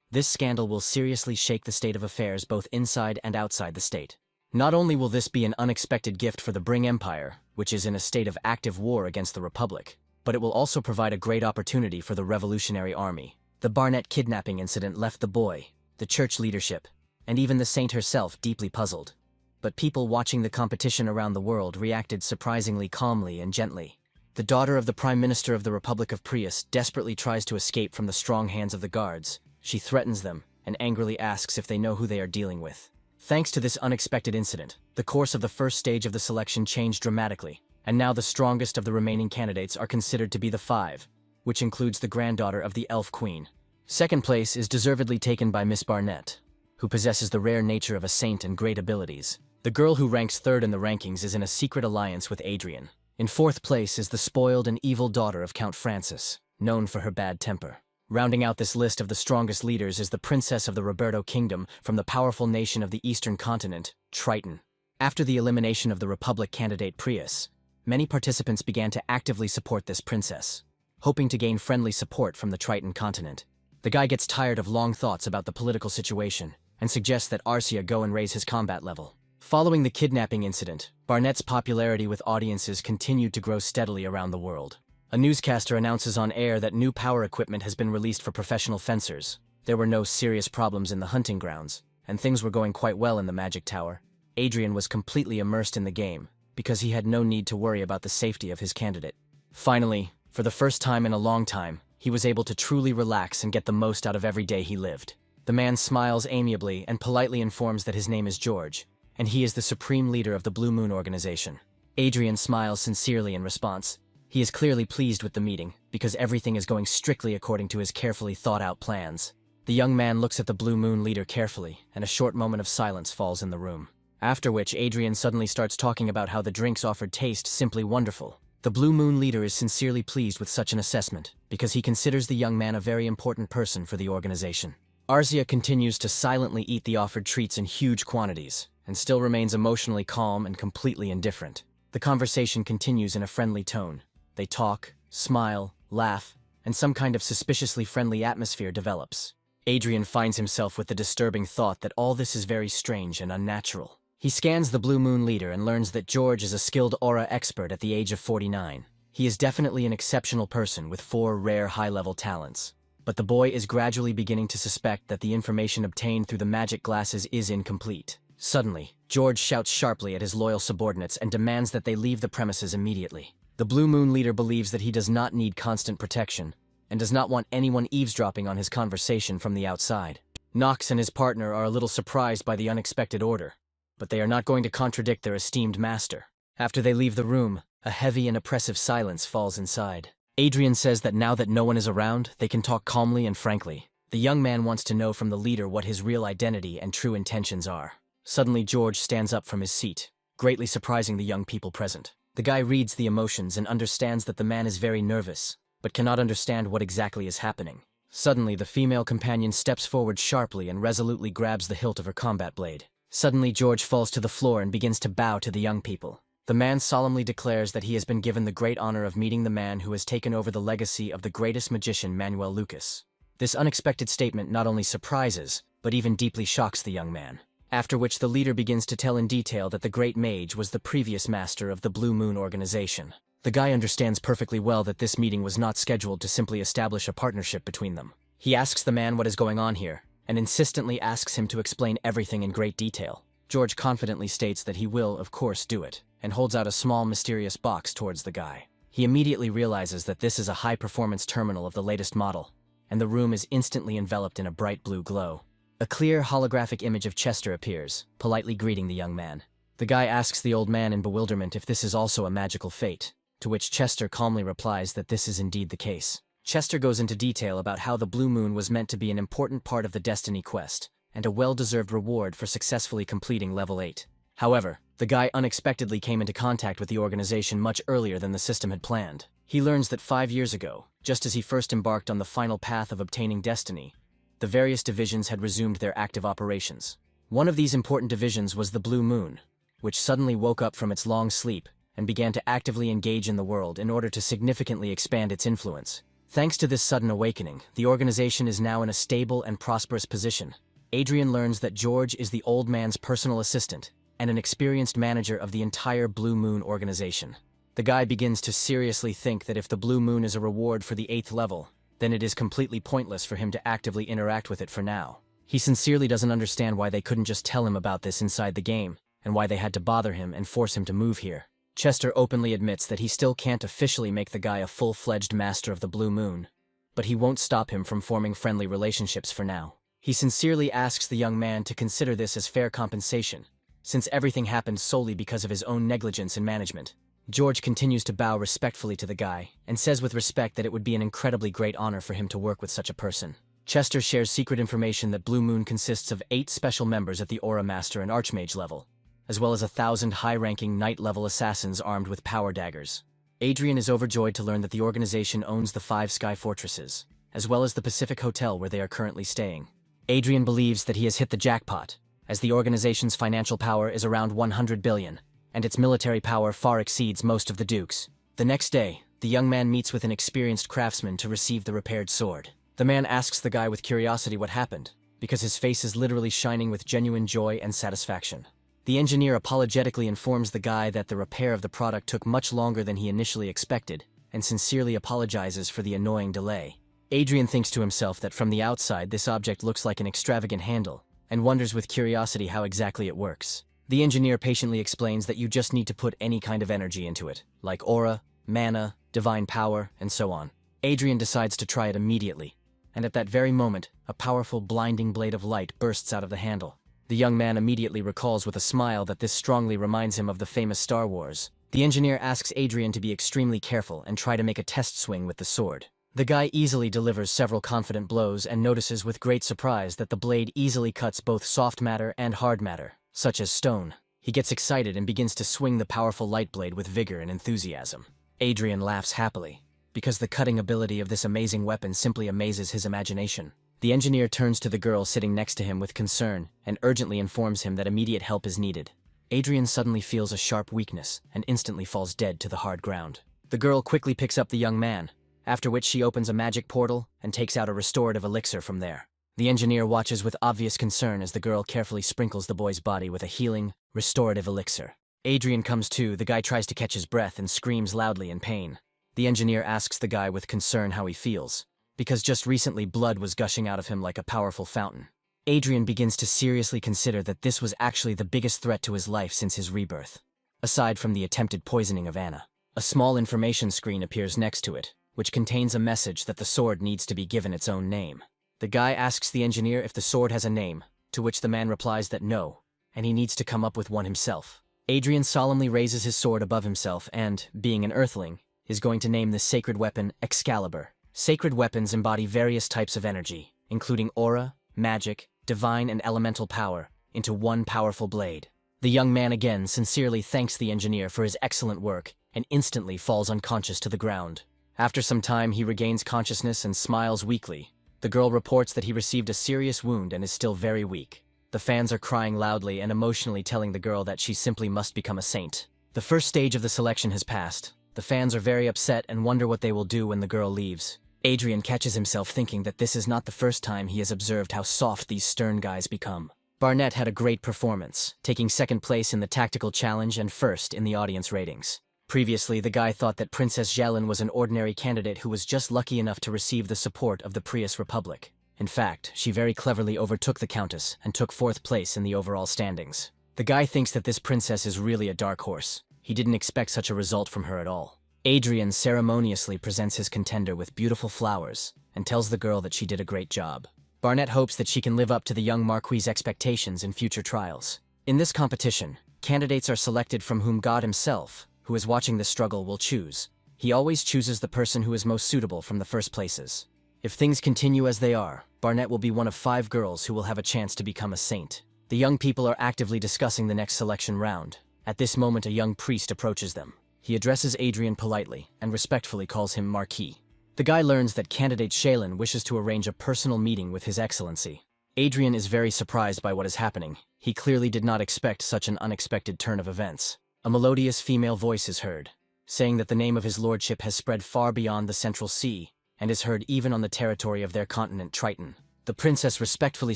this scandal will seriously shake the state of affairs both inside and outside the state. Not only will this be an unexpected gift for the Bring Empire, which is in a state of active war against the Republic, but it will also provide a great opportunity for the Revolutionary Army. The Barnett kidnapping incident left the boy, the church leadership, and even the saint herself deeply puzzled. But people watching the competition around the world reacted surprisingly calmly and gently. The daughter of the Prime Minister of the Republic of Prius desperately tries to escape from the strong hands of the guards. She threatens them and angrily asks if they know who they are dealing with. Thanks to this unexpected incident, the course of the first stage of the selection changed dramatically, and now the strongest of the remaining candidates are considered to be the 5, which includes the granddaughter of the Elf Queen. Second place is deservedly taken by Miss Barnett, who possesses the rare nature of a saint and great abilities. The girl who ranks third in the rankings is in a secret alliance with Adrien. In fourth place is the spoiled and evil daughter of Count Francis, known for her bad temper. Rounding out this list of the strongest leaders is the princess of the Roberto Kingdom from the powerful nation of the eastern continent, Triton. After the elimination of the Republic candidate Prius, many participants began to actively support this princess, hoping to gain friendly support from the Triton continent. The guy gets tired of long thoughts about the political situation and suggests that Arcia go and raise his combat level. Following the kidnapping incident, Barnett's popularity with audiences continued to grow steadily around the world. A newscaster announces on air that new power equipment has been released for professional fencers. There were no serious problems in the hunting grounds, and things were going quite well in the Magic Tower. Adrien was completely immersed in the game, because he had no need to worry about the safety of his candidate. Finally, for the first time in a long time, he was able to truly relax and get the most out of every day he lived. The man smiles amiably and politely informs that his name is George, and he is the supreme leader of the Blue Moon organization. Adrien smiles sincerely in response. He is clearly pleased with the meeting, because everything is going strictly according to his carefully thought-out plans. The young man looks at the Blue Moon leader carefully, and a short moment of silence falls in the room. After which, Adrien suddenly starts talking about how the drinks offered taste simply wonderful. The Blue Moon leader is sincerely pleased with such an assessment, because he considers the young man a very important person for the organization. Arcia continues to silently eat the offered treats in huge quantities, and still remains emotionally calm and completely indifferent. The conversation continues in a friendly tone. They talk, smile, laugh, and some kind of suspiciously friendly atmosphere develops. Adrien finds himself with the disturbing thought that all this is very strange and unnatural. He scans the Blue Moon leader and learns that George is a skilled aura expert at the age of 49. He is definitely an exceptional person with 4 rare high-level talents. But the boy is gradually beginning to suspect that the information obtained through the magic glasses is incomplete. Suddenly, George shouts sharply at his loyal subordinates and demands that they leave the premises immediately. The Blue Moon leader believes that he does not need constant protection, and does not want anyone eavesdropping on his conversation from the outside. Knox and his partner are a little surprised by the unexpected order, but they are not going to contradict their esteemed master. After they leave the room, a heavy and oppressive silence falls inside. Adrien says that now that no one is around, they can talk calmly and frankly. The young man wants to know from the leader what his real identity and true intentions are. Suddenly, George stands up from his seat, greatly surprising the young people present. The guy reads the emotions and understands that the man is very nervous, but cannot understand what exactly is happening. Suddenly, the female companion steps forward sharply and resolutely grabs the hilt of her combat blade. Suddenly, George falls to the floor and begins to bow to the young people. The man solemnly declares that he has been given the great honor of meeting the man who has taken over the legacy of the greatest magician Manuel Lucas. This unexpected statement not only surprises, but even deeply shocks the young man. After which the leader begins to tell in detail that the great mage was the previous master of the Blue Moon organization. The guy understands perfectly well that this meeting was not scheduled to simply establish a partnership between them. He asks the man what is going on here, and insistently asks him to explain everything in great detail. George confidently states that he will, of course, do it, and holds out a small mysterious box towards the guy. He immediately realizes that this is a high-performance terminal of the latest model, and the room is instantly enveloped in a bright blue glow. A clear holographic image of Chester appears, politely greeting the young man. The guy asks the old man in bewilderment if this is also a magical fate, to which Chester calmly replies that this is indeed the case. Chester goes into detail about how the Blue Moon was meant to be an important part of the Destiny quest, and a well-deserved reward for successfully completing level 8. However, the guy unexpectedly came into contact with the organization much earlier than the system had planned. He learns that 5 years ago, just as he first embarked on the final path of obtaining Destiny, the various divisions had resumed their active operations. One of these important divisions was the Blue Moon, which suddenly woke up from its long sleep and began to actively engage in the world in order to significantly expand its influence. Thanks to this sudden awakening, the organization is now in a stable and prosperous position. Adrien learns that George is the old man's personal assistant and an experienced manager of the entire Blue Moon organization. The guy begins to seriously think that if the Blue Moon is a reward for the 8th level, then it is completely pointless for him to actively interact with it for now. He sincerely doesn't understand why they couldn't just tell him about this inside the game, and why they had to bother him and force him to move here. Chester openly admits that he still can't officially make the guy a full-fledged master of the Blue Moon, but he won't stop him from forming friendly relationships for now. He sincerely asks the young man to consider this as fair compensation, since everything happened solely because of his own negligence in management. George continues to bow respectfully to the guy, and says with respect that it would be an incredibly great honor for him to work with such a person. Chester shares secret information that Blue Moon consists of 8 special members at the Aura Master and Archmage level, as well as 1,000 high-ranking Knight-level assassins armed with power daggers. Adrien is overjoyed to learn that the organization owns the 5 Sky Fortresses, as well as the Pacific Hotel where they are currently staying. Adrien believes that he has hit the jackpot, as the organization's financial power is around 100 billion, and its military power far exceeds most of the dukes. The next day, the young man meets with an experienced craftsman to receive the repaired sword. The man asks the guy with curiosity what happened, because his face is literally shining with genuine joy and satisfaction. The engineer apologetically informs the guy that the repair of the product took much longer than he initially expected, and sincerely apologizes for the annoying delay. Adrien thinks to himself that from the outside this object looks like an extravagant handle, and wonders with curiosity how exactly it works. The engineer patiently explains that you just need to put any kind of energy into it, like aura, mana, divine power, and so on. Adrien decides to try it immediately, and at that very moment, a powerful blinding blade of light bursts out of the handle. The young man immediately recalls with a smile that this strongly reminds him of the famous Star Wars. The engineer asks Adrien to be extremely careful and try to make a test swing with the sword. The guy easily delivers several confident blows and notices with great surprise that the blade easily cuts both soft matter and hard matter, such as stone. He gets excited and begins to swing the powerful light blade with vigor and enthusiasm. Adrien laughs happily, because the cutting ability of this amazing weapon simply amazes his imagination. The engineer turns to the girl sitting next to him with concern and urgently informs him that immediate help is needed. Adrien suddenly feels a sharp weakness and instantly falls dead to the hard ground. The girl quickly picks up the young man, after which she opens a magic portal and takes out a restorative elixir from there. The engineer watches with obvious concern as the girl carefully sprinkles the boy's body with a healing, restorative elixir. Adrien comes to. The guy tries to catch his breath and screams loudly in pain. The engineer asks the guy with concern how he feels, because just recently blood was gushing out of him like a powerful fountain. Adrien begins to seriously consider that this was actually the biggest threat to his life since his rebirth, aside from the attempted poisoning of Anna. A small information screen appears next to it, which contains a message that the sword needs to be given its own name. The guy asks the engineer if the sword has a name, to which the man replies that no, and he needs to come up with one himself. Adrien solemnly raises his sword above himself and, being an earthling, is going to name this sacred weapon Excalibur. Sacred weapons embody various types of energy, including aura, magic, divine and elemental power, into one powerful blade. The young man again sincerely thanks the engineer for his excellent work and instantly falls unconscious to the ground. After some time, he regains consciousness and smiles weakly. The girl reports that he received a serious wound and is still very weak. The fans are crying loudly and emotionally telling the girl that she simply must become a saint. The first stage of the selection has passed. The fans are very upset and wonder what they will do when the girl leaves. Adrien catches himself thinking that this is not the first time he has observed how soft these stern guys become. Barnett had a great performance, taking second place in the tactical challenge and first in the audience ratings. Previously, the guy thought that Princess Jelen was an ordinary candidate who was just lucky enough to receive the support of the Prius Republic. In fact, she very cleverly overtook the Countess and took fourth place in the overall standings. The guy thinks that this princess is really a dark horse. He didn't expect such a result from her at all. Adrien ceremoniously presents his contender with beautiful flowers and tells the girl that she did a great job. Barnett hopes that she can live up to the young Marquis's expectations in future trials. In this competition, candidates are selected from whom God himself, who is watching the struggle, will choose. He always chooses the person who is most suitable from the first places. If things continue as they are, Barnett will be one of 5 girls who will have a chance to become a saint. The young people are actively discussing the next selection round. At this moment, a young priest approaches them. He addresses Adrien politely and respectfully calls him Marquis. The guy learns that candidate Shailen wishes to arrange a personal meeting with His Excellency. Adrien is very surprised by what is happening. He clearly did not expect such an unexpected turn of events. A melodious female voice is heard, saying that the name of his lordship has spread far beyond the Central Sea and is heard even on the territory of their continent Triton. The princess respectfully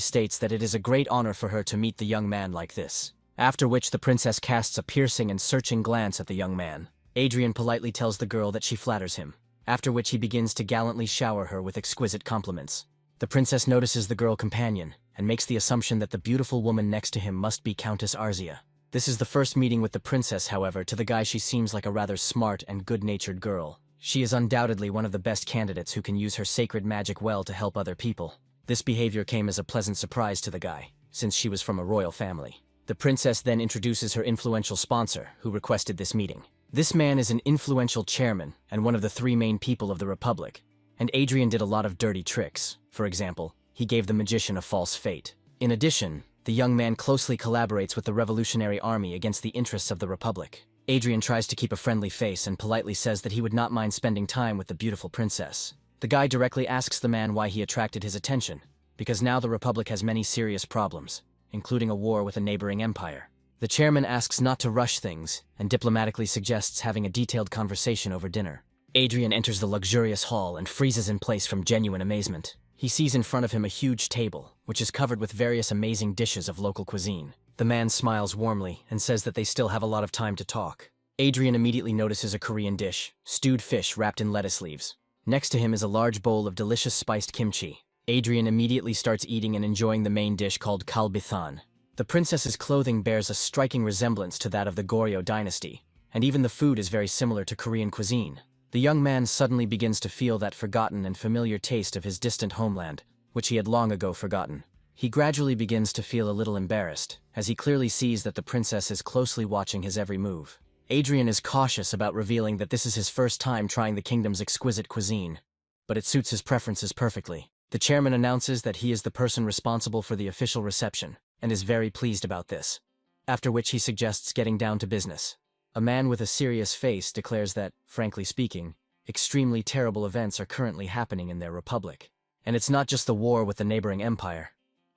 states that it is a great honor for her to meet the young man like this. After which the princess casts a piercing and searching glance at the young man. Adrien politely tells the girl that she flatters him, after which he begins to gallantly shower her with exquisite compliments. The princess notices the girl companion and makes the assumption that the beautiful woman next to him must be Countess Arzia. This is the first meeting with the princess, however. To the guy she seems like a rather smart and good-natured girl. She is undoubtedly one of the best candidates who can use her sacred magic well to help other people. This behavior came as a pleasant surprise to the guy, since she was from a royal family. The princess then introduces her influential sponsor, who requested this meeting. This man is an influential chairman and one of the 3 main people of the Republic, and Adrien did a lot of dirty tricks. For example, he gave the magician a false fate. In addition, the young man closely collaborates with the Revolutionary Army against the interests of the Republic. Adrien tries to keep a friendly face and politely says that he would not mind spending time with the beautiful princess. The guy directly asks the man why he attracted his attention, because now the Republic has many serious problems, including a war with a neighboring empire. The chairman asks not to rush things and diplomatically suggests having a detailed conversation over dinner. Adrien enters the luxurious hall and freezes in place from genuine amazement. He sees in front of him a huge table, which is covered with various amazing dishes of local cuisine. The man smiles warmly and says that they still have a lot of time to talk. Adrien immediately notices a Korean dish, stewed fish wrapped in lettuce leaves. Next to him is a large bowl of delicious spiced kimchi. Adrien immediately starts eating and enjoying the main dish called kalbithan. The princess's clothing bears a striking resemblance to that of the Goryeo dynasty, and even the food is very similar to Korean cuisine. The young man suddenly begins to feel that forgotten and familiar taste of his distant homeland, which he had long ago forgotten. He gradually begins to feel a little embarrassed, as he clearly sees that the princess is closely watching his every move. Adrien is cautious about revealing that this is his first time trying the kingdom's exquisite cuisine, but it suits his preferences perfectly. The chairman announces that he is the person responsible for the official reception, and is very pleased about this. After which he suggests getting down to business. A man with a serious face declares that, frankly speaking, extremely terrible events are currently happening in their republic. And it's not just the war with the neighboring empire.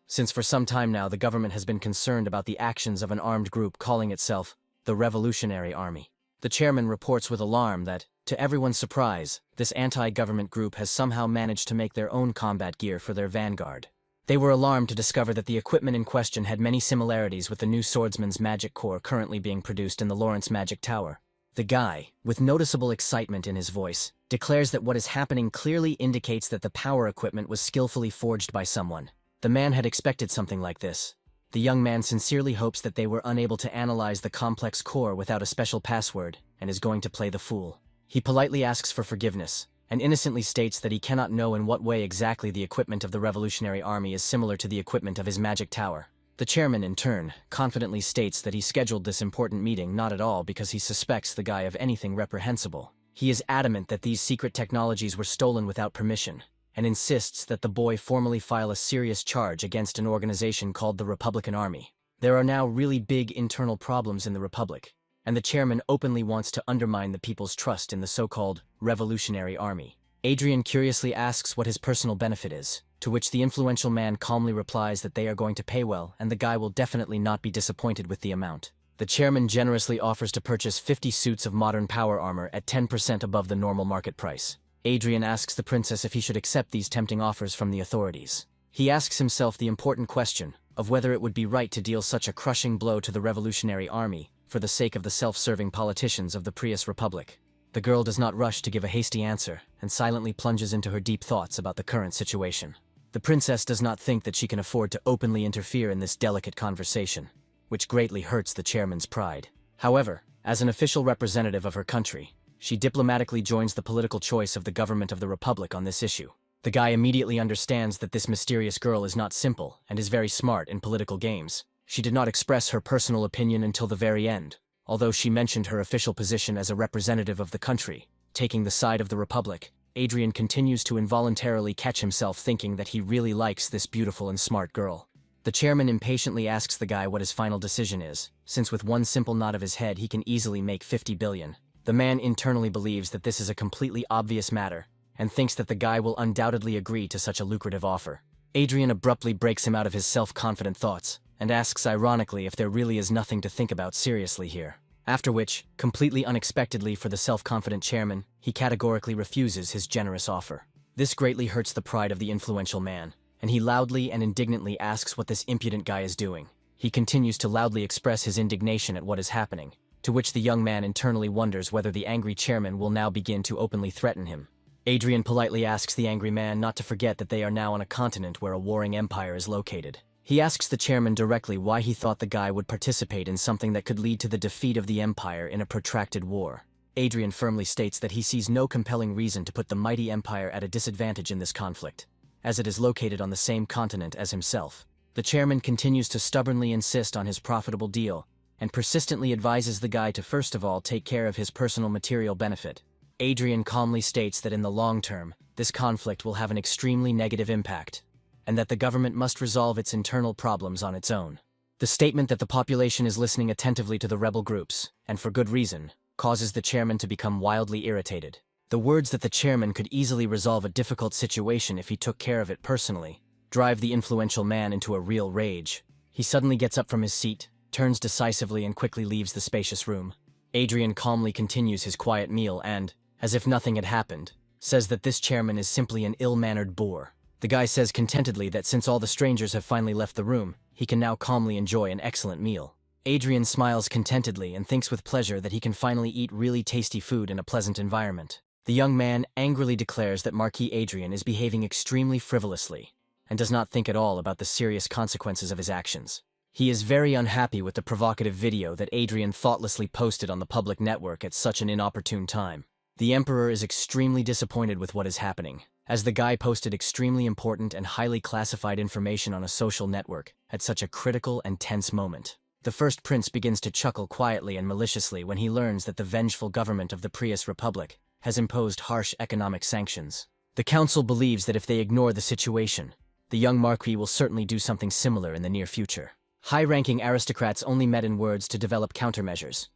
Since for some time now the government has been concerned about the actions of an armed group calling itself the Revolutionary Army. The chairman reports with alarm that, to everyone's surprise, this anti-government group has somehow managed to make their own combat gear for their vanguard. They were alarmed to discover that the equipment in question had many similarities with the new swordsman's magic core currently being produced in the Lawrence Magic Tower. The guy, with noticeable excitement in his voice, declares that what is happening clearly indicates that the power equipment was skillfully forged by someone. The man had expected something like this. The young man sincerely hopes that they were unable to analyze the complex core without a special password, and is going to play the fool. He politely asks for forgiveness, and innocently states that he cannot know in what way exactly the equipment of the Revolutionary Army is similar to the equipment of his magic tower. The chairman, in turn, confidently states that he scheduled this important meeting not at all because he suspects the guy of anything reprehensible. He is adamant that these secret technologies were stolen without permission, and insists that the boy formally file a serious charge against an organization called the Republican Army. There are now really big internal problems in the Republic, and the chairman openly wants to undermine the people's trust in the so-called Revolutionary Army. Adrien curiously asks what his personal benefit is, to which the influential man calmly replies that they are going to pay well and the guy will definitely not be disappointed with the amount. The chairman generously offers to purchase 50 suits of modern power armor at 10% above the normal market price. Adrien asks the princess if he should accept these tempting offers from the authorities. He asks himself the important question of whether it would be right to deal such a crushing blow to the Revolutionary Army for the sake of the self-serving politicians of the Prius Republic. The girl does not rush to give a hasty answer and silently plunges into her deep thoughts about the current situation. The princess does not think that she can afford to openly interfere in this delicate conversation, which greatly hurts the chairman's pride. However, as an official representative of her country, she diplomatically joins the political choice of the government of the Republic on this issue. The guy immediately understands that this mysterious girl is not simple and is very smart in political games. She did not express her personal opinion until the very end, although she mentioned her official position as a representative of the country, taking the side of the Republic. Adrien continues to involuntarily catch himself thinking that he really likes this beautiful and smart girl. The chairman impatiently asks the guy what his final decision is, since with one simple nod of his head he can easily make 50 billion. The man internally believes that this is a completely obvious matter, and thinks that the guy will undoubtedly agree to such a lucrative offer. Adrien abruptly breaks him out of his self-confident thoughts, and asks ironically if there really is nothing to think about seriously here. After which, completely unexpectedly for the self-confident chairman, he categorically refuses his generous offer. This greatly hurts the pride of the influential man, and he loudly and indignantly asks what this impudent guy is doing. He continues to loudly express his indignation at what is happening, to which the young man internally wonders whether the angry chairman will now begin to openly threaten him. Adrien politely asks the angry man not to forget that they are now on a continent where a warring empire is located. He asks the chairman directly why he thought the guy would participate in something that could lead to the defeat of the empire in a protracted war. Adrien firmly states that he sees no compelling reason to put the mighty empire at a disadvantage in this conflict, as it is located on the same continent as himself. The chairman continues to stubbornly insist on his profitable deal, and persistently advises the guy to first of all take care of his personal material benefit. Adrien calmly states that in the long term, this conflict will have an extremely negative impact, and that the government must resolve its internal problems on its own. The statement that the population is listening attentively to the rebel groups, and for good reason, causes the chairman to become wildly irritated. The words that the chairman could easily resolve a difficult situation if he took care of it personally drive the influential man into a real rage. He suddenly gets up from his seat, turns decisively and quickly leaves the spacious room. Adrien calmly continues his quiet meal and, as if nothing had happened, says that this chairman is simply an ill-mannered boor. The guy says contentedly that since all the strangers have finally left the room, he can now calmly enjoy an excellent meal. Adrien smiles contentedly and thinks with pleasure that he can finally eat really tasty food in a pleasant environment. The young man angrily declares that Marquis Adrien is behaving extremely frivolously, and does not think at all about the serious consequences of his actions. He is very unhappy with the provocative video that Adrien thoughtlessly posted on the public network at such an inopportune time. The Emperor is extremely disappointed with what is happening, as the guy posted extremely important and highly classified information on a social network at such a critical and tense moment. The first prince begins to chuckle quietly and maliciously when he learns that the vengeful government of the Prius Republic has imposed harsh economic sanctions. The council believes that if they ignore the situation, the young marquis will certainly do something similar in the near future. High-ranking aristocrats only met in words to develop countermeasures,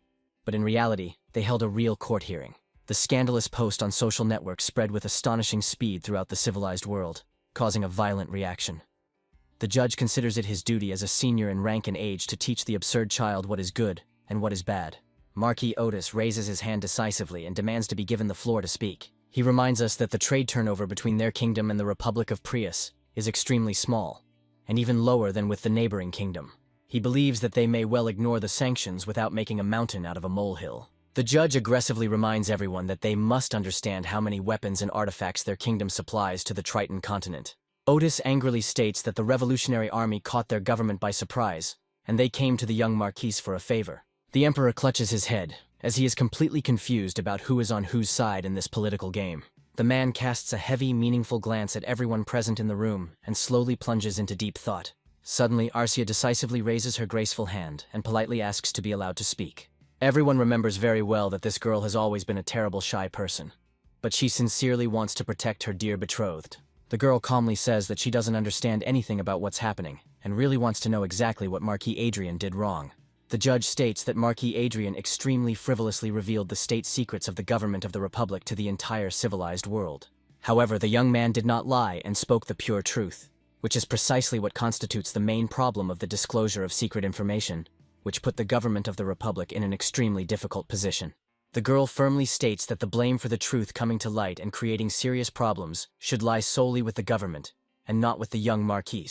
but in reality, they held a real court hearing. The scandalous post on social networks spread with astonishing speed throughout the civilized world, causing a violent reaction. The judge considers it his duty as a senior in rank and age to teach the absurd child what is good and what is bad. Marquis Otis raises his hand decisively and demands to be given the floor to speak. He reminds us that the trade turnover between their kingdom and the Republic of Prius is extremely small, and even lower than with the neighboring kingdom. He believes that they may well ignore the sanctions without making a mountain out of a molehill. The judge aggressively reminds everyone that they must understand how many weapons and artifacts their kingdom supplies to the Triton continent. Otis angrily states that the Revolutionary Army caught their government by surprise, and they came to the young marquis for a favor. The Emperor clutches his head, as he is completely confused about who is on whose side in this political game. The man casts a heavy, meaningful glance at everyone present in the room and slowly plunges into deep thought. Suddenly, Arcia decisively raises her graceful hand and politely asks to be allowed to speak. Everyone remembers very well that this girl has always been a terrible shy person, but she sincerely wants to protect her dear betrothed. The girl calmly says that she doesn't understand anything about what's happening and really wants to know exactly what Marquis Adrien did wrong. The judge states that Marquis Adrien extremely frivolously revealed the state secrets of the government of the Republic to the entire civilized world. However, the young man did not lie and spoke the pure truth, which is precisely what constitutes the main problem of the disclosure of secret information, which put the government of the Republic in an extremely difficult position. The girl firmly states that the blame for the truth coming to light and creating serious problems should lie solely with the government, and not with the young Marquis.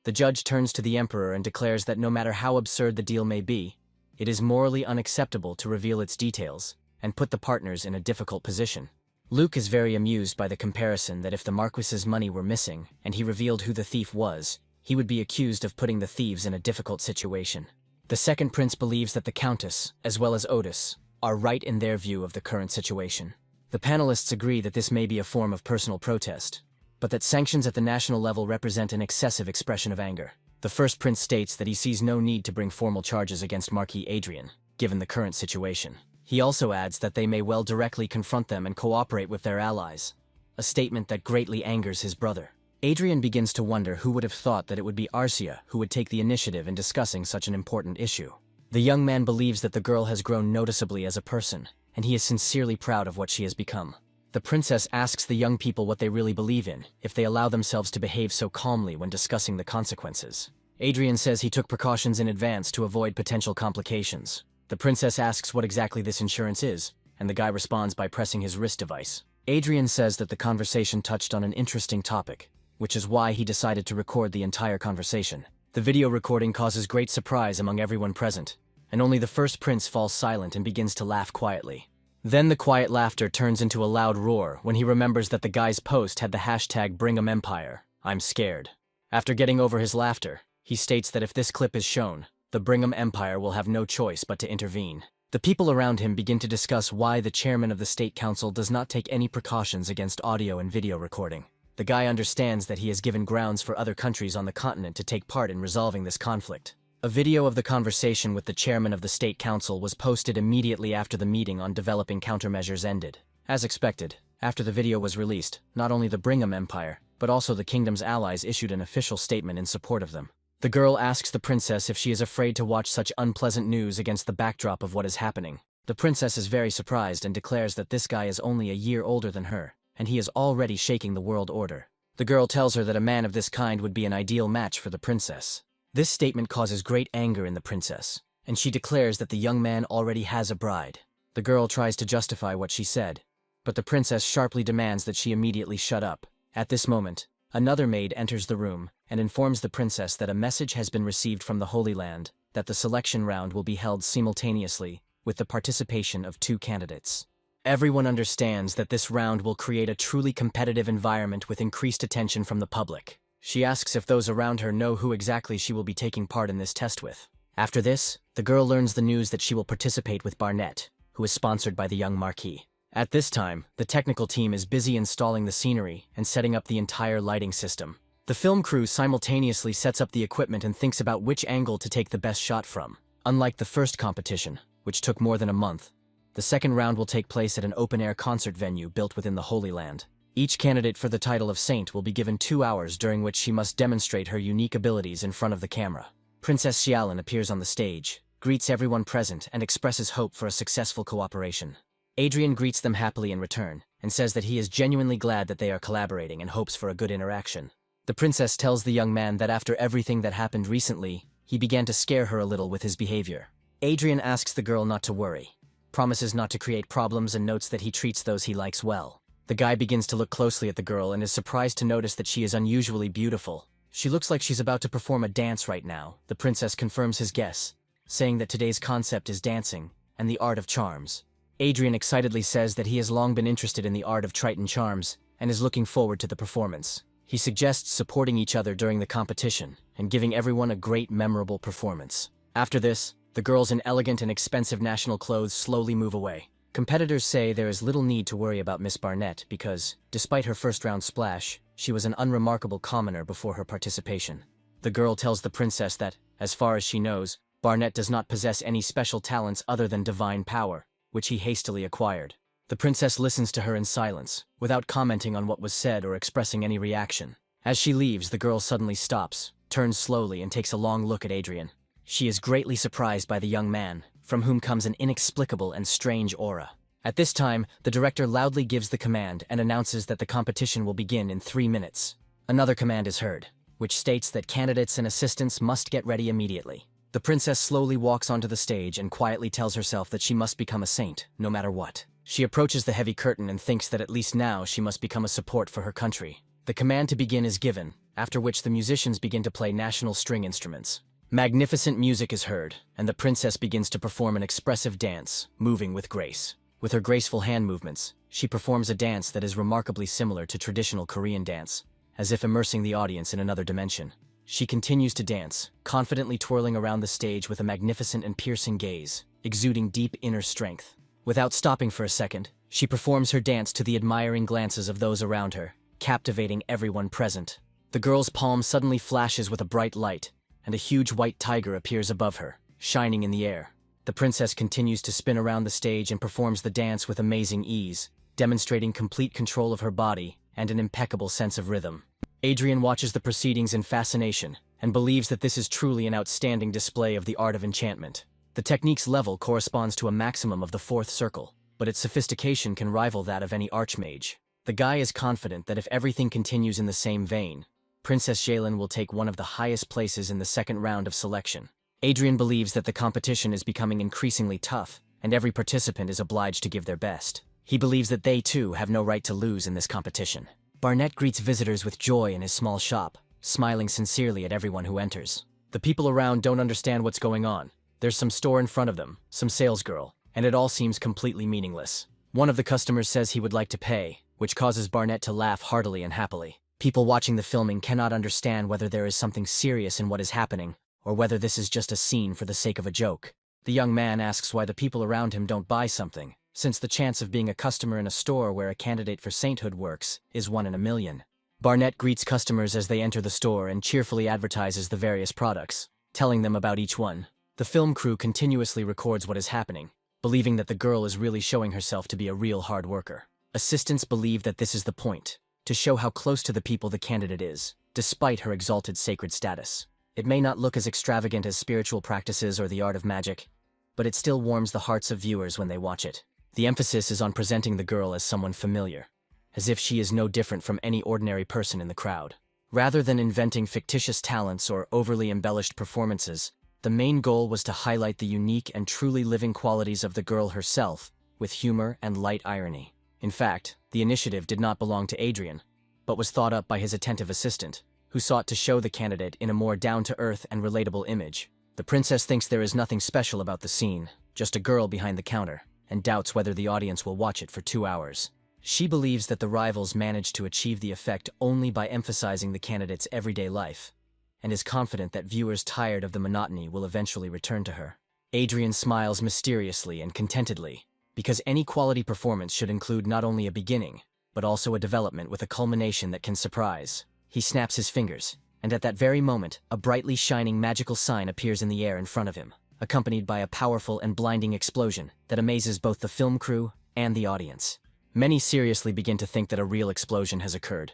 The judge turns to the Emperor and declares that no matter how absurd the deal may be, it is morally unacceptable to reveal its details and put the partners in a difficult position. Luke is very amused by the comparison that if the Marquis's money were missing and he revealed who the thief was, he would be accused of putting the thieves in a difficult situation. The second prince believes that the Countess, as well as Otis, are right in their view of the current situation. The panelists agree that this may be a form of personal protest, but that sanctions at the national level represent an excessive expression of anger. The first prince states that he sees no need to bring formal charges against Marquis Adrien, given the current situation. He also adds that they may well directly confront them and cooperate with their allies, a statement that greatly angers his brother. Adrien begins to wonder who would have thought that it would be Arcia who would take the initiative in discussing such an important issue. The young man believes that the girl has grown noticeably as a person, and he is sincerely proud of what she has become. The princess asks the young people what they really believe in, if they allow themselves to behave so calmly when discussing the consequences. Adrien says he took precautions in advance to avoid potential complications. The princess asks what exactly this insurance is, and the guy responds by pressing his wrist device. Adrien says that the conversation touched on an interesting topic, which is why he decided to record the entire conversation. The video recording causes great surprise among everyone present, and only the first prince falls silent and begins to laugh quietly. Then the quiet laughter turns into a loud roar when he remembers that the guy's post had the hashtag #BringEmEmpire, I'm scared. After getting over his laughter, he states that if this clip is shown, the Brigham Empire will have no choice but to intervene. The people around him begin to discuss why the chairman of the State Council does not take any precautions against audio and video recording. The guy understands that he has given grounds for other countries on the continent to take part in resolving this conflict. A video of the conversation with the chairman of the State Council was posted immediately after the meeting on developing countermeasures ended. As expected, after the video was released, not only the Brigham Empire, but also the kingdom's allies issued an official statement in support of them. The girl asks the princess if she is afraid to watch such unpleasant news against the backdrop of what is happening. The princess is very surprised and declares that this guy is only a year older than her, and he is already shaking the world order. The girl tells her that a man of this kind would be an ideal match for the princess. This statement causes great anger in the princess, and she declares that the young man already has a bride. The girl tries to justify what she said, but the princess sharply demands that she immediately shut up. At this moment, another maid enters the room and informs the princess that a message has been received from the Holy Land, that the selection round will be held simultaneously with the participation of 2 candidates. Everyone understands that this round will create a truly competitive environment with increased attention from the public. She asks if those around her know who exactly she will be taking part in this test with. After this, the girl learns the news that she will participate with Barnett, who is sponsored by the young Marquis. At this time, the technical team is busy installing the scenery and setting up the entire lighting system. The film crew simultaneously sets up the equipment and thinks about which angle to take the best shot from. Unlike the first competition, which took more than a month, the second round will take place at an open-air concert venue built within the Holy Land. Each candidate for the title of Saint will be given 2 hours during which she must demonstrate her unique abilities in front of the camera. Princess Xiaolin appears on the stage, greets everyone present, and expresses hope for a successful cooperation. Adrien greets them happily in return, and says that he is genuinely glad that they are collaborating and hopes for a good interaction. The princess tells the young man that after everything that happened recently, he began to scare her a little with his behavior. Adrien asks the girl not to worry, promises not to create problems, and notes that he treats those he likes well. The guy begins to look closely at the girl and is surprised to notice that she is unusually beautiful. She looks like she's about to perform a dance right now. The princess confirms his guess, saying that today's concept is dancing and the art of charms. Adrien excitedly says that he has long been interested in the art of Triton charms and is looking forward to the performance. He suggests supporting each other during the competition and giving everyone a great, memorable performance. After this, the girls in elegant and expensive national clothes slowly move away. Competitors say there is little need to worry about Miss Barnett because, despite her first-round splash, she was an unremarkable commoner before her participation. The girl tells the princess that, as far as she knows, Barnett does not possess any special talents other than divine power, which he hastily acquired. The princess listens to her in silence, without commenting on what was said or expressing any reaction. As she leaves, the girl suddenly stops, turns slowly, and takes a long look at Adrien. She is greatly surprised by the young man, from whom comes an inexplicable and strange aura. At this time, the director loudly gives the command and announces that the competition will begin in 3 minutes. Another command is heard, which states that candidates and assistants must get ready immediately. The princess slowly walks onto the stage and quietly tells herself that she must become a saint, no matter what. She approaches the heavy curtain and thinks that at least now she must become a support for her country. The command to begin is given, after which the musicians begin to play national string instruments. Magnificent music is heard, and the princess begins to perform an expressive dance, moving with grace. With her graceful hand movements, she performs a dance that is remarkably similar to traditional Korean dance, as if immersing the audience in another dimension. She continues to dance, confidently twirling around the stage with a magnificent and piercing gaze, exuding deep inner strength. Without stopping for a second, she performs her dance to the admiring glances of those around her, captivating everyone present. The girl's palm suddenly flashes with a bright light, and a huge white tiger appears above her, shining in the air. The princess continues to spin around the stage and performs the dance with amazing ease, demonstrating complete control of her body and an impeccable sense of rhythm. Adrien watches the proceedings in fascination and believes that this is truly an outstanding display of the art of enchantment. The technique's level corresponds to a maximum of the 4th circle, but its sophistication can rival that of any archmage. The guy is confident that if everything continues in the same vein, Princess Jalen will take one of the highest places in the 2nd round of selection. Adrien believes that the competition is becoming increasingly tough, and every participant is obliged to give their best. He believes that they, too, have no right to lose in this competition. Barnett greets visitors with joy in his small shop, smiling sincerely at everyone who enters. The people around don't understand what's going on. There's some store in front of them, some salesgirl, and it all seems completely meaningless. One of the customers says he would like to pay, which causes Barnett to laugh heartily and happily. People watching the filming cannot understand whether there is something serious in what is happening, or whether this is just a scene for the sake of a joke. The young man asks why the people around him don't buy something, since the chance of being a customer in a store where a candidate for sainthood works is 1 in a million. Barnett greets customers as they enter the store and cheerfully advertises the various products, telling them about each one. The film crew continuously records what is happening, believing that the girl is really showing herself to be a real hard worker. Assistants believe that this is the point, to show how close to the people the candidate is, despite her exalted sacred status. It may not look as extravagant as spiritual practices or the art of magic, but it still warms the hearts of viewers when they watch it. The emphasis is on presenting the girl as someone familiar, as if she is no different from any ordinary person in the crowd. Rather than inventing fictitious talents or overly embellished performances, the main goal was to highlight the unique and truly living qualities of the girl herself, with humor and light irony. In fact, the initiative did not belong to Adrien, but was thought up by his attentive assistant, who sought to show the candidate in a more down-to-earth and relatable image. The princess thinks there is nothing special about the scene, just a girl behind the counter, and doubts whether the audience will watch it for 2 hours. She believes that the rivals managed to achieve the effect only by emphasizing the candidate's everyday life, and is confident that viewers tired of the monotony will eventually return to her. Adrien smiles mysteriously and contentedly, because any quality performance should include not only a beginning, but also a development with a culmination that can surprise. He snaps his fingers, and at that very moment, a brightly shining magical sign appears in the air in front of him, accompanied by a powerful and blinding explosion that amazes both the film crew and the audience. Many seriously begin to think that a real explosion has occurred,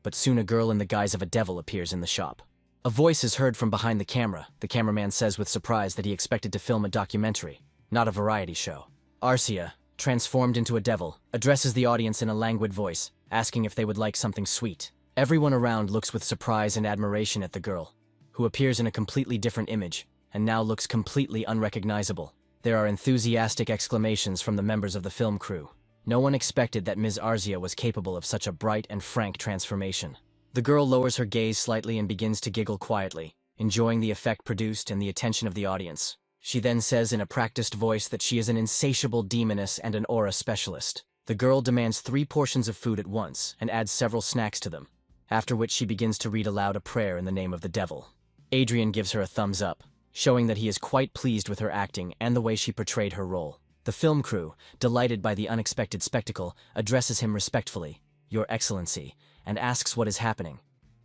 but soon a girl in the guise of a devil appears in the shop. A voice is heard from behind the camera. The cameraman says with surprise that he expected to film a documentary, not a variety show. Arcia, transformed into a devil, addresses the audience in a languid voice, asking if they would like something sweet. Everyone around looks with surprise and admiration at the girl, who appears in a completely different image, and now looks completely unrecognizable. There are enthusiastic exclamations from the members of the film crew. No one expected that Ms. Arcia was capable of such a bright and frank transformation. The girl lowers her gaze slightly and begins to giggle quietly, enjoying the effect produced and the attention of the audience. She then says in a practiced voice that she is an insatiable demoness and an aura specialist. The girl demands 3 portions of food at once and adds several snacks to them, after which she begins to read aloud a prayer in the name of the devil. Adrien gives her a thumbs up, showing that he is quite pleased with her acting and the way she portrayed her role. The film crew, delighted by the unexpected spectacle, addresses him respectfully, "Your Excellency," and asks what is happening.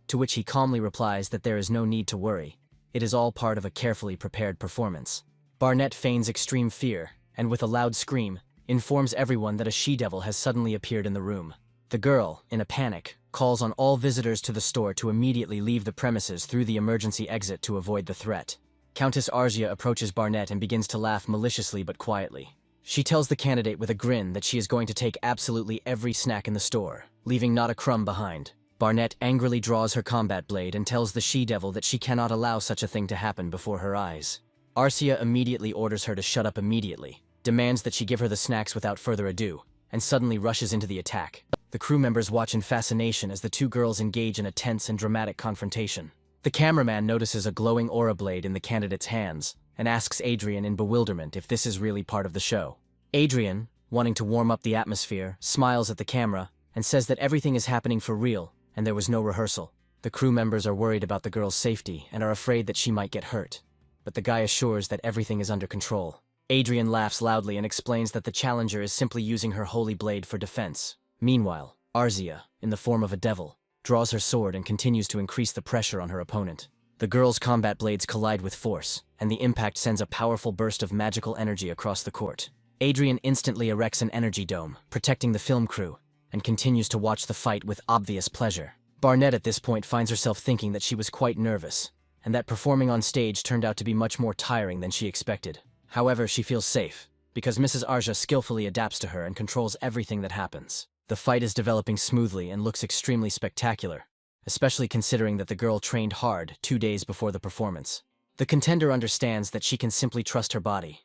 to which he calmly replies that there is no need to worry. It is all part of a carefully prepared performance. Barnett feigns extreme fear, and with a loud scream, informs everyone that a she-devil has suddenly appeared in the room. The girl, in a panic, calls on all visitors to the store to immediately leave the premises through the emergency exit to avoid the threat. Countess Arzia approaches Barnett and begins to laugh maliciously but quietly. She tells the candidate with a grin that she is going to take absolutely every snack in the store, leaving not a crumb behind. Barnett angrily draws her combat blade and tells the she-devil that she cannot allow such a thing to happen before her eyes. Arzia immediately orders her to shut up immediately, demands that she give her the snacks without further ado, and suddenly rushes into the attack. The crew members watch in fascination as the two girls engage in a tense and dramatic confrontation. The cameraman notices a glowing aura blade in the candidate's hands, and asks Adrien in bewilderment if this is really part of the show. Adrien, wanting to warm up the atmosphere, smiles at the camera, and says that everything is happening for real, and there was no rehearsal. The crew members are worried about the girl's safety and are afraid that she might get hurt, but the guy assures that everything is under control. Adrien laughs loudly and explains that the challenger is simply using her holy blade for defense. Meanwhile, Arzia, in the form of a devil, draws her sword and continues to increase the pressure on her opponent. The girl's combat blades collide with force, and the impact sends a powerful burst of magical energy across the court. Adrien instantly erects an energy dome, protecting the film crew, and continues to watch the fight with obvious pleasure. Barnett at this point finds herself thinking that she was quite nervous, and that performing on stage turned out to be much more tiring than she expected. However, she feels safe, because Mrs. Arzia skillfully adapts to her and controls everything that happens. The fight is developing smoothly and looks extremely spectacular, especially considering that the girl trained hard 2 days before the performance. The contender understands that she can simply trust her body,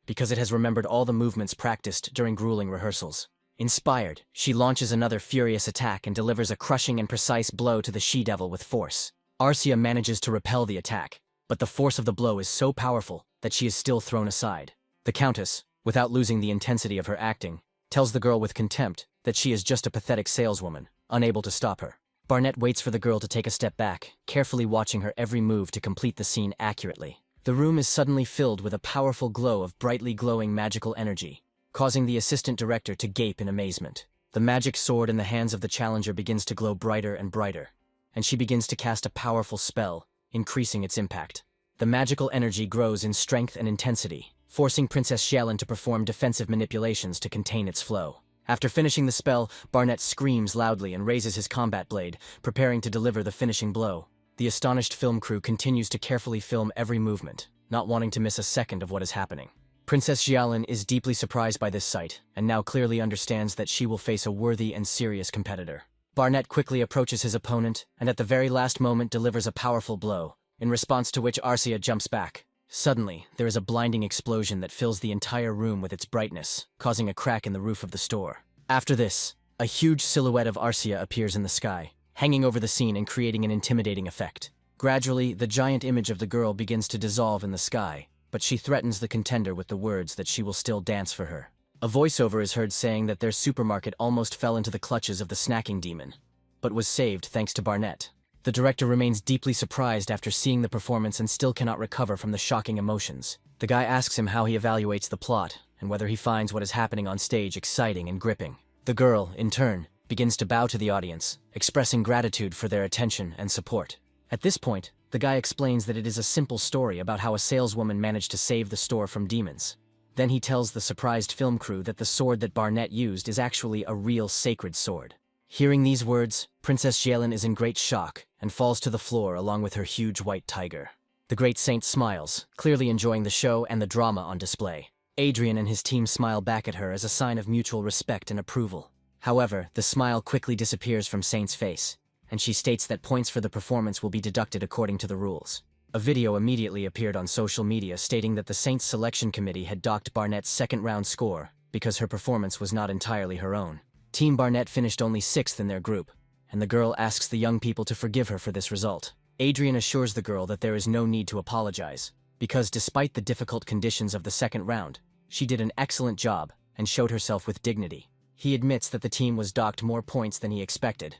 because it has remembered all the movements practiced during grueling rehearsals. Inspired, she launches another furious attack and delivers a crushing and precise blow to the she-devil with force. Arzia manages to repel the attack, but the force of the blow is so powerful that she is still thrown aside. The Countess, without losing the intensity of her acting, tells the girl with contempt that she is just a pathetic saleswoman, unable to stop her. Barnett waits for the girl to take a step back, carefully watching her every move to complete the scene accurately. The room is suddenly filled with a powerful glow of brightly glowing magical energy, causing the assistant director to gape in amazement. The magic sword in the hands of the challenger begins to glow brighter and brighter, and she begins to cast a powerful spell, increasing its impact. The magical energy grows in strength and intensity, forcing Princess Xiaolin to perform defensive manipulations to contain its flow. After finishing the spell, Barnett screams loudly and raises his combat blade, preparing to deliver the finishing blow. The astonished film crew continues to carefully film every movement, not wanting to miss a second of what is happening. Princess Xiaolin is deeply surprised by this sight, and now clearly understands that she will face a worthy and serious competitor. Barnett quickly approaches his opponent, and at the very last moment delivers a powerful blow, in response to which Arzia jumps back. Suddenly, there is a blinding explosion that fills the entire room with its brightness, causing a crack in the roof of the store. After this, a huge silhouette of Arzia appears in the sky, hanging over the scene and creating an intimidating effect. Gradually, the giant image of the girl begins to dissolve in the sky, but she threatens the contender with the words that she will still dance for her. A voiceover is heard saying that their supermarket almost fell into the clutches of the snacking demon, but was saved thanks to Barnett. The director remains deeply surprised after seeing the performance and still cannot recover from the shocking emotions. The guy asks him how he evaluates the plot, and whether he finds what is happening on stage exciting and gripping. The girl, in turn, begins to bow to the audience, expressing gratitude for their attention and support. At this point, the guy explains that it is a simple story about how a saleswoman managed to save the store from demons. Then he tells the surprised film crew that the sword that Barnett used is actually a real sacred sword. Hearing these words, Princess Xiaolin is in great shock and falls to the floor along with her huge white tiger. The great saint smiles, clearly enjoying the show and the drama on display. Adrien and his team smile back at her as a sign of mutual respect and approval. However, the smile quickly disappears from Saint's face, and she states that points for the performance will be deducted according to the rules. A video immediately appeared on social media stating that the Saints selection committee had docked Barnett's second-round score because her performance was not entirely her own. Team Barnett finished only 6th in their group, and the girl asks the young people to forgive her for this result. Adrien assures the girl that there is no need to apologize, because despite the difficult conditions of the second round, she did an excellent job and showed herself with dignity. He admits that the team was docked more points than he expected,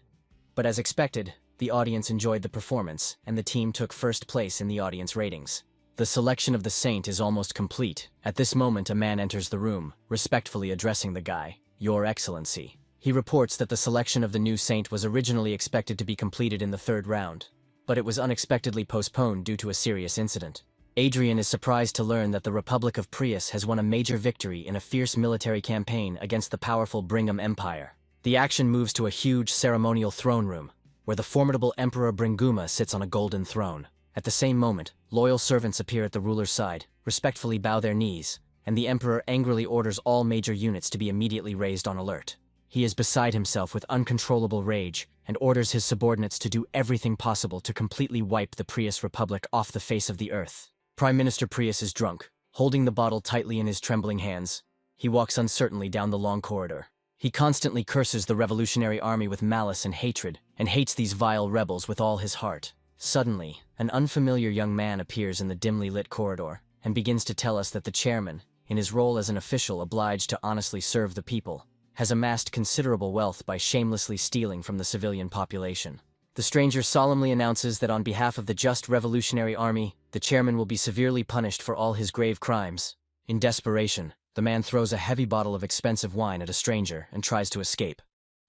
but as expected, the audience enjoyed the performance, and the team took first place in the audience ratings. The selection of the saint is almost complete. At this moment, a man enters the room, respectfully addressing the guy, "Your Excellency." He reports that the selection of the new saint was originally expected to be completed in the third round, but it was unexpectedly postponed due to a serious incident. Adrien is surprised to learn that the Republic of Prius has won a major victory in a fierce military campaign against the powerful Brigham Empire. The action moves to a huge ceremonial throne room, where the formidable Emperor Bringuma sits on a golden throne. At the same moment, loyal servants appear at the ruler's side, respectfully bow their knees, and the Emperor angrily orders all major units to be immediately raised on alert. He is beside himself with uncontrollable rage and orders his subordinates to do everything possible to completely wipe the Prius Republic off the face of the earth. Prime Minister Prius is drunk, holding the bottle tightly in his trembling hands. He walks uncertainly down the long corridor. He constantly curses the revolutionary army with malice and hatred, and hates these vile rebels with all his heart. Suddenly, an unfamiliar young man appears in the dimly lit corridor, and begins to tell us that the chairman, in his role as an official obliged to honestly serve the people, has amassed considerable wealth by shamelessly stealing from the civilian population. The stranger solemnly announces that on behalf of the just revolutionary army, the chairman will be severely punished for all his grave crimes. In desperation, the man throws a heavy bottle of expensive wine at a stranger and tries to escape,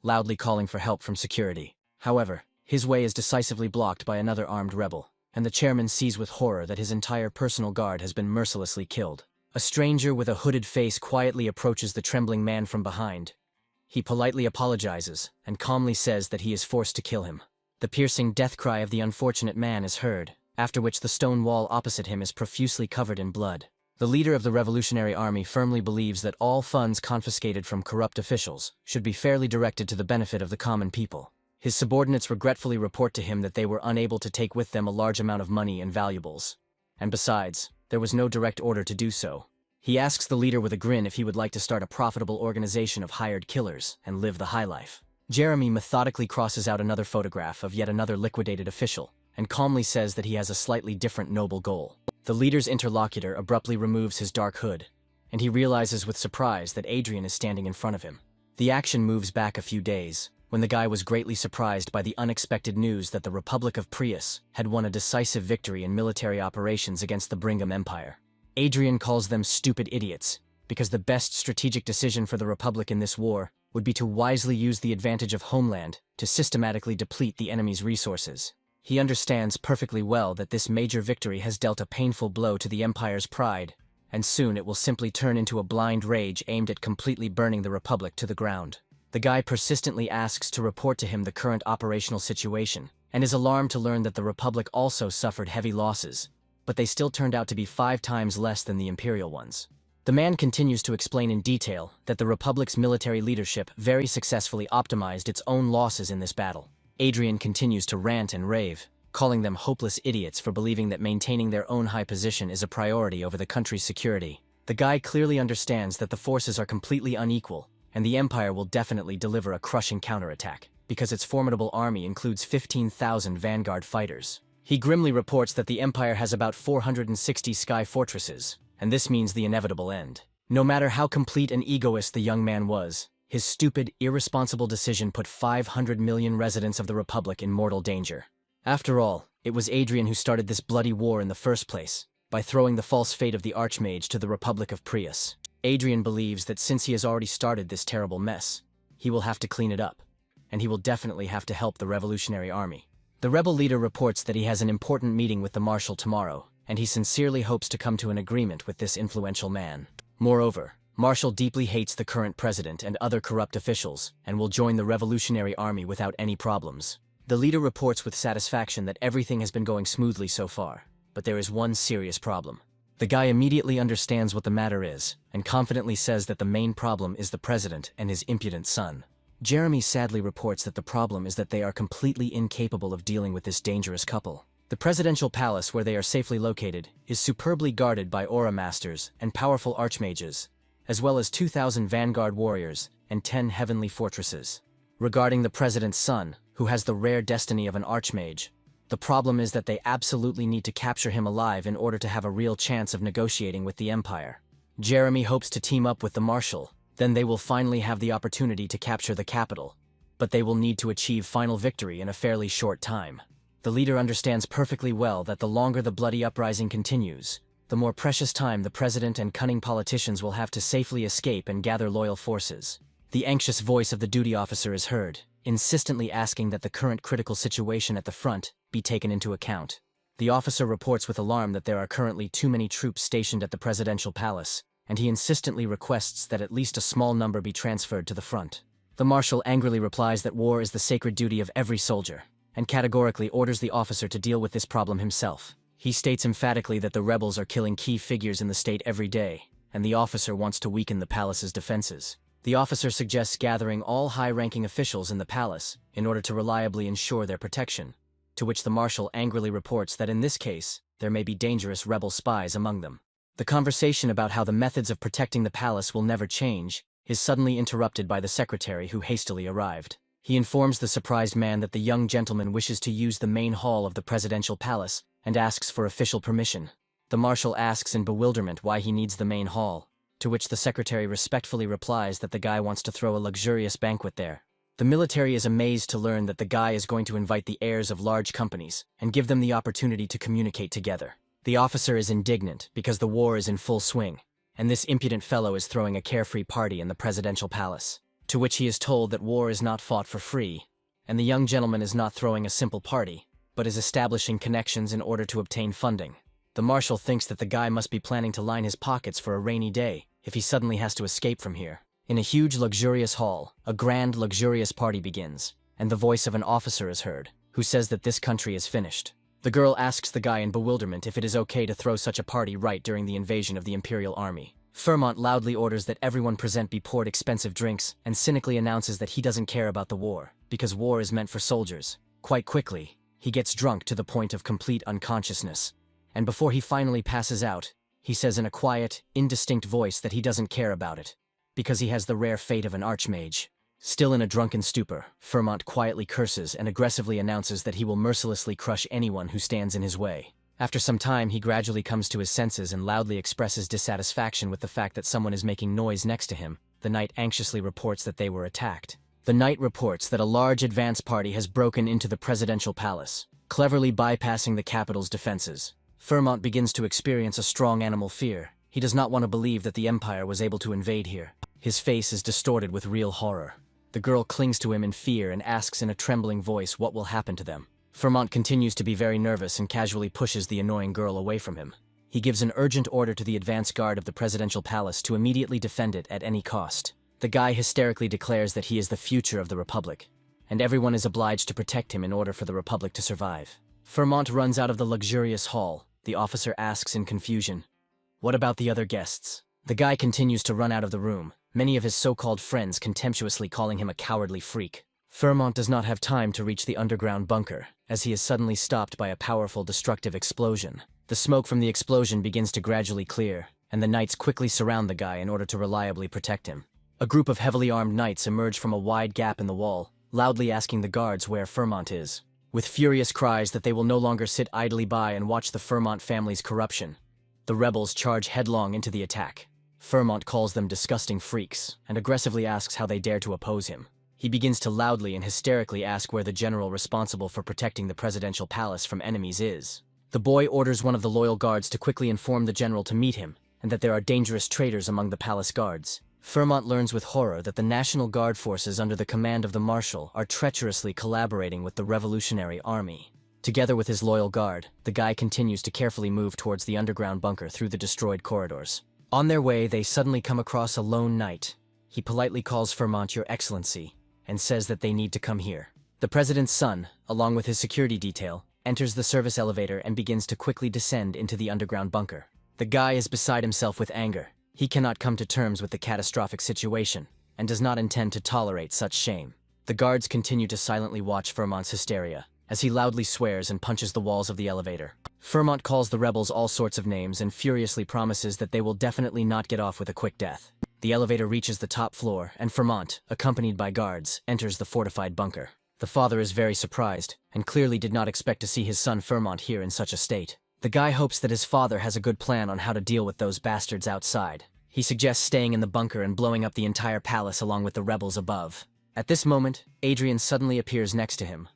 loudly calling for help from security. However, his way is decisively blocked by another armed rebel, and the chairman sees with horror that his entire personal guard has been mercilessly killed. A stranger with a hooded face quietly approaches the trembling man from behind. He politely apologizes and calmly says that he is forced to kill him. The piercing death cry of the unfortunate man is heard, after which the stone wall opposite him is profusely covered in blood. The leader of the revolutionary army firmly believes that all funds confiscated from corrupt officials should be fairly directed to the benefit of the common people. His subordinates regretfully report to him that they were unable to take with them a large amount of money and valuables. And besides, there was no direct order to do so. He asks the leader with a grin if he would like to start a profitable organization of hired killers and live the high life. Jeremy methodically crosses out another photograph of yet another liquidated official, and calmly says that he has a slightly different noble goal. The leader's interlocutor abruptly removes his dark hood, and he realizes with surprise that Adrien is standing in front of him. The action moves back a few days, when the guy was greatly surprised by the unexpected news that the Republic of Prius had won a decisive victory in military operations against the Brigham Empire. Adrien calls them stupid idiots, because the best strategic decision for the Republic in this war would be to wisely use the advantage of homeland to systematically deplete the enemy's resources. He understands perfectly well that this major victory has dealt a painful blow to the Empire's pride, and soon it will simply turn into a blind rage aimed at completely burning the Republic to the ground. The guy persistently asks to report to him the current operational situation, and is alarmed to learn that the Republic also suffered heavy losses, but they still turned out to be 5 times less than the Imperial ones. The man continues to explain in detail that the Republic's military leadership very successfully optimized its own losses in this battle. Adrien continues to rant and rave, calling them hopeless idiots for believing that maintaining their own high position is a priority over the country's security. The guy clearly understands that the forces are completely unequal, and the Empire will definitely deliver a crushing counterattack, because its formidable army includes 15,000 vanguard fighters. He grimly reports that the Empire has about 460 sky fortresses, and this means the inevitable end. No matter how complete an egoist the young man was, his stupid, irresponsible decision put 500 million residents of the Republic in mortal danger. After all, it was Adrien who started this bloody war in the first place, by throwing the false fate of the Archmage to the Republic of Prius. Adrien believes that since he has already started this terrible mess, he will have to clean it up, and he will definitely have to help the revolutionary army. The rebel leader reports that he has an important meeting with the Marshal tomorrow, and he sincerely hopes to come to an agreement with this influential man. Moreover, Marshal deeply hates the current president and other corrupt officials, and will join the revolutionary army without any problems. The leader reports with satisfaction that everything has been going smoothly so far, but there is one serious problem. The guy immediately understands what the matter is, and confidently says that the main problem is the president and his impudent son. Jeremy sadly reports that the problem is that they are completely incapable of dealing with this dangerous couple. The presidential palace where they are safely located is superbly guarded by aura masters and powerful archmages, as well as 2,000 vanguard warriors and 10 heavenly fortresses. Regarding the president's son, who has the rare destiny of an archmage, the problem is that they absolutely need to capture him alive in order to have a real chance of negotiating with the Empire. Jeremy hopes to team up with the Marshal, then they will finally have the opportunity to capture the capital, but they will need to achieve final victory in a fairly short time. The leader understands perfectly well that the longer the bloody uprising continues, the more precious time the president and cunning politicians will have to safely escape and gather loyal forces. The anxious voice of the duty officer is heard, insistently asking that the current critical situation at the front be taken into account. The officer reports with alarm that there are currently too many troops stationed at the presidential palace, and he insistently requests that at least a small number be transferred to the front. The marshal angrily replies that war is the sacred duty of every soldier, and categorically orders the officer to deal with this problem himself. He states emphatically that the rebels are killing key figures in the state every day, and the officer wants to weaken the palace's defenses. The officer suggests gathering all high-ranking officials in the palace in order to reliably ensure their protection, to which the marshal angrily reports that in this case, there may be dangerous rebel spies among them. The conversation about how the methods of protecting the palace will never change is suddenly interrupted by the secretary who hastily arrived. He informs the surprised man that the young gentleman wishes to use the main hall of the presidential palace and asks for official permission. The marshal asks in bewilderment why he needs the main hall, to which the secretary respectfully replies that the guy wants to throw a luxurious banquet there. The military is amazed to learn that the guy is going to invite the heirs of large companies and give them the opportunity to communicate together. The officer is indignant because the war is in full swing, and this impudent fellow is throwing a carefree party in the presidential palace, to which he is told that war is not fought for free, and the young gentleman is not throwing a simple party, but is establishing connections in order to obtain funding. The marshal thinks that the guy must be planning to line his pockets for a rainy day if he suddenly has to escape from here. In a huge luxurious hall, a grand luxurious party begins, and the voice of an officer is heard, who says that this country is finished. The girl asks the guy in bewilderment if it is okay to throw such a party right during the invasion of the Imperial Army. Fermont loudly orders that everyone present be poured expensive drinks and cynically announces that he doesn't care about the war, because war is meant for soldiers. Quite quickly, he gets drunk to the point of complete unconsciousness, and before he finally passes out, he says in a quiet, indistinct voice that he doesn't care about it, because he has the rare fate of an archmage. Still in a drunken stupor, Fermont quietly curses and aggressively announces that he will mercilessly crush anyone who stands in his way. After some time, he gradually comes to his senses and loudly expresses dissatisfaction with the fact that someone is making noise next to him. The knight anxiously reports that they were attacked. The knight reports that a large advance party has broken into the presidential palace, cleverly bypassing the capital's defenses. Fermont begins to experience a strong animal fear. He does not want to believe that the Empire was able to invade here. His face is distorted with real horror. The girl clings to him in fear and asks in a trembling voice what will happen to them. Fermont continues to be very nervous and casually pushes the annoying girl away from him. He gives an urgent order to the advance guard of the presidential palace to immediately defend it at any cost. The guy hysterically declares that he is the future of the Republic, and everyone is obliged to protect him in order for the Republic to survive. Fermont runs out of the luxurious hall. The officer asks in confusion, "What about the other guests?" The guy continues to run out of the room, many of his so-called friends contemptuously calling him a cowardly freak. Fermont does not have time to reach the underground bunker, as he is suddenly stopped by a powerful destructive explosion. The smoke from the explosion begins to gradually clear, and the knights quickly surround the guy in order to reliably protect him. A group of heavily armed knights emerge from a wide gap in the wall, loudly asking the guards where Fermont is. With furious cries that they will no longer sit idly by and watch the Fermont family's corruption, the rebels charge headlong into the attack. Fermont calls them disgusting freaks and aggressively asks how they dare to oppose him. He begins to loudly and hysterically ask where the general responsible for protecting the presidential palace from enemies is. The boy orders one of the loyal guards to quickly inform the general to meet him, and that there are dangerous traitors among the palace guards. Fermont learns with horror that the National Guard forces under the command of the Marshal are treacherously collaborating with the Revolutionary Army. Together with his loyal guard, the guy continues to carefully move towards the underground bunker through the destroyed corridors. On their way, they suddenly come across a lone knight. He politely calls Fermont Your Excellency, and says that they need to come here. The president's son, along with his security detail, enters the service elevator and begins to quickly descend into the underground bunker. The guy is beside himself with anger. He cannot come to terms with the catastrophic situation, and does not intend to tolerate such shame. The guards continue to silently watch Fermont's hysteria, as he loudly swears and punches the walls of the elevator. Fermont calls the rebels all sorts of names and furiously promises that they will definitely not get off with a quick death. The elevator reaches the top floor, and Fermont, accompanied by guards, enters the fortified bunker. The father is very surprised, and clearly did not expect to see his son Fermont here in such a state. The guy hopes that his father has a good plan on how to deal with those bastards outside. He suggests staying in the bunker and blowing up the entire palace along with the rebels above. At this moment, Adrien suddenly appears next to him.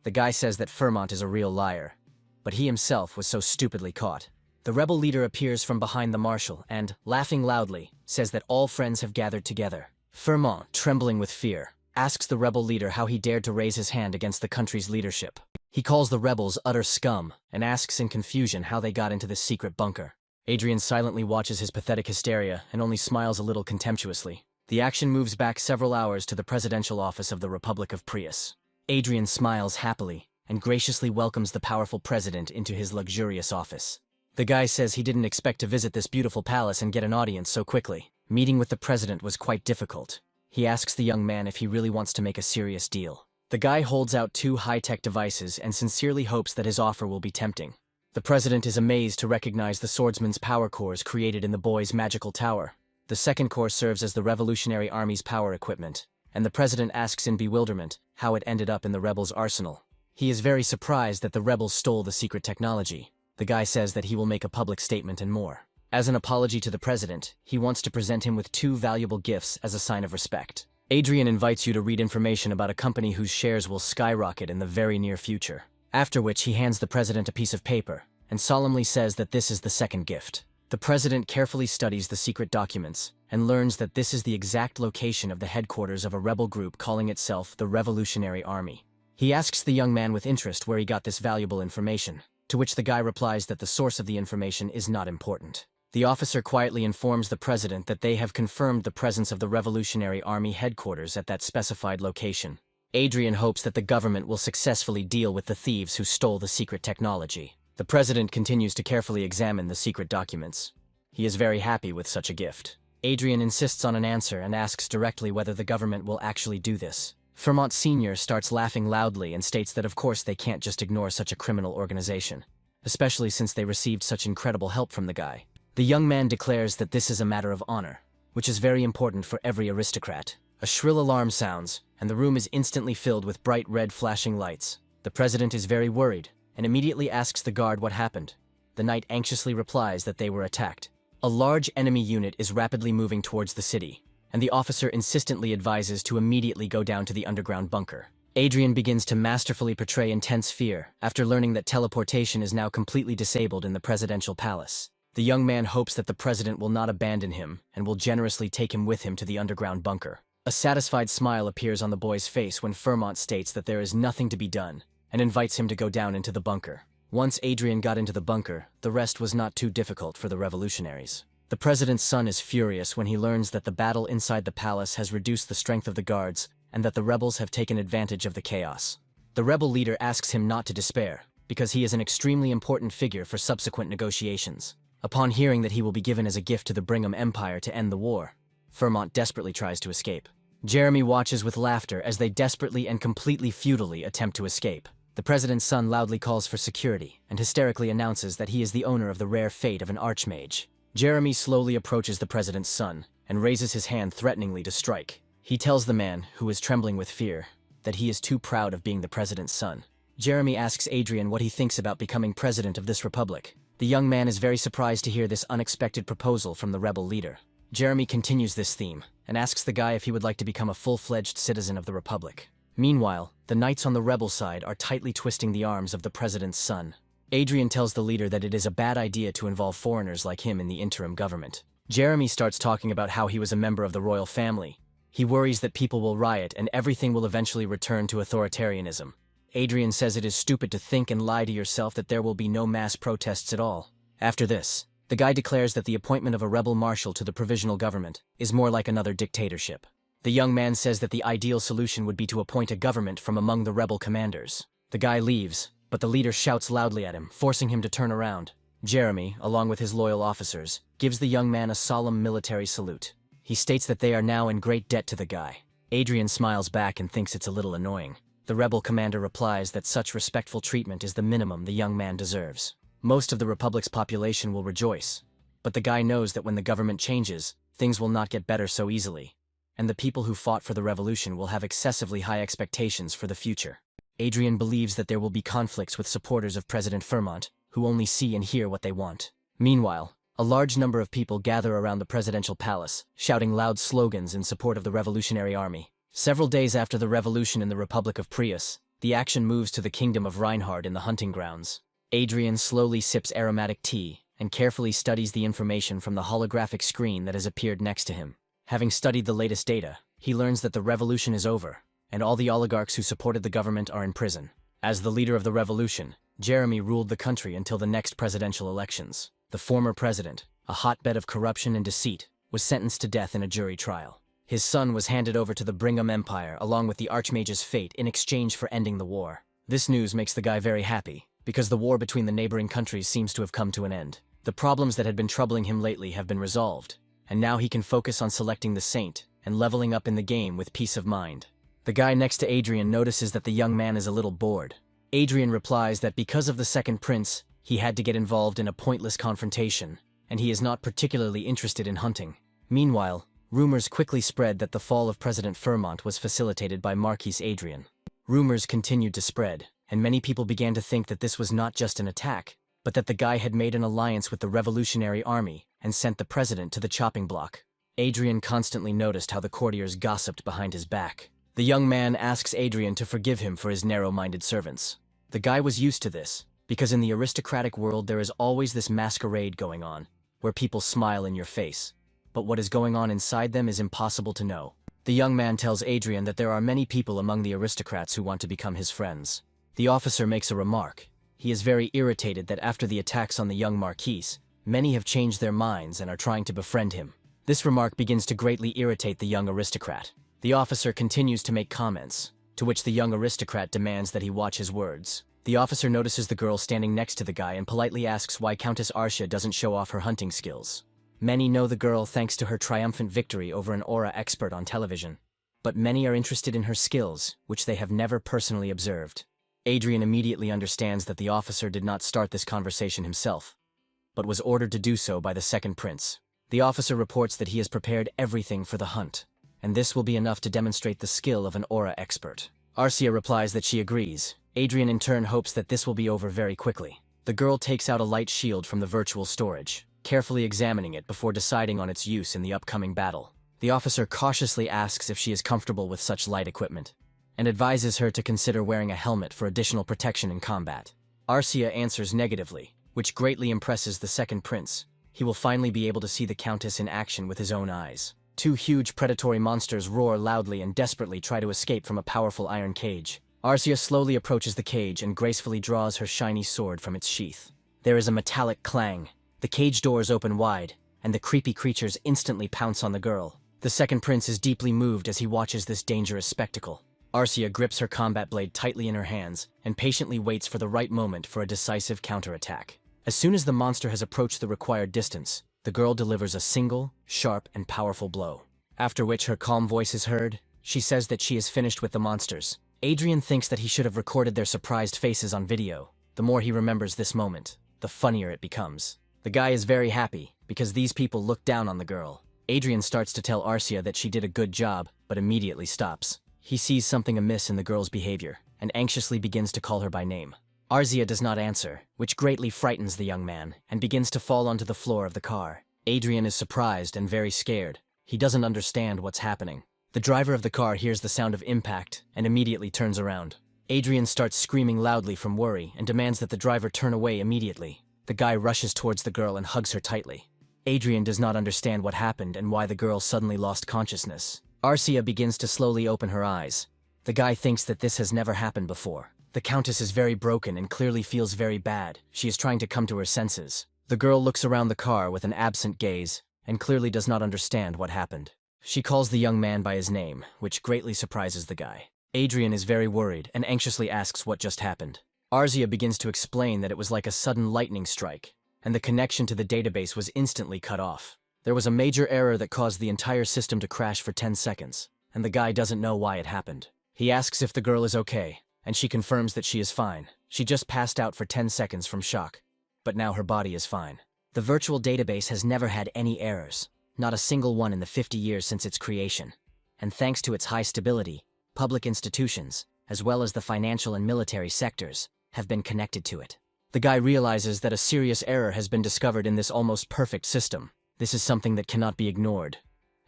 The guy says that Fermont is a real liar, but he himself was so stupidly caught. The rebel leader appears from behind the marshal and, laughing loudly, says that all friends have gathered together. Firmont, trembling with fear, asks the rebel leader how he dared to raise his hand against the country's leadership. He calls the rebels utter scum and asks in confusion how they got into this secret bunker. Adrien silently watches his pathetic hysteria and only smiles a little contemptuously. The action moves back several hours to the presidential office of the Republic of Prius. Adrien smiles happily and graciously welcomes the powerful president into his luxurious office. The guy says he didn't expect to visit this beautiful palace and get an audience so quickly. Meeting with the president was quite difficult. He asks the young man if he really wants to make a serious deal. The guy holds out two high-tech devices and sincerely hopes that his offer will be tempting. The president is amazed to recognize the swordsman's power cores created in the boy's magical tower. The second core serves as the Revolutionary Army's power equipment, and the president asks in bewilderment how it ended up in the rebels' arsenal. He is very surprised that the rebels stole the secret technology. The guy says that he will make a public statement and more. As an apology to the president, he wants to present him with two valuable gifts as a sign of respect. Adrien invites you to read information about a company whose shares will skyrocket in the very near future. After which he hands the president a piece of paper and solemnly says that this is the second gift. The president carefully studies the secret documents and learns that this is the exact location of the headquarters of a rebel group calling itself the Revolutionary Army. He asks the young man with interest where he got this valuable information, to which the guy replies that the source of the information is not important. The officer quietly informs the president that they have confirmed the presence of the Revolutionary Army headquarters at that specified location. Adrien hopes that the government will successfully deal with the thieves who stole the secret technology. The president continues to carefully examine the secret documents. He is very happy with such a gift. Adrien insists on an answer and asks directly whether the government will actually do this. Firmont Sr. starts laughing loudly and states that of course they can't just ignore such a criminal organization, especially since they received such incredible help from the guy. The young man declares that this is a matter of honor, which is very important for every aristocrat. A shrill alarm sounds, and the room is instantly filled with bright red flashing lights. The president is very worried, and immediately asks the guard what happened. The knight anxiously replies that they were attacked. A large enemy unit is rapidly moving towards the city, and the officer insistently advises to immediately go down to the underground bunker. Adrien begins to masterfully portray intense fear after learning that teleportation is now completely disabled in the presidential palace. The young man hopes that the president will not abandon him and will generously take him with him to the underground bunker. A satisfied smile appears on the boy's face when Firmont states that there is nothing to be done and invites him to go down into the bunker. Once Adrien got into the bunker, the rest was not too difficult for the revolutionaries. The president's son is furious when he learns that the battle inside the palace has reduced the strength of the guards and that the rebels have taken advantage of the chaos. The rebel leader asks him not to despair, because he is an extremely important figure for subsequent negotiations. Upon hearing that he will be given as a gift to the Brigham Empire to end the war, Firmont desperately tries to escape. Jeremy watches with laughter as they desperately and completely futilely attempt to escape. The president's son loudly calls for security and hysterically announces that he is the owner of the rare fate of an archmage. Jeremy slowly approaches the president's son and raises his hand threateningly to strike. He tells the man, who is trembling with fear, that he is too proud of being the president's son. Jeremy asks Adrien what he thinks about becoming president of this republic. The young man is very surprised to hear this unexpected proposal from the rebel leader. Jeremy continues this theme and asks the guy if he would like to become a full-fledged citizen of the republic. Meanwhile, the knights on the rebel side are tightly twisting the arms of the president's son. Adrien tells the leader that it is a bad idea to involve foreigners like him in the interim government. Jeremy starts talking about how he was a member of the royal family. He worries that people will riot and everything will eventually return to authoritarianism. Adrien says it is stupid to think and lie to yourself that there will be no mass protests at all. After this, the guy declares that the appointment of a rebel marshal to the provisional government is more like another dictatorship. The young man says that the ideal solution would be to appoint a government from among the rebel commanders. The guy leaves, but the leader shouts loudly at him, forcing him to turn around. Jeremy, along with his loyal officers, gives the young man a solemn military salute. He states that they are now in great debt to the guy. Adrien smiles back and thinks it's a little annoying. The rebel commander replies that such respectful treatment is the minimum the young man deserves. Most of the Republic's population will rejoice, but the guy knows that when the government changes, things will not get better so easily, and the people who fought for the revolution will have excessively high expectations for the future. Adrien believes that there will be conflicts with supporters of President Firmont, who only see and hear what they want. Meanwhile, a large number of people gather around the presidential palace, shouting loud slogans in support of the Revolutionary Army. Several days after the revolution in the Republic of Prius, the action moves to the kingdom of Reinhard in the hunting grounds. Adrien slowly sips aromatic tea and carefully studies the information from the holographic screen that has appeared next to him. Having studied the latest data, he learns that the revolution is over, and all the oligarchs who supported the government are in prison. As the leader of the revolution, Jeremy ruled the country until the next presidential elections. The former president, a hotbed of corruption and deceit, was sentenced to death in a jury trial. His son was handed over to the Brigham Empire along with the Archmage's fate in exchange for ending the war. This news makes the guy very happy, because the war between the neighboring countries seems to have come to an end. The problems that had been troubling him lately have been resolved, and now he can focus on selecting the saint and leveling up in the game with peace of mind. The guy next to Adrien notices that the young man is a little bored. Adrien replies that because of the second prince, he had to get involved in a pointless confrontation, and he is not particularly interested in hunting. Meanwhile, rumors quickly spread that the fall of President Fairmont was facilitated by Marquis Adrien. Rumors continued to spread, and many people began to think that this was not just an attack, but that the guy had made an alliance with the Revolutionary Army and sent the president to the chopping block. Adrien constantly noticed how the courtiers gossiped behind his back. The young man asks Adrien to forgive him for his narrow-minded servants. The guy was used to this, because in the aristocratic world there is always this masquerade going on, where people smile in your face. But what is going on inside them is impossible to know. The young man tells Adrien that there are many people among the aristocrats who want to become his friends. The officer makes a remark. He is very irritated that after the attacks on the young Marquis, many have changed their minds and are trying to befriend him. This remark begins to greatly irritate the young aristocrat. The officer continues to make comments, to which the young aristocrat demands that he watch his words. The officer notices the girl standing next to the guy and politely asks why Countess Arcia doesn't show off her hunting skills. Many know the girl thanks to her triumphant victory over an aura expert on television, but many are interested in her skills, which they have never personally observed. Adrien immediately understands that the officer did not start this conversation himself, but was ordered to do so by the second prince. The officer reports that he has prepared everything for the hunt, and this will be enough to demonstrate the skill of an aura expert. Arcia replies that she agrees. Adrien in turn hopes that this will be over very quickly. The girl takes out a light shield from the virtual storage, carefully examining it before deciding on its use in the upcoming battle. The officer cautiously asks if she is comfortable with such light equipment, and advises her to consider wearing a helmet for additional protection in combat. Arcia answers negatively, which greatly impresses the second prince. He will finally be able to see the Countess in action with his own eyes. Two huge predatory monsters roar loudly and desperately try to escape from a powerful iron cage. Arcia slowly approaches the cage and gracefully draws her shiny sword from its sheath. There is a metallic clang. The cage doors open wide, and the creepy creatures instantly pounce on the girl. The second prince is deeply moved as he watches this dangerous spectacle. Arcia grips her combat blade tightly in her hands and patiently waits for the right moment for a decisive counterattack. As soon as the monster has approached the required distance, the girl delivers a single, sharp, and powerful blow. After which her calm voice is heard, she says that she is finished with the monsters. Adrien thinks that he should have recorded their surprised faces on video. The more he remembers this moment, the funnier it becomes. The guy is very happy, because these people look down on the girl. Adrien starts to tell Arcia that she did a good job, but immediately stops. He sees something amiss in the girl's behavior, and anxiously begins to call her by name. Arcia does not answer, which greatly frightens the young man, and begins to fall onto the floor of the car. Adrien is surprised and very scared. He doesn't understand what's happening. The driver of the car hears the sound of impact, and immediately turns around. Adrien starts screaming loudly from worry, and demands that the driver turn away immediately. The guy rushes towards the girl and hugs her tightly. Adrien does not understand what happened and why the girl suddenly lost consciousness. Arcia begins to slowly open her eyes. The guy thinks that this has never happened before. The Countess is very broken and clearly feels very bad. She is trying to come to her senses. The girl looks around the car with an absent gaze and clearly does not understand what happened. She calls the young man by his name, which greatly surprises the guy. Adrien is very worried and anxiously asks what just happened. Arcia begins to explain that it was like a sudden lightning strike, and the connection to the database was instantly cut off. There was a major error that caused the entire system to crash for 10 seconds, and the guy doesn't know why it happened. He asks if the girl is okay, and she confirms that she is fine. She just passed out for 10 seconds from shock, but now her body is fine. The virtual database has never had any errors, not a single one in the 50 years since its creation. And thanks to its high stability, public institutions, as well as the financial and military sectors, have been connected to it. The guy realizes that a serious error has been discovered in this almost perfect system. This is something that cannot be ignored,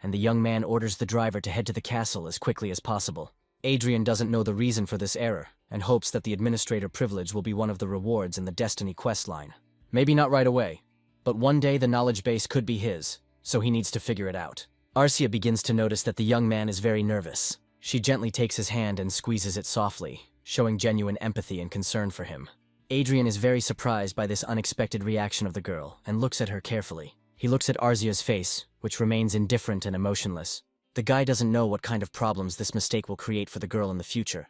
and the young man orders the driver to head to the castle as quickly as possible. Adrien doesn't know the reason for this error, and hopes that the administrator privilege will be one of the rewards in the Destiny quest line. Maybe not right away, but one day the knowledge base could be his, so he needs to figure it out. Arcia begins to notice that the young man is very nervous. She gently takes his hand and squeezes it softly, showing genuine empathy and concern for him. Adrien is very surprised by this unexpected reaction of the girl and looks at her carefully. He looks at Arcia's face, which remains indifferent and emotionless. The guy doesn't know what kind of problems this mistake will create for the girl in the future.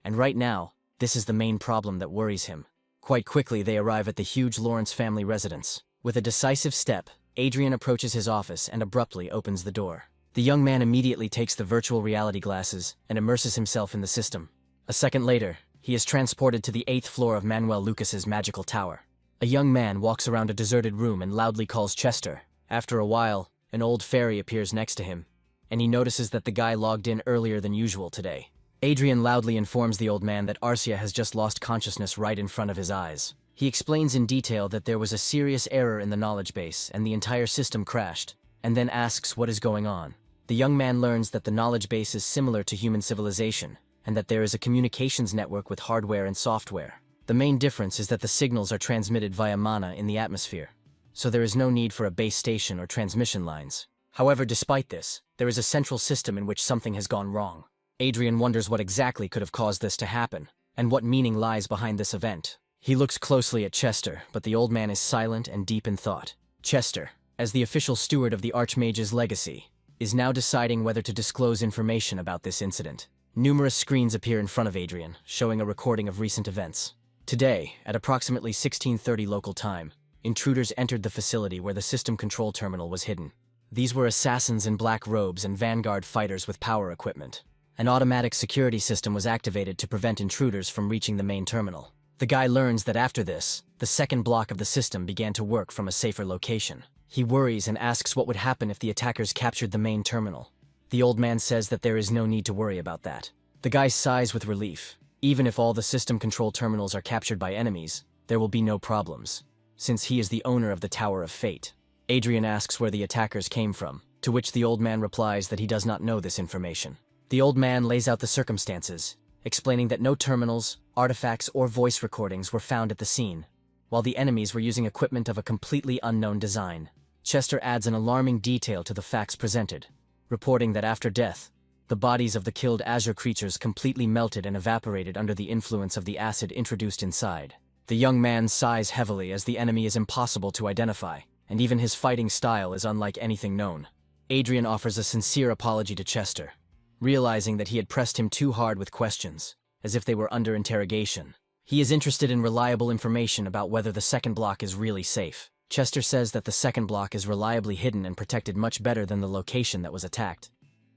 And right now, this is the main problem that worries him. Quite quickly, they arrive at the huge Lawrence family residence. With a decisive step, Adrien approaches his office and abruptly opens the door. The young man immediately takes the virtual reality glasses and immerses himself in the system. A second later, he is transported to the 8th floor of Manuel Lucas's magical tower. A young man walks around a deserted room and loudly calls Chester. After a while, an old fairy appears next to him, and he notices that the guy logged in earlier than usual today. Adrien loudly informs the old man that Arcia has just lost consciousness right in front of his eyes. He explains in detail that there was a serious error in the knowledge base and the entire system crashed, and then asks what is going on. The young man learns that the knowledge base is similar to human civilization, and that there is a communications network with hardware and software. The main difference is that the signals are transmitted via mana in the atmosphere, so there is no need for a base station or transmission lines. However, despite this, there is a central system in which something has gone wrong. Adrien wonders what exactly could have caused this to happen, and what meaning lies behind this event. He looks closely at Chester, but the old man is silent and deep in thought. Chester, as the official steward of the Archmage's legacy, is now deciding whether to disclose information about this incident. Numerous screens appear in front of Adrien, showing a recording of recent events. Today, at approximately 16:30 local time, intruders entered the facility where the system control terminal was hidden. These were assassins in black robes and Vanguard fighters with power equipment. An automatic security system was activated to prevent intruders from reaching the main terminal. The guy learns that after this, the second block of the system began to work from a safer location. He worries and asks what would happen if the attackers captured the main terminal. The old man says that there is no need to worry about that. The guy sighs with relief. Even if all the system control terminals are captured by enemies, there will be no problems, since he is the owner of the Tower of Fate. Adrien asks where the attackers came from, to which the old man replies that he does not know this information. The old man lays out the circumstances, explaining that no terminals, artifacts, or voice recordings were found at the scene, while the enemies were using equipment of a completely unknown design. Chester adds an alarming detail to the facts presented, reporting that after death, the bodies of the killed azure creatures completely melted and evaporated under the influence of the acid introduced inside. The young man sighs heavily as the enemy is impossible to identify, and even his fighting style is unlike anything known. Adrien offers a sincere apology to Chester, realizing that he had pressed him too hard with questions, as if they were under interrogation. He is interested in reliable information about whether the second block is really safe. Chester says that the second block is reliably hidden and protected much better than the location that was attacked,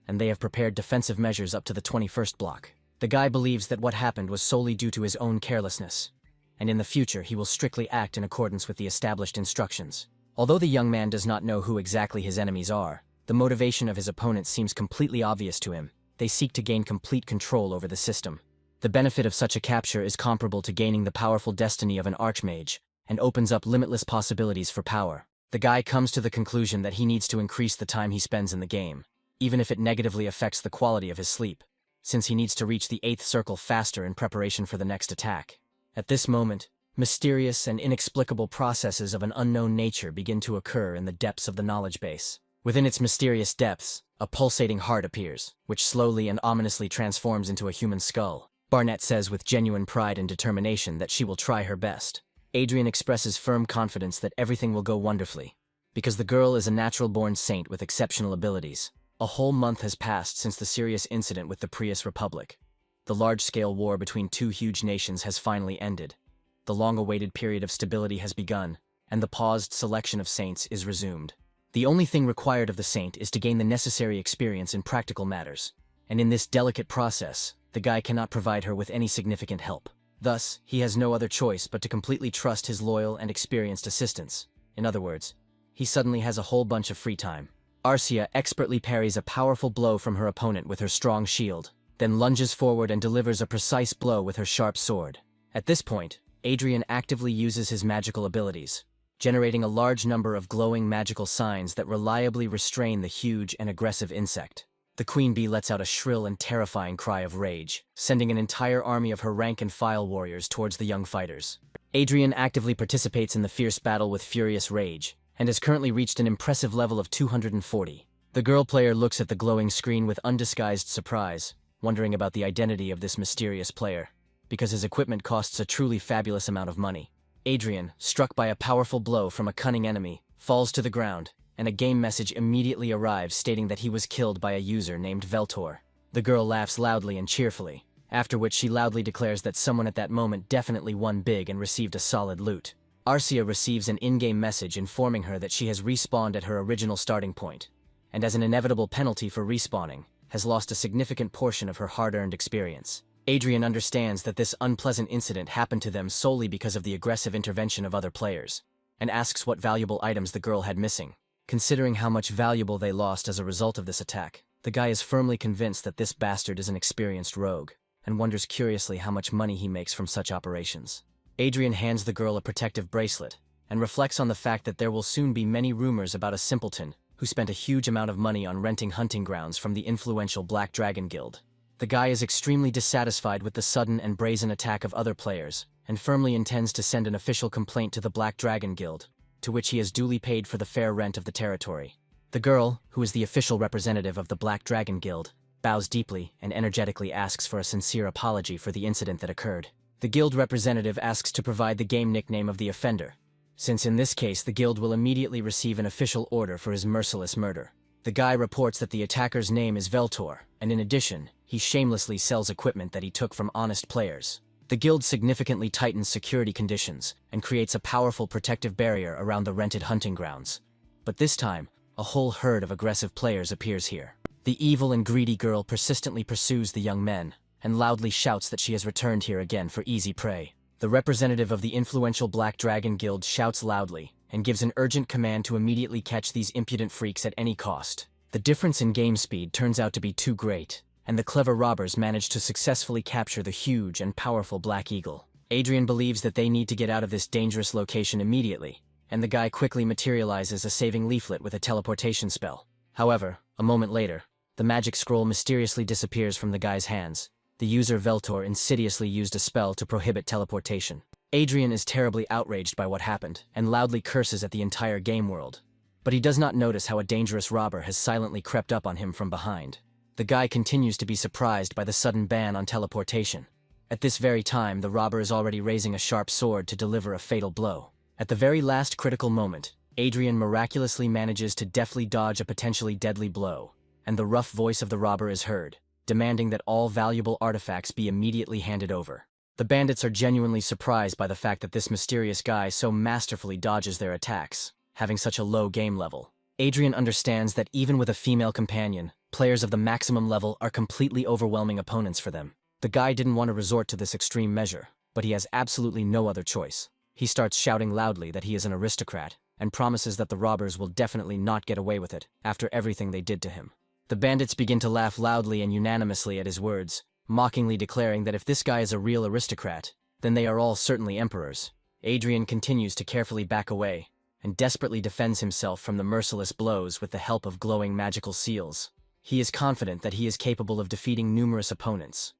and they have prepared defensive measures up to the 21st block. The guy believes that what happened was solely due to his own carelessness, and in the future he will strictly act in accordance with the established instructions. Although the young man does not know who exactly his enemies are, the motivation of his opponents seems completely obvious to him. They seek to gain complete control over the system. The benefit of such a capture is comparable to gaining the powerful destiny of an archmage, and opens up limitless possibilities for power. The guy comes to the conclusion that he needs to increase the time he spends in the game, even if it negatively affects the quality of his sleep, since he needs to reach the 8th circle faster in preparation for the next attack. At this moment, mysterious and inexplicable processes of an unknown nature begin to occur in the depths of the knowledge base. Within its mysterious depths, a pulsating heart appears, which slowly and ominously transforms into a human skull. Barnett says with genuine pride and determination that she will try her best. Adrien expresses firm confidence that everything will go wonderfully, because the girl is a natural-born saint with exceptional abilities. A whole month has passed since the serious incident with the Prius Republic. The large-scale war between two huge nations has finally ended. The long-awaited period of stability has begun, and the paused selection of saints is resumed. The only thing required of the saint is to gain the necessary experience in practical matters, and in this delicate process, the guy cannot provide her with any significant help. Thus, he has no other choice but to completely trust his loyal and experienced assistants. In other words, he suddenly has a whole bunch of free time. Arcia expertly parries a powerful blow from her opponent with her strong shield, then lunges forward and delivers a precise blow with her sharp sword. At this point, Adrien actively uses his magical abilities, generating a large number of glowing magical signs that reliably restrain the huge and aggressive insect. The queen bee lets out a shrill and terrifying cry of rage, sending an entire army of her rank-and-file warriors towards the young fighters. Adrien actively participates in the fierce battle with furious rage, and has currently reached an impressive level of 240. The girl player looks at the glowing screen with undisguised surprise, wondering about the identity of this mysterious player, because his equipment costs a truly fabulous amount of money. Adrien, struck by a powerful blow from a cunning enemy, falls to the ground, and a game message immediately arrives stating that he was killed by a user named Veltor. The girl laughs loudly and cheerfully, after which she loudly declares that someone at that moment definitely won big and received a solid loot. Arcia receives an in-game message informing her that she has respawned at her original starting point, and as an inevitable penalty for respawning, has lost a significant portion of her hard-earned experience. Adrien understands that this unpleasant incident happened to them solely because of the aggressive intervention of other players, and asks what valuable items the girl had missing. Considering how much valuable they lost as a result of this attack, the guy is firmly convinced that this bastard is an experienced rogue, and wonders curiously how much money he makes from such operations. Adrien hands the girl a protective bracelet, and reflects on the fact that there will soon be many rumors about a simpleton who spent a huge amount of money on renting hunting grounds from the influential Black Dragon Guild. The guy is extremely dissatisfied with the sudden and brazen attack of other players, and firmly intends to send an official complaint to the Black Dragon Guild, to which he has duly paid for the fair rent of the territory. The girl, who is the official representative of the Black Dragon Guild, bows deeply and energetically asks for a sincere apology for the incident that occurred. The guild representative asks to provide the game nickname of the offender, since in this case the guild will immediately receive an official order for his merciless murder. The guy reports that the attacker's name is Veltor, and in addition, he shamelessly sells equipment that he took from honest players. The guild significantly tightens security conditions and creates a powerful protective barrier around the rented hunting grounds. But this time, a whole herd of aggressive players appears here. The evil and greedy girl persistently pursues the young men, and loudly shouts that she has returned here again for easy prey. The representative of the influential Black Dragon Guild shouts loudly, and gives an urgent command to immediately catch these impudent freaks at any cost. The difference in game speed turns out to be too great, and the clever robbers manage to successfully capture the huge and powerful Black Eagle. Adrien believes that they need to get out of this dangerous location immediately, and the guy quickly materializes a saving leaflet with a teleportation spell. However, a moment later, the magic scroll mysteriously disappears from the guy's hands. The user Veltor insidiously used a spell to prohibit teleportation. Adrien is terribly outraged by what happened, and loudly curses at the entire game world. But he does not notice how a dangerous robber has silently crept up on him from behind. The guy continues to be surprised by the sudden ban on teleportation. At this very time, the robber is already raising a sharp sword to deliver a fatal blow. At the very last critical moment, Adrien miraculously manages to deftly dodge a potentially deadly blow, and the rough voice of the robber is heard, demanding that all valuable artifacts be immediately handed over. The bandits are genuinely surprised by the fact that this mysterious guy so masterfully dodges their attacks, having such a low game level. Adrien understands that even with a female companion, players of the maximum level are completely overwhelming opponents for them. The guy didn't want to resort to this extreme measure, but he has absolutely no other choice. He starts shouting loudly that he is an aristocrat, and promises that the robbers will definitely not get away with it after everything they did to him. The bandits begin to laugh loudly and unanimously at his words, mockingly declaring that if this guy is a real aristocrat, then they are all certainly emperors. Adrien continues to carefully back away, and desperately defends himself from the merciless blows with the help of glowing magical seals. He is confident that he is capable of defeating numerous opponents,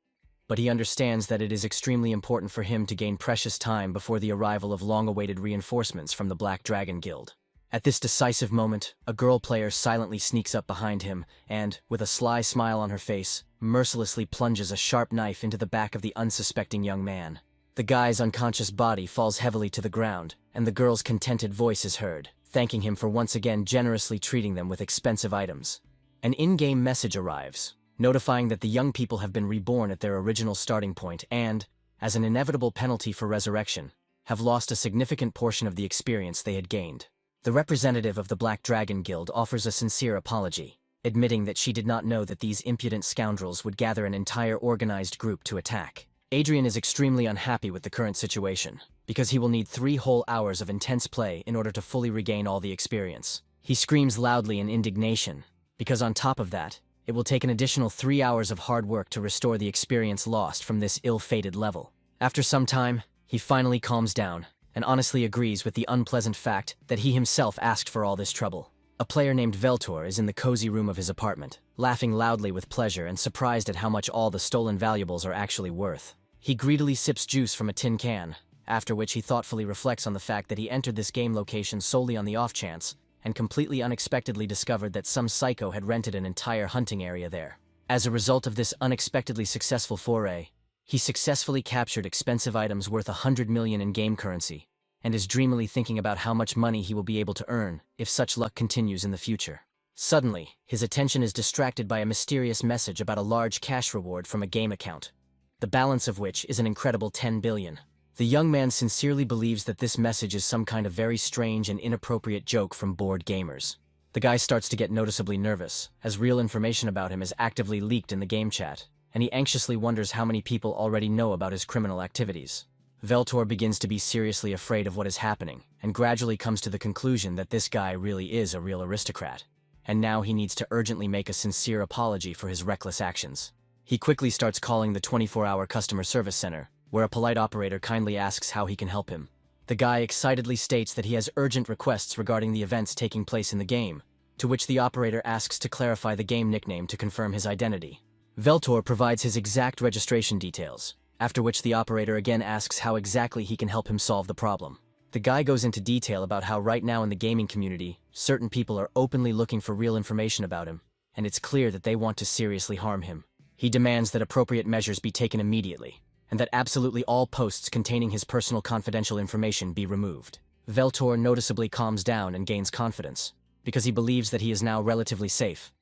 but he understands that it is extremely important for him to gain precious time before the arrival of long-awaited reinforcements from the Black Dragon Guild. At this decisive moment, a girl player silently sneaks up behind him and, with a sly smile on her face, mercilessly plunges a sharp knife into the back of the unsuspecting young man. The guy's unconscious body falls heavily to the ground, and the girl's contented voice is heard, thanking him for once again generously treating them with expensive items. An in-game message arrives, notifying that the young people have been reborn at their original starting point and, as an inevitable penalty for resurrection, have lost a significant portion of the experience they had gained. The representative of the Black Dragon Guild offers a sincere apology, admitting that she did not know that these impudent scoundrels would gather an entire organized group to attack. Adrien is extremely unhappy with the current situation, because he will need 3 whole hours of intense play in order to fully regain all the experience. He screams loudly in indignation, because on top of that, it will take an additional 3 hours of hard work to restore the experience lost from this ill-fated level. After some time, he finally calms down, and honestly agrees with the unpleasant fact that he himself asked for all this trouble. A player named Veltor is in the cozy room of his apartment, laughing loudly with pleasure and surprised at how much all the stolen valuables are actually worth. He greedily sips juice from a tin can, after which he thoughtfully reflects on the fact that he entered this game location solely on the off chance, and completely unexpectedly discovered that some psycho had rented an entire hunting area there. As a result of this unexpectedly successful foray, he successfully captured expensive items worth 100 million in game currency, and is dreamily thinking about how much money he will be able to earn if such luck continues in the future. Suddenly, his attention is distracted by a mysterious message about a large cash reward from a game account, the balance of which is an incredible 10 billion. The young man sincerely believes that this message is some kind of very strange and inappropriate joke from bored gamers. The guy starts to get noticeably nervous, as real information about him is actively leaked in the game chat, and he anxiously wonders how many people already know about his criminal activities. Veltor begins to be seriously afraid of what is happening, and gradually comes to the conclusion that this guy really is a real aristocrat, and now he needs to urgently make a sincere apology for his reckless actions. He quickly starts calling the 24-hour customer service center, where a polite operator kindly asks how he can help him. The guy excitedly states that he has urgent requests regarding the events taking place in the game, to which the operator asks to clarify the game nickname to confirm his identity. Veltor provides his exact registration details, after which the operator again asks how exactly he can help him solve the problem. The guy goes into detail about how right now in the gaming community, certain people are openly looking for real information about him, and it's clear that they want to seriously harm him. He demands that appropriate measures be taken immediately, and that absolutely all posts containing his personal confidential information be removed. Veltor noticeably calms down and gains confidence, because he believes that he is now relatively safe.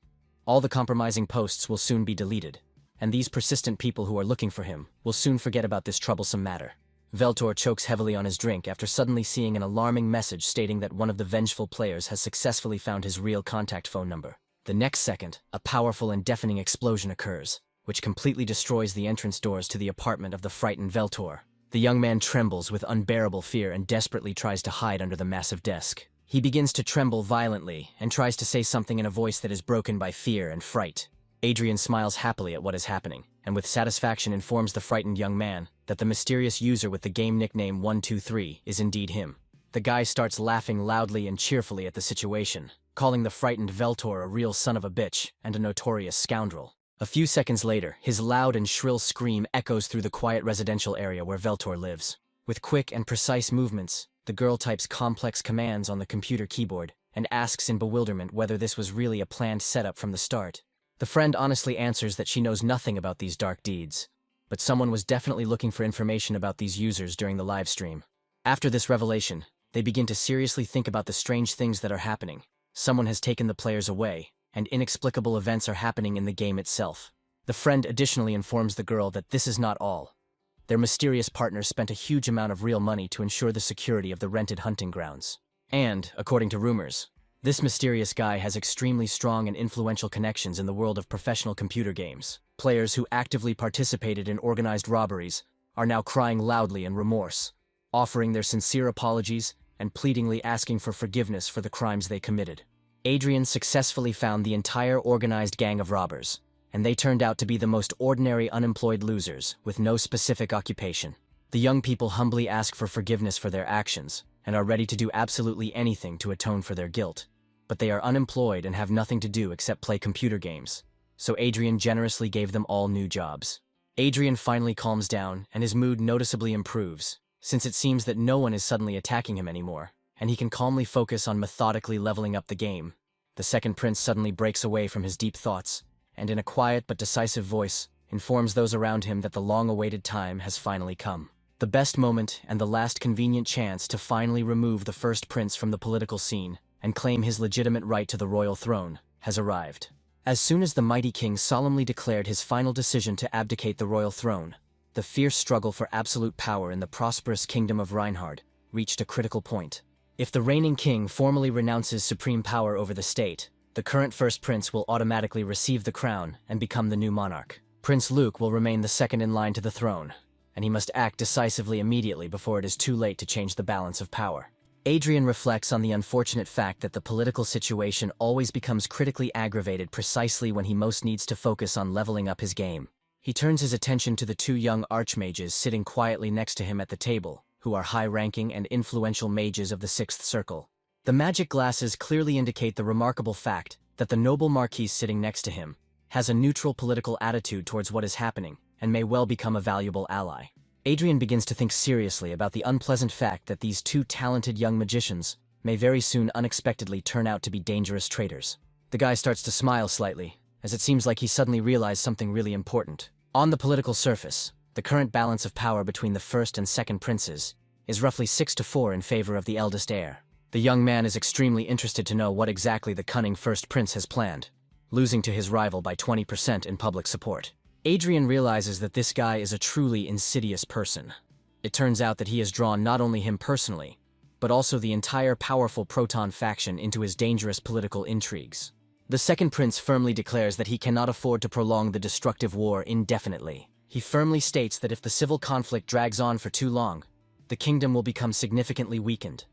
All the compromising posts will soon be deleted, and these persistent people who are looking for him will soon forget about this troublesome matter. Veltor chokes heavily on his drink after suddenly seeing an alarming message stating that one of the vengeful players has successfully found his real contact phone number. The next second, a powerful and deafening explosion occurs, which completely destroys the entrance doors to the apartment of the frightened Veltor. The young man trembles with unbearable fear and desperately tries to hide under the massive desk. He begins to tremble violently and tries to say something in a voice that is broken by fear and fright. Adrien smiles happily at what is happening, and with satisfaction informs the frightened young man that the mysterious user with the game nickname 123 is indeed him. The guy starts laughing loudly and cheerfully at the situation, calling the frightened Veltor a real son of a bitch and a notorious scoundrel. A few seconds later, his loud and shrill scream echoes through the quiet residential area where Veltor lives. With quick and precise movements, the girl types complex commands on the computer keyboard and asks in bewilderment whether this was really a planned setup from the start. The friend honestly answers that she knows nothing about these dark deeds, but someone was definitely looking for information about these users during the live stream. After this revelation, they begin to seriously think about the strange things that are happening. Someone has taken the players away, and inexplicable events are happening in the game itself. The friend additionally informs the girl that this is not all. Their mysterious partners spent a huge amount of real money to ensure the security of the rented hunting grounds. And, according to rumors, this mysterious guy has extremely strong and influential connections in the world of professional computer games. Players who actively participated in organized robberies are now crying loudly in remorse, offering their sincere apologies and pleadingly asking for forgiveness for the crimes they committed. Adrien successfully found the entire organized gang of robbers, and they turned out to be the most ordinary unemployed losers with no specific occupation. The young people humbly ask for forgiveness for their actions and are ready to do absolutely anything to atone for their guilt. But they are unemployed and have nothing to do except play computer games, so Adrien generously gave them all new jobs. Adrien finally calms down and his mood noticeably improves, since it seems that no one is suddenly attacking him anymore, and he can calmly focus on methodically leveling up the game. The second prince suddenly breaks away from his deep thoughts, and in a quiet but decisive voice, informs those around him that the long-awaited time has finally come. The best moment and the last convenient chance to finally remove the first prince from the political scene and claim his legitimate right to the royal throne has arrived. As soon as the mighty king solemnly declared his final decision to abdicate the royal throne, the fierce struggle for absolute power in the prosperous kingdom of Reinhard reached a critical point. If the reigning king formally renounces supreme power over the state, the current first prince will automatically receive the crown and become the new monarch. Prince Luke will remain the second in line to the throne, and he must act decisively immediately before it is too late to change the balance of power. Adrien reflects on the unfortunate fact that the political situation always becomes critically aggravated precisely when he most needs to focus on leveling up his game. He turns his attention to the two young archmages sitting quietly next to him at the table, who are high-ranking and influential mages of the Sixth Circle. The magic glasses clearly indicate the remarkable fact that the noble marquis sitting next to him has a neutral political attitude towards what is happening and may well become a valuable ally. Adrien begins to think seriously about the unpleasant fact that these two talented young magicians may very soon unexpectedly turn out to be dangerous traitors. The guy starts to smile slightly, as it seems like he suddenly realized something really important. On the political surface, the current balance of power between the first and second princes is roughly 6-4 in favor of the eldest heir. The young man is extremely interested to know what exactly the cunning first prince has planned, losing to his rival by 20% in public support. Adrien realizes that this guy is a truly insidious person. It turns out that he has drawn not only him personally, but also the entire powerful Proton faction into his dangerous political intrigues. The second prince firmly declares that he cannot afford to prolong the destructive war indefinitely. He firmly states that if the civil conflict drags on for too long, the kingdom will become significantly weakened,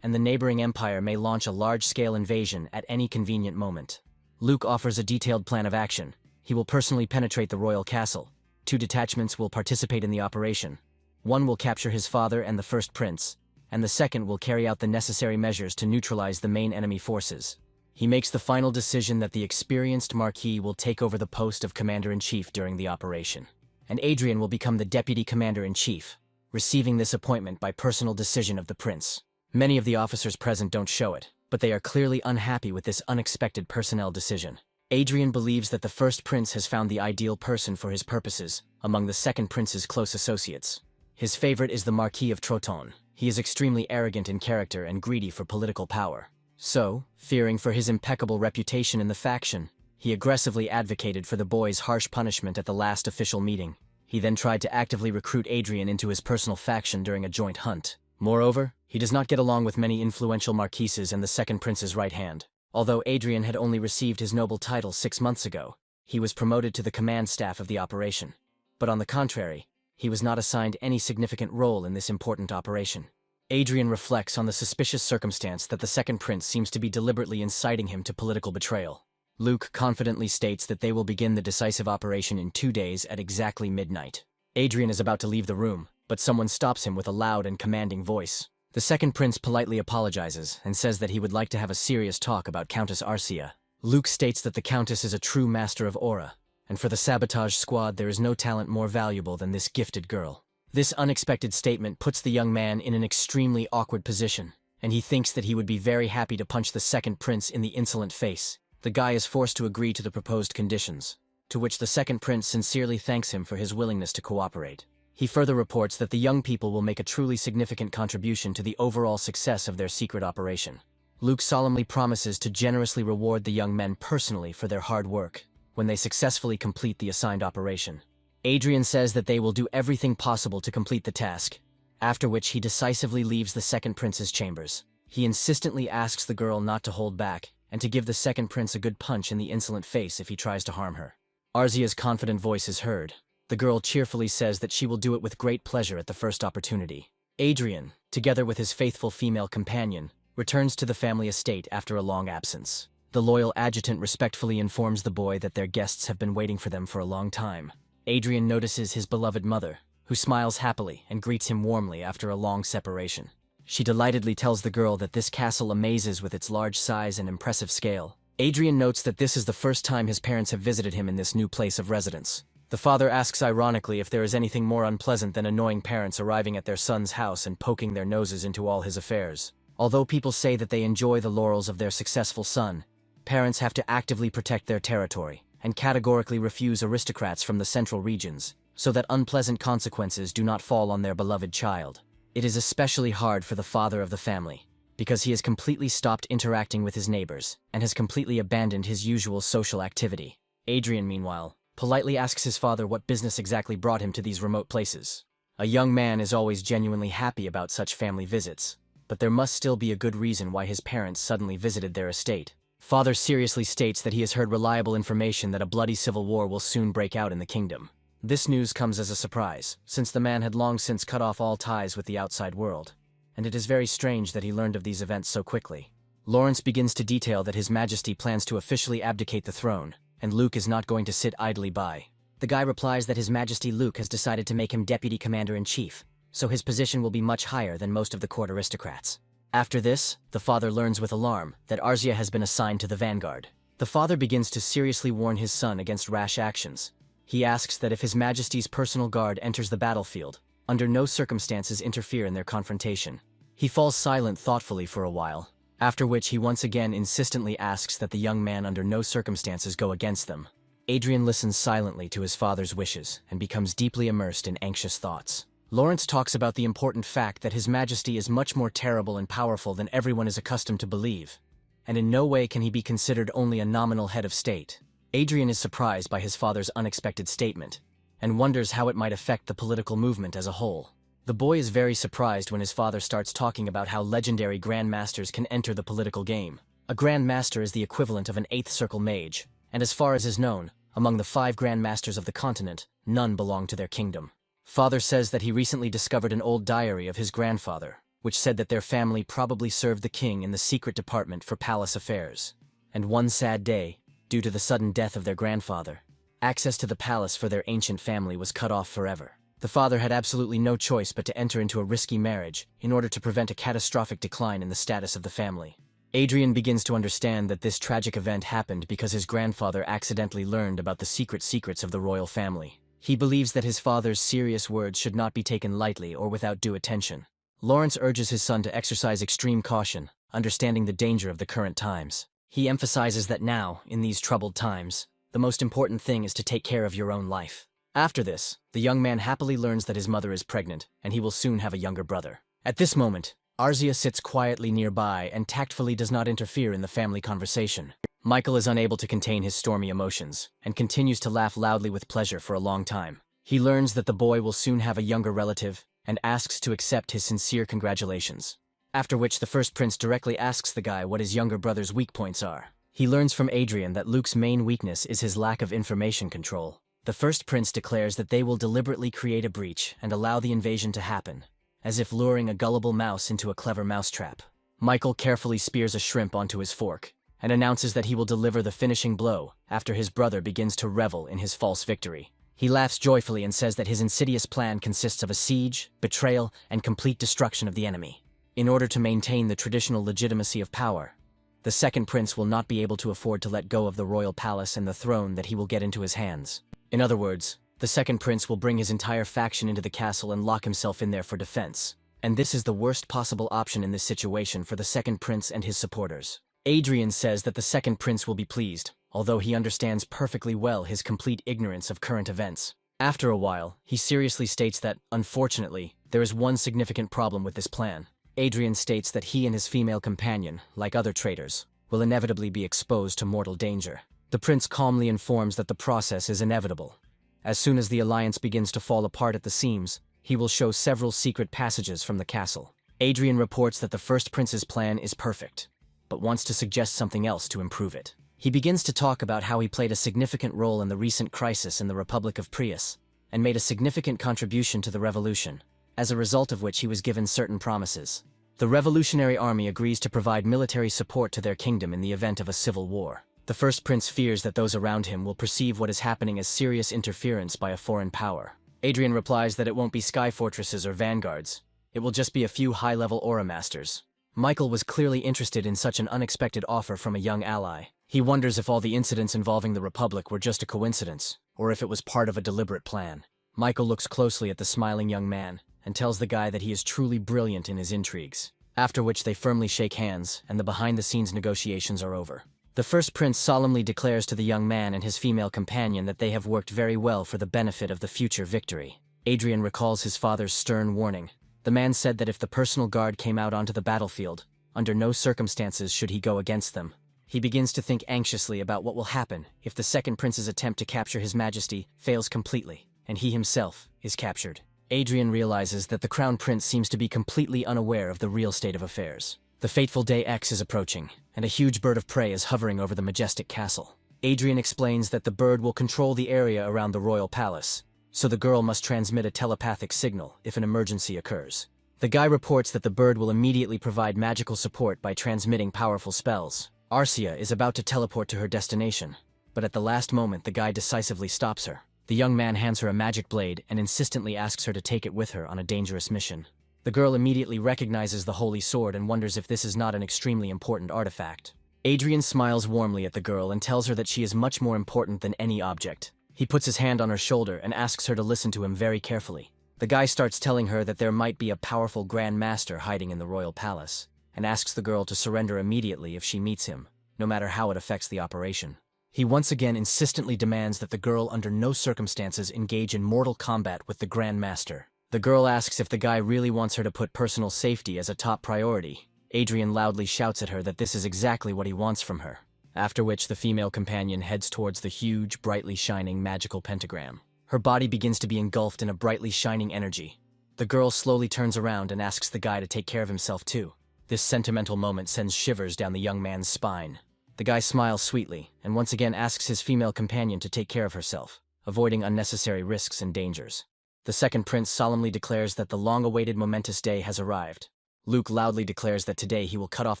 and the neighboring empire may launch a large-scale invasion at any convenient moment. Luke offers a detailed plan of action. He will personally penetrate the royal castle. 2 detachments will participate in the operation. 1 will capture his father and the first prince, and the second will carry out the necessary measures to neutralize the main enemy forces. He makes the final decision that the experienced Marquis will take over the post of Commander-in-Chief during the operation, and Adrien will become the Deputy Commander-in-Chief, receiving this appointment by personal decision of the prince. Many of the officers present don't show it, but they are clearly unhappy with this unexpected personnel decision. Adrien believes that the first prince has found the ideal person for his purposes among the second prince's close associates. His favorite is the Marquis of Troton. He is extremely arrogant in character and greedy for political power. So, fearing for his impeccable reputation in the faction, he aggressively advocated for the boy's harsh punishment at the last official meeting. He then tried to actively recruit Adrien into his personal faction during a joint hunt. Moreover, he does not get along with many influential marquises and the second prince's right hand. Although Adrien had only received his noble title 6 months ago, he was promoted to the command staff of the operation. But on the contrary, he was not assigned any significant role in this important operation. Adrien reflects on the suspicious circumstance that the second prince seems to be deliberately inciting him to political betrayal. Luke confidently states that they will begin the decisive operation in 2 days at exactly midnight. Adrien is about to leave the room, but someone stops him with a loud and commanding voice. The second prince politely apologizes and says that he would like to have a serious talk about Countess Arcia. Luke states that the Countess is a true master of aura, and for the sabotage squad there is no talent more valuable than this gifted girl. This unexpected statement puts the young man in an extremely awkward position, and he thinks that he would be very happy to punch the second prince in the insolent face. The guy is forced to agree to the proposed conditions, to which the second prince sincerely thanks him for his willingness to cooperate. He further reports that the young people will make a truly significant contribution to the overall success of their secret operation. Luke solemnly promises to generously reward the young men personally for their hard work when they successfully complete the assigned operation. Adrien says that they will do everything possible to complete the task, after which he decisively leaves the second prince's chambers. He insistently asks the girl not to hold back and to give the second prince a good punch in the insolent face if he tries to harm her. Arzia's confident voice is heard. The girl cheerfully says that she will do it with great pleasure at the first opportunity. Adrien, together with his faithful female companion, returns to the family estate after a long absence. The loyal adjutant respectfully informs the boy that their guests have been waiting for them for a long time. Adrien notices his beloved mother, who smiles happily and greets him warmly after a long separation. She delightedly tells the girl that this castle amazes with its large size and impressive scale. Adrien notes that this is the first time his parents have visited him in this new place of residence. The father asks ironically if there is anything more unpleasant than annoying parents arriving at their son's house and poking their noses into all his affairs. Although people say that they enjoy the laurels of their successful son, parents have to actively protect their territory and categorically refuse aristocrats from the central regions, so that unpleasant consequences do not fall on their beloved child. It is especially hard for the father of the family, because he has completely stopped interacting with his neighbors and has completely abandoned his usual social activity. Adrien, meanwhile, politely asks his father what business exactly brought him to these remote places. A young man is always genuinely happy about such family visits, but there must still be a good reason why his parents suddenly visited their estate. Father seriously states that he has heard reliable information that a bloody civil war will soon break out in the kingdom. This news comes as a surprise, since the man had long since cut off all ties with the outside world, and it is very strange that he learned of these events so quickly. Lawrence begins to detail that His Majesty plans to officially abdicate the throne, and Luke is not going to sit idly by. The guy replies that His Majesty Luke has decided to make him Deputy Commander-in-Chief, so his position will be much higher than most of the court aristocrats. After this, the father learns with alarm that Arzia has been assigned to the vanguard. The father begins to seriously warn his son against rash actions. He asks that if His Majesty's personal guard enters the battlefield, under no circumstances interfere in their confrontation. He falls silent thoughtfully for a while, after which he once again insistently asks that the young man under no circumstances go against them. Adrien listens silently to his father's wishes and becomes deeply immersed in anxious thoughts. Lawrence talks about the important fact that His Majesty is much more terrible and powerful than everyone is accustomed to believe, and in no way can he be considered only a nominal head of state. Adrien is surprised by his father's unexpected statement, and wonders how it might affect the political movement as a whole. The boy is very surprised when his father starts talking about how legendary grandmasters can enter the political game. A grandmaster is the equivalent of an 8th circle mage, and as far as is known, among the 5 grandmasters of the continent, none belong to their kingdom. Father says that he recently discovered an old diary of his grandfather, which said that their family probably served the king in the secret department for palace affairs. And one sad day, due to the sudden death of their grandfather, access to the palace for their ancient family was cut off forever. The father had absolutely no choice but to enter into a risky marriage in order to prevent a catastrophic decline in the status of the family. Adrien begins to understand that this tragic event happened because his grandfather accidentally learned about the secrets of the royal family. He believes that his father's serious words should not be taken lightly or without due attention. Lawrence urges his son to exercise extreme caution, understanding the danger of the current times. He emphasizes that now, in these troubled times, the most important thing is to take care of your own life. After this, the young man happily learns that his mother is pregnant, and he will soon have a younger brother. At this moment, Arzia sits quietly nearby and tactfully does not interfere in the family conversation. Michael is unable to contain his stormy emotions, and continues to laugh loudly with pleasure for a long time. He learns that the boy will soon have a younger relative, and asks to accept his sincere congratulations. After which the first prince directly asks the guy what his younger brother's weak points are. He learns from Adrien that Luke's main weakness is his lack of information control. The first prince declares that they will deliberately create a breach and allow the invasion to happen, as if luring a gullible mouse into a clever mousetrap. Michael carefully spears a shrimp onto his fork, and announces that he will deliver the finishing blow after his brother begins to revel in his false victory. He laughs joyfully and says that his insidious plan consists of a siege, betrayal, and complete destruction of the enemy. In order to maintain the traditional legitimacy of power, the second prince will not be able to afford to let go of the royal palace and the throne that he will get into his hands. In other words, the second prince will bring his entire faction into the castle and lock himself in there for defense. And this is the worst possible option in this situation for the second prince and his supporters. Adrien says that the second prince will be pleased, although he understands perfectly well his complete ignorance of current events. After a while, he seriously states that, unfortunately, there is one significant problem with this plan. Adrien states that he and his female companion, like other traitors, will inevitably be exposed to mortal danger. The prince calmly informs that the process is inevitable. As soon as the alliance begins to fall apart at the seams, he will show several secret passages from the castle. Adrien reports that the first prince's plan is perfect, but wants to suggest something else to improve it. He begins to talk about how he played a significant role in the recent crisis in the Republic of Prius, and made a significant contribution to the revolution, as a result of which he was given certain promises. The Revolutionary Army agrees to provide military support to their kingdom in the event of a civil war. The first prince fears that those around him will perceive what is happening as serious interference by a foreign power. Adrien replies that it won't be sky fortresses or vanguards. It will just be a few high-level aura masters. Michael was clearly interested in such an unexpected offer from a young ally. He wonders if all the incidents involving the Republic were just a coincidence, or if it was part of a deliberate plan. Michael looks closely at the smiling young man, and tells the guy that he is truly brilliant in his intrigues. After which they firmly shake hands, and the behind-the-scenes negotiations are over. The first prince solemnly declares to the young man and his female companion that they have worked very well for the benefit of the future victory. Adrien recalls his father's stern warning. The man said that if the personal guard came out onto the battlefield, under no circumstances should he go against them. He begins to think anxiously about what will happen if the second prince's attempt to capture His Majesty fails completely, and he himself is captured. Adrien realizes that the Crown Prince seems to be completely unaware of the real state of affairs. The fateful day X is approaching, and a huge bird of prey is hovering over the majestic castle. Adrien explains that the bird will control the area around the royal palace, so the girl must transmit a telepathic signal if an emergency occurs. The guy reports that the bird will immediately provide magical support by transmitting powerful spells. Arcia is about to teleport to her destination, but at the last moment the guy decisively stops her. The young man hands her a magic blade and insistently asks her to take it with her on a dangerous mission. The girl immediately recognizes the holy sword and wonders if this is not an extremely important artifact. Adrien smiles warmly at the girl and tells her that she is much more important than any object. He puts his hand on her shoulder and asks her to listen to him very carefully. The guy starts telling her that there might be a powerful Grand Master hiding in the royal palace. and asks the girl to surrender immediately if she meets him, no matter how it affects the operation. He once again insistently demands that the girl under no circumstances engage in mortal combat with the Grand Master. The girl asks if the guy really wants her to put personal safety as a top priority. Adrien loudly shouts at her that this is exactly what he wants from her, after which the female companion heads towards the huge, brightly shining magical pentagram. Her body begins to be engulfed in a brightly shining energy. The girl slowly turns around and asks the guy to take care of himself too. This sentimental moment sends shivers down the young man's spine. The guy smiles sweetly, and once again asks his female companion to take care of herself, avoiding unnecessary risks and dangers. The second prince solemnly declares that the long-awaited momentous day has arrived. Luke loudly declares that today he will cut off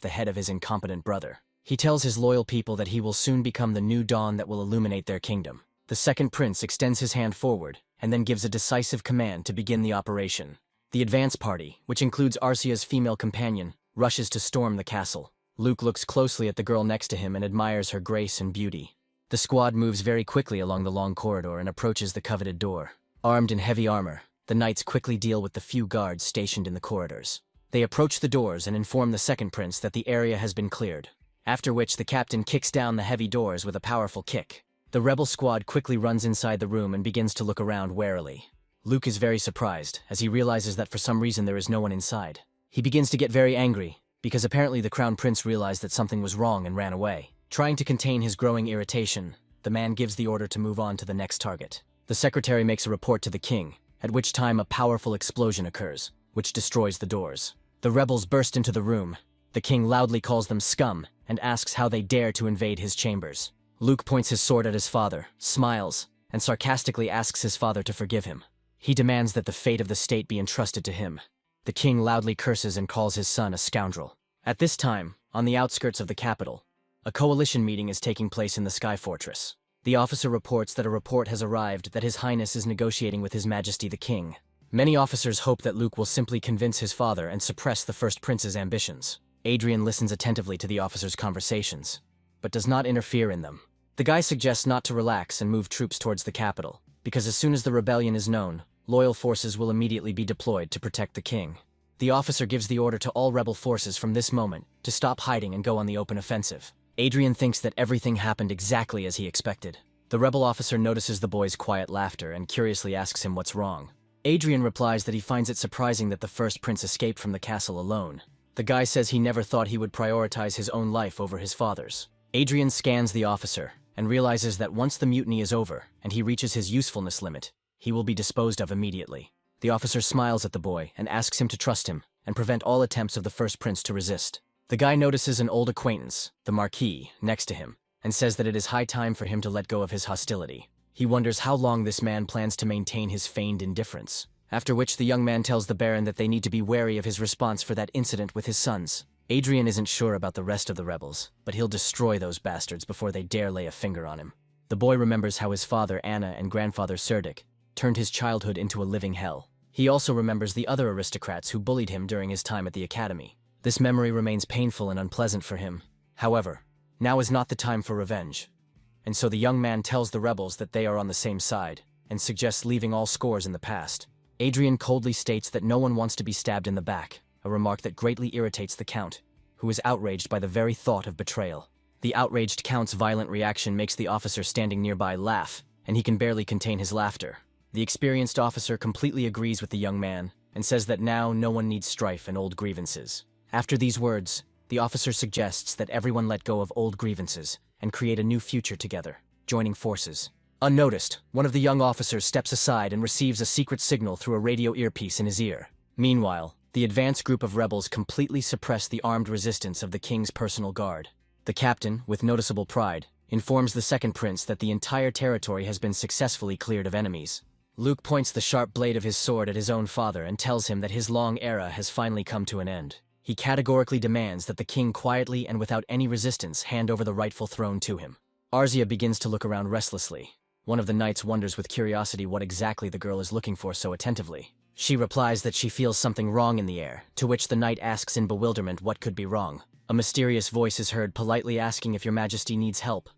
the head of his incompetent brother. He tells his loyal people that he will soon become the new dawn that will illuminate their kingdom. The second prince extends his hand forward, and then gives a decisive command to begin the operation. The advance party, which includes Arcia's female companion, rushes to storm the castle. Luke looks closely at the girl next to him and admires her grace and beauty. The squad moves very quickly along the long corridor and approaches the coveted door. Armed in heavy armor, the knights quickly deal with the few guards stationed in the corridors. They approach the doors and inform the second prince that the area has been cleared, after which the captain kicks down the heavy doors with a powerful kick. The rebel squad quickly runs inside the room and begins to look around warily. Luke is very surprised, as he realizes that for some reason there is no one inside. He begins to get very angry, because apparently the crown prince realized that something was wrong and ran away. Trying to contain his growing irritation, the man gives the order to move on to the next target. The secretary makes a report to the king, at which time a powerful explosion occurs, which destroys the doors. The rebels burst into the room. The king loudly calls them scum and asks how they dare to invade his chambers. Luke points his sword at his father, smiles, and sarcastically asks his father to forgive him. He demands that the fate of the state be entrusted to him. The king loudly curses and calls his son a scoundrel. At this time, on the outskirts of the capital, a coalition meeting is taking place in the Sky Fortress. The officer reports that a report has arrived that His Highness is negotiating with His Majesty the King. Many officers hope that Luke will simply convince his father and suppress the first prince's ambitions. Adrien listens attentively to the officers' conversations, but does not interfere in them. The guy suggests not to relax and move troops towards the capital, because as soon as the rebellion is known, loyal forces will immediately be deployed to protect the king. The officer gives the order to all rebel forces from this moment to stop hiding and go on the open offensive. Adrien thinks that everything happened exactly as he expected. The rebel officer notices the boy's quiet laughter and curiously asks him what's wrong. Adrien replies that he finds it surprising that the first prince escaped from the castle alone. The guy says he never thought he would prioritize his own life over his father's. Adrien scans the officer and realizes that once the mutiny is over and he reaches his usefulness limit, he will be disposed of immediately. The officer smiles at the boy and asks him to trust him and prevent all attempts of the first prince to resist. The guy notices an old acquaintance, the Marquis, next to him, and says that it is high time for him to let go of his hostility. He wonders how long this man plans to maintain his feigned indifference, after which the young man tells the Baron that they need to be wary of his response for that incident with his sons. Adrien isn't sure about the rest of the rebels, but he'll destroy those bastards before they dare lay a finger on him. The boy remembers how his father Anna and grandfather Serdic turned his childhood into a living hell. He also remembers the other aristocrats who bullied him during his time at the academy. This memory remains painful and unpleasant for him. However, now is not the time for revenge. And so the young man tells the rebels that they are on the same side, and suggests leaving all scores in the past. Adrien coldly states that no one wants to be stabbed in the back, a remark that greatly irritates the Count, who is outraged by the very thought of betrayal. The outraged Count's violent reaction makes the officer standing nearby laugh, and he can barely contain his laughter. The experienced officer completely agrees with the young man, and says that now no one needs strife and old grievances. After these words, the officer suggests that everyone let go of old grievances and create a new future together, joining forces. Unnoticed, one of the young officers steps aside and receives a secret signal through a radio earpiece in his ear. Meanwhile, the advance group of rebels completely suppress the armed resistance of the king's personal guard. The captain, with noticeable pride, informs the second prince that the entire territory has been successfully cleared of enemies. Luke points the sharp blade of his sword at his own father and tells him that his long era has finally come to an end. He categorically demands that the king quietly and without any resistance hand over the rightful throne to him. Arcia begins to look around restlessly. One of the knights wonders with curiosity what exactly the girl is looking for so attentively. She replies that she feels something wrong in the air, to which the knight asks in bewilderment what could be wrong. A mysterious voice is heard politely asking if your majesty needs help.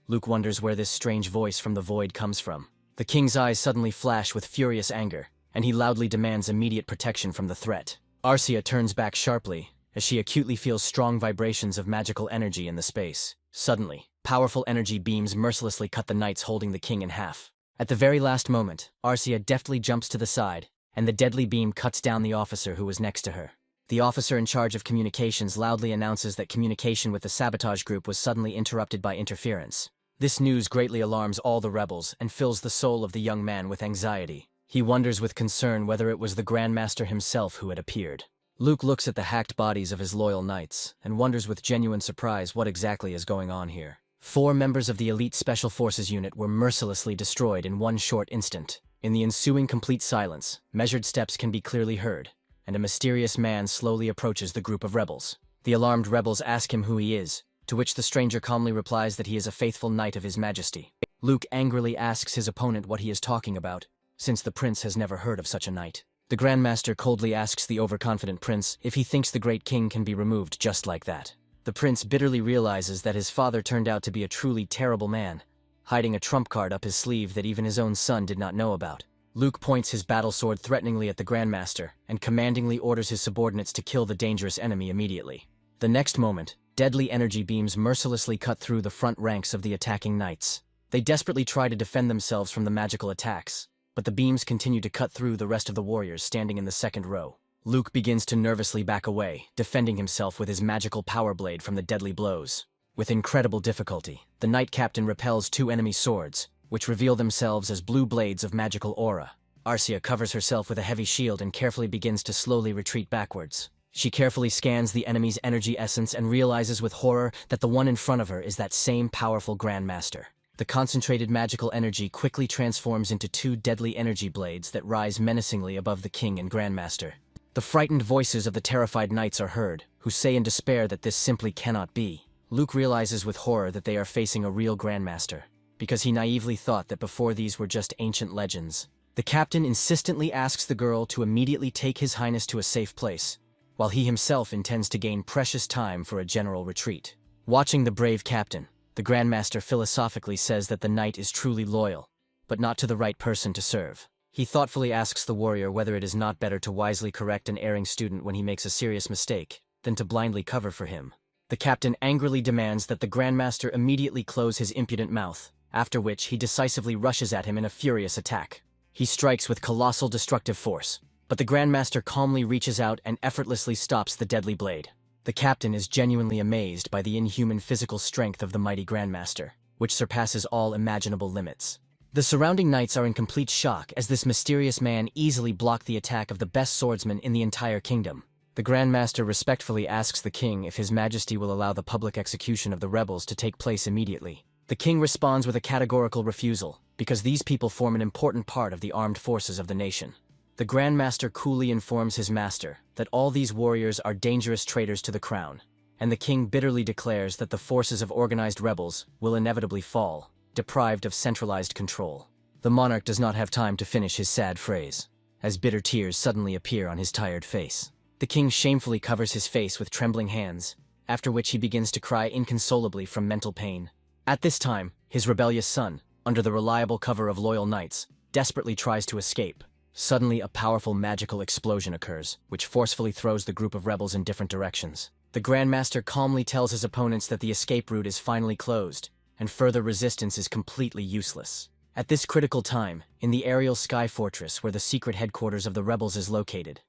Luke wonders where this strange voice from the void comes from. The king's eyes suddenly flash with furious anger, and he loudly demands immediate protection from the threat. Arcia turns back sharply, as she acutely feels strong vibrations of magical energy in the space. Suddenly, powerful energy beams mercilessly cut the knights holding the king in half. At the very last moment, Arcia deftly jumps to the side, and the deadly beam cuts down the officer who was next to her. The officer in charge of communications loudly announces that communication with the sabotage group was suddenly interrupted by interference. This news greatly alarms all the rebels and fills the soul of the young man with anxiety. He wonders with concern whether it was the Grandmaster himself who had appeared. Luke looks at the hacked bodies of his loyal knights and wonders with genuine surprise what exactly is going on here. 4 members of the elite Special Forces unit were mercilessly destroyed in one short instant. In the ensuing complete silence, measured steps can be clearly heard, and a mysterious man slowly approaches the group of rebels. The alarmed rebels ask him who he is, to which the stranger calmly replies that he is a faithful knight of His Majesty. Luke angrily asks his opponent what he is talking about, since the prince has never heard of such a knight. The Grandmaster coldly asks the overconfident prince if he thinks the great king can be removed just like that. The prince bitterly realizes that his father turned out to be a truly terrible man, hiding a trump card up his sleeve that even his own son did not know about. Luke points his battle sword threateningly at the Grandmaster and commandingly orders his subordinates to kill the dangerous enemy immediately. The next moment, deadly energy beams mercilessly cut through the front ranks of the attacking knights. They desperately try to defend themselves from the magical attacks, but the beams continue to cut through the rest of the warriors standing in the second row. Luke begins to nervously back away, defending himself with his magical power blade from the deadly blows. With incredible difficulty, the knight captain repels 2 enemy swords, which reveal themselves as blue blades of magical aura. Arcia covers herself with a heavy shield and carefully begins to slowly retreat backwards. She carefully scans the enemy's energy essence and realizes with horror that the one in front of her is that same powerful Grandmaster. The concentrated magical energy quickly transforms into 2 deadly energy blades that rise menacingly above the king and Grandmaster. The frightened voices of the terrified knights are heard, who say in despair that this simply cannot be. Luke realizes with horror that they are facing a real Grandmaster, because he naively thought that before these were just ancient legends. The captain insistently asks the girl to immediately take His Highness to a safe place, while he himself intends to gain precious time for a general retreat. Watching the brave captain, the Grandmaster philosophically says that the knight is truly loyal, but not to the right person to serve. He thoughtfully asks the warrior whether it is not better to wisely correct an erring student when he makes a serious mistake, than to blindly cover for him. The captain angrily demands that the Grandmaster immediately close his impudent mouth, after which he decisively rushes at him in a furious attack. He strikes with colossal destructive force, but the Grandmaster calmly reaches out and effortlessly stops the deadly blade. The captain is genuinely amazed by the inhuman physical strength of the mighty Grandmaster, which surpasses all imaginable limits. The surrounding knights are in complete shock as this mysterious man easily blocked the attack of the best swordsman in the entire kingdom. The Grandmaster respectfully asks the king if His Majesty will allow the public execution of the rebels to take place immediately. The king responds with a categorical refusal, because these people form an important part of the armed forces of the nation. The Grandmaster coolly informs his master that all these warriors are dangerous traitors to the crown, and the king bitterly declares that the forces of organized rebels will inevitably fall, deprived of centralized control. The monarch does not have time to finish his sad phrase, as bitter tears suddenly appear on his tired face. The king shamefully covers his face with trembling hands, after which he begins to cry inconsolably from mental pain. At this time, his rebellious son, under the reliable cover of loyal knights, desperately tries to escape. Suddenly, a powerful magical explosion occurs, which forcefully throws the group of rebels in different directions. The Grandmaster calmly tells his opponents that the escape route is finally closed, and further resistance is completely useless. At this critical time, in the aerial sky fortress where the secret headquarters of the rebels is located,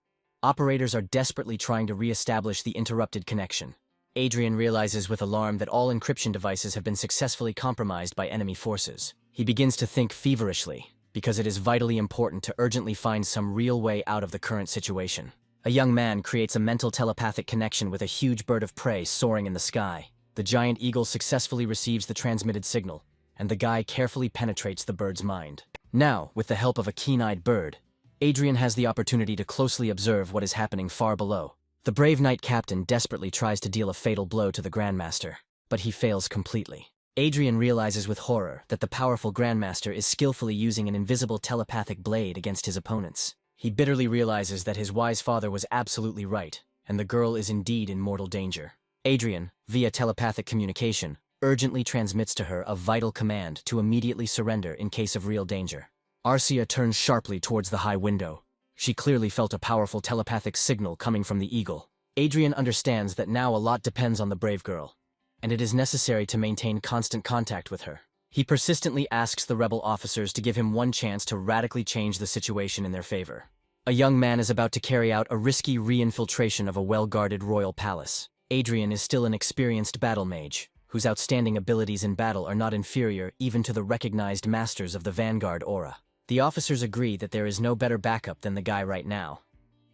operators are desperately trying to re-establish the interrupted connection. Adrien realizes with alarm that all encryption devices have been successfully compromised by enemy forces. He begins to think feverishly, because it is vitally important to urgently find some real way out of the current situation. A young man creates a mental telepathic connection with a huge bird of prey soaring in the sky. The giant eagle successfully receives the transmitted signal, and the guy carefully penetrates the bird's mind. Now, with the help of a keen-eyed bird, Adrien has the opportunity to closely observe what is happening far below. The brave knight captain desperately tries to deal a fatal blow to the Grandmaster, but he fails completely. Adrien realizes with horror that the powerful Grandmaster is skillfully using an invisible telepathic blade against his opponents. He bitterly realizes that his wise father was absolutely right, and the girl is indeed in mortal danger. Adrien, via telepathic communication, urgently transmits to her a vital command to immediately surrender in case of real danger. Arcia turns sharply towards the high window. She clearly felt a powerful telepathic signal coming from the eagle. Adrien understands that now a lot depends on the brave girl, and it is necessary to maintain constant contact with her. He persistently asks the rebel officers to give him one chance to radically change the situation in their favor. A young man is about to carry out a risky re-infiltration of a well-guarded royal palace. Adrien is still an experienced battle mage, whose outstanding abilities in battle are not inferior even to the recognized masters of the Vanguard aura. The officers agree that there is no better backup than the guy right now,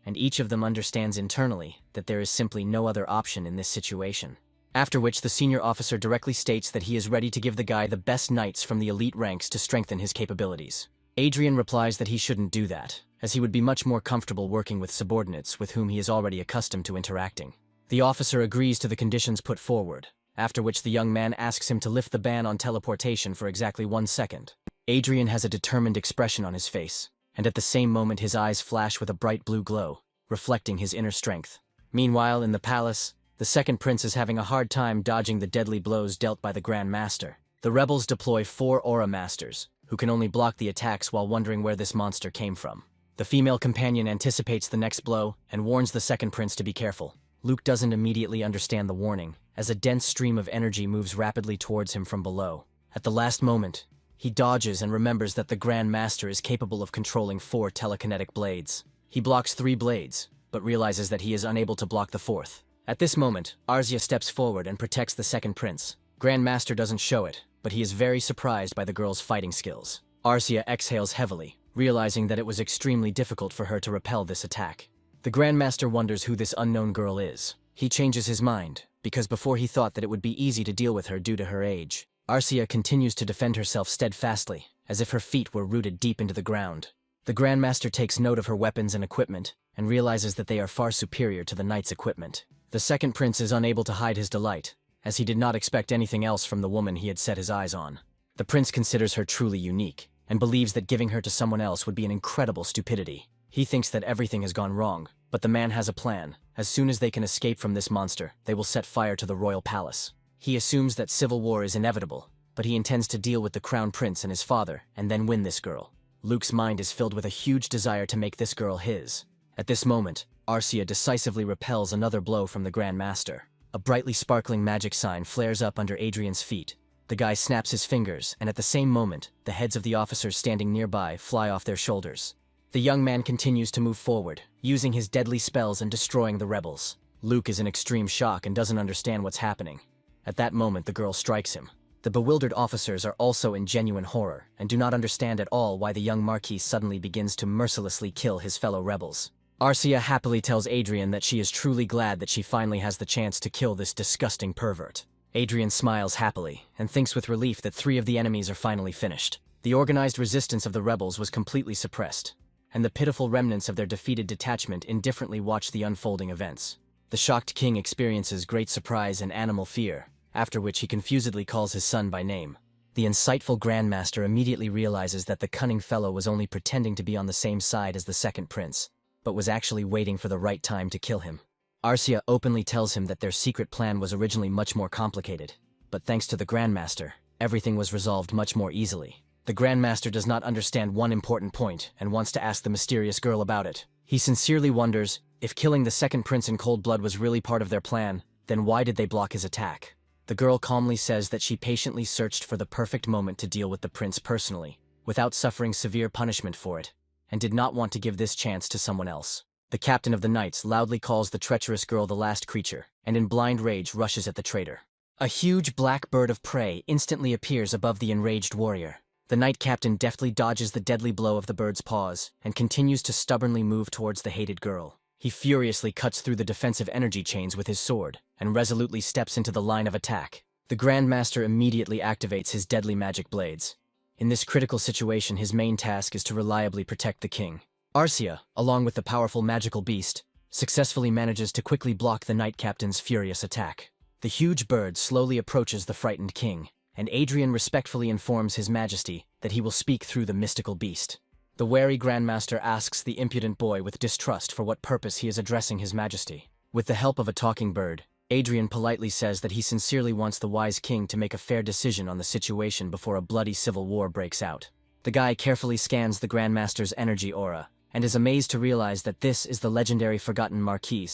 and each of them understands internally that there is simply no other option in this situation. After which the senior officer directly states that he is ready to give the guy the best knights from the elite ranks to strengthen his capabilities. Adrien replies that he shouldn't do that, as he would be much more comfortable working with subordinates with whom he is already accustomed to interacting. The officer agrees to the conditions put forward, after which the young man asks him to lift the ban on teleportation for exactly 1 second. Adrien has a determined expression on his face, and at the same moment his eyes flash with a bright blue glow, reflecting his inner strength. Meanwhile, in the palace, the second prince is having a hard time dodging the deadly blows dealt by the Grand Master. The rebels deploy 4 aura masters, who can only block the attacks while wondering where this monster came from. The female companion anticipates the next blow and warns the second prince to be careful. Luke doesn't immediately understand the warning, as a dense stream of energy moves rapidly towards him from below. At the last moment, he dodges and remembers that the Grand Master is capable of controlling 4 telekinetic blades. He blocks 3 blades, but realizes that he is unable to block the 4th. At this moment, Arzia steps forward and protects the second prince. Grand Master doesn't show it, but he is very surprised by the girl's fighting skills. Arzia exhales heavily, realizing that it was extremely difficult for her to repel this attack. The Grand Master wonders who this unknown girl is. He changes his mind, because before he thought that it would be easy to deal with her due to her age. Arzia continues to defend herself steadfastly, as if her feet were rooted deep into the ground. The Grand Master takes note of her weapons and equipment, and realizes that they are far superior to the knight's equipment. The second prince is unable to hide his delight, as he did not expect anything else from the woman he had set his eyes on. The prince considers her truly unique, and believes that giving her to someone else would be an incredible stupidity. He thinks that everything has gone wrong, but the man has a plan. As soon as they can escape from this monster, they will set fire to the royal palace. He assumes that civil war is inevitable, but he intends to deal with the crown prince and his father, and then win this girl. Luke's mind is filled with a huge desire to make this girl his. At this moment, Arzia decisively repels another blow from the Grand Master. A brightly sparkling magic sign flares up under Adrien's feet. The guy snaps his fingers, and at the same moment, the heads of the officers standing nearby fly off their shoulders. The young man continues to move forward, using his deadly spells and destroying the rebels. Luke is in extreme shock and doesn't understand what's happening. At that moment, the girl strikes him. The bewildered officers are also in genuine horror, and do not understand at all why the young Marquis suddenly begins to mercilessly kill his fellow rebels. Arzia happily tells Adrien that she is truly glad that she finally has the chance to kill this disgusting pervert. Adrien smiles happily, and thinks with relief that 3 of the enemies are finally finished. The organized resistance of the rebels was completely suppressed, and the pitiful remnants of their defeated detachment indifferently watch the unfolding events. The shocked king experiences great surprise and animal fear, after which he confusedly calls his son by name. The insightful Grandmaster immediately realizes that the cunning fellow was only pretending to be on the same side as the second prince, but was actually waiting for the right time to kill him. Arzia openly tells him that their secret plan was originally much more complicated, but thanks to the Grandmaster, everything was resolved much more easily. The Grandmaster does not understand one important point and wants to ask the mysterious girl about it. He sincerely wonders, if killing the second prince in cold blood was really part of their plan, then why did they block his attack? The girl calmly says that she patiently searched for the perfect moment to deal with the prince personally, without suffering severe punishment for it, and did not want to give this chance to someone else. The captain of the knights loudly calls the treacherous girl the last creature, and in blind rage rushes at the traitor. A huge black bird of prey instantly appears above the enraged warrior. The knight captain deftly dodges the deadly blow of the bird's paws, and continues to stubbornly move towards the hated girl. He furiously cuts through the defensive energy chains with his sword, and resolutely steps into the line of attack. The Grandmaster immediately activates his deadly magic blades. In this critical situation, his main task is to reliably protect the king. Arzia, along with the powerful magical beast, successfully manages to quickly block the knight captain's furious attack. The huge bird slowly approaches the frightened king, and Adrien respectfully informs his majesty that he will speak through the mystical beast. The wary Grandmaster asks the impudent boy with distrust for what purpose he is addressing his majesty. With the help of a talking bird, Adrien politely says that he sincerely wants the wise king to make a fair decision on the situation before a bloody civil war breaks out. The guy carefully scans the Grandmaster's energy aura, and is amazed to realize that this is the legendary Forgotten Marquis,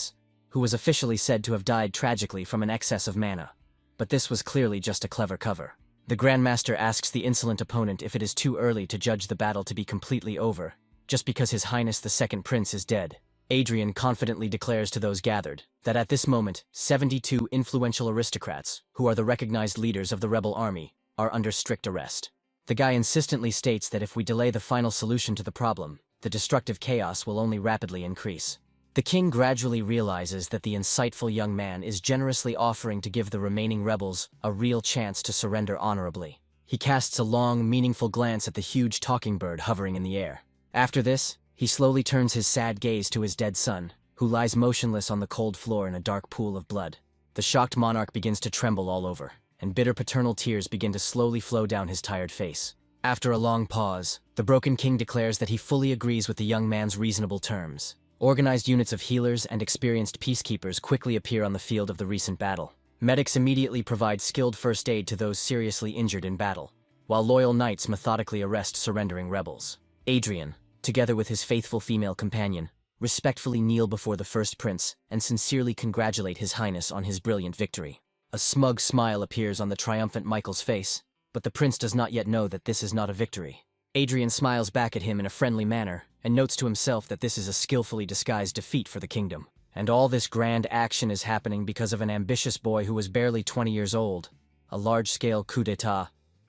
who was officially said to have died tragically from an excess of mana. But this was clearly just a clever cover. The Grandmaster asks the insolent opponent if it is too early to judge the battle to be completely over, just because His Highness the Second Prince is dead. Adrien confidently declares to those gathered that at this moment, 72 influential aristocrats, who are the recognized leaders of the rebel army, are under strict arrest. The guy insistently states that if we delay the final solution to the problem, the destructive chaos will only rapidly increase. The king gradually realizes that the insightful young man is generously offering to give the remaining rebels a real chance to surrender honorably. He casts a long, meaningful glance at the huge talking bird hovering in the air. After this, he slowly turns his sad gaze to his dead son, who lies motionless on the cold floor in a dark pool of blood. The shocked monarch begins to tremble all over, and bitter paternal tears begin to slowly flow down his tired face. After a long pause, the broken king declares that he fully agrees with the young man's reasonable terms. Organized units of healers and experienced peacekeepers quickly appear on the field of the recent battle. Medics immediately provide skilled first aid to those seriously injured in battle, while loyal knights methodically arrest surrendering rebels. Adrien, together with his faithful female companion, respectfully kneel before the first prince and sincerely congratulate His Highness on his brilliant victory. A smug smile appears on the triumphant Michael's face, but the prince does not yet know that this is not a victory. Adrien smiles back at him in a friendly manner and notes to himself that this is a skillfully disguised defeat for the kingdom. And all this grand action is happening because of an ambitious boy who was barely 20 years old. A large-scale coup d'etat,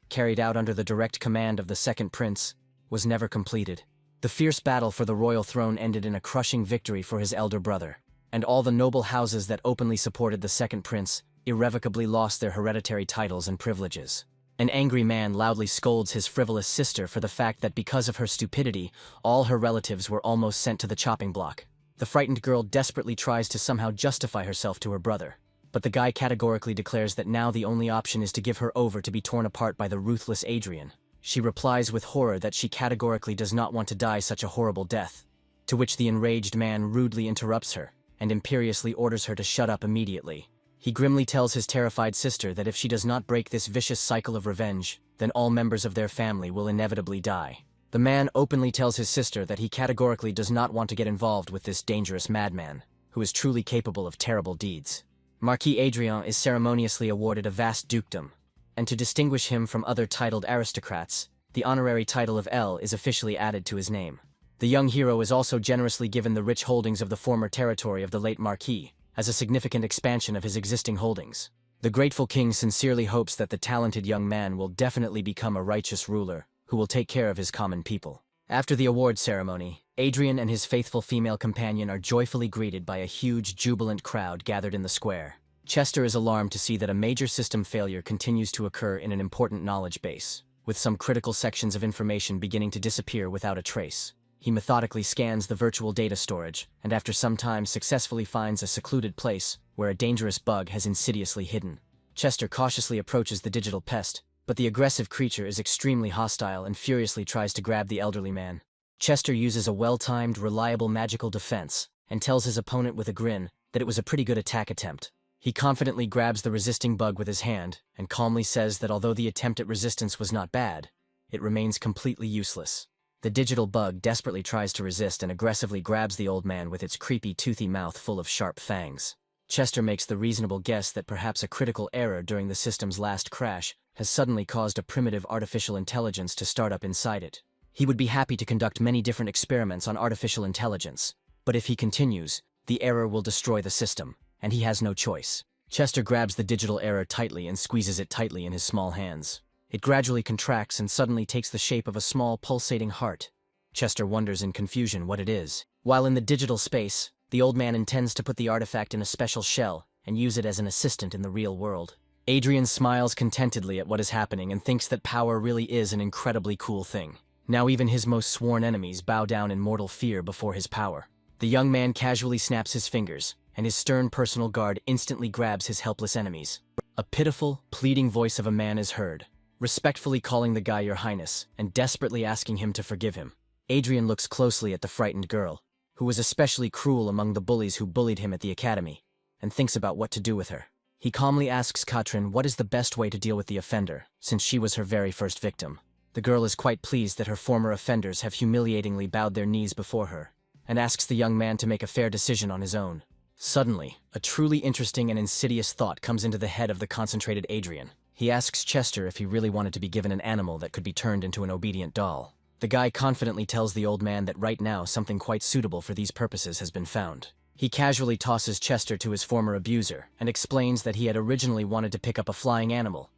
carried out under the direct command of the second prince, was never completed. The fierce battle for the royal throne ended in a crushing victory for his elder brother, and all the noble houses that openly supported the second prince irrevocably lost their hereditary titles and privileges. An angry man loudly scolds his frivolous sister for the fact that because of her stupidity, all her relatives were almost sent to the chopping block. The frightened girl desperately tries to somehow justify herself to her brother, but the guy categorically declares that now the only option is to give her over to be torn apart by the ruthless Adrien. She replies with horror that she categorically does not want to die such a horrible death, to which the enraged man rudely interrupts her and imperiously orders her to shut up immediately. He grimly tells his terrified sister that if she does not break this vicious cycle of revenge, then all members of their family will inevitably die. The man openly tells his sister that he categorically does not want to get involved with this dangerous madman, who is truly capable of terrible deeds. Marquis Adrien is ceremoniously awarded a vast dukedom, and to distinguish him from other titled aristocrats, the honorary title of L is officially added to his name. The young hero is also generously given the rich holdings of the former territory of the late Marquis, as a significant expansion of his existing holdings. The grateful king sincerely hopes that the talented young man will definitely become a righteous ruler, who will take care of his common people. After the award ceremony, Adrien and his faithful female companion are joyfully greeted by a huge, jubilant crowd gathered in the square. Chester is alarmed to see that a major system failure continues to occur in an important knowledge base, with some critical sections of information beginning to disappear without a trace. He methodically scans the virtual data storage, and after some time successfully finds a secluded place where a dangerous bug has insidiously hidden. Chester cautiously approaches the digital pest, but the aggressive creature is extremely hostile and furiously tries to grab the elderly man. Chester uses a well-timed, reliable magical defense, and tells his opponent with a grin that it was a pretty good attack attempt. He confidently grabs the resisting bug with his hand, and calmly says that although the attempt at resistance was not bad, it remains completely useless. The digital bug desperately tries to resist and aggressively grabs the old man with its creepy, toothy mouth full of sharp fangs. Chester makes the reasonable guess that perhaps a critical error during the system's last crash has suddenly caused a primitive artificial intelligence to start up inside it. He would be happy to conduct many different experiments on artificial intelligence, but if he continues, the error will destroy the system, and he has no choice. Chester grabs the digital error tightly and squeezes it tightly in his small hands. It gradually contracts and suddenly takes the shape of a small, pulsating heart. Chester wonders in confusion what it is. While in the digital space, the old man intends to put the artifact in a special shell and use it as an assistant in the real world. Adrien smiles contentedly at what is happening and thinks that power really is an incredibly cool thing. Now even his most sworn enemies bow down in mortal fear before his power. The young man casually snaps his fingers, and his stern personal guard instantly grabs his helpless enemies. A pitiful, pleading voice of a man is heard, respectfully calling the guy Your Highness and desperately asking him to forgive him. Adrien looks closely at the frightened girl, who was especially cruel among the bullies who bullied him at the academy, and thinks about what to do with her. He calmly asks Katrin what is the best way to deal with the offender, since she was her very first victim. The girl is quite pleased that her former offenders have humiliatingly bowed their knees before her, and asks the young man to make a fair decision on his own. Suddenly, a truly interesting and insidious thought comes into the head of the concentrated Adrien. He asks Chester if he really wanted to be given an animal that could be turned into an obedient doll. The guy confidently tells the old man that right now something quite suitable for these purposes has been found. He casually tosses Chester to his former abuser and explains that he had originally wanted to pick up a flying animal,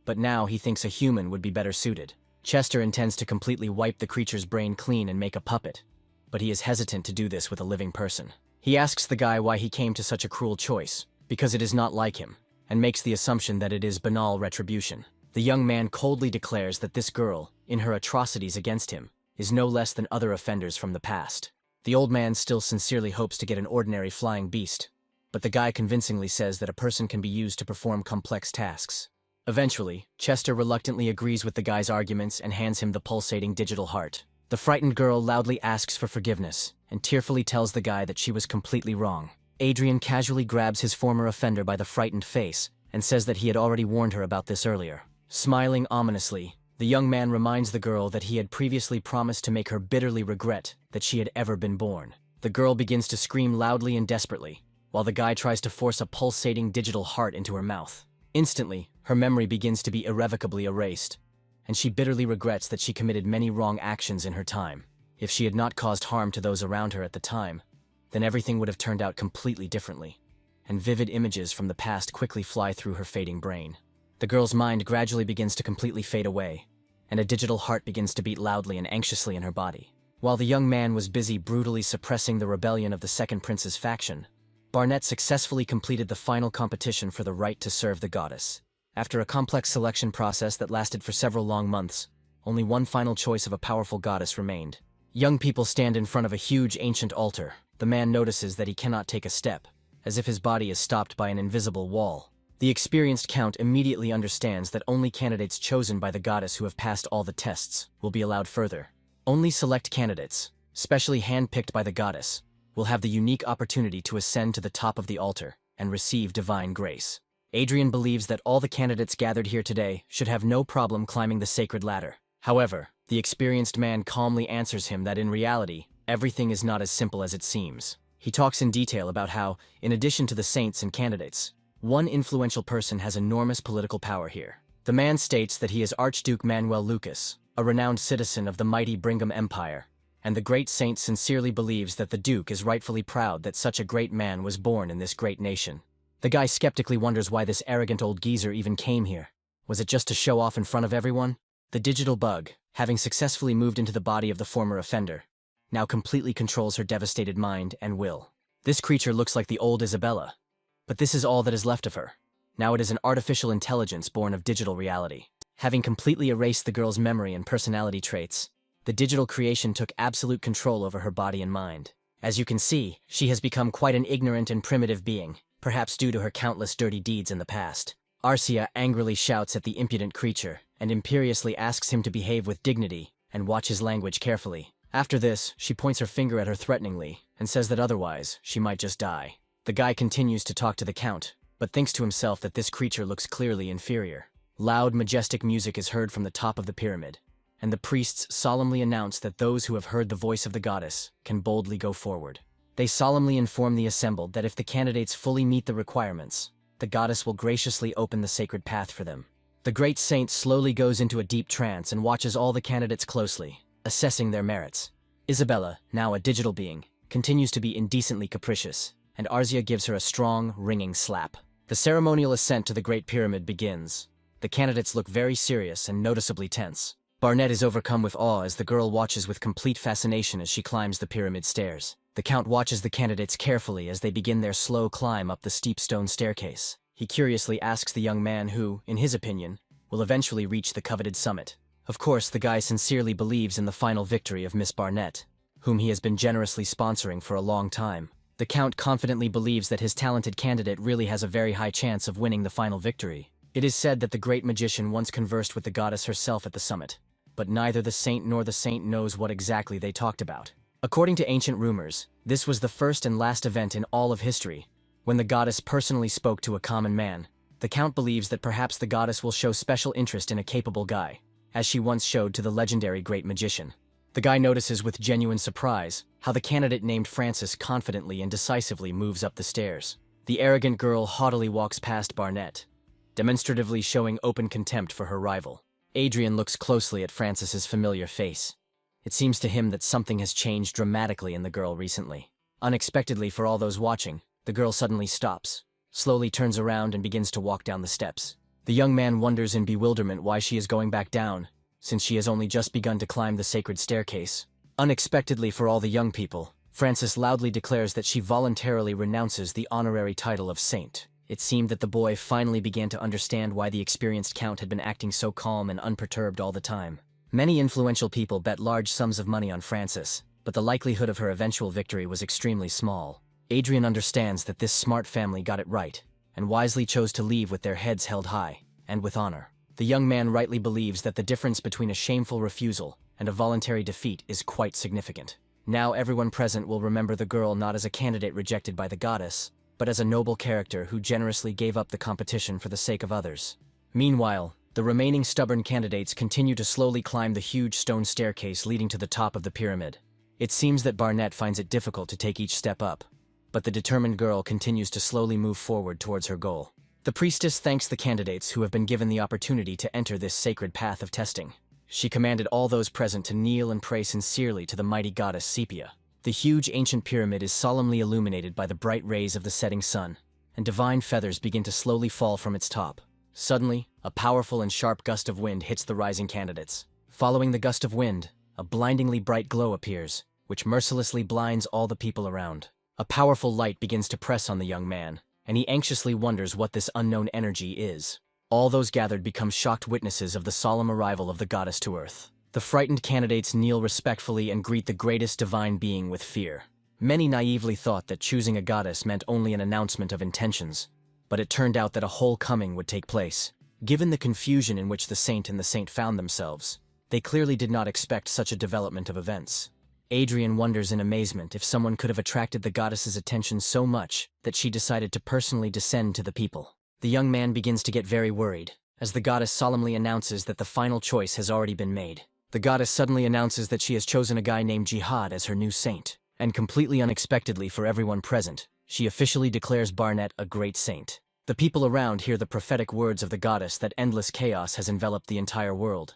but now he thinks a human would be better suited. Chester intends to completely wipe the creature's brain clean and make a puppet, but he is hesitant to do this with a living person. He asks the guy why he came to such a cruel choice, because it is not like him, and makes the assumption that it is banal retribution. The young man coldly declares that this girl, in her atrocities against him, is no less than other offenders from the past. The old man still sincerely hopes to get an ordinary flying beast, but the guy convincingly says that a person can be used to perform complex tasks. Eventually, Chester reluctantly agrees with the guy's arguments and hands him the pulsating digital heart. The frightened girl loudly asks for forgiveness and tearfully tells the guy that she was completely wrong. Adrien casually grabs his former offender by the frightened face and says that he had already warned her about this earlier. Smiling ominously, the young man reminds the girl that he had previously promised to make her bitterly regret that she had ever been born. The girl begins to scream loudly and desperately, while the guy tries to force a pulsating digital heart into her mouth. Instantly, her memory begins to be irrevocably erased, and she bitterly regrets that she committed many wrong actions in her time. If she had not caused harm to those around her at the time, then everything would have turned out completely differently, and vivid images from the past quickly fly through her fading brain. The girl's mind gradually begins to completely fade away, and a digital heart begins to beat loudly and anxiously in her body. While the young man was busy brutally suppressing the rebellion of the Second Prince's faction, Barnett successfully completed the final competition for the right to serve the goddess. After a complex selection process that lasted for several long months, only one final choice of a powerful goddess remained. Young people stand in front of a huge ancient altar. The man notices that he cannot take a step, as if his body is stopped by an invisible wall. The experienced count immediately understands that only candidates chosen by the goddess who have passed all the tests will be allowed further. Only select candidates, specially handpicked by the goddess, will have the unique opportunity to ascend to the top of the altar and receive divine grace. Adrien believes that all the candidates gathered here today should have no problem climbing the sacred ladder. However, the experienced man calmly answers him that in reality, everything is not as simple as it seems. He talks in detail about how, in addition to the saints and candidates, one influential person has enormous political power here. The man states that he is Archduke Manuel Lucas, a renowned citizen of the mighty Brigham Empire, and the great saint sincerely believes that the Duke is rightfully proud that such a great man was born in this great nation. The guy skeptically wonders why this arrogant old geezer even came here. Was it just to show off in front of everyone? The digital bug, having successfully moved into the body of the former offender, now completely controls her devastated mind and will. This creature looks like the old Isabella, but this is all that is left of her. Now it is an artificial intelligence born of digital reality. Having completely erased the girl's memory and personality traits, the digital creation took absolute control over her body and mind. As you can see, she has become quite an ignorant and primitive being, perhaps due to her countless dirty deeds in the past. Arcia angrily shouts at the impudent creature and imperiously asks him to behave with dignity and watch his language carefully. After this, she points her finger at her threateningly and says that otherwise, she might just die. The guy continues to talk to the count, but thinks to himself that this creature looks clearly inferior. Loud, majestic music is heard from the top of the pyramid, and the priests solemnly announce that those who have heard the voice of the goddess can boldly go forward. They solemnly inform the assembled that if the candidates fully meet the requirements, the goddess will graciously open the sacred path for them. The great saint slowly goes into a deep trance and watches all the candidates closely, assessing their merits. Isabella, now a digital being, continues to be indecently capricious, and Arcia gives her a strong, ringing slap. The ceremonial ascent to the Great Pyramid begins. The candidates look very serious and noticeably tense. Barnett is overcome with awe as the girl watches with complete fascination as she climbs the pyramid stairs. The count watches the candidates carefully as they begin their slow climb up the steep stone staircase. He curiously asks the young man who, in his opinion, will eventually reach the coveted summit. Of course, the guy sincerely believes in the final victory of Miss Barnett, whom he has been generously sponsoring for a long time. The count confidently believes that his talented candidate really has a very high chance of winning the final victory. It is said that the great magician once conversed with the goddess herself at the summit, but neither the saint nor the saint knows what exactly they talked about. According to ancient rumors, this was the first and last event in all of history when the goddess personally spoke to a common man. The count believes that perhaps the goddess will show special interest in a capable guy, as she once showed to the legendary great magician. The guy notices with genuine surprise how the candidate named Francis confidently and decisively moves up the stairs. The arrogant girl haughtily walks past Barnett, demonstratively showing open contempt for her rival. Adrien looks closely at Francis's familiar face. It seems to him that something has changed dramatically in the girl recently. Unexpectedly for all those watching, the girl suddenly stops, slowly turns around and begins to walk down the steps. The young man wonders in bewilderment why she is going back down, since she has only just begun to climb the sacred staircase. Unexpectedly for all the young people, Francis loudly declares that she voluntarily renounces the honorary title of saint. It seemed that the boy finally began to understand why the experienced count had been acting so calm and unperturbed all the time. Many influential people bet large sums of money on Francis, but the likelihood of her eventual victory was extremely small. Adrien understands that this smart family got it right, and wisely chose to leave with their heads held high, and with honor. The young man rightly believes that the difference between a shameful refusal and a voluntary defeat is quite significant. Now everyone present will remember the girl not as a candidate rejected by the goddess, but as a noble character who generously gave up the competition for the sake of others. Meanwhile, the remaining stubborn candidates continue to slowly climb the huge stone staircase leading to the top of the pyramid. It seems that Barnett finds it difficult to take each step up, but the determined girl continues to slowly move forward towards her goal. The priestess thanks the candidates who have been given the opportunity to enter this sacred path of testing. She commanded all those present to kneel and pray sincerely to the mighty goddess Sepia. The huge ancient pyramid is solemnly illuminated by the bright rays of the setting sun, and divine feathers begin to slowly fall from its top. Suddenly, a powerful and sharp gust of wind hits the rising candidates. Following the gust of wind, a blindingly bright glow appears, which mercilessly blinds all the people around. A powerful light begins to press on the young man, and he anxiously wonders what this unknown energy is. All those gathered become shocked witnesses of the solemn arrival of the goddess to Earth. The frightened candidates kneel respectfully and greet the greatest divine being with fear. Many naively thought that choosing a goddess meant only an announcement of intentions, but it turned out that a whole coming would take place. Given the confusion in which the saint and the saint found themselves, they clearly did not expect such a development of events. Adrien wonders in amazement if someone could have attracted the goddess's attention so much that she decided to personally descend to the people. The young man begins to get very worried, as the goddess solemnly announces that the final choice has already been made. The goddess suddenly announces that she has chosen a guy named Jihad as her new saint, and completely unexpectedly for everyone present, she officially declares Barnett a great saint. The people around hear the prophetic words of the goddess that endless chaos has enveloped the entire world,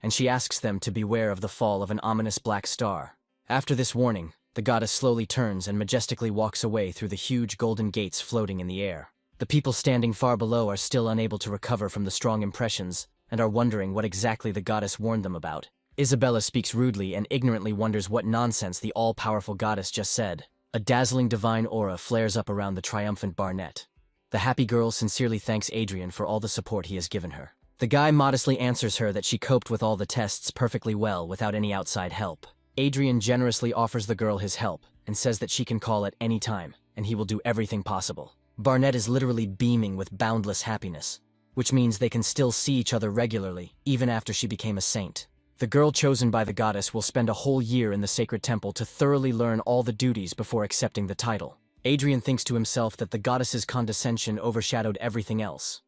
and she asks them to beware of the fall of an ominous black star. After this warning, the goddess slowly turns and majestically walks away through the huge golden gates floating in the air. The people standing far below are still unable to recover from the strong impressions and are wondering what exactly the goddess warned them about. Isabella speaks rudely and ignorantly wonders what nonsense the all-powerful goddess just said. A dazzling divine aura flares up around the triumphant Barnett. The happy girl sincerely thanks Adrien for all the support he has given her. The guy modestly answers her that she coped with all the tests perfectly well without any outside help. Adrien generously offers the girl his help and says that she can call at any time, and he will do everything possible. Barnett is literally beaming with boundless happiness, which means they can still see each other regularly, even after she became a saint. The girl chosen by the goddess will spend a whole year in the sacred temple to thoroughly learn all the duties before accepting the title. Adrien thinks to himself that the goddess's condescension overshadowed everything else,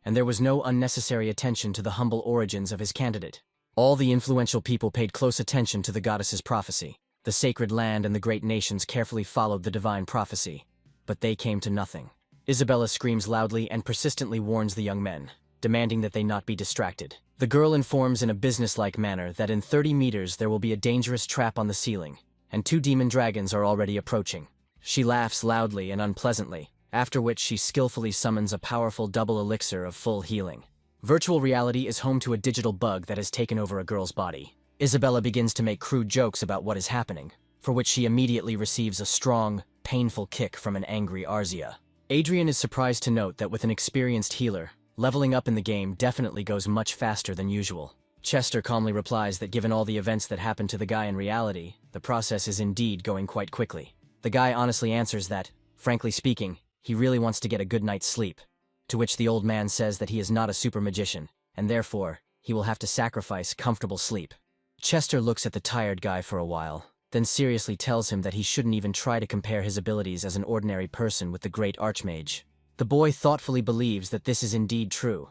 and there was no unnecessary attention to the humble origins of his candidate. All the influential people paid close attention to the goddess's prophecy. The sacred land and the great nations carefully followed the divine prophecy, but they came to nothing. Isabella screams loudly and persistently warns the young men, demanding that they not be distracted. The girl informs in a businesslike manner that in 30 meters there will be a dangerous trap on the ceiling, and 2 demon dragons are already approaching. She laughs loudly and unpleasantly, after which she skillfully summons a powerful double elixir of full healing. Virtual reality is home to a digital bug that has taken over a girl's body. Isabella begins to make crude jokes about what is happening, for which she immediately receives a strong, painful kick from an angry Arzia. Adrien is surprised to note that with an experienced healer, leveling up in the game definitely goes much faster than usual. Chester calmly replies that given all the events that happened to the guy in reality, the process is indeed going quite quickly. The guy honestly answers that, frankly speaking, he really wants to get a good night's sleep, to which the old man says that he is not a super magician, and therefore, he will have to sacrifice comfortable sleep. Chester looks at the tired guy for a while, then seriously tells him that he shouldn't even try to compare his abilities as an ordinary person with the great archmage. The boy thoughtfully believes that this is indeed true.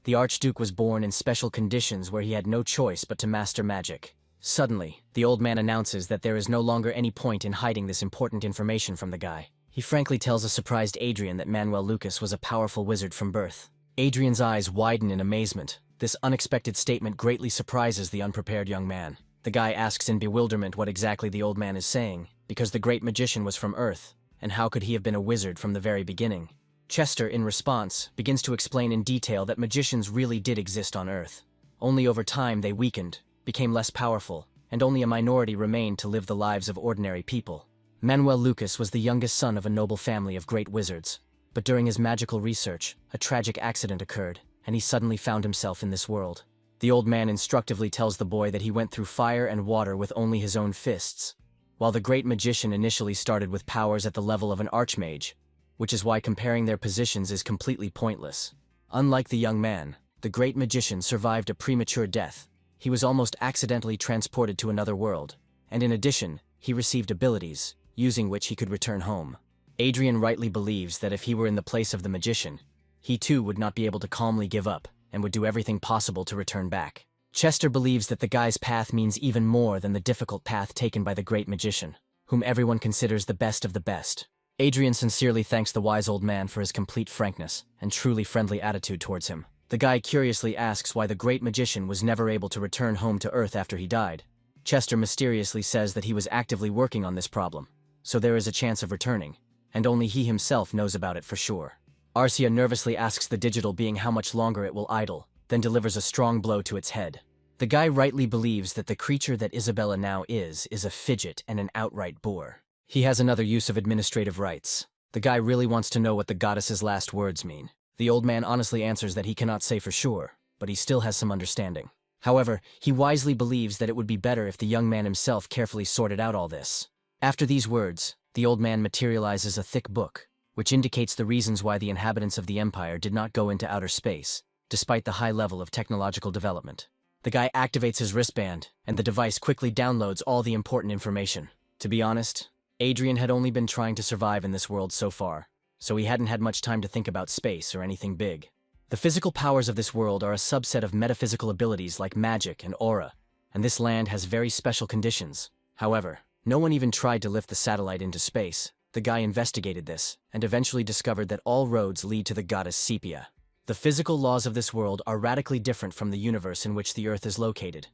The Archduke was born in special conditions where he had no choice but to master magic. Suddenly, the old man announces that there is no longer any point in hiding this important information from the guy. He frankly tells a surprised Adrien that Manuel Lucas was a powerful wizard from birth. Adrien's eyes widen in amazement. This unexpected statement greatly surprises the unprepared young man. The guy asks in bewilderment what exactly the old man is saying, because the great magician was from Earth, and how could he have been a wizard from the very beginning? Chester, in response, begins to explain in detail that magicians really did exist on Earth. Only over time they weakened, became less powerful, and only a minority remained to live the lives of ordinary people. Manuel Lucas was the youngest son of a noble family of great wizards, but during his magical research, a tragic accident occurred, and he suddenly found himself in this world. The old man instructively tells the boy that he went through fire and water with only his own fists, while the great magician initially started with powers at the level of an archmage, which is why comparing their positions is completely pointless. Unlike the young man, the great magician survived a premature death. He was almost accidentally transported to another world, and in addition, he received abilities, using which he could return home. Adrien rightly believes that if he were in the place of the magician, he too would not be able to calmly give up, and would do everything possible to return back. Chester believes that the guy's path means even more than the difficult path taken by the great magician, whom everyone considers the best of the best. Adrien sincerely thanks the wise old man for his complete frankness and truly friendly attitude towards him. The guy curiously asks why the great magician was never able to return home to Earth after he died. Chester mysteriously says that he was actively working on this problem, so there is a chance of returning, and only he himself knows about it for sure. Arcia nervously asks the digital being how much longer it will idle, then delivers a strong blow to its head. The guy rightly believes that the creature that Isabella now is a fidget and an outright bore. He has another use of administrative rights. The guy really wants to know what the goddess's last words mean. The old man honestly answers that he cannot say for sure, but he still has some understanding. However, he wisely believes that it would be better if the young man himself carefully sorted out all this. After these words, the old man materializes a thick book, which indicates the reasons why the inhabitants of the Empire did not go into outer space, despite the high level of technological development. The guy activates his wristband, and the device quickly downloads all the important information. To be honest, Adrien had only been trying to survive in this world so far, so he hadn't had much time to think about space or anything big. The physical powers of this world are a subset of metaphysical abilities like magic and aura, and this land has very special conditions. However, no one even tried to lift the satellite into space. The guy investigated this, and eventually discovered that all roads lead to the goddess Sepia. The physical laws of this world are radically different from the universe in which the Earth is located.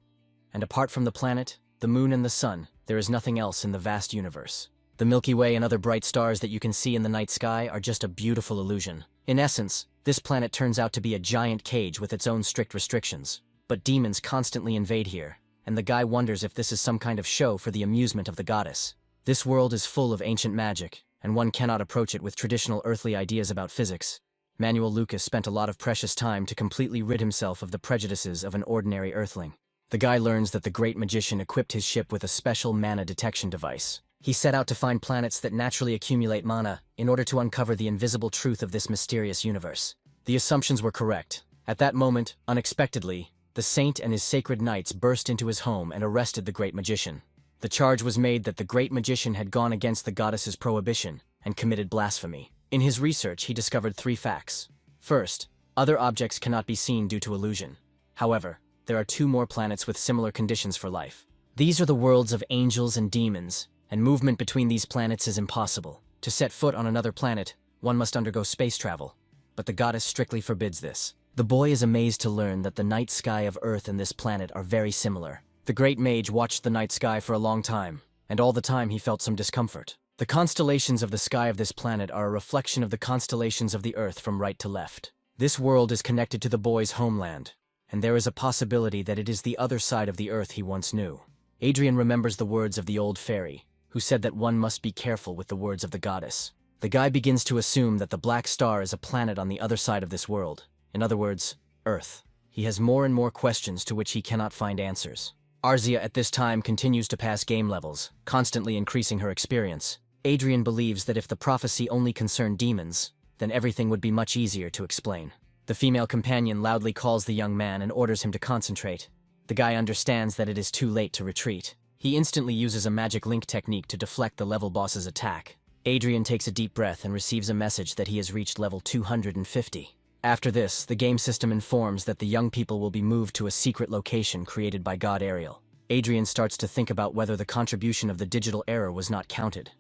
And apart from the planet, the moon and the sun, there is nothing else in the vast universe. The Milky Way and other bright stars that you can see in the night sky are just a beautiful illusion. In essence, this planet turns out to be a giant cage with its own strict restrictions. But demons constantly invade here, and the guy wonders if this is some kind of show for the amusement of the goddess. This world is full of ancient magic, and one cannot approach it with traditional earthly ideas about physics. Manuel Lucas spent a lot of precious time to completely rid himself of the prejudices of an ordinary earthling. The guy learns that the great magician equipped his ship with a special mana detection device. He set out to find planets that naturally accumulate mana in order to uncover the invisible truth of this mysterious universe. The assumptions were correct. At that moment, unexpectedly, the saint and his sacred knights burst into his home and arrested the great magician. The charge was made that the great magician had gone against the goddess's prohibition and committed blasphemy. In his research, he discovered 3 facts. First, other objects cannot be seen due to illusion. However, there are 2 more planets with similar conditions for life. These are the worlds of angels and demons, and movement between these planets is impossible. To set foot on another planet, one must undergo space travel, but the goddess strictly forbids this. The boy is amazed to learn that the night sky of Earth and this planet are very similar. The great mage watched the night sky for a long time, and all the time he felt some discomfort. The constellations of the sky of this planet are a reflection of the constellations of the Earth from right to left. This world is connected to the boy's homeland, and there is a possibility that it is the other side of the Earth he once knew. Adrien remembers the words of the old fairy, who said that one must be careful with the words of the goddess. The guy begins to assume that the black star is a planet on the other side of this world. In other words, Earth. He has more and more questions to which he cannot find answers. Arcia at this time continues to pass game levels, constantly increasing her experience. Adrien believes that if the prophecy only concerned demons, then everything would be much easier to explain. The female companion loudly calls the young man and orders him to concentrate. The guy understands that it is too late to retreat. He instantly uses a magic link technique to deflect the level boss's attack. Adrien takes a deep breath and receives a message that he has reached level 250. After this, the game system informs that the young people will be moved to a secret location created by God Ariel. Adrien starts to think about whether the contribution of the digital error was not counted.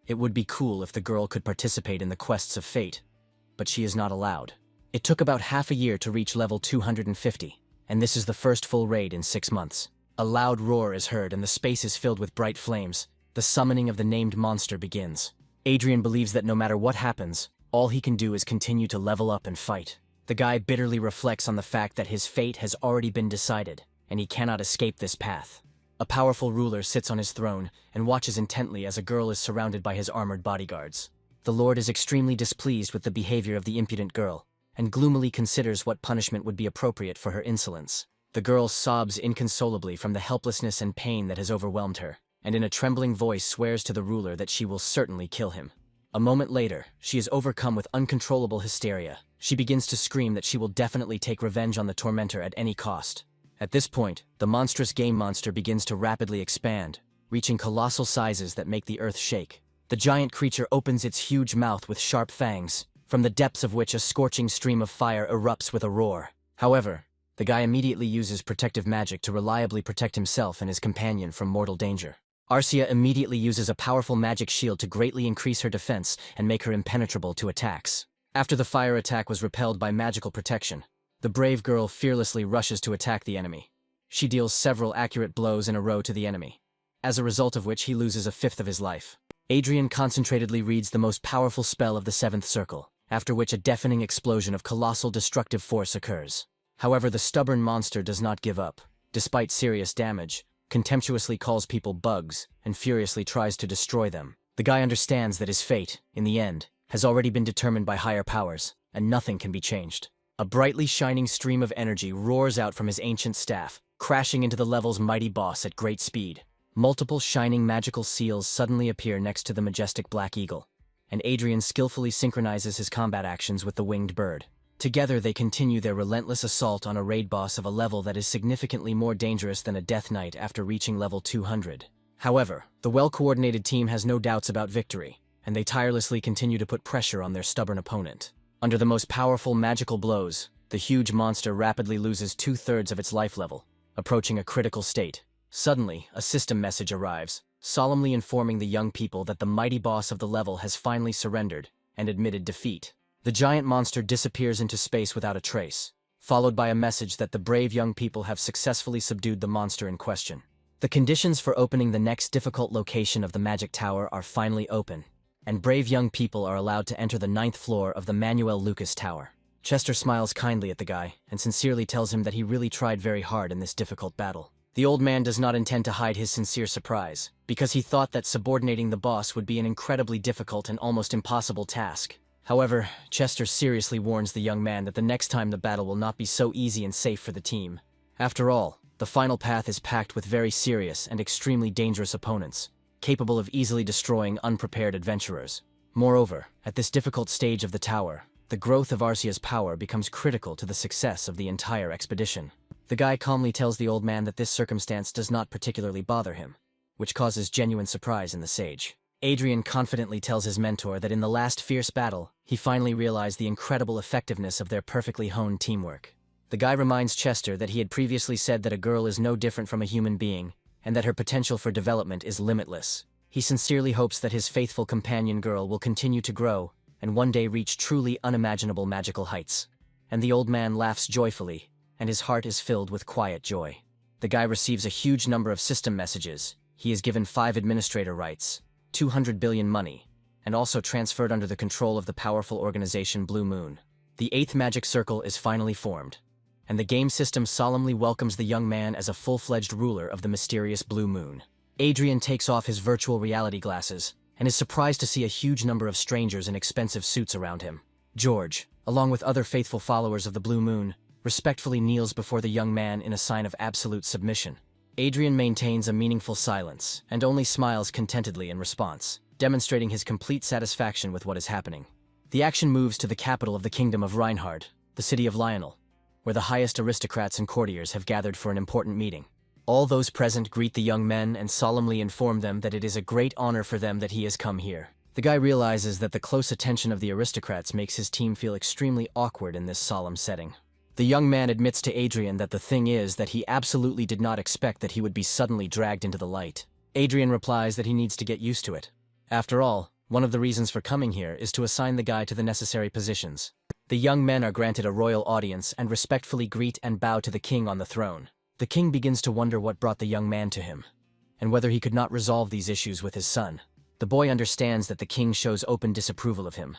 It would be cool if the girl could participate in the quests of fate, but she is not allowed. It took about half a year to reach level 250, and this is the first full raid in 6 months. A loud roar is heard and the space is filled with bright flames. The summoning of the named monster begins. Adrien believes that no matter what happens, all he can do is continue to level up and fight. The guy bitterly reflects on the fact that his fate has already been decided, and he cannot escape this path. A powerful ruler sits on his throne and watches intently as a girl is surrounded by his armored bodyguards. The lord is extremely displeased with the behavior of the impudent girl, and gloomily considers what punishment would be appropriate for her insolence. The girl sobs inconsolably from the helplessness and pain that has overwhelmed her, and in a trembling voice swears to the ruler that she will certainly kill him. A moment later, she is overcome with uncontrollable hysteria. She begins to scream that she will definitely take revenge on the tormentor at any cost. At this point, the monstrous game monster begins to rapidly expand, reaching colossal sizes that make the earth shake. The giant creature opens its huge mouth with sharp fangs, from the depths of which a scorching stream of fire erupts with a roar. However, the guy immediately uses protective magic to reliably protect himself and his companion from mortal danger. Arcia immediately uses a powerful magic shield to greatly increase her defense and make her impenetrable to attacks. After the fire attack was repelled by magical protection, the brave girl fearlessly rushes to attack the enemy. She deals several accurate blows in a row to the enemy, as a result of which he loses a fifth of his life. Adrien concentratedly reads the most powerful spell of the 7th circle, after which a deafening explosion of colossal destructive force occurs. However, the stubborn monster does not give up. Despite serious damage, contemptuously calls people bugs, and furiously tries to destroy them. The guy understands that his fate, in the end, has already been determined by higher powers, and nothing can be changed. A brightly shining stream of energy roars out from his ancient staff, crashing into the level's mighty boss at great speed. Multiple shining magical seals suddenly appear next to the majestic black eagle, and Adrien skillfully synchronizes his combat actions with the winged bird. Together they continue their relentless assault on a raid boss of a level that is significantly more dangerous than a Death Knight after reaching level 200. However, the well-coordinated team has no doubts about victory, and they tirelessly continue to put pressure on their stubborn opponent. Under the most powerful magical blows, the huge monster rapidly loses 2/3 of its life level, approaching a critical state. Suddenly, a system message arrives, solemnly informing the young people that the mighty boss of the level has finally surrendered and admitted defeat. The giant monster disappears into space without a trace, followed by a message that the brave young people have successfully subdued the monster in question. The conditions for opening the next difficult location of the Magic Tower are finally open, and brave young people are allowed to enter the 9th floor of the Manuel Lucas Tower. Chester smiles kindly at the guy and sincerely tells him that he really tried very hard in this difficult battle. The old man does not intend to hide his sincere surprise, because he thought that subordinating the boss would be an incredibly difficult and almost impossible task. However, Chester seriously warns the young man that the next time the battle will not be so easy and safe for the team. After all, the final path is packed with very serious and extremely dangerous opponents, capable of easily destroying unprepared adventurers. Moreover, at this difficult stage of the tower, the growth of Arcia's power becomes critical to the success of the entire expedition. The guy calmly tells the old man that this circumstance does not particularly bother him, which causes genuine surprise in the sage. Adrien confidently tells his mentor that in the last fierce battle, he finally realized the incredible effectiveness of their perfectly honed teamwork. The guy reminds Chester that he had previously said that a girl is no different from a human being, and that her potential for development is limitless. He sincerely hopes that his faithful companion girl will continue to grow, and one day reach truly unimaginable magical heights. And the old man laughs joyfully, and his heart is filled with quiet joy. The guy receives a huge number of system messages. He is given 5 administrator rights, 200 billion money, and also transferred under the control of the powerful organization Blue Moon. The 8th magic circle is finally formed, and the game system solemnly welcomes the young man as a full-fledged ruler of the mysterious Blue Moon. Adrien takes off his virtual reality glasses, and is surprised to see a huge number of strangers in expensive suits around him. George, along with other faithful followers of the Blue Moon, respectfully kneels before the young man in a sign of absolute submission. Adrien maintains a meaningful silence, and only smiles contentedly in response, demonstrating his complete satisfaction with what is happening. The action moves to the capital of the Kingdom of Reinhard, the city of Lionel, where the highest aristocrats and courtiers have gathered for an important meeting. All those present greet the young men and solemnly inform them that it is a great honor for them that he has come here. The guy realizes that the close attention of the aristocrats makes his team feel extremely awkward in this solemn setting. The young man admits to Adrien that the thing is that he absolutely did not expect that he would be suddenly dragged into the light. Adrien replies that he needs to get used to it. After all, one of the reasons for coming here is to assign the guy to the necessary positions. The young men are granted a royal audience and respectfully greet and bow to the king on the throne. The king begins to wonder what brought the young man to him, and whether he could not resolve these issues with his son. The boy understands that the king shows open disapproval of him,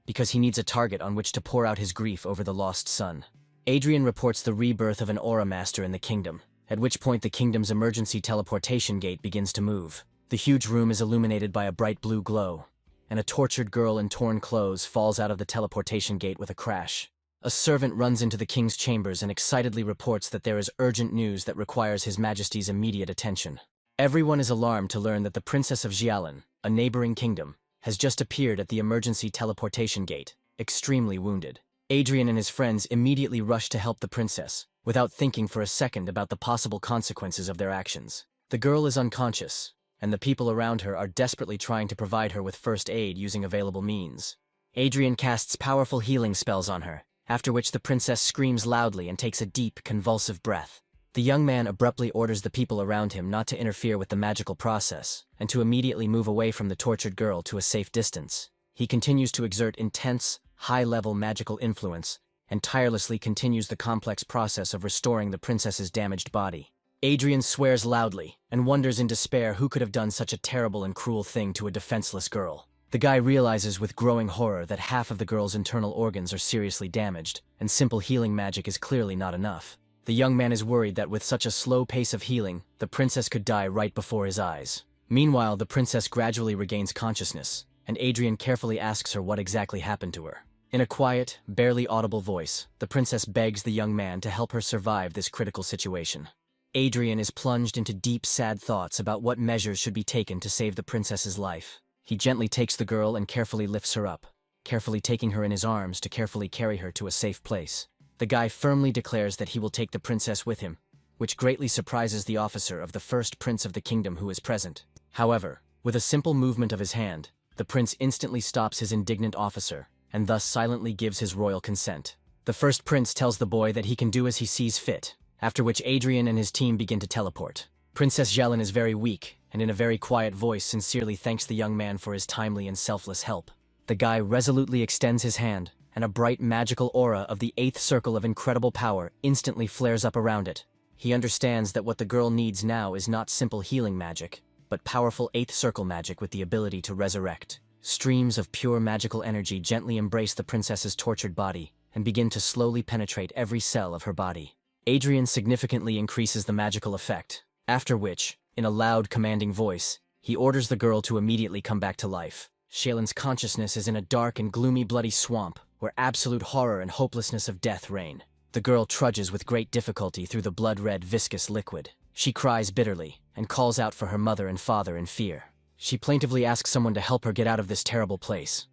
because he needs a target on which to pour out his grief over the lost son. Adrien reports the rebirth of an aura master in the kingdom, at which point the kingdom's emergency teleportation gate begins to move. The huge room is illuminated by a bright blue glow, and a tortured girl in torn clothes falls out of the teleportation gate with a crash. A servant runs into the king's chambers and excitedly reports that there is urgent news that requires His Majesty's immediate attention. Everyone is alarmed to learn that the Princess of Xialan, a neighboring kingdom, has just appeared at the emergency teleportation gate, extremely wounded. Adrien and his friends immediately rush to help the princess, without thinking for a second about the possible consequences of their actions. The girl is unconscious, and the people around her are desperately trying to provide her with first aid using available means. Adrien casts powerful healing spells on her, after which the princess screams loudly and takes a deep, convulsive breath. The young man abruptly orders the people around him not to interfere with the magical process, and to immediately move away from the tortured girl to a safe distance. He continues to exert intense, high-level magical influence, and tirelessly continues the complex process of restoring the princess's damaged body. Adrien swears loudly, and wonders in despair who could have done such a terrible and cruel thing to a defenseless girl. The guy realizes with growing horror that half of the girl's internal organs are seriously damaged, and simple healing magic is clearly not enough. The young man is worried that with such a slow pace of healing, the princess could die right before his eyes. Meanwhile, the princess gradually regains consciousness, and Adrien carefully asks her what exactly happened to her. In a quiet, barely audible voice, the princess begs the young man to help her survive this critical situation. Adrien is plunged into deep, sad thoughts about what measures should be taken to save the princess's life. He gently takes the girl and carefully lifts her up, carefully taking her in his arms to carefully carry her to a safe place. The guy firmly declares that he will take the princess with him, which greatly surprises the officer of the first prince of the kingdom who is present. However, with a simple movement of his hand, the prince instantly stops his indignant officer, and thus silently gives his royal consent. The first prince tells the boy that he can do as he sees fit, after which Adrien and his team begin to teleport. Princess Xialan is very weak, and in a very quiet voice sincerely thanks the young man for his timely and selfless help. The guy resolutely extends his hand, and a bright magical aura of the 8th circle of incredible power instantly flares up around it. He understands that what the girl needs now is not simple healing magic, but powerful 8th circle magic with the ability to resurrect. Streams of pure magical energy gently embrace the princess's tortured body and begin to slowly penetrate every cell of her body. Adrien significantly increases the magical effect, after which, in a loud, commanding voice, he orders the girl to immediately come back to life. Xialan's consciousness is in a dark and gloomy bloody swamp, where absolute horror and hopelessness of death reign. The girl trudges with great difficulty through the blood-red viscous liquid. She cries bitterly, and calls out for her mother and father in fear. She plaintively asks someone to help her get out of this terrible place.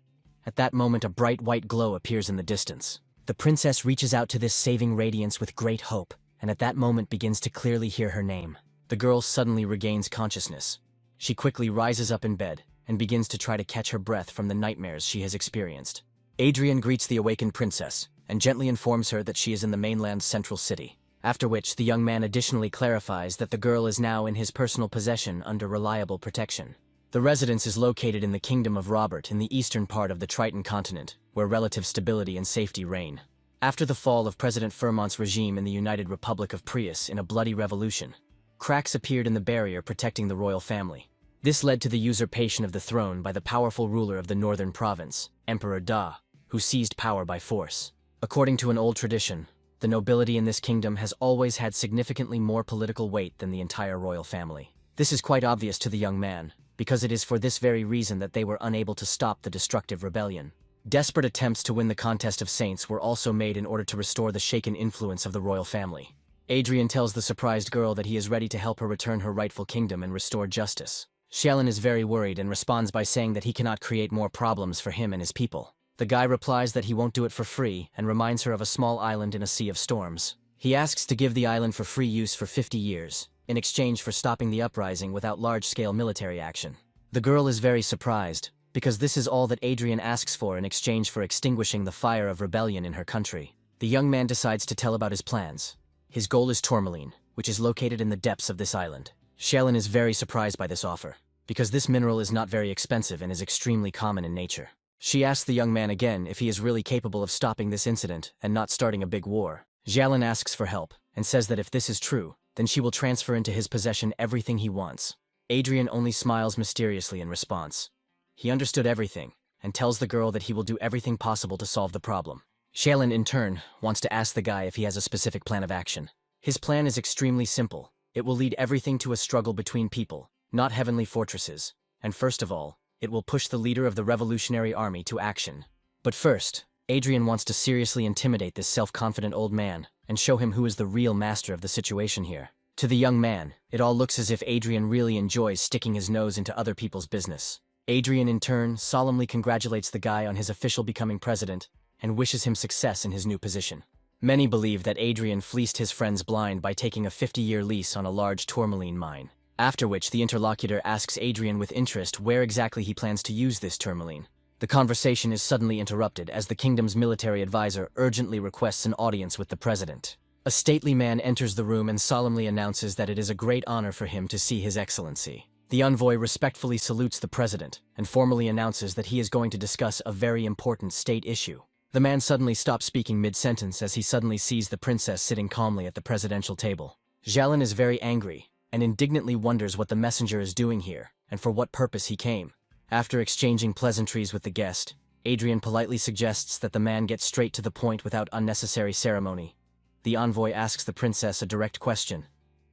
At that moment, a bright white glow appears in the distance. The princess reaches out to this saving radiance with great hope, and at that moment begins to clearly hear her name. The girl suddenly regains consciousness. She quickly rises up in bed, and begins to try to catch her breath from the nightmares she has experienced. Adrien greets the awakened princess, and gently informs her that she is in the mainland's central city. After which, the young man additionally clarifies that the girl is now in his personal possession under reliable protection. The residence is located in the Kingdom of Robert in the eastern part of the Triton continent, where relative stability and safety reign. After the fall of President Fermont's regime in the United Republic of Prius in a bloody revolution, cracks appeared in the barrier protecting the royal family. This led to the usurpation of the throne by the powerful ruler of the northern province, Emperor Da, who seized power by force. According to an old tradition, the nobility in this kingdom has always had significantly more political weight than the entire royal family. This is quite obvious to the young man, because it is for this very reason that they were unable to stop the destructive rebellion. Desperate attempts to win the Contest of Saints were also made in order to restore the shaken influence of the royal family. Adrien tells the surprised girl that he is ready to help her return her rightful kingdom and restore justice. Xialan is very worried and responds by saying that he cannot create more problems for him and his people. The guy replies that he won't do it for free and reminds her of a small island in a sea of storms. He asks to give the island for free use for 50 years, in exchange for stopping the uprising without large-scale military action. The girl is very surprised, because this is all that Adrien asks for in exchange for extinguishing the fire of rebellion in her country. The young man decides to tell about his plans. His goal is tourmaline, which is located in the depths of this island. Shailen is very surprised by this offer, because this mineral is not very expensive and is extremely common in nature. She asks the young man again if he is really capable of stopping this incident and not starting a big war. Xiaolin asks for help, and says that if this is true, then she will transfer into his possession everything he wants. Adrien only smiles mysteriously in response. He understood everything, and tells the girl that he will do everything possible to solve the problem. Xiaolin, in turn, wants to ask the guy if he has a specific plan of action. His plan is extremely simple. It will lead everything to a struggle between people, not heavenly fortresses, and first of all, it will push the leader of the revolutionary army to action. But first, Adrien wants to seriously intimidate this self-confident old man and show him who is the real master of the situation here. To the young man, it all looks as if Adrien really enjoys sticking his nose into other people's business. Adrien, in turn, solemnly congratulates the guy on his official becoming president and wishes him success in his new position. Many believe that Adrien fleeced his friends blind by taking a 50-year lease on a large tourmaline mine. After which, the interlocutor asks Adrien with interest where exactly he plans to use this tourmaline. The conversation is suddenly interrupted as the kingdom's military advisor urgently requests an audience with the president. A stately man enters the room and solemnly announces that it is a great honor for him to see His Excellency. The envoy respectfully salutes the president and formally announces that he is going to discuss a very important state issue. The man suddenly stops speaking mid-sentence as he suddenly sees the princess sitting calmly at the presidential table. Xiaolin is very angry and indignantly wonders what the messenger is doing here and for what purpose he came. After exchanging pleasantries with the guest, Adrien politely suggests that the man get straight to the point without unnecessary ceremony. The envoy asks the princess a direct question.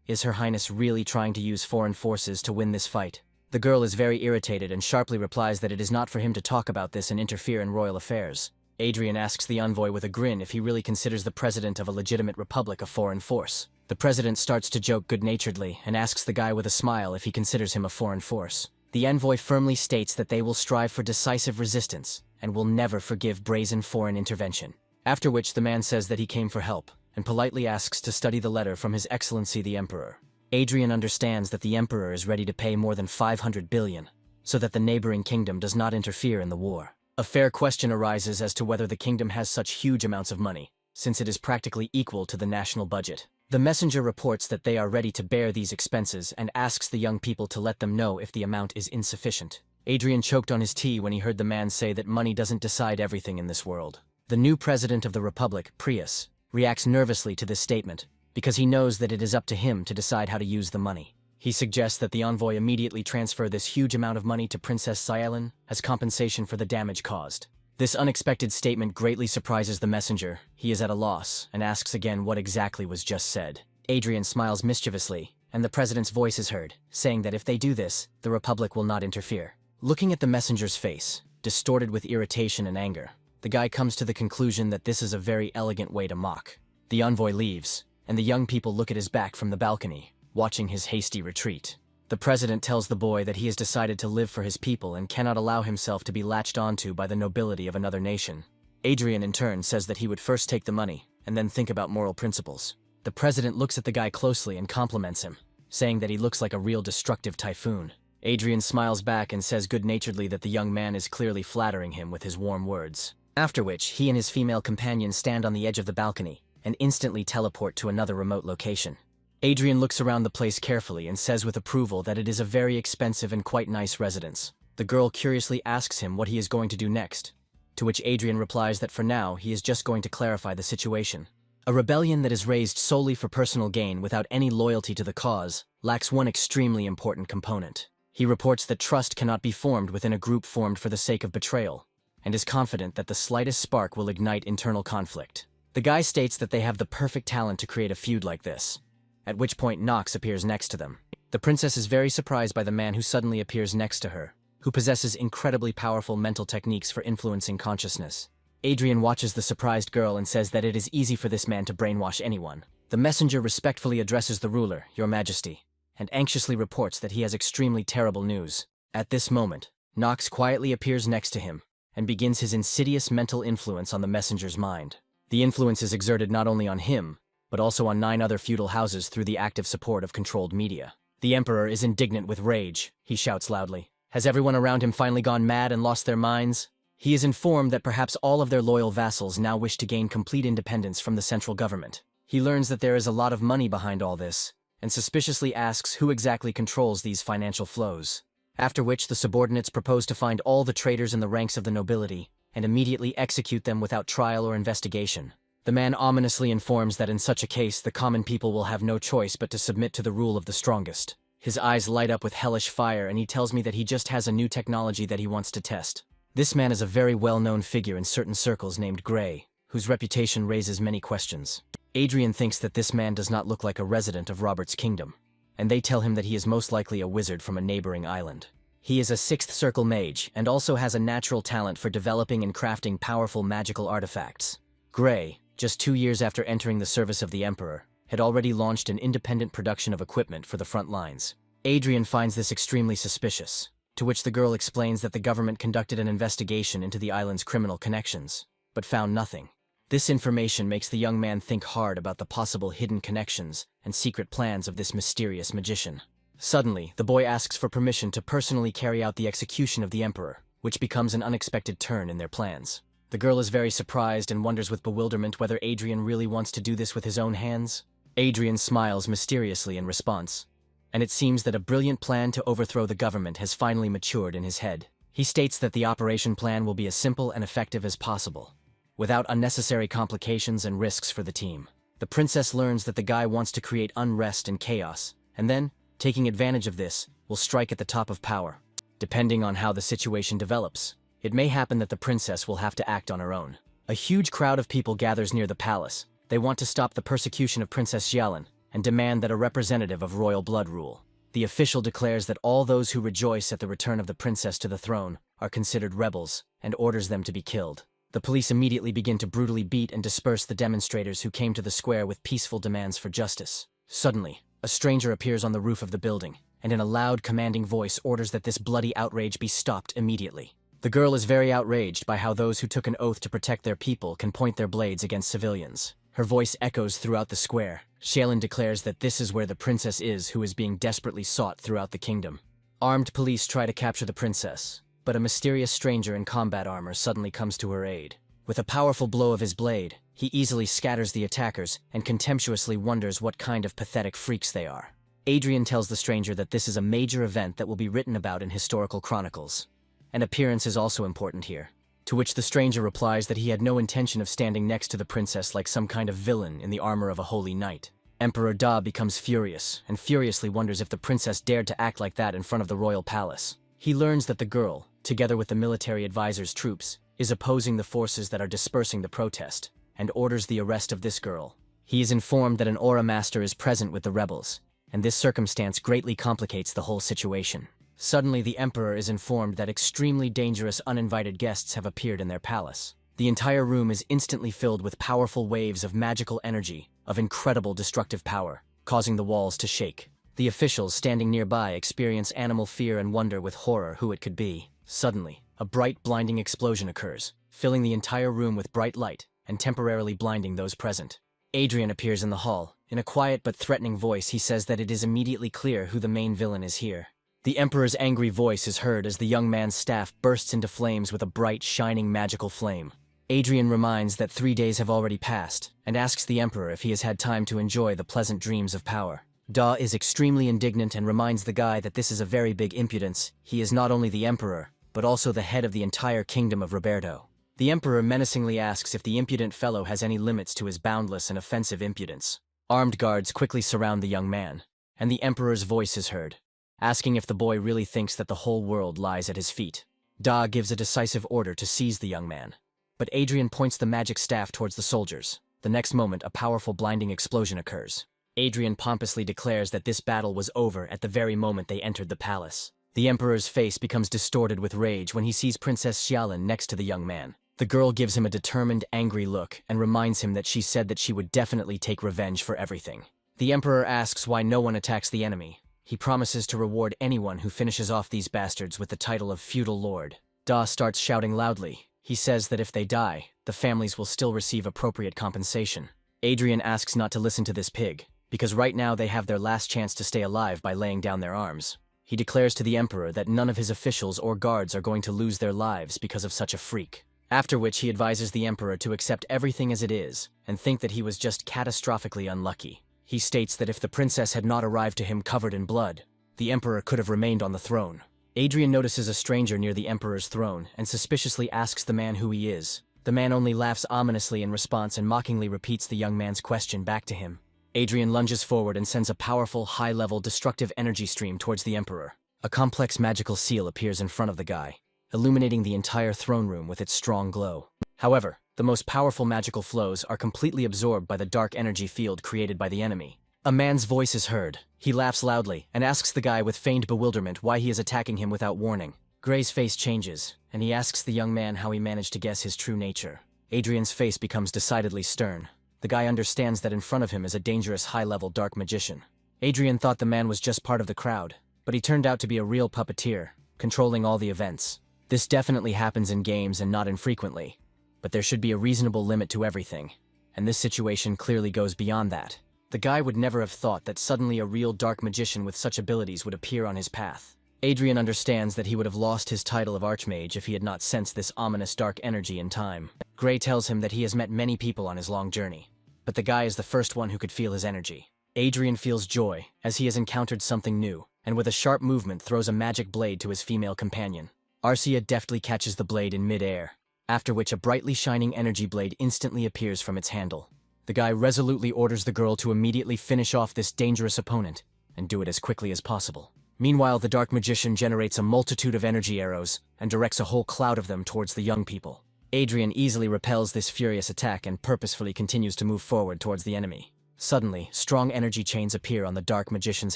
Is Her Highness really trying to use foreign forces to win this fight? The girl is very irritated and sharply replies that it is not for him to talk about this and interfere in royal affairs. Adrien asks the envoy with a grin if he really considers the president of a legitimate republic a foreign force. The president starts to joke good-naturedly and asks the guy with a smile if he considers him a foreign force. The envoy firmly states that they will strive for decisive resistance and will never forgive brazen foreign intervention. After which the man says that he came for help and politely asks to study the letter from His Excellency the Emperor. Adrien understands that the Emperor is ready to pay more than 500 billion, so that the neighboring kingdom does not interfere in the war. A fair question arises as to whether the kingdom has such huge amounts of money, since it is practically equal to the national budget. The messenger reports that they are ready to bear these expenses and asks the young people to let them know if the amount is insufficient. Adrien choked on his tea when he heard the man say that money doesn't decide everything in this world. The new president of the republic, Prius, reacts nervously to this statement because he knows that it is up to him to decide how to use the money. He suggests that the envoy immediately transfer this huge amount of money to Princess Xiaolin as compensation for the damage caused. This unexpected statement greatly surprises the messenger. He is at a loss and asks again what exactly was just said. Adrien smiles mischievously, and the president's voice is heard, saying that if they do this, the republic will not interfere. Looking at the messenger's face, distorted with irritation and anger, the guy comes to the conclusion that this is a very elegant way to mock. The envoy leaves, and the young people look at his back from the balcony, watching his hasty retreat. The president tells the boy that he has decided to live for his people and cannot allow himself to be latched onto by the nobility of another nation. Adrien, in turn, says that he would first take the money and then think about moral principles. The president looks at the guy closely and compliments him, saying that he looks like a real destructive typhoon. Adrien smiles back and says good-naturedly that the young man is clearly flattering him with his warm words. After which, he and his female companion stand on the edge of the balcony and instantly teleport to another remote location. Adrien looks around the place carefully and says with approval that it is a very expensive and quite nice residence. The girl curiously asks him what he is going to do next, to which Adrien replies that for now he is just going to clarify the situation. A rebellion that is raised solely for personal gain without any loyalty to the cause lacks one extremely important component. He reports that trust cannot be formed within a group formed for the sake of betrayal, and is confident that the slightest spark will ignite internal conflict. The guy states that they have the perfect talent to create a feud like this, at which point Nox appears next to them. The princess is very surprised by the man who suddenly appears next to her, who possesses incredibly powerful mental techniques for influencing consciousness. Adrien watches the surprised girl and says that it is easy for this man to brainwash anyone. The messenger respectfully addresses the ruler, Your Majesty, and anxiously reports that he has extremely terrible news. At this moment, Nox quietly appears next to him and begins his insidious mental influence on the messenger's mind. The influence is exerted not only on him, but also on 9 other feudal houses through the active support of controlled media. The emperor is indignant with rage. He shouts loudly. Has everyone around him finally gone mad and lost their minds? He is informed that perhaps all of their loyal vassals now wish to gain complete independence from the central government. He learns that there is a lot of money behind all this, and suspiciously asks who exactly controls these financial flows. After which the subordinates propose to find all the traitors in the ranks of the nobility, and immediately execute them without trial or investigation. The man ominously informs that in such a case the common people will have no choice but to submit to the rule of the strongest. His eyes light up with hellish fire and he tells me that he just has a new technology that he wants to test. This man is a very well-known figure in certain circles named Gray, whose reputation raises many questions. Adrien thinks that this man does not look like a resident of Robert's kingdom, and they tell him that he is most likely a wizard from a neighboring island. He is a sixth circle mage and also has a natural talent for developing and crafting powerful magical artifacts. Gray, just 2 years after entering the service of the Emperor, had already launched an independent production of equipment for the front lines. Adrien finds this extremely suspicious, to which the girl explains that the government conducted an investigation into the island's criminal connections, but found nothing. This information makes the young man think hard about the possible hidden connections and secret plans of this mysterious magician. Suddenly, the boy asks for permission to personally carry out the execution of the Emperor, which becomes an unexpected turn in their plans. The girl is very surprised and wonders with bewilderment whether Adrien really wants to do this with his own hands. Adrien smiles mysteriously in response, and it seems that a brilliant plan to overthrow the government has finally matured in his head. He states that the operation plan will be as simple and effective as possible, without unnecessary complications and risks for the team. The princess learns that the guy wants to create unrest and chaos, and then, taking advantage of this, will strike at the top of power. Depending on how the situation develops, it may happen that the princess will have to act on her own. A huge crowd of people gathers near the palace. They want to stop the persecution of Princess Xiaolin and demand that a representative of royal blood rule. The official declares that all those who rejoice at the return of the princess to the throne are considered rebels and orders them to be killed. The police immediately begin to brutally beat and disperse the demonstrators who came to the square with peaceful demands for justice. Suddenly, a stranger appears on the roof of the building, and in a loud, commanding voice orders that this bloody outrage be stopped immediately. The girl is very outraged by how those who took an oath to protect their people can point their blades against civilians. Her voice echoes throughout the square. Xiaolin declares that this is where the princess is who is being desperately sought throughout the kingdom. Armed police try to capture the princess, but a mysterious stranger in combat armor suddenly comes to her aid. With a powerful blow of his blade, he easily scatters the attackers and contemptuously wonders what kind of pathetic freaks they are. Adrien tells the stranger that this is a major event that will be written about in historical chronicles. And appearance is also important here. To which the stranger replies that he had no intention of standing next to the princess like some kind of villain in the armor of a holy knight. Emperor Da becomes furious and furiously wonders if the princess dared to act like that in front of the royal palace. He learns that the girl, together with the military advisor's troops, is opposing the forces that are dispersing the protest, and orders the arrest of this girl. He is informed that an aura master is present with the rebels, and this circumstance greatly complicates the whole situation. Suddenly, the emperor is informed that extremely dangerous uninvited guests have appeared in their palace. The entire room is instantly filled with powerful waves of magical energy, of incredible destructive power, causing the walls to shake. The officials standing nearby experience animal fear and wonder with horror who it could be. Suddenly, a bright, blinding explosion occurs, filling the entire room with bright light and temporarily blinding those present. Adrien appears in the hall. In a quiet but threatening voice, he says that it is immediately clear who the main villain is here. The emperor's angry voice is heard as the young man's staff bursts into flames with a bright, shining magical flame. Adrien reminds that 3 days have already passed, and asks the emperor if he has had time to enjoy the pleasant dreams of power. Da is extremely indignant and reminds the guy that this is a very big impudence. He is not only the emperor, but also the head of the entire kingdom of Roberto. The emperor menacingly asks if the impudent fellow has any limits to his boundless and offensive impudence. Armed guards quickly surround the young man, and the emperor's voice is heard, asking if the boy really thinks that the whole world lies at his feet. Da gives a decisive order to seize the young man, but Adrien points the magic staff towards the soldiers. The next moment, a powerful blinding explosion occurs. Adrien pompously declares that this battle was over at the very moment they entered the palace. The emperor's face becomes distorted with rage when he sees Princess Xiaolin next to the young man. The girl gives him a determined, angry look and reminds him that she said that she would definitely take revenge for everything. The emperor asks why no one attacks the enemy. He promises to reward anyone who finishes off these bastards with the title of feudal lord. Da starts shouting loudly. He says that if they die, the families will still receive appropriate compensation. Adrien asks not to listen to this pig, because right now they have their last chance to stay alive by laying down their arms. He declares to the Emperor that none of his officials or guards are going to lose their lives because of such a freak. After which he advises the Emperor to accept everything as it is and think that he was just catastrophically unlucky. He states that if the princess had not arrived to him covered in blood, the Emperor could have remained on the throne. Adrien notices a stranger near the Emperor's throne and suspiciously asks the man who he is. The man only laughs ominously in response and mockingly repeats the young man's question back to him. Adrien lunges forward and sends a powerful, high-level, destructive energy stream towards the Emperor. A complex magical seal appears in front of the guy, illuminating the entire throne room with its strong glow. However, the most powerful magical flows are completely absorbed by the dark energy field created by the enemy. A man's voice is heard. He laughs loudly and asks the guy with feigned bewilderment why he is attacking him without warning. Gray's face changes, and he asks the young man how he managed to guess his true nature. Adrien's face becomes decidedly stern. The guy understands that in front of him is a dangerous high-level dark magician. Adrien thought the man was just part of the crowd, but he turned out to be a real puppeteer, controlling all the events. This definitely happens in games and not infrequently, but there should be a reasonable limit to everything, and this situation clearly goes beyond that. The guy would never have thought that suddenly a real dark magician with such abilities would appear on his path. Adrien understands that he would have lost his title of Archmage if he had not sensed this ominous dark energy in time. Gray tells him that he has met many people on his long journey, but the guy is the first one who could feel his energy. Adrien feels joy as he has encountered something new, and with a sharp movement throws a magic blade to his female companion. Arcia deftly catches the blade in mid-air, after which a brightly shining energy blade instantly appears from its handle. The guy resolutely orders the girl to immediately finish off this dangerous opponent, and do it as quickly as possible. Meanwhile, the dark magician generates a multitude of energy arrows and directs a whole cloud of them towards the young people. Adrien easily repels this furious attack and purposefully continues to move forward towards the enemy. Suddenly, strong energy chains appear on the dark magician's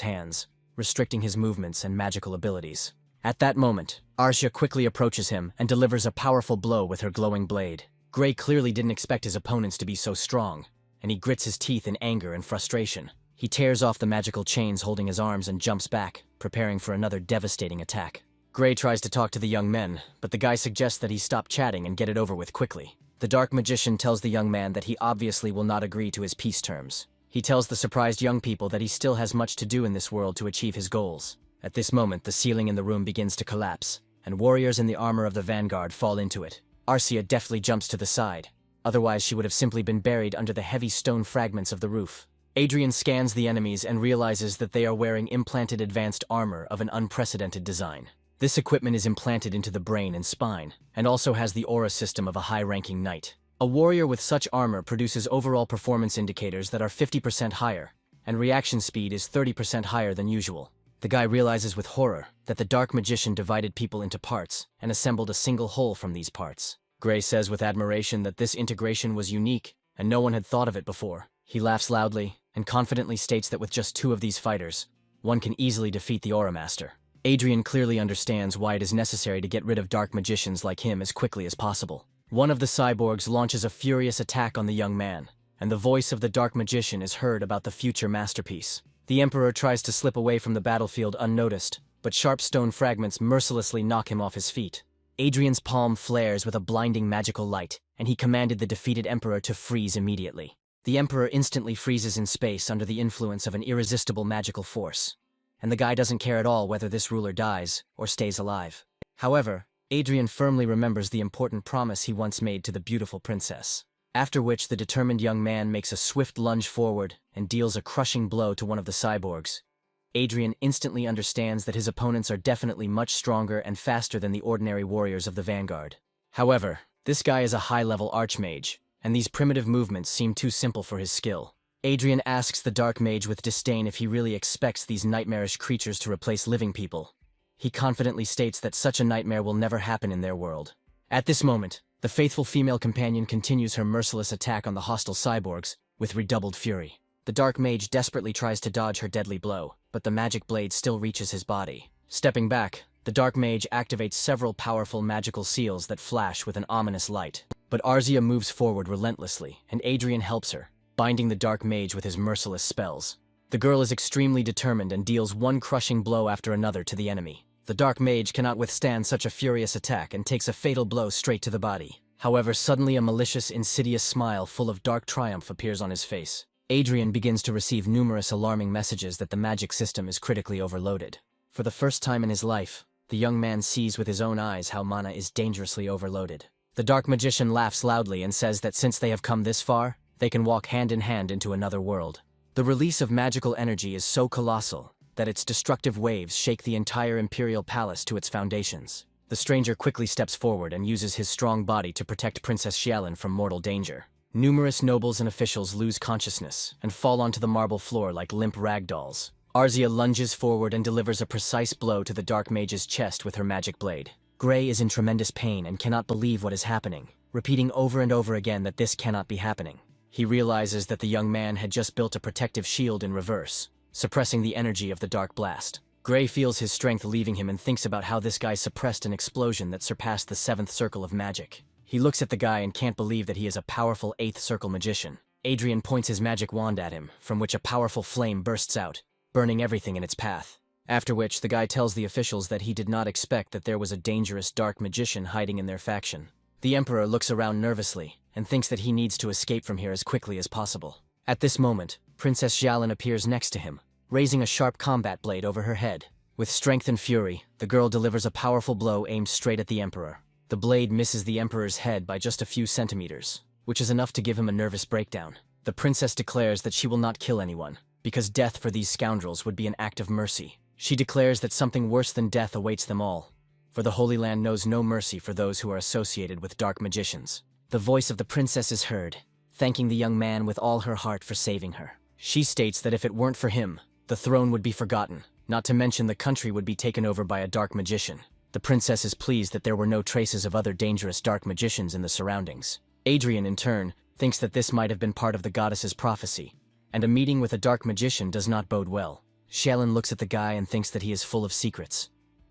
hands, restricting his movements and magical abilities. At that moment, Arcia quickly approaches him and delivers a powerful blow with her glowing blade. Gray clearly didn't expect his opponents to be so strong, and he grits his teeth in anger and frustration. He tears off the magical chains holding his arms and jumps back, preparing for another devastating attack. Gray tries to talk to the young men, but the guy suggests that he stop chatting and get it over with quickly. The dark magician tells the young man that he obviously will not agree to his peace terms. He tells the surprised young people that he still has much to do in this world to achieve his goals. At this moment, the ceiling in the room begins to collapse, and warriors in the armor of the vanguard fall into it. Arcia deftly jumps to the side. Otherwise, she would have simply been buried under the heavy stone fragments of the roof. Adrien scans the enemies and realizes that they are wearing implanted advanced armor of an unprecedented design. This equipment is implanted into the brain and spine, and also has the aura system of a high-ranking knight. A warrior with such armor produces overall performance indicators that are 50% higher, and reaction speed is 30% higher than usual. The guy realizes with horror that the dark magician divided people into parts and assembled a single whole from these parts. Gray says with admiration that this integration was unique, and no one had thought of it before. He laughs loudly, and confidently states that with just 2 of these fighters, one can easily defeat the Aura Master. Adrien clearly understands why it is necessary to get rid of dark magicians like him as quickly as possible. One of the cyborgs launches a furious attack on the young man, and the voice of the dark magician is heard about the future masterpiece. The Emperor tries to slip away from the battlefield unnoticed, but sharp stone fragments mercilessly knock him off his feet. Adrien's palm flares with a blinding magical light, and he commanded the defeated Emperor to freeze immediately. The Emperor instantly freezes in space under the influence of an irresistible magical force, and the guy doesn't care at all whether this ruler dies or stays alive. However, Adrien firmly remembers the important promise he once made to the beautiful princess. After which the determined young man makes a swift lunge forward and deals a crushing blow to one of the cyborgs. Adrien instantly understands that his opponents are definitely much stronger and faster than the ordinary warriors of the vanguard. However, this guy is a high-level archmage, and these primitive movements seem too simple for his skill. Adrien asks the dark mage with disdain if he really expects these nightmarish creatures to replace living people. He confidently states that such a nightmare will never happen in their world. At this moment, the faithful female companion continues her merciless attack on the hostile cyborgs, with redoubled fury. The dark mage desperately tries to dodge her deadly blow, but the magic blade still reaches his body. Stepping back, the dark mage activates several powerful magical seals that flash with an ominous light. But Arcia moves forward relentlessly, and Adrien helps her, binding the dark mage with his merciless spells. The girl is extremely determined and deals one crushing blow after another to the enemy. The dark mage cannot withstand such a furious attack and takes a fatal blow straight to the body. However, suddenly a malicious, insidious smile full of dark triumph appears on his face. Adrien begins to receive numerous alarming messages that the magic system is critically overloaded. For the first time in his life, the young man sees with his own eyes how mana is dangerously overloaded. The dark magician laughs loudly and says that since they have come this far, they can walk hand in hand into another world. The release of magical energy is so colossal that its destructive waves shake the entire imperial palace to its foundations. The stranger quickly steps forward and uses his strong body to protect Princess Xiaolin from mortal danger. Numerous nobles and officials lose consciousness and fall onto the marble floor like limp rag dolls. Arzia lunges forward and delivers a precise blow to the dark mage's chest with her magic blade. Gray is in tremendous pain and cannot believe what is happening, repeating over and over again that this cannot be happening. He realizes that the young man had just built a protective shield in reverse, suppressing the energy of the dark blast. Gray feels his strength leaving him and thinks about how this guy suppressed an explosion that surpassed the 7th circle of magic. He looks at the guy and can't believe that he is a powerful 8th circle magician. Adrien points his magic wand at him, from which a powerful flame bursts out, burning everything in its path. After which, the guy tells the officials that he did not expect that there was a dangerous dark magician hiding in their faction. The Emperor looks around nervously and thinks that he needs to escape from here as quickly as possible. At this moment, Princess Xiaolin appears next to him, raising a sharp combat blade over her head. With strength and fury, the girl delivers a powerful blow aimed straight at the Emperor. The blade misses the Emperor's head by just a few centimeters, which is enough to give him a nervous breakdown. The princess declares that she will not kill anyone, because death for these scoundrels would be an act of mercy. She declares that something worse than death awaits them all, for the Holy Land knows no mercy for those who are associated with dark magicians. The voice of the princess is heard, thanking the young man with all her heart for saving her. She states that if it weren't for him, the throne would be forgotten, not to mention the country would be taken over by a dark magician. The princess is pleased that there were no traces of other dangerous dark magicians in the surroundings. Adrien, in turn, thinks that this might have been part of the goddess's prophecy, and a meeting with a dark magician does not bode well. Xiaolin looks at the guy and thinks that he is full of secrets,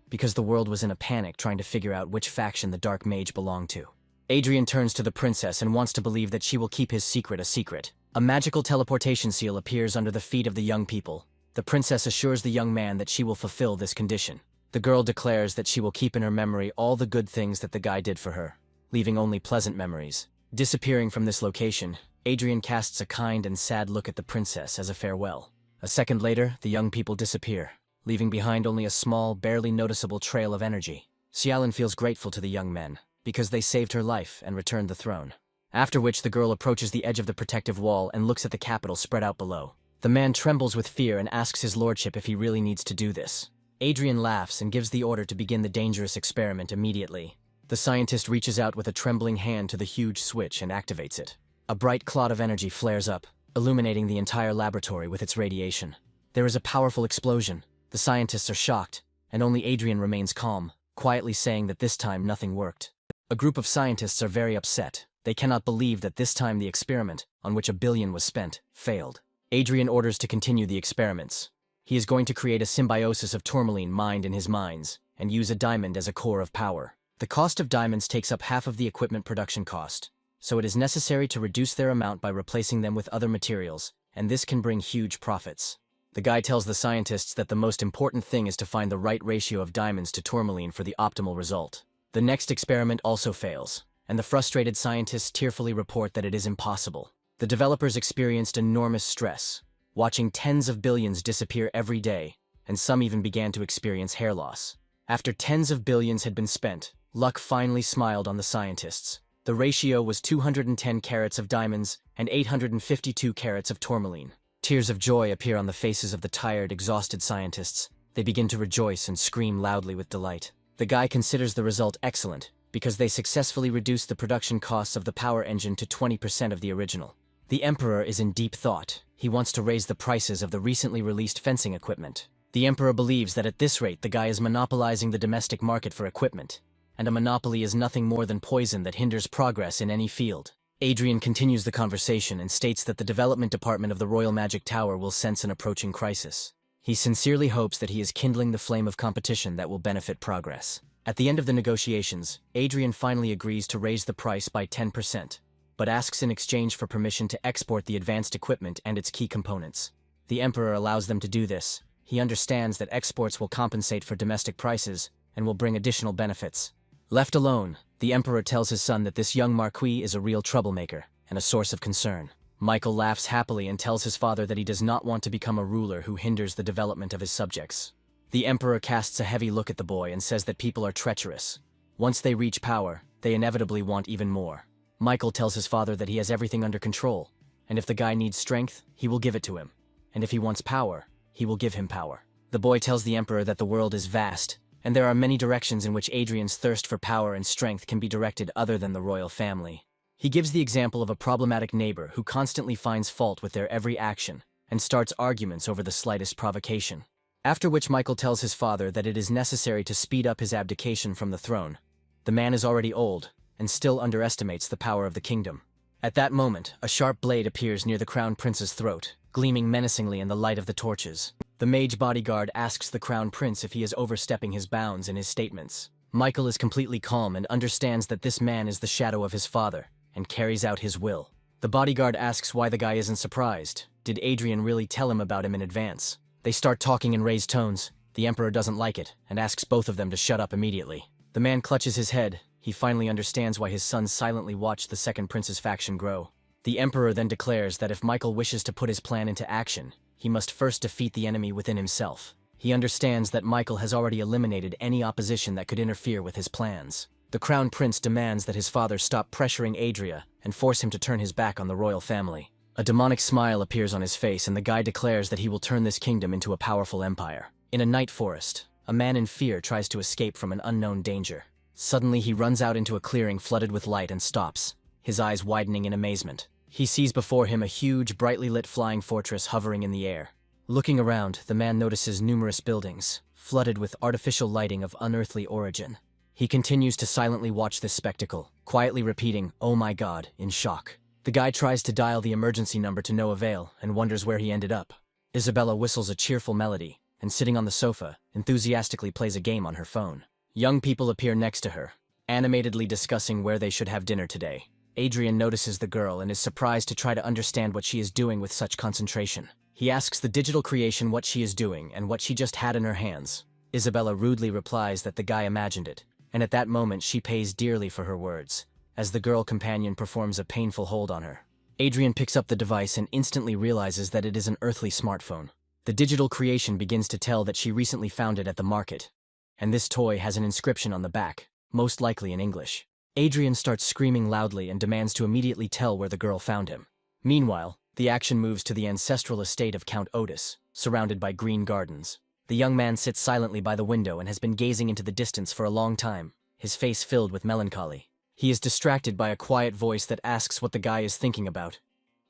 because the world was in a panic trying to figure out which faction the dark mage belonged to. Adrien turns to the princess and wants to believe that she will keep his secret a secret. A magical teleportation seal appears under the feet of the young people. The princess assures the young man that she will fulfill this condition. The girl declares that she will keep in her memory all the good things that the guy did for her, leaving only pleasant memories. Disappearing from this location, Adrien casts a kind and sad look at the princess as a farewell. A second later, the young people disappear, leaving behind only a small, barely noticeable trail of energy. Xiaolin feels grateful to the young men, because they saved her life and returned the throne. After which, the girl approaches the edge of the protective wall and looks at the capital spread out below. The man trembles with fear and asks his lordship if he really needs to do this. Adrien laughs and gives the order to begin the dangerous experiment immediately. The scientist reaches out with a trembling hand to the huge switch and activates it. A bright cloud of energy flares up, illuminating the entire laboratory with its radiation. There is a powerful explosion. The scientists are shocked, and only Adrien remains calm, quietly saying that this time nothing worked. A group of scientists are very upset. They cannot believe that this time the experiment, on which $1 billion was spent, failed. Adrien orders to continue the experiments. He is going to create a symbiosis of tourmaline mined in his mines, and use a diamond as a core of power. The cost of diamonds takes up half of the equipment production cost, so it is necessary to reduce their amount by replacing them with other materials, and this can bring huge profits. The guy tells the scientists that the most important thing is to find the right ratio of diamonds to tourmaline for the optimal result. The next experiment also fails, and the frustrated scientists tearfully report that it is impossible. The developers experienced enormous stress, watching tens of billions disappear every day, and some even began to experience hair loss. After tens of billions had been spent, luck finally smiled on the scientists. The ratio was 210 carats of diamonds and 852 carats of tourmaline. Tears of joy appear on the faces of the tired, exhausted scientists. They begin to rejoice and scream loudly with delight. The guy considers the result excellent, because they successfully reduced the production costs of the power engine to 20% of the original. The Emperor is in deep thought. He wants to raise the prices of the recently released fencing equipment. The Emperor believes that at this rate the guy is monopolizing the domestic market for equipment, and a monopoly is nothing more than poison that hinders progress in any field. Adrien continues the conversation and states that the development department of the Royal Magic Tower will sense an approaching crisis. He sincerely hopes that he is kindling the flame of competition that will benefit progress. At the end of the negotiations, Adrien finally agrees to raise the price by 10%, but asks in exchange for permission to export the advanced equipment and its key components. The Emperor allows them to do this. He understands that exports will compensate for domestic prices and will bring additional benefits. Left alone, the Emperor tells his son that this young Marquis is a real troublemaker and a source of concern. Michael laughs happily and tells his father that he does not want to become a ruler who hinders the development of his subjects. The Emperor casts a heavy look at the boy and says that people are treacherous. Once they reach power, they inevitably want even more. Michael tells his father that he has everything under control, and if the guy needs strength, he will give it to him. And if he wants power, he will give him power. The boy tells the Emperor that the world is vast, and there are many directions in which Adrien's thirst for power and strength can be directed other than the royal family. He gives the example of a problematic neighbor who constantly finds fault with their every action and starts arguments over the slightest provocation. After which Michael tells his father that it is necessary to speed up his abdication from the throne. The man is already old and still underestimates the power of the kingdom. At that moment, a sharp blade appears near the crown prince's throat, gleaming menacingly in the light of the torches. The mage bodyguard asks the crown prince if he is overstepping his bounds in his statements. Michael is completely calm and understands that this man is the shadow of his father and carries out his will. The bodyguard asks why the guy isn't surprised. Did Adrien really tell him about him in advance? They start talking in raised tones. The Emperor doesn't like it and asks both of them to shut up immediately. The man clutches his head. He finally understands why his son silently watched the second prince's faction grow. The Emperor then declares that if Michael wishes to put his plan into action, he must first defeat the enemy within himself. He understands that Michael has already eliminated any opposition that could interfere with his plans. The crown prince demands that his father stop pressuring Adrien and force him to turn his back on the royal family. A demonic smile appears on his face and the guy declares that he will turn this kingdom into a powerful empire. In a night forest, a man in fear tries to escape from an unknown danger. Suddenly he runs out into a clearing flooded with light and stops, his eyes widening in amazement. He sees before him a huge, brightly lit flying fortress hovering in the air. Looking around, the man notices numerous buildings, flooded with artificial lighting of unearthly origin. He continues to silently watch this spectacle, quietly repeating, "Oh my God," in shock. The guy tries to dial the emergency number to no avail and wonders where he ended up. Isabella whistles a cheerful melody and, sitting on the sofa, enthusiastically plays a game on her phone. Young people appear next to her, animatedly discussing where they should have dinner today. Adrien notices the girl and is surprised to try to understand what she is doing with such concentration. He asks the digital creation what she is doing and what she just had in her hands. Isabella rudely replies that the guy imagined it, and at that moment she pays dearly for her words, as the girl companion performs a painful hold on her. Adrien picks up the device and instantly realizes that it is an earthly smartphone. The digital creation begins to tell that she recently found it at the market, and this toy has an inscription on the back, most likely in English. Adrien starts screaming loudly and demands to immediately tell where the girl found him. Meanwhile, the action moves to the ancestral estate of Count Otis, surrounded by green gardens. The young man sits silently by the window and has been gazing into the distance for a long time, his face filled with melancholy. He is distracted by a quiet voice that asks what the guy is thinking about.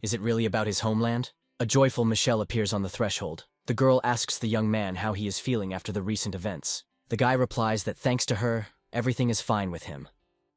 Is it really about his homeland? A joyful Michelle appears on the threshold. The girl asks the young man how he is feeling after the recent events. The guy replies that thanks to her, everything is fine with him,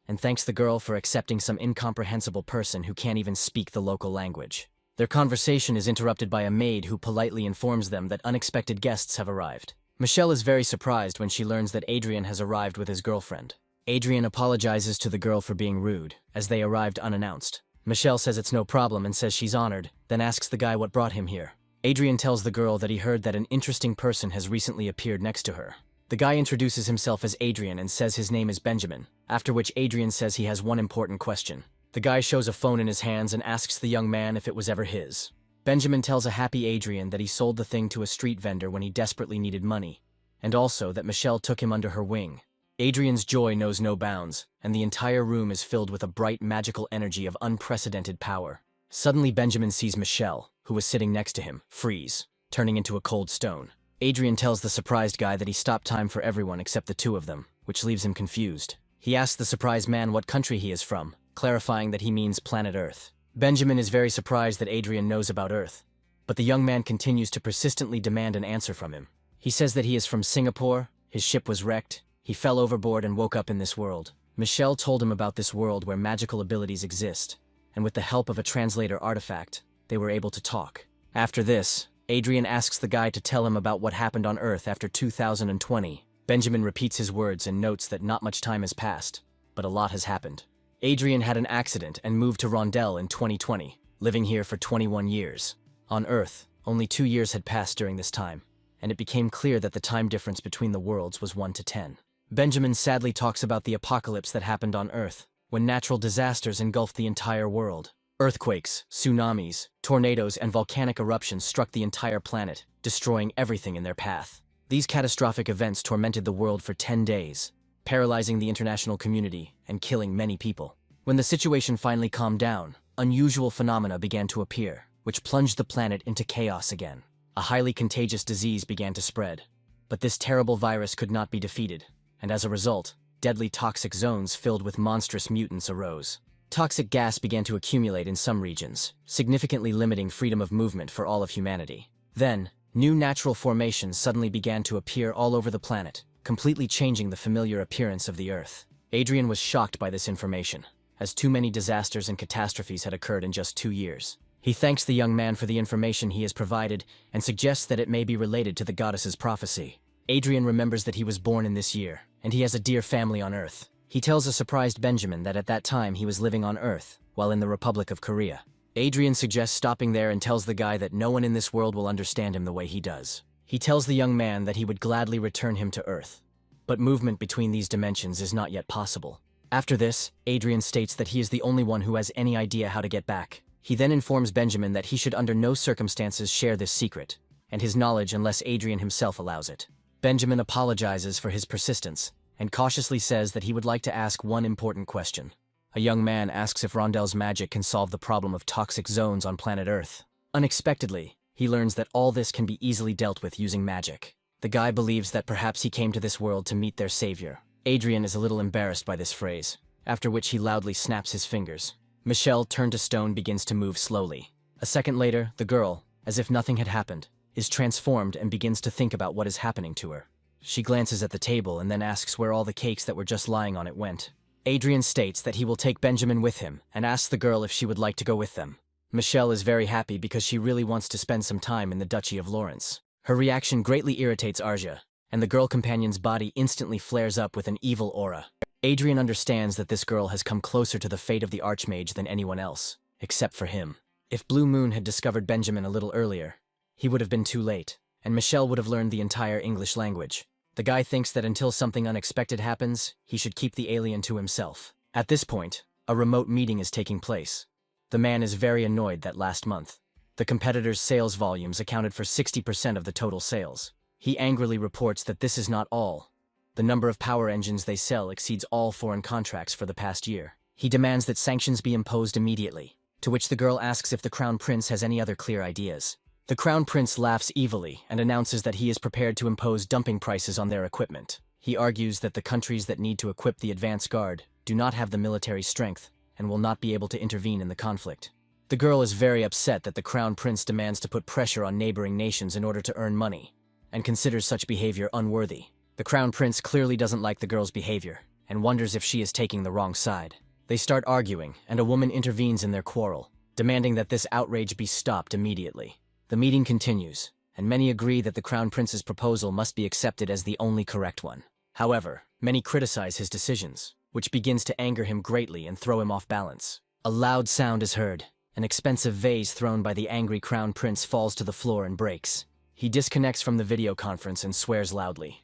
and thanks the girl for accepting some incomprehensible person who can't even speak the local language. Their conversation is interrupted by a maid who politely informs them that unexpected guests have arrived. Michelle is very surprised when she learns that Adrien has arrived with his girlfriend. Adrien apologizes to the girl for being rude, as they arrived unannounced. Michelle says it's no problem and says she's honored, then asks the guy what brought him here. Adrien tells the girl that he heard that an interesting person has recently appeared next to her. The guy introduces himself as Adrien and says his name is Benjamin, after which Adrien says he has one important question. The guy shows a phone in his hands and asks the young man if it was ever his. Benjamin tells a happy Adrien that he sold the thing to a street vendor when he desperately needed money, and also that Michelle took him under her wing. Adrien's joy knows no bounds, and the entire room is filled with a bright magical energy of unprecedented power. Suddenly Benjamin sees Michelle, who was sitting next to him, freeze, turning into a cold stone. Adrien tells the surprised guy that he stopped time for everyone except the two of them, which leaves him confused. He asks the surprised man what country he is from, clarifying that he means planet Earth. Benjamin is very surprised that Adrien knows about Earth, but the young man continues to persistently demand an answer from him. He says that he is from Singapore, his ship was wrecked, he fell overboard and woke up in this world. Michelle told him about this world where magical abilities exist, and with the help of a translator artifact, they were able to talk. After this, Adrien asks the guy to tell him about what happened on Earth after 2020. Benjamin repeats his words and notes that not much time has passed, but a lot has happened. Adrien had an accident and moved to Rondell in 2020, living here for 21 years. On Earth, only 2 years had passed during this time, and it became clear that the time difference between the worlds was 1 to 10. Benjamin sadly talks about the apocalypse that happened on Earth, when natural disasters engulfed the entire world. Earthquakes, tsunamis, tornadoes, and volcanic eruptions struck the entire planet, destroying everything in their path. These catastrophic events tormented the world for 10 days, paralyzing the international community and killing many people. When the situation finally calmed down, unusual phenomena began to appear, which plunged the planet into chaos again. A highly contagious disease began to spread. But this terrible virus could not be defeated, and as a result, deadly toxic zones filled with monstrous mutants arose. Toxic gas began to accumulate in some regions, significantly limiting freedom of movement for all of humanity. Then, new natural formations suddenly began to appear all over the planet, completely changing the familiar appearance of the Earth. Adrien was shocked by this information, as too many disasters and catastrophes had occurred in just 2 years. He thanks the young man for the information he has provided and suggests that it may be related to the goddess's prophecy. Adrien remembers that he was born in this year, and he has a dear family on Earth. He tells a surprised Benjamin that at that time he was living on Earth, while in the Republic of Korea. Adrien suggests stopping there and tells the guy that no one in this world will understand him the way he does. He tells the young man that he would gladly return him to Earth, but movement between these dimensions is not yet possible. After this, Adrien states that he is the only one who has any idea how to get back. He then informs Benjamin that he should under no circumstances share this secret, and his knowledge unless Adrien himself allows it. Benjamin apologizes for his persistence, and cautiously says that he would like to ask one important question. A young man asks if Rondell's magic can solve the problem of toxic zones on planet Earth. Unexpectedly, he learns that all this can be easily dealt with using magic. The guy believes that perhaps he came to this world to meet their savior. Adrien is a little embarrassed by this phrase, after which he loudly snaps his fingers. Michelle, turned to stone, begins to move slowly. A second later, the girl, as if nothing had happened, is transformed and begins to think about what is happening to her. She glances at the table and then asks where all the cakes that were just lying on it went. Adrien states that he will take Benjamin with him and asks the girl if she would like to go with them. Michelle is very happy because she really wants to spend some time in the Duchy of Lawrence. Her reaction greatly irritates Arja, and the girl companion's body instantly flares up with an evil aura. Adrien understands that this girl has come closer to the fate of the Archmage than anyone else, except for him. If Blue Moon had discovered Benjamin a little earlier, he would have been too late, and Michelle would have learned the entire English language. The guy thinks that until something unexpected happens, he should keep the alien to himself. At this point, a remote meeting is taking place. The man is very annoyed that last month, the competitor's sales volumes accounted for 60% of the total sales. He angrily reports that this is not all. The number of power engines they sell exceeds all foreign contracts for the past year. He demands that sanctions be imposed immediately, to which the girl asks if the Crown Prince has any other clear ideas. The Crown Prince laughs evilly and announces that he is prepared to impose dumping prices on their equipment. He argues that the countries that need to equip the advance guard do not have the military strength and will not be able to intervene in the conflict. The girl is very upset that the Crown Prince demands to put pressure on neighboring nations in order to earn money, and considers such behavior unworthy. The Crown Prince clearly doesn't like the girl's behavior, and wonders if she is taking the wrong side. They start arguing, and a woman intervenes in their quarrel, demanding that this outrage be stopped immediately. The meeting continues, and many agree that the Crown Prince's proposal must be accepted as the only correct one. However, many criticize his decisions, which begins to anger him greatly and throw him off balance. A loud sound is heard. An expensive vase thrown by the angry Crown Prince falls to the floor and breaks. He disconnects from the video conference and swears loudly.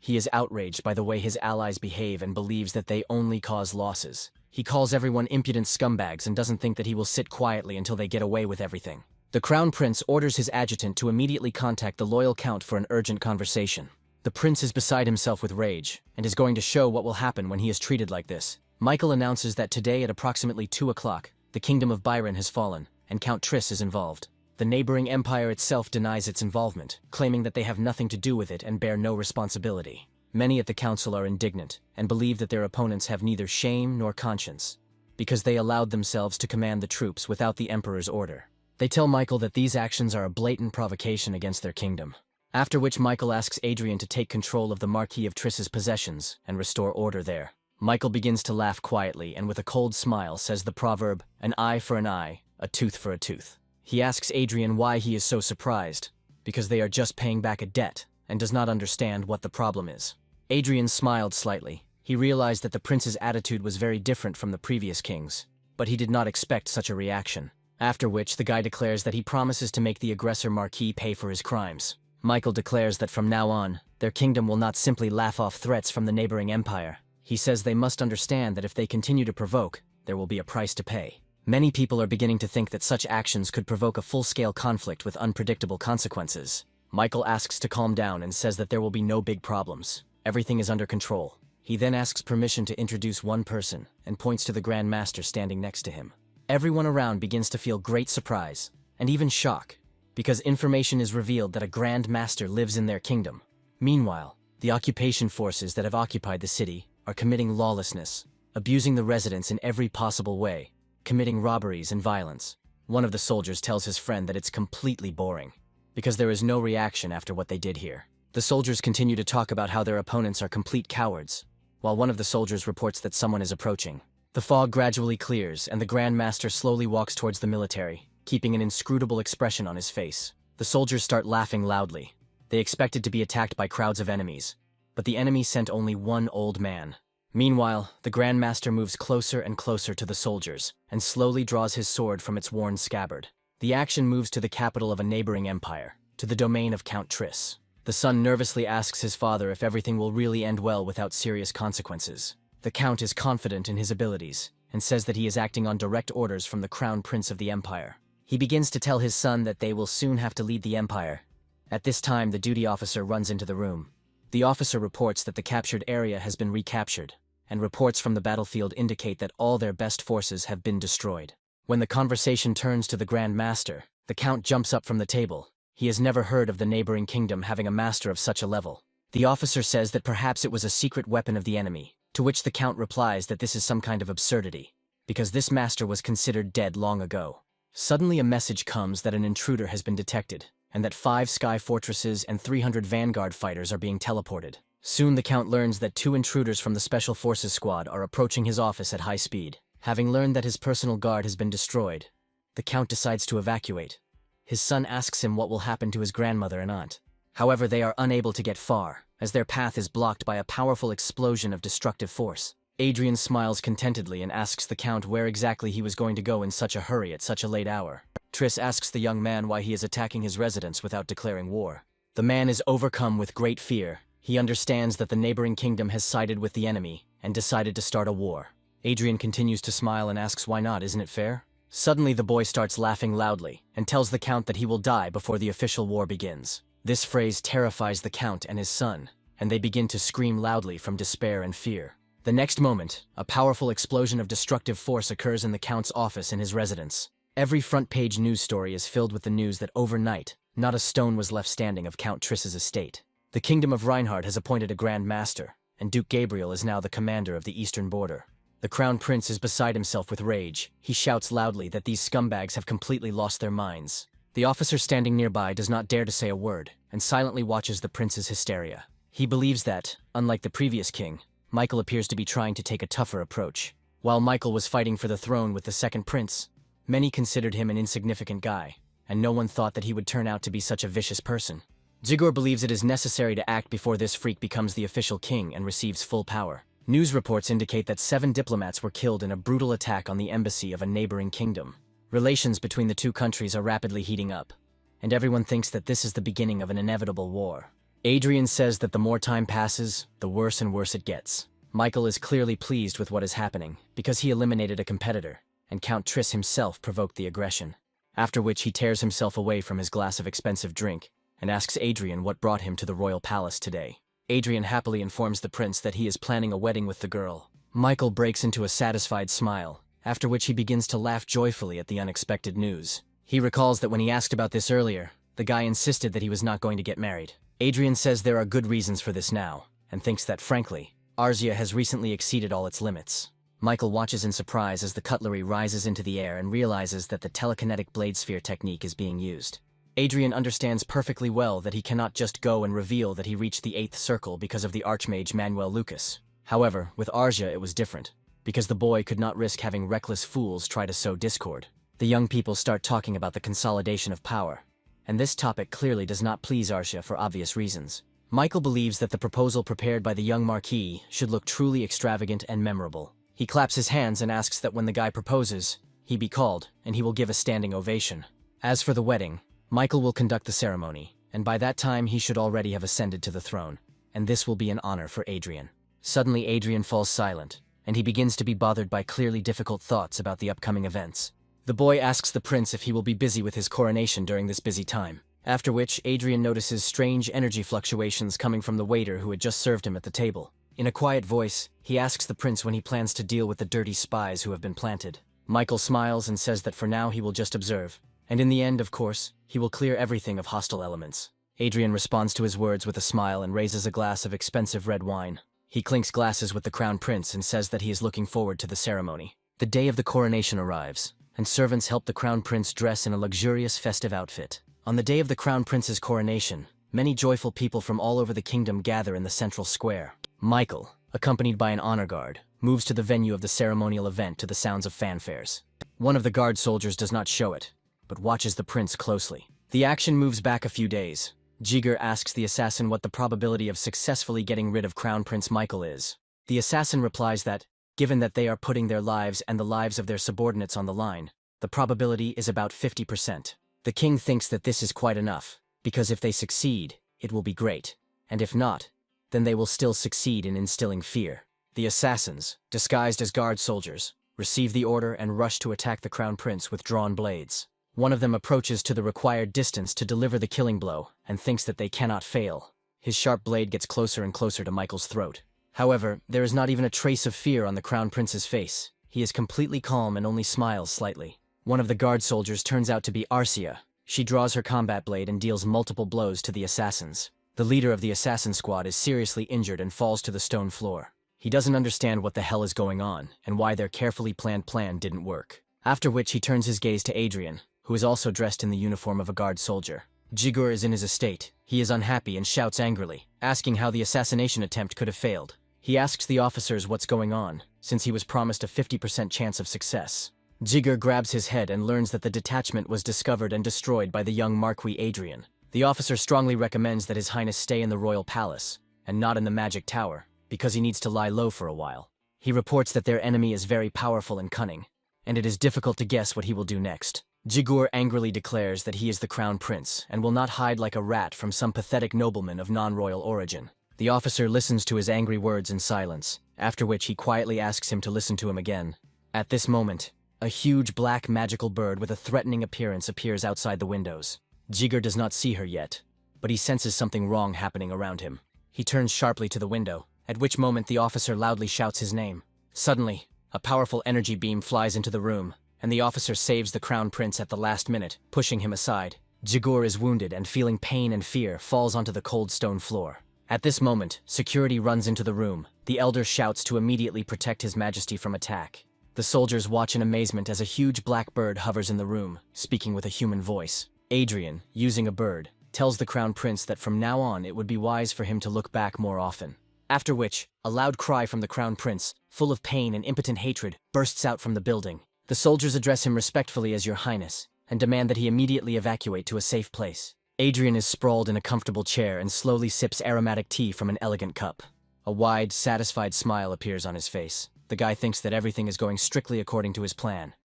He is outraged by the way his allies behave and believes that they only cause losses. He calls everyone impudent scumbags and doesn't think that he will sit quietly until they get away with everything. The Crown Prince orders his adjutant to immediately contact the loyal Count for an urgent conversation. The prince is beside himself with rage, and is going to show what will happen when he is treated like this. Michael announces that today at approximately 2 o'clock, the kingdom of Byron has fallen, and Count Triss is involved. The neighboring empire itself denies its involvement, claiming that they have nothing to do with it and bear no responsibility. Many at the council are indignant, and believe that their opponents have neither shame nor conscience, because they allowed themselves to command the troops without the emperor's order. They tell Michael that these actions are a blatant provocation against their kingdom. After which Michael asks Adrien to take control of the Marquis of Triss's possessions and restore order there. Michael begins to laugh quietly and with a cold smile says the proverb, "An eye for an eye, a tooth for a tooth." He asks Adrien why he is so surprised, because they are just paying back a debt, and does not understand what the problem is. Adrien smiled slightly. He realized that the prince's attitude was very different from the previous king's, but he did not expect such a reaction. After which, the guy declares that he promises to make the aggressor Marquis pay for his crimes. Michael declares that from now on, their kingdom will not simply laugh off threats from the neighboring empire. He says they must understand that if they continue to provoke, there will be a price to pay. Many people are beginning to think that such actions could provoke a full-scale conflict with unpredictable consequences. Michael asks to calm down and says that there will be no big problems. Everything is under control. He then asks permission to introduce one person and points to the Grand Master standing next to him. Everyone around begins to feel great surprise and even shock because information is revealed that a Grand Master lives in their kingdom. Meanwhile, the occupation forces that have occupied the city are committing lawlessness, abusing the residents in every possible way, committing robberies and violence. One of the soldiers tells his friend that it's completely boring because there is no reaction after what they did here. The soldiers continue to talk about how their opponents are complete cowards, while one of the soldiers reports that someone is approaching. The fog gradually clears, and the Grand Master slowly walks towards the military, keeping an inscrutable expression on his face. The soldiers start laughing loudly. They expected to be attacked by crowds of enemies, but the enemy sent only one old man. Meanwhile, the Grand Master moves closer and closer to the soldiers, and slowly draws his sword from its worn scabbard. The action moves to the capital of a neighboring empire, to the domain of Count Triss. The son nervously asks his father if everything will really end well without serious consequences. The Count is confident in his abilities, and says that he is acting on direct orders from the Crown Prince of the Empire. He begins to tell his son that they will soon have to lead the Empire. At this time, the duty officer runs into the room. The officer reports that the captured area has been recaptured, and reports from the battlefield indicate that all their best forces have been destroyed. When the conversation turns to the Grand Master, the Count jumps up from the table. He has never heard of the neighboring kingdom having a master of such a level. The officer says that perhaps it was a secret weapon of the enemy, to which the Count replies that this is some kind of absurdity, because this master was considered dead long ago. Suddenly a message comes that an intruder has been detected, and that 5 sky fortresses and 300 vanguard fighters are being teleported. Soon the Count learns that 2 intruders from the Special Forces squad are approaching his office at high speed. Having learned that his personal guard has been destroyed, the Count decides to evacuate. His son asks him what will happen to his grandmother and aunt. However, they are unable to get far, as their path is blocked by a powerful explosion of destructive force. Adrien smiles contentedly and asks the Count where exactly he was going to go in such a hurry at such a late hour. Triss asks the young man why he is attacking his residence without declaring war. The man is overcome with great fear. He understands that the neighboring kingdom has sided with the enemy and decided to start a war. Adrien continues to smile and asks why not, isn't it fair? Suddenly the boy starts laughing loudly and tells the Count that he will die before the official war begins. This phrase terrifies the Count and his son, and they begin to scream loudly from despair and fear. The next moment, a powerful explosion of destructive force occurs in the Count's office in his residence. Every front-page news story is filled with the news that overnight, not a stone was left standing of Count Triss's estate. The Kingdom of Reinhardt has appointed a Grand Master, and Duke Gabriel is now the commander of the eastern border. The Crown Prince is beside himself with rage. He shouts loudly that these scumbags have completely lost their minds. The officer standing nearby does not dare to say a word, and silently watches the prince's hysteria. He believes that, unlike the previous king, Michael appears to be trying to take a tougher approach. While Michael was fighting for the throne with the second prince, many considered him an insignificant guy, and no one thought that he would turn out to be such a vicious person. Zigor believes it is necessary to act before this freak becomes the official king and receives full power. News reports indicate that 7 diplomats were killed in a brutal attack on the embassy of a neighboring kingdom. Relations between the two countries are rapidly heating up, and everyone thinks that this is the beginning of an inevitable war. Adrien says that the more time passes, the worse and worse it gets. Michael is clearly pleased with what is happening, because he eliminated a competitor, and Count Triss himself provoked the aggression. After which he tears himself away from his glass of expensive drink, and asks Adrien what brought him to the royal palace today. Adrien happily informs the prince that he is planning a wedding with the girl. Michael breaks into a satisfied smile, after which he begins to laugh joyfully at the unexpected news. He recalls that when he asked about this earlier, the guy insisted that he was not going to get married. Adrien says there are good reasons for this now, and thinks that, frankly, Arzia has recently exceeded all its limits. Michael watches in surprise as the cutlery rises into the air and realizes that the telekinetic blade sphere technique is being used. Adrien understands perfectly well that he cannot just go and reveal that he reached the 8th circle because of the archmage Manuel Lucas. However, with Arzia it was different, because the boy could not risk having reckless fools try to sow discord. The young people start talking about the consolidation of power, and this topic clearly does not please Arzia for obvious reasons. Michael believes that the proposal prepared by the young Marquis should look truly extravagant and memorable. He claps his hands and asks that when the guy proposes, he be called, and he will give a standing ovation. As for the wedding, Michael will conduct the ceremony, and by that time he should already have ascended to the throne, and this will be an honor for Adrien. Suddenly Adrien falls silent, and he begins to be bothered by clearly difficult thoughts about the upcoming events. The boy asks the prince if he will be busy with his coronation during this busy time. After which, Adrien notices strange energy fluctuations coming from the waiter who had just served him at the table. In a quiet voice, he asks the prince when he plans to deal with the dirty spies who have been planted. Michael smiles and says that for now he will just observe. And in the end, of course, he will clear everything of hostile elements. Adrien responds to his words with a smile and raises a glass of expensive red wine. He clinks glasses with the crown prince and says that he is looking forward to the ceremony. The day of the coronation arrives, and servants help the crown prince dress in a luxurious festive outfit. On the day of the crown prince's coronation, many joyful people from all over the kingdom gather in the central square. Michael, accompanied by an honor guard, moves to the venue of the ceremonial event to the sounds of fanfares. One of the guard soldiers does not show it, but watches the prince closely. The action moves back a few days. Jiger asks the assassin what the probability of successfully getting rid of Crown Prince Michael is. The assassin replies that, given that they are putting their lives and the lives of their subordinates on the line, the probability is about 50%. The king thinks that this is quite enough, because if they succeed, it will be great, and if not, then they will still succeed in instilling fear. The assassins, disguised as guard soldiers, receive the order and rush to attack the crown prince with drawn blades. One of them approaches to the required distance to deliver the killing blow and thinks that they cannot fail. His sharp blade gets closer and closer to Michael's throat. However, there is not even a trace of fear on the crown prince's face. He is completely calm and only smiles slightly. One of the guard soldiers turns out to be Arcia. She draws her combat blade and deals multiple blows to the assassins. The leader of the assassin squad is seriously injured and falls to the stone floor. He doesn't understand what the hell is going on and why their carefully planned plan didn't work. After which he turns his gaze to Adrien, who is also dressed in the uniform of a guard soldier. Jigur is in his estate. He is unhappy and shouts angrily, asking how the assassination attempt could have failed. He asks the officers what's going on, since he was promised a 50% chance of success. Jigur grabs his head and learns that the detachment was discovered and destroyed by the young Marquis Adrien. The officer strongly recommends that His Highness stay in the royal palace, and not in the magic tower, because he needs to lie low for a while. He reports that their enemy is very powerful and cunning, and it is difficult to guess what he will do next. Jigur angrily declares that he is the crown prince and will not hide like a rat from some pathetic nobleman of non-royal origin. The officer listens to his angry words in silence, after which he quietly asks him to listen to him again. At this moment, a huge black magical bird with a threatening appearance appears outside the windows. Jigur does not see her yet, but he senses something wrong happening around him. He turns sharply to the window, at which moment the officer loudly shouts his name. Suddenly, a powerful energy beam flies into the room, and the officer saves the crown prince at the last minute, pushing him aside. Jigur is wounded and feeling pain and fear falls onto the cold stone floor. At this moment, security runs into the room. The elder shouts to immediately protect His Majesty from attack. The soldiers watch in amazement as a huge black bird hovers in the room, speaking with a human voice. Adrien, using a bird, tells the crown prince that from now on it would be wise for him to look back more often. After which, a loud cry from the crown prince, full of pain and impotent hatred, bursts out from the building. The soldiers address him respectfully as Your Highness, and demand that he immediately evacuate to a safe place. Adrien is sprawled in a comfortable chair and slowly sips aromatic tea from an elegant cup. A wide, satisfied smile appears on his face. The guy thinks that everything is going strictly according to his plan.